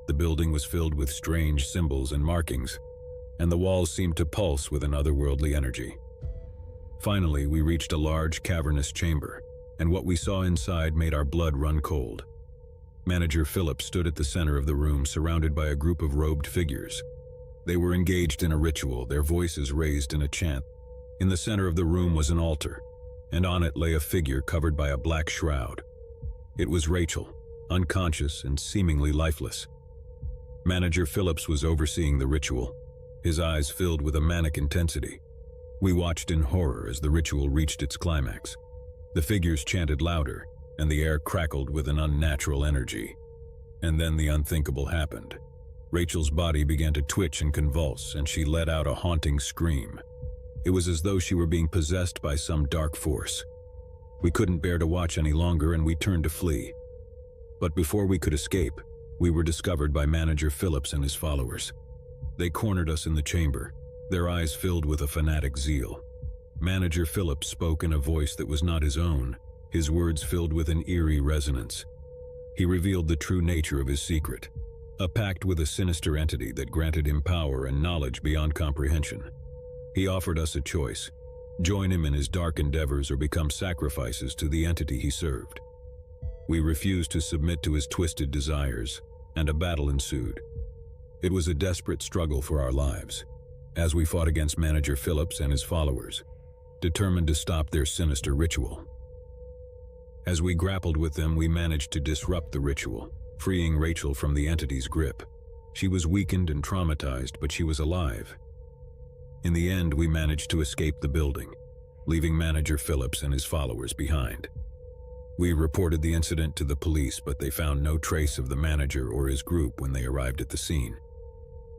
The building was filled with strange symbols and markings, and the walls seemed to pulse with an otherworldly energy. Finally, we reached a large, cavernous chamber, and what we saw inside made our blood run cold. Manager Phillips stood at the center of the room, surrounded by a group of robed figures. They were engaged in a ritual, their voices raised in a chant. In the center of the room was an altar, and on it lay a figure covered by a black shroud. It was Rachel, unconscious and seemingly lifeless. Manager Phillips was overseeing the ritual, his eyes filled with a manic intensity. We watched in horror as the ritual reached its climax. The figures chanted louder, and the air crackled with an unnatural energy. And then the unthinkable happened. Rachel's body began to twitch and convulse, and she let out a haunting scream. It was as though she were being possessed by some dark force. We couldn't bear to watch any longer, and we turned to flee. But before we could escape, we were discovered by Manager Phillips and his followers. They cornered us in the chamber, their eyes filled with a fanatic zeal. Manager Phillips spoke in a voice that was not his own, his words filled with an eerie resonance. He revealed the true nature of his secret, a pact with a sinister entity that granted him power and knowledge beyond comprehension. He offered us a choice: join him in his dark endeavors or become sacrifices to the entity he served. We refused to submit to his twisted desires, and a battle ensued. It was a desperate struggle for our lives, as we fought against Manager Phillips and his followers, determined to stop their sinister ritual. As we grappled with them, we managed to disrupt the ritual, freeing Rachel from the entity's grip. She was weakened and traumatized, but she was alive. In the end, we managed to escape the building, leaving Manager Phillips and his followers behind. We reported the incident to the police, but they found no trace of the manager or his group when they arrived at the scene.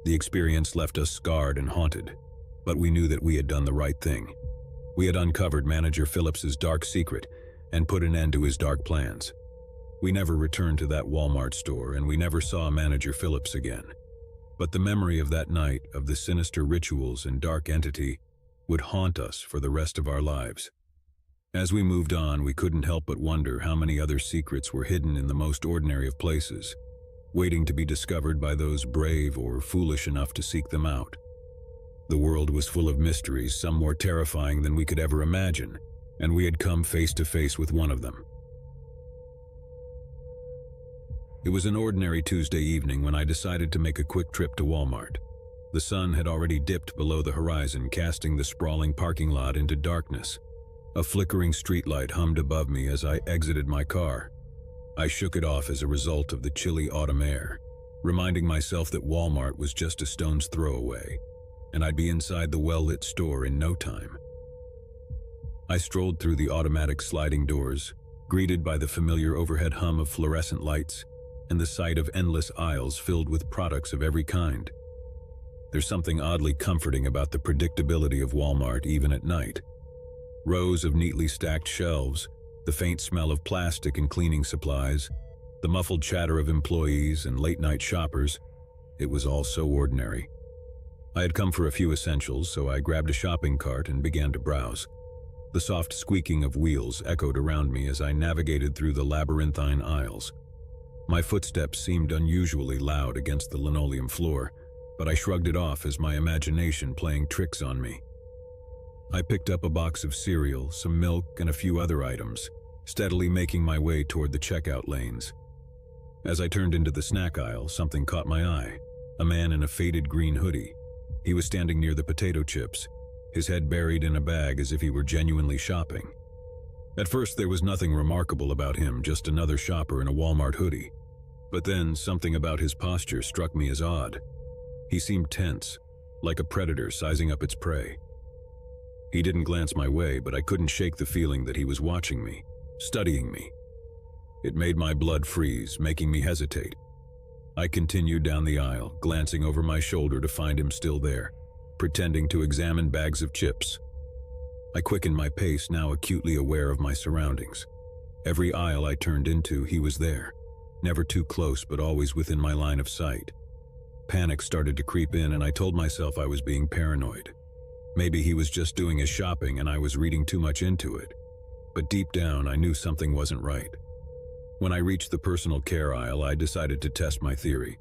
The experience left us scarred and haunted, but we knew that we had done the right thing. We had uncovered Manager Phillips's dark secret and put an end to his dark plans. We never returned to that Walmart store, and we never saw Manager Phillips again. But the memory of that night, of the sinister rituals and dark entity, would haunt us for the rest of our lives. As we moved on, we couldn't help but wonder how many other secrets were hidden in the most ordinary of places, waiting to be discovered by those brave or foolish enough to seek them out. The world was full of mysteries, some more terrifying than we could ever imagine, and we had come face to face with one of them. It was an ordinary Tuesday evening when I decided to make a quick trip to Walmart. The sun had already dipped below the horizon, casting the sprawling parking lot into darkness. A flickering streetlight hummed above me as I exited my car. I shook it off as a result of the chilly autumn air, reminding myself that Walmart was just a stone's throw away, and I'd be inside the well-lit store in no time. I strolled through the automatic sliding doors, greeted by the familiar overhead hum of fluorescent lights and the sight of endless aisles filled with products of every kind. There's something oddly comforting about the predictability of Walmart even at night. Rows of neatly stacked shelves, the faint smell of plastic and cleaning supplies, the muffled chatter of employees and late-night shoppers. It was all so ordinary. I had come for a few essentials, so I grabbed a shopping cart and began to browse. The soft squeaking of wheels echoed around me as I navigated through the labyrinthine aisles. My footsteps seemed unusually loud against the linoleum floor, but I shrugged it off as my imagination playing tricks on me. I picked up a box of cereal, some milk, and a few other items, steadily making my way toward the checkout lanes. As I turned into the snack aisle, something caught my eye. A man in a faded green hoodie. He was standing near the potato chips, his head buried in a bag as if he were genuinely shopping. At first, there was nothing remarkable about him, just another shopper in a Walmart hoodie. But then, something about his posture struck me as odd. He seemed tense, like a predator sizing up its prey. He didn't glance my way, but I couldn't shake the feeling that he was watching me, studying me. It made my blood freeze, making me hesitate. I continued down the aisle, glancing over my shoulder to find him still there, pretending to examine bags of chips. I quickened my pace, now acutely aware of my surroundings. Every aisle I turned into, he was there, never too close but always within my line of sight. Panic started to creep in, and I told myself I was being paranoid. Maybe he was just doing his shopping and I was reading too much into it. But deep down, I knew something wasn't right. When I reached the personal care aisle, I decided to test my theory.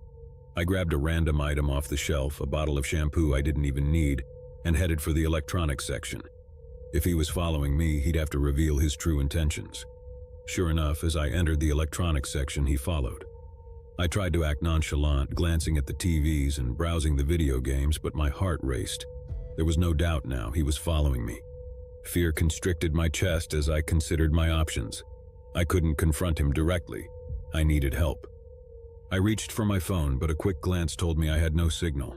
I grabbed a random item off the shelf, a bottle of shampoo I didn't even need, and headed for the electronics section. If he was following me, he'd have to reveal his true intentions. Sure enough, as I entered the electronics section, he followed. I tried to act nonchalant, glancing at the TVs and browsing the video games, but my heart raced. There was no doubt now he was following me. Fear constricted my chest as I considered my options. I couldn't confront him directly. I needed help. I reached for my phone, but a quick glance told me I had no signal.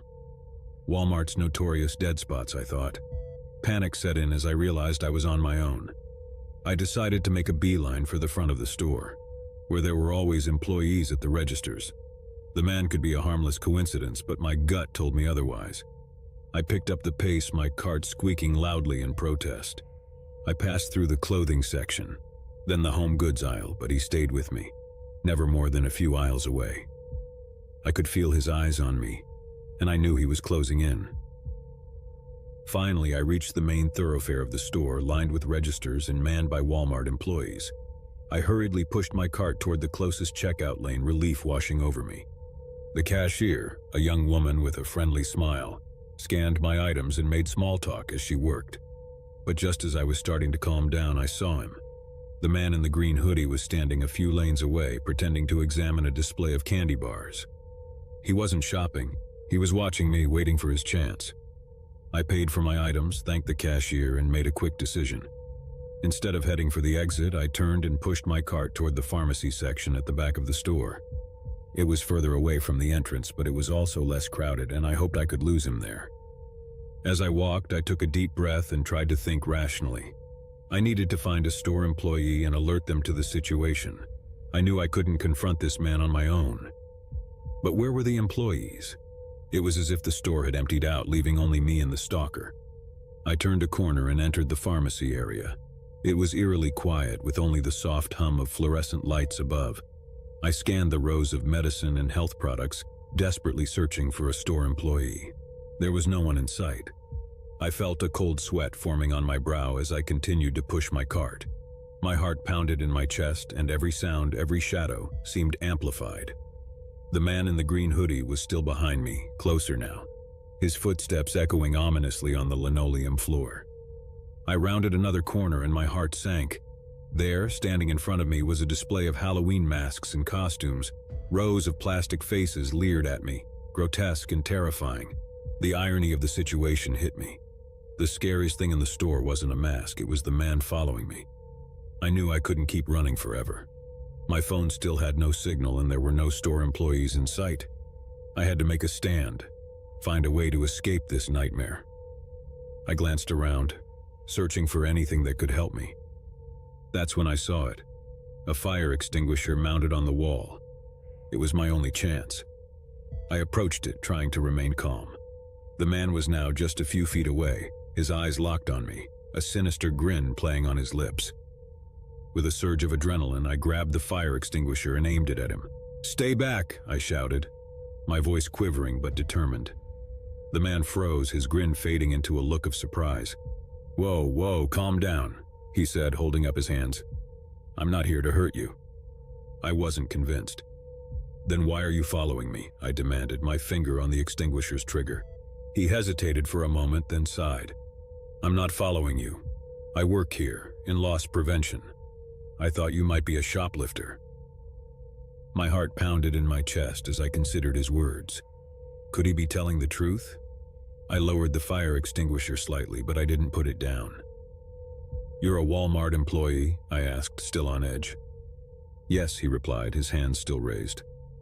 Walmart's notorious dead spots, I thought. Panic set in as I realized I was on my own. I decided to make a beeline for the front of the store, where there were always employees at the registers. The man could be a harmless coincidence, but my gut told me otherwise. I picked up the pace, my cart squeaking loudly in protest. I passed through the clothing section, then the home goods aisle, but he stayed with me, never more than a few aisles away. I could feel his eyes on me, and I knew he was closing in. Finally, I reached the main thoroughfare of the store, lined with registers and manned by Walmart employees. I hurriedly pushed my cart toward the closest checkout lane, relief washing over me. The cashier, a young woman with a friendly smile, scanned my items and made small talk as she worked. But just as I was starting to calm down, I saw him. The man in the green hoodie was standing a few lanes away, pretending to examine a display of candy bars. He wasn't shopping. He was watching me, waiting for his chance. I paid for my items, thanked the cashier, and made a quick decision. Instead of heading for the exit, I turned and pushed my cart toward the pharmacy section at the back of the store. It was further away from the entrance, but it was also less crowded, and I hoped I could lose him there. As I walked, I took a deep breath and tried to think rationally. I needed to find a store employee and alert them to the situation. I knew I couldn't confront this man on my own. But where were the employees? It was as if the store had emptied out, leaving only me and the stalker. I turned a corner and entered the pharmacy area. It was eerily quiet, with only the soft hum of fluorescent lights above. I scanned the rows of medicine and health products, desperately searching for a store employee. There was no one in sight. I felt a cold sweat forming on my brow as I continued to push my cart. My heart pounded in my chest, and every sound, every shadow, seemed amplified. The man in the green hoodie was still behind me, closer now, his footsteps echoing ominously on the linoleum floor. I rounded another corner and my heart sank. There, standing in front of me, was a display of Halloween masks and costumes. Rows of plastic faces leered at me, grotesque and terrifying. The irony of the situation hit me. The scariest thing in the store wasn't a mask, it was the man following me. I knew I couldn't keep running forever. My phone still had no signal and there were no store employees in sight. I had to make a stand, find a way to escape this nightmare. I glanced around, searching for anything that could help me. That's when I saw it. A fire extinguisher mounted on the wall. It was my only chance. I approached it, trying to remain calm. The man was now just a few feet away, his eyes locked on me, a sinister grin playing on his lips. With a surge of adrenaline, I grabbed the fire extinguisher and aimed it at him. "Stay back," I shouted, my voice quivering but determined. The man froze, his grin fading into a look of surprise. Whoa, calm down," he said, holding up his hands. "I'm not here to hurt you." I wasn't convinced. "Then why are you following me?" I demanded, my finger on the extinguisher's trigger. He hesitated for a moment, then sighed. "I'm not following you. I work here, in loss prevention. I thought you might be a shoplifter." My heart pounded in my chest as I considered his words. Could he be telling the truth? I lowered the fire extinguisher slightly, but I didn't put it down. "You're a Walmart employee?" I asked, still on edge. "Yes," he replied, his hands still raised.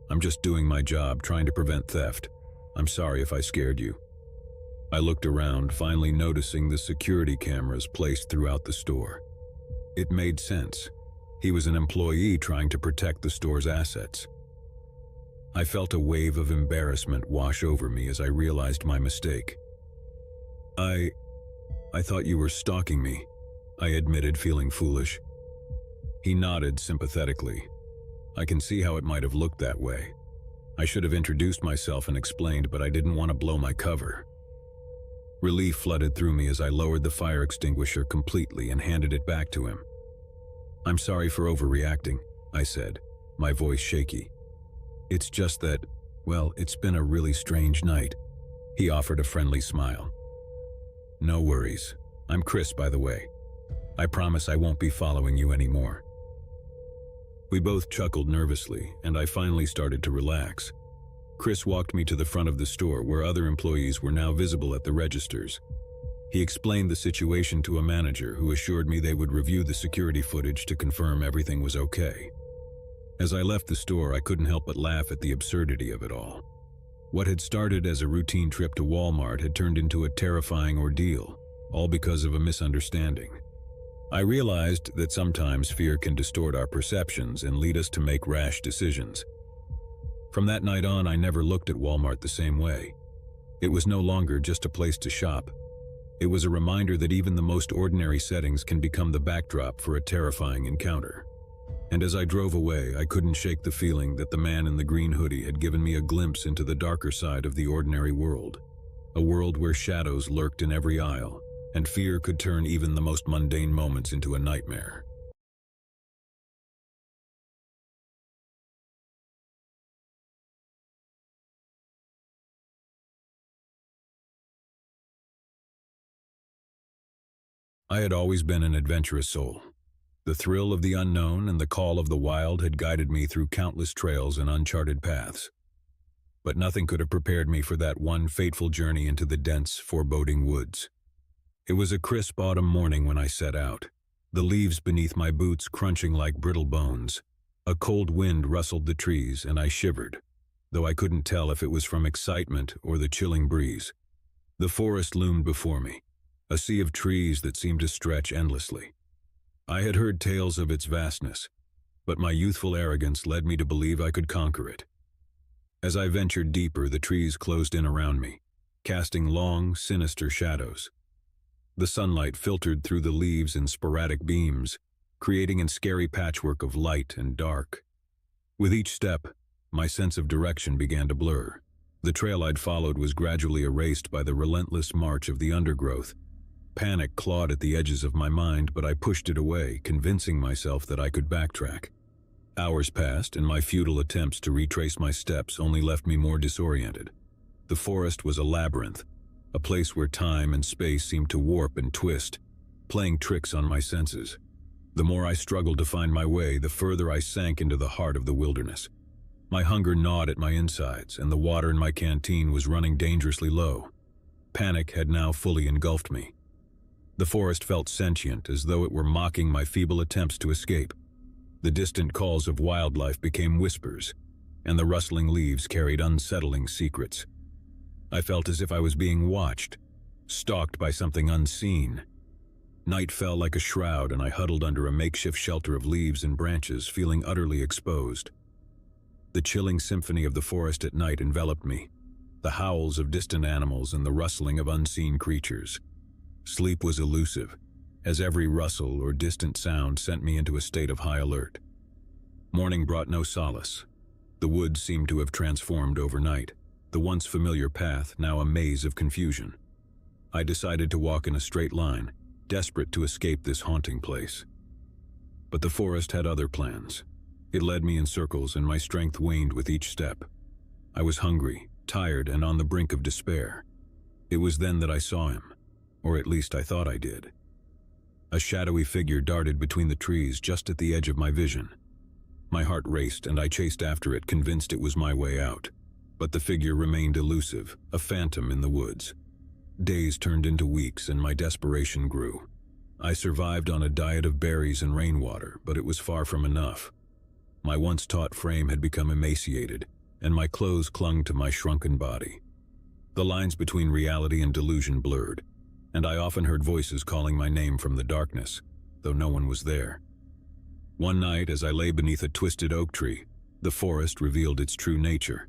"I'm just doing my job, trying to prevent theft. I'm sorry if I scared you." I looked around, finally noticing the security cameras placed throughout the store. It made sense. He was an employee trying to protect the store's assets. I felt a wave of embarrassment wash over me as I realized my mistake. I thought you were stalking me," I admitted, feeling foolish. He nodded sympathetically. "I can see how it might have looked that way. I should have introduced myself and explained, but I didn't want to blow my cover." Relief flooded through me as I lowered the fire extinguisher completely and handed it back to him. "I'm sorry for overreacting," I said, my voice shaky. "It's just that, well, it's been a really strange night." He offered a friendly smile. "No worries. I'm Chris, by the way. I promise I won't be following you anymore." We both chuckled nervously, and I finally started to relax. Chris walked me to the front of the store, where other employees were now visible at the registers. He explained the situation to a manager, who assured me they would review the security footage to confirm everything was okay. As I left the store, I couldn't help but laugh at the absurdity of it all. What had started as a routine trip to Walmart had turned into a terrifying ordeal, all because of a misunderstanding. I realized that sometimes fear can distort our perceptions and lead us to make rash decisions. From that night on, I never looked at Walmart the same way. It was no longer just a place to shop. It was a reminder that even the most ordinary settings can become the backdrop for a terrifying encounter. And as I drove away, I couldn't shake the feeling that the man in the green hoodie had given me a glimpse into the darker side of the ordinary world. A world where shadows lurked in every aisle, and fear could turn even the most mundane moments into a nightmare. I had always been an adventurous soul. The thrill of the unknown and the call of the wild had guided me through countless trails and uncharted paths. but nothing could have prepared me for that one fateful journey into the dense, foreboding woods. It was a crisp autumn morning when I set out, the leaves beneath my boots crunching like brittle bones. A cold wind rustled the trees, and I shivered, though I couldn't tell if it was from excitement or the chilling breeze. The forest loomed before me, a sea of trees that seemed to stretch endlessly. I had heard tales of its vastness, but my youthful arrogance led me to believe I could conquer it. As I ventured deeper, the trees closed in around me, casting long, sinister shadows. The sunlight filtered through the leaves in sporadic beams, creating a scary patchwork of light and dark. With each step, my sense of direction began to blur. The trail I'd followed was gradually erased by the relentless march of the undergrowth. Panic clawed at the edges of my mind, but I pushed it away, convincing myself that I could backtrack. Hours passed, and my futile attempts to retrace my steps only left me more disoriented. The forest was a labyrinth, a place where time and space seemed to warp and twist, playing tricks on my senses. The more I struggled to find my way, the further I sank into the heart of the wilderness. My hunger gnawed at my insides, and the water in my canteen was running dangerously low. Panic had now fully engulfed me. The forest felt sentient, as though it were mocking my feeble attempts to escape. The distant calls of wildlife became whispers, and the rustling leaves carried unsettling secrets. I felt as if I was being watched, stalked by something unseen. Night fell like a shroud, and I huddled under a makeshift shelter of leaves and branches, feeling utterly exposed. The chilling symphony of the forest at night enveloped me, the howls of distant animals and the rustling of unseen creatures. Sleep was elusive, as every rustle or distant sound sent me into a state of high alert. Morning brought no solace. The woods seemed to have transformed overnight, the once familiar path now a maze of confusion. I decided to walk in a straight line, desperate to escape this haunting place. But the forest had other plans. It led me in circles, and my strength waned with each step. I was hungry, tired, and on the brink of despair. It was then that I saw him, or at least I thought I did. A shadowy figure darted between the trees just at the edge of my vision. My heart raced, and I chased after it, convinced it was my way out. But the figure remained elusive, a phantom in the woods. Days turned into weeks, and my desperation grew. I survived on a diet of berries and rainwater, but it was far from enough. My once taut frame had become emaciated, and my clothes clung to my shrunken body. The lines between reality and delusion blurred, and I often heard voices calling my name from the darkness, though no one was there. One night, as I lay beneath a twisted oak tree, the forest revealed its true nature.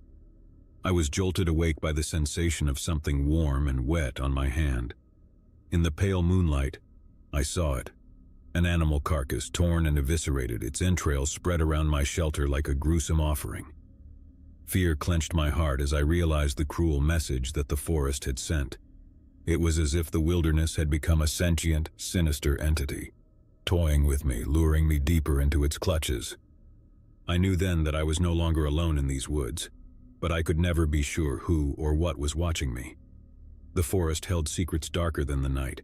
I was jolted awake by the sensation of something warm and wet on my hand. In the pale moonlight, I saw it. An animal carcass, torn and eviscerated, its entrails spread around my shelter like a gruesome offering. Fear clenched my heart as I realized the cruel message that the forest had sent. It was as if the wilderness had become a sentient, sinister entity, toying with me, luring me deeper into its clutches. I knew then that I was no longer alone in these woods, but I could never be sure who or what was watching me. The forest held secrets darker than the night,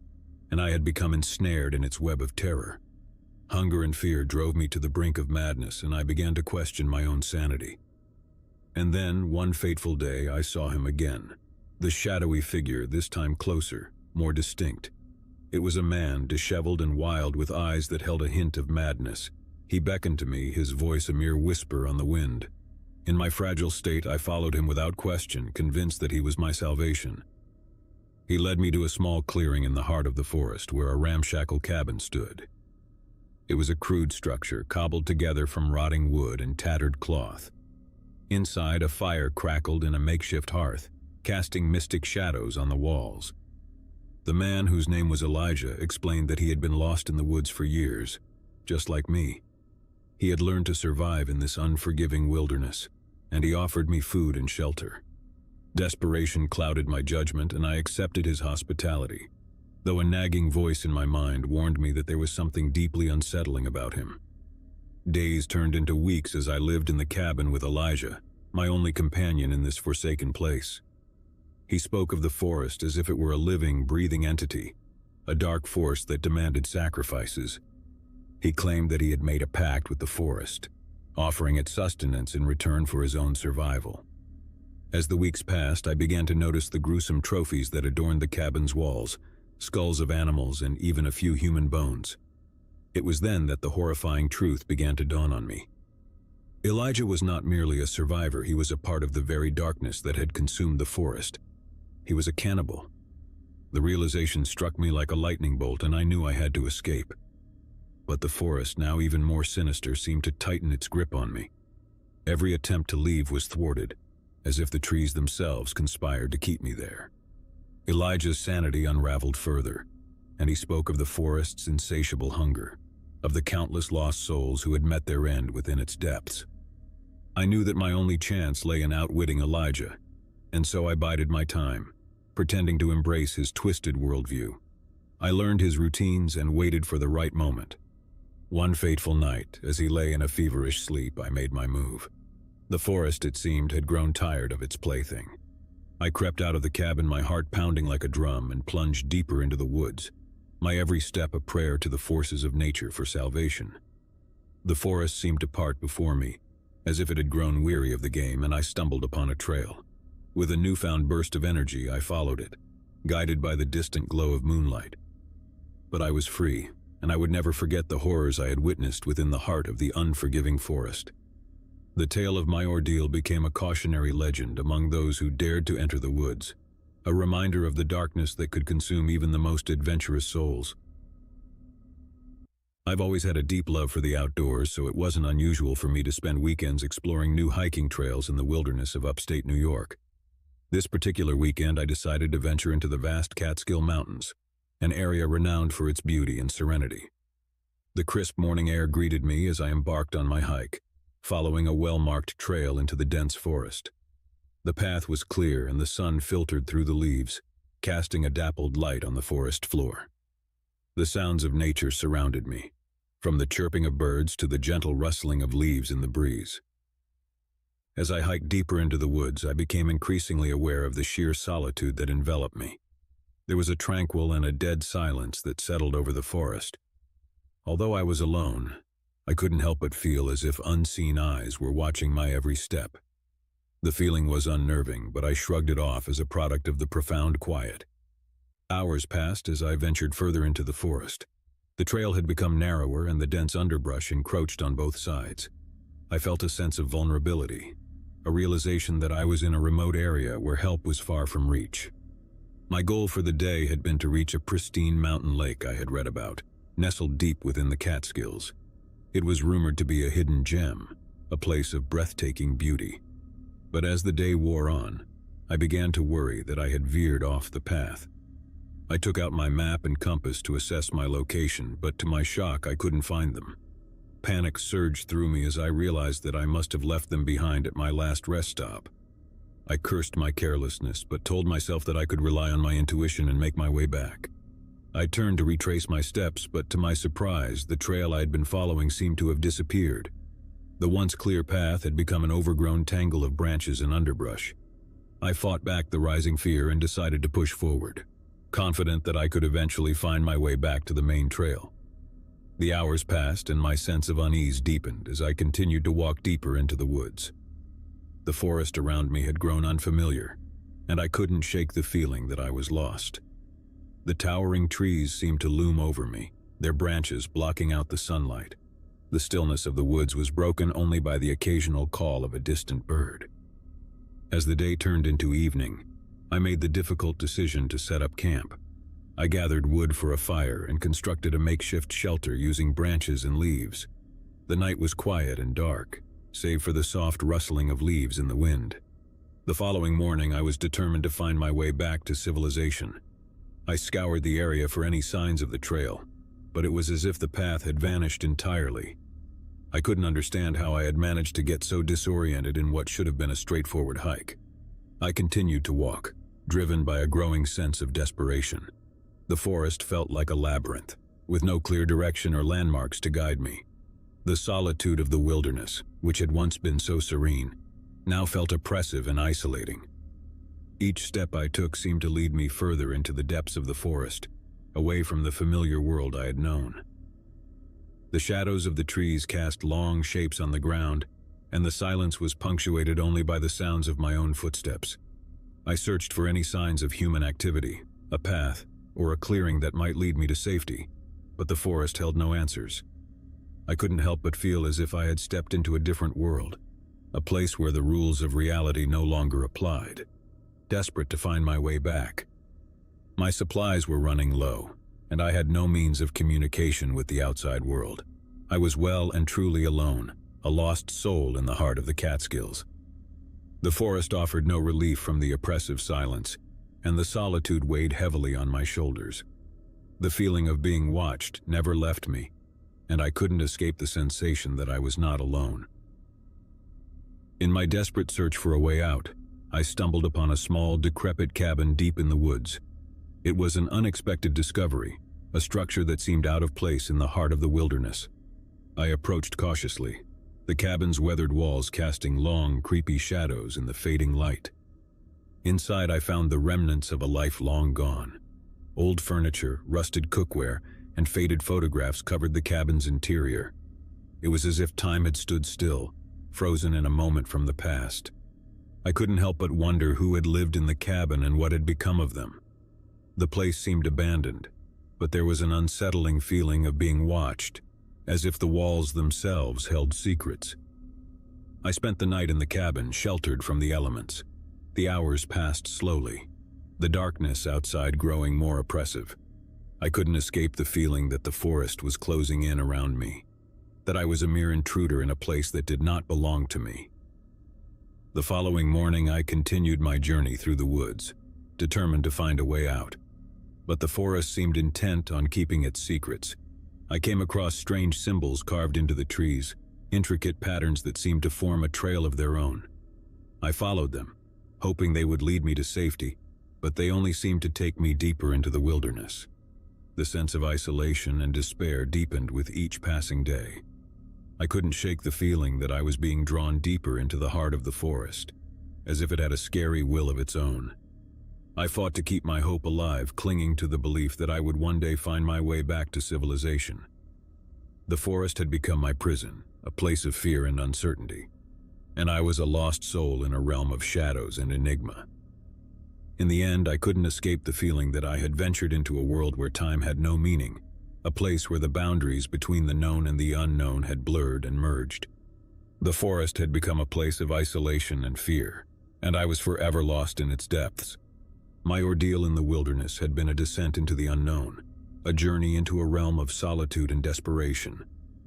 and I had become ensnared in its web of terror. Hunger and fear drove me to the brink of madness, and I began to question my own sanity. And then, one fateful day, I saw him again. The shadowy figure, this time closer, more distinct. It was a man, disheveled and wild, with eyes that held a hint of madness. He beckoned to me, his voice a mere whisper on the wind. In my fragile state, I followed him without question, convinced that he was my salvation. He led me to a small clearing in the heart of the forest, where a ramshackle cabin stood. It was a crude structure, cobbled together from rotting wood and tattered cloth. Inside, a fire crackled in a makeshift hearth, casting mystic shadows on the walls. The man, whose name was Elijah, explained that he had been lost in the woods for years, just like me. He had learned to survive in this unforgiving wilderness, and he offered me food and shelter. Desperation clouded my judgment, and I accepted his hospitality, though a nagging voice in my mind warned me that there was something deeply unsettling about him. Days turned into weeks as I lived in the cabin with Elijah, my only companion in this forsaken place. He spoke of the forest as if it were a living, breathing entity, a dark force that demanded sacrifices. He claimed that he had made a pact with the forest, offering it sustenance in return for his own survival. As the weeks passed, I began to notice the gruesome trophies that adorned the cabin's walls, skulls of animals and even a few human bones. It was then that the horrifying truth began to dawn on me. Elijah was not merely a survivor, he was a part of the very darkness that had consumed the forest. He was a cannibal. The realization struck me like a lightning bolt, and I knew I had to escape. But the forest, now even more sinister, seemed to tighten its grip on me. Every attempt to leave was thwarted, as if the trees themselves conspired to keep me there. Elijah's sanity unraveled further, and he spoke of the forest's insatiable hunger, of the countless lost souls who had met their end within its depths. I knew that my only chance lay in outwitting Elijah, and so I bided my time, pretending to embrace his twisted worldview. I learned his routines and waited for the right moment. One fateful night, as he lay in a feverish sleep, I made my move. The forest, it seemed, had grown tired of its plaything. I crept out of the cabin, my heart pounding like a drum, and plunged deeper into the woods, my every step a prayer to the forces of nature for salvation. The forest seemed to part before me, as if it had grown weary of the game, and I stumbled upon a trail. With a newfound burst of energy, I followed it, guided by the distant glow of moonlight. But I was free, and I would never forget the horrors I had witnessed within the heart of the unforgiving forest. The tale of my ordeal became a cautionary legend among those who dared to enter the woods, a reminder of the darkness that could consume even the most adventurous souls. I've always had a deep love for the outdoors, so it wasn't unusual for me to spend weekends exploring new hiking trails in the wilderness of upstate New York. This particular weekend, I decided to venture into the vast Catskill Mountains, an area renowned for its beauty and serenity. The crisp morning air greeted me as I embarked on my hike, following a well-marked trail into the dense forest. The path was clear and the sun filtered through the leaves, casting a dappled light on the forest floor. The sounds of nature surrounded me, from the chirping of birds to the gentle rustling of leaves in the breeze. As I hiked deeper into the woods, I became increasingly aware of the sheer solitude that enveloped me. There was a tranquil and a dead silence that settled over the forest. Although I was alone, I couldn't help but feel as if unseen eyes were watching my every step. The feeling was unnerving, but I shrugged it off as a product of the profound quiet. Hours passed as I ventured further into the forest. The trail had become narrower and the dense underbrush encroached on both sides. I felt a sense of vulnerability, a realization that I was in a remote area where help was far from reach. My goal for the day had been to reach a pristine mountain lake I had read about, nestled deep within the Catskills. It was rumored to be a hidden gem, a place of breathtaking beauty. But as the day wore on, I began to worry that I had veered off the path. I took out my map and compass to assess my location, but to my shock, I couldn't find them. Panic surged through me as I realized that I must have left them behind at my last rest stop. I cursed my carelessness, but told myself that I could rely on my intuition and make my way back. I turned to retrace my steps, but to my surprise, the trail I had been following seemed to have disappeared. The once clear path had become an overgrown tangle of branches and underbrush. I fought back the rising fear and decided to push forward, confident that I could eventually find my way back to the main trail. The hours passed and my sense of unease deepened as I continued to walk deeper into the woods. The forest around me had grown unfamiliar, and I couldn't shake the feeling that I was lost. The towering trees seemed to loom over me, their branches blocking out the sunlight. The stillness of the woods was broken only by the occasional call of a distant bird. As the day turned into evening, I made the difficult decision to set up camp. I gathered wood for a fire and constructed a makeshift shelter using branches and leaves. The night was quiet and dark, save for the soft rustling of leaves in the wind. The following morning, I was determined to find my way back to civilization. I scoured the area for any signs of the trail, but it was as if the path had vanished entirely. I couldn't understand how I had managed to get so disoriented in what should have been a straightforward hike. I continued to walk, driven by a growing sense of desperation. The forest felt like a labyrinth, with no clear direction or landmarks to guide me. The solitude of the wilderness, which had once been so serene, now felt oppressive and isolating. Each step I took seemed to lead me further into the depths of the forest, away from the familiar world I had known. The shadows of the trees cast long shapes on the ground, and the silence was punctuated only by the sounds of my own footsteps. I searched for any signs of human activity, a path, or a clearing that might lead me to safety, but the forest held no answers. I couldn't help but feel as if I had stepped into a different world, a place where the rules of reality no longer applied. Desperate to find my way back. My supplies were running low, and I had no means of communication with the outside world. I was well and truly alone, a lost soul in the heart of the Catskills. The forest offered no relief from the oppressive silence, and the solitude weighed heavily on my shoulders. The feeling of being watched never left me, and I couldn't escape the sensation that I was not alone. In my desperate search for a way out, I stumbled upon a small, decrepit cabin deep in the woods. It was an unexpected discovery, a structure that seemed out of place in the heart of the wilderness. I approached cautiously, the cabin's weathered walls casting long, creepy shadows in the fading light. Inside, I found the remnants of a life long gone. Old furniture, rusted cookware, and faded photographs covered the cabin's interior. It was as if time had stood still, frozen in a moment from the past. I couldn't help but wonder who had lived in the cabin and what had become of them. The place seemed abandoned, but there was an unsettling feeling of being watched, as if the walls themselves held secrets. I spent the night in the cabin, sheltered from the elements. The hours passed slowly, the darkness outside growing more oppressive. I couldn't escape the feeling that the forest was closing in around me, that I was a mere intruder in a place that did not belong to me. The following morning, I continued my journey through the woods, determined to find a way out. But the forest seemed intent on keeping its secrets. I came across strange symbols carved into the trees, intricate patterns that seemed to form a trail of their own. I followed them, hoping they would lead me to safety, but they only seemed to take me deeper into the wilderness. The sense of isolation and despair deepened with each passing day. I couldn't shake the feeling that I was being drawn deeper into the heart of the forest, as if it had a scary will of its own. I fought to keep my hope alive, clinging to the belief that I would one day find my way back to civilization. The forest had become my prison, a place of fear and uncertainty, and I was a lost soul in a realm of shadows and enigma. In the end, I couldn't escape the feeling that I had ventured into a world where time had no meaning, a place where the boundaries between the known and the unknown had blurred and merged. The forest had become a place of isolation and fear, and I was forever lost in its depths. My ordeal in the wilderness had been a descent into the unknown, a journey into a realm of solitude and desperation.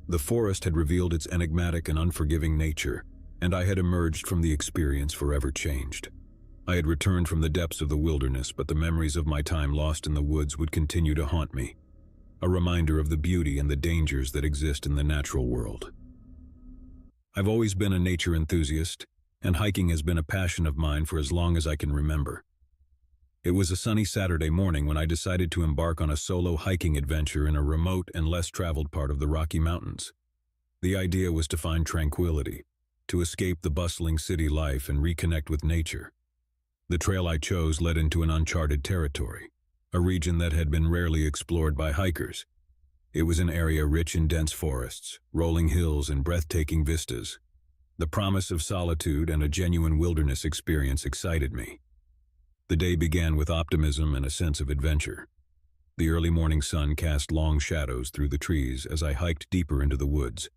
The forest had revealed its enigmatic and unforgiving nature, and I had emerged from the experience forever changed. I had returned from the depths of the wilderness, but the memories of my time lost in the woods would continue to haunt me, a reminder of the beauty and the dangers that exist in the natural world. I've always been a nature enthusiast, and hiking has been a passion of mine for as long as I can remember. It was a sunny Saturday morning when I decided to embark on a solo hiking adventure in a remote and less traveled part of the Rocky Mountains. The idea was to find tranquility, to escape the bustling city life and reconnect with nature. The trail I chose led into an uncharted territory, a region that had been rarely explored by hikers. It was an area rich in dense forests, rolling hills, and breathtaking vistas. The promise of solitude and a genuine wilderness experience excited me. The day began with optimism and a sense of adventure. The early morning sun cast long shadows through the trees as I hiked deeper into the woods.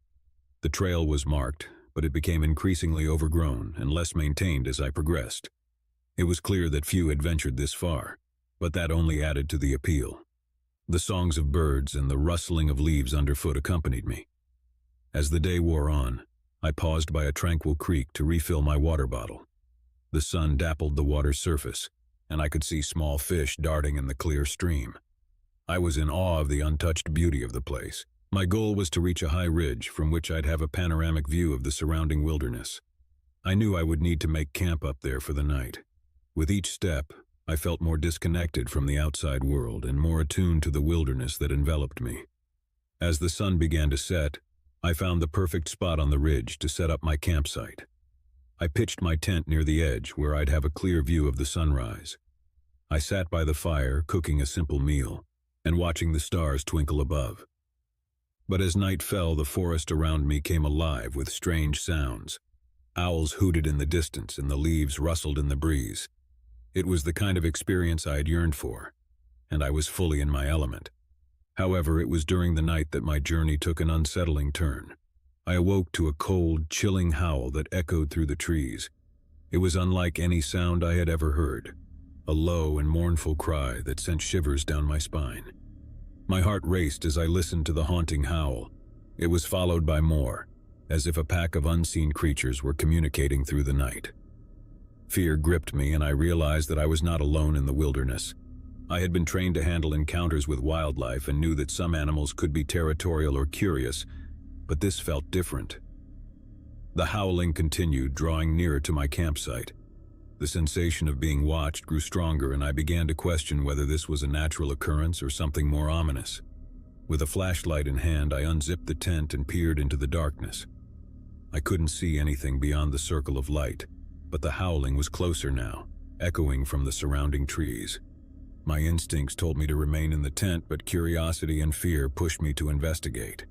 The trail was marked, but it became increasingly overgrown and less maintained as I progressed. It was clear that few had ventured this far, but that only added to the appeal. The songs of birds and the rustling of leaves underfoot accompanied me. As the day wore on, I paused by a tranquil creek to refill my water bottle. The sun dappled the water's surface, and I could see small fish darting in the clear stream. I was in awe of the untouched beauty of the place. My goal was to reach a high ridge from which I'd have a panoramic view of the surrounding wilderness. I knew I would need to make camp up there for the night. With each step, I felt more disconnected from the outside world and more attuned to the wilderness that enveloped me. As the sun began to set, I found the perfect spot on the ridge to set up my campsite. I pitched my tent near the edge where I'd have a clear view of the sunrise. I sat by the fire, cooking a simple meal, and watching the stars twinkle above. But as night fell, the forest around me came alive with strange sounds. Owls hooted in the distance and the leaves rustled in the breeze. It was the kind of experience I had yearned for, and I was fully in my element. However, it was during the night that my journey took an unsettling turn. I awoke to a cold, chilling howl that echoed through the trees. It was unlike any sound I had ever heard, a low and mournful cry that sent shivers down my spine. My heart raced as I listened to the haunting howl. It was followed by more, as if a pack of unseen creatures were communicating through the night. Fear gripped me, and I realized that I was not alone in the wilderness. I had been trained to handle encounters with wildlife and knew that some animals could be territorial or curious, but this felt different. The howling continued, drawing nearer to my campsite. The sensation of being watched grew stronger, and I began to question whether this was a natural occurrence or something more ominous. With a flashlight in hand, I unzipped the tent and peered into the darkness. I couldn't see anything beyond the circle of light, but the howling was closer now, echoing from the surrounding trees. My instincts told me to remain in the tent, but curiosity and fear pushed me to investigate.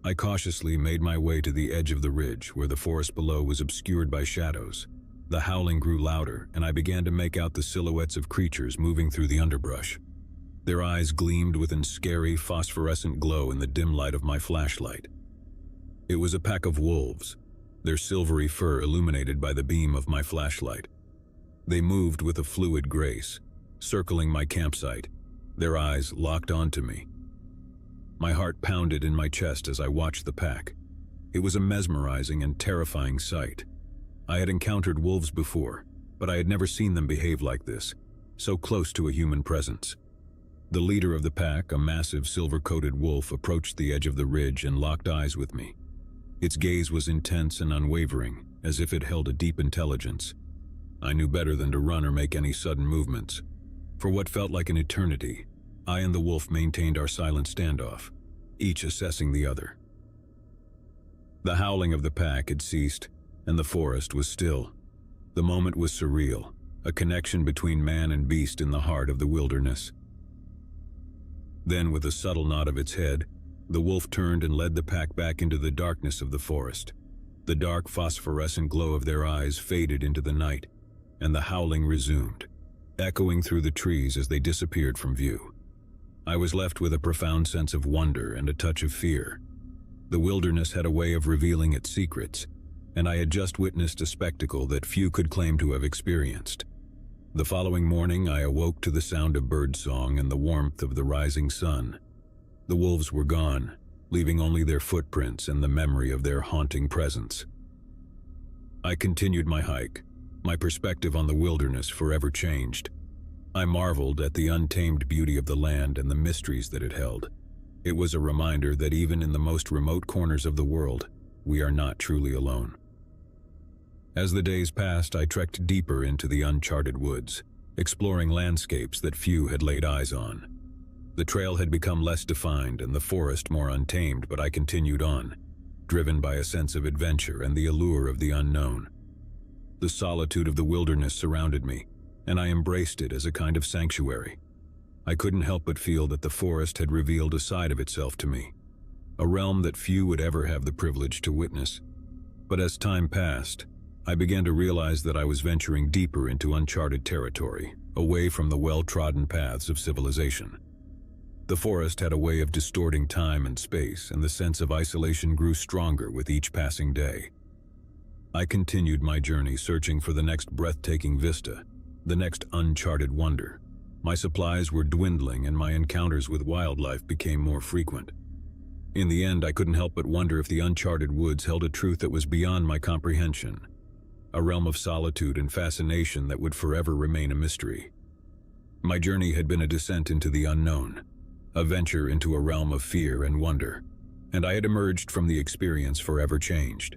I cautiously made my way to the edge of the ridge, where the forest below was obscured by shadows. The howling grew louder, and I began to make out the silhouettes of creatures moving through the underbrush. Their eyes gleamed with a scary, phosphorescent glow in the dim light of my flashlight. It was a pack of wolves, their silvery fur illuminated by the beam of my flashlight. They moved with a fluid grace, circling my campsite, their eyes locked onto me. My heart pounded in my chest as I watched the pack. It was a mesmerizing and terrifying sight. I had encountered wolves before, but I had never seen them behave like this, so close to a human presence. The leader of the pack, a massive silver-coated wolf, approached the edge of the ridge and locked eyes with me. Its gaze was intense and unwavering, as if it held a deep intelligence. I knew better than to run or make any sudden movements. For what felt like an eternity, I and the wolf maintained our silent standoff, each assessing the other. The howling of the pack had ceased, and the forest was still. The moment was surreal, a connection between man and beast in the heart of the wilderness. Then, with a subtle nod of its head, the wolf turned and led the pack back into the darkness of the forest. The dark phosphorescent glow of their eyes faded into the night, and the howling resumed, echoing through the trees as they disappeared from view. I was left with a profound sense of wonder and a touch of fear. The wilderness had a way of revealing its secrets, and I had just witnessed a spectacle that few could claim to have experienced. The following morning, I awoke to the sound of birdsong and the warmth of the rising sun. The wolves were gone, leaving only their footprints and the memory of their haunting presence. I continued my hike, my perspective on the wilderness forever changed. I marveled at the untamed beauty of the land and the mysteries that it held. It was a reminder that even in the most remote corners of the world, we are not truly alone. As the days passed, I trekked deeper into the uncharted woods, exploring landscapes that few had laid eyes on. The trail had become less defined and the forest more untamed, but I continued on, driven by a sense of adventure and the allure of the unknown. The solitude of the wilderness surrounded me, and I embraced it as a kind of sanctuary. I couldn't help but feel that the forest had revealed a side of itself to me, a realm that few would ever have the privilege to witness. But as time passed, I began to realize that I was venturing deeper into uncharted territory, away from the well-trodden paths of civilization. The forest had a way of distorting time and space, and the sense of isolation grew stronger with each passing day. I continued my journey, searching for the next breathtaking vista, the next uncharted wonder. My supplies were dwindling, and my encounters with wildlife became more frequent. In the end, I couldn't help but wonder if the uncharted woods held a truth that was beyond my comprehension, a realm of solitude and fascination that would forever remain a mystery. My journey had been a descent into the unknown, a venture into a realm of fear and wonder, and I had emerged from the experience forever changed.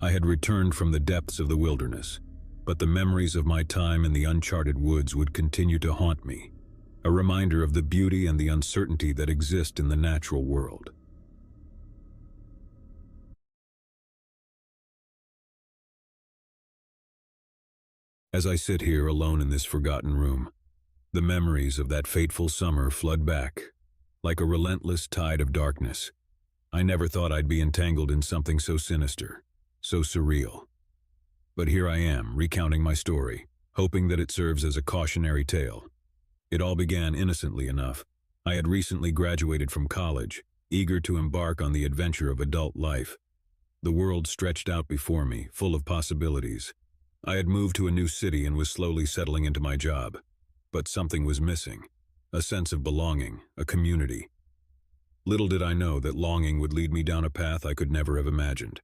I had returned from the depths of the wilderness, but the memories of my time in the uncharted woods would continue to haunt me, a reminder of the beauty and the uncertainty that exist in the natural world. As I sit here alone in this forgotten room, the memories of that fateful summer flood back, like a relentless tide of darkness. I never thought I'd be entangled in something so sinister, so surreal. But here I am, recounting my story, hoping that it serves as a cautionary tale. It all began innocently enough. I had recently graduated from college, eager to embark on the adventure of adult life. The world stretched out before me, full of possibilities. I had moved to a new city and was slowly settling into my job. But something was missing. A sense of belonging, a community. Little did I know that longing would lead me down a path I could never have imagined.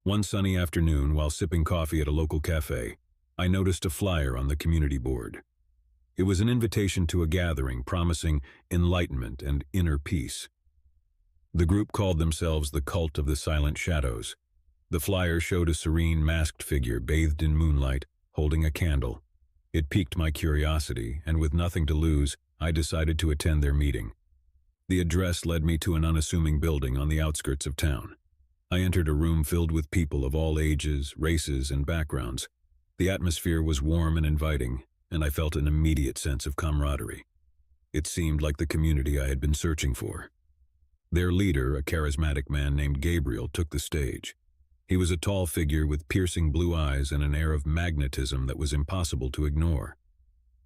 One sunny afternoon, while sipping coffee at a local cafe, I noticed a flyer on the community board. It was an invitation to a gathering promising enlightenment and inner peace. The group called themselves the Cult of the Silent Shadows. The flyer showed a serene, masked figure bathed in moonlight, holding a candle. It piqued my curiosity, and with nothing to lose, I decided to attend their meeting. The address led me to an unassuming building on the outskirts of town. I entered a room filled with people of all ages, races, and backgrounds. The atmosphere was warm and inviting, and I felt an immediate sense of camaraderie. It seemed like the community I had been searching for. Their leader, a charismatic man named Gabriel, took the stage. He was a tall figure with piercing blue eyes and an air of magnetism that was impossible to ignore.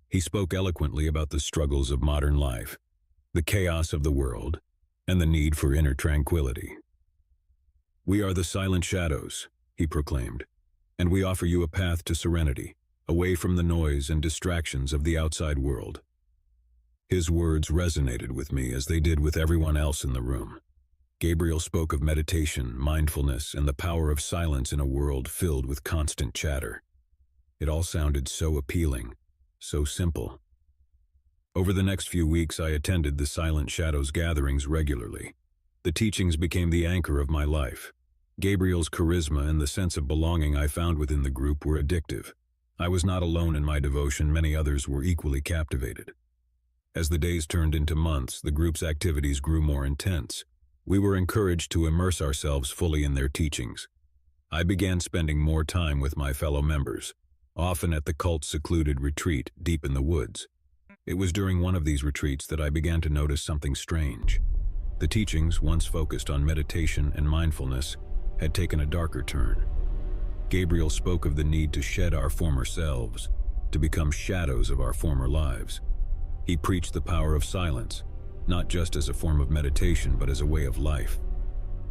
He spoke eloquently about the struggles of modern life, the chaos of the world, and the need for inner tranquility. "We are the Silent Shadows," he proclaimed, "and we offer you a path to serenity, away from the noise and distractions of the outside world." His words resonated with me as they did with everyone else in the room. Gabriel spoke of meditation, mindfulness, and the power of silence in a world filled with constant chatter. It all sounded so appealing, so simple. Over the next few weeks, I attended the Silent Shadows gatherings regularly. The teachings became the anchor of my life. Gabriel's charisma and the sense of belonging I found within the group were addictive. I was not alone in my devotion, many others were equally captivated. As the days turned into months, the group's activities grew more intense. We were encouraged to immerse ourselves fully in their teachings. I began spending more time with my fellow members, often at the cult's secluded retreat deep in the woods. It was during one of these retreats that I began to notice something strange. The teachings, once focused on meditation and mindfulness, had taken a darker turn. Gabriel spoke of the need to shed our former selves, to become shadows of our former lives. He preached the power of silence, not just as a form of meditation, but as a way of life.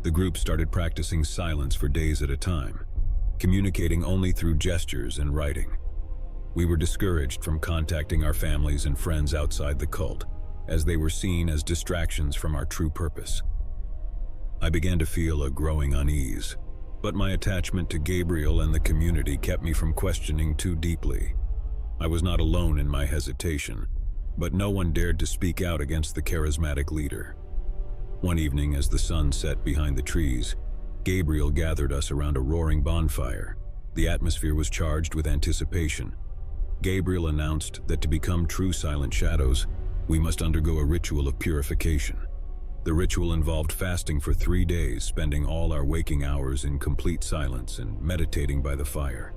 The group started practicing silence for days at a time, communicating only through gestures and writing. We were discouraged from contacting our families and friends outside the cult, as they were seen as distractions from our true purpose. I began to feel a growing unease, but my attachment to Gabriel and the community kept me from questioning too deeply. I was not alone in my hesitation, but no one dared to speak out against the charismatic leader. One evening, as the sun set behind the trees, Gabriel gathered us around a roaring bonfire. The atmosphere was charged with anticipation. Gabriel announced that to become true Silent Shadows, we must undergo a ritual of purification. The ritual involved fasting for 3 days, spending all our waking hours in complete silence and meditating by the fire.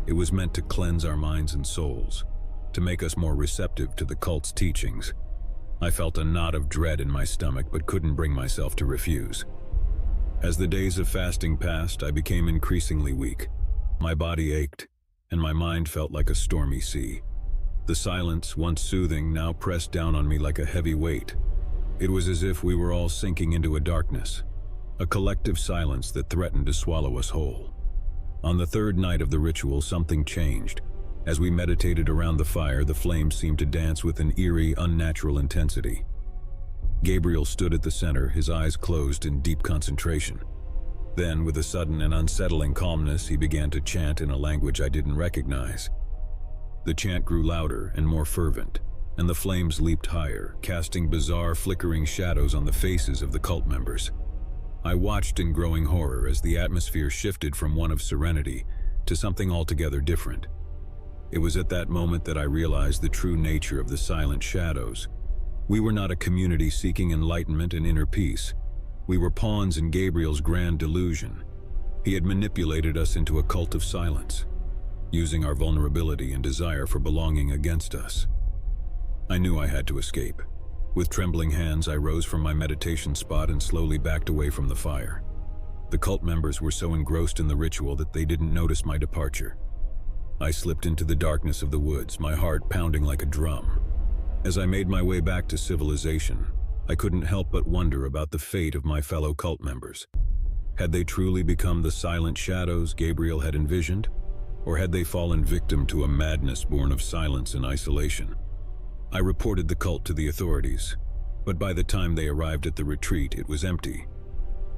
It was meant to cleanse our minds and souls, to make us more receptive to the cult's teachings. I felt a knot of dread in my stomach but couldn't bring myself to refuse. As the days of fasting passed, I became increasingly weak. My body ached, and my mind felt like a stormy sea. The silence, once soothing, now pressed down on me like a heavy weight. It was as if we were all sinking into a darkness, a collective silence that threatened to swallow us whole. On the third night of the ritual, something changed. As we meditated around the fire, the flames seemed to dance with an eerie, unnatural intensity. Gabriel stood at the center, his eyes closed in deep concentration. Then, with a sudden and unsettling calmness, he began to chant in a language I didn't recognize. The chant grew louder and more fervent, and the flames leaped higher, casting bizarre, flickering shadows on the faces of the cult members. I watched in growing horror as the atmosphere shifted from one of serenity to something altogether different. It was at that moment that I realized the true nature of the Silent Shadows. We were not a community seeking enlightenment and inner peace. We were pawns in Gabriel's grand delusion. He had manipulated us into a cult of silence, using our vulnerability and desire for belonging against us. I knew I had to escape. With trembling hands, I rose from my meditation spot and slowly backed away from the fire. The cult members were so engrossed in the ritual that they didn't notice my departure. I slipped into the darkness of the woods, my heart pounding like a drum. As I made my way back to civilization, I couldn't help but wonder about the fate of my fellow cult members. Had they truly become the silent shadows Gabriel had envisioned? Or had they fallen victim to a madness born of silence and isolation? I reported the cult to the authorities, but by the time they arrived at the retreat, it was empty.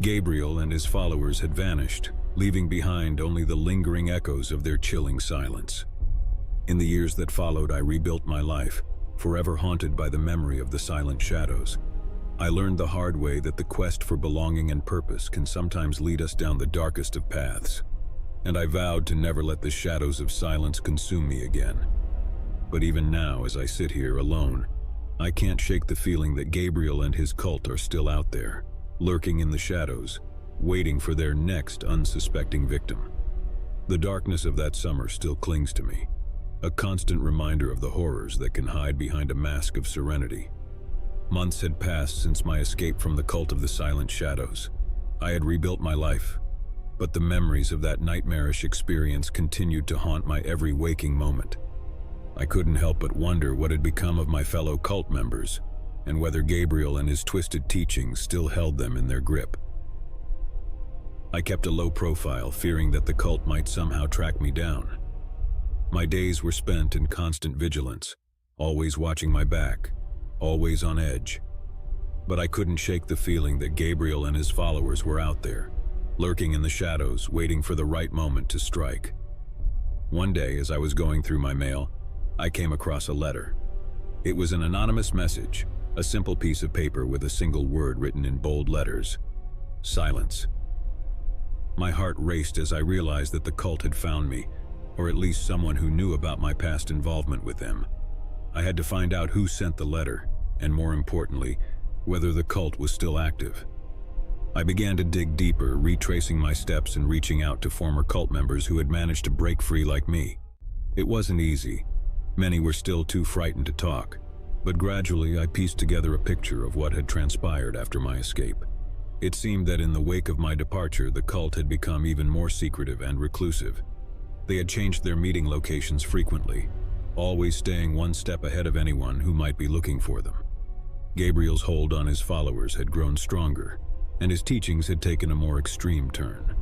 Gabriel and his followers had vanished, leaving behind only the lingering echoes of their chilling silence. In the years that followed, I rebuilt my life, forever haunted by the memory of the silent shadows. I learned the hard way that the quest for belonging and purpose can sometimes lead us down the darkest of paths, and I vowed to never let the shadows of silence consume me again. But even now, as I sit here alone, I can't shake the feeling that Gabriel and his cult are still out there, lurking in the shadows, waiting for their next unsuspecting victim. The darkness of that summer still clings to me, a constant reminder of the horrors that can hide behind a mask of serenity. Months had passed since my escape from the cult of the silent shadows. I had rebuilt my life, but the memories of that nightmarish experience continued to haunt my every waking moment. I couldn't help but wonder what had become of my fellow cult members, and whether Gabriel and his twisted teachings still held them in their grip. I kept a low profile, fearing that the cult might somehow track me down. My days were spent in constant vigilance, always watching my back, always on edge. But I couldn't shake the feeling that Gabriel and his followers were out there, lurking in the shadows, waiting for the right moment to strike. One day, as I was going through my mail, I came across a letter. It was an anonymous message, a simple piece of paper with a single word written in bold letters: silence. My heart raced as I realized that the cult had found me, or at least someone who knew about my past involvement with them. I had to find out who sent the letter, and more importantly, whether the cult was still active. I began to dig deeper, retracing my steps and reaching out to former cult members who had managed to break free like me. It wasn't easy. Many were still too frightened to talk, but gradually I pieced together a picture of what had transpired after my escape. It seemed that in the wake of my departure, the cult had become even more secretive and reclusive. They had changed their meeting locations frequently, always staying one step ahead of anyone who might be looking for them. Gabriel's hold on his followers had grown stronger, and his teachings had taken a more extreme turn.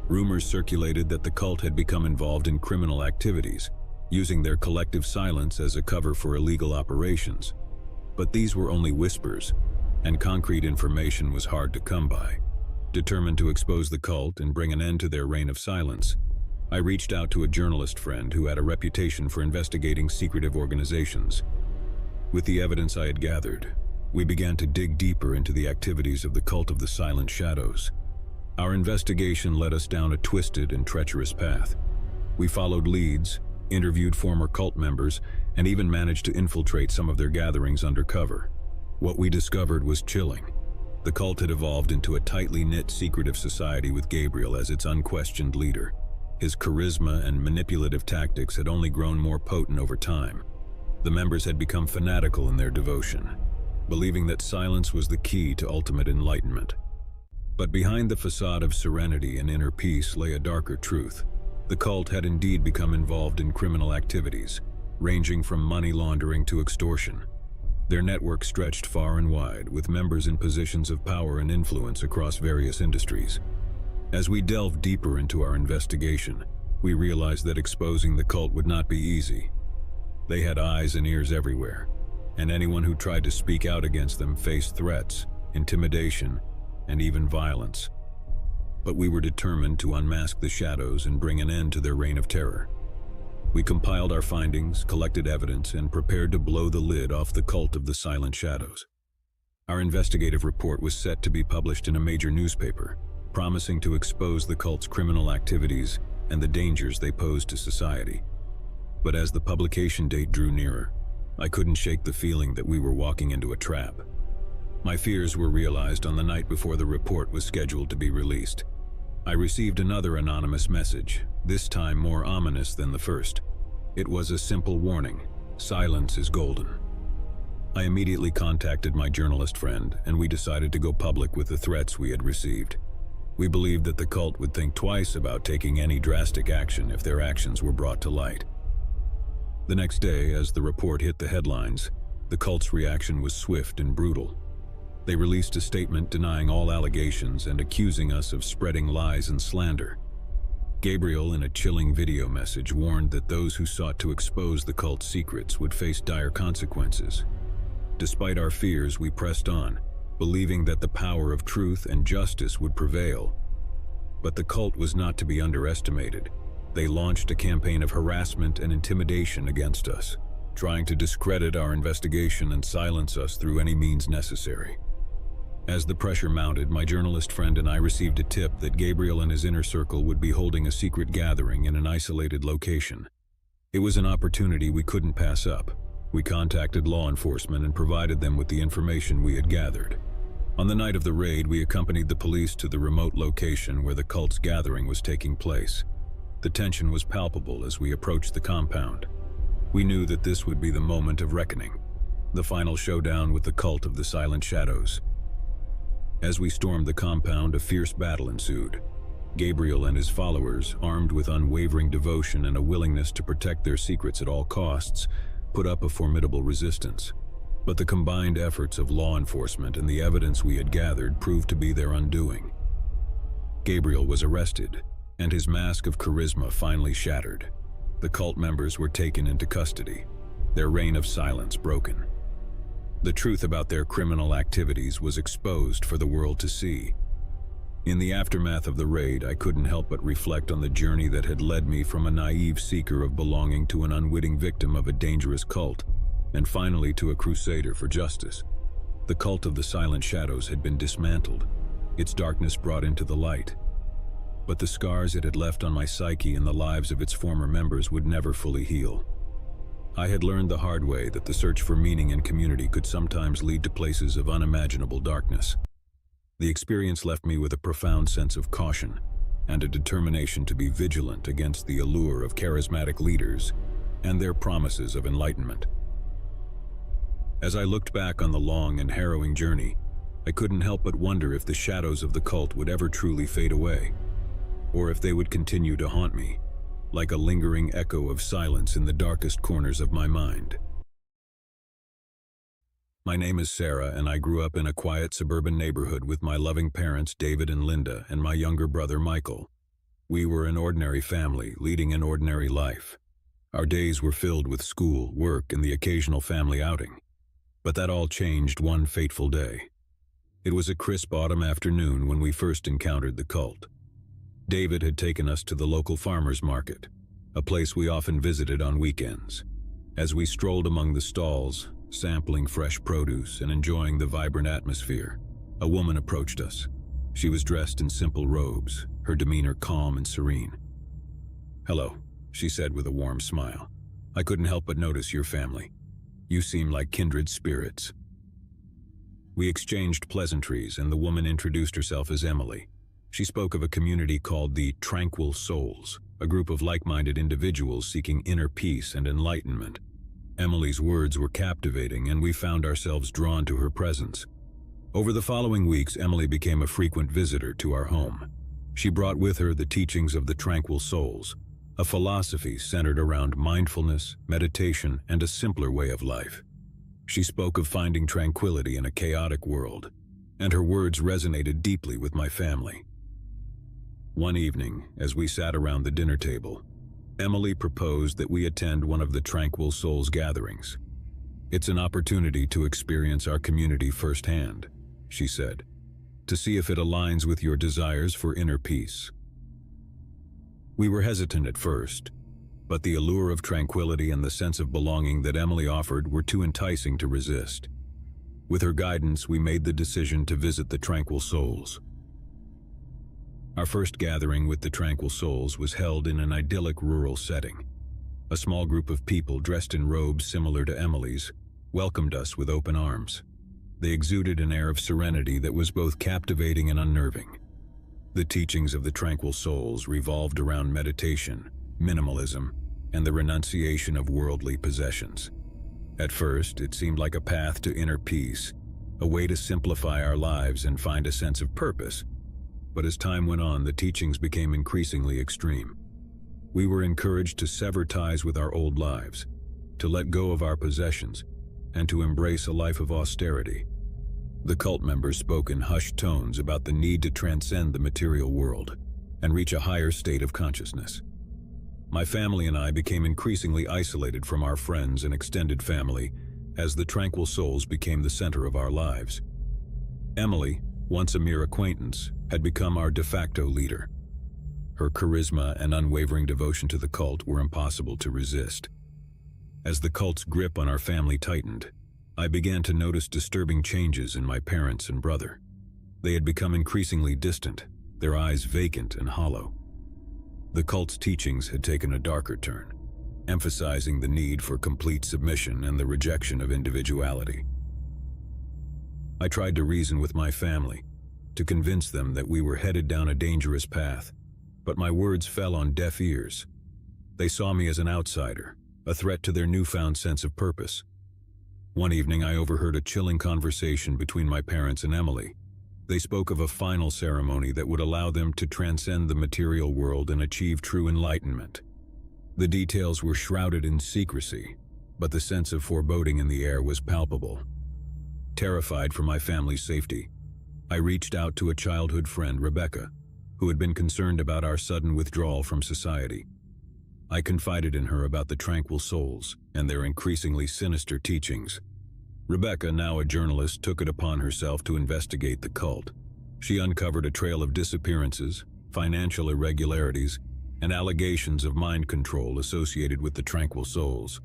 Rumors circulated that the cult had become involved in criminal activities, using their collective silence as a cover for illegal operations. But these were only whispers, and concrete information was hard to come by. Determined to expose the cult and bring an end to their reign of silence, I reached out to a journalist friend who had a reputation for investigating secretive organizations. With the evidence I had gathered, we began to dig deeper into the activities of the cult of the silent shadows. Our investigation led us down a twisted and treacherous path. We followed leads, interviewed former cult members, and even managed to infiltrate some of their gatherings undercover. What we discovered was chilling. The cult had evolved into a tightly knit, secretive society with Gabriel as its unquestioned leader. His charisma and manipulative tactics had only grown more potent over time. The members had become fanatical in their devotion, believing that silence was the key to ultimate enlightenment. But behind the facade of serenity and inner peace lay a darker truth. The cult had indeed become involved in criminal activities, ranging from money laundering to extortion. Their network stretched far and wide, with members in positions of power and influence across various industries. As we delved deeper into our investigation, we realized that exposing the cult would not be easy. They had eyes and ears everywhere, and anyone who tried to speak out against them faced threats, intimidation, and even violence. But we were determined to unmask the shadows and bring an end to their reign of terror. We compiled our findings, collected evidence, and prepared to blow the lid off the cult of the silent shadows. Our investigative report was set to be published in a major newspaper, promising to expose the cult's criminal activities and the dangers they posed to society. But as the publication date drew nearer, I couldn't shake the feeling that we were walking into a trap. My fears were realized on the night before the report was scheduled to be released. I received another anonymous message, this time more ominous than the first. It was a simple warning: silence is golden. I immediately contacted my journalist friend, and we decided to go public with the threats we had received. We believed that the cult would think twice about taking any drastic action if their actions were brought to light. The next day, as the report hit the headlines, the cult's reaction was swift and brutal. They released a statement denying all allegations and accusing us of spreading lies and slander. Gabriel, in a chilling video message, warned that those who sought to expose the cult's secrets would face dire consequences. Despite our fears, we pressed on, believing that the power of truth and justice would prevail. But the cult was not to be underestimated. They launched a campaign of harassment and intimidation against us, trying to discredit our investigation and silence us through any means necessary. As the pressure mounted, my journalist friend and I received a tip that Gabriel and his inner circle would be holding a secret gathering in an isolated location. It was an opportunity we couldn't pass up. We contacted law enforcement and provided them with the information we had gathered. On the night of the raid, we accompanied the police to the remote location where the cult's gathering was taking place. The tension was palpable as we approached the compound. We knew that this would be the moment of reckoning, the final showdown with the cult of the Silent Shadows. As we stormed the compound, a fierce battle ensued. Gabriel and his followers, armed with unwavering devotion and a willingness to protect their secrets at all costs, put up a formidable resistance. But the combined efforts of law enforcement and the evidence we had gathered proved to be their undoing. Gabriel was arrested, and his mask of charisma finally shattered. The cult members were taken into custody, their reign of silence broken. The truth about their criminal activities was exposed for the world to see. In the aftermath of the raid, I couldn't help but reflect on the journey that had led me from a naive seeker of belonging to an unwitting victim of a dangerous cult, and finally to a crusader for justice. The cult of the Silent Shadows had been dismantled, its darkness brought into the light. But the scars it had left on my psyche and the lives of its former members would never fully heal. I had learned the hard way that the search for meaning and community could sometimes lead to places of unimaginable darkness. The experience left me with a profound sense of caution and a determination to be vigilant against the allure of charismatic leaders and their promises of enlightenment. As I looked back on the long and harrowing journey, I couldn't help but wonder if the shadows of the cult would ever truly fade away, or if they would continue to haunt me, like a lingering echo of silence in the darkest corners of my mind. My name is Sarah, and I grew up in a quiet suburban neighborhood with my loving parents, David and Linda, and my younger brother, Michael. We were an ordinary family, leading an ordinary life. Our days were filled with school, work, and the occasional family outing. But that all changed one fateful day. It was a crisp autumn afternoon when we first encountered the cult. David had taken us to the local farmers market, a place we often visited on weekends. As we strolled among the stalls, sampling fresh produce and enjoying the vibrant atmosphere, a woman approached us. She was dressed in simple robes, her demeanor calm and serene. "Hello," she said with a warm smile. "I couldn't help but notice your family. You seem like kindred spirits." We exchanged pleasantries, and the woman introduced herself as Emily. She spoke of a community called the Tranquil Souls, a group of like-minded individuals seeking inner peace and enlightenment. Emily's words were captivating, and we found ourselves drawn to her presence. Over the following weeks, Emily became a frequent visitor to our home. She brought with her the teachings of the Tranquil Souls, a philosophy centered around mindfulness, meditation, and a simpler way of life. She spoke of finding tranquility in a chaotic world, and her words resonated deeply with my family. One evening, as we sat around the dinner table, Emily proposed that we attend one of the Tranquil Souls gatherings. "It's an opportunity to experience our community firsthand," she said, "to see if it aligns with your desires for inner peace." We were hesitant at first, but the allure of tranquility and the sense of belonging that Emily offered were too enticing to resist. With her guidance, we made the decision to visit the Tranquil Souls. Our first gathering with the Tranquil Souls was held in an idyllic rural setting. A small group of people dressed in robes similar to Emily's welcomed us with open arms. They exuded an air of serenity that was both captivating and unnerving. The teachings of the Tranquil Souls revolved around meditation, minimalism, and the renunciation of worldly possessions. At first, it seemed like a path to inner peace, a way to simplify our lives and find a sense of purpose. but as time went on, the teachings became increasingly extreme. We were encouraged to sever ties with our old lives, to let go of our possessions, and to embrace a life of austerity. The cult members spoke in hushed tones about the need to transcend the material world and reach a higher state of consciousness. My family and I became increasingly isolated from our friends and extended family as the tranquil souls became the center of our lives. Emily, once a mere acquaintance, had become our de facto leader. Her charisma and unwavering devotion to the cult were impossible to resist. As the cult's grip on our family tightened, I began to notice disturbing changes in my parents and brother. They had become increasingly distant, their eyes vacant and hollow. The cult's teachings had taken a darker turn, emphasizing the need for complete submission and the rejection of individuality. I tried to reason with my family, to convince them that we were headed down a dangerous path, but my words fell on deaf ears. They saw me as an outsider, a threat to their newfound sense of purpose. One evening, I overheard a chilling conversation between my parents and Emily. They spoke of a final ceremony that would allow them to transcend the material world and achieve true enlightenment. The details were shrouded in secrecy, but the sense of foreboding in the air was palpable. Terrified for my family's safety, I reached out to a childhood friend, Rebecca, who had been concerned about our sudden withdrawal from society. I confided in her about the tranquil souls and their increasingly sinister teachings. Rebecca, now a journalist, took it upon herself to investigate the cult. She uncovered a trail of disappearances, financial irregularities, and allegations of mind control associated with the tranquil souls.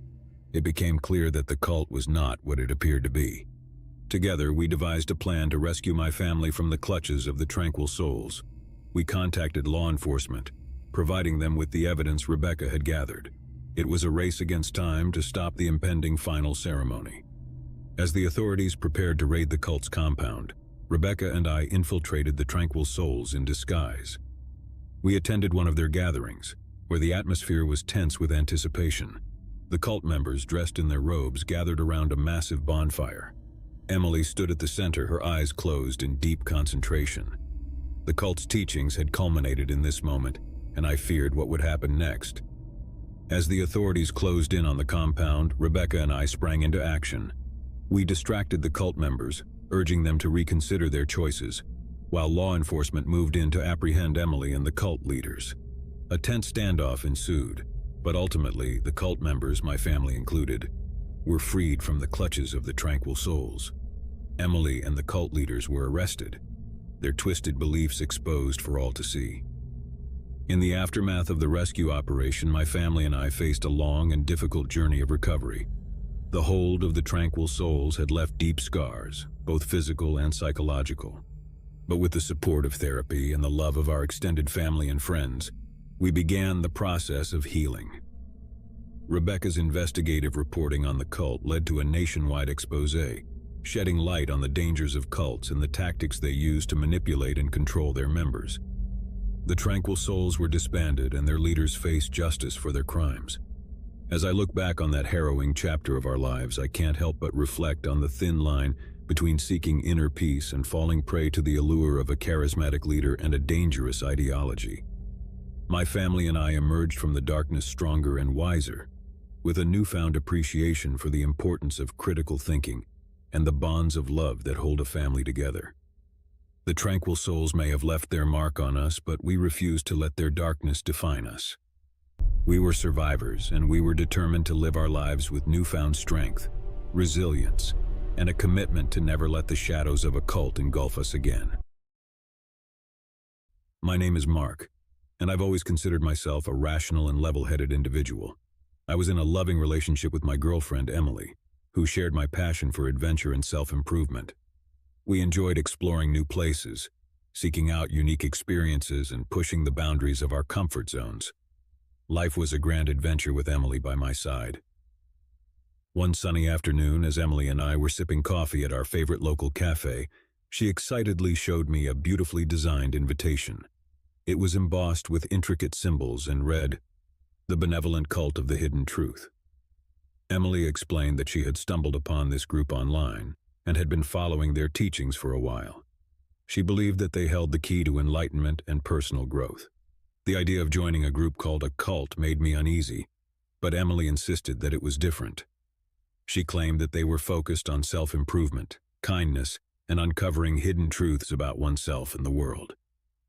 It became clear that the cult was not what it appeared to be. Together, we devised a plan to rescue my family from the clutches of the tranquil souls. We contacted law enforcement, providing them with the evidence Rebecca had gathered. It was a race against time to stop the impending final ceremony. As the authorities prepared to raid the cult's compound, Rebecca and I infiltrated the tranquil souls in disguise. We attended one of their gatherings, where the atmosphere was tense with anticipation. The cult members, dressed in their robes, gathered around a massive bonfire. Emily stood at the center, her eyes closed in deep concentration. The cult's teachings had culminated in this moment, and I feared what would happen next. As the authorities closed in on the compound, Rebecca and I sprang into action. We distracted the cult members, urging them to reconsider their choices, while law enforcement moved in to apprehend Emily and the cult leaders. A tense standoff ensued, but ultimately the cult members, my family included, were freed from the clutches of the tranquil souls. Emily and the cult leaders were arrested, their twisted beliefs exposed for all to see. In the aftermath of the rescue operation, my family and I faced a long and difficult journey of recovery. The hold of the tranquil souls had left deep scars, both physical and psychological. But with the support of therapy and the love of our extended family and friends, we began the process of healing. Rebecca's investigative reporting on the cult led to a nationwide expose, shedding light on the dangers of cults and the tactics they use to manipulate and control their members. The tranquil souls were disbanded and their leaders faced justice for their crimes. As I look back on that harrowing chapter of our lives, I can't help but reflect on the thin line between seeking inner peace and falling prey to the allure of a charismatic leader and a dangerous ideology. My family and I emerged from the darkness stronger and wiser, with a newfound appreciation for the importance of critical thinking and the bonds of love that hold a family together. The tranquil souls may have left their mark on us, but we refused to let their darkness define us. We were survivors, and we were determined to live our lives with newfound strength, resilience, and a commitment to never let the shadows of a cult engulf us again. My name is Mark, and I've always considered myself a rational and level-headed individual. I was in a loving relationship with my girlfriend, Emily, who shared my passion for adventure and self-improvement. We enjoyed exploring new places, seeking out unique experiences, and pushing the boundaries of our comfort zones. Life was a grand adventure with Emily by my side. One sunny afternoon, as Emily and I were sipping coffee at our favorite local cafe, she excitedly showed me a beautifully designed invitation. It was embossed with intricate symbols and read, "The Benevolent Cult of the Hidden Truth." Emily explained that she had stumbled upon this group online and had been following their teachings for a while. She believed that they held the key to enlightenment and personal growth. The idea of joining a group called a cult made me uneasy, but Emily insisted that it was different. She claimed that they were focused on self-improvement, kindness, and uncovering hidden truths about oneself and the world.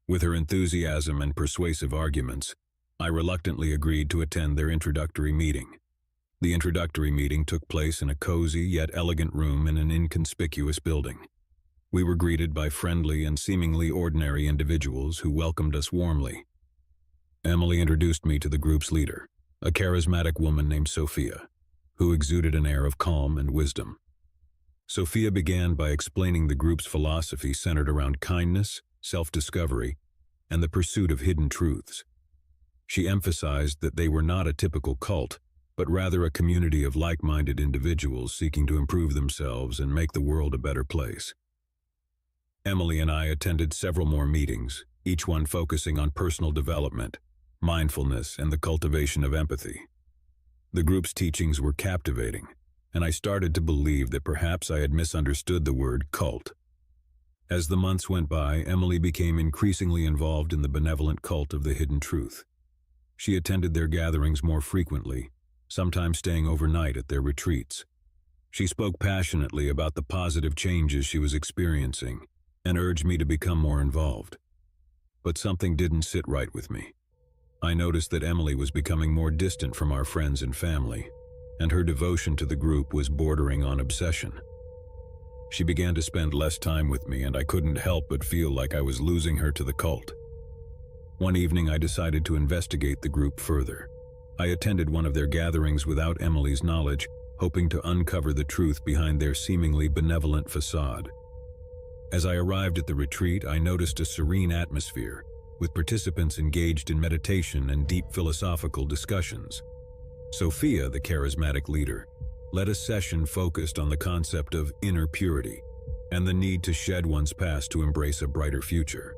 With her enthusiasm and persuasive arguments, I reluctantly agreed to attend their introductory meeting. The introductory meeting took place in a cozy yet elegant room in an inconspicuous building. We were greeted by friendly and seemingly ordinary individuals who welcomed us warmly. Emily introduced me to the group's leader, a charismatic woman named Sophia, who exuded an air of calm and wisdom. Sophia began by explaining the group's philosophy centered around kindness, self-discovery, and the pursuit of hidden truths. She emphasized that they were not a typical cult, but rather a community of like-minded individuals seeking to improve themselves and make the world a better place. Emily and I attended several more meetings, each one focusing on personal development, mindfulness, and the cultivation of empathy. The group's teachings were captivating, and I started to believe that perhaps I had misunderstood the word cult. As the months went by, Emily became increasingly involved in the benevolent cult of the hidden truth. She attended their gatherings more frequently, sometimes staying overnight at their retreats. She spoke passionately about the positive changes she was experiencing and urged me to become more involved. But something didn't sit right with me. I noticed that Emily was becoming more distant from our friends and family, and her devotion to the group was bordering on obsession. She began to spend less time with me, and I couldn't help but feel like I was losing her to the cult. One evening, I decided to investigate the group further. I attended one of their gatherings without Emily's knowledge, hoping to uncover the truth behind their seemingly benevolent facade. As I arrived at the retreat, I noticed a serene atmosphere, with participants engaged in meditation and deep philosophical discussions. Sophia, the charismatic leader, led a session focused on the concept of inner purity and the need to shed one's past to embrace a brighter future.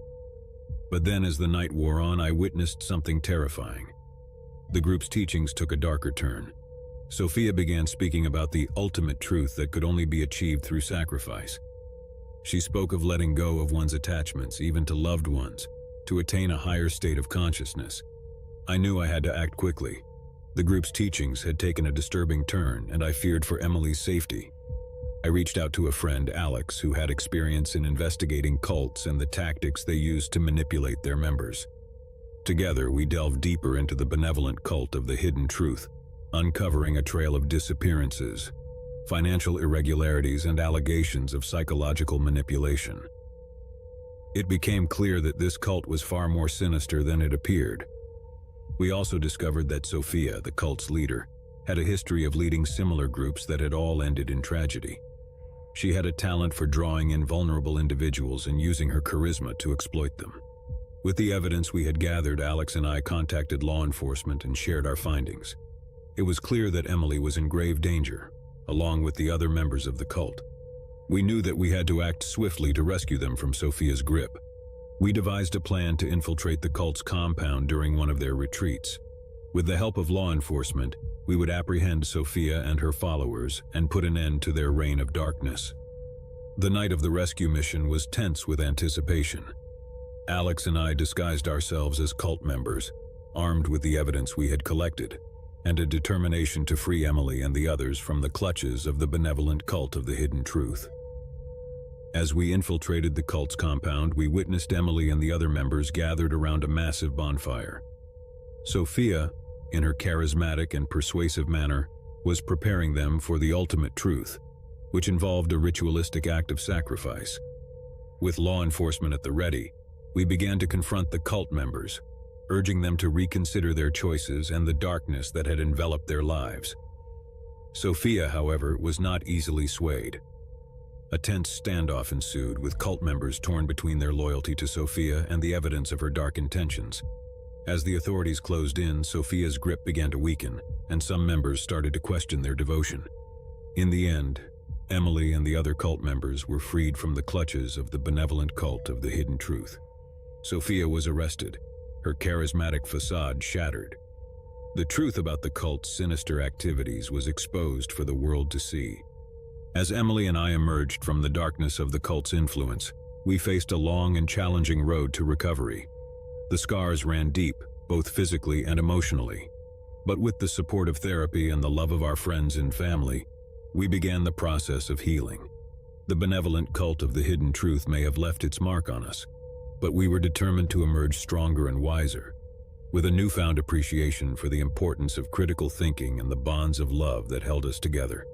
But then, as the night wore on, I witnessed something terrifying. The group's teachings took a darker turn. Sophia began speaking about the ultimate truth that could only be achieved through sacrifice. She spoke of letting go of one's attachments, even to loved ones, to attain a higher state of consciousness. I knew I had to act quickly. The group's teachings had taken a disturbing turn, and I feared for Emily's safety. I reached out to a friend, Alex, who had experience in investigating cults and the tactics they used to manipulate their members. Together, we delved deeper into the benevolent cult of the hidden truth, uncovering a trail of disappearances, financial irregularities, and allegations of psychological manipulation. It became clear that this cult was far more sinister than it appeared. We also discovered that Sophia, the cult's leader, had a history of leading similar groups that had all ended in tragedy. She had a talent for drawing in vulnerable individuals and using her charisma to exploit them. With the evidence we had gathered, Alex and I contacted law enforcement and shared our findings. It was clear that Emily was in grave danger, along with the other members of the cult. We knew that we had to act swiftly to rescue them from Sophia's grip. We devised a plan to infiltrate the cult's compound during one of their retreats. With the help of law enforcement, we would apprehend Sophia and her followers and put an end to their reign of darkness. The night of the rescue mission was tense with anticipation. Alex and I disguised ourselves as cult members, armed with the evidence we had collected, and a determination to free Emily and the others from the clutches of the benevolent cult of the hidden truth. As we infiltrated the cult's compound, we witnessed Emily and the other members gathered around a massive bonfire. Sophia, in her charismatic and persuasive manner, was preparing them for the ultimate truth, which involved a ritualistic act of sacrifice. With law enforcement at the ready, we began to confront the cult members, urging them to reconsider their choices and the darkness that had enveloped their lives. Sophia, however, was not easily swayed. A tense standoff ensued, with cult members torn between their loyalty to Sophia and the evidence of her dark intentions. As the authorities closed in, Sophia's grip began to weaken, and some members started to question their devotion. In the end, Emily and the other cult members were freed from the clutches of the benevolent cult of the hidden truth. Sophia was arrested, her charismatic facade shattered. The truth about the cult's sinister activities was exposed for the world to see. As Emily and I emerged from the darkness of the cult's influence, We faced a long and challenging road to recovery. The scars ran deep, both physically and emotionally. But with the support of therapy and the love of our friends and family, we began the process of healing. The benevolent cult of the hidden truth may have left its mark on us, but we were determined to emerge stronger and wiser, with a newfound appreciation for the importance of critical thinking and the bonds of love that held us together.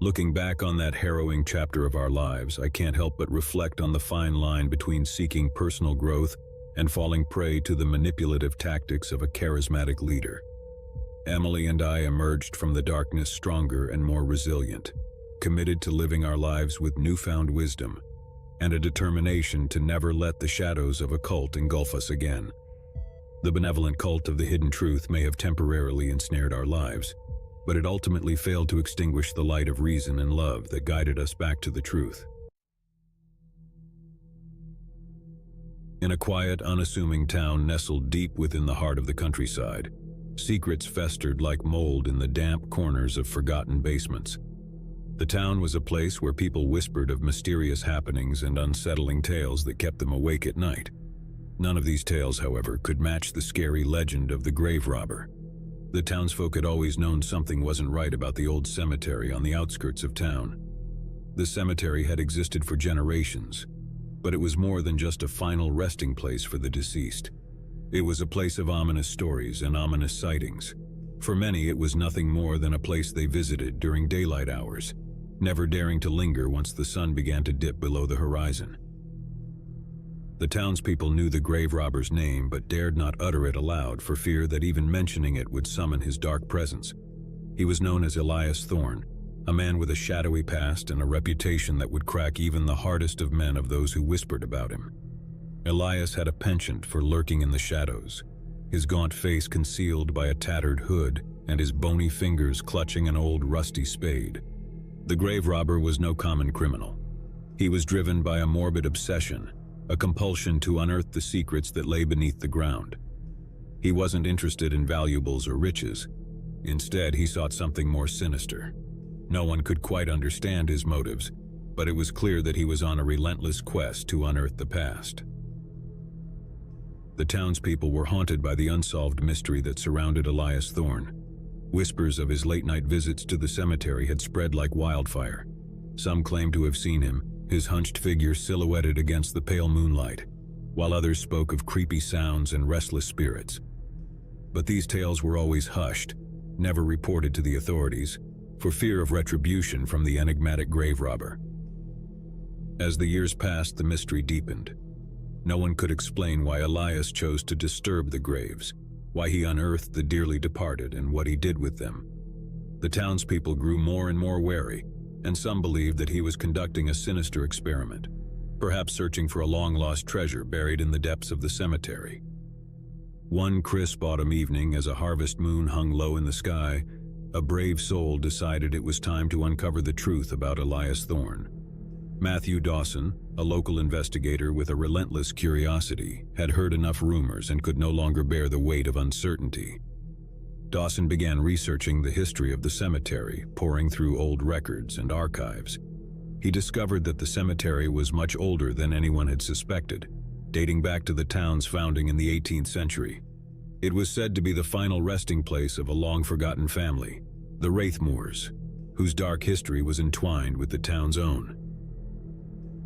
Looking back on that harrowing chapter of our lives, I can't help but reflect on the fine line between seeking personal growth and falling prey to the manipulative tactics of a charismatic leader. Emily and I emerged from the darkness stronger and more resilient, committed to living our lives with newfound wisdom and a determination to never let the shadows of a cult engulf us again. The benevolent cult of the hidden truth may have temporarily ensnared our lives, but it ultimately failed to extinguish the light of reason and love that guided us back to the truth. In a quiet, unassuming town nestled deep within the heart of the countryside, secrets festered like mold in the damp corners of forgotten basements. The town was a place where people whispered of mysterious happenings and unsettling tales that kept them awake at night. None of these tales, however, could match the scary legend of the grave robber. The townsfolk had always known something wasn't right about the old cemetery on the outskirts of town. The cemetery had existed for generations, but it was more than just a final resting place for the deceased. It was a place of ominous stories and ominous sightings. For many, it was nothing more than a place they visited during daylight hours, never daring to linger once the sun began to dip below the horizon. The townspeople knew the grave robber's name but dared not utter it aloud for fear that even mentioning it would summon his dark presence. He was known as Elias Thorne, a man with a shadowy past and a reputation that would crack even the hardest of men of those who whispered about him. Elias had a penchant for lurking in the shadows, his gaunt face concealed by a tattered hood and his bony fingers clutching an old rusty spade. The grave robber was no common criminal. He was driven by a morbid obsession, a compulsion to unearth the secrets that lay beneath the ground. He wasn't interested in valuables or riches. Instead, he sought something more sinister. No one could quite understand his motives, but it was clear that he was on a relentless quest to unearth the past. The townspeople were haunted by the unsolved mystery that surrounded Elias Thorne. Whispers of his late-night visits to the cemetery had spread like wildfire. Some claimed to have seen him, his hunched figure silhouetted against the pale moonlight, while others spoke of creepy sounds and restless spirits. But these tales were always hushed, never reported to the authorities, for fear of retribution from the enigmatic grave robber. As the years passed, the mystery deepened. No one could explain why Elias chose to disturb the graves, why he unearthed the dearly departed, and what he did with them. The townspeople grew more and more wary, and some believed that he was conducting a sinister experiment, perhaps searching for a long-lost treasure buried in the depths of the cemetery. One crisp autumn evening, as a harvest moon hung low in the sky, a brave soul decided it was time to uncover the truth about Elias Thorne. Matthew Dawson, a local investigator with a relentless curiosity, had heard enough rumors and could no longer bear the weight of uncertainty. Dawson began researching the history of the cemetery, poring through old records and archives. He discovered that the cemetery was much older than anyone had suspected, dating back to the town's founding in the 18th century. It was said to be the final resting place of a long-forgotten family, the Wraithmoors, whose dark history was entwined with the town's own.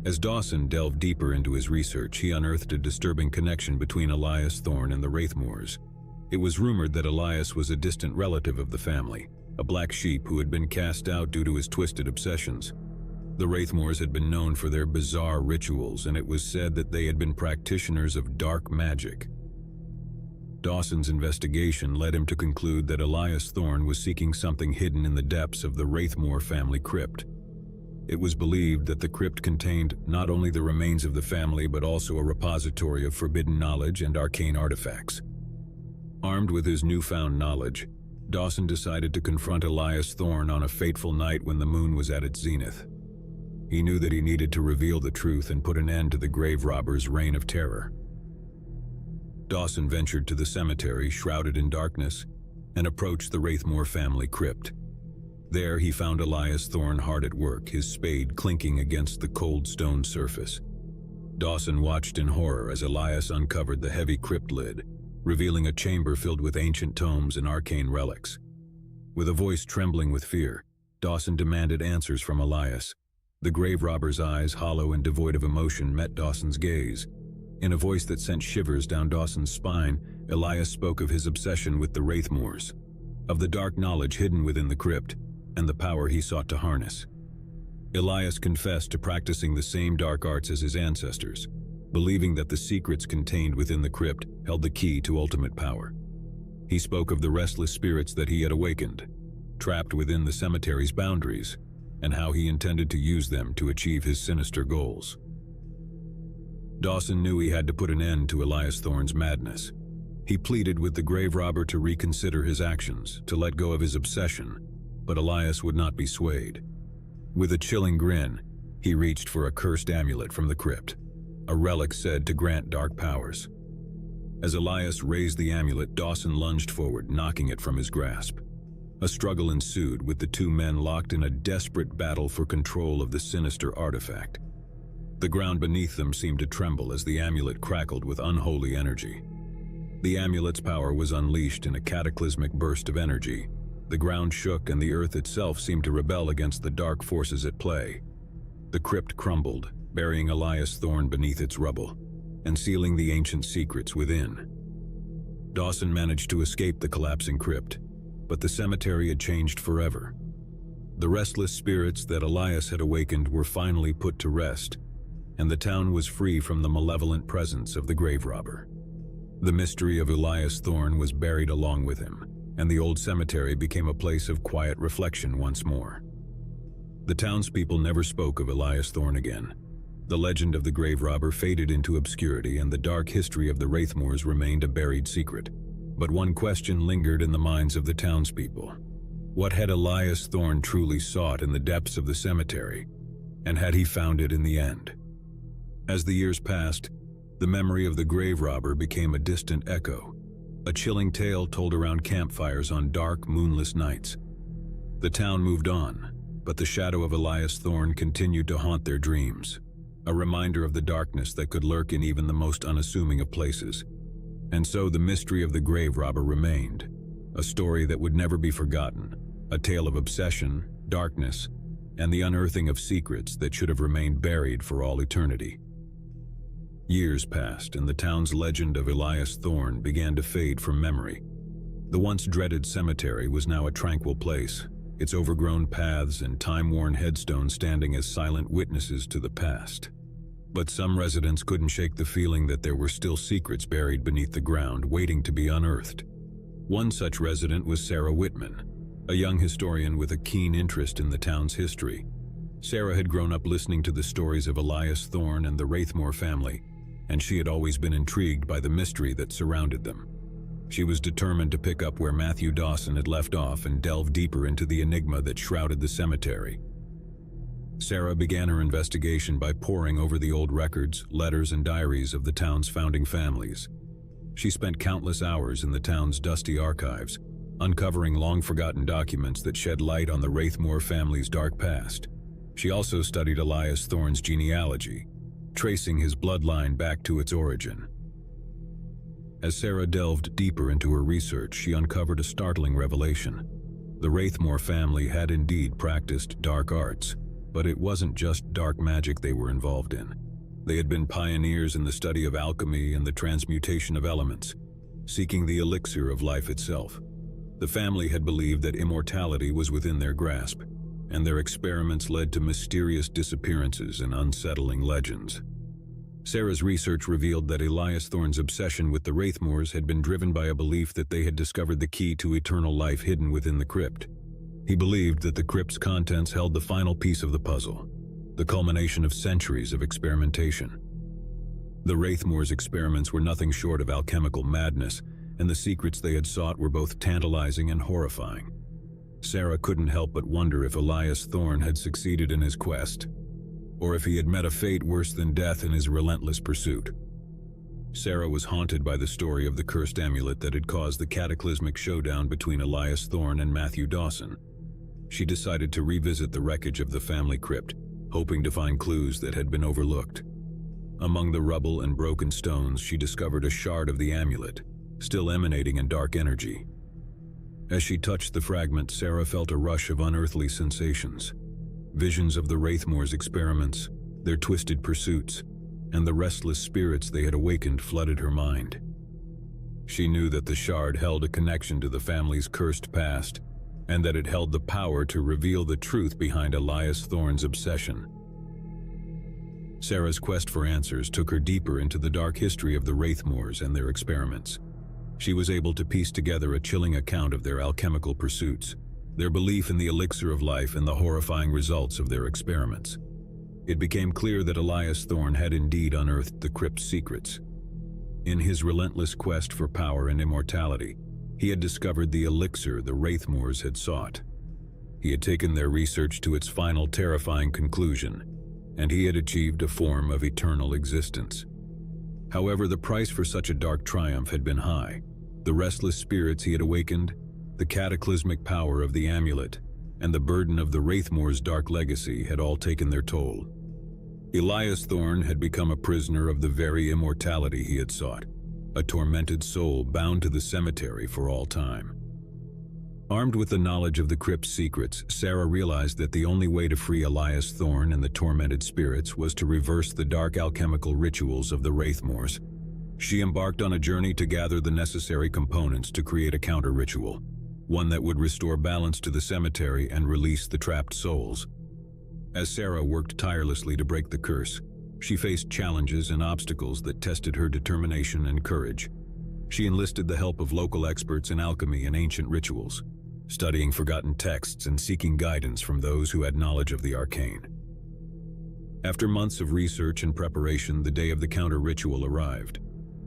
As Dawson delved deeper into his research, he unearthed a disturbing connection between Elias Thorne and the Wraithmoors. It was rumored that Elias was a distant relative of the family, a black sheep who had been cast out due to his twisted obsessions. The Wraithmoors had been known for their bizarre rituals, and it was said that they had been practitioners of dark magic. Dawson's investigation led him to conclude that Elias Thorne was seeking something hidden in the depths of the Wraithmoor family crypt. It was believed that the crypt contained not only the remains of the family but also a repository of forbidden knowledge and arcane artifacts. Armed with his newfound knowledge, Dawson decided to confront Elias Thorne on a fateful night when the moon was at its zenith. He knew that he needed to reveal the truth and put an end to the grave robber's reign of terror. Dawson ventured to the cemetery, shrouded in darkness, and approached the Wraithmoor family crypt. There he found Elias Thorne hard at work, his spade clinking against the cold stone surface. Dawson watched in horror as Elias uncovered the heavy crypt lid, revealing a chamber filled with ancient tomes and arcane relics. With a voice trembling with fear, Dawson demanded answers from Elias. The grave robber's eyes, hollow and devoid of emotion, met Dawson's gaze. In a voice that sent shivers down Dawson's spine, Elias spoke of his obsession with the Wraithmoors, of the dark knowledge hidden within the crypt, and the power he sought to harness. Elias confessed to practicing the same dark arts as his ancestors, believing that the secrets contained within the crypt held the key to ultimate power. He spoke of the restless spirits that he had awakened, trapped within the cemetery's boundaries, and how he intended to use them to achieve his sinister goals. Dawson knew he had to put an end to Elias Thorne's madness. He pleaded with the grave robber to reconsider his actions, to let go of his obsession, but Elias would not be swayed. With a chilling grin, he reached for a cursed amulet from the crypt, a relic said to grant dark powers. As Elias raised the amulet, Dawson lunged forward, knocking it from his grasp. A struggle ensued, with the two men locked in a desperate battle for control of the sinister artifact. The ground beneath them seemed to tremble as the amulet crackled with unholy energy. The amulet's power was unleashed in a cataclysmic burst of energy. The ground shook and the earth itself seemed to rebel against the dark forces at play. The crypt crumbled, burying Elias Thorne beneath its rubble, and sealing the ancient secrets within. Dawson managed to escape the collapsing crypt, but the cemetery had changed forever. The restless spirits that Elias had awakened were finally put to rest, and the town was free from the malevolent presence of the grave robber. The mystery of Elias Thorne was buried along with him, and the old cemetery became a place of quiet reflection once more. The townspeople never spoke of Elias Thorne again. The legend of the grave robber faded into obscurity, and the dark history of the Wraithmoors remained a buried secret. But one question lingered in the minds of the townspeople. What had Elias Thorne truly sought in the depths of the cemetery, and had he found it in the end? As the years passed, the memory of the grave robber became a distant echo, a chilling tale told around campfires on dark, moonless nights. The town moved on, but the shadow of Elias Thorne continued to haunt their dreams, a reminder of the darkness that could lurk in even the most unassuming of places. And so the mystery of the grave robber remained, a story that would never be forgotten, a tale of obsession, darkness, and the unearthing of secrets that should have remained buried for all eternity. Years passed, and the town's legend of Elias Thorne began to fade from memory. The once dreaded cemetery was now a tranquil place, its overgrown paths and time-worn headstones standing as silent witnesses to the past. But some residents couldn't shake the feeling that there were still secrets buried beneath the ground, waiting to be unearthed. One such resident was Sarah Whitman, a young historian with a keen interest in the town's history. Sarah had grown up listening to the stories of Elias Thorne and the Wraithmoor family, and she had always been intrigued by the mystery that surrounded them. She was determined to pick up where Matthew Dawson had left off and delve deeper into the enigma that shrouded the cemetery. Sarah began her investigation by poring over the old records, letters, and diaries of the town's founding families. She spent countless hours in the town's dusty archives, uncovering long-forgotten documents that shed light on the Wraithmoor family's dark past. She also studied Elias Thorne's genealogy, tracing his bloodline back to its origin. As Sarah delved deeper into her research, she uncovered a startling revelation. The Wraithmoor family had indeed practiced dark arts, but it wasn't just dark magic they were involved in. They had been pioneers in the study of alchemy and the transmutation of elements, seeking the elixir of life itself. The family had believed that immortality was within their grasp, and their experiments led to mysterious disappearances and unsettling legends. Sarah's research revealed that Elias Thorne's obsession with the Wraithmoors had been driven by a belief that they had discovered the key to eternal life hidden within the crypt. He believed that the crypt's contents held the final piece of the puzzle, the culmination of centuries of experimentation. The Wraithmoors' experiments were nothing short of alchemical madness, and the secrets they had sought were both tantalizing and horrifying. Sarah couldn't help but wonder if Elias Thorne had succeeded in his quest, or if he had met a fate worse than death in his relentless pursuit. Sarah was haunted by the story of the cursed amulet that had caused the cataclysmic showdown between Elias Thorne and Matthew Dawson. she decided to revisit the wreckage of the family crypt, hoping to find clues that had been overlooked. Among the rubble and broken stones, she discovered a shard of the amulet, still emanating in dark energy. As she touched the fragment, Sarah felt a rush of unearthly sensations. Visions of the Wraithmoor's experiments, their twisted pursuits, and the restless spirits they had awakened flooded her mind. She knew that the shard held a connection to the family's cursed past, and that it held the power to reveal the truth behind Elias Thorne's obsession. Sarah's quest for answers took her deeper into the dark history of the Wraithmoors and their experiments. She was able to piece together a chilling account of their alchemical pursuits, their belief in the elixir of life, and the horrifying results of their experiments. It became clear that Elias Thorne had indeed unearthed the crypt's secrets. In his relentless quest for power and immortality, he had discovered the elixir the Wraithmoors had sought. He had taken their research to its final terrifying conclusion, and he had achieved a form of eternal existence. However, the price for such a dark triumph had been high. The restless spirits he had awakened, the cataclysmic power of the amulet, and the burden of the Wraithmoor's dark legacy had all taken their toll. Elias Thorne had become a prisoner of the very immortality he had sought, a tormented soul bound to the cemetery for all time. Armed with the knowledge of the crypt's secrets, Sarah realized that the only way to free Elias Thorne and the tormented spirits was to reverse the dark alchemical rituals of the Wraithmoors. She embarked on a journey to gather the necessary components to create a counter-ritual, one that would restore balance to the cemetery and release the trapped souls. As Sarah worked tirelessly to break the curse, she faced challenges and obstacles that tested her determination and courage. She enlisted the help of local experts in alchemy and ancient rituals, studying forgotten texts and seeking guidance from those who had knowledge of the arcane. After months of research and preparation, the day of the counter-ritual arrived.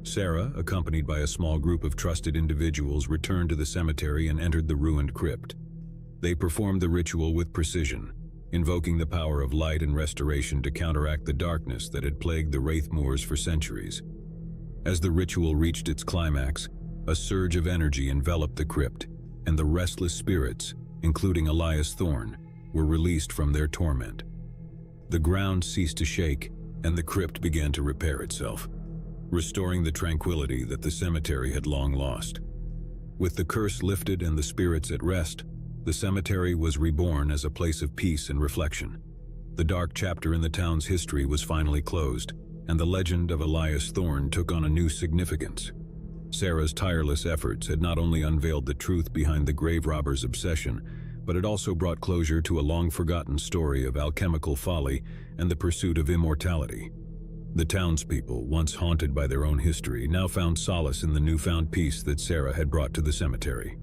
Sarah, accompanied by a small group of trusted individuals, returned to the cemetery and entered the ruined crypt. They performed the ritual with precision, invoking the power of light and restoration to counteract the darkness that had plagued the Wraithmoors for centuries. As the ritual reached its climax, a surge of energy enveloped the crypt, and the restless spirits, including Elias Thorne, were released from their torment. The ground ceased to shake, and the crypt began to repair itself, restoring the tranquility that the cemetery had long lost. With the curse lifted and the spirits at rest, the cemetery was reborn as a place of peace and reflection. The dark chapter in the town's history was finally closed, and the legend of Elias Thorne took on a new significance. Sarah's tireless efforts had not only unveiled the truth behind the grave robber's obsession, but it also brought closure to a long-forgotten story of alchemical folly and the pursuit of immortality. The townspeople, once haunted by their own history, now found solace in the newfound peace that Sarah had brought to the cemetery.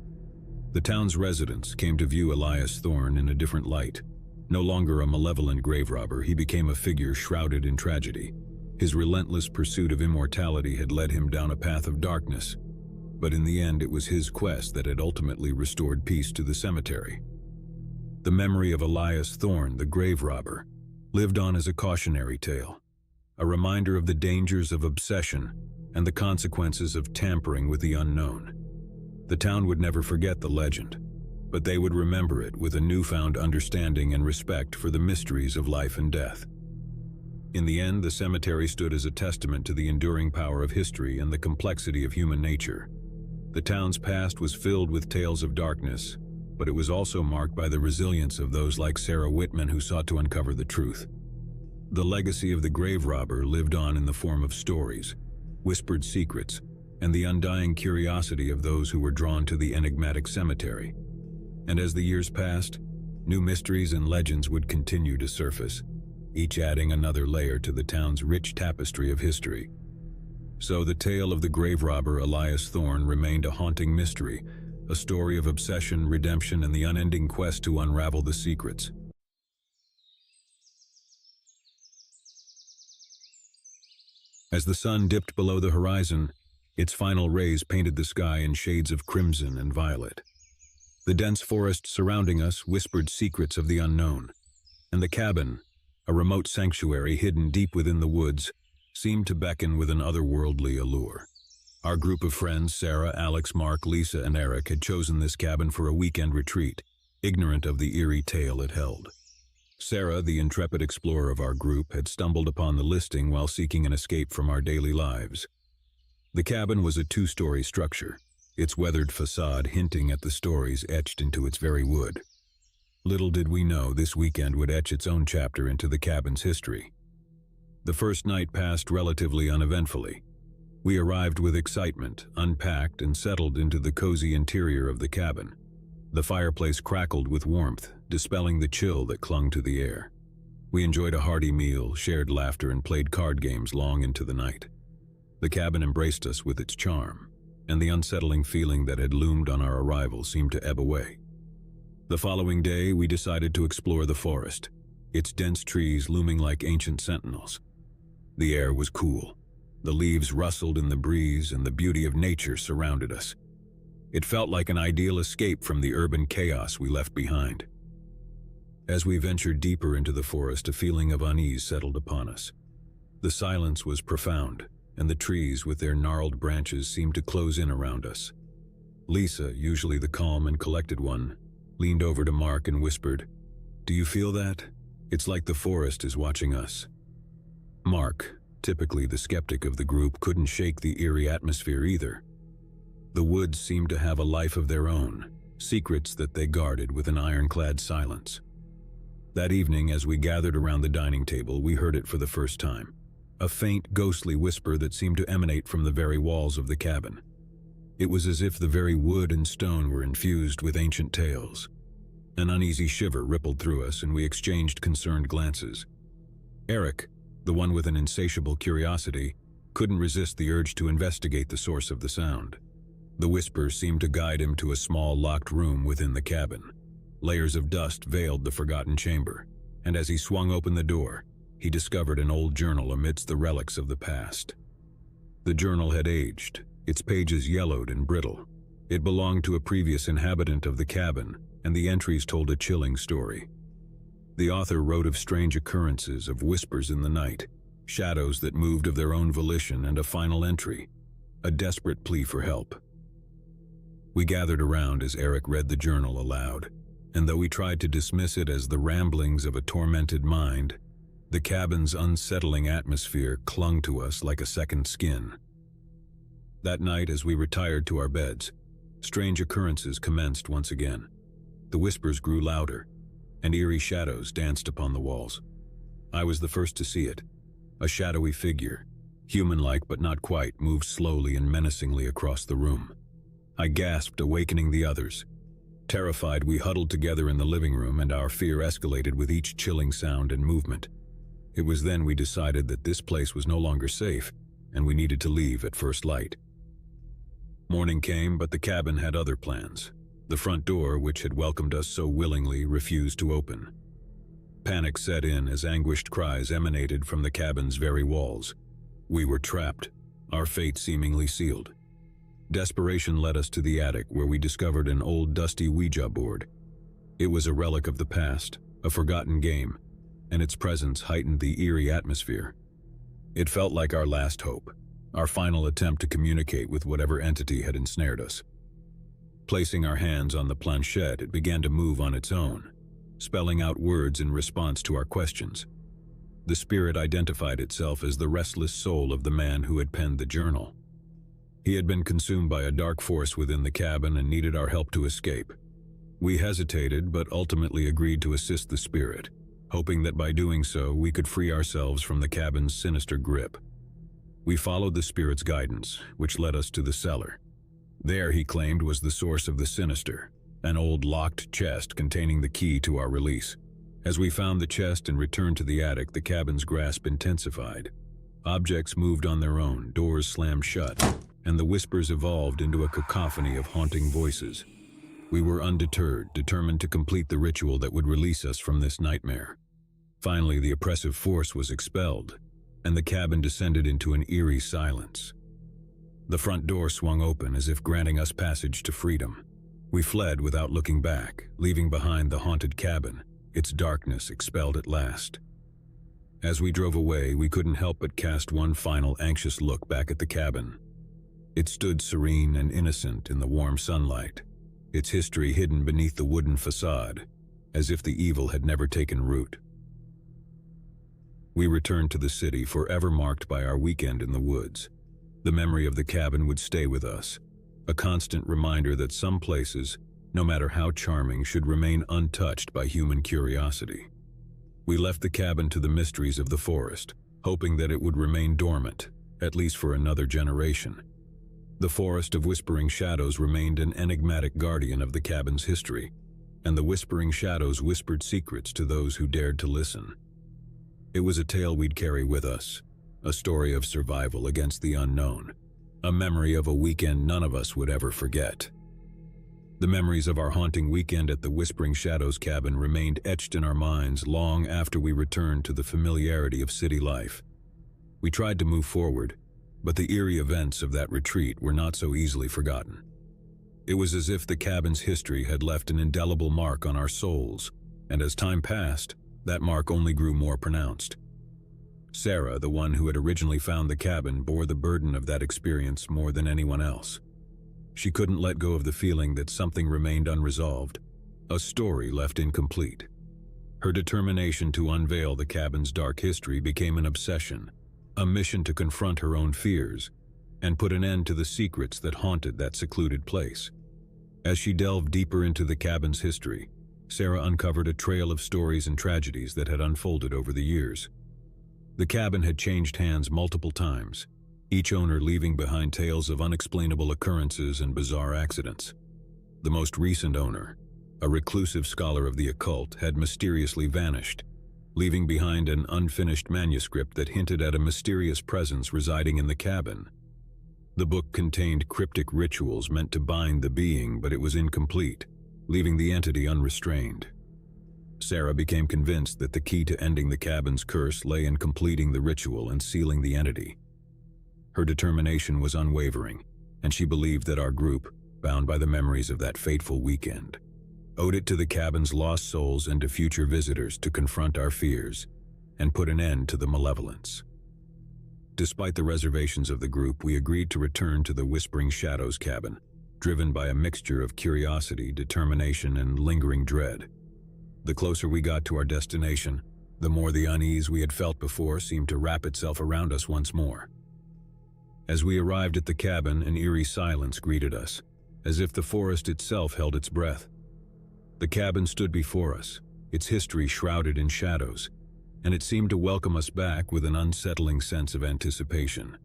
The town's residents came to view Elias Thorne in a different light. No longer a malevolent grave robber, he became a figure shrouded in tragedy. His relentless pursuit of immortality had led him down a path of darkness, but in the end it was his quest that had ultimately restored peace to the cemetery. The memory of Elias Thorne, the grave robber, lived on as a cautionary tale, a reminder of the dangers of obsession and the consequences of tampering with the unknown. The town would never forget the legend, but they would remember it with a newfound understanding and respect for the mysteries of life and death. In the end, the cemetery stood as a testament to the enduring power of history and the complexity of human nature. The town's past was filled with tales of darkness, but it was also marked by the resilience of those like Sarah Whitman who sought to uncover the truth. The legacy of the grave robber lived on in the form of stories, whispered secrets, and the undying curiosity of those who were drawn to the enigmatic cemetery. And as the years passed, new mysteries and legends would continue to surface, each adding another layer to the town's rich tapestry of history. So the tale of the grave robber Elias Thorne remained a haunting mystery, a story of obsession, redemption, and the unending quest to unravel the secrets. As the sun dipped below the horizon, its final rays painted the sky in shades of crimson and violet. The dense forest surrounding us whispered secrets of the unknown, and the cabin, a remote sanctuary hidden deep within the woods, seemed to beckon with an otherworldly allure. Our group of friends, Sarah, Alex, Mark, Lisa, and Eric, had chosen this cabin for a weekend retreat, ignorant of the eerie tale it held. Sarah, the intrepid explorer of our group, had stumbled upon the listing while seeking an escape from our daily lives. The cabin was a two-story structure, its weathered facade hinting at the stories etched into its very wood. Little did we know this weekend would etch its own chapter into the cabin's history. The first night passed relatively uneventfully. We arrived with excitement, unpacked, and settled into the cozy interior of the cabin. The fireplace crackled with warmth, dispelling the chill that clung to the air. We enjoyed a hearty meal, shared laughter, and played card games long into the night. The cabin embraced us with its charm, and the unsettling feeling that had loomed on our arrival seemed to ebb away. The following day, we decided to explore the forest, its dense trees looming like ancient sentinels. The air was cool. The leaves rustled in the breeze, and the beauty of nature surrounded us. It felt like an ideal escape from the urban chaos we left behind. As we ventured deeper into the forest, a feeling of unease settled upon us. The silence was profound, and the trees with their gnarled branches seemed to close in around us. Lisa, usually the calm and collected one, leaned over to Mark and whispered, "Do you feel that? It's like the forest is watching us." Mark, typically the skeptic of the group, couldn't shake the eerie atmosphere either. The woods seemed to have a life of their own, secrets that they guarded with an ironclad silence. That evening, as we gathered around the dining table, we heard it for the first time. A faint, ghostly whisper that seemed to emanate from the very walls of the cabin. It was as if the very wood and stone were infused with ancient tales. An uneasy shiver rippled through us, and we exchanged concerned glances. Eric, the one with an insatiable curiosity, couldn't resist the urge to investigate the source of the sound. The whisper seemed to guide him to a small locked room within the cabin. Layers of dust veiled the forgotten chamber, and as he swung open the door, he discovered an old journal amidst the relics of the past. The journal had aged, its pages yellowed and brittle. It belonged to a previous inhabitant of the cabin, and the entries told a chilling story. The author wrote of strange occurrences, of whispers in the night, shadows that moved of their own volition, and a final entry, a desperate plea for help. We gathered around as Eric read the journal aloud, and though we tried to dismiss it as the ramblings of a tormented mind, the cabin's unsettling atmosphere clung to us like a second skin. That night, as we retired to our beds, strange occurrences commenced once again. The whispers grew louder, and eerie shadows danced upon the walls. I was the first to see it. A shadowy figure, human-like but not quite, moved slowly and menacingly across the room. I gasped, awakening the others. Terrified, we huddled together in the living room, and our fear escalated with each chilling sound and movement. It was then we decided that this place was no longer safe, and we needed to leave at first light. Morning came, but the cabin had other plans. The front door, which had welcomed us so willingly, refused to open. Panic set in as anguished cries emanated from the cabin's very walls. We were trapped, our fate seemingly sealed. Desperation led us to the attic, where we discovered an old dusty Ouija board. It was a relic of the past, a forgotten game, and its presence heightened the eerie atmosphere. It felt like our last hope, our final attempt to communicate with whatever entity had ensnared us. Placing our hands on the planchette, it began to move on its own, spelling out words in response to our questions. The spirit identified itself as the restless soul of the man who had penned the journal. He had been consumed by a dark force within the cabin and needed our help to escape. We hesitated, but ultimately agreed to assist the spirit, hoping that by doing so we could free ourselves from the cabin's sinister grip. We followed the spirit's guidance, which led us to the cellar. There, he claimed, was the source of the sinister, an old locked chest containing the key to our release. As we found the chest and returned to the attic, the cabin's grasp intensified. Objects moved on their own, doors slammed shut, and the whispers evolved into a cacophony of haunting voices. We were undeterred, determined to complete the ritual that would release us from this nightmare. Finally, the oppressive force was expelled, and the cabin descended into an eerie silence. The front door swung open as if granting us passage to freedom. We fled without looking back, leaving behind the haunted cabin, its darkness expelled at last. As we drove away, we couldn't help but cast one final anxious look back at the cabin. It stood serene and innocent in the warm sunlight, its history hidden beneath the wooden facade, as if the evil had never taken root. We returned to the city, forever marked by our weekend in the woods. The memory of the cabin would stay with us, a constant reminder that some places, no matter how charming, should remain untouched by human curiosity. We left the cabin to the mysteries of the forest, hoping that it would remain dormant, at least for another generation. The forest of whispering shadows remained an enigmatic guardian of the cabin's history, and the whispering shadows whispered secrets to those who dared to listen. It was a tale we'd carry with us, a story of survival against the unknown, a memory of a weekend none of us would ever forget. The memories of our haunting weekend at the Whispering Shadows cabin remained etched in our minds long after we returned to the familiarity of city life. We tried to move forward, but the eerie events of that retreat were not so easily forgotten. It was as if the cabin's history had left an indelible mark on our souls, and as time passed, that mark only grew more pronounced. Sarah, the one who had originally found the cabin, bore the burden of that experience more than anyone else. She couldn't let go of the feeling that something remained unresolved, a story left incomplete. Her determination to unveil the cabin's dark history became an obsession, a mission to confront her own fears and put an end to the secrets that haunted that secluded place. As she delved deeper into the cabin's history, Sarah uncovered a trail of stories and tragedies that had unfolded over the years. The cabin had changed hands multiple times, each owner leaving behind tales of unexplainable occurrences and bizarre accidents. The most recent owner, a reclusive scholar of the occult, had mysteriously vanished, leaving behind an unfinished manuscript that hinted at a mysterious presence residing in the cabin. The book contained cryptic rituals meant to bind the being, but it was incomplete, leaving the entity unrestrained. Sarah became convinced that the key to ending the cabin's curse lay in completing the ritual and sealing the entity. Her determination was unwavering, and she believed that our group, bound by the memories of that fateful weekend, owed it to the cabin's lost souls and to future visitors to confront our fears and put an end to the malevolence. Despite the reservations of the group, we agreed to return to the Whispering Shadows cabin, driven by a mixture of curiosity, determination, and lingering dread. The closer we got to our destination, the more the unease we had felt before seemed to wrap itself around us once more. As we arrived at the cabin, an eerie silence greeted us, as if the forest itself held its breath. The cabin stood before us, its history shrouded in shadows, and it seemed to welcome us back with an unsettling sense of anticipation.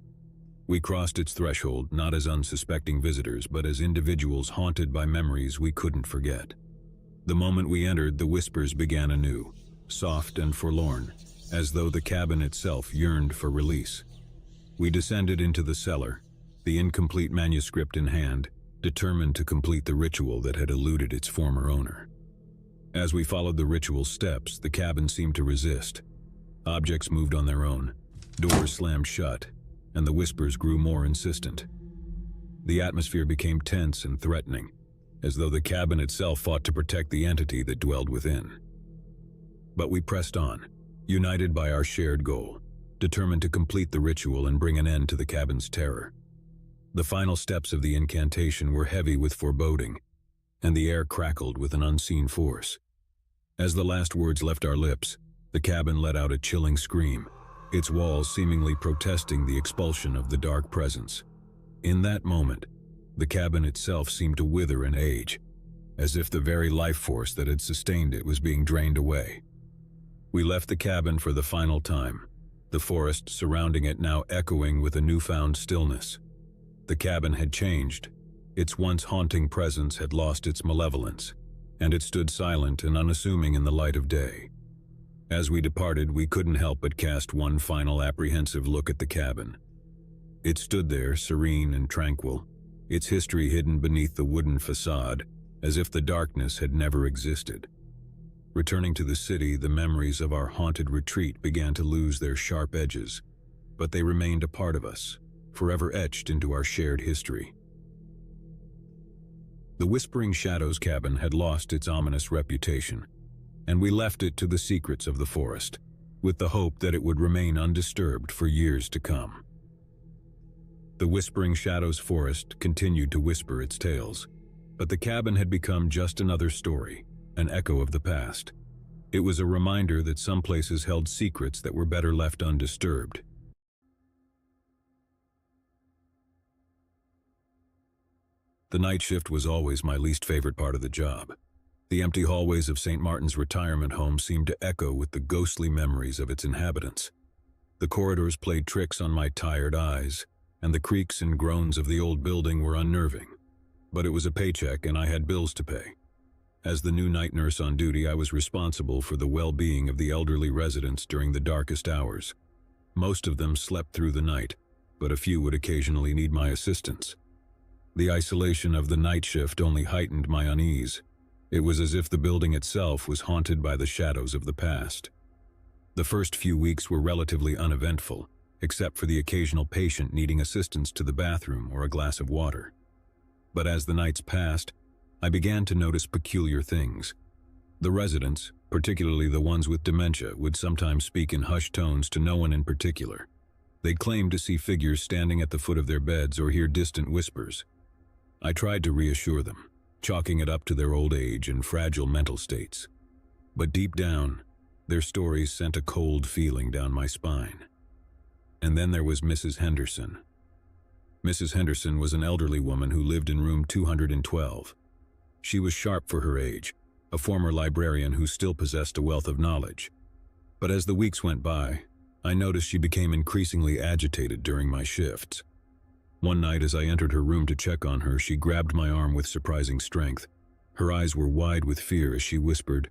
We crossed its threshold not as unsuspecting visitors, but as individuals haunted by memories we couldn't forget. The moment we entered, the whispers began anew, soft and forlorn, as though the cabin itself yearned for release. We descended into the cellar, the incomplete manuscript in hand, determined to complete the ritual that had eluded its former owner. As we followed the ritual steps, the cabin seemed to resist. Objects moved on their own, doors slammed shut, and the whispers grew more insistent. The atmosphere became tense and threatening, as though the cabin itself fought to protect the entity that dwelled within. But we pressed on, united by our shared goal, determined to complete the ritual and bring an end to the cabin's terror. The final steps of the incantation were heavy with foreboding, and the air crackled with an unseen force. As the last words left our lips, the cabin let out a chilling scream, its walls seemingly protesting the expulsion of the dark presence. In that moment, the cabin itself seemed to wither and age, as if the very life force that had sustained it was being drained away. We left the cabin for the final time, the forest surrounding it now echoing with a newfound stillness. The cabin had changed. Its once haunting presence had lost its malevolence, and it stood silent and unassuming in the light of day. As we departed, we couldn't help but cast one final apprehensive look at the cabin. It stood there, serene and tranquil, its history hidden beneath the wooden facade, as if the darkness had never existed. Returning to the city, the memories of our haunted retreat began to lose their sharp edges, but they remained a part of us, forever etched into our shared history. The Whispering Shadows cabin had lost its ominous reputation, and we left it to the secrets of the forest, with the hope that it would remain undisturbed for years to come. The Whispering Shadows forest continued to whisper its tales, But the cabin had become just another story, an echo of the past. It was a reminder that some places held secrets that were better left undisturbed. The night shift was always my least favorite part of the job. The empty hallways of St. Martin's retirement home seemed to echo with the ghostly memories of its inhabitants. The corridors played tricks on my tired eyes, and the creaks and groans of the old building were unnerving. But it was a paycheck and I had bills to pay. As the new night nurse on duty, I was responsible for the well-being of the elderly residents during the darkest hours. Most of them slept through the night, but a few would occasionally need my assistance. The isolation of the night shift only heightened my unease. It was as if the building itself was haunted by the shadows of the past. The first few weeks were relatively uneventful, except for the occasional patient needing assistance to the bathroom or a glass of water. But as the nights passed, I began to notice peculiar things. The residents, particularly the ones with dementia, would sometimes speak in hushed tones to no one in particular. They'd claim to see figures standing at the foot of their beds or hear distant whispers. I tried to reassure them, chalking it up to their old age and fragile mental states. But deep down, their stories sent a cold feeling down my spine. And then there was Mrs. Henderson. Mrs. Henderson was an elderly woman who lived in room 212. She was sharp for her age, a former librarian who still possessed a wealth of knowledge. But as the weeks went by, I noticed she became increasingly agitated during my shifts. One night as I entered her room to check on her, she grabbed my arm with surprising strength. Her eyes were wide with fear as she whispered,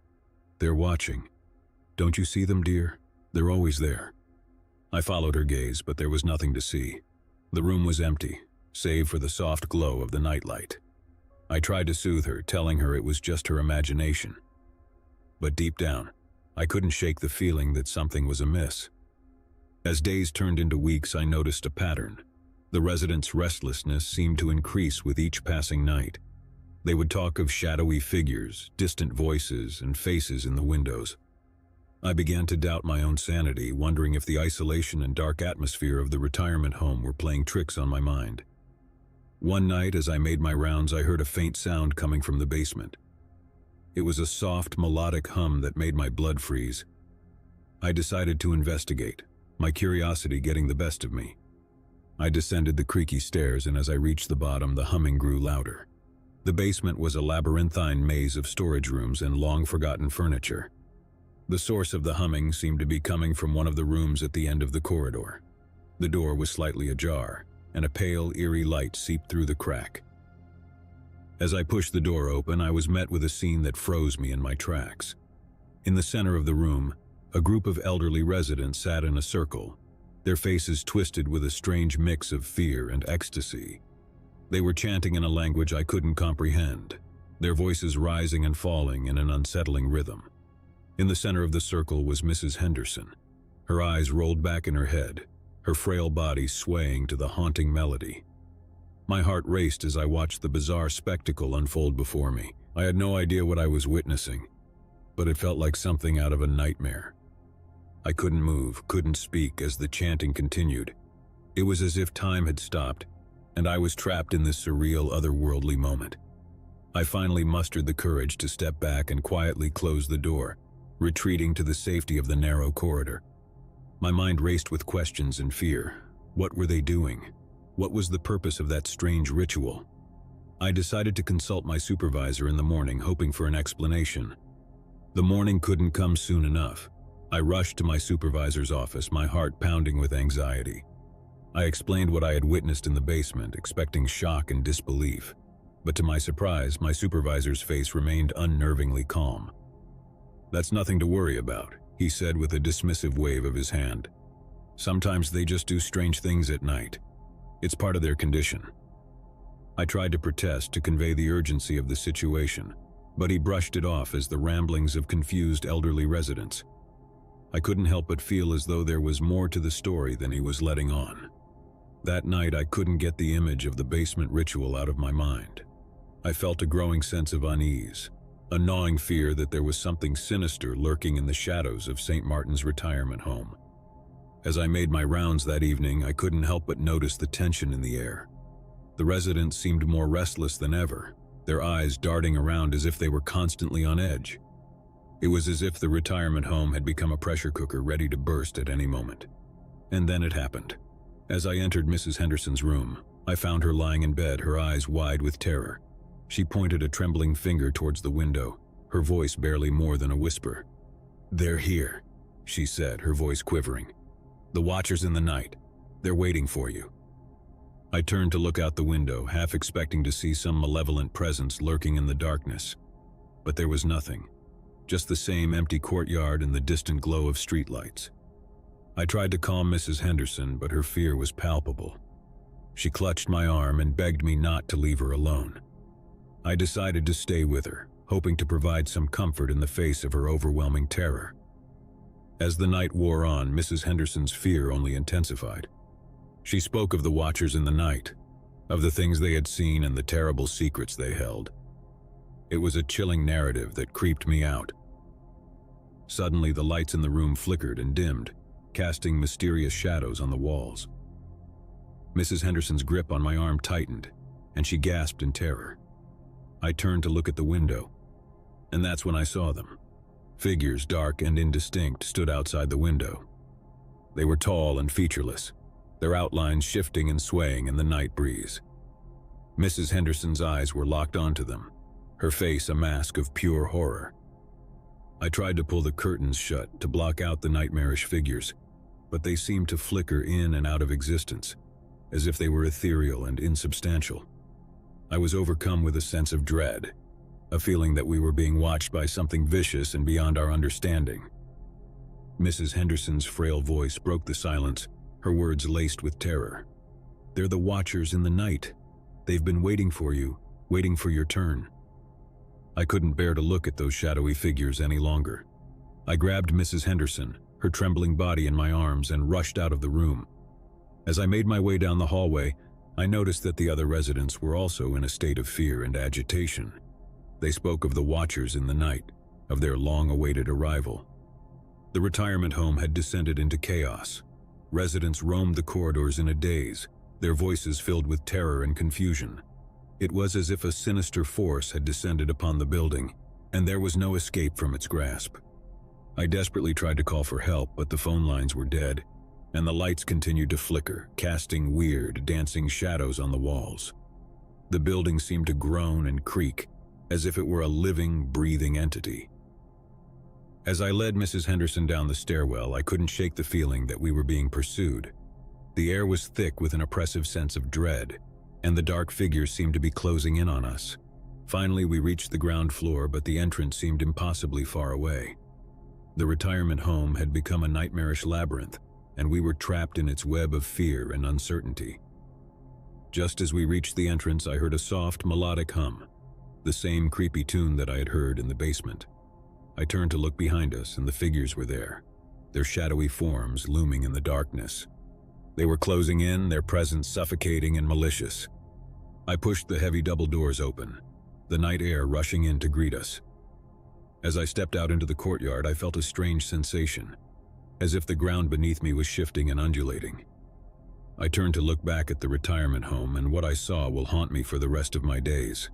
"They're watching. Don't you see them, dear? They're always there." I followed her gaze, but there was nothing to see. The room was empty, save for the soft glow of the nightlight. I tried to soothe her, telling her it was just her imagination. But deep down, I couldn't shake the feeling that something was amiss. As days turned into weeks, I noticed a pattern. The residents' restlessness seemed to increase with each passing night. They would talk of shadowy figures, distant voices, and faces in the windows. I began to doubt my own sanity, wondering if the isolation and dark atmosphere of the retirement home were playing tricks on my mind. One night, as I made my rounds, I heard a faint sound coming from the basement. It was a soft, melodic hum that made my blood freeze. I decided to investigate, my curiosity getting the best of me. I descended the creaky stairs, and as I reached the bottom, the humming grew louder. The basement was a labyrinthine maze of storage rooms and long-forgotten furniture. The source of the humming seemed to be coming from one of the rooms at the end of the corridor. The door was slightly ajar, and a pale, eerie light seeped through the crack. As I pushed the door open, I was met with a scene that froze me in my tracks. In the center of the room, a group of elderly residents sat in a circle, their faces twisted with a strange mix of fear and ecstasy. They were chanting in a language I couldn't comprehend, their voices rising and falling in an unsettling rhythm. In the center of the circle was Mrs. Henderson. Her eyes rolled back in her head, her frail body swaying to the haunting melody. My heart raced as I watched the bizarre spectacle unfold before me. I had no idea what I was witnessing, but it felt like something out of a nightmare. I couldn't move, couldn't speak as the chanting continued. It was as if time had stopped, and I was trapped in this surreal, otherworldly moment. I finally mustered the courage to step back and quietly close the door, retreating to the safety of the narrow corridor. My mind raced with questions and fear. What were they doing? What was the purpose of that strange ritual? I decided to consult my supervisor in the morning, hoping for an explanation. The morning couldn't come soon enough. I rushed to my supervisor's office, my heart pounding with anxiety. I explained what I had witnessed in the basement, expecting shock and disbelief. But to my surprise, my supervisor's face remained unnervingly calm. "That's nothing to worry about," he said with a dismissive wave of his hand. "Sometimes they just do strange things at night. It's part of their condition." I tried to protest, to convey the urgency of the situation, but he brushed it off as the ramblings of confused elderly residents. I couldn't help but feel as though there was more to the story than he was letting on. That night, I couldn't get the image of the basement ritual out of my mind. I felt a growing sense of unease, a gnawing fear that there was something sinister lurking in the shadows of St. Martin's retirement home. As I made my rounds that evening, I couldn't help but notice the tension in the air. The residents seemed more restless than ever, their eyes darting around as if they were constantly on edge. It was as if the retirement home had become a pressure cooker ready to burst at any moment. And then it happened. As I entered Mrs. Henderson's room, I found her lying in bed, her eyes wide with terror. She pointed a trembling finger towards the window, her voice barely more than a whisper. "They're here," she said, her voice quivering. "The watchers in the night. They're waiting for you." I turned to look out the window, half expecting to see some malevolent presence lurking in the darkness. But there was nothing, just the same empty courtyard and the distant glow of streetlights. I tried to calm Mrs. Henderson, but her fear was palpable. She clutched my arm and begged me not to leave her alone. I decided to stay with her, hoping to provide some comfort in the face of her overwhelming terror. As the night wore on, Mrs. Henderson's fear only intensified. She spoke of the watchers in the night, of the things they had seen and the terrible secrets they held. It was a chilling narrative that creeped me out. Suddenly, the lights in the room flickered and dimmed, casting mysterious shadows on the walls. Mrs. Henderson's grip on my arm tightened, and she gasped in terror. I turned to look at the window, and that's when I saw them. Figures, dark and indistinct, stood outside the window. They were tall and featureless, their outlines shifting and swaying in the night breeze. Mrs. Henderson's eyes were locked onto them, her face a mask of pure horror. I tried to pull the curtains shut to block out the nightmarish figures, but they seemed to flicker in and out of existence, as if they were ethereal and insubstantial. I was overcome with a sense of dread, a feeling that we were being watched by something vicious and beyond our understanding. Mrs. Henderson's frail voice broke the silence, her words laced with terror. "They're the watchers in the night. They've been waiting for you, waiting for your turn." I couldn't bear to look at those shadowy figures any longer. I grabbed Mrs. Henderson, her trembling body in my arms, and rushed out of the room. As I made my way down the hallway, I noticed that the other residents were also in a state of fear and agitation. They spoke of the watchers in the night, of their long-awaited arrival. The retirement home had descended into chaos. Residents roamed the corridors in a daze, their voices filled with terror and confusion. It was as if a sinister force had descended upon the building, and there was no escape from its grasp. I desperately tried to call for help, but the phone lines were dead, and the lights continued to flicker, casting weird, dancing shadows on the walls. The building seemed to groan and creak, as if it were a living, breathing entity. As I led Mrs. Henderson down the stairwell, I couldn't shake the feeling that we were being pursued. The air was thick with an oppressive sense of dread, and the dark figures seemed to be closing in on us. Finally, we reached the ground floor, but the entrance seemed impossibly far away. The retirement home had become a nightmarish labyrinth, and we were trapped in its web of fear and uncertainty. Just as we reached the entrance, I heard a soft, melodic hum, the same creepy tune that I had heard in the basement. I turned to look behind us, and the figures were there, their shadowy forms looming in the darkness. They were closing in, their presence suffocating and malicious. I pushed the heavy double doors open, the night air rushing in to greet us. As I stepped out into the courtyard, I felt a strange sensation, as if the ground beneath me was shifting and undulating. I turned to look back at the retirement home, and what I saw will haunt me for the rest of my days.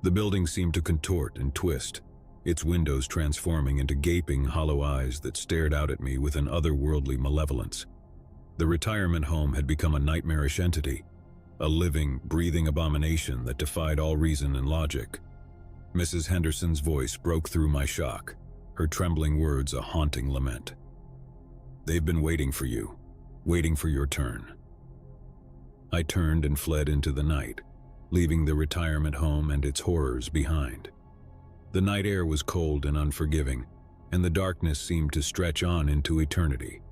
The building seemed to contort and twist, its windows transforming into gaping, hollow eyes that stared out at me with an otherworldly malevolence. The retirement home had become a nightmarish entity, a living, breathing abomination that defied all reason and logic. Mrs. Henderson's voice broke through my shock, her trembling words a haunting lament. "They've been waiting for you, waiting for your turn." I turned and fled into the night, leaving the retirement home and its horrors behind. The night air was cold and unforgiving, and the darkness seemed to stretch on into eternity.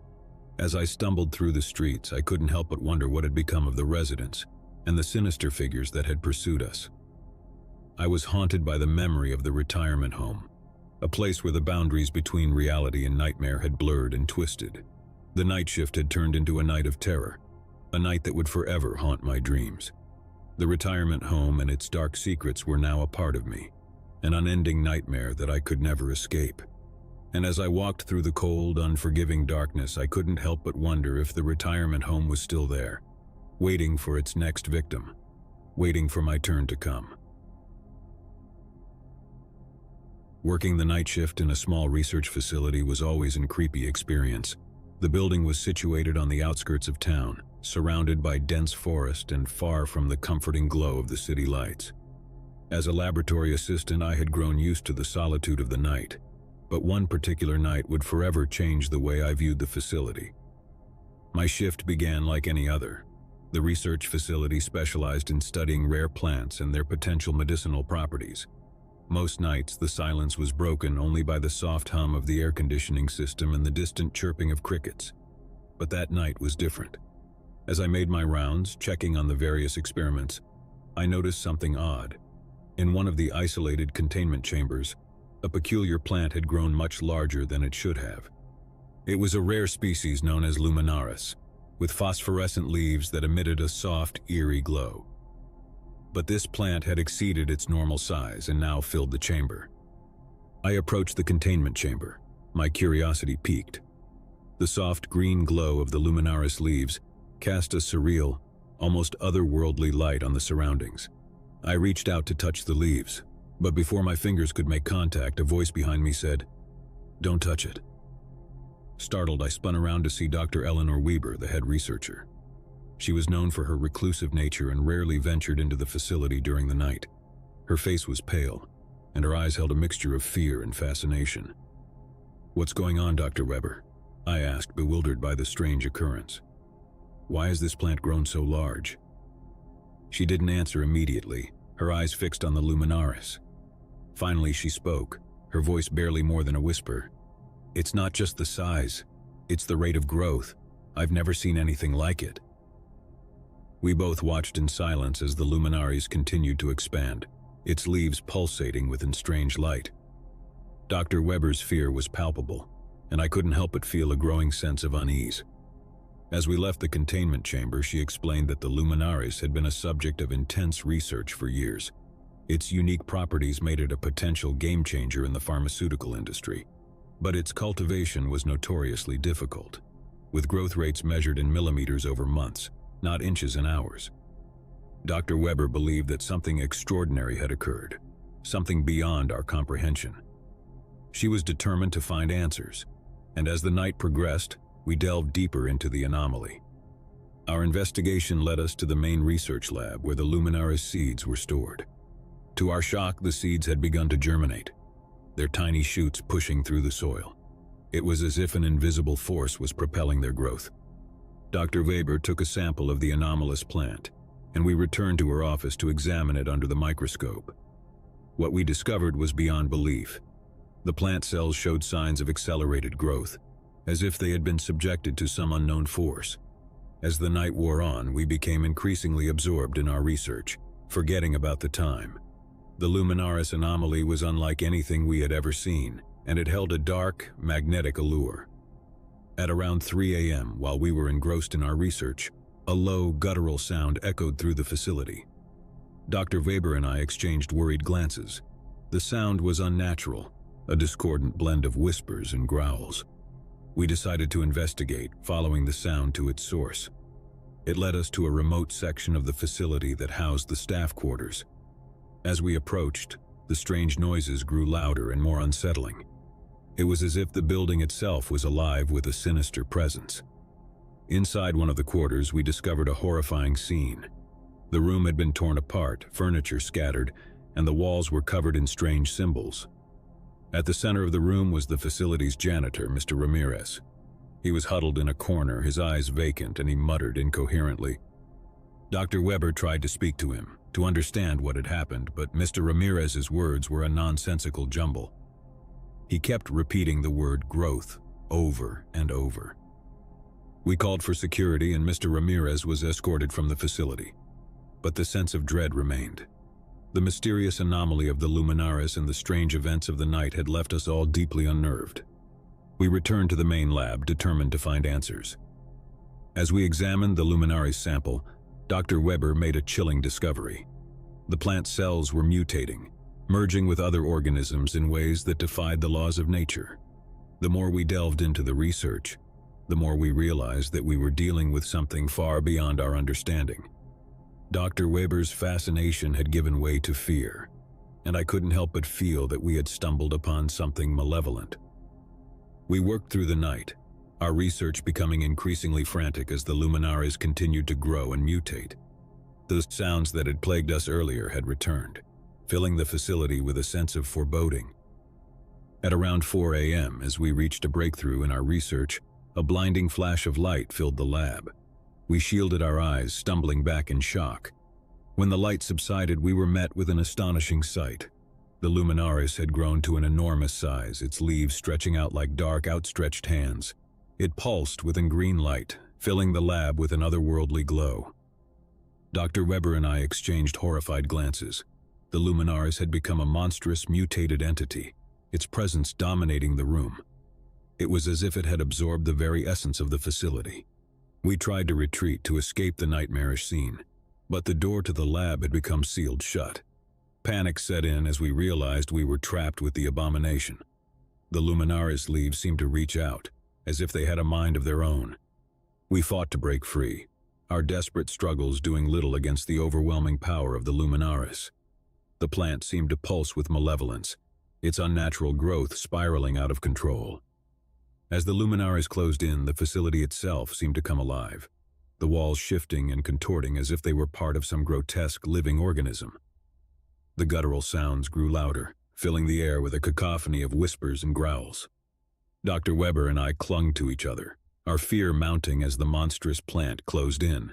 As I stumbled through the streets, I couldn't help but wonder what had become of the residents and the sinister figures that had pursued us. I was haunted by the memory of the retirement home, a place where the boundaries between reality and nightmare had blurred and twisted. The night shift had turned into a night of terror, a night that would forever haunt my dreams. The retirement home and its dark secrets were now a part of me, an unending nightmare that I could never escape. And as I walked through the cold, unforgiving darkness, I couldn't help but wonder if the retirement home was still there, waiting for its next victim, waiting for my turn to come. Working the night shift in a small research facility was always a creepy experience. The building was situated on the outskirts of town, surrounded by dense forest and far from the comforting glow of the city lights. As a laboratory assistant, I had grown used to the solitude of the night, but one particular night would forever change the way I viewed the facility. My shift began like any other. The research facility specialized in studying rare plants and their potential medicinal properties. Most nights, the silence was broken only by the soft hum of the air conditioning system and the distant chirping of crickets. But that night was different. As I made my rounds, checking on the various experiments, I noticed something odd. In one of the isolated containment chambers, a peculiar plant had grown much larger than it should have. It was a rare species known as luminaris, with phosphorescent leaves that emitted a soft, eerie glow. But this plant had exceeded its normal size and now filled the chamber. I approached the containment chamber, my curiosity piqued. The soft green glow of the luminaris leaves cast a surreal, almost otherworldly light on the surroundings. I reached out to touch the leaves, but before my fingers could make contact, a voice behind me said, "Don't touch it." Startled, I spun around to see Dr. Eleanor Weber, the head researcher. She was known for her reclusive nature and rarely ventured into the facility during the night. Her face was pale, and her eyes held a mixture of fear and fascination. "What's going on, Dr. Weber?" I asked, bewildered by the strange occurrence. "Why has this plant grown so large?" She didn't answer immediately, her eyes fixed on the luminaris. Finally, she spoke, her voice barely more than a whisper. "It's not just the size, it's the rate of growth. I've never seen anything like it." We both watched in silence as the luminaris continued to expand, its leaves pulsating with a strange light. Dr. Weber's fear was palpable, and I couldn't help but feel a growing sense of unease. As we left the containment chamber, she explained that the luminaris had been a subject of intense research for years. Its unique properties made it a potential game-changer in the pharmaceutical industry. But its cultivation was notoriously difficult, with growth rates measured in millimeters over months, not inches and hours. Dr. Weber believed that something extraordinary had occurred, something beyond our comprehension. She was determined to find answers, and as the night progressed, we delved deeper into the anomaly. Our investigation led us to the main research lab where the luminaris seeds were stored. To our shock, the seeds had begun to germinate, their tiny shoots pushing through the soil. It was as if an invisible force was propelling their growth. Dr. Weber took a sample of the anomalous plant, and we returned to her office to examine it under the microscope. What we discovered was beyond belief. The plant cells showed signs of accelerated growth, as if they had been subjected to some unknown force. As the night wore on, we became increasingly absorbed in our research, forgetting about the time. The luminaris anomaly was unlike anything we had ever seen, and it held a dark, magnetic allure. At around 3 a.m., while we were engrossed in our research, a low, guttural sound echoed through the facility. Dr. Weber and I exchanged worried glances. The sound was unnatural, a discordant blend of whispers and growls. We decided to investigate, following the sound to its source. It led us to a remote section of the facility that housed the staff quarters. As we approached, the strange noises grew louder and more unsettling. It was as if the building itself was alive with a sinister presence. Inside one of the quarters, we discovered a horrifying scene. The room had been torn apart, furniture scattered, and the walls were covered in strange symbols. At the center of the room was the facility's janitor, Mr. Ramirez. He was huddled in a corner, his eyes vacant, and he muttered incoherently. Dr. Weber tried to speak to him, to understand what had happened, but Mr. Ramirez's words were a nonsensical jumble. He kept repeating the word growth over and over. We called for security and Mr. Ramirez was escorted from the facility. But the sense of dread remained. The mysterious anomaly of the luminaris and the strange events of the night had left us all deeply unnerved. We returned to the main lab, determined to find answers. As we examined the luminaris sample, Dr. Weber made a chilling discovery. The plant cells were mutating, merging with other organisms in ways that defied the laws of nature. The more we delved into the research, the more we realized that we were dealing with something far beyond our understanding. Dr. Weber's fascination had given way to fear. and I couldn't help but feel that we had stumbled upon something malevolent. We worked through the night, our research becoming increasingly frantic as the luminaries continued to grow and mutate. Those sounds that had plagued us earlier had returned, filling the facility with a sense of foreboding. At around 4 a.m., as we reached a breakthrough in our research, a blinding flash of light filled the lab. We shielded our eyes, stumbling back in shock. When the light subsided, we were met with an astonishing sight. The luminaris had grown to an enormous size, its leaves stretching out like dark, outstretched hands. It pulsed with a green light, filling the lab with an otherworldly glow. Dr. Weber and I exchanged horrified glances. The luminaris had become a monstrous, mutated entity, its presence dominating the room. It was as if it had absorbed the very essence of the facility. We tried to retreat to escape the nightmarish scene, but the door to the lab had become sealed shut. Panic set in as we realized we were trapped with the abomination. The luminaris leaves seemed to reach out, as if they had a mind of their own. We fought to break free, our desperate struggles doing little against the overwhelming power of the luminaris. The plant seemed to pulse with malevolence, its unnatural growth spiraling out of control. As the luminaris closed in, the facility itself seemed to come alive, the walls shifting and contorting as if they were part of some grotesque living organism. The guttural sounds grew louder, filling the air with a cacophony of whispers and growls. Dr. Weber and I clung to each other, our fear mounting as the monstrous plant closed in.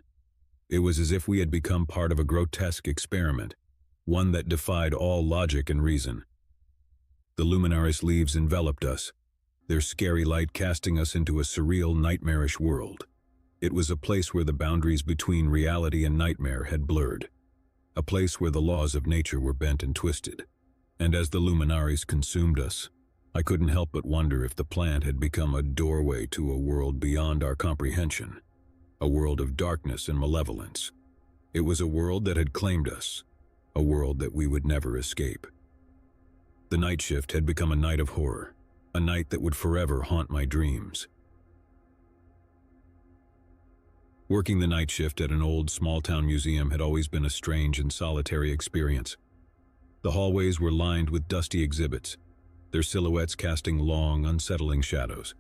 It was as if we had become part of a grotesque experiment, one that defied all logic and reason. The luminaris leaves enveloped us, their scary light casting us into a surreal, nightmarish world. It was a place where the boundaries between reality and nightmare had blurred, a place where the laws of nature were bent and twisted. And as the luminaries consumed us, I couldn't help but wonder if the plant had become a doorway to a world beyond our comprehension, a world of darkness and malevolence. It was a world that had claimed us, a world that we would never escape. The night shift had become a night of horror, a night that would forever haunt my dreams. Working the night shift at an old small-town museum had always been a strange and solitary experience. The hallways were lined with dusty exhibits, their silhouettes casting long, unsettling shadows.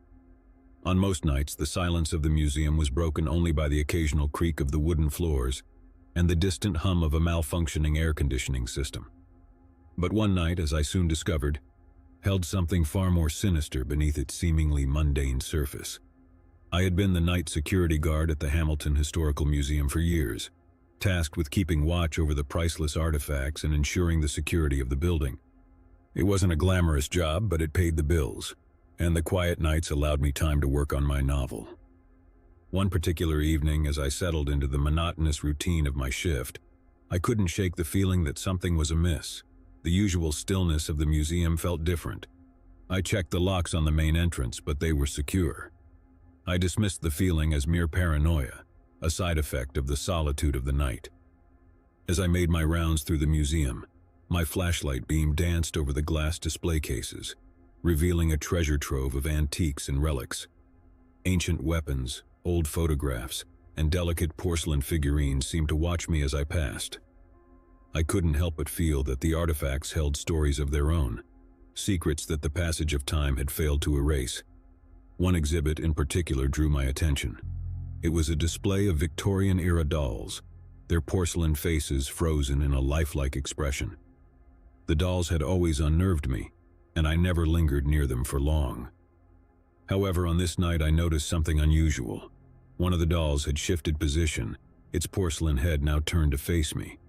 On most nights, the silence of the museum was broken only by the occasional creak of the wooden floors and the distant hum of a malfunctioning air conditioning system. But one night, as I soon discovered, held something far more sinister beneath its seemingly mundane surface. I had been the night security guard at the Hamilton Historical Museum for years, tasked with keeping watch over the priceless artifacts and ensuring the security of the building. It wasn't a glamorous job, but it paid the bills, and the quiet nights allowed me time to work on my novel. One particular evening, as I settled into the monotonous routine of my shift, I couldn't shake the feeling that something was amiss. The usual stillness of the museum felt different. I checked the locks on the main entrance, but they were secure. I dismissed the feeling as mere paranoia, a side effect of the solitude of the night. As I made my rounds through the museum, my flashlight beam danced over the glass display cases, revealing a treasure trove of antiques and relics. Ancient weapons, old photographs, and delicate porcelain figurines seemed to watch me as I passed. I couldn't help but feel that the artifacts held stories of their own, secrets that the passage of time had failed to erase. One exhibit in particular drew my attention. It was a display of Victorian-era dolls, their porcelain faces frozen in a lifelike expression. The dolls had always unnerved me, and I never lingered near them for long. However, on this night I noticed something unusual. One of the dolls had shifted position, its porcelain head now turned to face me.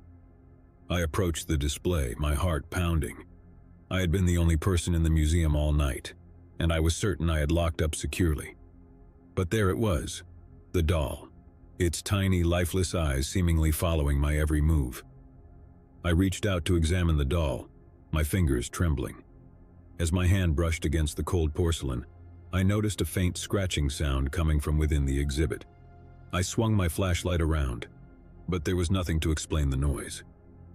I approached the display, my heart pounding. I had been the only person in the museum all night, and I was certain I had locked up securely. But there it was, the doll, its tiny, lifeless eyes seemingly following my every move. I reached out to examine the doll, my fingers trembling. As my hand brushed against the cold porcelain, I noticed a faint scratching sound coming from within the exhibit. I swung my flashlight around, but there was nothing to explain the noise.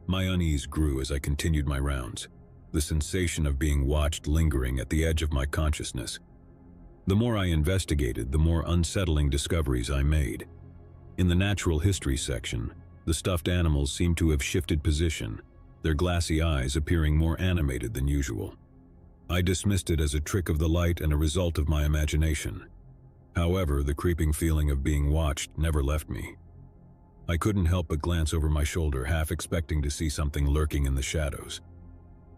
My unease grew as I continued my rounds, the sensation of being watched lingering at the edge of my consciousness. The more I investigated, the more unsettling discoveries I made. In the natural history section, the stuffed animals seemed to have shifted position, their glassy eyes appearing more animated than usual. I dismissed it as a trick of the light and a result of my imagination. However, the creeping feeling of being watched never left me. I couldn't help but glance over my shoulder, half expecting to see something lurking in the shadows.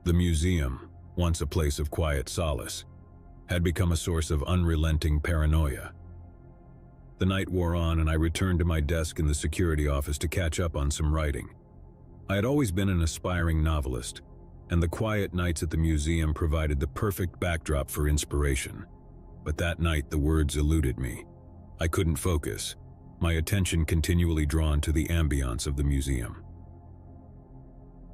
The museum, once a place of quiet solace, had become a source of unrelenting paranoia. The night wore on and I returned to my desk in the security office to catch up on some writing. I had always been an aspiring novelist, and the quiet nights at the museum provided the perfect backdrop for inspiration. But that night the words eluded me. I couldn't focus, my attention continually drawn to the ambience of the museum.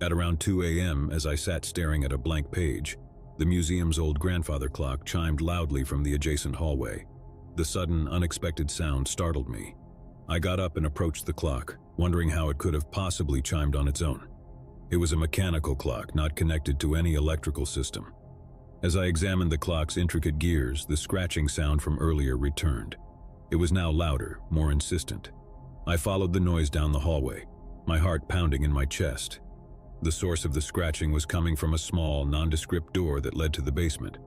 At around 2 a.m., as I sat staring at a blank page, the museum's old grandfather clock chimed loudly from the adjacent hallway. The sudden, unexpected sound startled me. I got up and approached the clock, wondering how it could have possibly chimed on its own. It was a mechanical clock, not connected to any electrical system. As I examined the clock's intricate gears, the scratching sound from earlier returned. It was now louder, more insistent. I followed the noise down the hallway, my heart pounding in my chest. The source of the scratching was coming from a small, nondescript door that led to the basement.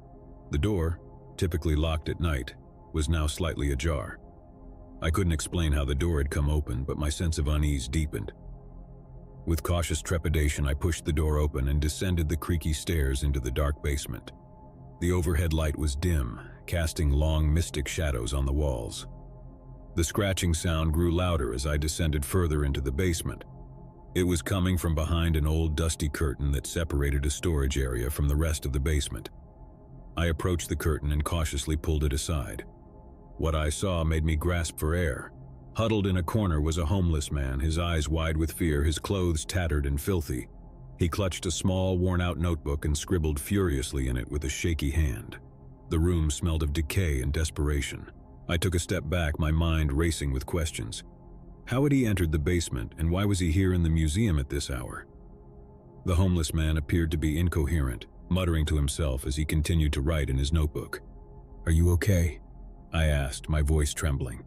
The door, typically locked at night, was now slightly ajar. I couldn't explain how the door had come open, but my sense of unease deepened. With cautious trepidation, I pushed the door open and descended the creaky stairs into the dark basement. The overhead light was dim, casting long, mystic shadows on the walls. The scratching sound grew louder as I descended further into the basement. It was coming from behind an old, dusty curtain that separated a storage area from the rest of the basement. I approached the curtain and cautiously pulled it aside. What I saw made me grasp for air. Huddled in a corner was a homeless man, his eyes wide with fear, his clothes tattered and filthy. He clutched a small, worn-out notebook and scribbled furiously in it with a shaky hand. The room smelled of decay and desperation. I took a step back, my mind racing with questions. How had he entered the basement, and why was he here in the museum at this hour? The homeless man appeared to be incoherent, muttering to himself as he continued to write in his notebook. "Are you okay?" I asked, my voice trembling.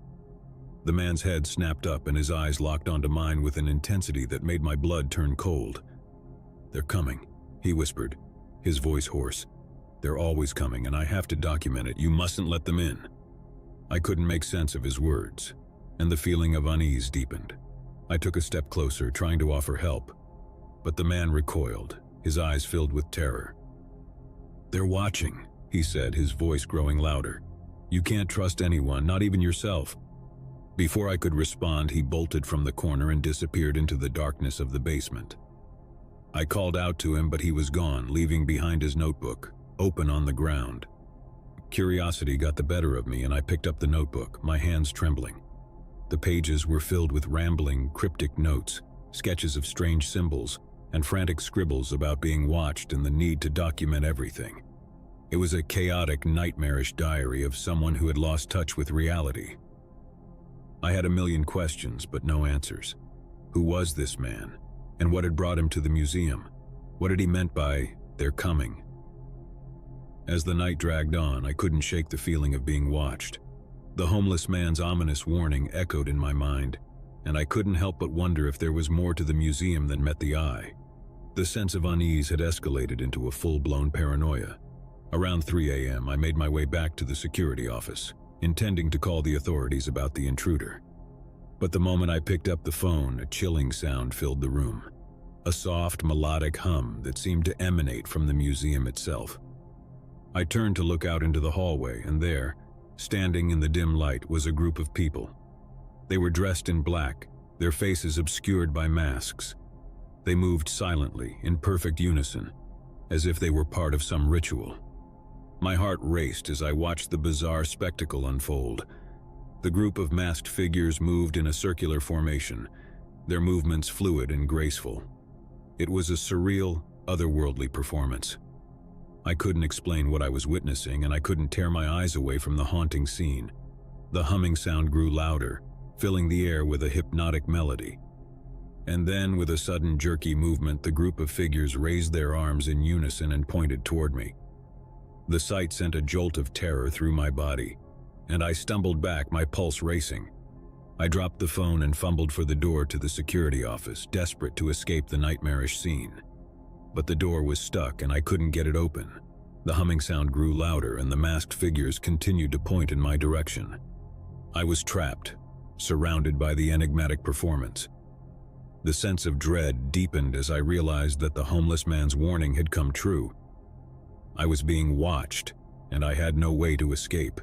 The man's head snapped up and his eyes locked onto mine with an intensity that made my blood turn cold. "They're coming," he whispered, his voice hoarse. "They're always coming, and I have to document it. You mustn't let them in." I couldn't make sense of his words, and the feeling of unease deepened. I took a step closer, trying to offer help, but the man recoiled, his eyes filled with terror. "They're watching," he said, his voice growing louder. "You can't trust anyone, not even yourself." Before I could respond, he bolted from the corner and disappeared into the darkness of the basement. I called out to him, but he was gone, leaving behind his notebook, open on the ground. Curiosity got the better of me, and I picked up the notebook, my hands trembling. The pages were filled with rambling, cryptic notes, sketches of strange symbols, and frantic scribbles about being watched and the need to document everything. It was a chaotic, nightmarish diary of someone who had lost touch with reality. I had a million questions, but no answers. Who was this man? And what had brought him to the museum? What had he meant by, "they're coming"? As the night dragged on, I couldn't shake the feeling of being watched. The homeless man's ominous warning echoed in my mind, and I couldn't help but wonder if there was more to the museum than met the eye. The sense of unease had escalated into a full-blown paranoia. Around 3 a.m., I made my way back to the security office, intending to call the authorities about the intruder. But the moment I picked up the phone, a chilling sound filled the room. A soft, melodic hum that seemed to emanate from the museum itself. I turned to look out into the hallway, and there, standing in the dim light, was a group of people. They were dressed in black, their faces obscured by masks. They moved silently, in perfect unison, as if they were part of some ritual. My heart raced as I watched the bizarre spectacle unfold. The group of masked figures moved in a circular formation, their movements fluid and graceful. It was a surreal, otherworldly performance. I couldn't explain what I was witnessing, and I couldn't tear my eyes away from the haunting scene. The humming sound grew louder, filling the air with a hypnotic melody. And then, with a sudden jerky movement, the group of figures raised their arms in unison and pointed toward me. The sight sent a jolt of terror through my body, and I stumbled back, my pulse racing. I dropped the phone and fumbled for the door to the security office, desperate to escape the nightmarish scene. but the door was stuck and I couldn't get it open. The humming sound grew louder and the masked figures continued to point in my direction. I was trapped, surrounded by the enigmatic performance. The sense of dread deepened as I realized that the homeless man's warning had come true. I was being watched, and I had no way to escape.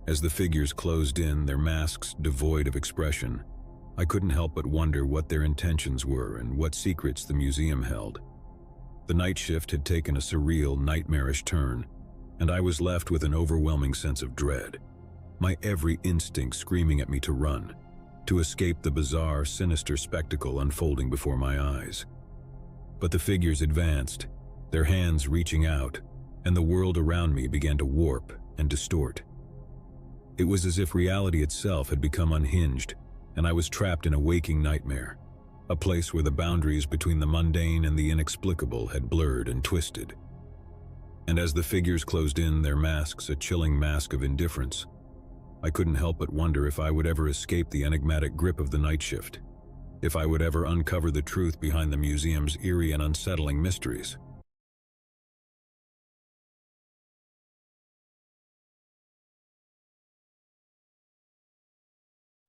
As the figures closed in, their masks devoid of expression, I couldn't help but wonder what their intentions were and what secrets the museum held. The night shift had taken a surreal, nightmarish turn, and I was left with an overwhelming sense of dread, my every instinct screaming at me to run, to escape the bizarre, sinister spectacle unfolding before my eyes. But the figures advanced, their hands reaching out, and the world around me began to warp and distort. It was as if reality itself had become unhinged, and I was trapped in a waking nightmare, a place where the boundaries between the mundane and the inexplicable had blurred and twisted. And as the figures closed in, their masks a chilling mask of indifference, I couldn't help but wonder if I would ever escape the enigmatic grip of the night shift, if I would ever uncover the truth behind the museum's eerie and unsettling mysteries.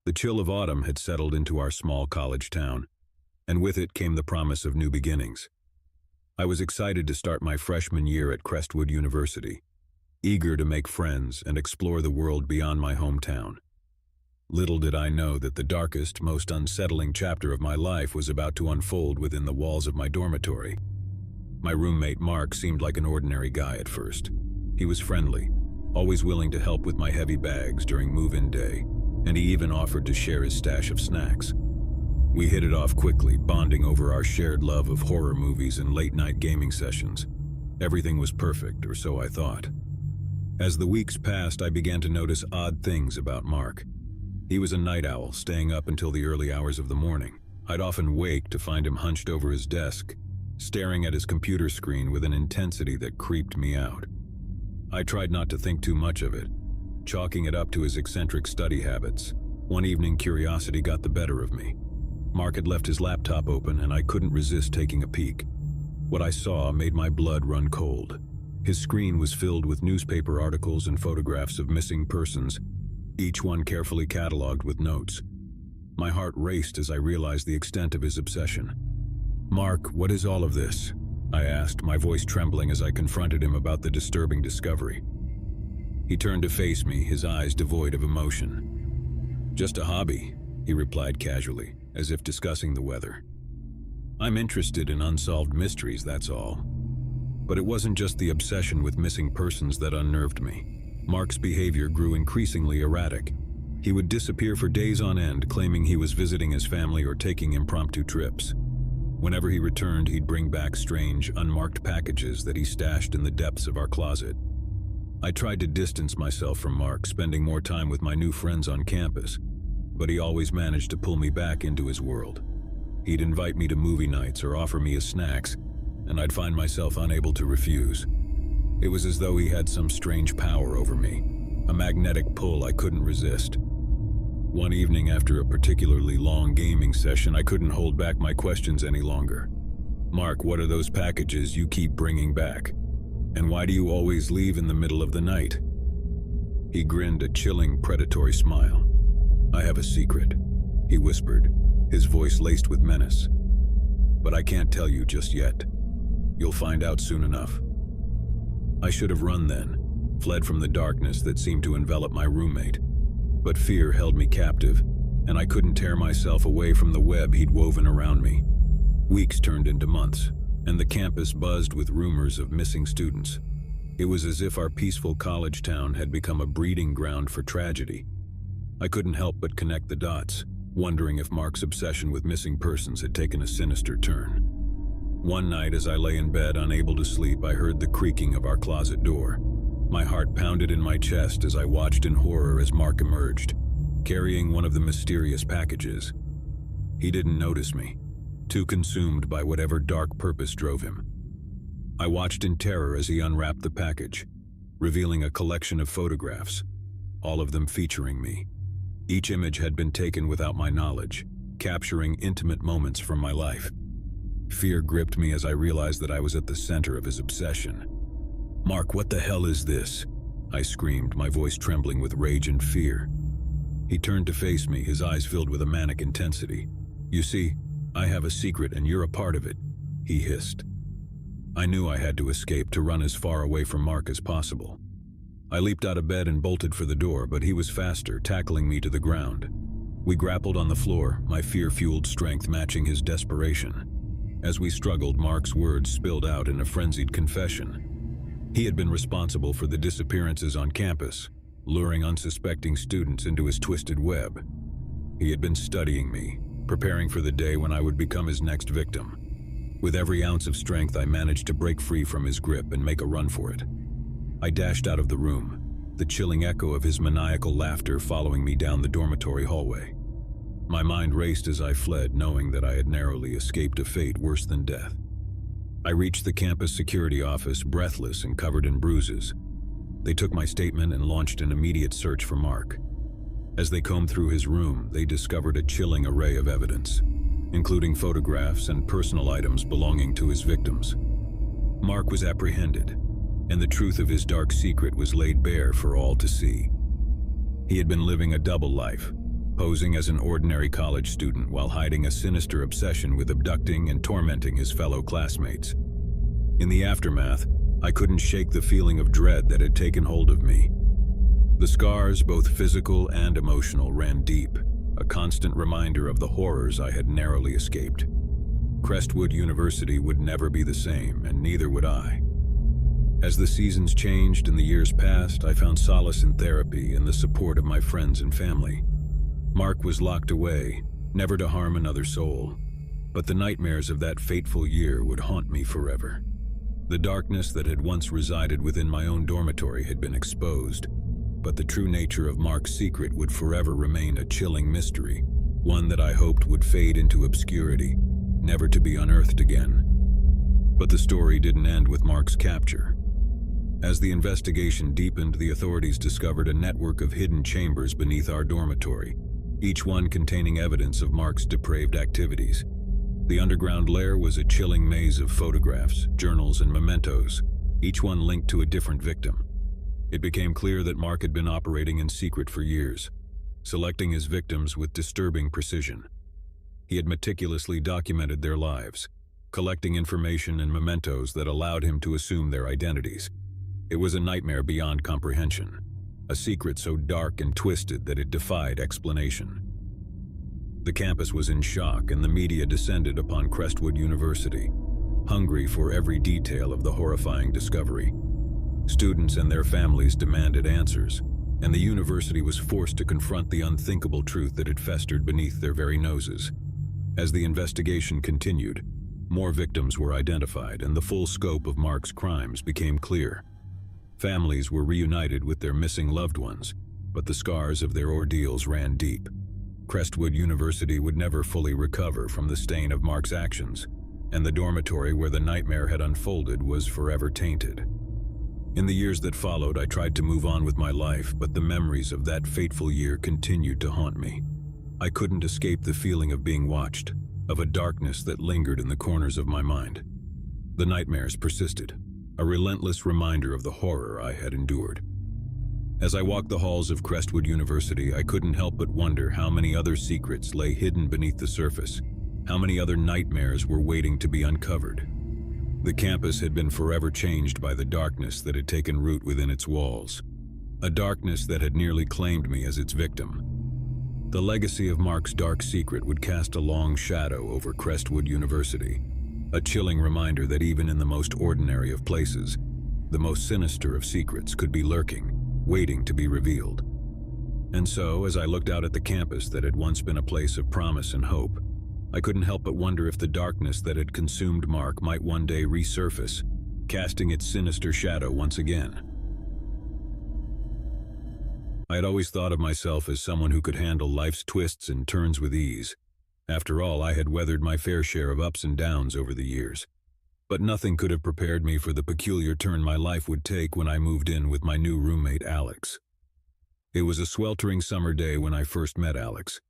The chill of autumn had settled into our small college town, and with it came the promise of new beginnings. I was excited to start my freshman year at Crestwood University, eager to make friends and explore the world beyond my hometown. Little did I know that the darkest, most unsettling chapter of my life was about to unfold within the walls of my dormitory. My roommate Mark seemed like an ordinary guy at first. He was friendly, always willing to help with my heavy bags during move-in day, and he even offered to share his stash of snacks. We hit it off quickly, bonding over our shared love of horror movies and late-night gaming sessions. Everything was perfect, or so I thought. As the weeks passed, I began to notice odd things about Mark. He was a night owl, staying up until the early hours of the morning. I'd often wake to find him hunched over his desk, staring at his computer screen with an intensity that creeped me out. I tried not to think too much of it, chalking it up to his eccentric study habits. One evening, curiosity got the better of me. Mark had left his laptop open and I couldn't resist taking a peek. What I saw made my blood run cold. His screen was filled with newspaper articles and photographs of missing persons, each one carefully cataloged with notes. My heart raced as I realized the extent of his obsession. "Mark, what is all of this?" I asked, my voice trembling as I confronted him about the disturbing discovery. He turned to face me, his eyes devoid of emotion. "Just a hobby," he replied casually, as if discussing the weather. "I'm interested in unsolved mysteries, that's all." But it wasn't just the obsession with missing persons that unnerved me. Mark's behavior grew increasingly erratic. He would disappear for days on end, claiming he was visiting his family or taking impromptu trips. Whenever he returned, he'd bring back strange, unmarked packages that he stashed in the depths of our closet. I tried to distance myself from Mark, spending more time with my new friends on campus, but he always managed to pull me back into his world. He'd invite me to movie nights or offer me his snacks, and I'd find myself unable to refuse. It was as though he had some strange power over me, a magnetic pull I couldn't resist. One evening after a particularly long gaming session, I couldn't hold back my questions any longer. "Mark, what are those packages you keep bringing back? And why do you always leave in the middle of the night?" He grinned a chilling, predatory smile. "I have a secret," he whispered, his voice laced with menace. "But I can't tell you just yet. You'll find out soon enough." I should have run then, fled from the darkness that seemed to envelop my roommate. But fear held me captive, and I couldn't tear myself away from the web he'd woven around me. Weeks turned into months, and the campus buzzed with rumors of missing students. It was as if our peaceful college town had become a breeding ground for tragedy. I couldn't help but connect the dots, wondering if Mark's obsession with missing persons had taken a sinister turn. One night, as I lay in bed unable to sleep, I heard the creaking of our closet door. My heart pounded in my chest as I watched in horror as Mark emerged, carrying one of the mysterious packages. He didn't notice me, too consumed by whatever dark purpose drove him. I watched in terror as he unwrapped the package, revealing a collection of photographs, all of them featuring me. Each image had been taken without my knowledge, capturing intimate moments from my life. Fear gripped me as I realized that I was at the center of his obsession. "Mark, what the hell is this?" I screamed, my voice trembling with rage and fear. He turned to face me, his eyes filled with a manic intensity. "You see, I have a secret and you're a part of it," he hissed. I knew I had to escape, to run as far away from Mark as possible. I leaped out of bed and bolted for the door, but he was faster, tackling me to the ground. We grappled on the floor, my fear-fueled strength matching his desperation. As we struggled, Mark's words spilled out in a frenzied confession. He had been responsible for the disappearances on campus, luring unsuspecting students into his twisted web. He had been studying me, preparing for the day when I would become his next victim. With every ounce of strength, I managed to break free from his grip and make a run for it. I dashed out of the room, the chilling echo of his maniacal laughter following me down the dormitory hallway. My mind raced as I fled, knowing that I had narrowly escaped a fate worse than death. I reached the campus security office, breathless and covered in bruises. They took my statement and launched an immediate search for Mark. As they combed through his room, they discovered a chilling array of evidence, including photographs and personal items belonging to his victims. Mark was apprehended, and the truth of his dark secret was laid bare for all to see. He had been living a double life, posing as an ordinary college student while hiding a sinister obsession with abducting and tormenting his fellow classmates. In the aftermath, I couldn't shake the feeling of dread that had taken hold of me. The scars, both physical and emotional, ran deep, a constant reminder of the horrors I had narrowly escaped. Crestwood University would never be the same, and neither would I. As the seasons changed and the years passed, I found solace in therapy and the support of my friends and family. Mark was locked away, never to harm another soul, but the nightmares of that fateful year would haunt me forever. The darkness that had once resided within my own dormitory had been exposed, but the true nature of Mark's secret would forever remain a chilling mystery, one that I hoped would fade into obscurity, never to be unearthed again. But the story didn't end with Mark's capture. As the investigation deepened, the authorities discovered a network of hidden chambers beneath our dormitory, each one containing evidence of Mark's depraved activities. The underground lair was a chilling maze of photographs, journals, and mementos, each one linked to a different victim. It became clear that Mark had been operating in secret for years, selecting his victims with disturbing precision. He had meticulously documented their lives, collecting information and mementos that allowed him to assume their identities. It was a nightmare beyond comprehension, a secret so dark and twisted that it defied explanation. The campus was in shock, and the media descended upon Crestwood University, hungry for every detail of the horrifying discovery. Students and their families demanded answers, and the university was forced to confront the unthinkable truth that had festered beneath their very noses. As the investigation continued, more victims were identified, and the full scope of Mark's crimes became clear. Families were reunited with their missing loved ones, but the scars of their ordeals ran deep. Crestwood University would never fully recover from the stain of Mark's actions, and the dormitory where the nightmare had unfolded was forever tainted. In the years that followed, I tried to move on with my life, but the memories of that fateful year continued to haunt me. I couldn't escape the feeling of being watched, of a darkness that lingered in the corners of my mind. The nightmares persisted, a relentless reminder of the horror I had endured. As I walked the halls of Crestwood University, I couldn't help but wonder how many other secrets lay hidden beneath the surface, how many other nightmares were waiting to be uncovered. The campus had been forever changed by the darkness that had taken root within its walls, a darkness that had nearly claimed me as its victim. The legacy of Mark's dark secret would cast a long shadow over Crestwood University, a chilling reminder that even in the most ordinary of places, the most sinister of secrets could be lurking, waiting to be revealed. And so, as I looked out at the campus that had once been a place of promise and hope, I couldn't help but wonder if the darkness that had consumed Mark might one day resurface, casting its sinister shadow once again. I had always thought of myself as someone who could handle life's twists and turns with ease. After all, I had weathered my fair share of ups and downs over the years. But nothing could have prepared me for the peculiar turn my life would take when I moved in with my new roommate, Alex. It was a sweltering summer day when I first met Alex.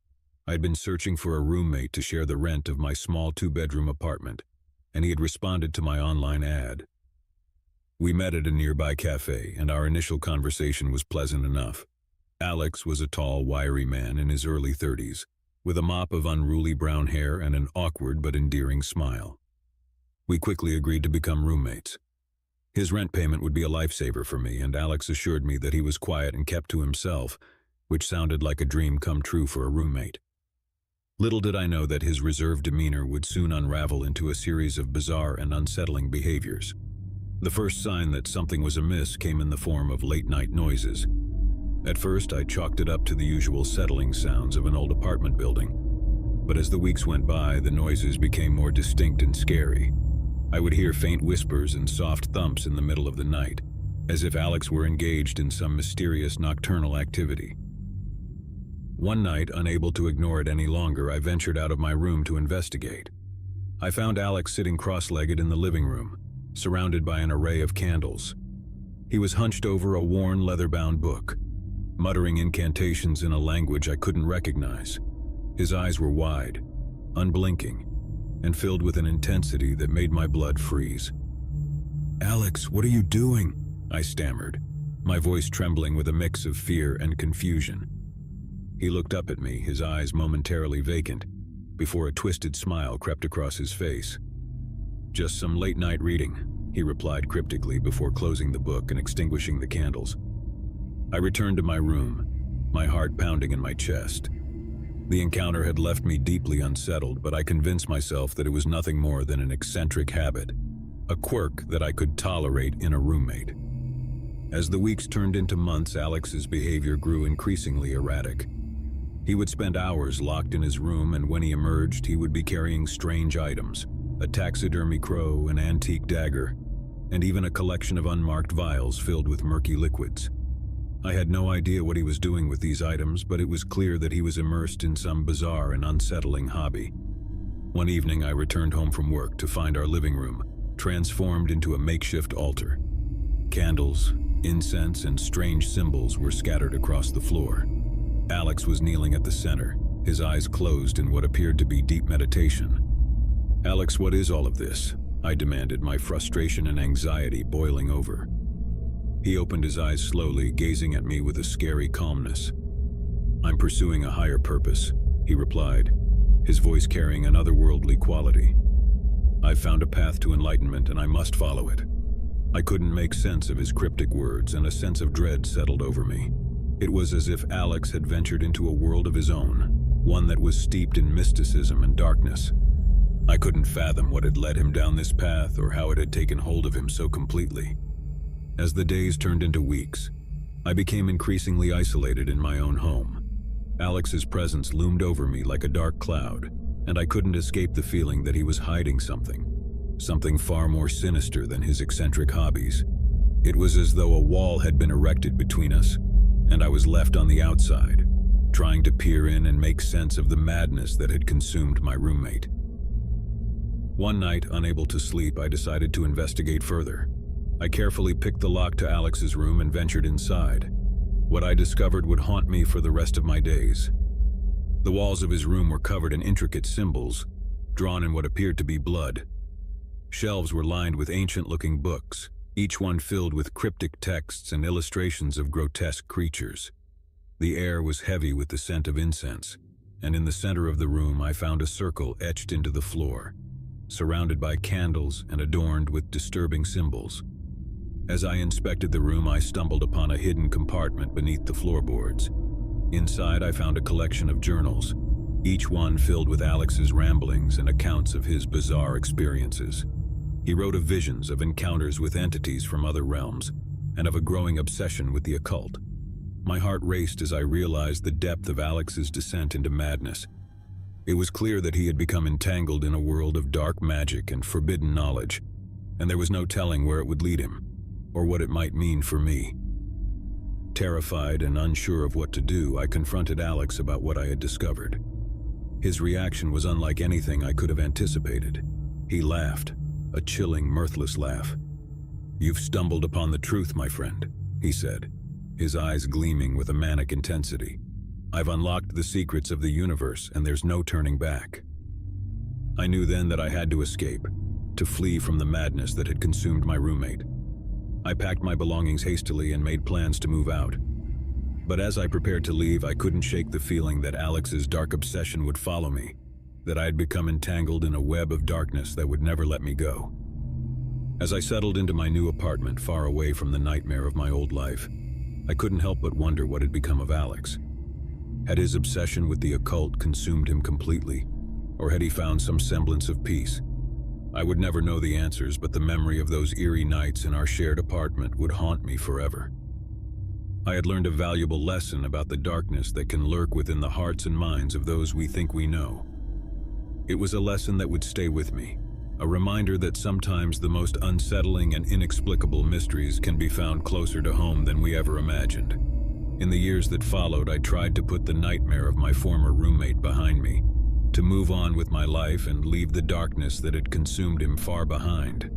I'd been searching for a roommate to share the rent of my small two-bedroom apartment, and he had responded to my online ad. We met at a nearby cafe, and our initial conversation was pleasant enough. Alex was a tall, wiry man in his early 30s, with a mop of unruly brown hair and an awkward but endearing smile. We quickly agreed to become roommates. His rent payment would be a lifesaver for me, and Alex assured me that he was quiet and kept to himself, which sounded like a dream come true for a roommate. Little did I know that his reserved demeanor would soon unravel into a series of bizarre and unsettling behaviors. The first sign that something was amiss came in the form of late-night noises. At first, I chalked it up to the usual settling sounds of an old apartment building. But as the weeks went by, the noises became more distinct and scary. I would hear faint whispers and soft thumps in the middle of the night, as if Alex were engaged in some mysterious nocturnal activity. One night, unable to ignore it any longer, I ventured out of my room to investigate. I found Alex sitting cross-legged in the living room, surrounded by an array of candles. He was hunched over a worn, leather-bound book, muttering incantations in a language I couldn't recognize. His eyes were wide, unblinking, and filled with an intensity that made my blood freeze. "Alex, what are you doing?" I stammered, my voice trembling with a mix of fear and confusion. He looked up at me, his eyes momentarily vacant, before a twisted smile crept across his face. "Just some late-night reading," he replied cryptically before closing the book and extinguishing the candles. I returned to my room, my heart pounding in my chest. The encounter had left me deeply unsettled, but I convinced myself that it was nothing more than an eccentric habit, a quirk that I could tolerate in a roommate. As the weeks turned into months, Alex's behavior grew increasingly erratic. He would spend hours locked in his room, and when he emerged, he would be carrying strange items, a taxidermy crow, an antique dagger, and even a collection of unmarked vials filled with murky liquids. I had no idea what he was doing with these items, but it was clear that he was immersed in some bizarre and unsettling hobby. One evening, I returned home from work to find our living room transformed into a makeshift altar. Candles, incense, and strange symbols were scattered across the floor. Alex was kneeling at the center, his eyes closed in what appeared to be deep meditation. "Alex, what is all of this?" I demanded, my frustration and anxiety boiling over. He opened his eyes slowly, gazing at me with a scary calmness. "I'm pursuing a higher purpose," he replied, his voice carrying an otherworldly quality. "I've found a path to enlightenment, and I must follow it." I couldn't make sense of his cryptic words, and a sense of dread settled over me. It was as if Alex had ventured into a world of his own, one that was steeped in mysticism and darkness. I couldn't fathom what had led him down this path or how it had taken hold of him so completely. As the days turned into weeks, I became increasingly isolated in my own home. Alex's presence loomed over me like a dark cloud, and I couldn't escape the feeling that he was hiding something far more sinister than his eccentric hobbies. It was as though a wall had been erected between us, and I was left on the outside, trying to peer in and make sense of the madness that had consumed my roommate. One night, unable to sleep, I decided to investigate further. I carefully picked the lock to Alex's room and ventured inside. What I discovered would haunt me for the rest of my days. The walls of his room were covered in intricate symbols, drawn in what appeared to be blood. Shelves were lined with ancient-looking books, each one filled with cryptic texts and illustrations of grotesque creatures. The air was heavy with the scent of incense, and in the center of the room I found a circle etched into the floor, surrounded by candles and adorned with disturbing symbols. As I inspected the room, I stumbled upon a hidden compartment beneath the floorboards. Inside, I found a collection of journals, each one filled with Alex's ramblings and accounts of his bizarre experiences. He wrote of visions of encounters with entities from other realms, and of a growing obsession with the occult. My heart raced as I realized the depth of Alex's descent into madness. It was clear that he had become entangled in a world of dark magic and forbidden knowledge, and there was no telling where it would lead him, or what it might mean for me. Terrified and unsure of what to do, I confronted Alex about what I had discovered. His reaction was unlike anything I could have anticipated. He laughed, a chilling, mirthless laugh. "You've stumbled upon the truth, my friend," he said, his eyes gleaming with a manic intensity. "I've unlocked the secrets of the universe, and there's no turning back." I knew then that I had to escape. to flee from the madness that had consumed my roommate. I packed my belongings hastily and made plans to move out. But as I prepared to leave, I couldn't shake the feeling that Alex's dark obsession would follow me, that I had become entangled in a web of darkness that would never let me go. As I settled into my new apartment far away from the nightmare of my old life, I couldn't help but wonder what had become of Alex. Had his obsession with the occult consumed him completely, or had he found some semblance of peace? I would never know the answers, but the memory of those eerie nights in our shared apartment would haunt me forever. I had learned a valuable lesson about the darkness that can lurk within the hearts and minds of those we think we know. It was a lesson that would stay with me, a reminder that sometimes the most unsettling and inexplicable mysteries can be found closer to home than we ever imagined. In the years that followed, I tried to put the nightmare of my former roommate behind me, to move on with my life and leave the darkness that had consumed him far behind.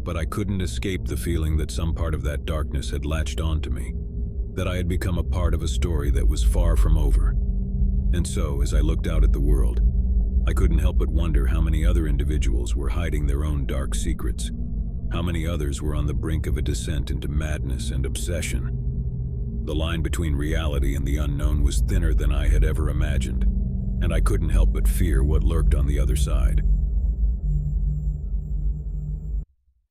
But I couldn't escape the feeling that some part of that darkness had latched onto me, that I had become a part of a story that was far from over. And so, as I looked out at the world, I couldn't help but wonder how many other individuals were hiding their own dark secrets, how many others were on the brink of a descent into madness and obsession. The line between reality and the unknown was thinner than I had ever imagined, and I couldn't help but fear what lurked on the other side.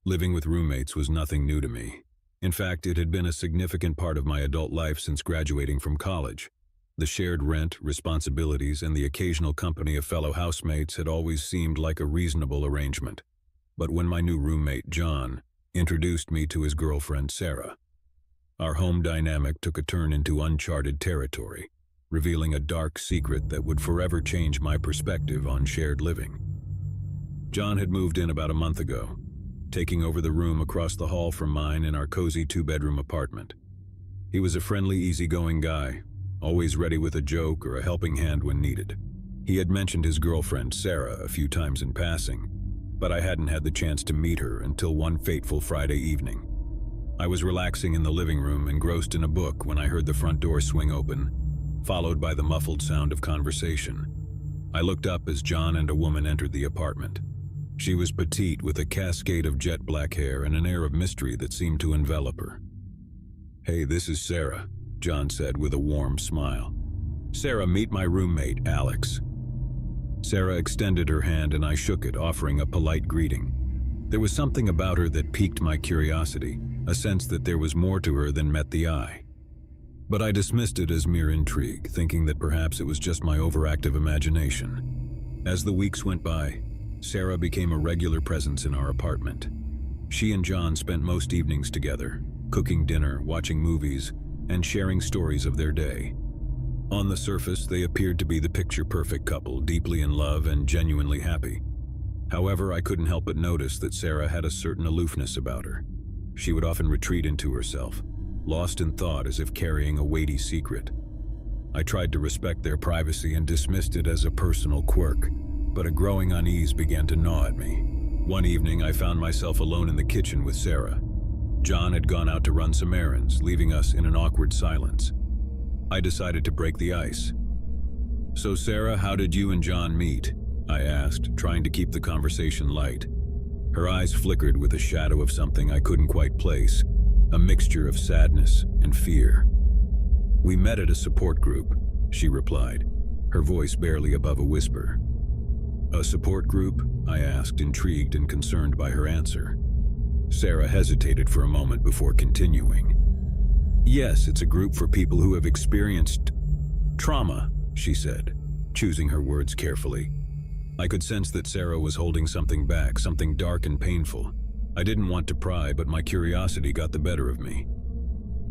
Living with roommates was nothing new to me. In fact, it had been a significant part of my adult life since graduating from college. The shared rent, responsibilities, and the occasional company of fellow housemates had always seemed like a reasonable arrangement. But when my new roommate, John, introduced me to his girlfriend, Sarah, our home dynamic took a turn into uncharted territory, revealing a dark secret that would forever change my perspective on shared living. John had moved in about a month ago, taking over the room across the hall from mine in our cozy two-bedroom apartment. He was a friendly, easygoing guy, always ready with a joke or a helping hand when needed. He had mentioned his girlfriend, Sarah, a few times in passing, but I hadn't had the chance to meet her until one fateful Friday evening. I was relaxing in the living room, engrossed in a book, when I heard the front door swing open, followed by the muffled sound of conversation. I looked up as John and a woman entered the apartment. She was petite, with a cascade of jet black hair and an air of mystery that seemed to envelop her. "Hey, this is Sarah," John said with a warm smile. "Sarah, meet my roommate, Alex." Sarah extended her hand and I shook it, offering a polite greeting. There was something about her that piqued my curiosity, a sense that there was more to her than met the eye. But I dismissed it as mere intrigue, thinking that perhaps it was just my overactive imagination. As the weeks went by, Sarah became a regular presence in our apartment. She and John spent most evenings together, cooking dinner, watching movies, and sharing stories of their day. On the surface, they appeared to be the picture-perfect couple, deeply in love and genuinely happy. However, I couldn't help but notice that Sarah had a certain aloofness about her. She would often retreat into herself, lost in thought as if carrying a weighty secret. I tried to respect their privacy and dismissed it as a personal quirk, but a growing unease began to gnaw at me. One evening, I found myself alone in the kitchen with Sarah. John had gone out to run some errands, leaving us in an awkward silence. I decided to break the ice. "So Sarah, how did you and John meet?" I asked, trying to keep the conversation light. Her eyes flickered with a shadow of something I couldn't quite place, a mixture of sadness and fear. "We met at a support group," she replied, her voice barely above a whisper. "A support group?" I asked, intrigued and concerned by her answer. Sarah hesitated for a moment before continuing. "Yes, it's a group for people who have experienced trauma," she said, choosing her words carefully. I could sense that Sarah was holding something back, something dark and painful. I didn't want to pry, but my curiosity got the better of me.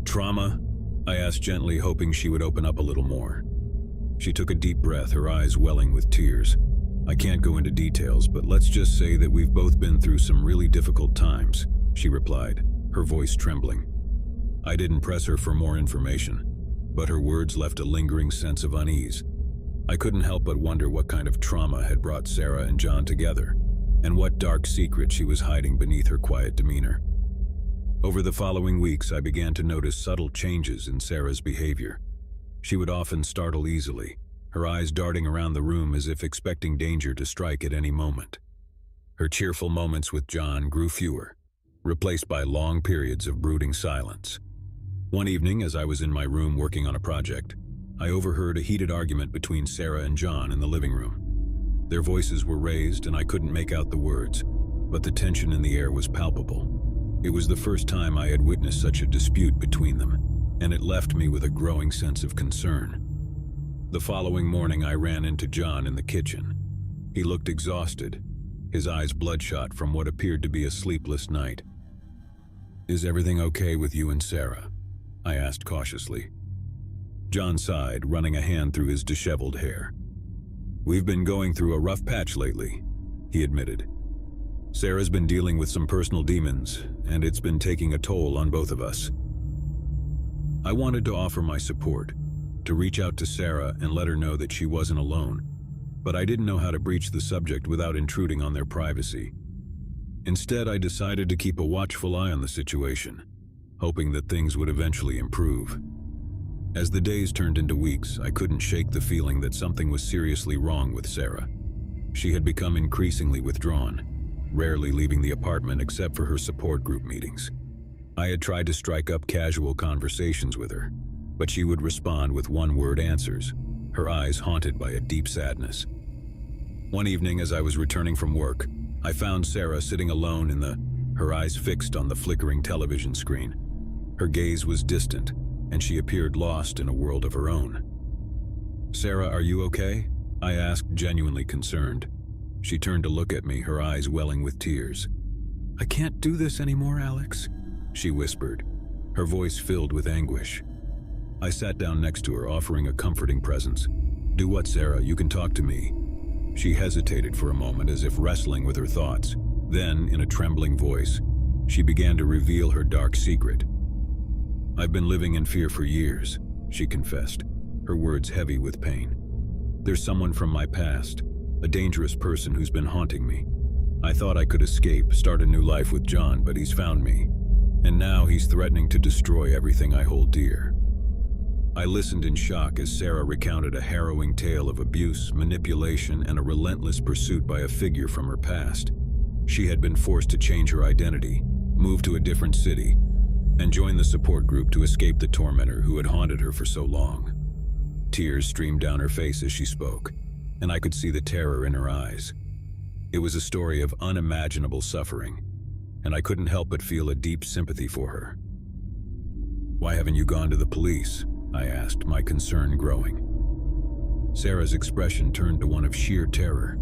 "Trauma?" I asked gently, hoping she would open up a little more. She took a deep breath, her eyes welling with tears. "I can't go into details, but let's just say that we've both been through some really difficult times," she replied, her voice trembling. I didn't press her for more information, but her words left a lingering sense of unease. I couldn't help but wonder what kind of trauma had brought Sarah and John together, and what dark secret she was hiding beneath her quiet demeanor. Over the following weeks, I began to notice subtle changes in Sarah's behavior. She would often startle easily, her eyes darting around the room as if expecting danger to strike at any moment. Her cheerful moments with John grew fewer, replaced by long periods of brooding silence. One evening, as I was in my room working on a project, I overheard a heated argument between Sarah and John in the living room. Their voices were raised and I couldn't make out the words, but the tension in the air was palpable. It was the first time I had witnessed such a dispute between them, and it left me with a growing sense of concern. The following morning, I ran into John in the kitchen. He looked exhausted, his eyes bloodshot from what appeared to be a sleepless night. "Is everything okay with you and Sarah?" I asked cautiously. John sighed, running a hand through his disheveled hair. "We've been going through a rough patch lately," he admitted. "Sarah's been dealing with some personal demons, and it's been taking a toll on both of us." I wanted to offer my support, to reach out to Sarah and let her know that she wasn't alone, but I didn't know how to breach the subject without intruding on their privacy. Instead, I decided to keep a watchful eye on the situation, hoping that things would eventually improve. As the days turned into weeks, I couldn't shake the feeling that something was seriously wrong with Sarah. She had become increasingly withdrawn, rarely leaving the apartment except for her support group meetings. I had tried to strike up casual conversations with her, but she would respond with one-word answers, her eyes haunted by a deep sadness. One evening, as I was returning from work, I found Sarah sitting alone her eyes fixed on the flickering television screen. Her gaze was distant, and she appeared lost in a world of her own. "Sarah, are you okay?" I asked, genuinely concerned. She turned to look at me, her eyes welling with tears. "I can't do this anymore, Alex," she whispered, her voice filled with anguish. I sat down next to her, offering a comforting presence. "Do what, Sarah? You can talk to me." She hesitated for a moment, as if wrestling with her thoughts. Then, in a trembling voice, she began to reveal her dark secret. "I've been living in fear for years," she confessed, her words heavy with pain. "There's someone from my past, a dangerous person who's been haunting me. I thought I could escape, start a new life with John, but he's found me. And now he's threatening to destroy everything I hold dear." I listened in shock as Sarah recounted a harrowing tale of abuse, manipulation, and a relentless pursuit by a figure from her past. She had been forced to change her identity, move to a different city, and join the support group to escape the tormentor who had haunted her for so long. Tears streamed down her face as she spoke, and I could see the terror in her eyes. It was a story of unimaginable suffering, and I couldn't help but feel a deep sympathy for her. "Why haven't you gone to the police?" I asked, my concern growing. Sarah's expression turned to one of sheer terror.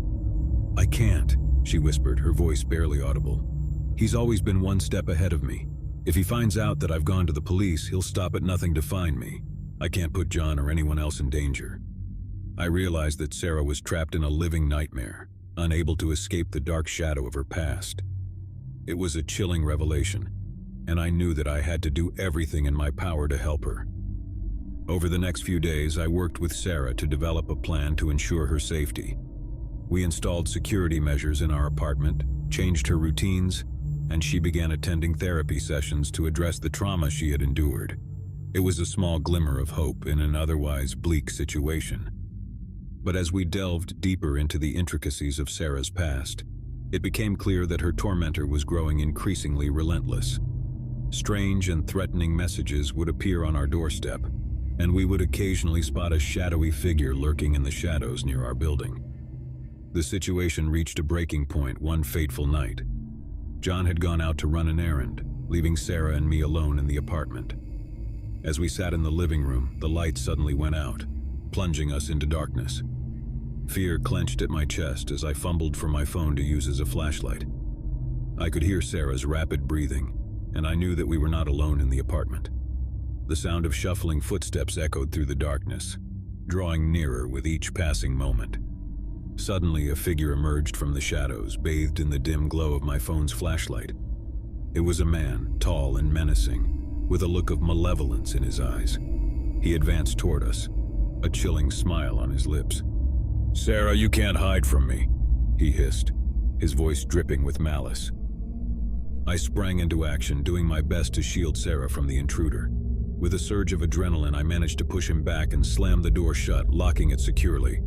"I can't," she whispered, her voice barely audible. "He's always been one step ahead of me. If he finds out that I've gone to the police, he'll stop at nothing to find me. I can't put John or anyone else in danger." I realized that Sarah was trapped in a living nightmare, unable to escape the dark shadow of her past. It was a chilling revelation, and I knew that I had to do everything in my power to help her. Over the next few days, I worked with Sarah to develop a plan to ensure her safety. We installed security measures in our apartment, changed her routines, and she began attending therapy sessions to address the trauma she had endured. It was a small glimmer of hope in an otherwise bleak situation. But as we delved deeper into the intricacies of Sarah's past, it became clear that her tormentor was growing increasingly relentless. Strange and threatening messages would appear on our doorstep, and we would occasionally spot a shadowy figure lurking in the shadows near our building. The situation reached a breaking point one fateful night. John had gone out to run an errand, leaving Sarah and me alone in the apartment. As we sat in the living room, the light suddenly went out, plunging us into darkness. Fear clenched at my chest as I fumbled for my phone to use as a flashlight. I could hear Sarah's rapid breathing, and I knew that we were not alone in the apartment. The sound of shuffling footsteps echoed through the darkness, drawing nearer with each passing moment. Suddenly, a figure emerged from the shadows, bathed in the dim glow of my phone's flashlight. It was a man, tall and menacing, with a look of malevolence in his eyes. He advanced toward us, a chilling smile on his lips. "Sarah, you can't hide from me," he hissed, his voice dripping with malice. I sprang into action, doing my best to shield Sarah from the intruder. With a surge of adrenaline, I managed to push him back and slam the door shut, locking it securely.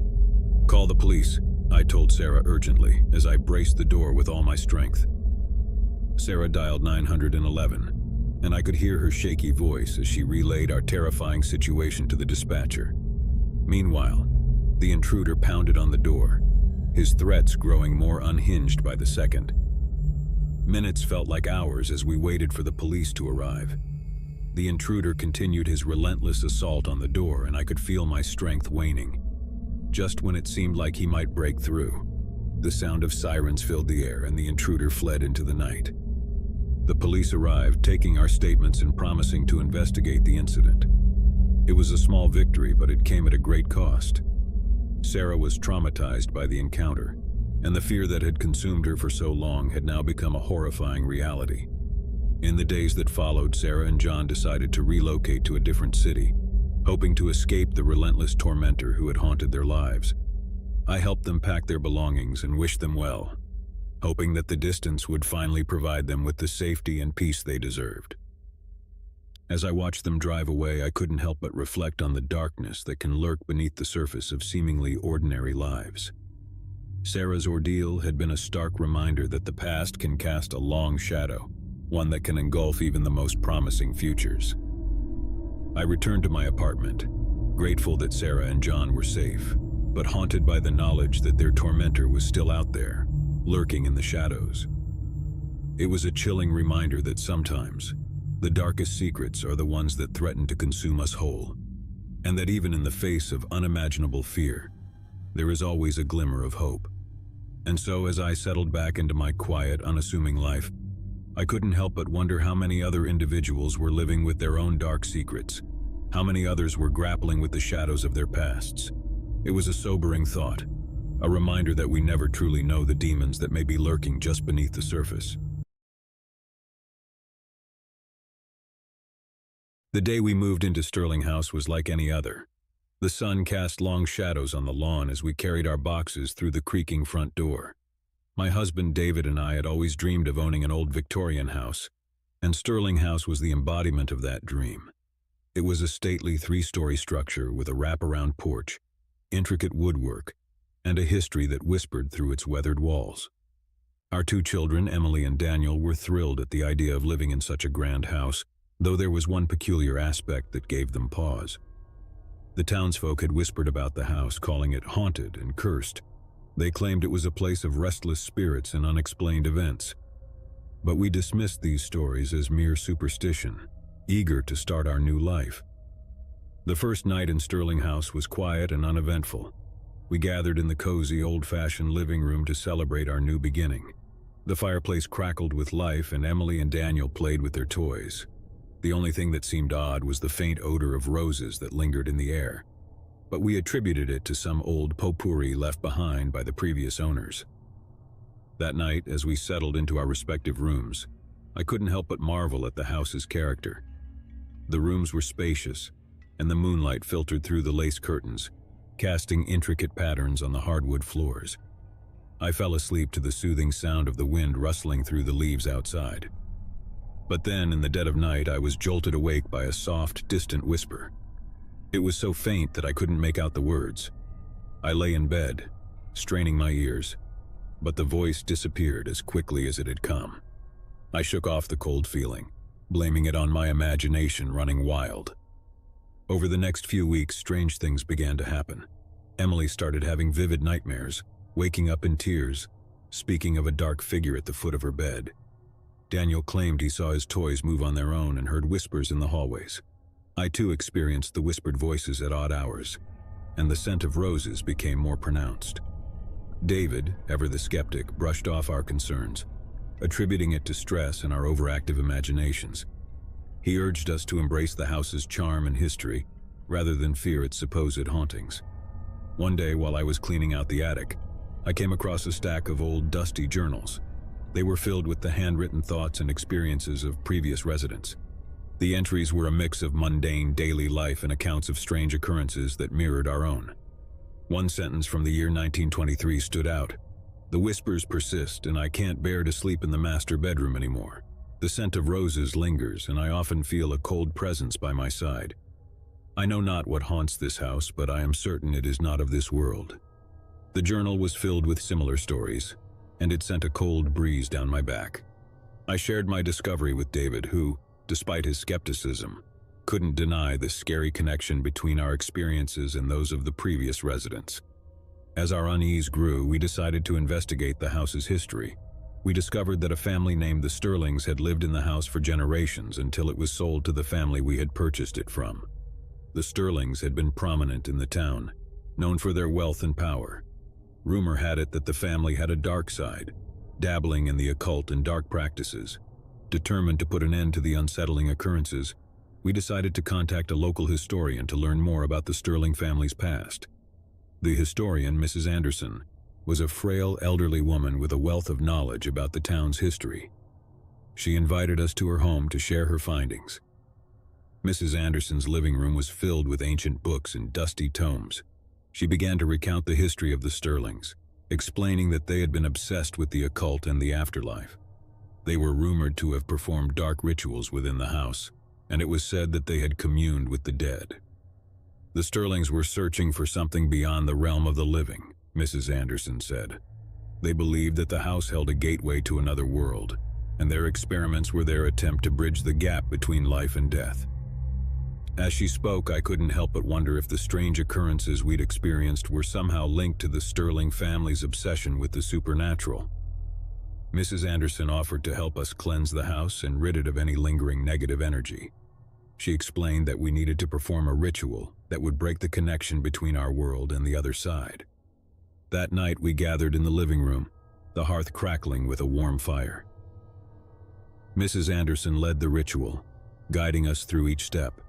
"Call the police," I told Sarah urgently as I braced the door with all my strength. Sarah dialed 911, and I could hear her shaky voice as she relayed our terrifying situation to the dispatcher. Meanwhile, the intruder pounded on the door, his threats growing more unhinged by the second. Minutes felt like hours as we waited for the police to arrive. The intruder continued his relentless assault on the door, and I could feel my strength waning. Just when it seemed like he might break through, the sound of sirens filled the air and the intruder fled into the night. The police arrived, taking our statements and promising to investigate the incident. It was a small victory, but it came at a great cost. Sarah was traumatized by the encounter, and the fear that had consumed her for so long had now become a horrifying reality. In the days that followed, Sarah and John decided to relocate to a different city, hoping to escape the relentless tormentor who had haunted their lives. I helped them pack their belongings and wished them well, hoping that the distance would finally provide them with the safety and peace they deserved. As I watched them drive away, I couldn't help but reflect on the darkness that can lurk beneath the surface of seemingly ordinary lives. Sarah's ordeal had been a stark reminder that the past can cast a long shadow, one that can engulf even the most promising futures. I returned to my apartment, grateful that Sarah and John were safe, but haunted by the knowledge that their tormentor was still out there, lurking in the shadows. It was a chilling reminder that sometimes, the darkest secrets are the ones that threaten to consume us whole, and that even in the face of unimaginable fear, there is always a glimmer of hope. And so as I settled back into my quiet, unassuming life, I couldn't help but wonder how many other individuals were living with their own dark secrets, how many others were grappling with the shadows of their pasts. It was a sobering thought, a reminder that we never truly know the demons that may be lurking just beneath the surface. The day we moved into Sterling House was like any other. The sun cast long shadows on the lawn as we carried our boxes through the creaking front door. My husband David and I had always dreamed of owning an old Victorian house, and Sterling House was the embodiment of that dream. It was a stately 3-story structure with a wraparound porch, intricate woodwork, and a history that whispered through its weathered walls. Our 2 children, Emily and Daniel, were thrilled at the idea of living in such a grand house, though there was one peculiar aspect that gave them pause. The townsfolk had whispered about the house, calling it haunted and cursed. They claimed it was a place of restless spirits and unexplained events. But we dismissed these stories as mere superstition, eager to start our new life. The first night in Sterling House was quiet and uneventful. We gathered in the cozy, old-fashioned living room to celebrate our new beginning. The fireplace crackled with life, and Emily and Daniel played with their toys. The only thing that seemed odd was the faint odor of roses that lingered in the air, but we attributed it to some old potpourri left behind by the previous owners. That night, as we settled into our respective rooms, I couldn't help but marvel at the house's character. The rooms were spacious, and the moonlight filtered through the lace curtains, casting intricate patterns on the hardwood floors. I fell asleep to the soothing sound of the wind rustling through the leaves outside. But then, in the dead of night, I was jolted awake by a soft, distant whisper. It was so faint that I couldn't make out the words. I lay in bed, straining my ears, but the voice disappeared as quickly as it had come. I shook off the cold feeling, blaming it on my imagination running wild. Over the next few weeks, strange things began to happen. Emily started having vivid nightmares, waking up in tears, speaking of a dark figure at the foot of her bed. Daniel claimed he saw his toys move on their own and heard whispers in the hallways. I too experienced the whispered voices at odd hours, and the scent of roses became more pronounced. David, ever the skeptic, brushed off our concerns, attributing it to stress and our overactive imaginations. He urged us to embrace the house's charm and history, rather than fear its supposed hauntings. One day, while I was cleaning out the attic, I came across a stack of old, dusty journals. They were filled with the handwritten thoughts and experiences of previous residents. The entries were a mix of mundane daily life and accounts of strange occurrences that mirrored our own. One sentence from the year 1923 stood out. "The whispers persist, and I can't bear to sleep in the master bedroom anymore. The scent of roses lingers, and I often feel a cold presence by my side. I know not what haunts this house, but I am certain it is not of this world." The journal was filled with similar stories, and it sent a cold breeze down my back. I shared my discovery with David, who, despite his skepticism, couldn't deny the scary connection between our experiences and those of the previous residents. As our unease grew, we decided to investigate the house's history. We discovered that a family named the Sterlings had lived in the house for generations until it was sold to the family we had purchased it from. The Sterlings had been prominent in the town, known for their wealth and power. Rumor had it that the family had a dark side, dabbling in the occult and dark practices. Determined to put an end to the unsettling occurrences, we decided to contact a local historian to learn more about the Sterling family's past. The historian, Mrs. Anderson, was a frail elderly woman with a wealth of knowledge about the town's history. She invited us to her home to share her findings. Mrs. Anderson's living room was filled with ancient books and dusty tomes. She began to recount the history of the Sterlings, explaining that they had been obsessed with the occult and the afterlife. They were rumored to have performed dark rituals within the house, and it was said that they had communed with the dead. The Sterlings were searching for something beyond the realm of the living, Mrs. Anderson said. They believed that the house held a gateway to another world, and their experiments were their attempt to bridge the gap between life and death. As she spoke, I couldn't help but wonder if the strange occurrences we'd experienced were somehow linked to the Sterling family's obsession with the supernatural. Mrs. Anderson offered to help us cleanse the house and rid it of any lingering negative energy. She explained that we needed to perform a ritual that would break the connection between our world and the other side. That night we gathered in the living room, the hearth crackling with a warm fire. Mrs. Anderson led the ritual, guiding us through each step.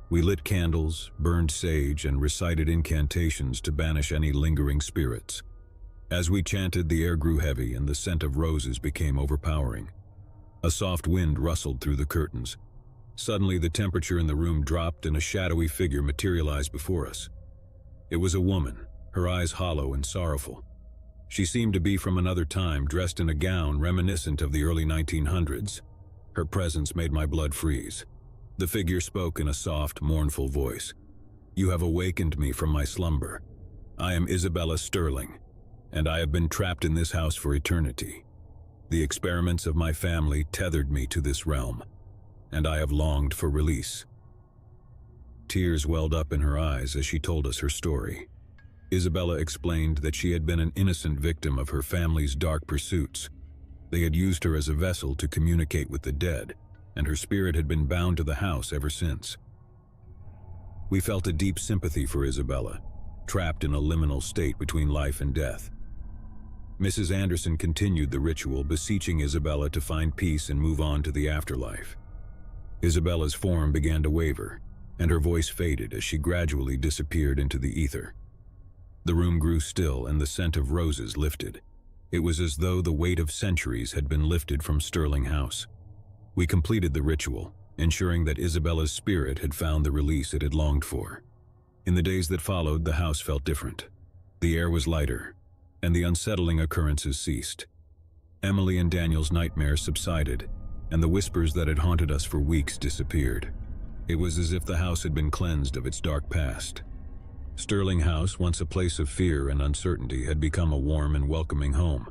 We lit candles, burned sage, and recited incantations to banish any lingering spirits. As we chanted, the air grew heavy and the scent of roses became overpowering. A soft wind rustled through the curtains. Suddenly, the temperature in the room dropped and a shadowy figure materialized before us. It was a woman, her eyes hollow and sorrowful. She seemed to be from another time, dressed in a gown reminiscent of the early 1900s. Her presence made my blood freeze. The figure spoke in a soft, mournful voice. "You have awakened me from my slumber. I am Isabella Sterling, and I have been trapped in this house for eternity. The experiments of my family tethered me to this realm, and I have longed for release." Tears welled up in her eyes as she told us her story. Isabella explained that she had been an innocent victim of her family's dark pursuits. They had used her as a vessel to communicate with the dead, and her spirit had been bound to the house ever since. We felt a deep sympathy for Isabella, trapped in a liminal state between life and death. Mrs. Anderson continued the ritual, beseeching Isabella to find peace and move on to the afterlife. Isabella's form began to waver, and her voice faded as she gradually disappeared into the ether. The room grew still and the scent of roses lifted. It was as though the weight of centuries had been lifted from Sterling House. We completed the ritual, ensuring that Isabella's spirit had found the release it had longed for. In the days that followed, the house felt different. The air was lighter, and the unsettling occurrences ceased. Emily and Daniel's nightmares subsided, and the whispers that had haunted us for weeks disappeared. It was as if the house had been cleansed of its dark past. Sterling House, once a place of fear and uncertainty, had become a warm and welcoming home.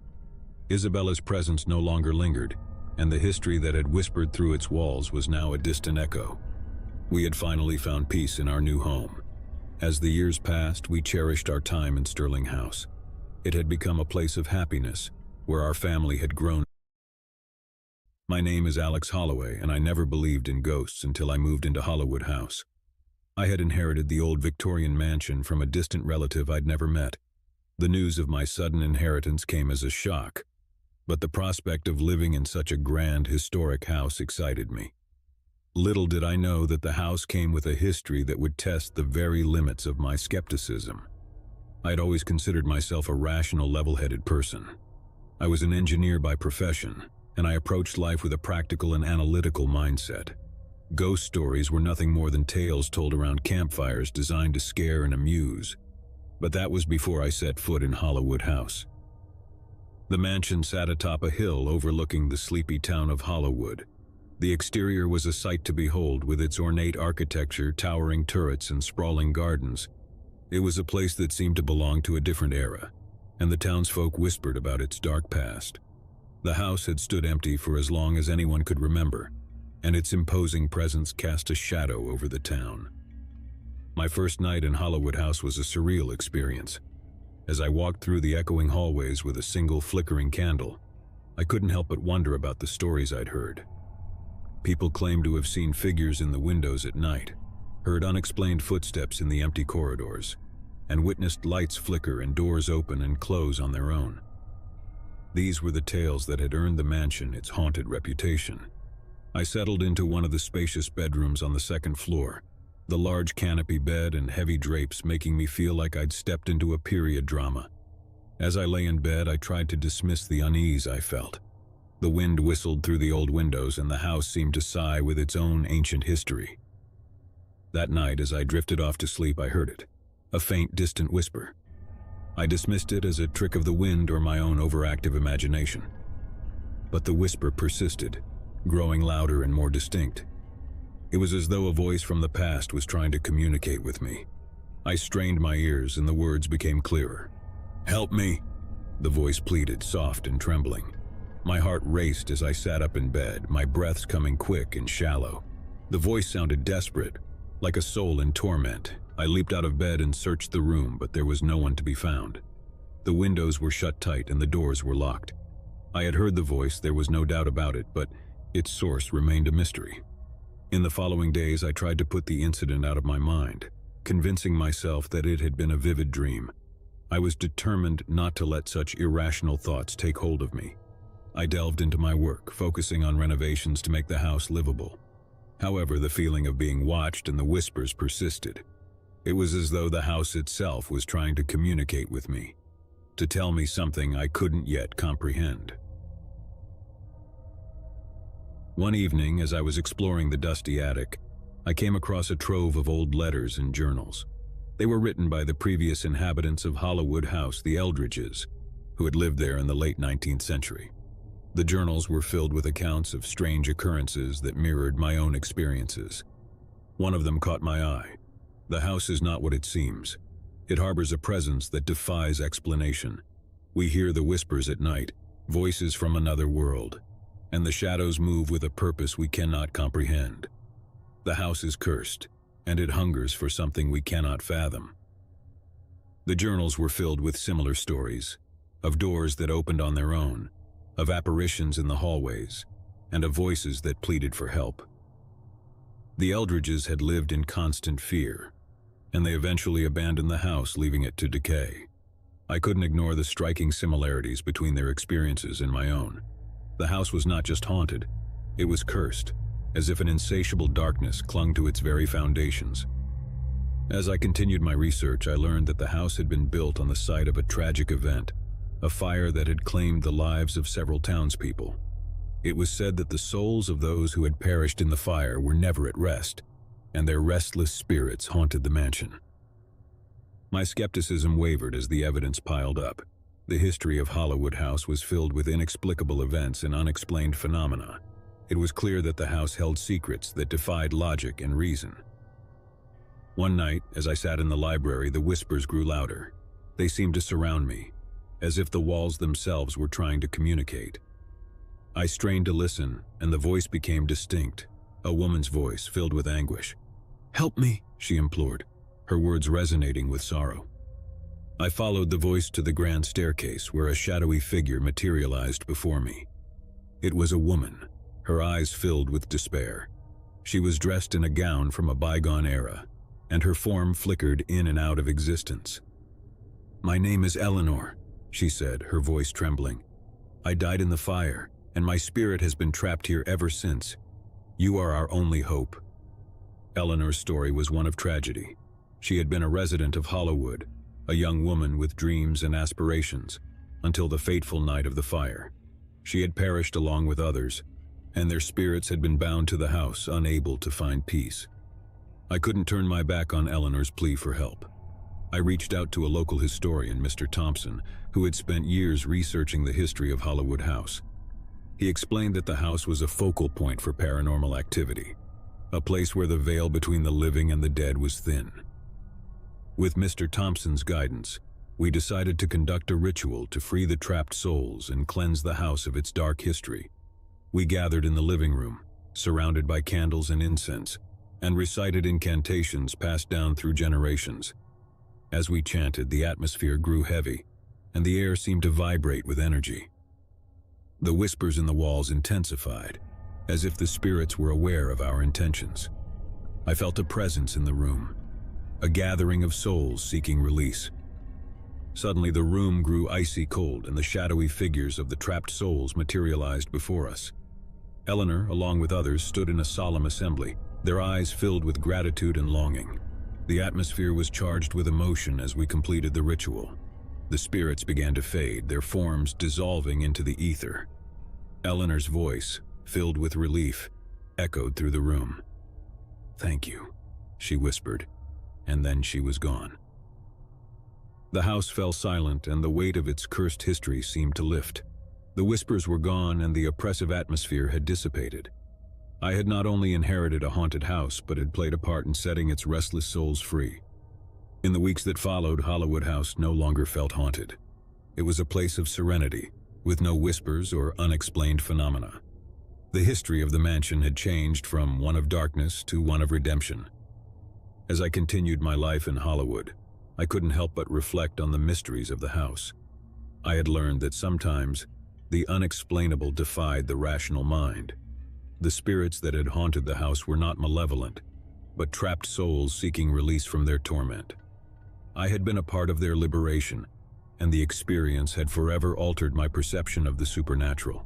Isabella's presence no longer lingered, and the history that had whispered through its walls was now a distant echo. We had finally found peace in our new home. As the years passed, we cherished our time in Sterling House. It had become a place of happiness, where our family had grown. My name is Alex Holloway, and I never believed in ghosts until I moved into Hollywood House. I had inherited the old Victorian mansion from a distant relative I'd never met. The news of my sudden inheritance came as a shock, but the prospect of living in such a grand, historic house excited me. Little did I know that the house came with a history that would test the very limits of my skepticism. I had always considered myself a rational, level-headed person. I was an engineer by profession, and I approached life with a practical and analytical mindset. Ghost stories were nothing more than tales told around campfires designed to scare and amuse. But that was before I set foot in Hollywood House. The mansion sat atop a hill overlooking the sleepy town of Hollywood. The exterior was a sight to behold, with its ornate architecture, towering turrets, and sprawling gardens. It was a place that seemed to belong to a different era, and the townsfolk whispered about its dark past. The house had stood empty for as long as anyone could remember, and its imposing presence cast a shadow over the town. My first night in Hollywood House was a surreal experience. As I walked through the echoing hallways with a single flickering candle, I couldn't help but wonder about the stories I'd heard. People claimed to have seen figures in the windows at night, heard unexplained footsteps in the empty corridors, and witnessed lights flicker and doors open and close on their own. These were the tales that had earned the mansion its haunted reputation. I settled into one of the spacious bedrooms on the second floor, the large canopy bed and heavy drapes making me feel like I'd stepped into a period drama. As I lay in bed, I tried to dismiss the unease I felt. The wind whistled through the old windows and the house seemed to sigh with its own ancient history. That night, as I drifted off to sleep, I heard it, a faint, distant whisper. I dismissed it as a trick of the wind or my own overactive imagination. But the whisper persisted, growing louder and more distinct. It was as though a voice from the past was trying to communicate with me. I strained my ears and the words became clearer. "Help me," the voice pleaded, soft and trembling. My heart raced as I sat up in bed, my breaths coming quick and shallow. The voice sounded desperate, like a soul in torment. I leaped out of bed and searched the room, but there was no one to be found. The windows were shut tight and the doors were locked. I had heard the voice, there was no doubt about it, but its source remained a mystery. In the following days, I tried to put the incident out of my mind, convincing myself that it had been a vivid dream. I was determined not to let such irrational thoughts take hold of me. I delved into my work, focusing on renovations to make the house livable. However, the feeling of being watched and the whispers persisted. It was as though the house itself was trying to communicate with me, to tell me something I couldn't yet comprehend. One evening, as I was exploring the dusty attic, I came across a trove of old letters and journals. They were written by the previous inhabitants of Hollywood House, the Eldridges, who had lived there in the late 19th century. The journals were filled with accounts of strange occurrences that mirrored my own experiences. One of them caught my eye. The house is not what it seems. It harbors a presence that defies explanation. We hear the whispers at night, voices from another world, and the shadows move with a purpose we cannot comprehend. The house is cursed, and it hungers for something we cannot fathom. The journals were filled with similar stories, of doors that opened on their own, of apparitions in the hallways, and of voices that pleaded for help. The Eldridges had lived in constant fear, and they eventually abandoned the house, leaving it to decay. I couldn't ignore the striking similarities between their experiences and my own. The house was not just haunted, it was cursed, as if an insatiable darkness clung to its very foundations. As I continued my research, I learned that the house had been built on the site of a tragic event, a fire that had claimed the lives of several townspeople. It was said that the souls of those who had perished in the fire were never at rest, and their restless spirits haunted the mansion. My skepticism wavered as the evidence piled up. The history of Hollywood House was filled with inexplicable events and unexplained phenomena. It was clear that the house held secrets that defied logic and reason. One night, as I sat in the library, the whispers grew louder. They seemed to surround me, as if the walls themselves were trying to communicate. I strained to listen, and the voice became distinct, a woman's voice filled with anguish. "Help me," she implored, her words resonating with sorrow. I followed the voice to the grand staircase, where a shadowy figure materialized before me. It was a woman, her eyes filled with despair. She was dressed in a gown from a bygone era, and her form flickered in and out of existence. "My name is Eleanor," she said, her voice trembling. "I died in the fire, and my spirit has been trapped here ever since. You are our only hope." Eleanor's story was one of tragedy. She had been a resident of Hollywood, a young woman with dreams and aspirations, until the fateful night of the fire. She had perished along with others, and their spirits had been bound to the house, unable to find peace. I couldn't turn my back on Eleanor's plea for help. I reached out to a local historian, Mr. Thompson, who had spent years researching the history of Hollywood House. He explained that the house was a focal point for paranormal activity, a place where the veil between the living and the dead was thin. With Mr. Thompson's guidance, we decided to conduct a ritual to free the trapped souls and cleanse the house of its dark history. We gathered in the living room, surrounded by candles and incense, and recited incantations passed down through generations. As we chanted, the atmosphere grew heavy, and the air seemed to vibrate with energy. The whispers in the walls intensified, as if the spirits were aware of our intentions. I felt a presence in the room, a gathering of souls seeking release. Suddenly the room grew icy cold and the shadowy figures of the trapped souls materialized before us. Eleanor, along with others, stood in a solemn assembly, their eyes filled with gratitude and longing. The atmosphere was charged with emotion as we completed the ritual. The spirits began to fade, their forms dissolving into the ether. Eleanor's voice, filled with relief, echoed through the room. "Thank you," she whispered, and then she was gone. The house fell silent, and the weight of its cursed history seemed to lift. The whispers were gone, and the oppressive atmosphere had dissipated. I had not only inherited a haunted house, but had played a part in setting its restless souls free. In the weeks that followed, Hollywood House no longer felt haunted. It was a place of serenity, with no whispers or unexplained phenomena. The history of the mansion had changed from one of darkness to one of redemption. As I continued my life in Hollywood, I couldn't help but reflect on the mysteries of the house. I had learned that sometimes the unexplainable defied the rational mind. The spirits that had haunted the house were not malevolent, but trapped souls seeking release from their torment. I had been a part of their liberation, and the experience had forever altered my perception of the supernatural.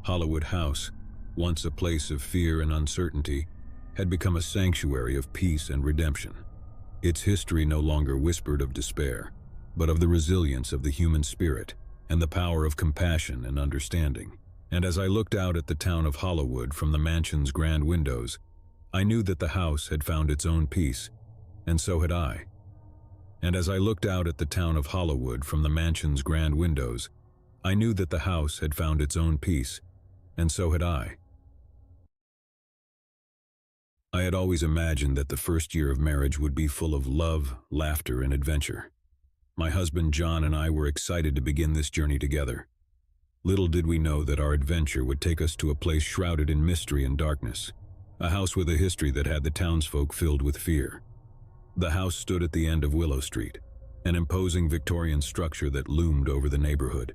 Hollywood House, once a place of fear and uncertainty, had become a sanctuary of peace and redemption. Its history no longer whispered of despair, but of the resilience of the human spirit and the power of compassion and understanding. And as I looked out at the town of Hollywood from the mansion's grand windows, I knew that the house had found its own peace, and so had I. And as I looked out at the town of Hollywood from the mansion's grand windows, I knew that the house had found its own peace, and so had I. I had always imagined that the first year of marriage would be full of love, laughter, and adventure. My husband John and I were excited to begin this journey together. Little did we know that our adventure would take us to a place shrouded in mystery and darkness, a house with a history that had the townsfolk filled with fear. The house stood at the end of Willow Street, an imposing Victorian structure that loomed over the neighborhood.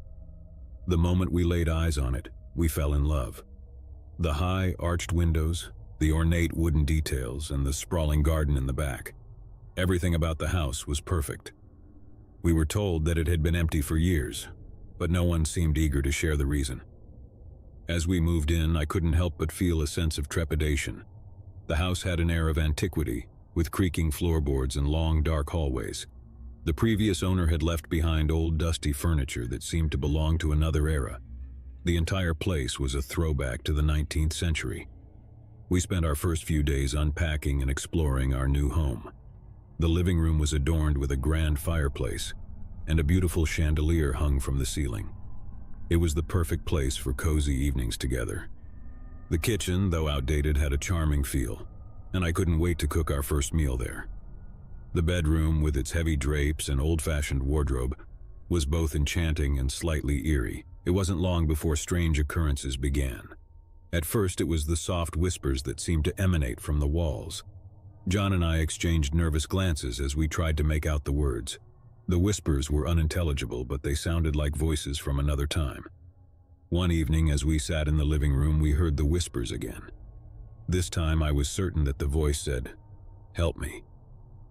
The moment we laid eyes on it, we fell in love. The high, arched windows, the ornate wooden details, and the sprawling garden in the back. Everything about the house was perfect. We were told that it had been empty for years, but no one seemed eager to share the reason. As we moved in, I couldn't help but feel a sense of trepidation. The house had an air of antiquity, with creaking floorboards and long, dark hallways. The previous owner had left behind old, dusty furniture that seemed to belong to another era. The entire place was a throwback to the 19th century. We spent our first few days unpacking and exploring our new home. The living room was adorned with a grand fireplace, and a beautiful chandelier hung from the ceiling. It was the perfect place for cozy evenings together. The kitchen, though outdated, had a charming feel, and I couldn't wait to cook our first meal there. The bedroom, with its heavy drapes and old-fashioned wardrobe, was both enchanting and slightly eerie. It wasn't long before strange occurrences began. At first, it was the soft whispers that seemed to emanate from the walls. John and I exchanged nervous glances as we tried to make out the words. The whispers were unintelligible, but they sounded like voices from another time. One evening, as we sat in the living room, we heard the whispers again. This time, I was certain that the voice said, "Help me."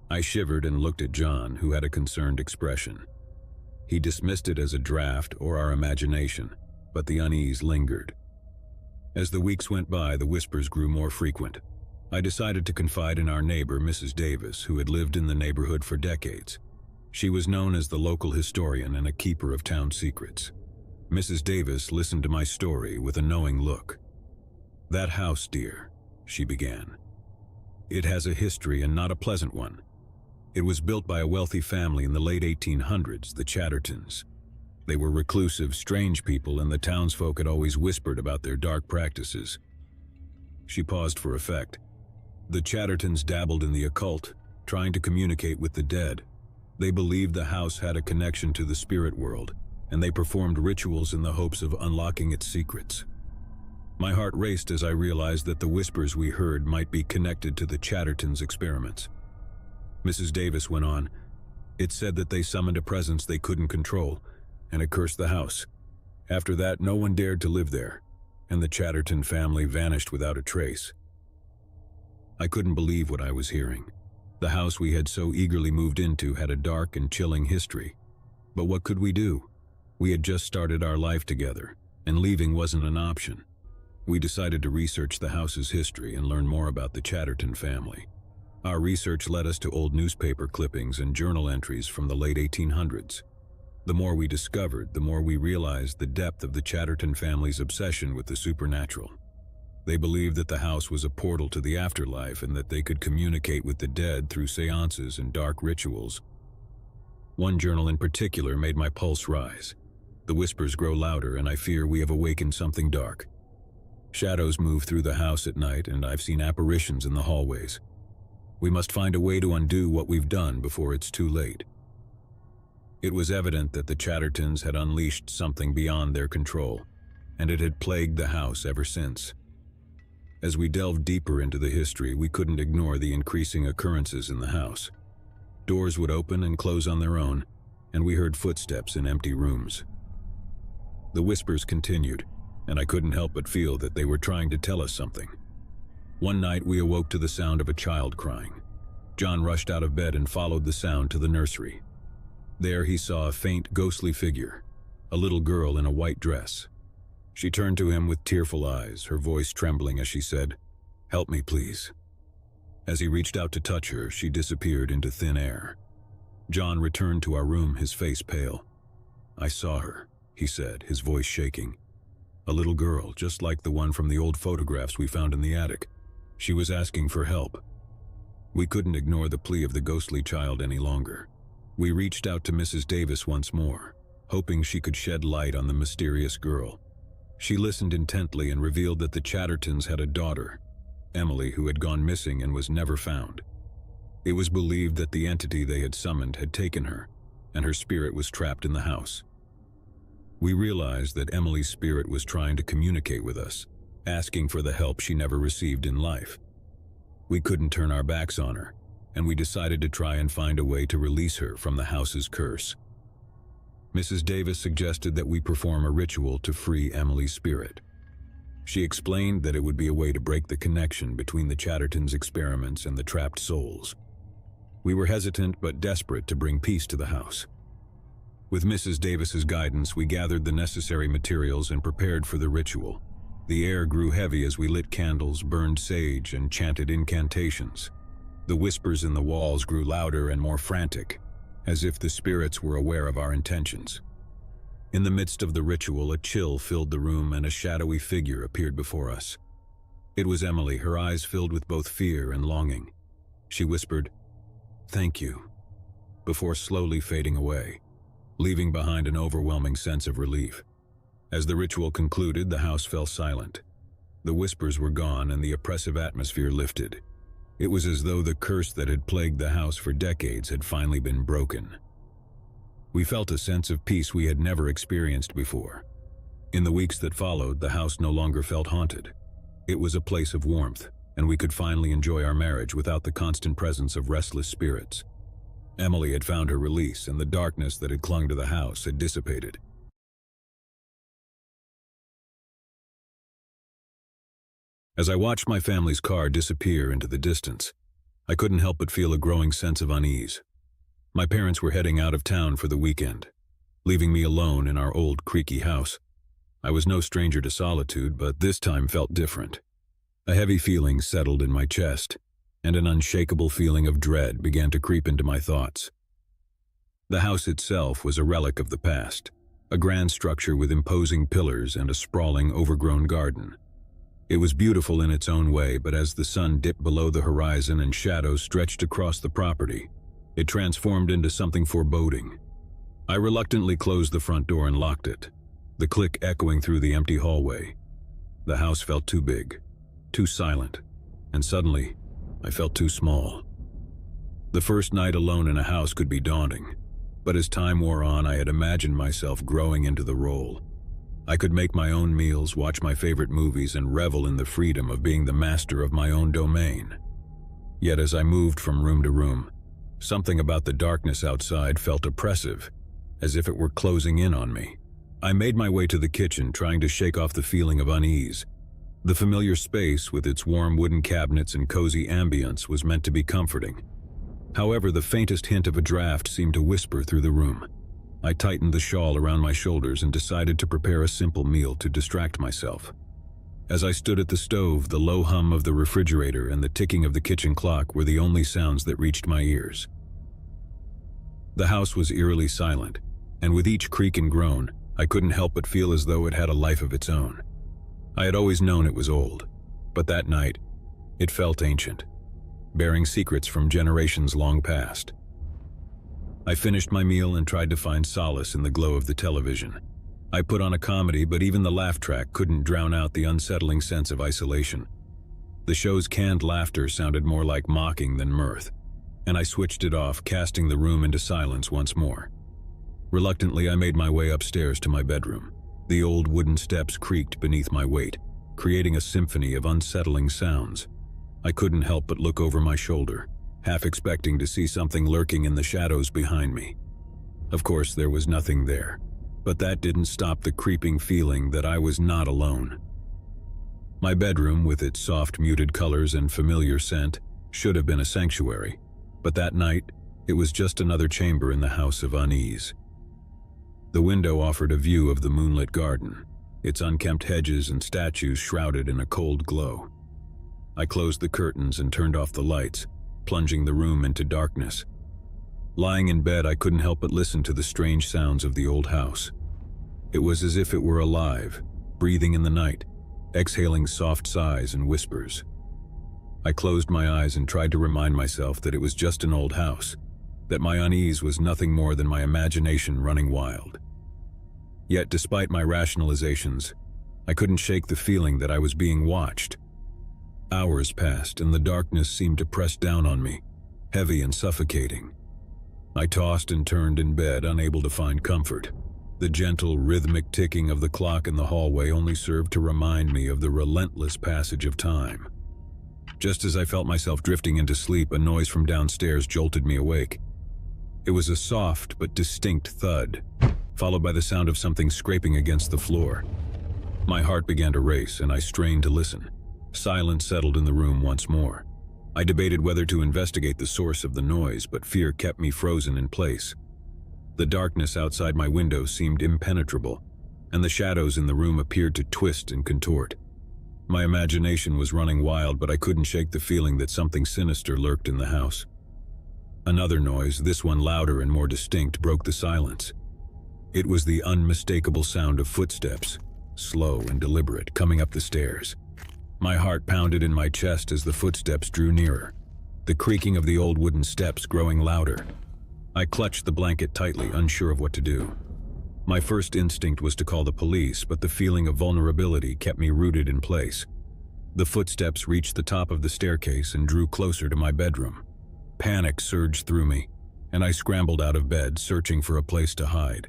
I shivered and looked at John, who had a concerned expression. He dismissed it as a draft or our imagination, but the unease lingered. As the weeks went by, the whispers grew more frequent. I decided to confide in our neighbor, Mrs. Davis, who had lived in the neighborhood for decades. She was known as the local historian and a keeper of town secrets. Mrs. Davis listened to my story with a knowing look. "That house, dear," she began. "It has a history, and not a pleasant one. It was built by a wealthy family in the late 1800s, the Chattertons. They were reclusive, strange people, and the townsfolk had always whispered about their dark practices." She paused for effect. "The Chattertons dabbled in the occult, trying to communicate with the dead. They believed the house had a connection to the spirit world, and they performed rituals in the hopes of unlocking its secrets. My heart raced as I realized that the whispers we heard might be connected to the Chatterton's experiments. Mrs. Davis went on, "It said that they summoned a presence they couldn't control, and it cursed the house. After that, no one dared to live there, and the Chatterton family vanished without a trace." I couldn't believe what I was hearing. The house we had so eagerly moved into had a dark and chilling history. But what could we do? We had just started our life together, and leaving wasn't an option. We decided to research the house's history and learn more about the Chatterton family. Our research led us to old newspaper clippings and journal entries from the late 1800s. The more we discovered, the more we realized the depth of the Chatterton family's obsession with the supernatural. They believed that the house was a portal to the afterlife and that they could communicate with the dead through seances and dark rituals. One journal in particular made my pulse rise. The whispers grow louder, and I fear we have awakened something dark. Shadows move through the house at night, and I've seen apparitions in the hallways. We must find a way to undo what we've done before it's too late. It was evident that the Chattertons had unleashed something beyond their control, and it had plagued the house ever since. As we delved deeper into the history, we couldn't ignore the increasing occurrences in the house. Doors would open and close on their own, and we heard footsteps in empty rooms. The whispers continued, and I couldn't help but feel that they were trying to tell us something. One night we awoke to the sound of a child crying. John rushed out of bed and followed the sound to the nursery. There he saw a faint, ghostly figure, a little girl in a white dress. She turned to him with tearful eyes, her voice trembling as she said, "Help me, please." As he reached out to touch her, she disappeared into thin air. John returned to our room, his face pale. "I saw her," he said, his voice shaking. "A little girl, just like the one from the old photographs we found in the attic. She was asking for help." We couldn't ignore the plea of the ghostly child any longer. We reached out to Mrs. Davis once more, hoping she could shed light on the mysterious girl. She listened intently and revealed that the Chattertons had a daughter, Emily, who had gone missing and was never found. It was believed that the entity they had summoned had taken her, and her spirit was trapped in the house. We realized that Emily's spirit was trying to communicate with us, asking for the help she never received in life. We couldn't turn our backs on her, and we decided to try and find a way to release her from the house's curse. Mrs. Davis suggested that we perform a ritual to free Emily's spirit. She explained that it would be a way to break the connection between the Chattertons' experiments and the trapped souls. We were hesitant but desperate to bring peace to the house. With Mrs. Davis's guidance, we gathered the necessary materials and prepared for the ritual. The air grew heavy as we lit candles, burned sage, and chanted incantations. The whispers in the walls grew louder and more frantic, as if the spirits were aware of our intentions. In the midst of the ritual, a chill filled the room and a shadowy figure appeared before us. It was Emily, her eyes filled with both fear and longing. She whispered, "Thank you," before slowly fading away, leaving behind an overwhelming sense of relief. As the ritual concluded, the house fell silent. The whispers were gone and the oppressive atmosphere lifted. It was as though the curse that had plagued the house for decades had finally been broken. We felt a sense of peace we had never experienced before. In the weeks that followed, the house no longer felt haunted. It was a place of warmth, and we could finally enjoy our marriage without the constant presence of restless spirits. Emily had found her release, and the darkness that had clung to the house had dissipated. As I watched my family's car disappear into the distance, I couldn't help but feel a growing sense of unease. My parents were heading out of town for the weekend, leaving me alone in our old creaky house. I was no stranger to solitude, but this time felt different. A heavy feeling settled in my chest, and an unshakable feeling of dread began to creep into my thoughts. The house itself was a relic of the past, a grand structure with imposing pillars and a sprawling, overgrown garden. It was beautiful in its own way, but as the sun dipped below the horizon and shadows stretched across the property, it transformed into something foreboding. I reluctantly closed the front door and locked it, the click echoing through the empty hallway. The house felt too big, too silent, and suddenly, I felt too small. The first night alone in a house could be daunting, but as time wore on, I had imagined myself growing into the role. I could make my own meals, watch my favorite movies, and revel in the freedom of being the master of my own domain. Yet as I moved from room to room, something about the darkness outside felt oppressive, as if it were closing in on me. I made my way to the kitchen, trying to shake off the feeling of unease. The familiar space, with its warm wooden cabinets and cozy ambience, was meant to be comforting. However, the faintest hint of a draft seemed to whisper through the room. I tightened the shawl around my shoulders and decided to prepare a simple meal to distract myself. As I stood at the stove, the low hum of the refrigerator and the ticking of the kitchen clock were the only sounds that reached my ears. The house was eerily silent, and with each creak and groan, I couldn't help but feel as though it had a life of its own. I had always known it was old, but that night, it felt ancient, bearing secrets from generations long past. I finished my meal and tried to find solace in the glow of the television. I put on a comedy, but even the laugh track couldn't drown out the unsettling sense of isolation. The show's canned laughter sounded more like mocking than mirth, and I switched it off, casting the room into silence once more. Reluctantly, I made my way upstairs to my bedroom. The old wooden steps creaked beneath my weight, creating a symphony of unsettling sounds. I couldn't help but look over my shoulder, half expecting to see something lurking in the shadows behind me. Of course, there was nothing there, but that didn't stop the creeping feeling that I was not alone. My bedroom, with its soft muted colors and familiar scent, should have been a sanctuary, but that night, it was just another chamber in the house of unease. The window offered a view of the moonlit garden, its unkempt hedges and statues shrouded in a cold glow. I closed the curtains and turned off the lights, plunging the room into darkness. Lying in bed, I couldn't help but listen to the strange sounds of the old house. It was as if it were alive, breathing in the night, exhaling soft sighs and whispers. I closed my eyes and tried to remind myself that it was just an old house, that my unease was nothing more than my imagination running wild. Yet, despite my rationalizations, I couldn't shake the feeling that I was being watched. Hours passed, and the darkness seemed to press down on me, heavy and suffocating. I tossed and turned in bed, unable to find comfort. The gentle, rhythmic ticking of the clock in the hallway only served to remind me of the relentless passage of time. Just as I felt myself drifting into sleep, a noise from downstairs jolted me awake. It was a soft but distinct thud, followed by the sound of something scraping against the floor. My heart began to race, and I strained to listen. Silence settled in the room once more. I debated whether to investigate the source of the noise, but fear kept me frozen in place. The darkness outside my window seemed impenetrable, and the shadows in the room appeared to twist and contort. My imagination was running wild, but I couldn't shake the feeling that something sinister lurked in the house. Another noise, this one louder and more distinct, broke the silence. It was the unmistakable sound of footsteps, slow and deliberate, coming up the stairs. My heart pounded in my chest as the footsteps drew nearer, the creaking of the old wooden steps growing louder. I clutched the blanket tightly, unsure of what to do. My first instinct was to call the police, but the feeling of vulnerability kept me rooted in place. The footsteps reached the top of the staircase and drew closer to my bedroom. Panic surged through me, and I scrambled out of bed, searching for a place to hide.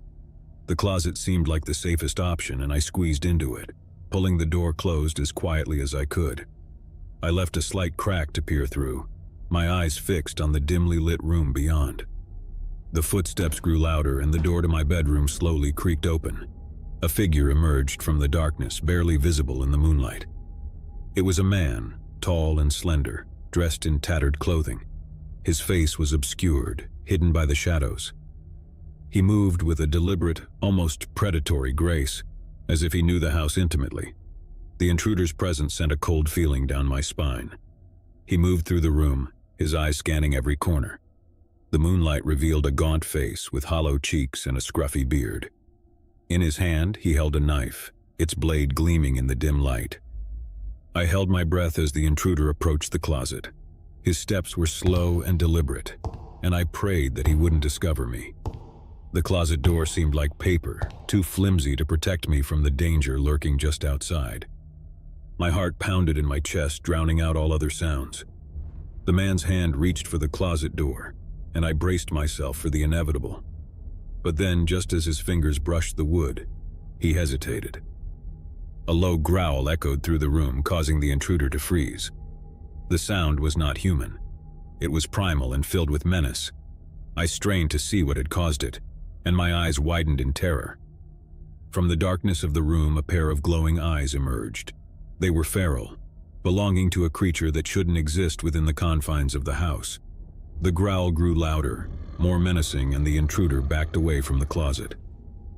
The closet seemed like the safest option, and I squeezed into it, pulling the door closed as quietly as I could. I left a slight crack to peer through, my eyes fixed on the dimly lit room beyond. The footsteps grew louder, and the door to my bedroom slowly creaked open. A figure emerged from the darkness, barely visible in the moonlight. It was a man, tall and slender, dressed in tattered clothing. His face was obscured, hidden by the shadows. He moved with a deliberate, almost predatory grace, as if he knew the house intimately. The intruder's presence sent a cold feeling down my spine. He moved through the room, his eyes scanning every corner. The moonlight revealed a gaunt face with hollow cheeks and a scruffy beard. In his hand, he held a knife, its blade gleaming in the dim light. I held my breath as the intruder approached the closet. His steps were slow and deliberate, and I prayed that he wouldn't discover me. The closet door seemed like paper, too flimsy to protect me from the danger lurking just outside. My heart pounded in my chest, drowning out all other sounds. The man's hand reached for the closet door, and I braced myself for the inevitable. But then, just as his fingers brushed the wood, he hesitated. A low growl echoed through the room, causing the intruder to freeze. The sound was not human. It was primal and filled with menace. I strained to see what had caused it, and my eyes widened in terror. From the darkness of the room, a pair of glowing eyes emerged. They were feral, belonging to a creature that shouldn't exist within the confines of the house. The growl grew louder, more menacing, and the intruder backed away from the closet.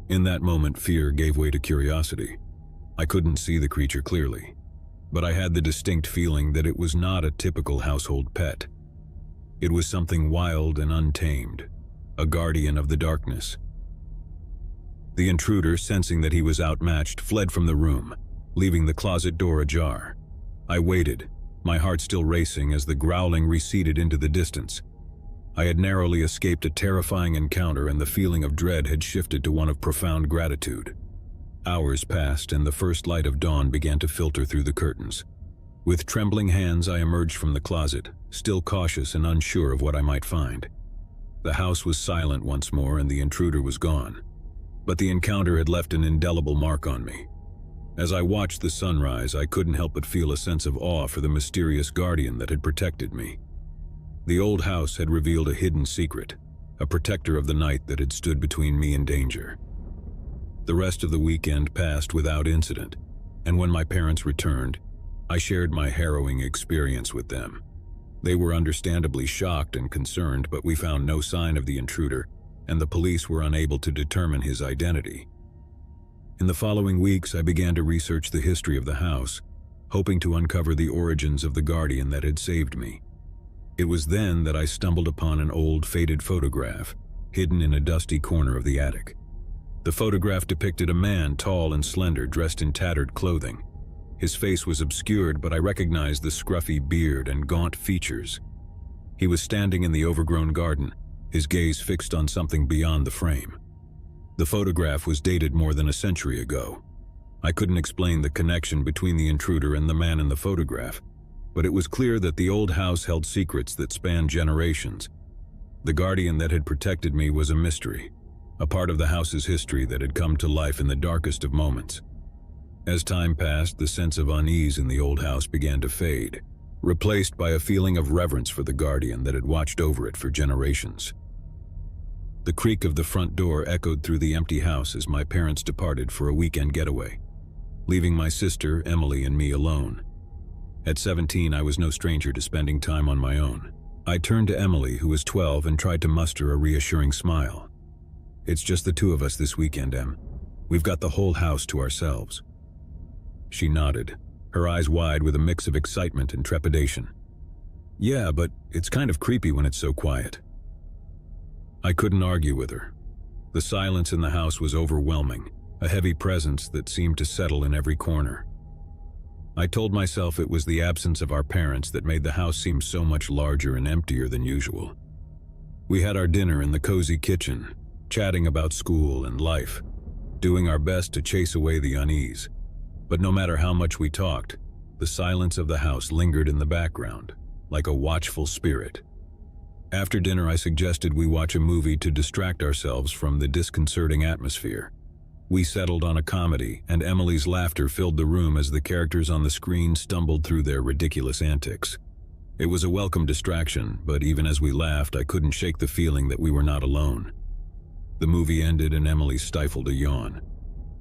In that moment, fear gave way to curiosity. I couldn't see the creature clearly, but I had the distinct feeling that it was not a typical household pet. It was something wild and untamed, a guardian of the darkness. The intruder, sensing that he was outmatched, fled from the room, leaving the closet door ajar. I waited, my heart still racing as the growling receded into the distance. I had narrowly escaped a terrifying encounter, and the feeling of dread had shifted to one of profound gratitude. Hours passed, and the first light of dawn began to filter through the curtains. With trembling hands, I emerged from the closet, still cautious and unsure of what I might find. The house was silent once more, and the intruder was gone. But the encounter had left an indelible mark on me. As I watched the sunrise, I couldn't help but feel a sense of awe for the mysterious guardian that had protected me. The old house had revealed a hidden secret, a protector of the night that had stood between me and danger. The rest of the weekend passed without incident, and when my parents returned, I shared my harrowing experience with them. They were understandably shocked and concerned, but we found no sign of the intruder, and the police were unable to determine his identity. In the following weeks, I began to research the history of the house, hoping to uncover the origins of the guardian that had saved me. It was then that I stumbled upon an old, faded photograph, hidden in a dusty corner of the attic. The photograph depicted a man, tall and slender, dressed in tattered clothing. His face was obscured, but I recognized the scruffy beard and gaunt features. He was standing in the overgrown garden, his gaze fixed on something beyond the frame. The photograph was dated more than a century ago. I couldn't explain the connection between the intruder and the man in the photograph, but it was clear that the old house held secrets that spanned generations. The guardian that had protected me was a mystery, a part of the house's history that had come to life in the darkest of moments. As time passed, the sense of unease in the old house began to fade, replaced by a feeling of reverence for the guardian that had watched over it for generations. The creak of the front door echoed through the empty house as my parents departed for a weekend getaway, leaving my sister, Emily, and me alone. At 17, I was no stranger to spending time on my own. I turned to Emily, who was 12, and tried to muster a reassuring smile. "It's just the two of us this weekend, Em. We've got the whole house to ourselves." She nodded, her eyes wide with a mix of excitement and trepidation. "Yeah, but it's kind of creepy when it's so quiet." I couldn't argue with her. The silence in the house was overwhelming, a heavy presence that seemed to settle in every corner. I told myself it was the absence of our parents that made the house seem so much larger and emptier than usual. We had our dinner in the cozy kitchen, chatting about school and life, doing our best to chase away the unease. But no matter how much we talked, the silence of the house lingered in the background, like a watchful spirit. After dinner, I suggested we watch a movie to distract ourselves from the disconcerting atmosphere. We settled on a comedy, and Emily's laughter filled the room as the characters on the screen stumbled through their ridiculous antics. It was a welcome distraction, but even as we laughed, I couldn't shake the feeling that we were not alone. The movie ended and Emily stifled a yawn.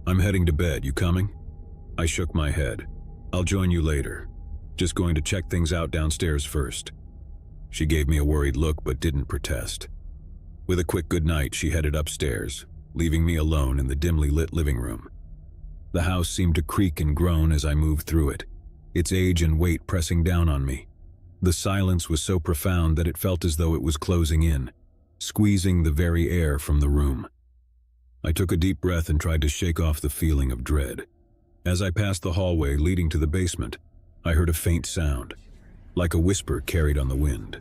"I'm heading to bed, you coming?" I shook my head. "I'll join you later. Just going to check things out downstairs first." She gave me a worried look but didn't protest. With a quick goodnight, she headed upstairs, leaving me alone in the dimly lit living room. The house seemed to creak and groan as I moved through it, its age and weight pressing down on me. The silence was so profound that it felt as though it was closing in, squeezing the very air from the room. I took a deep breath and tried to shake off the feeling of dread. As I passed the hallway leading to the basement, I heard a faint sound, like a whisper carried on the wind.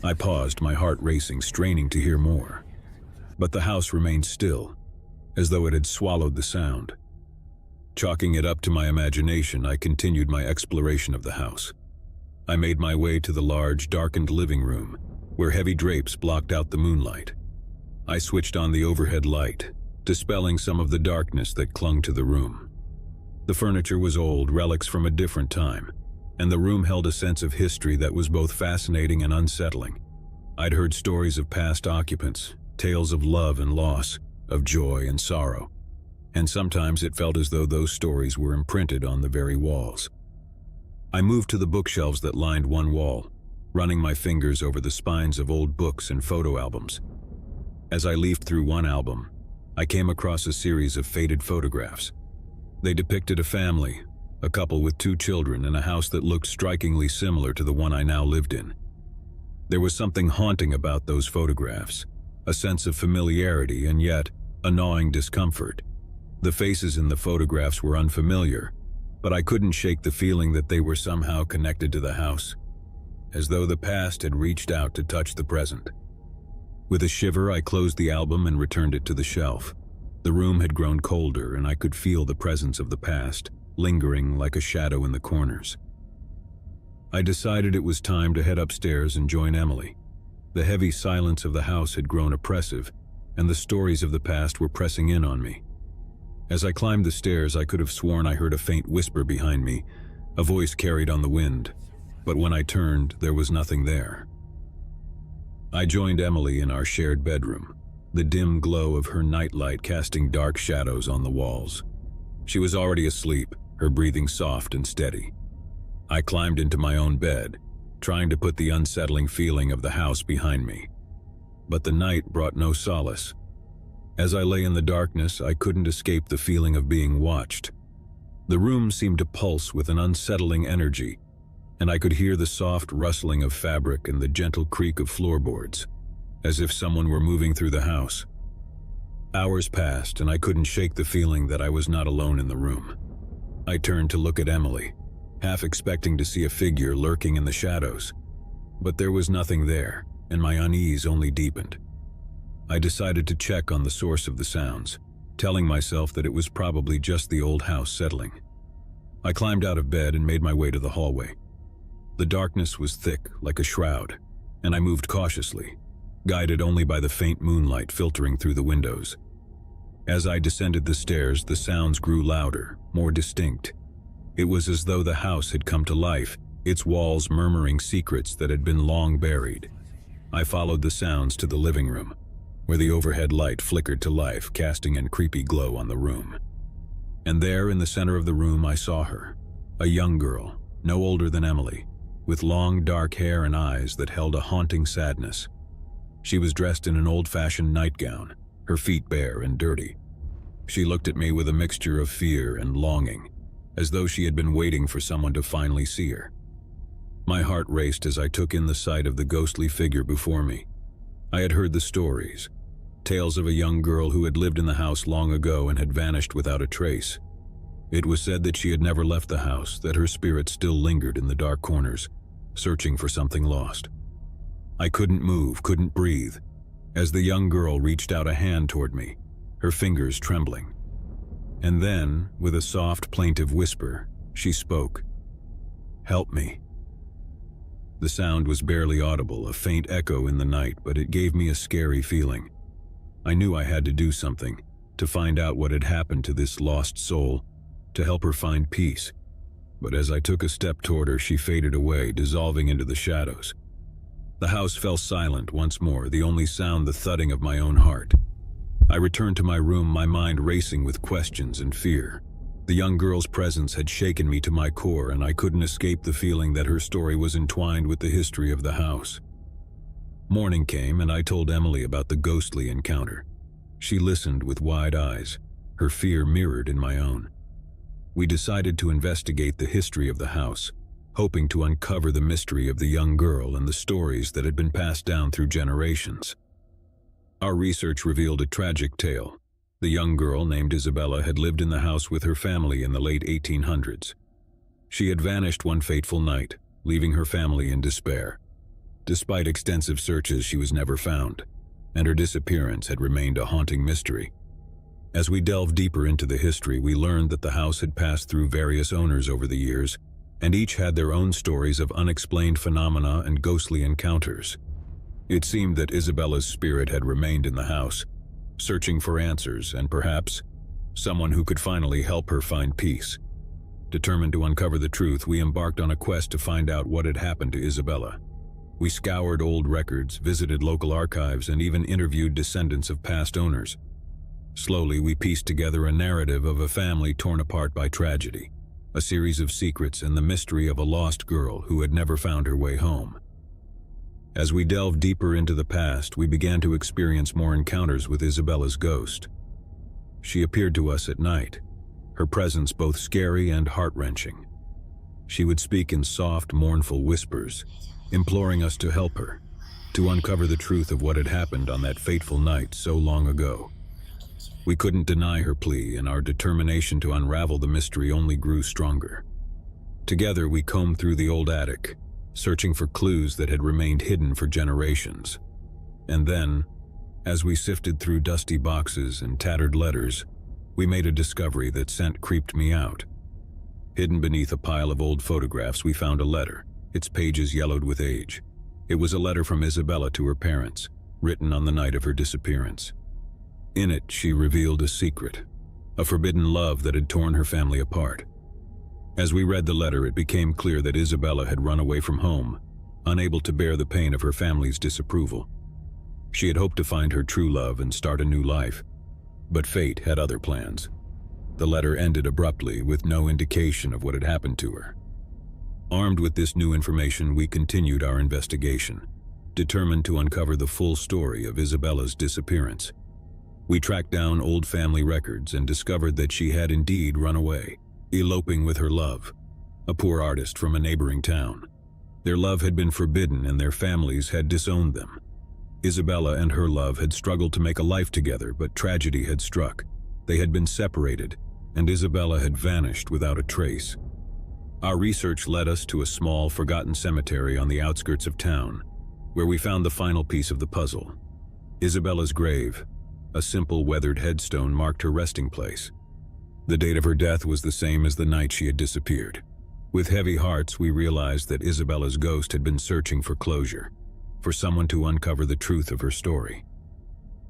I paused, my heart racing, straining to hear more. But the house remained still, as though it had swallowed the sound. Chalking it up to my imagination, I continued my exploration of the house. I made my way to the large, darkened living room, where heavy drapes blocked out the moonlight. I switched on the overhead light, dispelling some of the darkness that clung to the room. The furniture was old, relics from a different time, and the room held a sense of history that was both fascinating and unsettling. I'd heard stories of past occupants, tales of love and loss, of joy and sorrow, and sometimes it felt as though those stories were imprinted on the very walls. I moved to the bookshelves that lined one wall, running my fingers over the spines of old books and photo albums. As I leafed through one album, I came across a series of faded photographs. They depicted a family, a couple with 2 children, in a house that looked strikingly similar to the one I now lived in. There was something haunting about those photographs, a sense of familiarity and yet a gnawing discomfort. The faces in the photographs were unfamiliar, but I couldn't shake the feeling that they were somehow connected to the house, as though the past had reached out to touch the present. With a shiver, I closed the album and returned it to the shelf. The room had grown colder, and I could feel the presence of the past, lingering like a shadow in the corners. I decided it was time to head upstairs and join Emily. The heavy silence of the house had grown oppressive, and the stories of the past were pressing in on me. As I climbed the stairs, I could have sworn I heard a faint whisper behind me, a voice carried on the wind, but when I turned, there was nothing there. I joined Emily in our shared bedroom, the dim glow of her nightlight casting dark shadows on the walls. She was already asleep, her breathing soft and steady. I climbed into my own bed, trying to put the unsettling feeling of the house behind me. But the night brought no solace. As I lay in the darkness, I couldn't escape the feeling of being watched. The room seemed to pulse with an unsettling energy, and I could hear the soft rustling of fabric and the gentle creak of floorboards, as if someone were moving through the house. Hours passed, and I couldn't shake the feeling that I was not alone in the room. I turned to look at Emily, half expecting to see a figure lurking in the shadows, but there was nothing there, and my unease only deepened. I decided to check on the source of the sounds, telling myself that it was probably just the old house settling. I climbed out of bed and made my way to the hallway. The darkness was thick, like a shroud, and I moved cautiously, guided only by the faint moonlight filtering through the windows. As I descended the stairs, the sounds grew louder, more distinct. It was as though the house had come to life, its walls murmuring secrets that had been long buried. I followed the sounds to the living room, where the overhead light flickered to life, casting a creepy glow on the room. And there, in the center of the room, I saw her, a young girl, no older than Emily, with long dark hair and eyes that held a haunting sadness. She was dressed in an old-fashioned nightgown, her feet bare and dirty. She looked at me with a mixture of fear and longing, as though she had been waiting for someone to finally see her. My heart raced as I took in the sight of the ghostly figure before me. I had heard the stories, tales of a young girl who had lived in the house long ago and had vanished without a trace. It was said that she had never left the house, that her spirit still lingered in the dark corners, searching for something lost. I couldn't move, couldn't breathe, as the young girl reached out a hand toward me, her fingers trembling. And then, with a soft, plaintive whisper, she spoke. "Help me." The sound was barely audible, a faint echo in the night, but it gave me a scary feeling. I knew I had to do something, to find out what had happened to this lost soul, to help her find peace. But as I took a step toward her, she faded away, dissolving into the shadows. The house fell silent once more, the only sound the thudding of my own heart. I returned to my room, my mind racing with questions and fear. The young girl's presence had shaken me to my core, and I couldn't escape the feeling that her story was entwined with the history of the house. Morning came, and I told Emily about the ghostly encounter. She listened with wide eyes, her fear mirrored in my own. We decided to investigate the history of the house, hoping to uncover the mystery of the young girl and the stories that had been passed down through generations. Our research revealed a tragic tale. The young girl, named Isabella, had lived in the house with her family in the late 1800s. She had vanished one fateful night, leaving her family in despair. Despite extensive searches, she was never found, and her disappearance had remained a haunting mystery. As we delved deeper into the history, we learned that the house had passed through various owners over the years, and each had their own stories of unexplained phenomena and ghostly encounters. It seemed that Isabella's spirit had remained in the house, searching for answers and perhaps someone who could finally help her find peace. Determined to uncover the truth, we embarked on a quest to find out what had happened to Isabella. We scoured old records, visited local archives, and even interviewed descendants of past owners. Slowly, we pieced together a narrative of a family torn apart by tragedy, a series of secrets and the mystery of a lost girl who had never found her way home. As we delved deeper into the past, we began to experience more encounters with Isabella's ghost. She appeared to us at night, her presence both scary and heart-wrenching. She would speak in soft, mournful whispers, imploring us to help her, to uncover the truth of what had happened on that fateful night so long ago. We couldn't deny her plea, and our determination to unravel the mystery only grew stronger. Together, we combed through the old attic, searching for clues that had remained hidden for generations. And then, as we sifted through dusty boxes and tattered letters, we made a discovery that sent creeped me out. Hidden beneath a pile of old photographs, we found a letter, its pages yellowed with age. It was a letter from Isabella to her parents, written on the night of her disappearance. In it, she revealed a secret, a forbidden love that had torn her family apart. As we read the letter, it became clear that Isabella had run away from home, unable to bear the pain of her family's disapproval. She had hoped to find her true love and start a new life, but fate had other plans. The letter ended abruptly, with no indication of what had happened to her. Armed with this new information, we continued our investigation, determined to uncover the full story of Isabella's disappearance. We tracked down old family records and discovered that she had indeed run away, eloping with her love, a poor artist from a neighboring town. Their love had been forbidden and their families had disowned them. Isabella and her love had struggled to make a life together, but tragedy had struck. They had been separated, and Isabella had vanished without a trace. Our research led us to a small, forgotten cemetery on the outskirts of town, where we found the final piece of the puzzle. Isabella's grave, a simple weathered headstone, marked her resting place. The date of her death was the same as the night she had disappeared. With heavy hearts, we realized that Isabella's ghost had been searching for closure, for someone to uncover the truth of her story.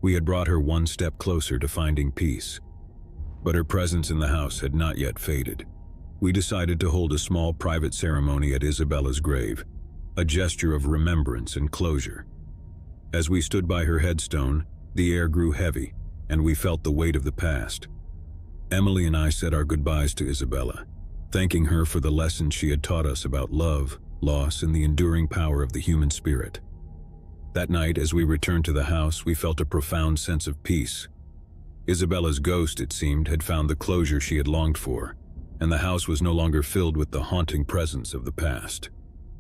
We had brought her one step closer to finding peace, but her presence in the house had not yet faded. We decided to hold a small private ceremony at Isabella's grave, a gesture of remembrance and closure. As we stood by her headstone, the air grew heavy, and we felt the weight of the past. Emily and I said our goodbyes to Isabella, thanking her for the lessons she had taught us about love, loss, and the enduring power of the human spirit. That night, as we returned to the house, we felt a profound sense of peace. Isabella's ghost, it seemed, had found the closure she had longed for, and the house was no longer filled with the haunting presence of the past.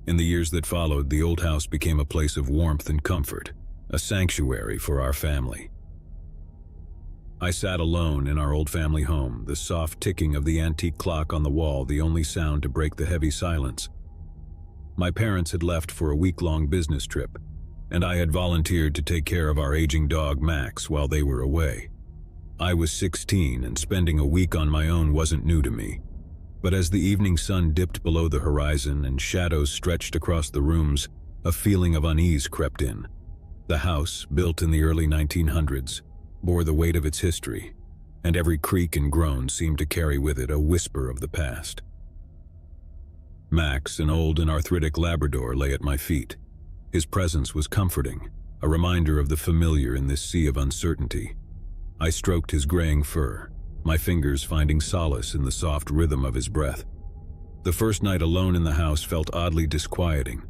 In the years that followed, the old house became a place of warmth and comfort, a sanctuary for our family. I sat alone in our old family home, the soft ticking of the antique clock on the wall the only sound to break the heavy silence. My parents had left for a week-long business trip, and I had volunteered to take care of our aging dog Max while they were away. I was 16, and spending a week on my own wasn't new to me. But as the evening sun dipped below the horizon and shadows stretched across the rooms, a feeling of unease crept in. The house, built in the early 1900s, bore the weight of its history, and every creak and groan seemed to carry with it a whisper of the past. Max, an old and arthritic Labrador, lay at my feet. His presence was comforting, a reminder of the familiar in this sea of uncertainty. I stroked his graying fur, my fingers finding solace in the soft rhythm of his breath. The first night alone in the house felt oddly disquieting.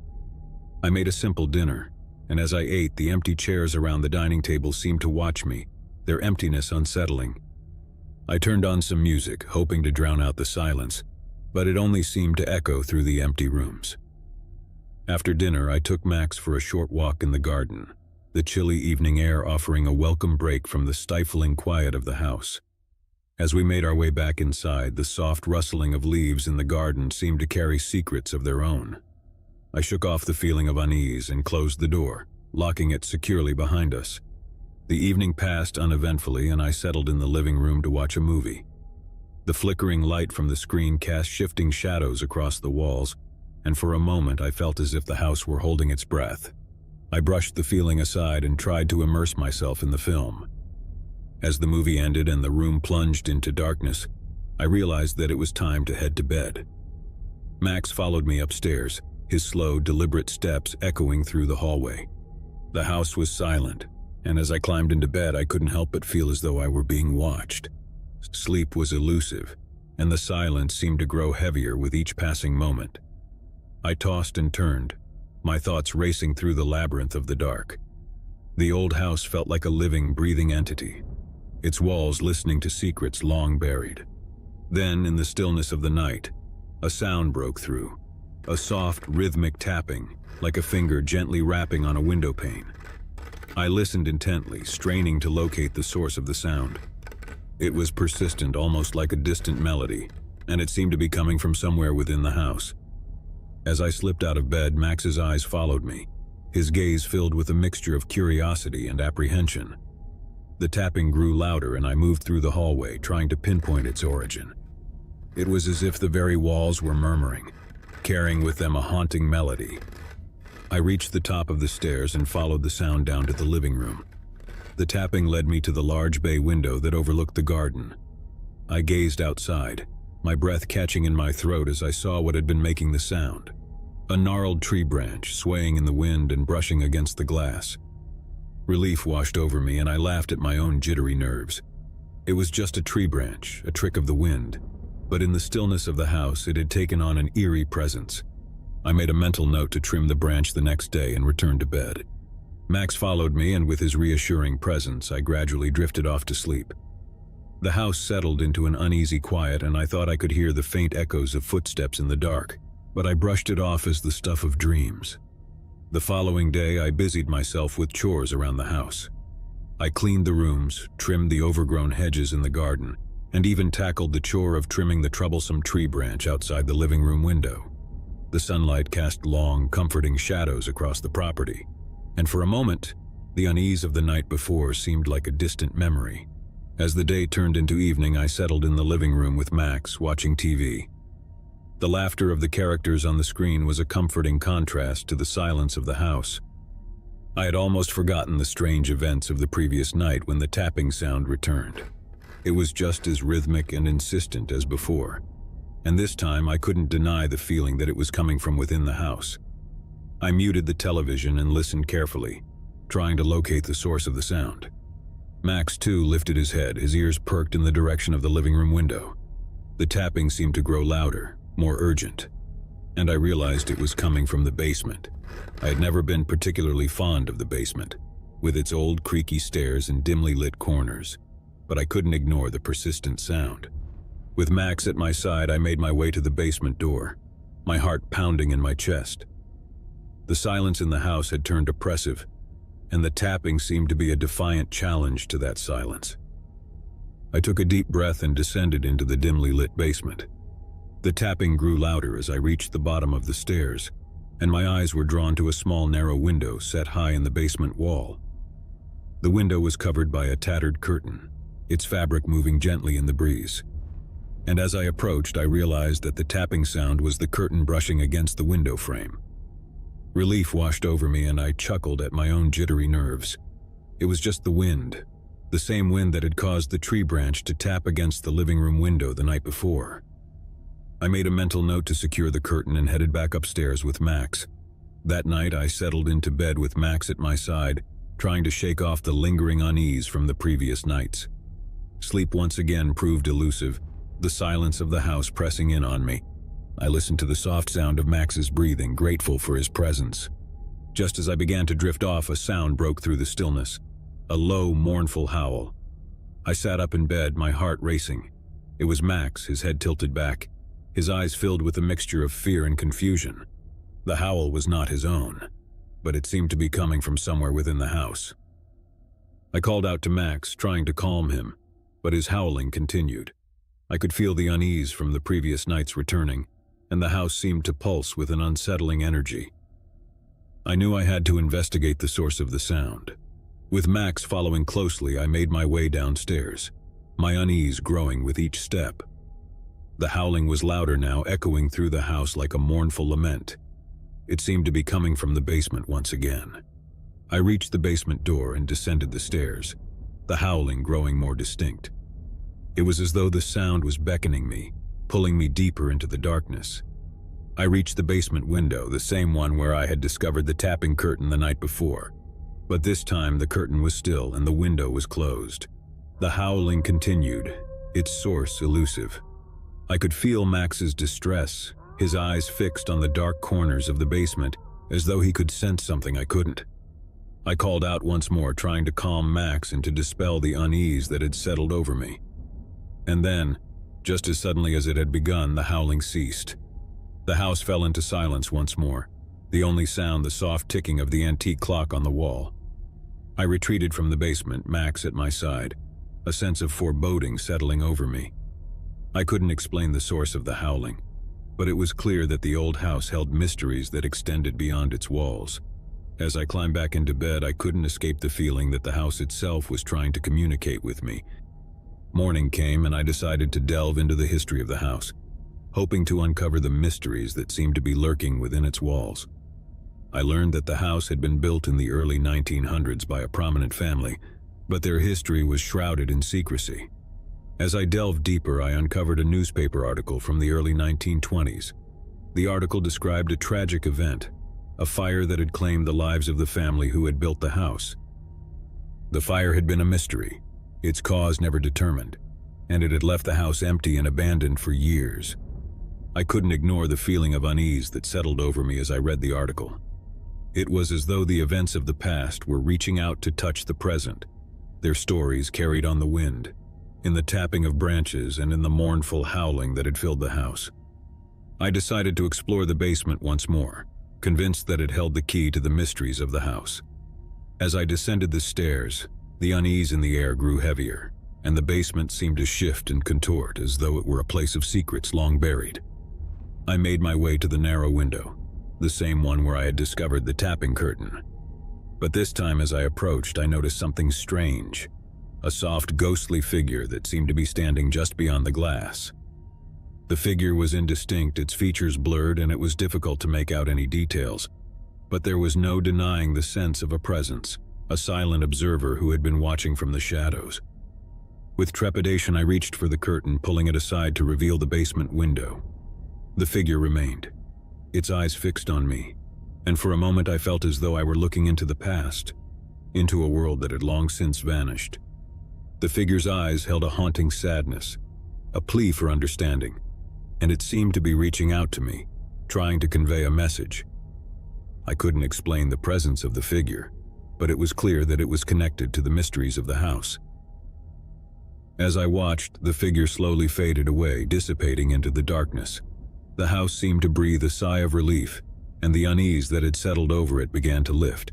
I made a simple dinner, and as I ate, the empty chairs around the dining table seemed to watch me, their emptiness unsettling. I turned on some music, hoping to drown out the silence, but it only seemed to echo through the empty rooms. After dinner, I took Max for a short walk in the garden, the chilly evening air offering a welcome break from the stifling quiet of the house. As we made our way back inside, the soft rustling of leaves in the garden seemed to carry secrets of their own. I shook off the feeling of unease and closed the door, locking it securely behind us. The evening passed uneventfully, and I settled in the living room to watch a movie. The flickering light from the screen cast shifting shadows across the walls, and for a moment I felt as if the house were holding its breath. I brushed the feeling aside and tried to immerse myself in the film. As the movie ended and the room plunged into darkness, I realized that it was time to head to bed. Max followed me upstairs, his slow, deliberate steps echoing through the hallway. The house was silent, and as I climbed into bed, I couldn't help but feel as though I were being watched. Sleep was elusive, and the silence seemed to grow heavier with each passing moment. I tossed and turned, my thoughts racing through the labyrinth of the dark. The old house felt like a living, breathing entity, its walls listening to secrets long buried. Then, in the stillness of the night, a sound broke through, a soft, rhythmic tapping, like a finger gently rapping on a window pane. I listened intently, straining to locate the source of the sound. It was persistent, almost like a distant melody, and it seemed to be coming from somewhere within the house. As I slipped out of bed, Max's eyes followed me, his gaze filled with a mixture of curiosity and apprehension. The tapping grew louder and I moved through the hallway, trying to pinpoint its origin. It was as if the very walls were murmuring, carrying with them a haunting melody. I reached the top of the stairs and followed the sound down to the living room. The tapping led me to the large bay window that overlooked the garden. I gazed outside, my breath catching in my throat as I saw what had been making the sound. A gnarled tree branch swaying in the wind and brushing against the glass. Relief washed over me and I laughed at my own jittery nerves. It was just a tree branch, a trick of the wind, but in the stillness of the house it had taken on an eerie presence. I made a mental note to trim the branch the next day and returned to bed. Max followed me, and with his reassuring presence, I gradually drifted off to sleep. The house settled into an uneasy quiet, and I thought I could hear the faint echoes of footsteps in the dark, but I brushed it off as the stuff of dreams. The following day, I busied myself with chores around the house. I cleaned the rooms, trimmed the overgrown hedges in the garden, and even tackled the chore of trimming the troublesome tree branch outside the living room window. The sunlight cast long, comforting shadows across the property, and for a moment, the unease of the night before seemed like a distant memory. As the day turned into evening, I settled in the living room with Max, watching TV. The laughter of the characters on the screen was a comforting contrast to the silence of the house. I had almost forgotten the strange events of the previous night when the tapping sound returned. It was just as rhythmic and insistent as before, and this time I couldn't deny the feeling that it was coming from within the house. I muted the television and listened carefully, trying to locate the source of the sound. Max, too, lifted his head, his ears perked in the direction of the living room window. The tapping seemed to grow louder, more urgent, and I realized it was coming from the basement. I had never been particularly fond of the basement, with its old creaky stairs and dimly lit corners, but I couldn't ignore the persistent sound. With Max at my side, I made my way to the basement door, my heart pounding in my chest. The silence in the house had turned oppressive, and the tapping seemed to be a defiant challenge to that silence. I took a deep breath and descended into the dimly lit basement. The tapping grew louder as I reached the bottom of the stairs, and my eyes were drawn to a small narrow window set high in the basement wall. The window was covered by a tattered curtain, its fabric moving gently in the breeze. And as I approached, I realized that the tapping sound was the curtain brushing against the window frame. Relief washed over me and I chuckled at my own jittery nerves. It was just the wind, the same wind that had caused the tree branch to tap against the living room window the night before. I made a mental note to secure the curtain and headed back upstairs with Max. That night I settled into bed with Max at my side, trying to shake off the lingering unease from the previous nights. Sleep once again proved elusive, the silence of the house pressing in on me. I listened to the soft sound of Max's breathing, grateful for his presence. Just as I began to drift off, a sound broke through the stillness, a low, mournful howl. I sat up in bed, my heart racing. It was Max, his head tilted back, his eyes filled with a mixture of fear and confusion. The howl was not his own, but it seemed to be coming from somewhere within the house. I called out to Max, trying to calm him, but his howling continued. I could feel the unease from the previous nights returning, and the house seemed to pulse with an unsettling energy. I knew I had to investigate the source of the sound. With Max following closely, I made my way downstairs, my unease growing with each step. The howling was louder now, echoing through the house like a mournful lament. It seemed to be coming from the basement once again. I reached the basement door and descended the stairs, the howling growing more distinct. It was as though the sound was beckoning me, pulling me deeper into the darkness. I reached the basement window, the same one where I had discovered the tapping curtain the night before. But this time the curtain was still and the window was closed. The howling continued, its source elusive. I could feel Max's distress, his eyes fixed on the dark corners of the basement, as though he could sense something I couldn't. I called out once more, trying to calm Max and to dispel the unease that had settled over me. And then, just as suddenly as it had begun, the howling ceased. The house fell into silence once more, the only sound the soft ticking of the antique clock on the wall. I retreated from the basement, Max at my side, a sense of foreboding settling over me. I couldn't explain the source of the howling, but it was clear that the old house held mysteries that extended beyond its walls. As I climbed back into bed, I couldn't escape the feeling that the house itself was trying to communicate with me. Morning came and I decided to delve into the history of the house, hoping to uncover the mysteries that seemed to be lurking within its walls. I learned that the house had been built in the early 1900s by a prominent family, but their history was shrouded in secrecy. As I delved deeper, I uncovered a newspaper article from the early 1920s. The article described a tragic event, a fire that had claimed the lives of the family who had built the house. The fire had been a mystery, its cause never determined, and it had left the house empty and abandoned for years. I couldn't ignore the feeling of unease that settled over me as I read the article. It was as though the events of the past were reaching out to touch the present, their stories carried on the wind, in the tapping of branches and in the mournful howling that had filled the house. I decided to explore the basement once more, convinced that it held the key to the mysteries of the house. As I descended the stairs, the unease in the air grew heavier, and the basement seemed to shift and contort as though it were a place of secrets long buried. I made my way to the narrow window, the same one where I had discovered the tapping curtain. But this time as I approached, I noticed something strange. A soft, ghostly figure that seemed to be standing just beyond the glass. The figure was indistinct, its features blurred, and it was difficult to make out any details. But there was no denying the sense of a presence, a silent observer who had been watching from the shadows. With trepidation, I reached for the curtain, pulling it aside to reveal the basement window. The figure remained, its eyes fixed on me, and for a moment I felt as though I were looking into the past, into a world that had long since vanished. The figure's eyes held a haunting sadness, a plea for understanding, and it seemed to be reaching out to me, trying to convey a message. I couldn't explain the presence of the figure, but it was clear that it was connected to the mysteries of the house. As I watched, the figure slowly faded away, dissipating into the darkness. The house seemed to breathe a sigh of relief, and the unease that had settled over it began to lift.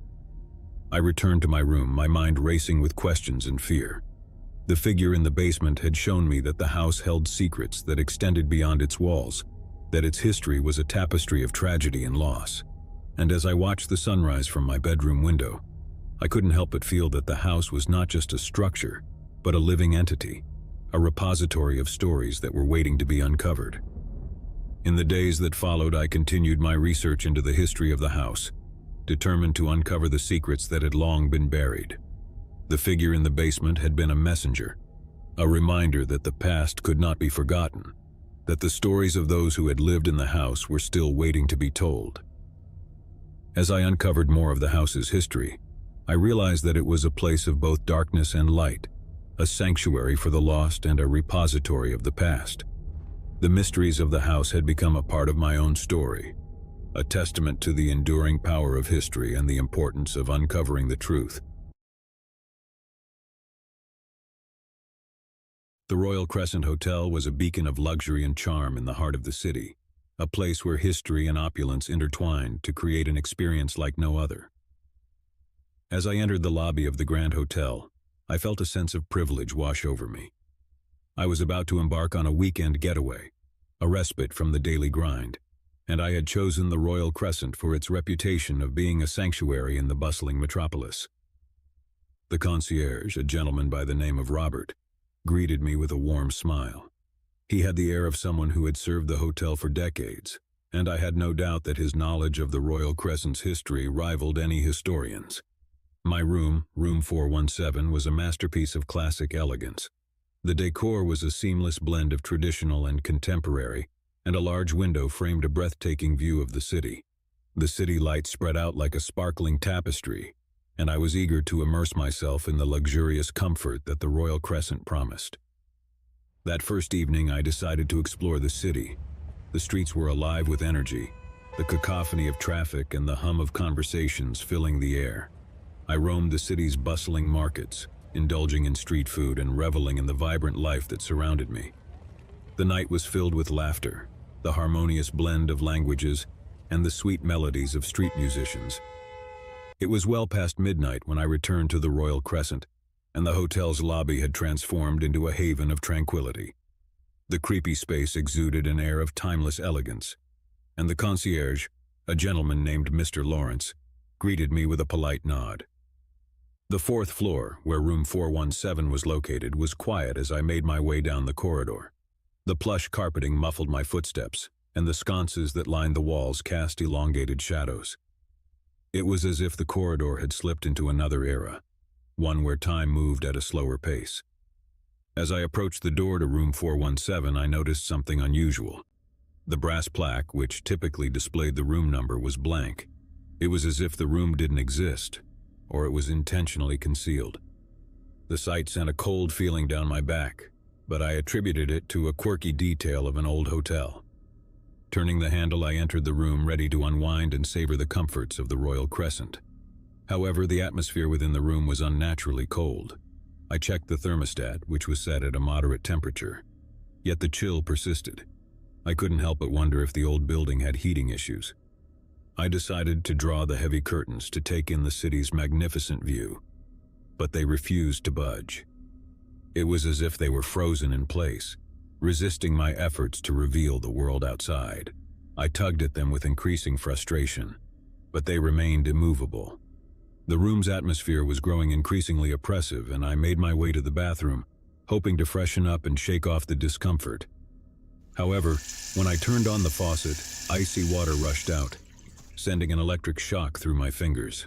I returned to my room, my mind racing with questions and fear. The figure in the basement had shown me that the house held secrets that extended beyond its walls, that its history was a tapestry of tragedy and loss. And as I watched the sunrise from my bedroom window, I couldn't help but feel that the house was not just a structure, but a living entity, a repository of stories that were waiting to be uncovered. In the days that followed, I continued my research into the history of the house, determined to uncover the secrets that had long been buried. The figure in the basement had been a messenger, a reminder that the past could not be forgotten, that the stories of those who had lived in the house were still waiting to be told. As I uncovered more of the house's history, I realized that it was a place of both darkness and light, a sanctuary for the lost and a repository of the past. The mysteries of the house had become a part of my own story, a testament to the enduring power of history and the importance of uncovering the truth. The Royal Crescent Hotel was a beacon of luxury and charm in the heart of the city, a place where history and opulence intertwined to create an experience like no other. As I entered the lobby of the Grand Hotel, I felt a sense of privilege wash over me. I was about to embark on a weekend getaway, a respite from the daily grind, and I had chosen the Royal Crescent for its reputation of being a sanctuary in the bustling metropolis. The concierge, a gentleman by the name of Robert, greeted me with a warm smile. He had the air of someone who had served the hotel for decades, and I had no doubt that his knowledge of the Royal Crescent's history rivaled any historian's. My room, room 417, was a masterpiece of classic elegance. The decor was a seamless blend of traditional and contemporary, and a large window framed a breathtaking view of the city. The city lights spread out like a sparkling tapestry, and I was eager to immerse myself in the luxurious comfort that the Royal Crescent promised. That first evening, I decided to explore the city. The streets were alive with energy, the cacophony of traffic and the hum of conversations filling the air. I roamed the city's bustling markets, indulging in street food and reveling in the vibrant life that surrounded me. The night was filled with laughter, the harmonious blend of languages, and the sweet melodies of street musicians. It was well past midnight when I returned to the Royal Crescent, and the hotel's lobby had transformed into a haven of tranquility. The creepy space exuded an air of timeless elegance, and the concierge, a gentleman named Mr. Lawrence, greeted me with a polite nod. The fourth floor, where room 417 was located, was quiet as I made my way down the corridor. The plush carpeting muffled my footsteps, and the sconces that lined the walls cast elongated shadows. It was as if the corridor had slipped into another era, one where time moved at a slower pace. As I approached the door to room 417, I noticed something unusual. The brass plaque, which typically displayed the room number, was blank. It was as if the room didn't exist, or it was intentionally concealed. The sight sent a cold feeling down my back, but I attributed it to a quirky detail of an old hotel. Turning the handle, I entered the room, ready to unwind and savor the comforts of the Royal Crescent. However, the atmosphere within the room was unnaturally cold. I checked the thermostat, which was set at a moderate temperature. Yet the chill persisted. I couldn't help but wonder if the old building had heating issues. I decided to draw the heavy curtains to take in the city's magnificent view, but they refused to budge. It was as if they were frozen in place, resisting my efforts to reveal the world outside. I tugged at them with increasing frustration, but they remained immovable. The room's atmosphere was growing increasingly oppressive, and I made my way to the bathroom, hoping to freshen up and shake off the discomfort. However, when I turned on the faucet, icy water rushed out, sending an electric shock through my fingers.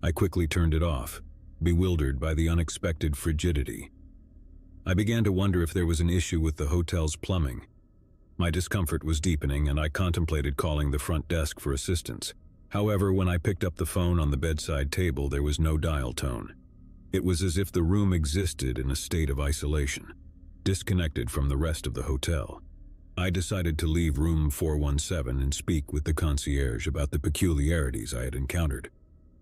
I quickly turned it off, bewildered by the unexpected frigidity. I began to wonder if there was an issue with the hotel's plumbing. My discomfort was deepening, and I contemplated calling the front desk for assistance. However, when I picked up the phone on the bedside table, there was no dial tone. It was as if the room existed in a state of isolation, disconnected from the rest of the hotel. I decided to leave room 417 and speak with the concierge about the peculiarities I had encountered.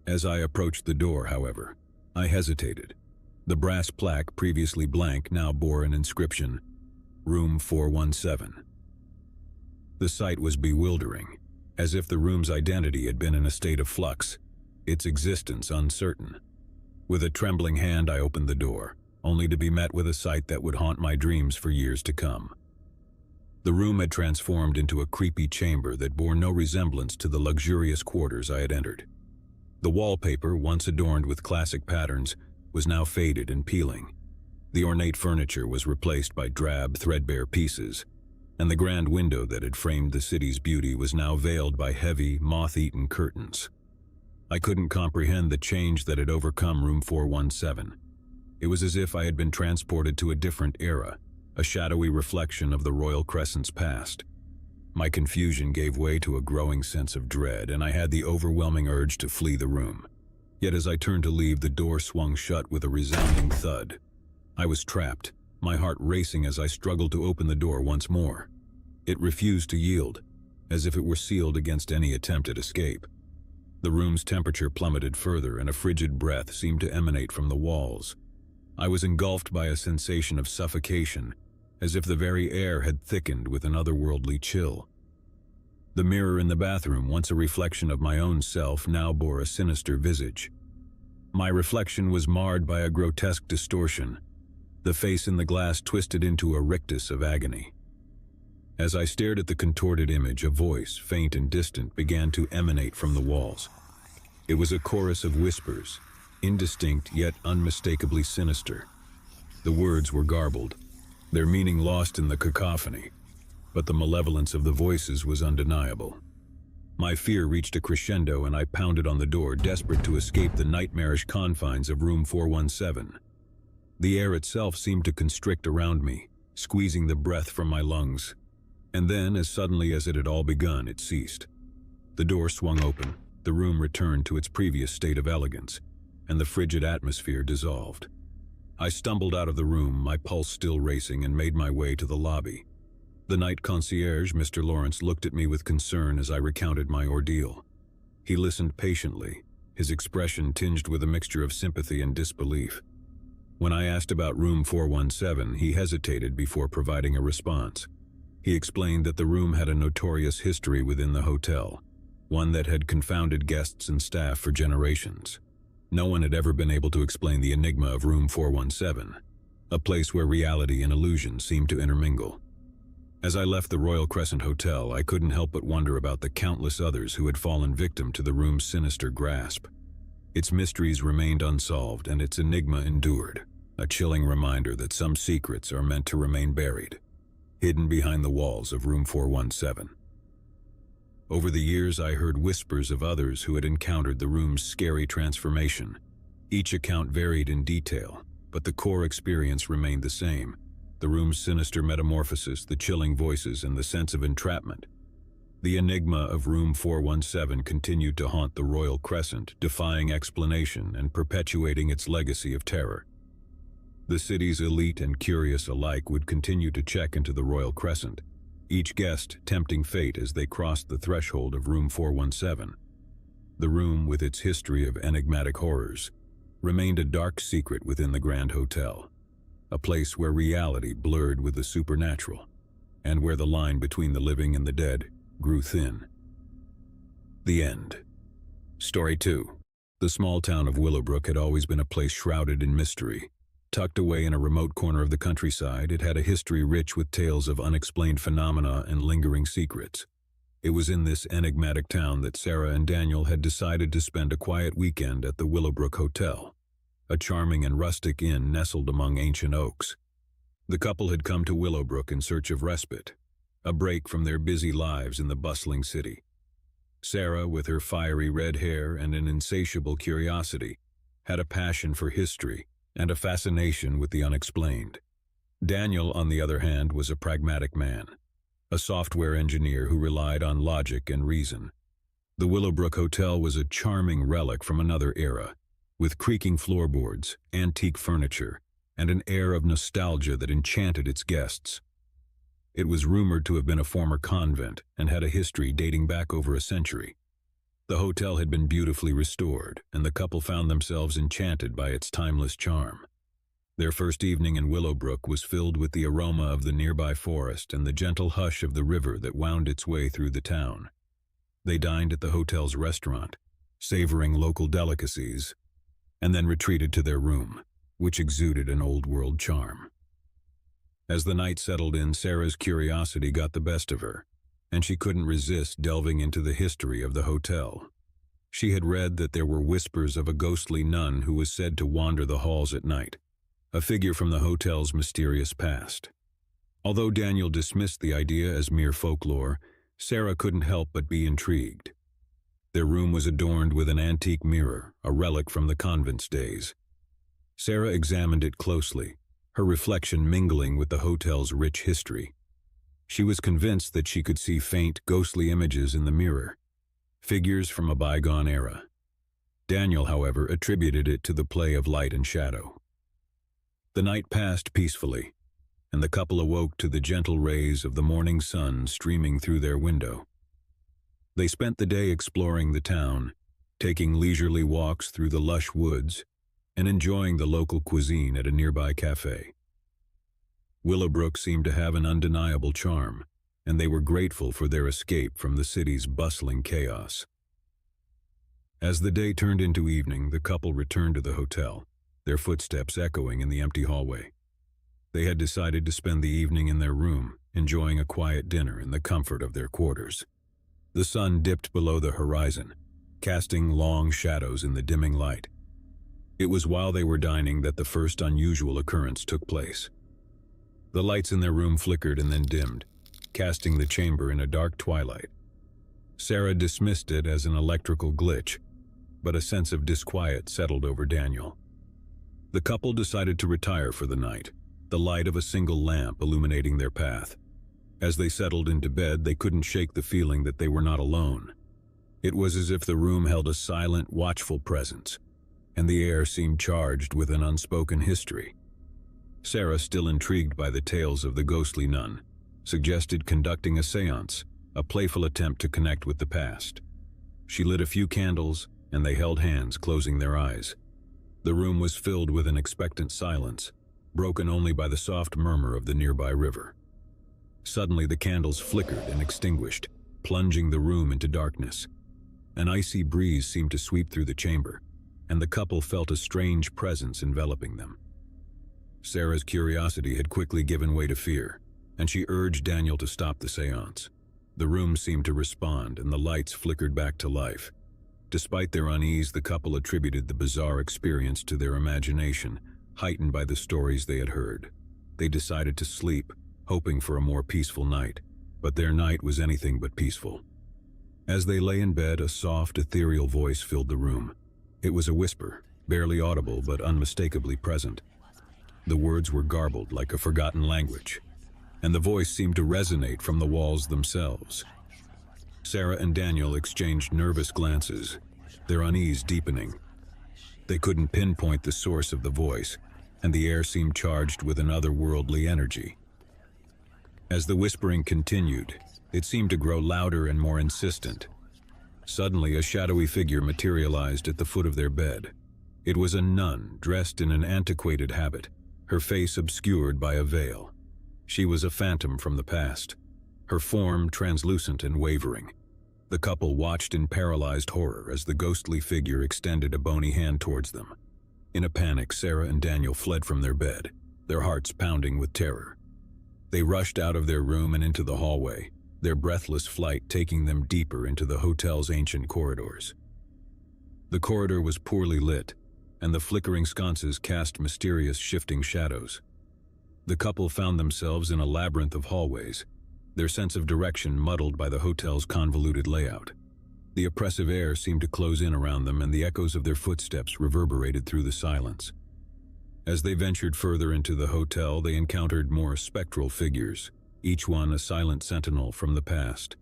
As I approached the door, however, I hesitated. The brass plaque, previously blank, now bore an inscription, Room 417. The sight was bewildering, as if the room's identity had been in a state of flux, its existence uncertain. With a trembling hand, I opened the door, only to be met with a sight that would haunt my dreams for years to come. The room had transformed into a creepy chamber that bore no resemblance to the luxurious quarters I had entered. The wallpaper, once adorned with classic patterns, was now faded and peeling. The ornate furniture was replaced by drab, threadbare pieces, and the grand window that had framed the city's beauty was now veiled by heavy, moth-eaten curtains. I couldn't comprehend the change that had overcome room 417. It was as if I had been transported to a different era, a shadowy reflection of the Royal Crescent's past. My confusion gave way to a growing sense of dread, and I had the overwhelming urge to flee the room. Yet as I turned to leave, the door swung shut with a resounding thud. I was trapped, my heart racing as I struggled to open the door once more. It refused to yield, as if it were sealed against any attempt at escape. The room's temperature plummeted further, and a frigid breath seemed to emanate from the walls. I was engulfed by a sensation of suffocation, as if the very air had thickened with an otherworldly chill. The mirror in the bathroom, once a reflection of my own self, now bore a sinister visage. My reflection was marred by a grotesque distortion, the face in the glass twisted into a rictus of agony. As I stared at the contorted image, a voice, faint and distant, began to emanate from the walls. It was a chorus of whispers, indistinct yet unmistakably sinister. The words were garbled. their meaning lost in the cacophony, but the malevolence of the voices was undeniable. My fear reached a crescendo and I pounded on the door, desperate to escape the nightmarish confines of room 417. The air itself seemed to constrict around me, squeezing the breath from my lungs. And then, as suddenly as it had all begun, it ceased. The door swung open, the room returned to its previous state of elegance, and the frigid atmosphere dissolved. I stumbled out of the room, my pulse still racing, and made my way to the lobby. The night concierge, Mr. Lawrence, looked at me with concern as I recounted my ordeal. He listened patiently, his expression tinged with a mixture of sympathy and disbelief. When I asked about room 417, he hesitated before providing a response. He explained that the room had a notorious history within the hotel, one that had confounded guests and staff for generations. No one had ever been able to explain the enigma of room 417, a place where reality and illusion seemed to intermingle. As I left the Royal Crescent Hotel, I couldn't help but wonder about the countless others who had fallen victim to the room's sinister grasp. Its mysteries remained unsolved and its enigma endured, a chilling reminder that some secrets are meant to remain buried, hidden behind the walls of room 417. Over the years, I heard whispers of others who had encountered the room's scary transformation. Each account varied in detail, but the core experience remained the same: the room's sinister metamorphosis, the chilling voices, and the sense of entrapment. The enigma of room 417 continued to haunt the Royal Crescent, defying explanation and perpetuating its legacy of terror. The city's elite and curious alike would continue to check into the Royal Crescent, each guest tempting fate as they crossed the threshold of room 417. The room, with its history of enigmatic horrors, remained a dark secret within the Grand Hotel, a place where reality blurred with the supernatural, and where the line between the living and the dead grew thin. The end. Story 2. The small town of Willowbrook had always been a place shrouded in mystery. Tucked away in a remote corner of the countryside, it had a history rich with tales of unexplained phenomena and lingering secrets. It was in this enigmatic town that Sarah and Daniel had decided to spend a quiet weekend at the Willowbrook Hotel, a charming and rustic inn nestled among ancient oaks. The couple had come to Willowbrook in search of respite, a break from their busy lives in the bustling city. Sarah, with her fiery red hair and an insatiable curiosity, had a passion for history and a fascination with the unexplained. Daniel, on the other hand, was a pragmatic man, a software engineer who relied on logic and reason. The Willowbrook Hotel was a charming relic from another era, with creaking floorboards, antique furniture, and an air of nostalgia that enchanted its guests. It was rumored to have been a former convent and had a history dating back over a century. The hotel had been beautifully restored, and the couple found themselves enchanted by its timeless charm. Their first evening in Willowbrook was filled with the aroma of the nearby forest and the gentle hush of the river that wound its way through the town. They dined at the hotel's restaurant, savoring local delicacies, and then retreated to their room, which exuded an old-world charm. As the night settled in, Sarah's curiosity got the best of her, and she couldn't resist delving into the history of the hotel. She had read that there were whispers of a ghostly nun who was said to wander the halls at night, a figure from the hotel's mysterious past. Although Daniel dismissed the idea as mere folklore, Sarah couldn't help but be intrigued. Their room was adorned with an antique mirror, a relic from the convent's days. Sarah examined it closely, her reflection mingling with the hotel's rich history. She was convinced that she could see faint, ghostly images in the mirror, figures from a bygone era. Daniel, however, attributed it to the play of light and shadow. The night passed peacefully, and the couple awoke to the gentle rays of the morning sun streaming through their window. They spent the day exploring the town, taking leisurely walks through the lush woods, and enjoying the local cuisine at a nearby cafe. Willowbrook seemed to have an undeniable charm, and they were grateful for their escape from the city's bustling chaos. As the day turned into evening, the couple returned to the hotel, their footsteps echoing in the empty hallway. They had decided to spend the evening in their room, enjoying a quiet dinner in the comfort of their quarters. The sun dipped below the horizon, casting long shadows in the dimming light. It was while they were dining that the first unusual occurrence took place. The lights in their room flickered and then dimmed, casting the chamber in a dark twilight. Sarah dismissed it as an electrical glitch, but a sense of disquiet settled over Daniel. The couple decided to retire for the night, the light of a single lamp illuminating their path. As they settled into bed, they couldn't shake the feeling that they were not alone. It was as if the room held a silent, watchful presence, and the air seemed charged with an unspoken history. Sarah, still intrigued by the tales of the ghostly nun, suggested conducting a séance, a playful attempt to connect with the past. She lit a few candles, and they held hands, closing their eyes. The room was filled with an expectant silence, broken only by the soft murmur of the nearby river. Suddenly the candles flickered and extinguished, plunging the room into darkness. An icy breeze seemed to sweep through the chamber, and the couple felt a strange presence enveloping them. Sarah's curiosity had quickly given way to fear, and she urged Daniel to stop the séance. The room seemed to respond, and the lights flickered back to life. Despite their unease, the couple attributed the bizarre experience to their imagination, heightened by the stories they had heard. They decided to sleep, hoping for a more peaceful night, but their night was anything but peaceful. As they lay in bed, a soft, ethereal voice filled the room. It was a whisper, barely audible but unmistakably present. The words were garbled like a forgotten language, and the voice seemed to resonate from the walls themselves. Sarah and Daniel exchanged nervous glances, their unease deepening. They couldn't pinpoint the source of the voice, and the air seemed charged with an otherworldly energy. As the whispering continued, it seemed to grow louder and more insistent. Suddenly, a shadowy figure materialized at the foot of their bed. It was a nun dressed in an antiquated habit, her face obscured by a veil. She was a phantom from the past, her form translucent and wavering. The couple watched in paralyzed horror as the ghostly figure extended a bony hand towards them. In a panic, Sarah and Daniel fled from their bed, their hearts pounding with terror. They rushed out of their room and into the hallway, their breathless flight taking them deeper into the hotel's ancient corridors. The corridor was poorly lit, and the flickering sconces cast mysterious shifting shadows. The couple found themselves in a labyrinth of hallways, their sense of direction muddled by the hotel's convoluted layout. The oppressive air seemed to close in around them, and the echoes of their footsteps reverberated through the silence. As they ventured further into the hotel, they encountered more spectral figures, each one a silent sentinel from the past.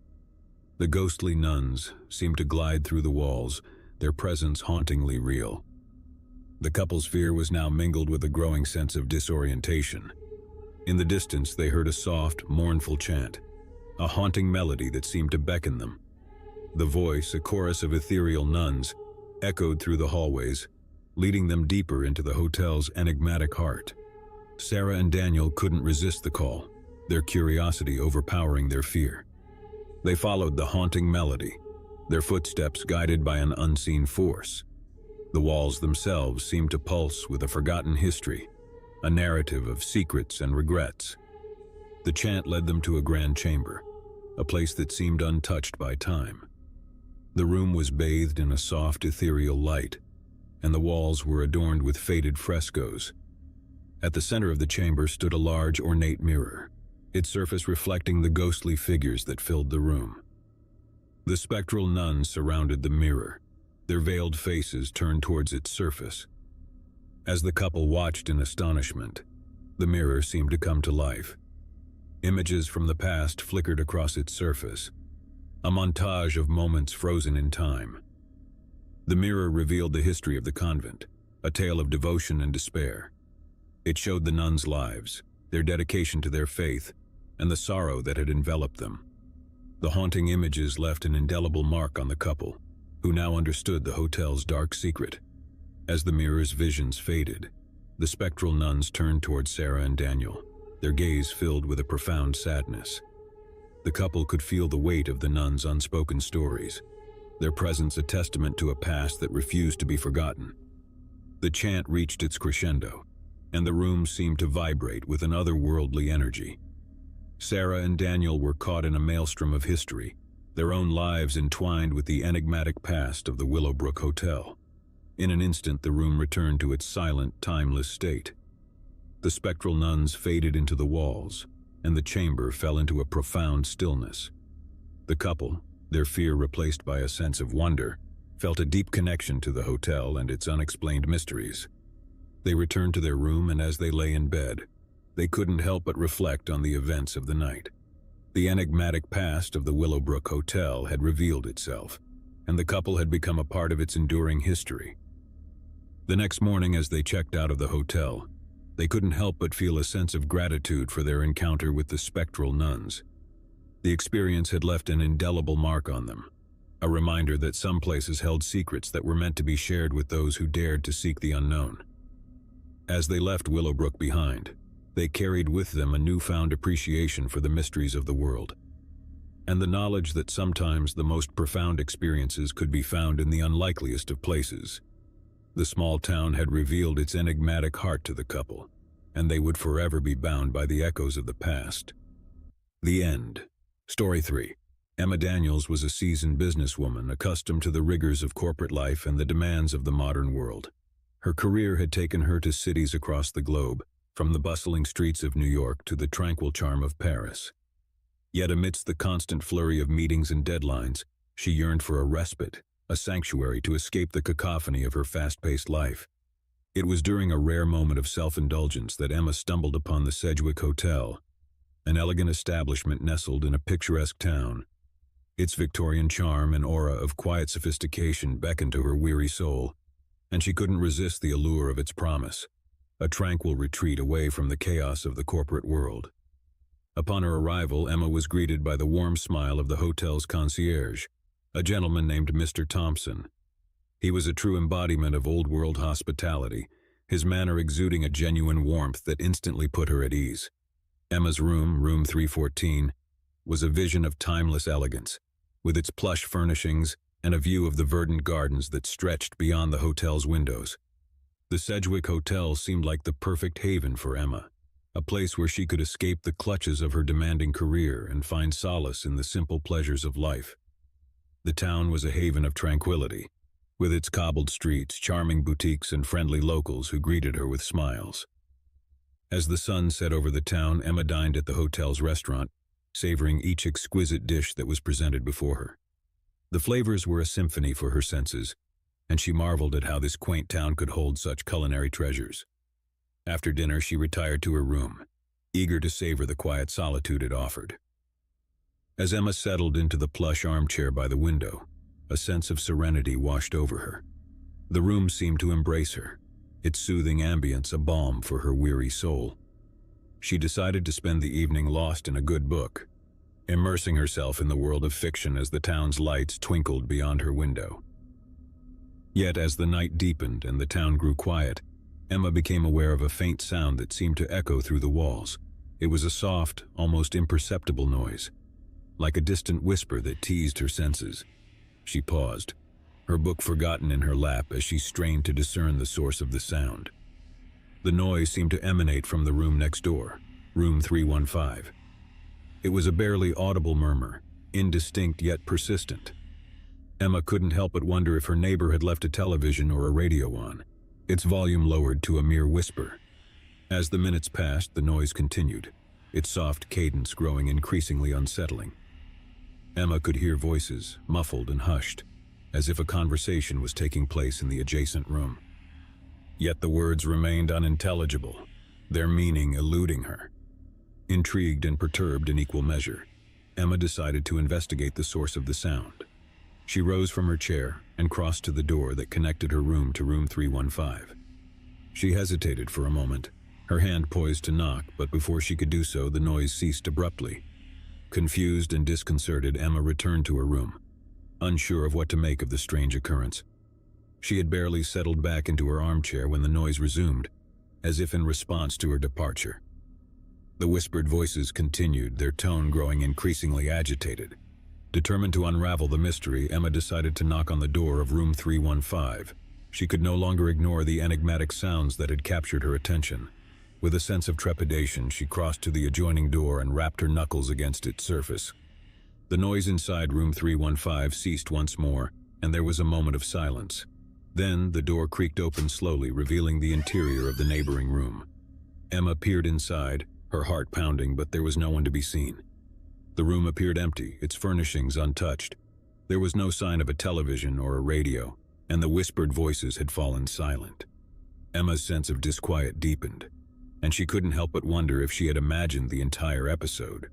The ghostly nuns seemed to glide through the walls, their presence hauntingly real. The couple's fear was now mingled with a growing sense of disorientation. In the distance, they heard a soft, mournful chant, a haunting melody that seemed to beckon them. The voice, a chorus of ethereal nuns, echoed through the hallways, leading them deeper into the hotel's enigmatic heart. Sarah and Daniel couldn't resist the call, their curiosity overpowering their fear. They followed the haunting melody, their footsteps guided by an unseen force. The walls themselves seemed to pulse with a forgotten history, a narrative of secrets and regrets. The chant led them to a grand chamber, a place that seemed untouched by time. The room was bathed in a soft, ethereal light, and the walls were adorned with faded frescoes. At the center of the chamber stood a large, ornate mirror, its surface reflecting the ghostly figures that filled the room. The spectral nuns surrounded the mirror, their veiled faces turned towards its surface. As the couple watched in astonishment, the mirror seemed to come to life. Images from the past flickered across its surface, a montage of moments frozen in time. The mirror revealed the history of the convent, a tale of devotion and despair. It showed the nuns' lives, their dedication to their faith, and the sorrow that had enveloped them. The haunting images left an indelible mark on the couple, who now understood the hotel's dark secret. As the mirror's visions faded, the spectral nuns turned toward Sarah and Daniel, their gaze filled with a profound sadness. The couple could feel the weight of the nuns' unspoken stories, their presence a testament to a past that refused to be forgotten. The chant reached its crescendo, and the room seemed to vibrate with an otherworldly energy. Sarah and Daniel were caught in a maelstrom of history, their own lives entwined with the enigmatic past of the Willowbrook Hotel. In an instant, the room returned to its silent, timeless state. The spectral nuns faded into the walls, and the chamber fell into a profound stillness. The couple, their fear replaced by a sense of wonder, felt a deep connection to the hotel and its unexplained mysteries. They returned to their room, and as they lay in bed, they couldn't help but reflect on the events of the night. The enigmatic past of the Willowbrook Hotel had revealed itself, and the couple had become a part of its enduring history. The next morning, as they checked out of the hotel, they couldn't help but feel a sense of gratitude for their encounter with the spectral nuns. The experience had left an indelible mark on them, a reminder that some places held secrets that were meant to be shared with those who dared to seek the unknown. As they left Willowbrook behind, they carried with them a newfound appreciation for the mysteries of the world, and the knowledge that sometimes the most profound experiences could be found in the unlikeliest of places. The small town had revealed its enigmatic heart to the couple, and they would forever be bound by the echoes of the past. The end. Story 3. Emma Daniels was a seasoned businesswoman accustomed to the rigors of corporate life and the demands of the modern world. Her career had taken her to cities across the globe, from the bustling streets of New York to the tranquil charm of Paris. Yet amidst the constant flurry of meetings and deadlines, she yearned for a respite, a sanctuary to escape the cacophony of her fast-paced life. It was during a rare moment of self-indulgence that Emma stumbled upon the Sedgwick Hotel, an elegant establishment nestled in a picturesque town. Its Victorian charm and aura of quiet sophistication beckoned to her weary soul, and she couldn't resist the allure of its promise, a tranquil retreat away from the chaos of the corporate world. Upon her arrival, Emma was greeted by the warm smile of the hotel's concierge, a gentleman named Mr. Thompson. He was a true embodiment of old-world hospitality, his manner exuding a genuine warmth that instantly put her at ease. Emma's room, room 314, was a vision of timeless elegance, with its plush furnishings and a view of the verdant gardens that stretched beyond the hotel's windows. The Sedgwick Hotel seemed like the perfect haven for Emma, a place where she could escape the clutches of her demanding career and find solace in the simple pleasures of life. The town was a haven of tranquility, with its cobbled streets, charming boutiques, and friendly locals who greeted her with smiles. As the sun set over the town, Emma dined at the hotel's restaurant, savoring each exquisite dish that was presented before her. The flavors were a symphony for her senses, and she marveled at how this quaint town could hold such culinary treasures. After dinner, she retired to her room, eager to savor the quiet solitude it offered. As Emma settled into the plush armchair by the window, a sense of serenity washed over her. The room seemed to embrace her, its soothing ambience a balm for her weary soul. She decided to spend the evening lost in a good book, immersing herself in the world of fiction as the town's lights twinkled beyond her window. Yet as the night deepened and the town grew quiet, Emma became aware of a faint sound that seemed to echo through the walls. It was a soft, almost imperceptible noise, like a distant whisper that teased her senses. She paused, her book forgotten in her lap as she strained to discern the source of the sound. The noise seemed to emanate from the room next door, room 315. It was a barely audible murmur, indistinct yet persistent. Emma couldn't help but wonder if her neighbor had left a television or a radio on, its volume lowered to a mere whisper. As the minutes passed, the noise continued, its soft cadence growing increasingly unsettling. Emma could hear voices, muffled and hushed, as if a conversation was taking place in the adjacent room. Yet the words remained unintelligible, their meaning eluding her. Intrigued and perturbed in equal measure, Emma decided to investigate the source of the sound. She rose from her chair and crossed to the door that connected her room to room 315. She hesitated for a moment, her hand poised to knock, but before she could do so, the noise ceased abruptly. Confused and disconcerted, Emma returned to her room, unsure of what to make of the strange occurrence. She had barely settled back into her armchair when the noise resumed, as if in response to her departure. The whispered voices continued, their tone growing increasingly agitated. Determined to unravel the mystery, Emma decided to knock on the door of room 315. She could no longer ignore the enigmatic sounds that had captured her attention. With a sense of trepidation, she crossed to the adjoining door and rapped her knuckles against its surface. The noise inside room 315 ceased once more, and there was a moment of silence. Then the door creaked open slowly, revealing the interior of the neighboring room. Emma peered inside, her heart pounding, but there was no one to be seen. The room appeared empty, its furnishings untouched. There was no sign of a television or a radio, and the whispered voices had fallen silent. Emma's sense of disquiet deepened, and she couldn't help but wonder if she had imagined the entire episode.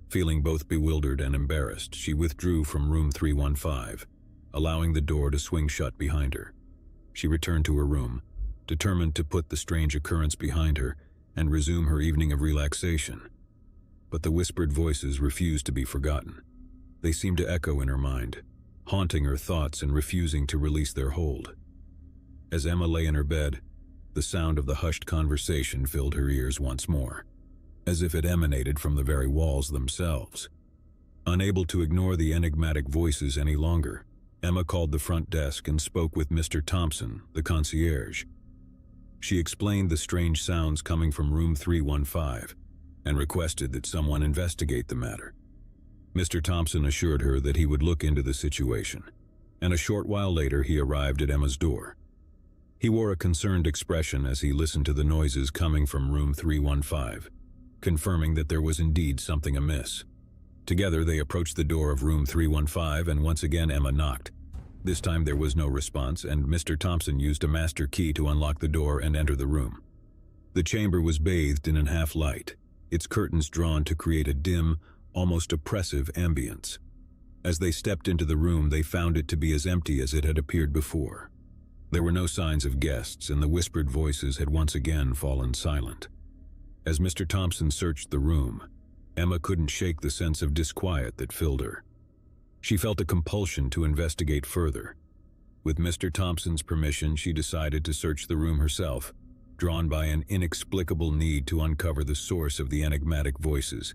Feeling both bewildered and embarrassed, she withdrew from room 315, allowing the door to swing shut behind her. She returned to her room, determined to put the strange occurrence behind her and resume her evening of relaxation. But the whispered voices refused to be forgotten. They seemed to echo in her mind, haunting her thoughts and refusing to release their hold. As Emma lay in her bed, the sound of the hushed conversation filled her ears once more, as if it emanated from the very walls themselves. Unable to ignore the enigmatic voices any longer, Emma called the front desk and spoke with Mr. Thompson, the concierge. She explained the strange sounds coming from room 315 and requested that someone investigate the matter. Mr. Thompson assured her that he would look into the situation, and a short while later he arrived at Emma's door. He wore a concerned expression as he listened to the noises coming from room 315, confirming that there was indeed something amiss. Together they approached the door of room 315 and once again Emma knocked. This time there was no response, and Mr. Thompson used a master key to unlock the door and enter the room. The chamber was bathed in an half-light, its curtains drawn to create a dim, almost oppressive ambience. As they stepped into the room, they found it to be as empty as it had appeared before. There were no signs of guests, and the whispered voices had once again fallen silent. As Mr. Thompson searched the room, Emma couldn't shake the sense of disquiet that filled her. She felt a compulsion to investigate further. With Mr. Thompson's permission, she decided to search the room herself, drawn by an inexplicable need to uncover the source of the enigmatic voices.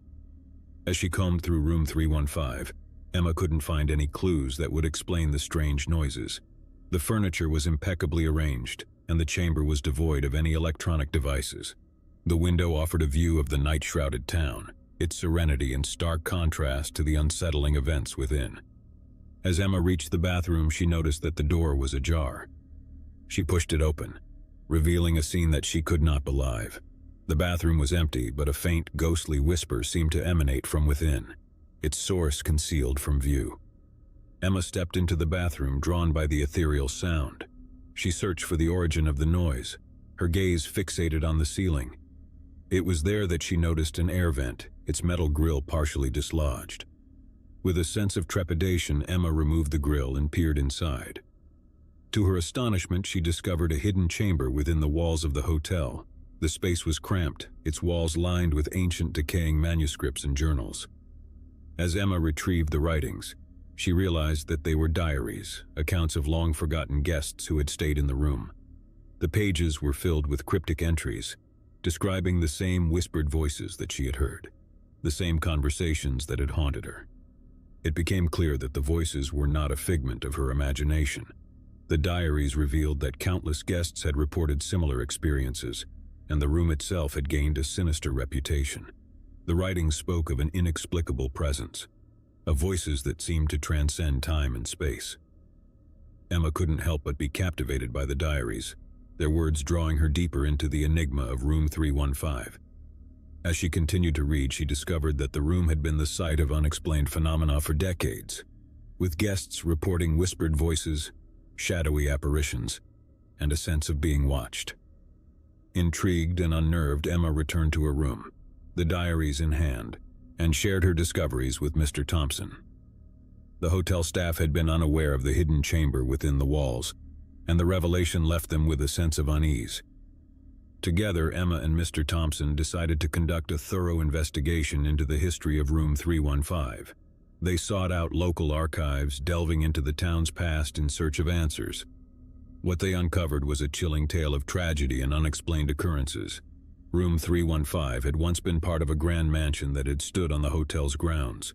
As she combed through room 315, Emma couldn't find any clues that would explain the strange noises. The furniture was impeccably arranged, and the chamber was devoid of any electronic devices. The window offered a view of the night-shrouded town, its serenity in stark contrast to the unsettling events within. As Emma reached the bathroom, she noticed that the door was ajar. She pushed it open, revealing a scene that she could not believe. The bathroom was empty, but a faint, ghostly whisper seemed to emanate from within, its source concealed from view. Emma stepped into the bathroom, drawn by the ethereal sound. She searched for the origin of the noise, her gaze fixated on the ceiling. It was there that she noticed an air vent, its metal grill partially dislodged. With a sense of trepidation, Emma removed the grill and peered inside. To her astonishment, she discovered a hidden chamber within the walls of the hotel. The space was cramped, its walls lined with ancient decaying manuscripts and journals. As Emma retrieved the writings, she realized that they were diaries, accounts of long-forgotten guests who had stayed in the room. The pages were filled with cryptic entries, describing the same whispered voices that she had heard, the same conversations that had haunted her. It became clear that the voices were not a figment of her imagination. The diaries revealed that countless guests had reported similar experiences, and the room itself had gained a sinister reputation. The writings spoke of an inexplicable presence, of voices that seemed to transcend time and space. Emma couldn't help but be captivated by the diaries, their words drawing her deeper into the enigma of room 315. As she continued to read, she discovered that the room had been the site of unexplained phenomena for decades, with guests reporting whispered voices, shadowy apparitions, and a sense of being watched. Intrigued and unnerved, Emma returned to her room, the diaries in hand, and shared her discoveries with Mr. Thompson. The hotel staff had been unaware of the hidden chamber within the walls, and the revelation left them with a sense of unease. Together, Emma and Mr. Thompson decided to conduct a thorough investigation into the history of room 315. They sought out local archives, delving into the town's past in search of answers. What they uncovered was a chilling tale of tragedy and unexplained occurrences. Room 315 had once been part of a grand mansion that had stood on the hotel's grounds.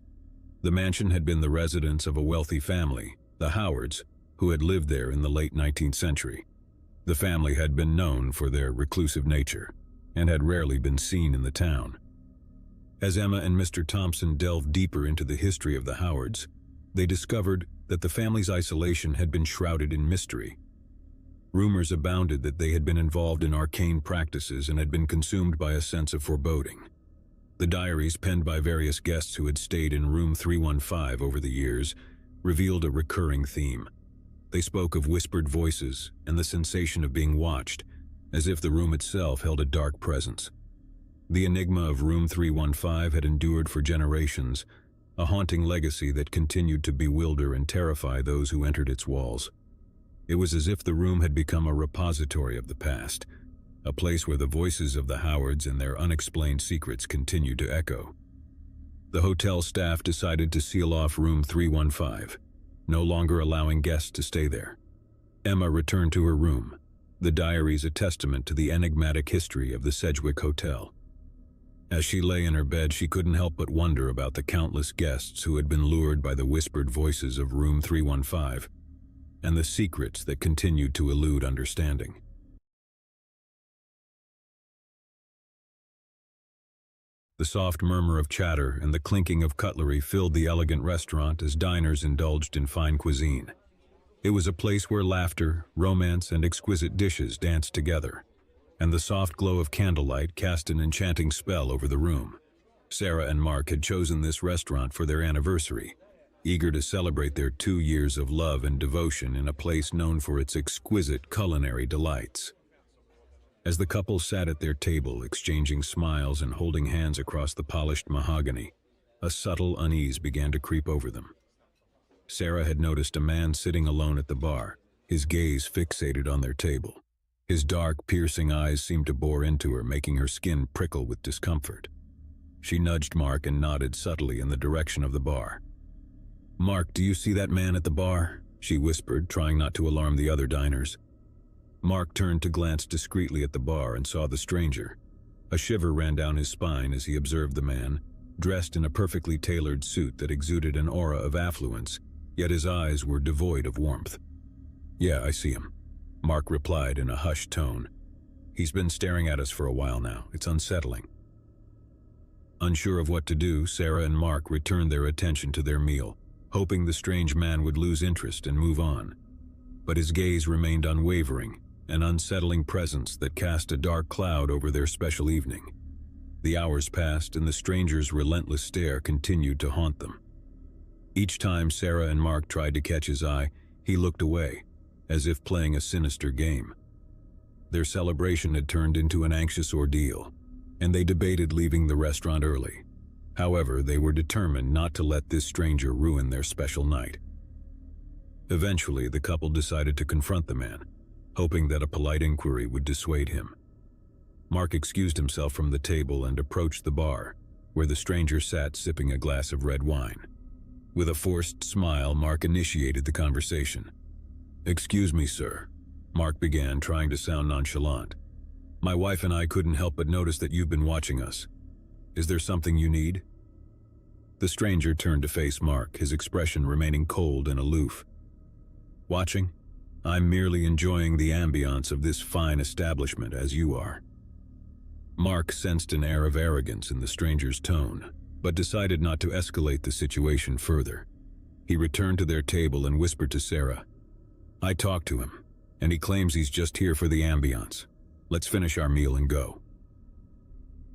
The mansion had been the residence of a wealthy family, the Howards, who had lived there in the late 19th century. The family had been known for their reclusive nature and had rarely been seen in the town. As Emma and Mr. Thompson delved deeper into the history of the Howards, they discovered that the family's isolation had been shrouded in mystery. Rumors abounded that they had been involved in arcane practices and had been consumed by a sense of foreboding. The diaries penned by various guests who had stayed in room 315 over the years revealed a recurring theme. They spoke of whispered voices and the sensation of being watched, as if the room itself held a dark presence. The enigma of room 315 had endured for generations, a haunting legacy that continued to bewilder and terrify those who entered its walls. It was as if the room had become a repository of the past, a place where the voices of the Howards and their unexplained secrets continued to echo. The hotel staff decided to seal off room 315, no longer allowing guests to stay there. Emma returned to her room, the diaries a testament to the enigmatic history of the Sedgwick Hotel. As she lay in her bed, she couldn't help but wonder about the countless guests who had been lured by the whispered voices of room 315, and the secrets that continued to elude understanding. The soft murmur of chatter and the clinking of cutlery filled the elegant restaurant as diners indulged in fine cuisine. It was a place where laughter, romance, and exquisite dishes danced together, and the soft glow of candlelight cast an enchanting spell over the room. Sarah and Mark had chosen this restaurant for their anniversary, eager to celebrate their 2 years of love and devotion in a place known for its exquisite culinary delights. As the couple sat at their table, exchanging smiles and holding hands across the polished mahogany, a subtle unease began to creep over them. Sarah had noticed a man sitting alone at the bar, his gaze fixated on their table. His dark, piercing eyes seemed to bore into her, making her skin prickle with discomfort. She nudged Mark and nodded subtly in the direction of the bar. "Mark, do you see that man at the bar?" she whispered, trying not to alarm the other diners. Mark turned to glance discreetly at the bar and saw the stranger. A shiver ran down his spine as he observed the man, dressed in a perfectly tailored suit that exuded an aura of affluence, yet his eyes were devoid of warmth. "Yeah, I see him," Mark replied in a hushed tone. "He's been staring at us for a while now. It's unsettling." Unsure of what to do, Sarah and Mark returned their attention to their meal, hoping the strange man would lose interest and move on. But his gaze remained unwavering, an unsettling presence that cast a dark cloud over their special evening. The hours passed, and the stranger's relentless stare continued to haunt them. Each time Sarah and Mark tried to catch his eye, he looked away, as if playing a sinister game. Their celebration had turned into an anxious ordeal, and they debated leaving the restaurant early. However, they were determined not to let this stranger ruin their special night. Eventually, the couple decided to confront the man, hoping that a polite inquiry would dissuade him. Mark excused himself from the table and approached the bar, where the stranger sat sipping a glass of red wine. With a forced smile, Mark initiated the conversation. "Excuse me, sir," Mark began, trying to sound nonchalant. "My wife and I couldn't help but notice that you've been watching us. Is there something you need?" The stranger turned to face Mark, his expression remaining cold and aloof. "Watching? I'm merely enjoying the ambiance of this fine establishment, as you are." Mark sensed an air of arrogance in the stranger's tone, but decided not to escalate the situation further. He returned to their table and whispered to Sarah, "I talked to him, and he claims he's just here for the ambiance. Let's finish our meal and go."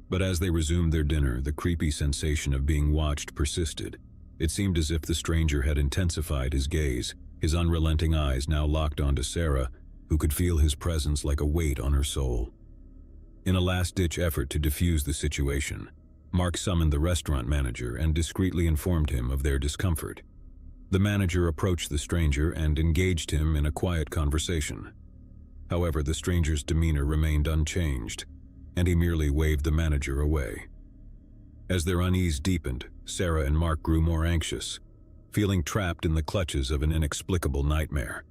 But as they resumed their dinner, the creepy sensation of being watched persisted. It seemed as if the stranger had intensified his gaze, his unrelenting eyes now locked onto Sarah, who could feel his presence like a weight on her soul. In a last-ditch effort to defuse the situation, Mark summoned the restaurant manager and discreetly informed him of their discomfort. The manager approached the stranger and engaged him in a quiet conversation. However, the stranger's demeanor remained unchanged, and he merely waved the manager away. As their unease deepened, Sarah and Mark grew more anxious, feeling trapped in the clutches of an inexplicable nightmare.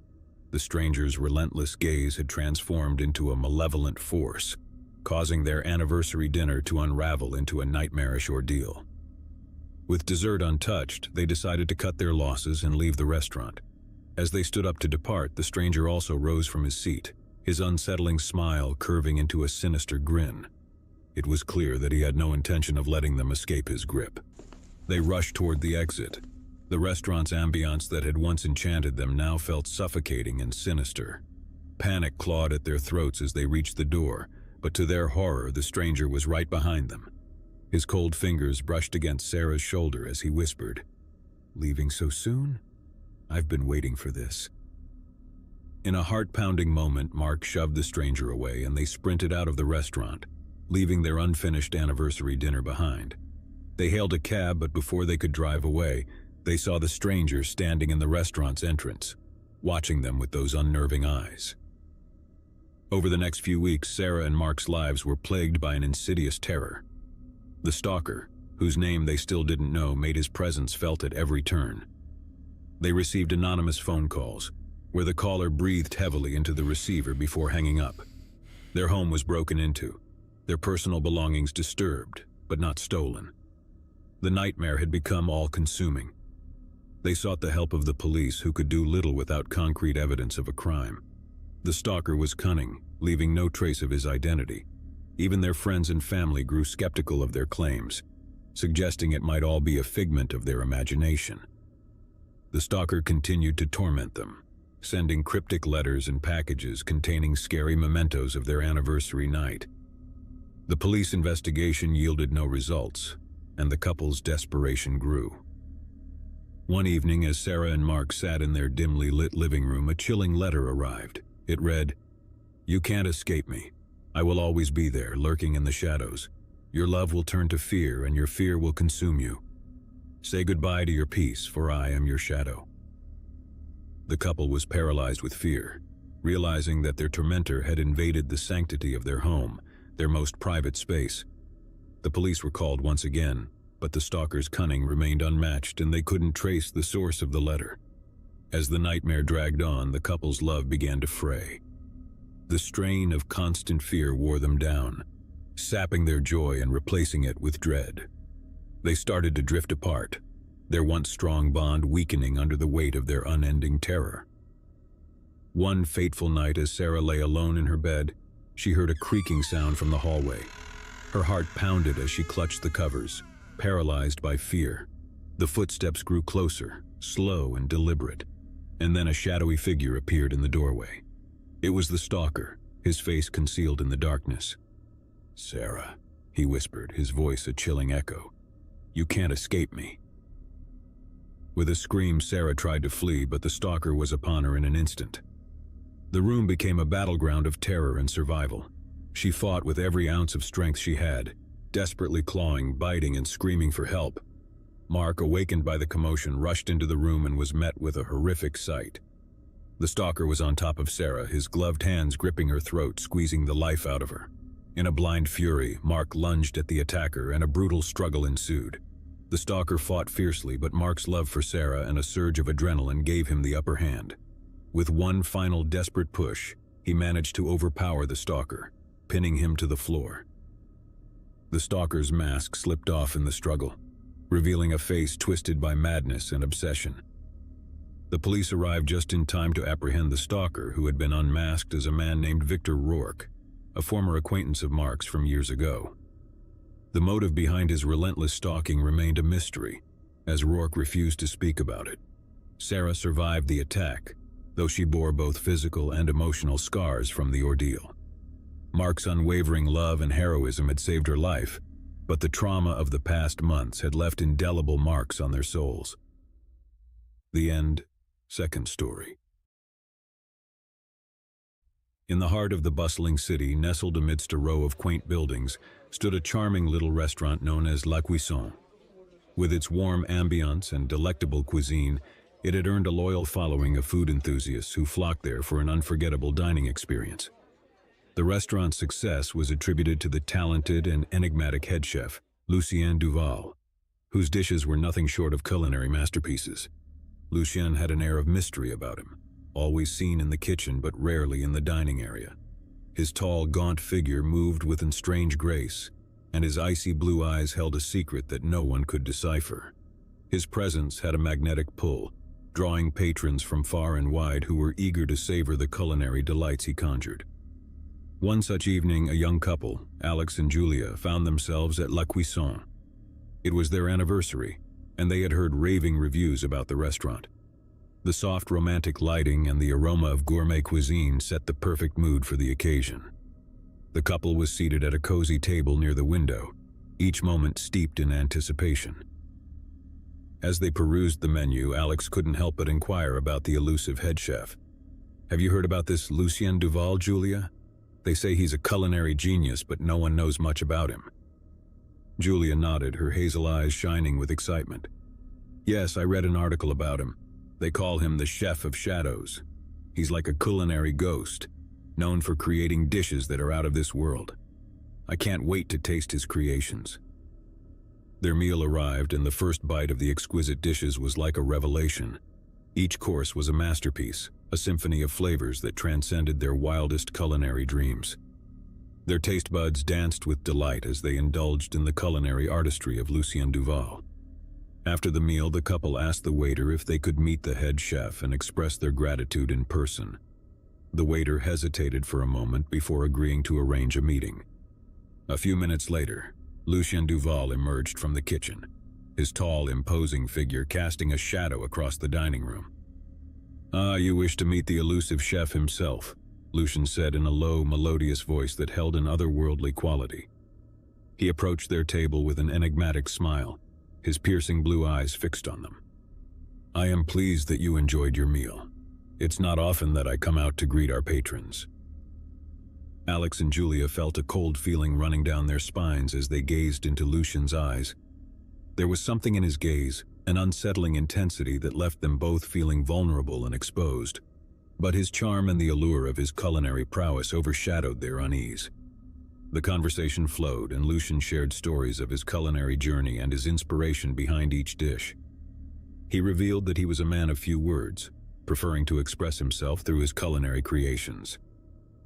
The stranger's relentless gaze had transformed into a malevolent force, causing their anniversary dinner to unravel into a nightmarish ordeal. With dessert untouched, they decided to cut their losses and leave the restaurant. As they stood up to depart, the stranger also rose from his seat, his unsettling smile curving into a sinister grin. It was clear that he had no intention of letting them escape his grip. They rushed toward the exit. The restaurant's ambiance that had once enchanted them now felt suffocating and sinister. Panic clawed at their throats as they reached the door, but to their horror, the stranger was right behind them. His cold fingers brushed against Sarah's shoulder as he whispered, "Leaving so soon? I've been waiting for this." In a heart-pounding moment, Mark shoved the stranger away and they sprinted out of the restaurant, leaving their unfinished anniversary dinner behind. They hailed a cab, but before they could drive away, they saw the stranger standing in the restaurant's entrance, watching them with those unnerving eyes. Over the next few weeks, Sarah and Mark's lives were plagued by an insidious terror. The stalker, whose name they still didn't know, made his presence felt at every turn. They received anonymous phone calls, where the caller breathed heavily into the receiver before hanging up. Their home was broken into, their personal belongings disturbed, but not stolen. The nightmare had become all-consuming. They sought the help of the police, who could do little without concrete evidence of a crime. The stalker was cunning, leaving no trace of his identity. Even their friends and family grew skeptical of their claims, suggesting it might all be a figment of their imagination. The stalker continued to torment them, sending cryptic letters and packages containing scary mementos of their anniversary night. The police investigation yielded no results, and the couple's desperation grew. One evening, as Sarah and Mark sat in their dimly lit living room, a chilling letter arrived. It read, "You can't escape me. I will always be there, lurking in the shadows. Your love will turn to fear, and your fear will consume you. Say goodbye to your peace, for I am your shadow." The couple was paralyzed with fear, realizing that their tormentor had invaded the sanctity of their home, their most private space. The police were called once again, but the stalker's cunning remained unmatched and they couldn't trace the source of the letter. As the nightmare dragged on, the couple's love began to fray. The strain of constant fear wore them down, sapping their joy and replacing it with dread. They started to drift apart, their once strong bond weakening under the weight of their unending terror. One fateful night, as Sarah lay alone in her bed, she heard a creaking sound from the hallway. Her heart pounded as she clutched the covers, paralyzed by fear. The footsteps grew closer, slow and deliberate, and then a shadowy figure appeared in the doorway. It was the stalker, his face concealed in the darkness. "Sarah," he whispered, his voice a chilling echo. "You can't escape me." With a scream, Sarah tried to flee, but the stalker was upon her in an instant. The room became a battleground of terror and survival. She fought with every ounce of strength she had, desperately clawing, biting, and screaming for help. Mark, awakened by the commotion, rushed into the room and was met with a horrific sight. The stalker was on top of Sarah, his gloved hands gripping her throat, squeezing the life out of her. In a blind fury, Mark lunged at the attacker, and a brutal struggle ensued. The stalker fought fiercely, but Mark's love for Sarah and a surge of adrenaline gave him the upper hand. With one final desperate push, he managed to overpower the stalker, pinning him to the floor. The stalker's mask slipped off in the struggle, revealing a face twisted by madness and obsession. The police arrived just in time to apprehend the stalker, who had been unmasked as a man named Victor Rourke, a former acquaintance of Mark's from years ago. The motive behind his relentless stalking remained a mystery, as Rourke refused to speak about it. Sarah survived the attack, though she bore both physical and emotional scars from the ordeal. Mark's unwavering love and heroism had saved her life, but the trauma of the past months had left indelible marks on their souls. The end. Second story. In the heart of the bustling city, nestled amidst a row of quaint buildings, stood a charming little restaurant known as La Cuisson. With its warm ambiance and delectable cuisine, it had earned a loyal following of food enthusiasts who flocked there for an unforgettable dining experience. The restaurant's success was attributed to the talented and enigmatic head chef, Lucien Duval, whose dishes were nothing short of culinary masterpieces. Lucien had an air of mystery about him, always seen in the kitchen but rarely in the dining area. His tall, gaunt figure moved with strange grace, and his icy blue eyes held a secret that no one could decipher. His presence had a magnetic pull, drawing patrons from far and wide who were eager to savor the culinary delights he conjured. One such evening, a young couple, Alex and Julia, found themselves at La Cuisson. It was their anniversary, and they had heard raving reviews about the restaurant. The soft romantic lighting and the aroma of gourmet cuisine set the perfect mood for the occasion. The couple was seated at a cozy table near the window, each moment steeped in anticipation. As they perused the menu, Alex couldn't help but inquire about the elusive head chef. "Have you heard about this Lucien Duval, Julia? They say he's a culinary genius, but no one knows much about him." Julia nodded, her hazel eyes shining with excitement. "Yes, I read an article about him. They call him the Chef of Shadows. He's like a culinary ghost, known for creating dishes that are out of this world. I can't wait to taste his creations." Their meal arrived, and the first bite of the exquisite dishes was like a revelation. Each course was a masterpiece, a symphony of flavors that transcended their wildest culinary dreams. Their taste buds danced with delight as they indulged in the culinary artistry of Lucien Duval. After the meal, the couple asked the waiter if they could meet the head chef and express their gratitude in person. The waiter hesitated for a moment before agreeing to arrange a meeting. A few minutes later, Lucien Duval emerged from the kitchen, his tall, imposing figure casting a shadow across the dining room. "Ah, you wish to meet the elusive chef himself," Lucien said in a low, melodious voice that held an otherworldly quality. He approached their table with an enigmatic smile, his piercing blue eyes fixed on them. "I am pleased that you enjoyed your meal. It's not often that I come out to greet our patrons." Alex and Julia felt a cold feeling running down their spines as they gazed into Lucien's eyes. There was something in his gaze, an unsettling intensity that left them both feeling vulnerable and exposed. But his charm and the allure of his culinary prowess overshadowed their unease. The conversation flowed, and Lucien shared stories of his culinary journey and his inspiration behind each dish. He revealed that he was a man of few words, preferring to express himself through his culinary creations.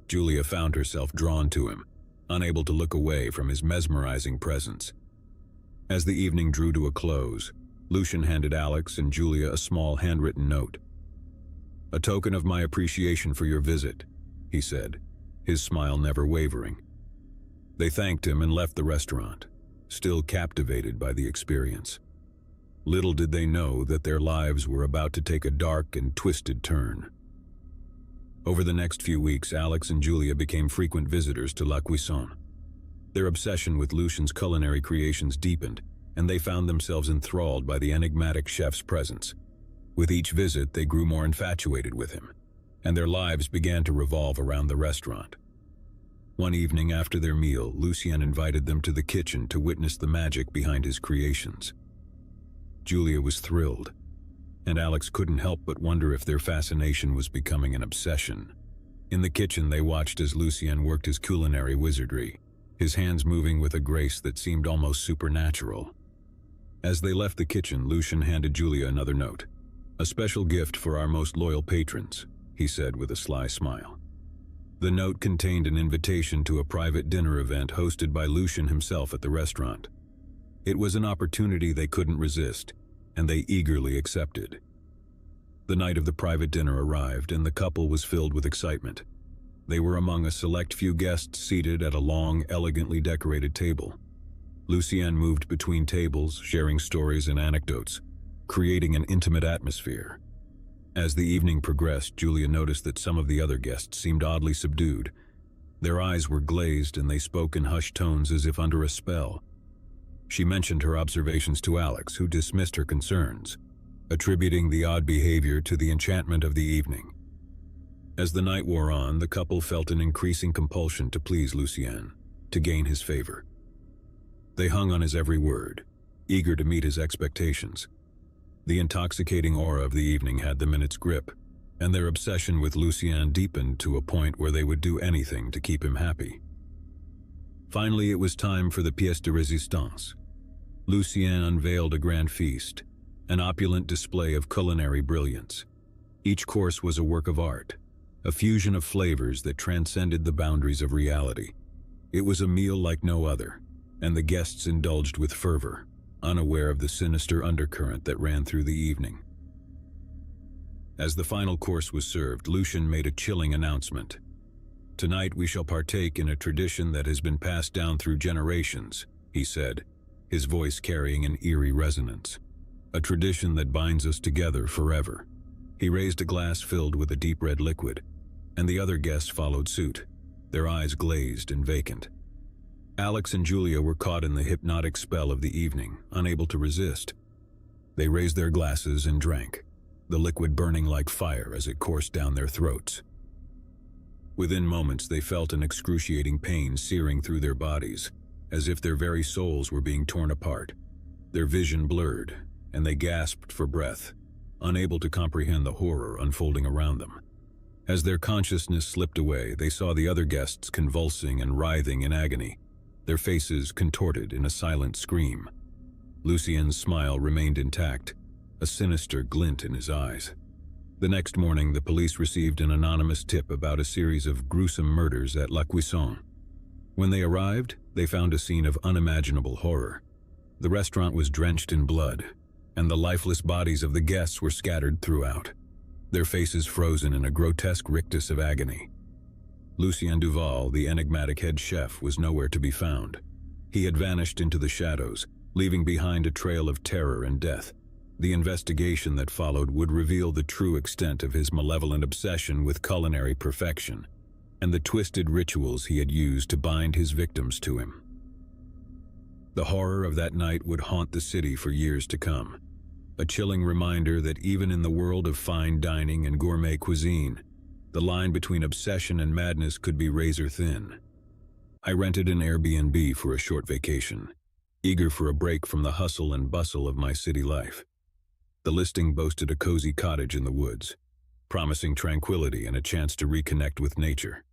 Julia found herself drawn to him, unable to look away from his mesmerizing presence. As the evening drew to a close, Lucien handed Alex and Julia a small handwritten note. "A token of my appreciation for your visit," he said, his smile never wavering. They thanked him and left the restaurant, still captivated by the experience. Little did they know that their lives were about to take a dark and twisted turn. Over the next few weeks, Alex and Julia became frequent visitors to La Cuisine. Their obsession with Lucien's culinary creations deepened, and they found themselves enthralled by the enigmatic chef's presence. With each visit, they grew more infatuated with him, and their lives began to revolve around the restaurant. One evening after their meal, Lucien invited them to the kitchen to witness the magic behind his creations. Julia was thrilled, and Alex couldn't help but wonder if their fascination was becoming an obsession. In the kitchen, they watched as Lucien worked his culinary wizardry, his hands moving with a grace that seemed almost supernatural. As they left the kitchen, Lucien handed Julia another note. "A special gift for our most loyal patrons," he said with a sly smile. The note contained an invitation to a private dinner event hosted by Lucien himself at the restaurant. It was an opportunity they couldn't resist, and they eagerly accepted. The night of the private dinner arrived, and the couple was filled with excitement. They were among a select few guests seated at a long, elegantly decorated table. Lucien moved between tables, sharing stories and anecdotes, creating an intimate atmosphere. As the evening progressed, Julia noticed that some of the other guests seemed oddly subdued. Their eyes were glazed, and they spoke in hushed tones as if under a spell. She mentioned her observations to Alex, who dismissed her concerns, attributing the odd behavior to the enchantment of the evening. As the night wore on, the couple felt an increasing compulsion to please Lucien, to gain his favor. They hung on his every word, eager to meet his expectations. The intoxicating aura of the evening had them in its grip, and their obsession with Lucien deepened to a point where they would do anything to keep him happy. Finally, it was time for the pièce de résistance. Lucien unveiled a grand feast, an opulent display of culinary brilliance. Each course was a work of art, a fusion of flavors that transcended the boundaries of reality. It was a meal like no other, and the guests indulged with fervor, unaware of the sinister undercurrent that ran through the evening. As the final course was served, Lucien made a chilling announcement. "Tonight we shall partake in a tradition that has been passed down through generations," he said, his voice carrying an eerie resonance. "A tradition that binds us together forever." He raised a glass filled with a deep red liquid, and the other guests followed suit, their eyes glazed and vacant. Alex and Julia were caught in the hypnotic spell of the evening, unable to resist. They raised their glasses and drank, the liquid burning like fire as it coursed down their throats. Within moments, they felt an excruciating pain searing through their bodies, as if their very souls were being torn apart. Their vision blurred, and they gasped for breath, unable to comprehend the horror unfolding around them. As their consciousness slipped away, they saw the other guests convulsing and writhing in agony, their faces contorted in a silent scream. Lucien's smile remained intact, a sinister glint in his eyes. The next morning, the police received an anonymous tip about a series of gruesome murders at La Cuisson. When they arrived, they found a scene of unimaginable horror. The restaurant was drenched in blood, and the lifeless bodies of the guests were scattered throughout, their faces frozen in a grotesque rictus of agony. Lucien Duval, the enigmatic head chef, was nowhere to be found. He had vanished into the shadows, leaving behind a trail of terror and death. The investigation that followed would reveal the true extent of his malevolent obsession with culinary perfection, and the twisted rituals he had used to bind his victims to him. The horror of that night would haunt the city for years to come, a chilling reminder that even in the world of fine dining and gourmet cuisine, the line between obsession and madness could be razor thin. I rented an Airbnb for a short vacation, eager for a break from the hustle and bustle of my city life. The listing boasted a cozy cottage in the woods, promising tranquility and a chance to reconnect with nature.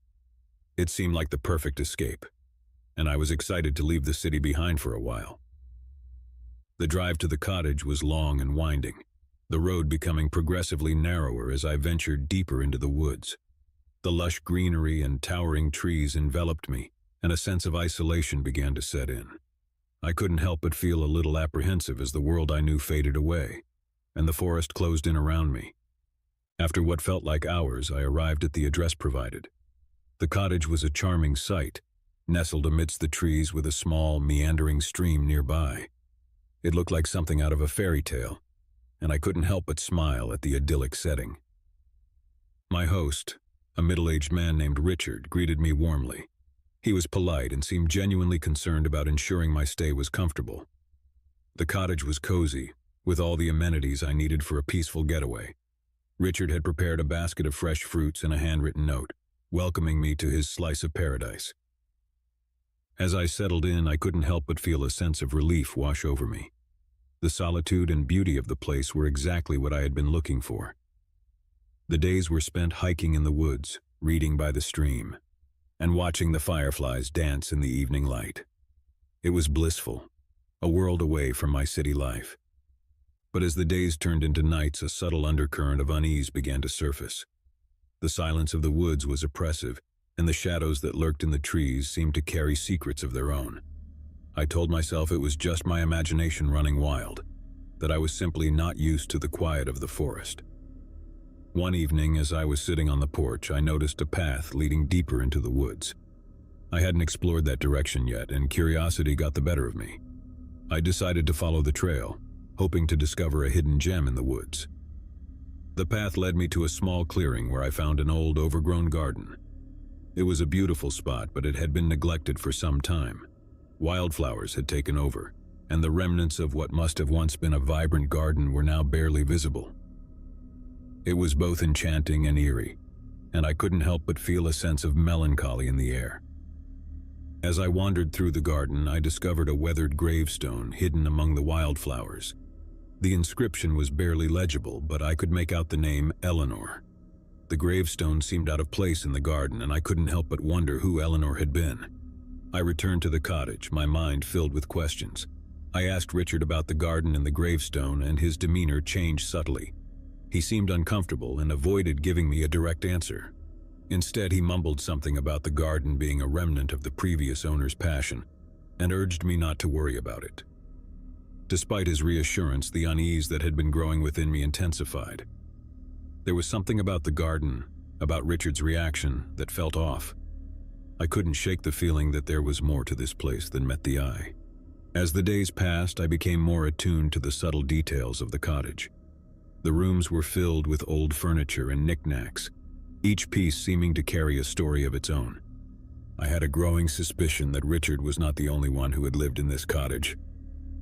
It seemed like the perfect escape, and I was excited to leave the city behind for a while. The drive to the cottage was long and winding, the road becoming progressively narrower as I ventured deeper into the woods. The lush greenery and towering trees enveloped me, and a sense of isolation began to set in. I couldn't help but feel a little apprehensive as the world I knew faded away, and the forest closed in around me. After what felt like hours, I arrived at the address provided. The cottage was a charming sight, nestled amidst the trees with a small, meandering stream nearby. It looked like something out of a fairy tale, and I couldn't help but smile at the idyllic setting. My host, a middle-aged man named Richard, greeted me warmly. He was polite and seemed genuinely concerned about ensuring my stay was comfortable. The cottage was cozy, with all the amenities I needed for a peaceful getaway. Richard had prepared a basket of fresh fruits and a handwritten note, welcoming me to his slice of paradise. As I settled in, I couldn't help but feel a sense of relief wash over me. The solitude and beauty of the place were exactly what I had been looking for. The days were spent hiking in the woods, reading by the stream, and watching the fireflies dance in the evening light. It was blissful, a world away from my city life. But as the days turned into nights, a subtle undercurrent of unease began to surface. The silence of the woods was oppressive, and the shadows that lurked in the trees seemed to carry secrets of their own. I told myself it was just my imagination running wild, that I was simply not used to the quiet of the forest. One evening, as I was sitting on the porch, I noticed a path leading deeper into the woods. I hadn't explored that direction yet, and curiosity got the better of me. I decided to follow the trail, hoping to discover a hidden gem in the woods. The path led me to a small clearing where I found an old, overgrown garden. It was a beautiful spot, but it had been neglected for some time. Wildflowers had taken over, and the remnants of what must have once been a vibrant garden were now barely visible. It was both enchanting and eerie, and I couldn't help but feel a sense of melancholy in the air. As I wandered through the garden, I discovered a weathered gravestone hidden among the wildflowers. The inscription was barely legible, but I could make out the name Eleanor. The gravestone seemed out of place in the garden, and I couldn't help but wonder who Eleanor had been. I returned to the cottage, my mind filled with questions. I asked Richard about the garden and the gravestone, and his demeanor changed subtly. He seemed uncomfortable and avoided giving me a direct answer. Instead, he mumbled something about the garden being a remnant of the previous owner's passion, and urged me not to worry about it. Despite his reassurance, the unease that had been growing within me intensified. There was something about the garden, about Richard's reaction, that felt off. I couldn't shake the feeling that there was more to this place than met the eye. As the days passed, I became more attuned to the subtle details of the cottage. The rooms were filled with old furniture and knickknacks, each piece seeming to carry a story of its own. I had a growing suspicion that Richard was not the only one who had lived in this cottage.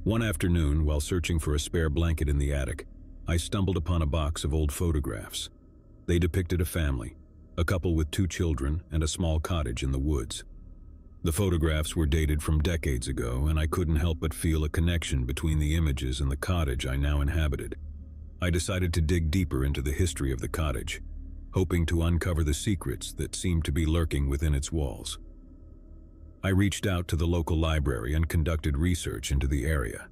One afternoon, while searching for a spare blanket in the attic, I stumbled upon a box of old photographs. They depicted a family, a couple with 2 children, and a small cottage in the woods. The photographs were dated from decades ago, and I couldn't help but feel a connection between the images and the cottage I now inhabited. I decided to dig deeper into the history of the cottage, hoping to uncover the secrets that seemed to be lurking within its walls. I reached out to the local library and conducted research into the area.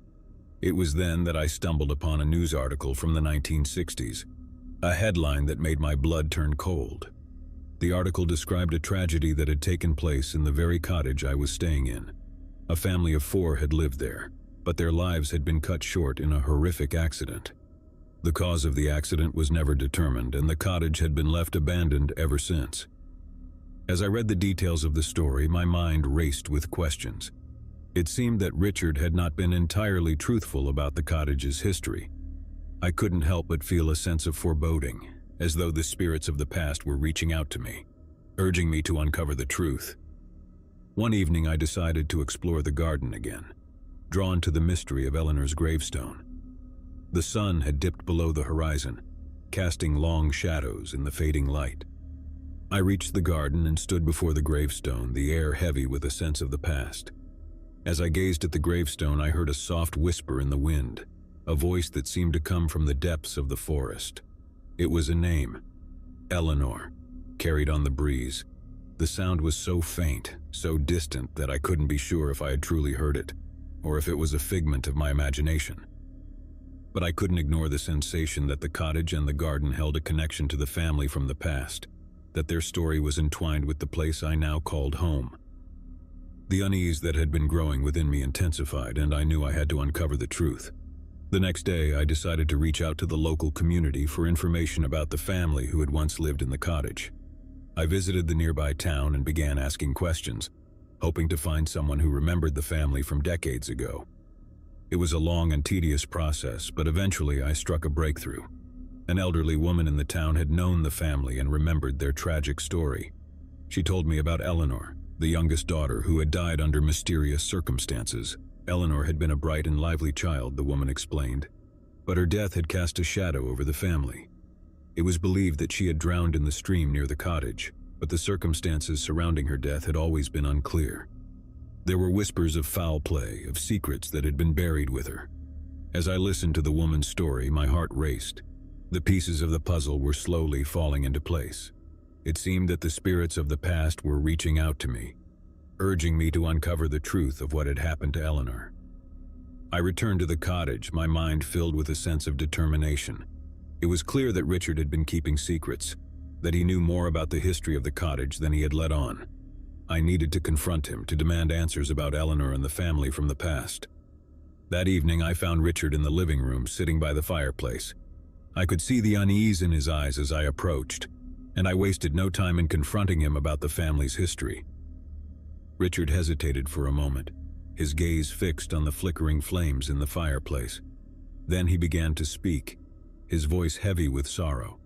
It was then that I stumbled upon a news article from the 1960s, a headline that made my blood turn cold. The article described a tragedy that had taken place in the very cottage I was staying in. A family of 4 had lived there, but their lives had been cut short in a horrific accident. The cause of the accident was never determined, and the cottage had been left abandoned ever since. As I read the details of the story, my mind raced with questions. It seemed that Richard had not been entirely truthful about the cottage's history. I couldn't help but feel a sense of foreboding, as though the spirits of the past were reaching out to me, urging me to uncover the truth. One evening I decided to explore the garden again, drawn to the mystery of Eleanor's gravestone. The sun had dipped below the horizon, casting long shadows in the fading light. I reached the garden and stood before the gravestone, the air heavy with a sense of the past. As I gazed at the gravestone, I heard a soft whisper in the wind, a voice that seemed to come from the depths of the forest. It was a name, Eleanor, carried on the breeze. The sound was so faint, so distant, that I couldn't be sure if I had truly heard it, or if it was a figment of my imagination. But I couldn't ignore the sensation that the cottage and the garden held a connection to the family from the past, that their story was entwined with the place I now called home. The unease that had been growing within me intensified, and I knew I had to uncover the truth. The next day, I decided to reach out to the local community for information about the family who had once lived in the cottage. I visited the nearby town and began asking questions, hoping to find someone who remembered the family from decades ago. It was a long and tedious process, but eventually I struck a breakthrough. An elderly woman in the town had known the family and remembered their tragic story. She told me about Eleanor, the youngest daughter who had died under mysterious circumstances. Eleanor had been a bright and lively child, the woman explained, but her death had cast a shadow over the family. It was believed that she had drowned in the stream near the cottage, but the circumstances surrounding her death had always been unclear. There were whispers of foul play, of secrets that had been buried with her. As I listened to the woman's story, my heart raced. The pieces of the puzzle were slowly falling into place. It seemed that the spirits of the past were reaching out to me, urging me to uncover the truth of what had happened to Eleanor. I returned to the cottage, my mind filled with a sense of determination. It was clear that Richard had been keeping secrets, that he knew more about the history of the cottage than he had let on. I needed to confront him, to demand answers about Eleanor and the family from the past. That evening, I found Richard in the living room, sitting by the fireplace. I could see the unease in his eyes as I approached, and I wasted no time in confronting him about the family's history. Richard hesitated for a moment, his gaze fixed on the flickering flames in the fireplace. Then he began to speak, his voice heavy with sorrow.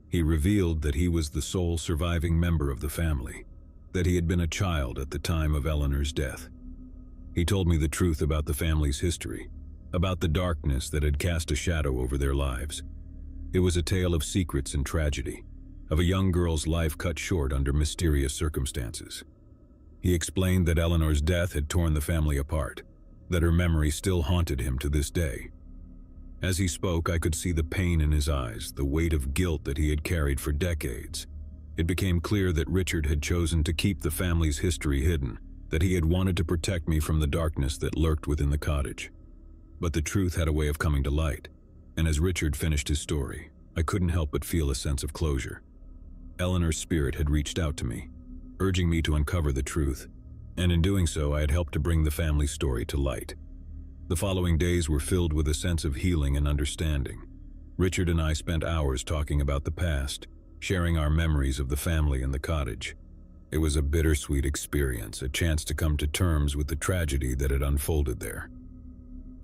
He revealed that he was the sole surviving member of the family, that he had been a child at the time of Eleanor's death. He told me the truth about the family's history, about the darkness that had cast a shadow over their lives. It was a tale of secrets and tragedy, of a young girl's life cut short under mysterious circumstances. He explained that Eleanor's death had torn the family apart, that her memory still haunted him to this day. As he spoke, I could see the pain in his eyes, the weight of guilt that he had carried for decades. It became clear that Richard had chosen to keep the family's history hidden, that he had wanted to protect me from the darkness that lurked within the cottage. But the truth had a way of coming to light, and as Richard finished his story, I couldn't help but feel a sense of closure. Eleanor's spirit had reached out to me, urging me to uncover the truth, and in doing so I had helped to bring the family's story to light. The following days were filled with a sense of healing and understanding. Richard and I spent hours talking about the past, sharing our memories of the family and the cottage. It was a bittersweet experience, a chance to come to terms with the tragedy that had unfolded there.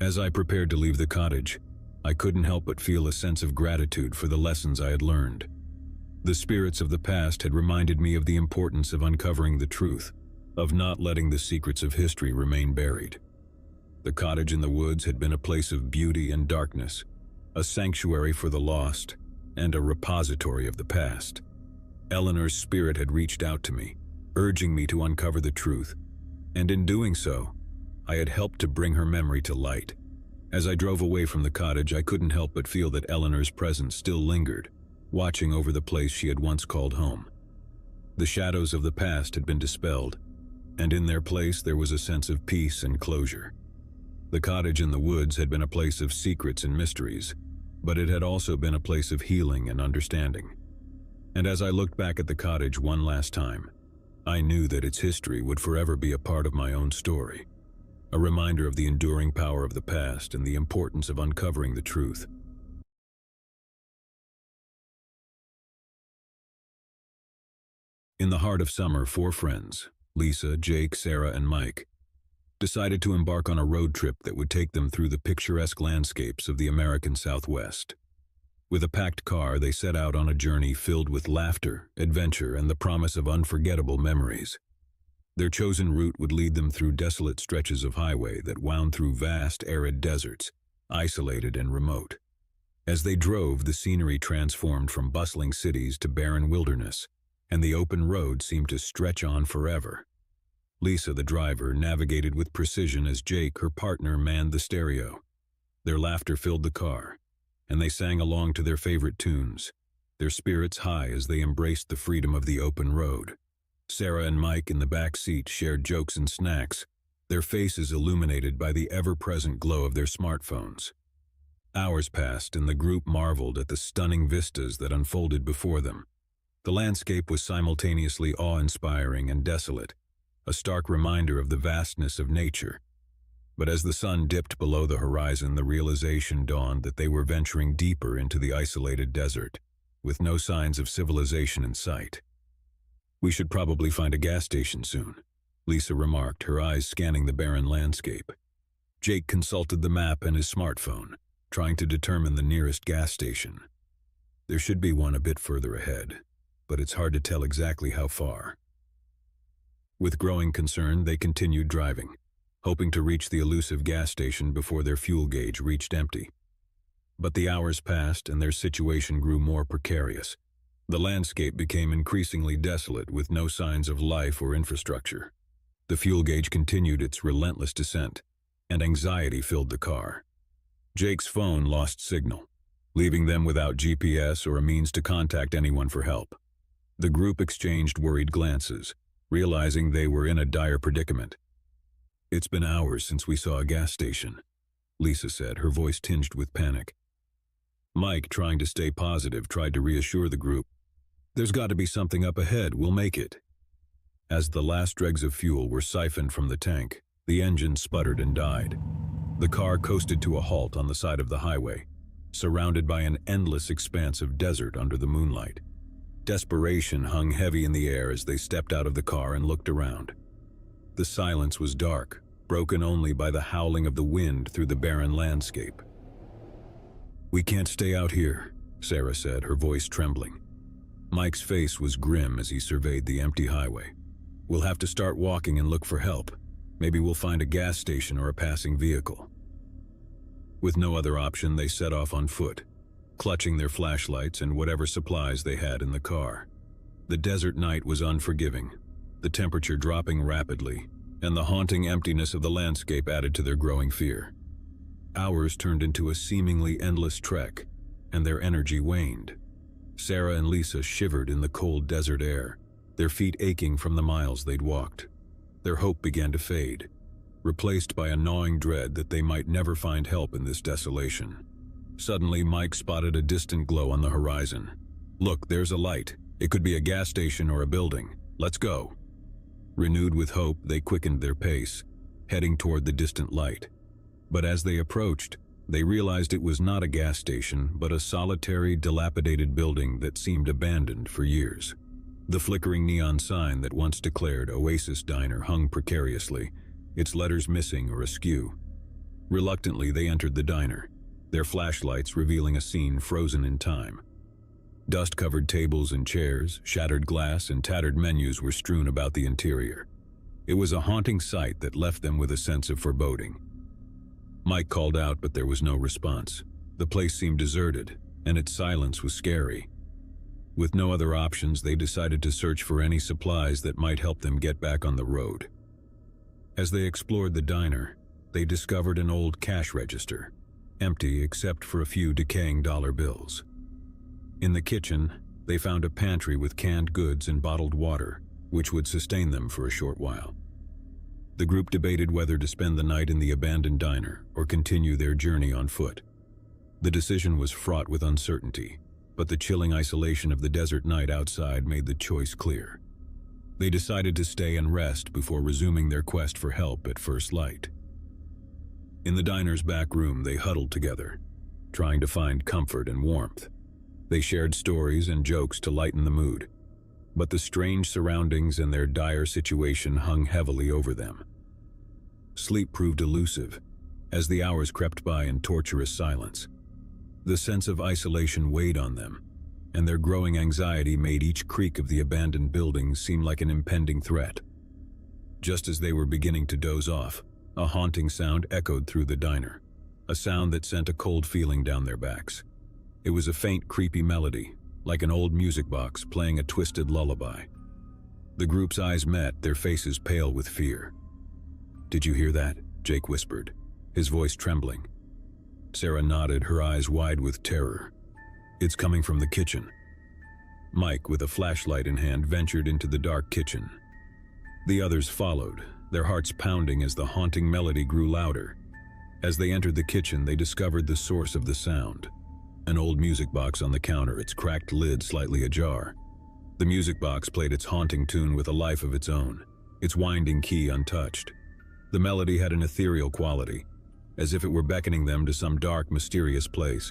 As I prepared to leave the cottage, I couldn't help but feel a sense of gratitude for the lessons I had learned. The spirits of the past had reminded me of the importance of uncovering the truth, of not letting the secrets of history remain buried. The cottage in the woods had been a place of beauty and darkness, a sanctuary for the lost, and a repository of the past. Eleanor's spirit had reached out to me, urging me to uncover the truth, and in doing so, I had helped to bring her memory to light. As I drove away from the cottage, I couldn't help but feel that Eleanor's presence still lingered, watching over the place she had once called home. The shadows of the past had been dispelled, and in their place there was a sense of peace and closure. The cottage in the woods had been a place of secrets and mysteries, but it had also been a place of healing and understanding. And as I looked back at the cottage one last time, I knew that its history would forever be a part of my own story, a reminder of the enduring power of the past and the importance of uncovering the truth. In the heart of summer, 4 friends, Lisa, Jake, Sarah, and Mike, decided to embark on a road trip that would take them through the picturesque landscapes of the American Southwest. With a packed car, they set out on a journey filled with laughter, adventure, and the promise of unforgettable memories. Their chosen route would lead them through desolate stretches of highway that wound through vast, arid deserts, isolated and remote. As they drove, the scenery transformed from bustling cities to barren wilderness, and the open road seemed to stretch on forever. Lisa, the driver, navigated with precision as Jake, her partner, manned the stereo. Their laughter filled the car, and they sang along to their favorite tunes, their spirits high as they embraced the freedom of the open road. Sarah and Mike in the back seat shared jokes and snacks, their faces illuminated by the ever-present glow of their smartphones. Hours passed, and the group marveled at the stunning vistas that unfolded before them. The landscape was simultaneously awe-inspiring and desolate, a stark reminder of the vastness of nature. But as the sun dipped below the horizon, the realization dawned that they were venturing deeper into the isolated desert, with no signs of civilization in sight. "We should probably find a gas station soon," Lisa remarked, her eyes scanning the barren landscape. Jake consulted the map and his smartphone, trying to determine the nearest gas station. There should be one a bit further ahead, but it's hard to tell exactly how far. With growing concern, they continued driving, hoping to reach the elusive gas station before their fuel gauge reached empty. But the hours passed and their situation grew more precarious. The landscape became increasingly desolate with no signs of life or infrastructure. The fuel gauge continued its relentless descent, and anxiety filled the car. Jake's phone lost signal, leaving them without GPS or a means to contact anyone for help. The group exchanged worried glances, realizing they were in a dire predicament. "It's been hours since we saw a gas station," Lisa said, her voice tinged with panic. Mike, trying to stay positive, tried to reassure the group. "There's got to be something up ahead, we'll make it." As the last dregs of fuel were siphoned from the tank, the engine sputtered and died. The car coasted to a halt on the side of the highway, surrounded by an endless expanse of desert under the moonlight. Desperation hung heavy in the air as they stepped out of the car and looked around. The silence was dark, broken only by the howling of the wind through the barren landscape. "We can't stay out here," Sarah said, her voice trembling. Mike's face was grim as he surveyed the empty highway. "We'll have to start walking and look for help. Maybe we'll find a gas station or a passing vehicle." With no other option, they set off on foot, clutching their flashlights and whatever supplies they had in the car. The desert night was unforgiving, the temperature dropping rapidly, and the haunting emptiness of the landscape added to their growing fear. Hours turned into a seemingly endless trek, and their energy waned. Sarah and Lisa shivered in the cold desert air, their feet aching from the miles they'd walked. Their hope began to fade, replaced by a gnawing dread that they might never find help in this desolation. Suddenly, Mike spotted a distant glow on the horizon. "Look, there's a light. It could be a gas station or a building. Let's go." Renewed with hope, they quickened their pace, heading toward the distant light. But as they approached, they realized it was not a gas station, but a solitary, dilapidated building that seemed abandoned for years. The flickering neon sign that once declared Oasis Diner hung precariously, its letters missing or askew. Reluctantly, they entered the diner, their flashlights revealing a scene frozen in time. Dust-covered tables and chairs, shattered glass, and tattered menus were strewn about the interior. It was a haunting sight that left them with a sense of foreboding. Mike called out, but there was no response. The place seemed deserted, and its silence was scary. With no other options, they decided to search for any supplies that might help them get back on the road. As they explored the diner, they discovered an old cash register, empty except for a few decaying dollar bills. In the kitchen, they found a pantry with canned goods and bottled water, which would sustain them for a short while. The group debated whether to spend the night in the abandoned diner or continue their journey on foot. The decision was fraught with uncertainty, but the chilling isolation of the desert night outside made the choice clear. They decided to stay and rest before resuming their quest for help at first light. In the diner's back room, they huddled together, trying to find comfort and warmth. They shared stories and jokes to lighten the mood, but the strange surroundings and their dire situation hung heavily over them. Sleep proved elusive, as the hours crept by in torturous silence. The sense of isolation weighed on them, and their growing anxiety made each creak of the abandoned buildings seem like an impending threat. Just as they were beginning to doze off, a haunting sound echoed through the diner, a sound that sent a cold feeling down their backs. It was a faint, creepy melody, like an old music box playing a twisted lullaby. The group's eyes met, their faces pale with fear. "Did you hear that?" Jake whispered, his voice trembling. Sarah nodded, her eyes wide with terror. "It's coming from the kitchen." Mike, with a flashlight in hand, ventured into the dark kitchen. The others followed, their hearts pounding as the haunting melody grew louder. As they entered the kitchen, they discovered the source of the sound. An old music box on the counter, its cracked lid slightly ajar. The music box played its haunting tune with a life of its own, its winding key untouched. The melody had an ethereal quality, as if it were beckoning them to some dark, mysterious place.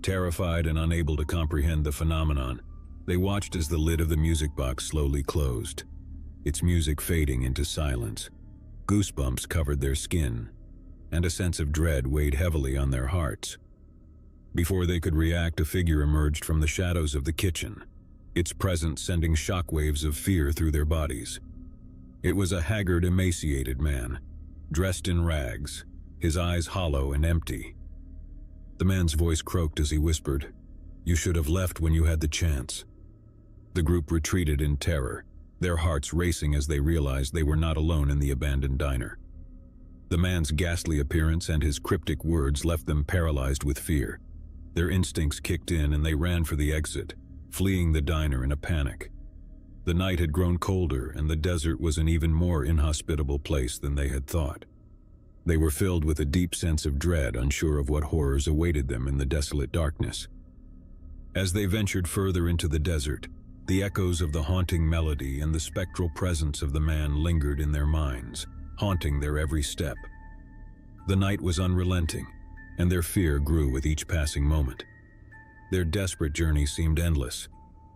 Terrified and unable to comprehend the phenomenon, they watched as the lid of the music box slowly closed, its music fading into silence. Goosebumps covered their skin, and a sense of dread weighed heavily on their hearts. Before they could react, a figure emerged from the shadows of the kitchen, its presence sending shockwaves of fear through their bodies. It was a haggard, emaciated man, dressed in rags, his eyes hollow and empty. The man's voice croaked as he whispered, "You should have left when you had the chance." The group retreated in terror, their hearts racing as they realized they were not alone in the abandoned diner. The man's ghastly appearance and his cryptic words left them paralyzed with fear. Their instincts kicked in and they ran for the exit, fleeing the diner in a panic. The night had grown colder and the desert was an even more inhospitable place than they had thought. They were filled with a deep sense of dread, unsure of what horrors awaited them in the desolate darkness. As they ventured further into the desert, the echoes of the haunting melody and the spectral presence of the man lingered in their minds, haunting their every step. The night was unrelenting, and their fear grew with each passing moment. Their desperate journey seemed endless,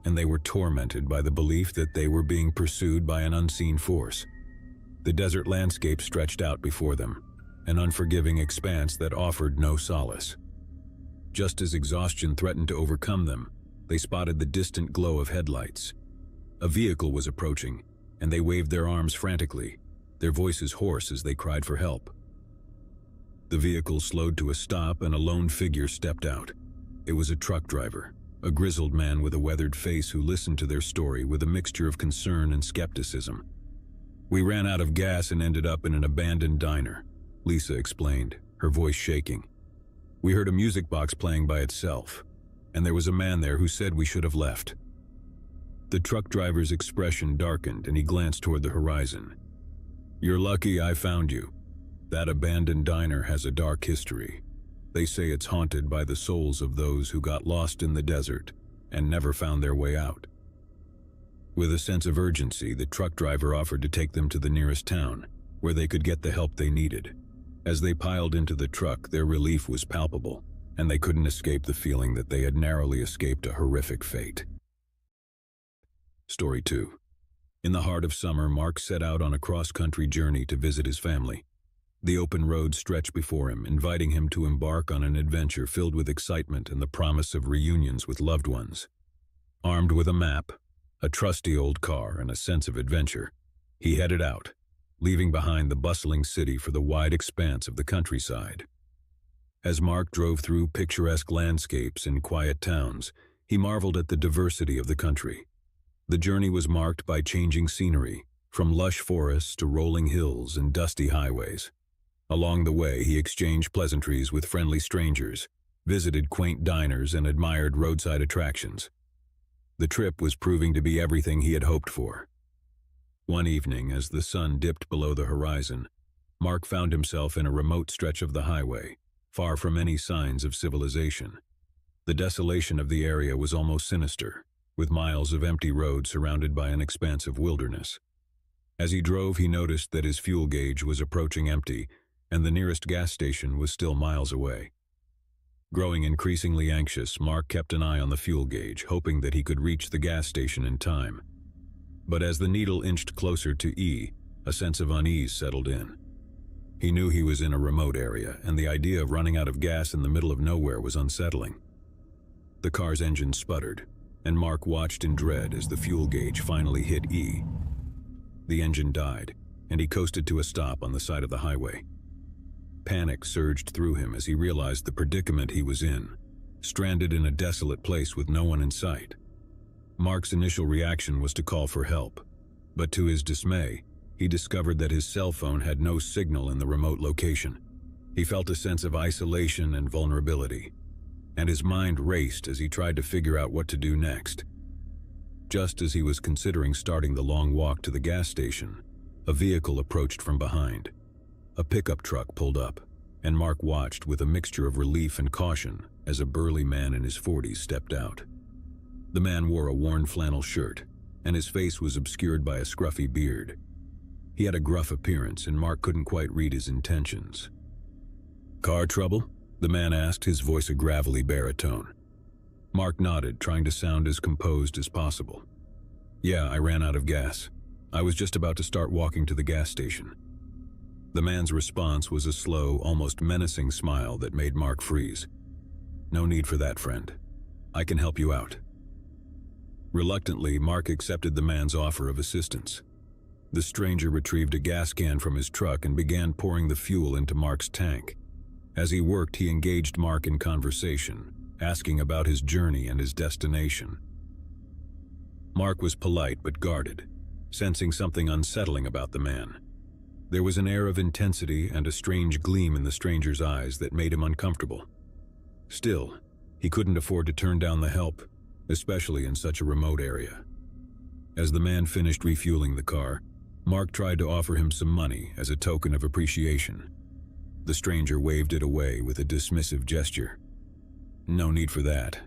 and they were tormented by the belief that they were being pursued by an unseen force. The desert landscape stretched out before them, an unforgiving expanse that offered no solace. Just as exhaustion threatened to overcome them, they spotted the distant glow of headlights. A vehicle was approaching, and they waved their arms frantically, their voices hoarse as they cried for help. The vehicle slowed to a stop and a lone figure stepped out. It was a truck driver, a grizzled man with a weathered face who listened to their story with a mixture of concern and skepticism. "We ran out of gas and ended up in an abandoned diner," Lisa explained, her voice shaking. "We heard a music box playing by itself, and there was a man there who said we should have left." The truck driver's expression darkened and he glanced toward the horizon. "You're lucky I found you. That abandoned diner has a dark history. They say it's haunted by the souls of those who got lost in the desert and never found their way out." With a sense of urgency, the truck driver offered to take them to the nearest town, where they could get the help they needed. As they piled into the truck, their relief was palpable, and they couldn't escape the feeling that they had narrowly escaped a horrific fate. Story 2. In the heart of summer, Mark set out on a cross-country journey to visit his family. The open road stretched before him, inviting him to embark on an adventure filled with excitement and the promise of reunions with loved ones. Armed with a map, a trusty old car, and a sense of adventure, he headed out, leaving behind the bustling city for the wide expanse of the countryside. As Mark drove through picturesque landscapes and quiet towns, he marveled at the diversity of the country. The journey was marked by changing scenery, from lush forests to rolling hills and dusty highways. Along the way, he exchanged pleasantries with friendly strangers, visited quaint diners, and admired roadside attractions. The trip was proving to be everything he had hoped for. One evening, as the sun dipped below the horizon, Mark found himself in a remote stretch of the highway, far from any signs of civilization. The desolation of the area was almost sinister, with miles of empty road surrounded by an expansive wilderness. As he drove, he noticed that his fuel gauge was approaching empty, and the nearest gas station was still miles away. Growing increasingly anxious, Mark kept an eye on the fuel gauge, hoping that he could reach the gas station in time. But as the needle inched closer to E, a sense of unease settled in. He knew he was in a remote area, and the idea of running out of gas in the middle of nowhere was unsettling. The car's engine sputtered, and Mark watched in dread as the fuel gauge finally hit E. The engine died, and he coasted to a stop on the side of the highway. Panic surged through him as he realized the predicament he was in, stranded in a desolate place with no one in sight. Mark's initial reaction was to call for help, but to his dismay, he discovered that his cell phone had no signal in the remote location. He felt a sense of isolation and vulnerability, and his mind raced as he tried to figure out what to do next. Just as he was considering starting the long walk to the gas station, a vehicle approached from behind. A pickup truck pulled up, and Mark watched with a mixture of relief and caution as a burly man in his 40s stepped out. The man wore a worn flannel shirt, and his face was obscured by a scruffy beard. He had a gruff appearance, and Mark couldn't quite read his intentions. "Car trouble?" the man asked, his voice a gravelly baritone. Mark nodded, trying to sound as composed as possible. "Yeah, I ran out of gas. I was just about to start walking to the gas station." The man's response was a slow, almost menacing smile that made Mark freeze. "No need for that, friend. I can help you out." Reluctantly, Mark accepted the man's offer of assistance. The stranger retrieved a gas can from his truck and began pouring the fuel into Mark's tank. As he worked, he engaged Mark in conversation, asking about his journey and his destination. Mark was polite but guarded, sensing something unsettling about the man. There was an air of intensity and a strange gleam in the stranger's eyes that made him uncomfortable. Still, he couldn't afford to turn down the help, especially in such a remote area. As the man finished refueling the car, Mark tried to offer him some money as a token of appreciation. The stranger waved it away with a dismissive gesture. "No need for that.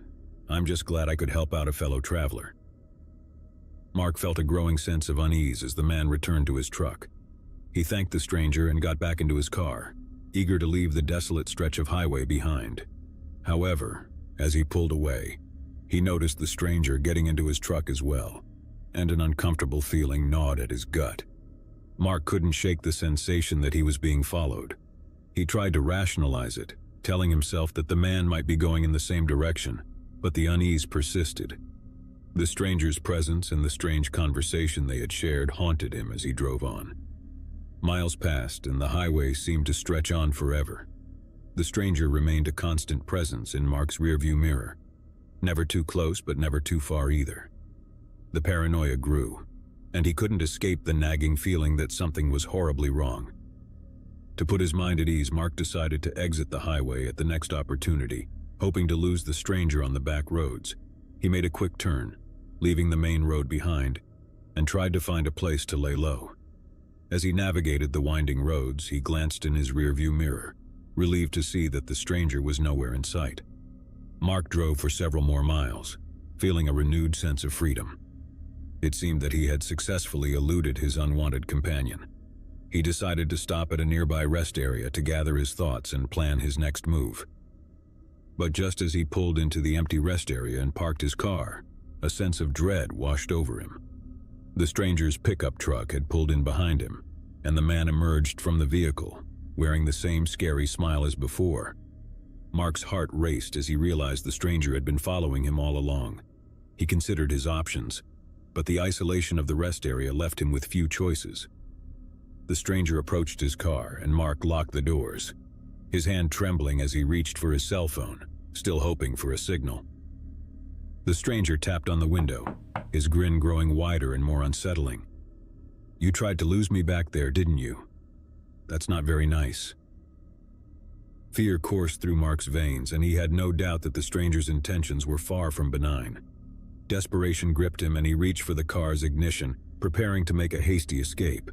I'm just glad I could help out a fellow traveler." Mark felt a growing sense of unease as the man returned to his truck. He thanked the stranger and got back into his car, eager to leave the desolate stretch of highway behind. However, as he pulled away, he noticed the stranger getting into his truck as well, and an uncomfortable feeling gnawed at his gut. Mark couldn't shake the sensation that he was being followed. He tried to rationalize it, telling himself that the man might be going in the same direction, but the unease persisted. The stranger's presence and the strange conversation they had shared haunted him as he drove on. Miles passed, and the highway seemed to stretch on forever. The stranger remained a constant presence in Mark's rearview mirror. Never too close, but never too far either. The paranoia grew, and he couldn't escape the nagging feeling that something was horribly wrong. To put his mind at ease, Mark decided to exit the highway at the next opportunity, hoping to lose the stranger on the back roads. He made a quick turn, leaving the main road behind, and tried to find a place to lay low. As he navigated the winding roads, he glanced in his rearview mirror, relieved to see that the stranger was nowhere in sight. Mark drove for several more miles, feeling a renewed sense of freedom. It seemed that he had successfully eluded his unwanted companion. He decided to stop at a nearby rest area to gather his thoughts and plan his next move. But just as he pulled into the empty rest area and parked his car, a sense of dread washed over him. The stranger's pickup truck had pulled in behind him, and the man emerged from the vehicle, wearing the same scary smile as before. Mark's heart raced as he realized the stranger had been following him all along. He considered his options, but the isolation of the rest area left him with few choices. The stranger approached his car, and Mark locked the doors, his hand trembling as he reached for his cell phone, still hoping for a signal. The stranger tapped on the window, his grin growing wider and more unsettling. "You tried to lose me back there, didn't you? That's not very nice." Fear coursed through Mark's veins, and he had no doubt that the stranger's intentions were far from benign. Desperation gripped him, and he reached for the car's ignition, preparing to make a hasty escape.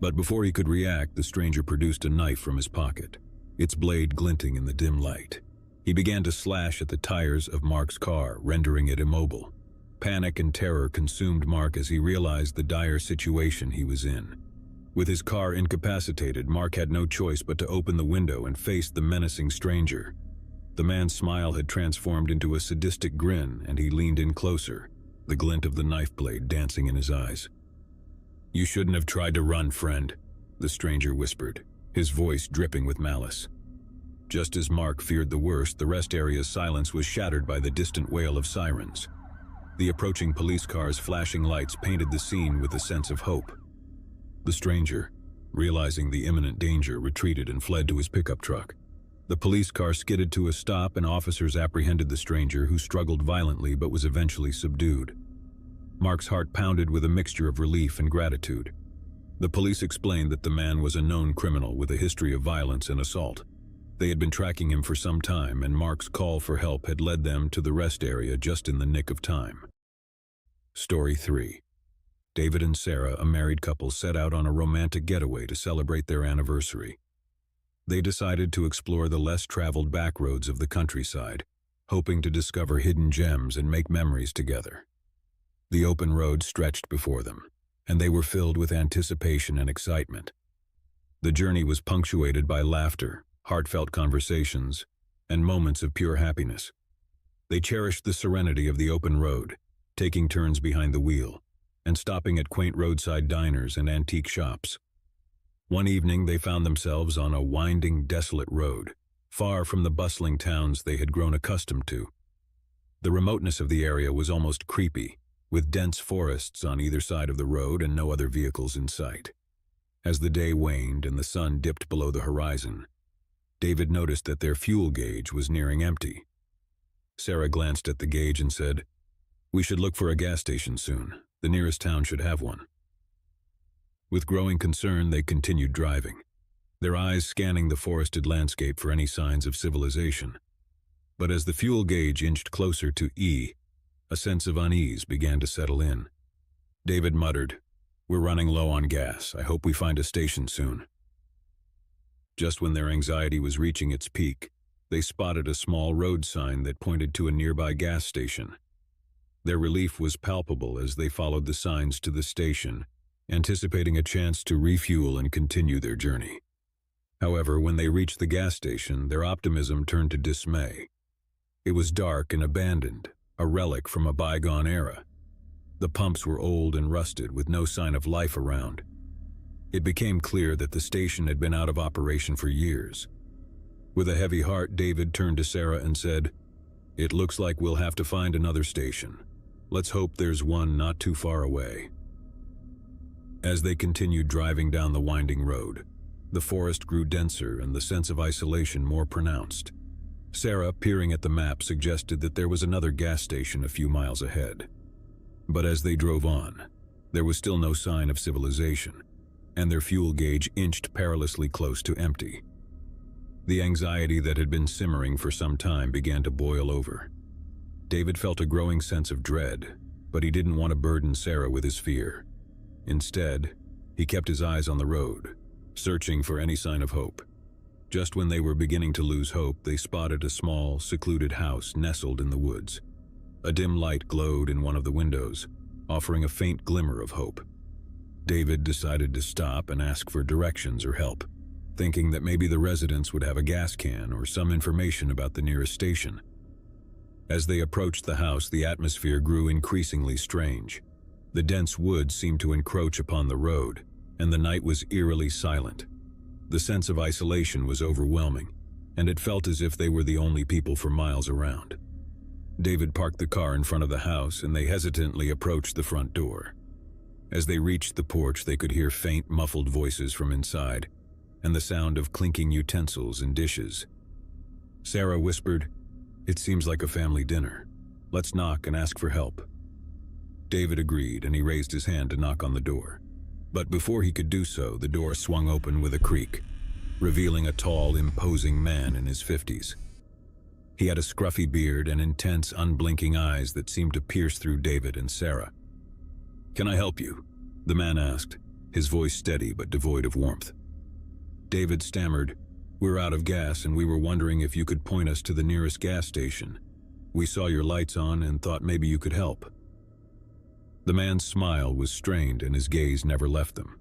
But before he could react, the stranger produced a knife from his pocket, its blade glinting in the dim light. He began to slash at the tires of Mark's car, rendering it immobile. Panic and terror consumed Mark as he realized the dire situation he was in. With his car incapacitated, Mark had no choice but to open the window and face the menacing stranger. The man's smile had transformed into a sadistic grin, and he leaned in closer, the glint of the knife blade dancing in his eyes. "You shouldn't have tried to run, friend," the stranger whispered, his voice dripping with malice. Just as Mark feared the worst, the rest area's silence was shattered by the distant wail of sirens. The approaching police cars' flashing lights painted the scene with a sense of hope. The stranger, realizing the imminent danger, retreated and fled to his pickup truck. The police car skidded to a stop, and officers apprehended the stranger, who struggled violently but was eventually subdued. Mark's heart pounded with a mixture of relief and gratitude. The police explained that the man was a known criminal with a history of violence and assault. They had been tracking him for some time, and Mark's call for help had led them to the rest area just in the nick of time. Story 3. David and Sarah, a married couple, set out on a romantic getaway to celebrate their anniversary. They decided to explore the less-traveled back roads of the countryside, hoping to discover hidden gems and make memories together. The open road stretched before them, and they were filled with anticipation and excitement. The journey was punctuated by laughter, heartfelt conversations, and moments of pure happiness. They cherished the serenity of the open road, taking turns behind the wheel, and stopping at quaint roadside diners and antique shops. One evening they found themselves on a winding, desolate road, far from the bustling towns they had grown accustomed to. The remoteness of the area was almost creepy, with dense forests on either side of the road and no other vehicles in sight. As the day waned and the sun dipped below the horizon, David noticed that their fuel gauge was nearing empty. Sarah glanced at the gauge and said, "We should look for a gas station soon. The nearest town should have one." With growing concern, they continued driving, their eyes scanning the forested landscape for any signs of civilization. But as the fuel gauge inched closer to E, a sense of unease began to settle in. David muttered, "We're running low on gas. I hope we find a station soon." Just when their anxiety was reaching its peak, they spotted a small road sign that pointed to a nearby gas station. Their relief was palpable as they followed the signs to the station, anticipating a chance to refuel and continue their journey. However, when they reached the gas station, their optimism turned to dismay. It was dark and abandoned, a relic from a bygone era. The pumps were old and rusted, with no sign of life around. It became clear that the station had been out of operation for years. With a heavy heart, David turned to Sarah and said, "It looks like we'll have to find another station. Let's hope there's one not too far away." As they continued driving down the winding road, the forest grew denser and the sense of isolation more pronounced. Sarah, peering at the map, suggested that there was another gas station a few miles ahead. But as they drove on, there was still no sign of civilization, and their fuel gauge inched perilously close to empty. The anxiety that had been simmering for some time began to boil over. David felt a growing sense of dread, but he didn't want to burden Sarah with his fear. Instead, he kept his eyes on the road, searching for any sign of hope. Just when they were beginning to lose hope, they spotted a small, secluded house nestled in the woods. A dim light glowed in one of the windows, offering a faint glimmer of hope. David decided to stop and ask for directions or help, thinking that maybe the residents would have a gas can or some information about the nearest station. As they approached the house, the atmosphere grew increasingly strange. The dense woods seemed to encroach upon the road, and the night was eerily silent. The sense of isolation was overwhelming, and it felt as if they were the only people for miles around. David parked the car in front of the house, and they hesitantly approached the front door. As they reached the porch, they could hear faint, muffled voices from inside, and the sound of clinking utensils and dishes. Sarah whispered, "It seems like a family dinner. Let's knock and ask for help." David agreed, and he raised his hand to knock on the door. But before he could do so, the door swung open with a creak, revealing a tall, imposing man in his 50s. He had a scruffy beard and intense, unblinking eyes that seemed to pierce through David and Sarah. "Can I help you?" the man asked, his voice steady but devoid of warmth. David stammered, "We're out of gas and we were wondering if you could point us to the nearest gas station. We saw your lights on and thought maybe you could help." The man's smile was strained and his gaze never left them.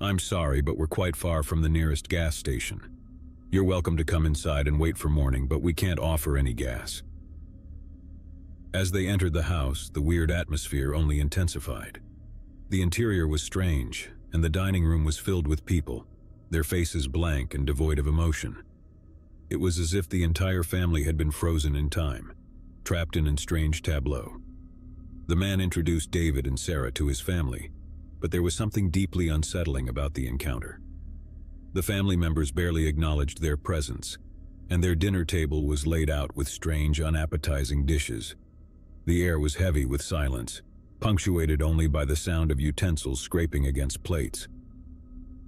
"I'm sorry, but we're quite far from the nearest gas station. You're welcome to come inside and wait for morning, but we can't offer any gas." As they entered the house, the weird atmosphere only intensified. The interior was strange, and the dining room was filled with people, their faces blank and devoid of emotion. It was as if the entire family had been frozen in time, trapped in a strange tableau. The man introduced David and Sarah to his family, but there was something deeply unsettling about the encounter. The family members barely acknowledged their presence, and their dinner table was laid out with strange, unappetizing dishes. The air was heavy with silence, punctuated only by the sound of utensils scraping against plates.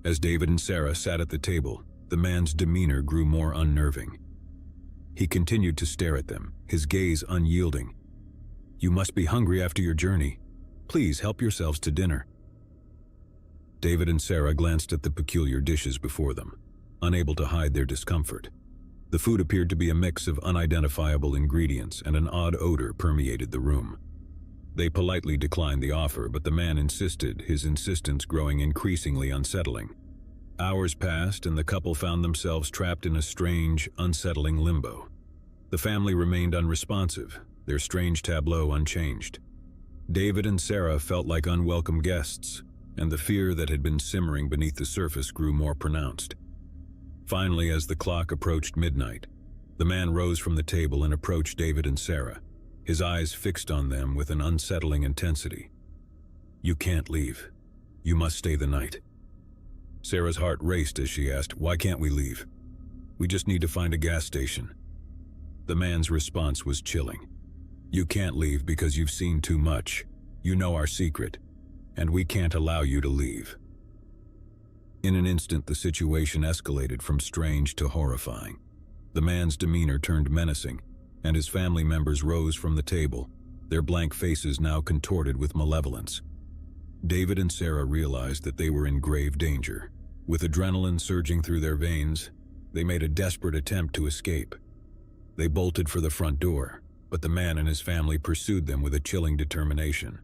As David and Sarah sat at the table, the man's demeanor grew more unnerving. He continued to stare at them, his gaze unyielding. "You must be hungry after your journey. Please help yourselves to dinner." David and Sarah glanced at the peculiar dishes before them, unable to hide their discomfort. The food appeared to be a mix of unidentifiable ingredients, and an odd odor permeated the room. They politely declined the offer, but the man insisted, his insistence growing increasingly unsettling. Hours passed, and the couple found themselves trapped in a strange, unsettling limbo. The family remained unresponsive, their strange tableau unchanged. David and Sarah felt like unwelcome guests, and the fear that had been simmering beneath the surface grew more pronounced. Finally, as the clock approached midnight, the man rose from the table and approached David and Sarah, his eyes fixed on them with an unsettling intensity. "You can't leave. You must stay the night." Sarah's heart raced as she asked, "Why can't we leave?" "We just need to find a gas station." The man's response was chilling. "You can't leave because you've seen too much. You know our secret, and we can't allow you to leave." In an instant, the situation escalated from strange to horrifying. The man's demeanor turned menacing, and his family members rose from the table, their blank faces now contorted with malevolence. David and Sarah realized that they were in grave danger. With adrenaline surging through their veins, they made a desperate attempt to escape. They bolted for the front door, but the man and his family pursued them with a chilling determination.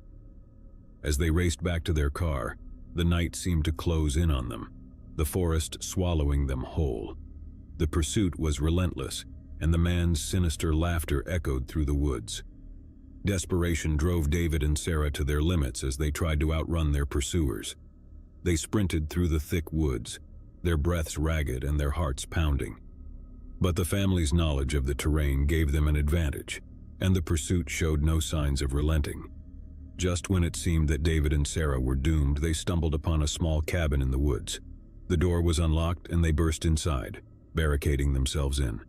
As they raced back to their car, the night seemed to close in on them, the forest swallowing them whole. The pursuit was relentless, and the man's sinister laughter echoed through the woods. Desperation drove David and Sarah to their limits as they tried to outrun their pursuers. They sprinted through the thick woods, their breaths ragged and their hearts pounding. But the family's knowledge of the terrain gave them an advantage, and the pursuit showed no signs of relenting. Just when it seemed that David and Sarah were doomed, they stumbled upon a small cabin in the woods. The door was unlocked and they burst inside, barricading themselves in.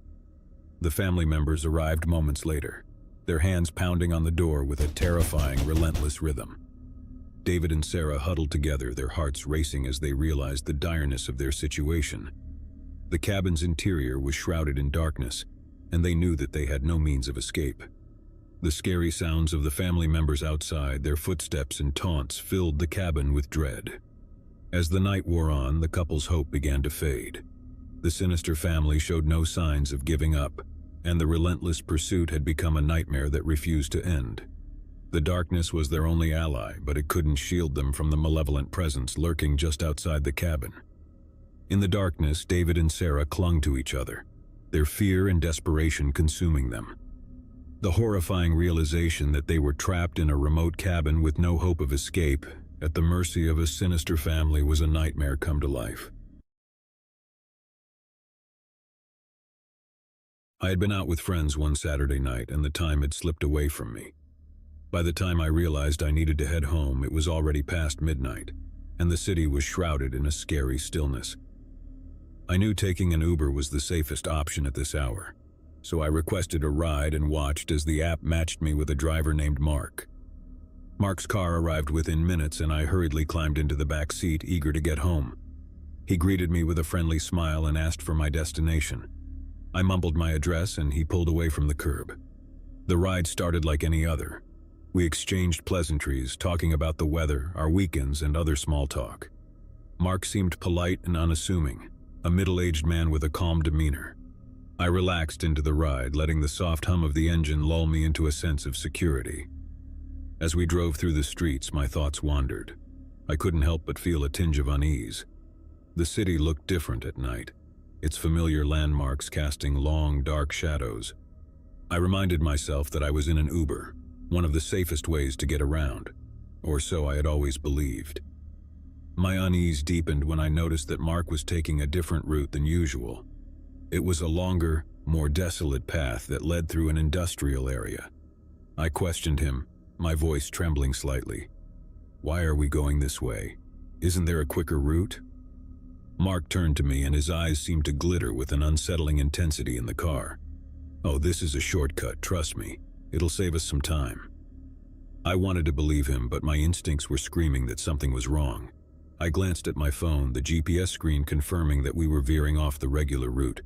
The family members arrived moments later, their hands pounding on the door with a terrifying, relentless rhythm. David and Sarah huddled together, their hearts racing as they realized the direness of their situation. The cabin's interior was shrouded in darkness, and they knew that they had no means of escape. The scary sounds of the family members outside, their footsteps and taunts, filled the cabin with dread. As the night wore on, the couple's hope began to fade. The sinister family showed no signs of giving up, and the relentless pursuit had become a nightmare that refused to end. The darkness was their only ally, but it couldn't shield them from the malevolent presence lurking just outside the cabin. In the darkness, David and Sarah clung to each other, their fear and desperation consuming them. The horrifying realization that they were trapped in a remote cabin with no hope of escape, at the mercy of a sinister family, was a nightmare come to life. I had been out with friends one Saturday night and the time had slipped away from me. By the time I realized I needed to head home, it was already past midnight, and the city was shrouded in a scary stillness. I knew taking an Uber was the safest option at this hour, so I requested a ride and watched as the app matched me with a driver named Mark. Mark's car arrived within minutes and I hurriedly climbed into the back seat, eager to get home. He greeted me with a friendly smile and asked for my destination. I mumbled my address and he pulled away from the curb. The ride started like any other. We exchanged pleasantries, talking about the weather, our weekends, and other small talk. Mark seemed polite and unassuming, a middle-aged man with a calm demeanor. I relaxed into the ride, letting the soft hum of the engine lull me into a sense of security. As we drove through the streets, my thoughts wandered. I couldn't help but feel a tinge of unease. The city looked different at night, its familiar landmarks casting long, dark shadows. I reminded myself that I was in an Uber, one of the safest ways to get around, or so I had always believed. My unease deepened when I noticed that Mark was taking a different route than usual. It was a longer, more desolate path that led through an industrial area. I questioned him, my voice trembling slightly. "Why are we going this way? Isn't there a quicker route?" Mark turned to me and his eyes seemed to glitter with an unsettling intensity in the car. "Oh, this is a shortcut, trust me. It'll save us some time." I wanted to believe him, but my instincts were screaming that something was wrong. I glanced at my phone, the GPS screen confirming that we were veering off the regular route.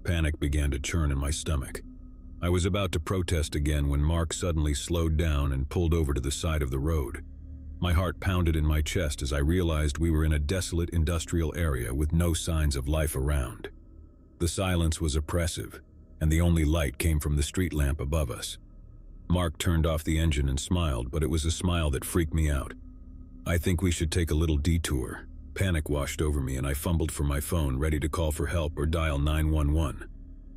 Panic began to churn in my stomach. I was about to protest again when Mark suddenly slowed down and pulled over to the side of the road. My heart pounded in my chest as I realized we were in a desolate industrial area with no signs of life around. The silence was oppressive, and the only light came from the street lamp above us. Mark turned off the engine and smiled, but it was a smile that freaked me out. "I think we should take a little detour." Panic washed over me and I fumbled for my phone, ready to call for help or dial 911.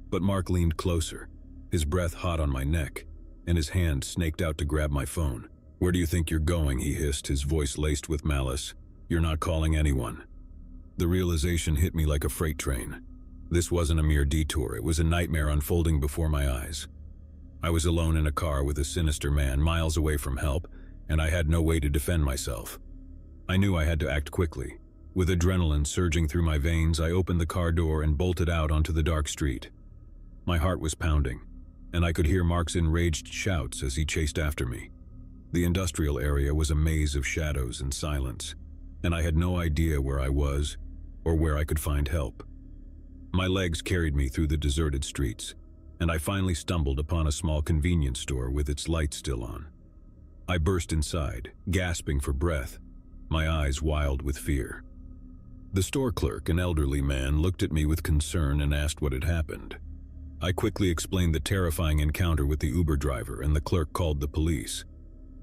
But Mark leaned closer, his breath hot on my neck, and his hand snaked out to grab my phone. "Where do you think you're going?" he hissed, his voice laced with malice. "You're not calling anyone." The realization hit me like a freight train. This wasn't a mere detour, it was a nightmare unfolding before my eyes. I was alone in a car with a sinister man, miles away from help, and I had no way to defend myself. I knew I had to act quickly. With adrenaline surging through my veins, I opened the car door and bolted out onto the dark street. My heart was pounding, and I could hear Mark's enraged shouts as he chased after me. The industrial area was a maze of shadows and silence, and I had no idea where I was or where I could find help. My legs carried me through the deserted streets, and I finally stumbled upon a small convenience store with its lights still on. I burst inside, gasping for breath, my eyes wild with fear. The store clerk, an elderly man, looked at me with concern and asked what had happened. I quickly explained the terrifying encounter with the Uber driver, and the clerk called the police.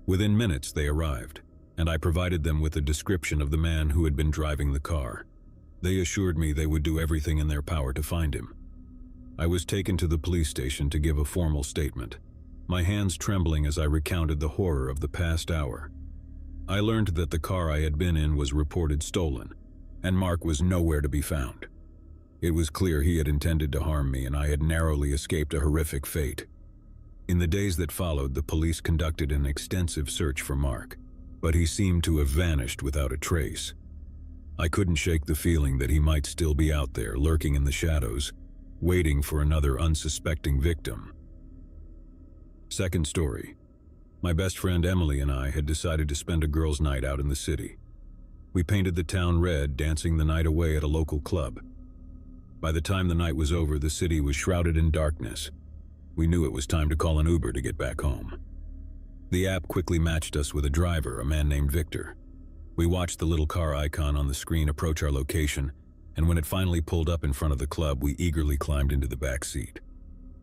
Within minutes they arrived, and I provided them with a description of the man who had been driving the car. They assured me they would do everything in their power to find him. I was taken to the police station to give a formal statement, my hands trembling as I recounted the horror of the past hour. I learned that the car I had been in was reported stolen, and Mark was nowhere to be found. It was clear he had intended to harm me, and I had narrowly escaped a horrific fate. In the days that followed, the police conducted an extensive search for Mark, but he seemed to have vanished without a trace. I couldn't shake the feeling that he might still be out there, lurking in the shadows, waiting for another unsuspecting victim. Second story. My best friend Emily and I had decided to spend a girls' night out in the city. We painted the town red, dancing the night away at a local club. By the time the night was over, the city was shrouded in darkness. We knew it was time to call an Uber to get back home. The app quickly matched us with a driver, a man named Victor. We watched the little car icon on the screen approach our location, and when it finally pulled up in front of the club, we eagerly climbed into the back seat.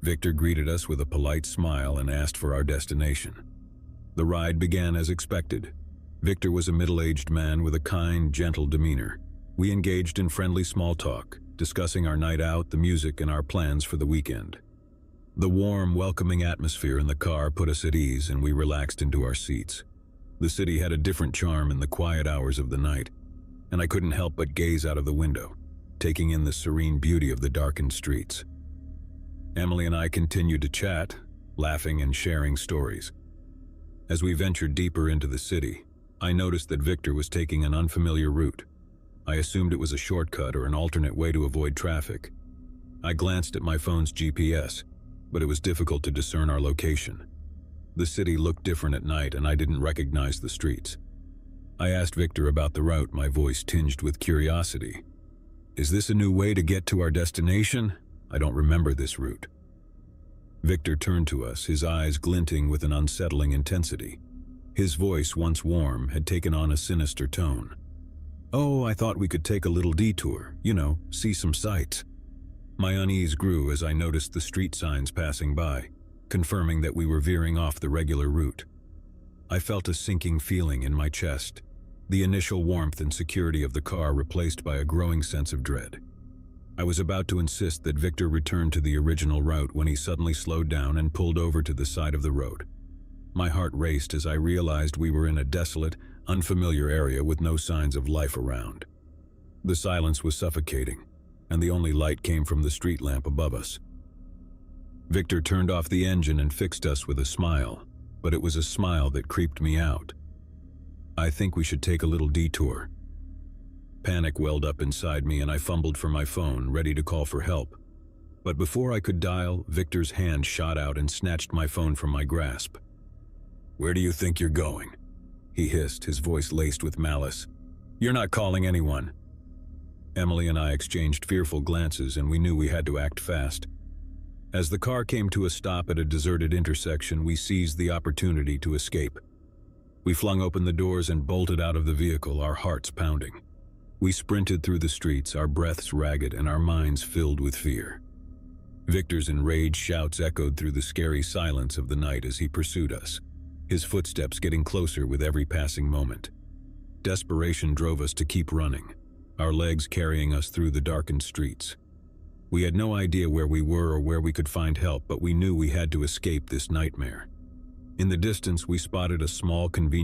Victor greeted us with a polite smile and asked for our destination. The ride began as expected. Victor was a middle-aged man with a kind, gentle demeanor. We engaged in friendly small talk, discussing our night out, the music, and our plans for the weekend. The warm, welcoming atmosphere in the car put us at ease, and we relaxed into our seats. The city had a different charm in the quiet hours of the night, and I couldn't help but gaze out of the window, taking in the serene beauty of the darkened streets. Emily and I continued to chat, laughing and sharing stories. As we ventured deeper into the city, I noticed that Victor was taking an unfamiliar route. I assumed it was a shortcut or an alternate way to avoid traffic. I glanced at my phone's GPS, but it was difficult to discern our location. The city looked different at night and I didn't recognize the streets. I asked Victor about the route, my voice tinged with curiosity. "Is this a new way to get to our destination? I don't remember this route." Victor turned to us, his eyes glinting with an unsettling intensity. His voice, once warm, had taken on a sinister tone. "Oh, I thought we could take a little detour, see some sights." My unease grew as I noticed the street signs passing by, confirming that we were veering off the regular route. I felt a sinking feeling in my chest, the initial warmth and security of the car replaced by a growing sense of dread. I was about to insist that Victor return to the original route when he suddenly slowed down and pulled over to the side of the road. My heart raced as I realized we were in a desolate, unfamiliar area with no signs of life around. The silence was suffocating, and the only light came from the street lamp above us. Victor turned off the engine and fixed us with a smile, but it was a smile that creeped me out. "I think we should take a little detour." Panic welled up inside me and I fumbled for my phone, ready to call for help. But before I could dial, Victor's hand shot out and snatched my phone from my grasp. "Where do you think you're going?" he hissed, his voice laced with malice. "You're not calling anyone." Emily and I exchanged fearful glances and we knew we had to act fast. As the car came to a stop at a deserted intersection, we seized the opportunity to escape. We flung open the doors and bolted out of the vehicle, our hearts pounding. We sprinted through the streets, our breaths ragged and our minds filled with fear. Victor's enraged shouts echoed through the scary silence of the night as he pursued us, his footsteps getting closer with every passing moment. Desperation drove us to keep running, our legs carrying us through the darkened streets. We had no idea where we were or where we could find help, but we knew we had to escape this nightmare. In the distance, we spotted a small convenience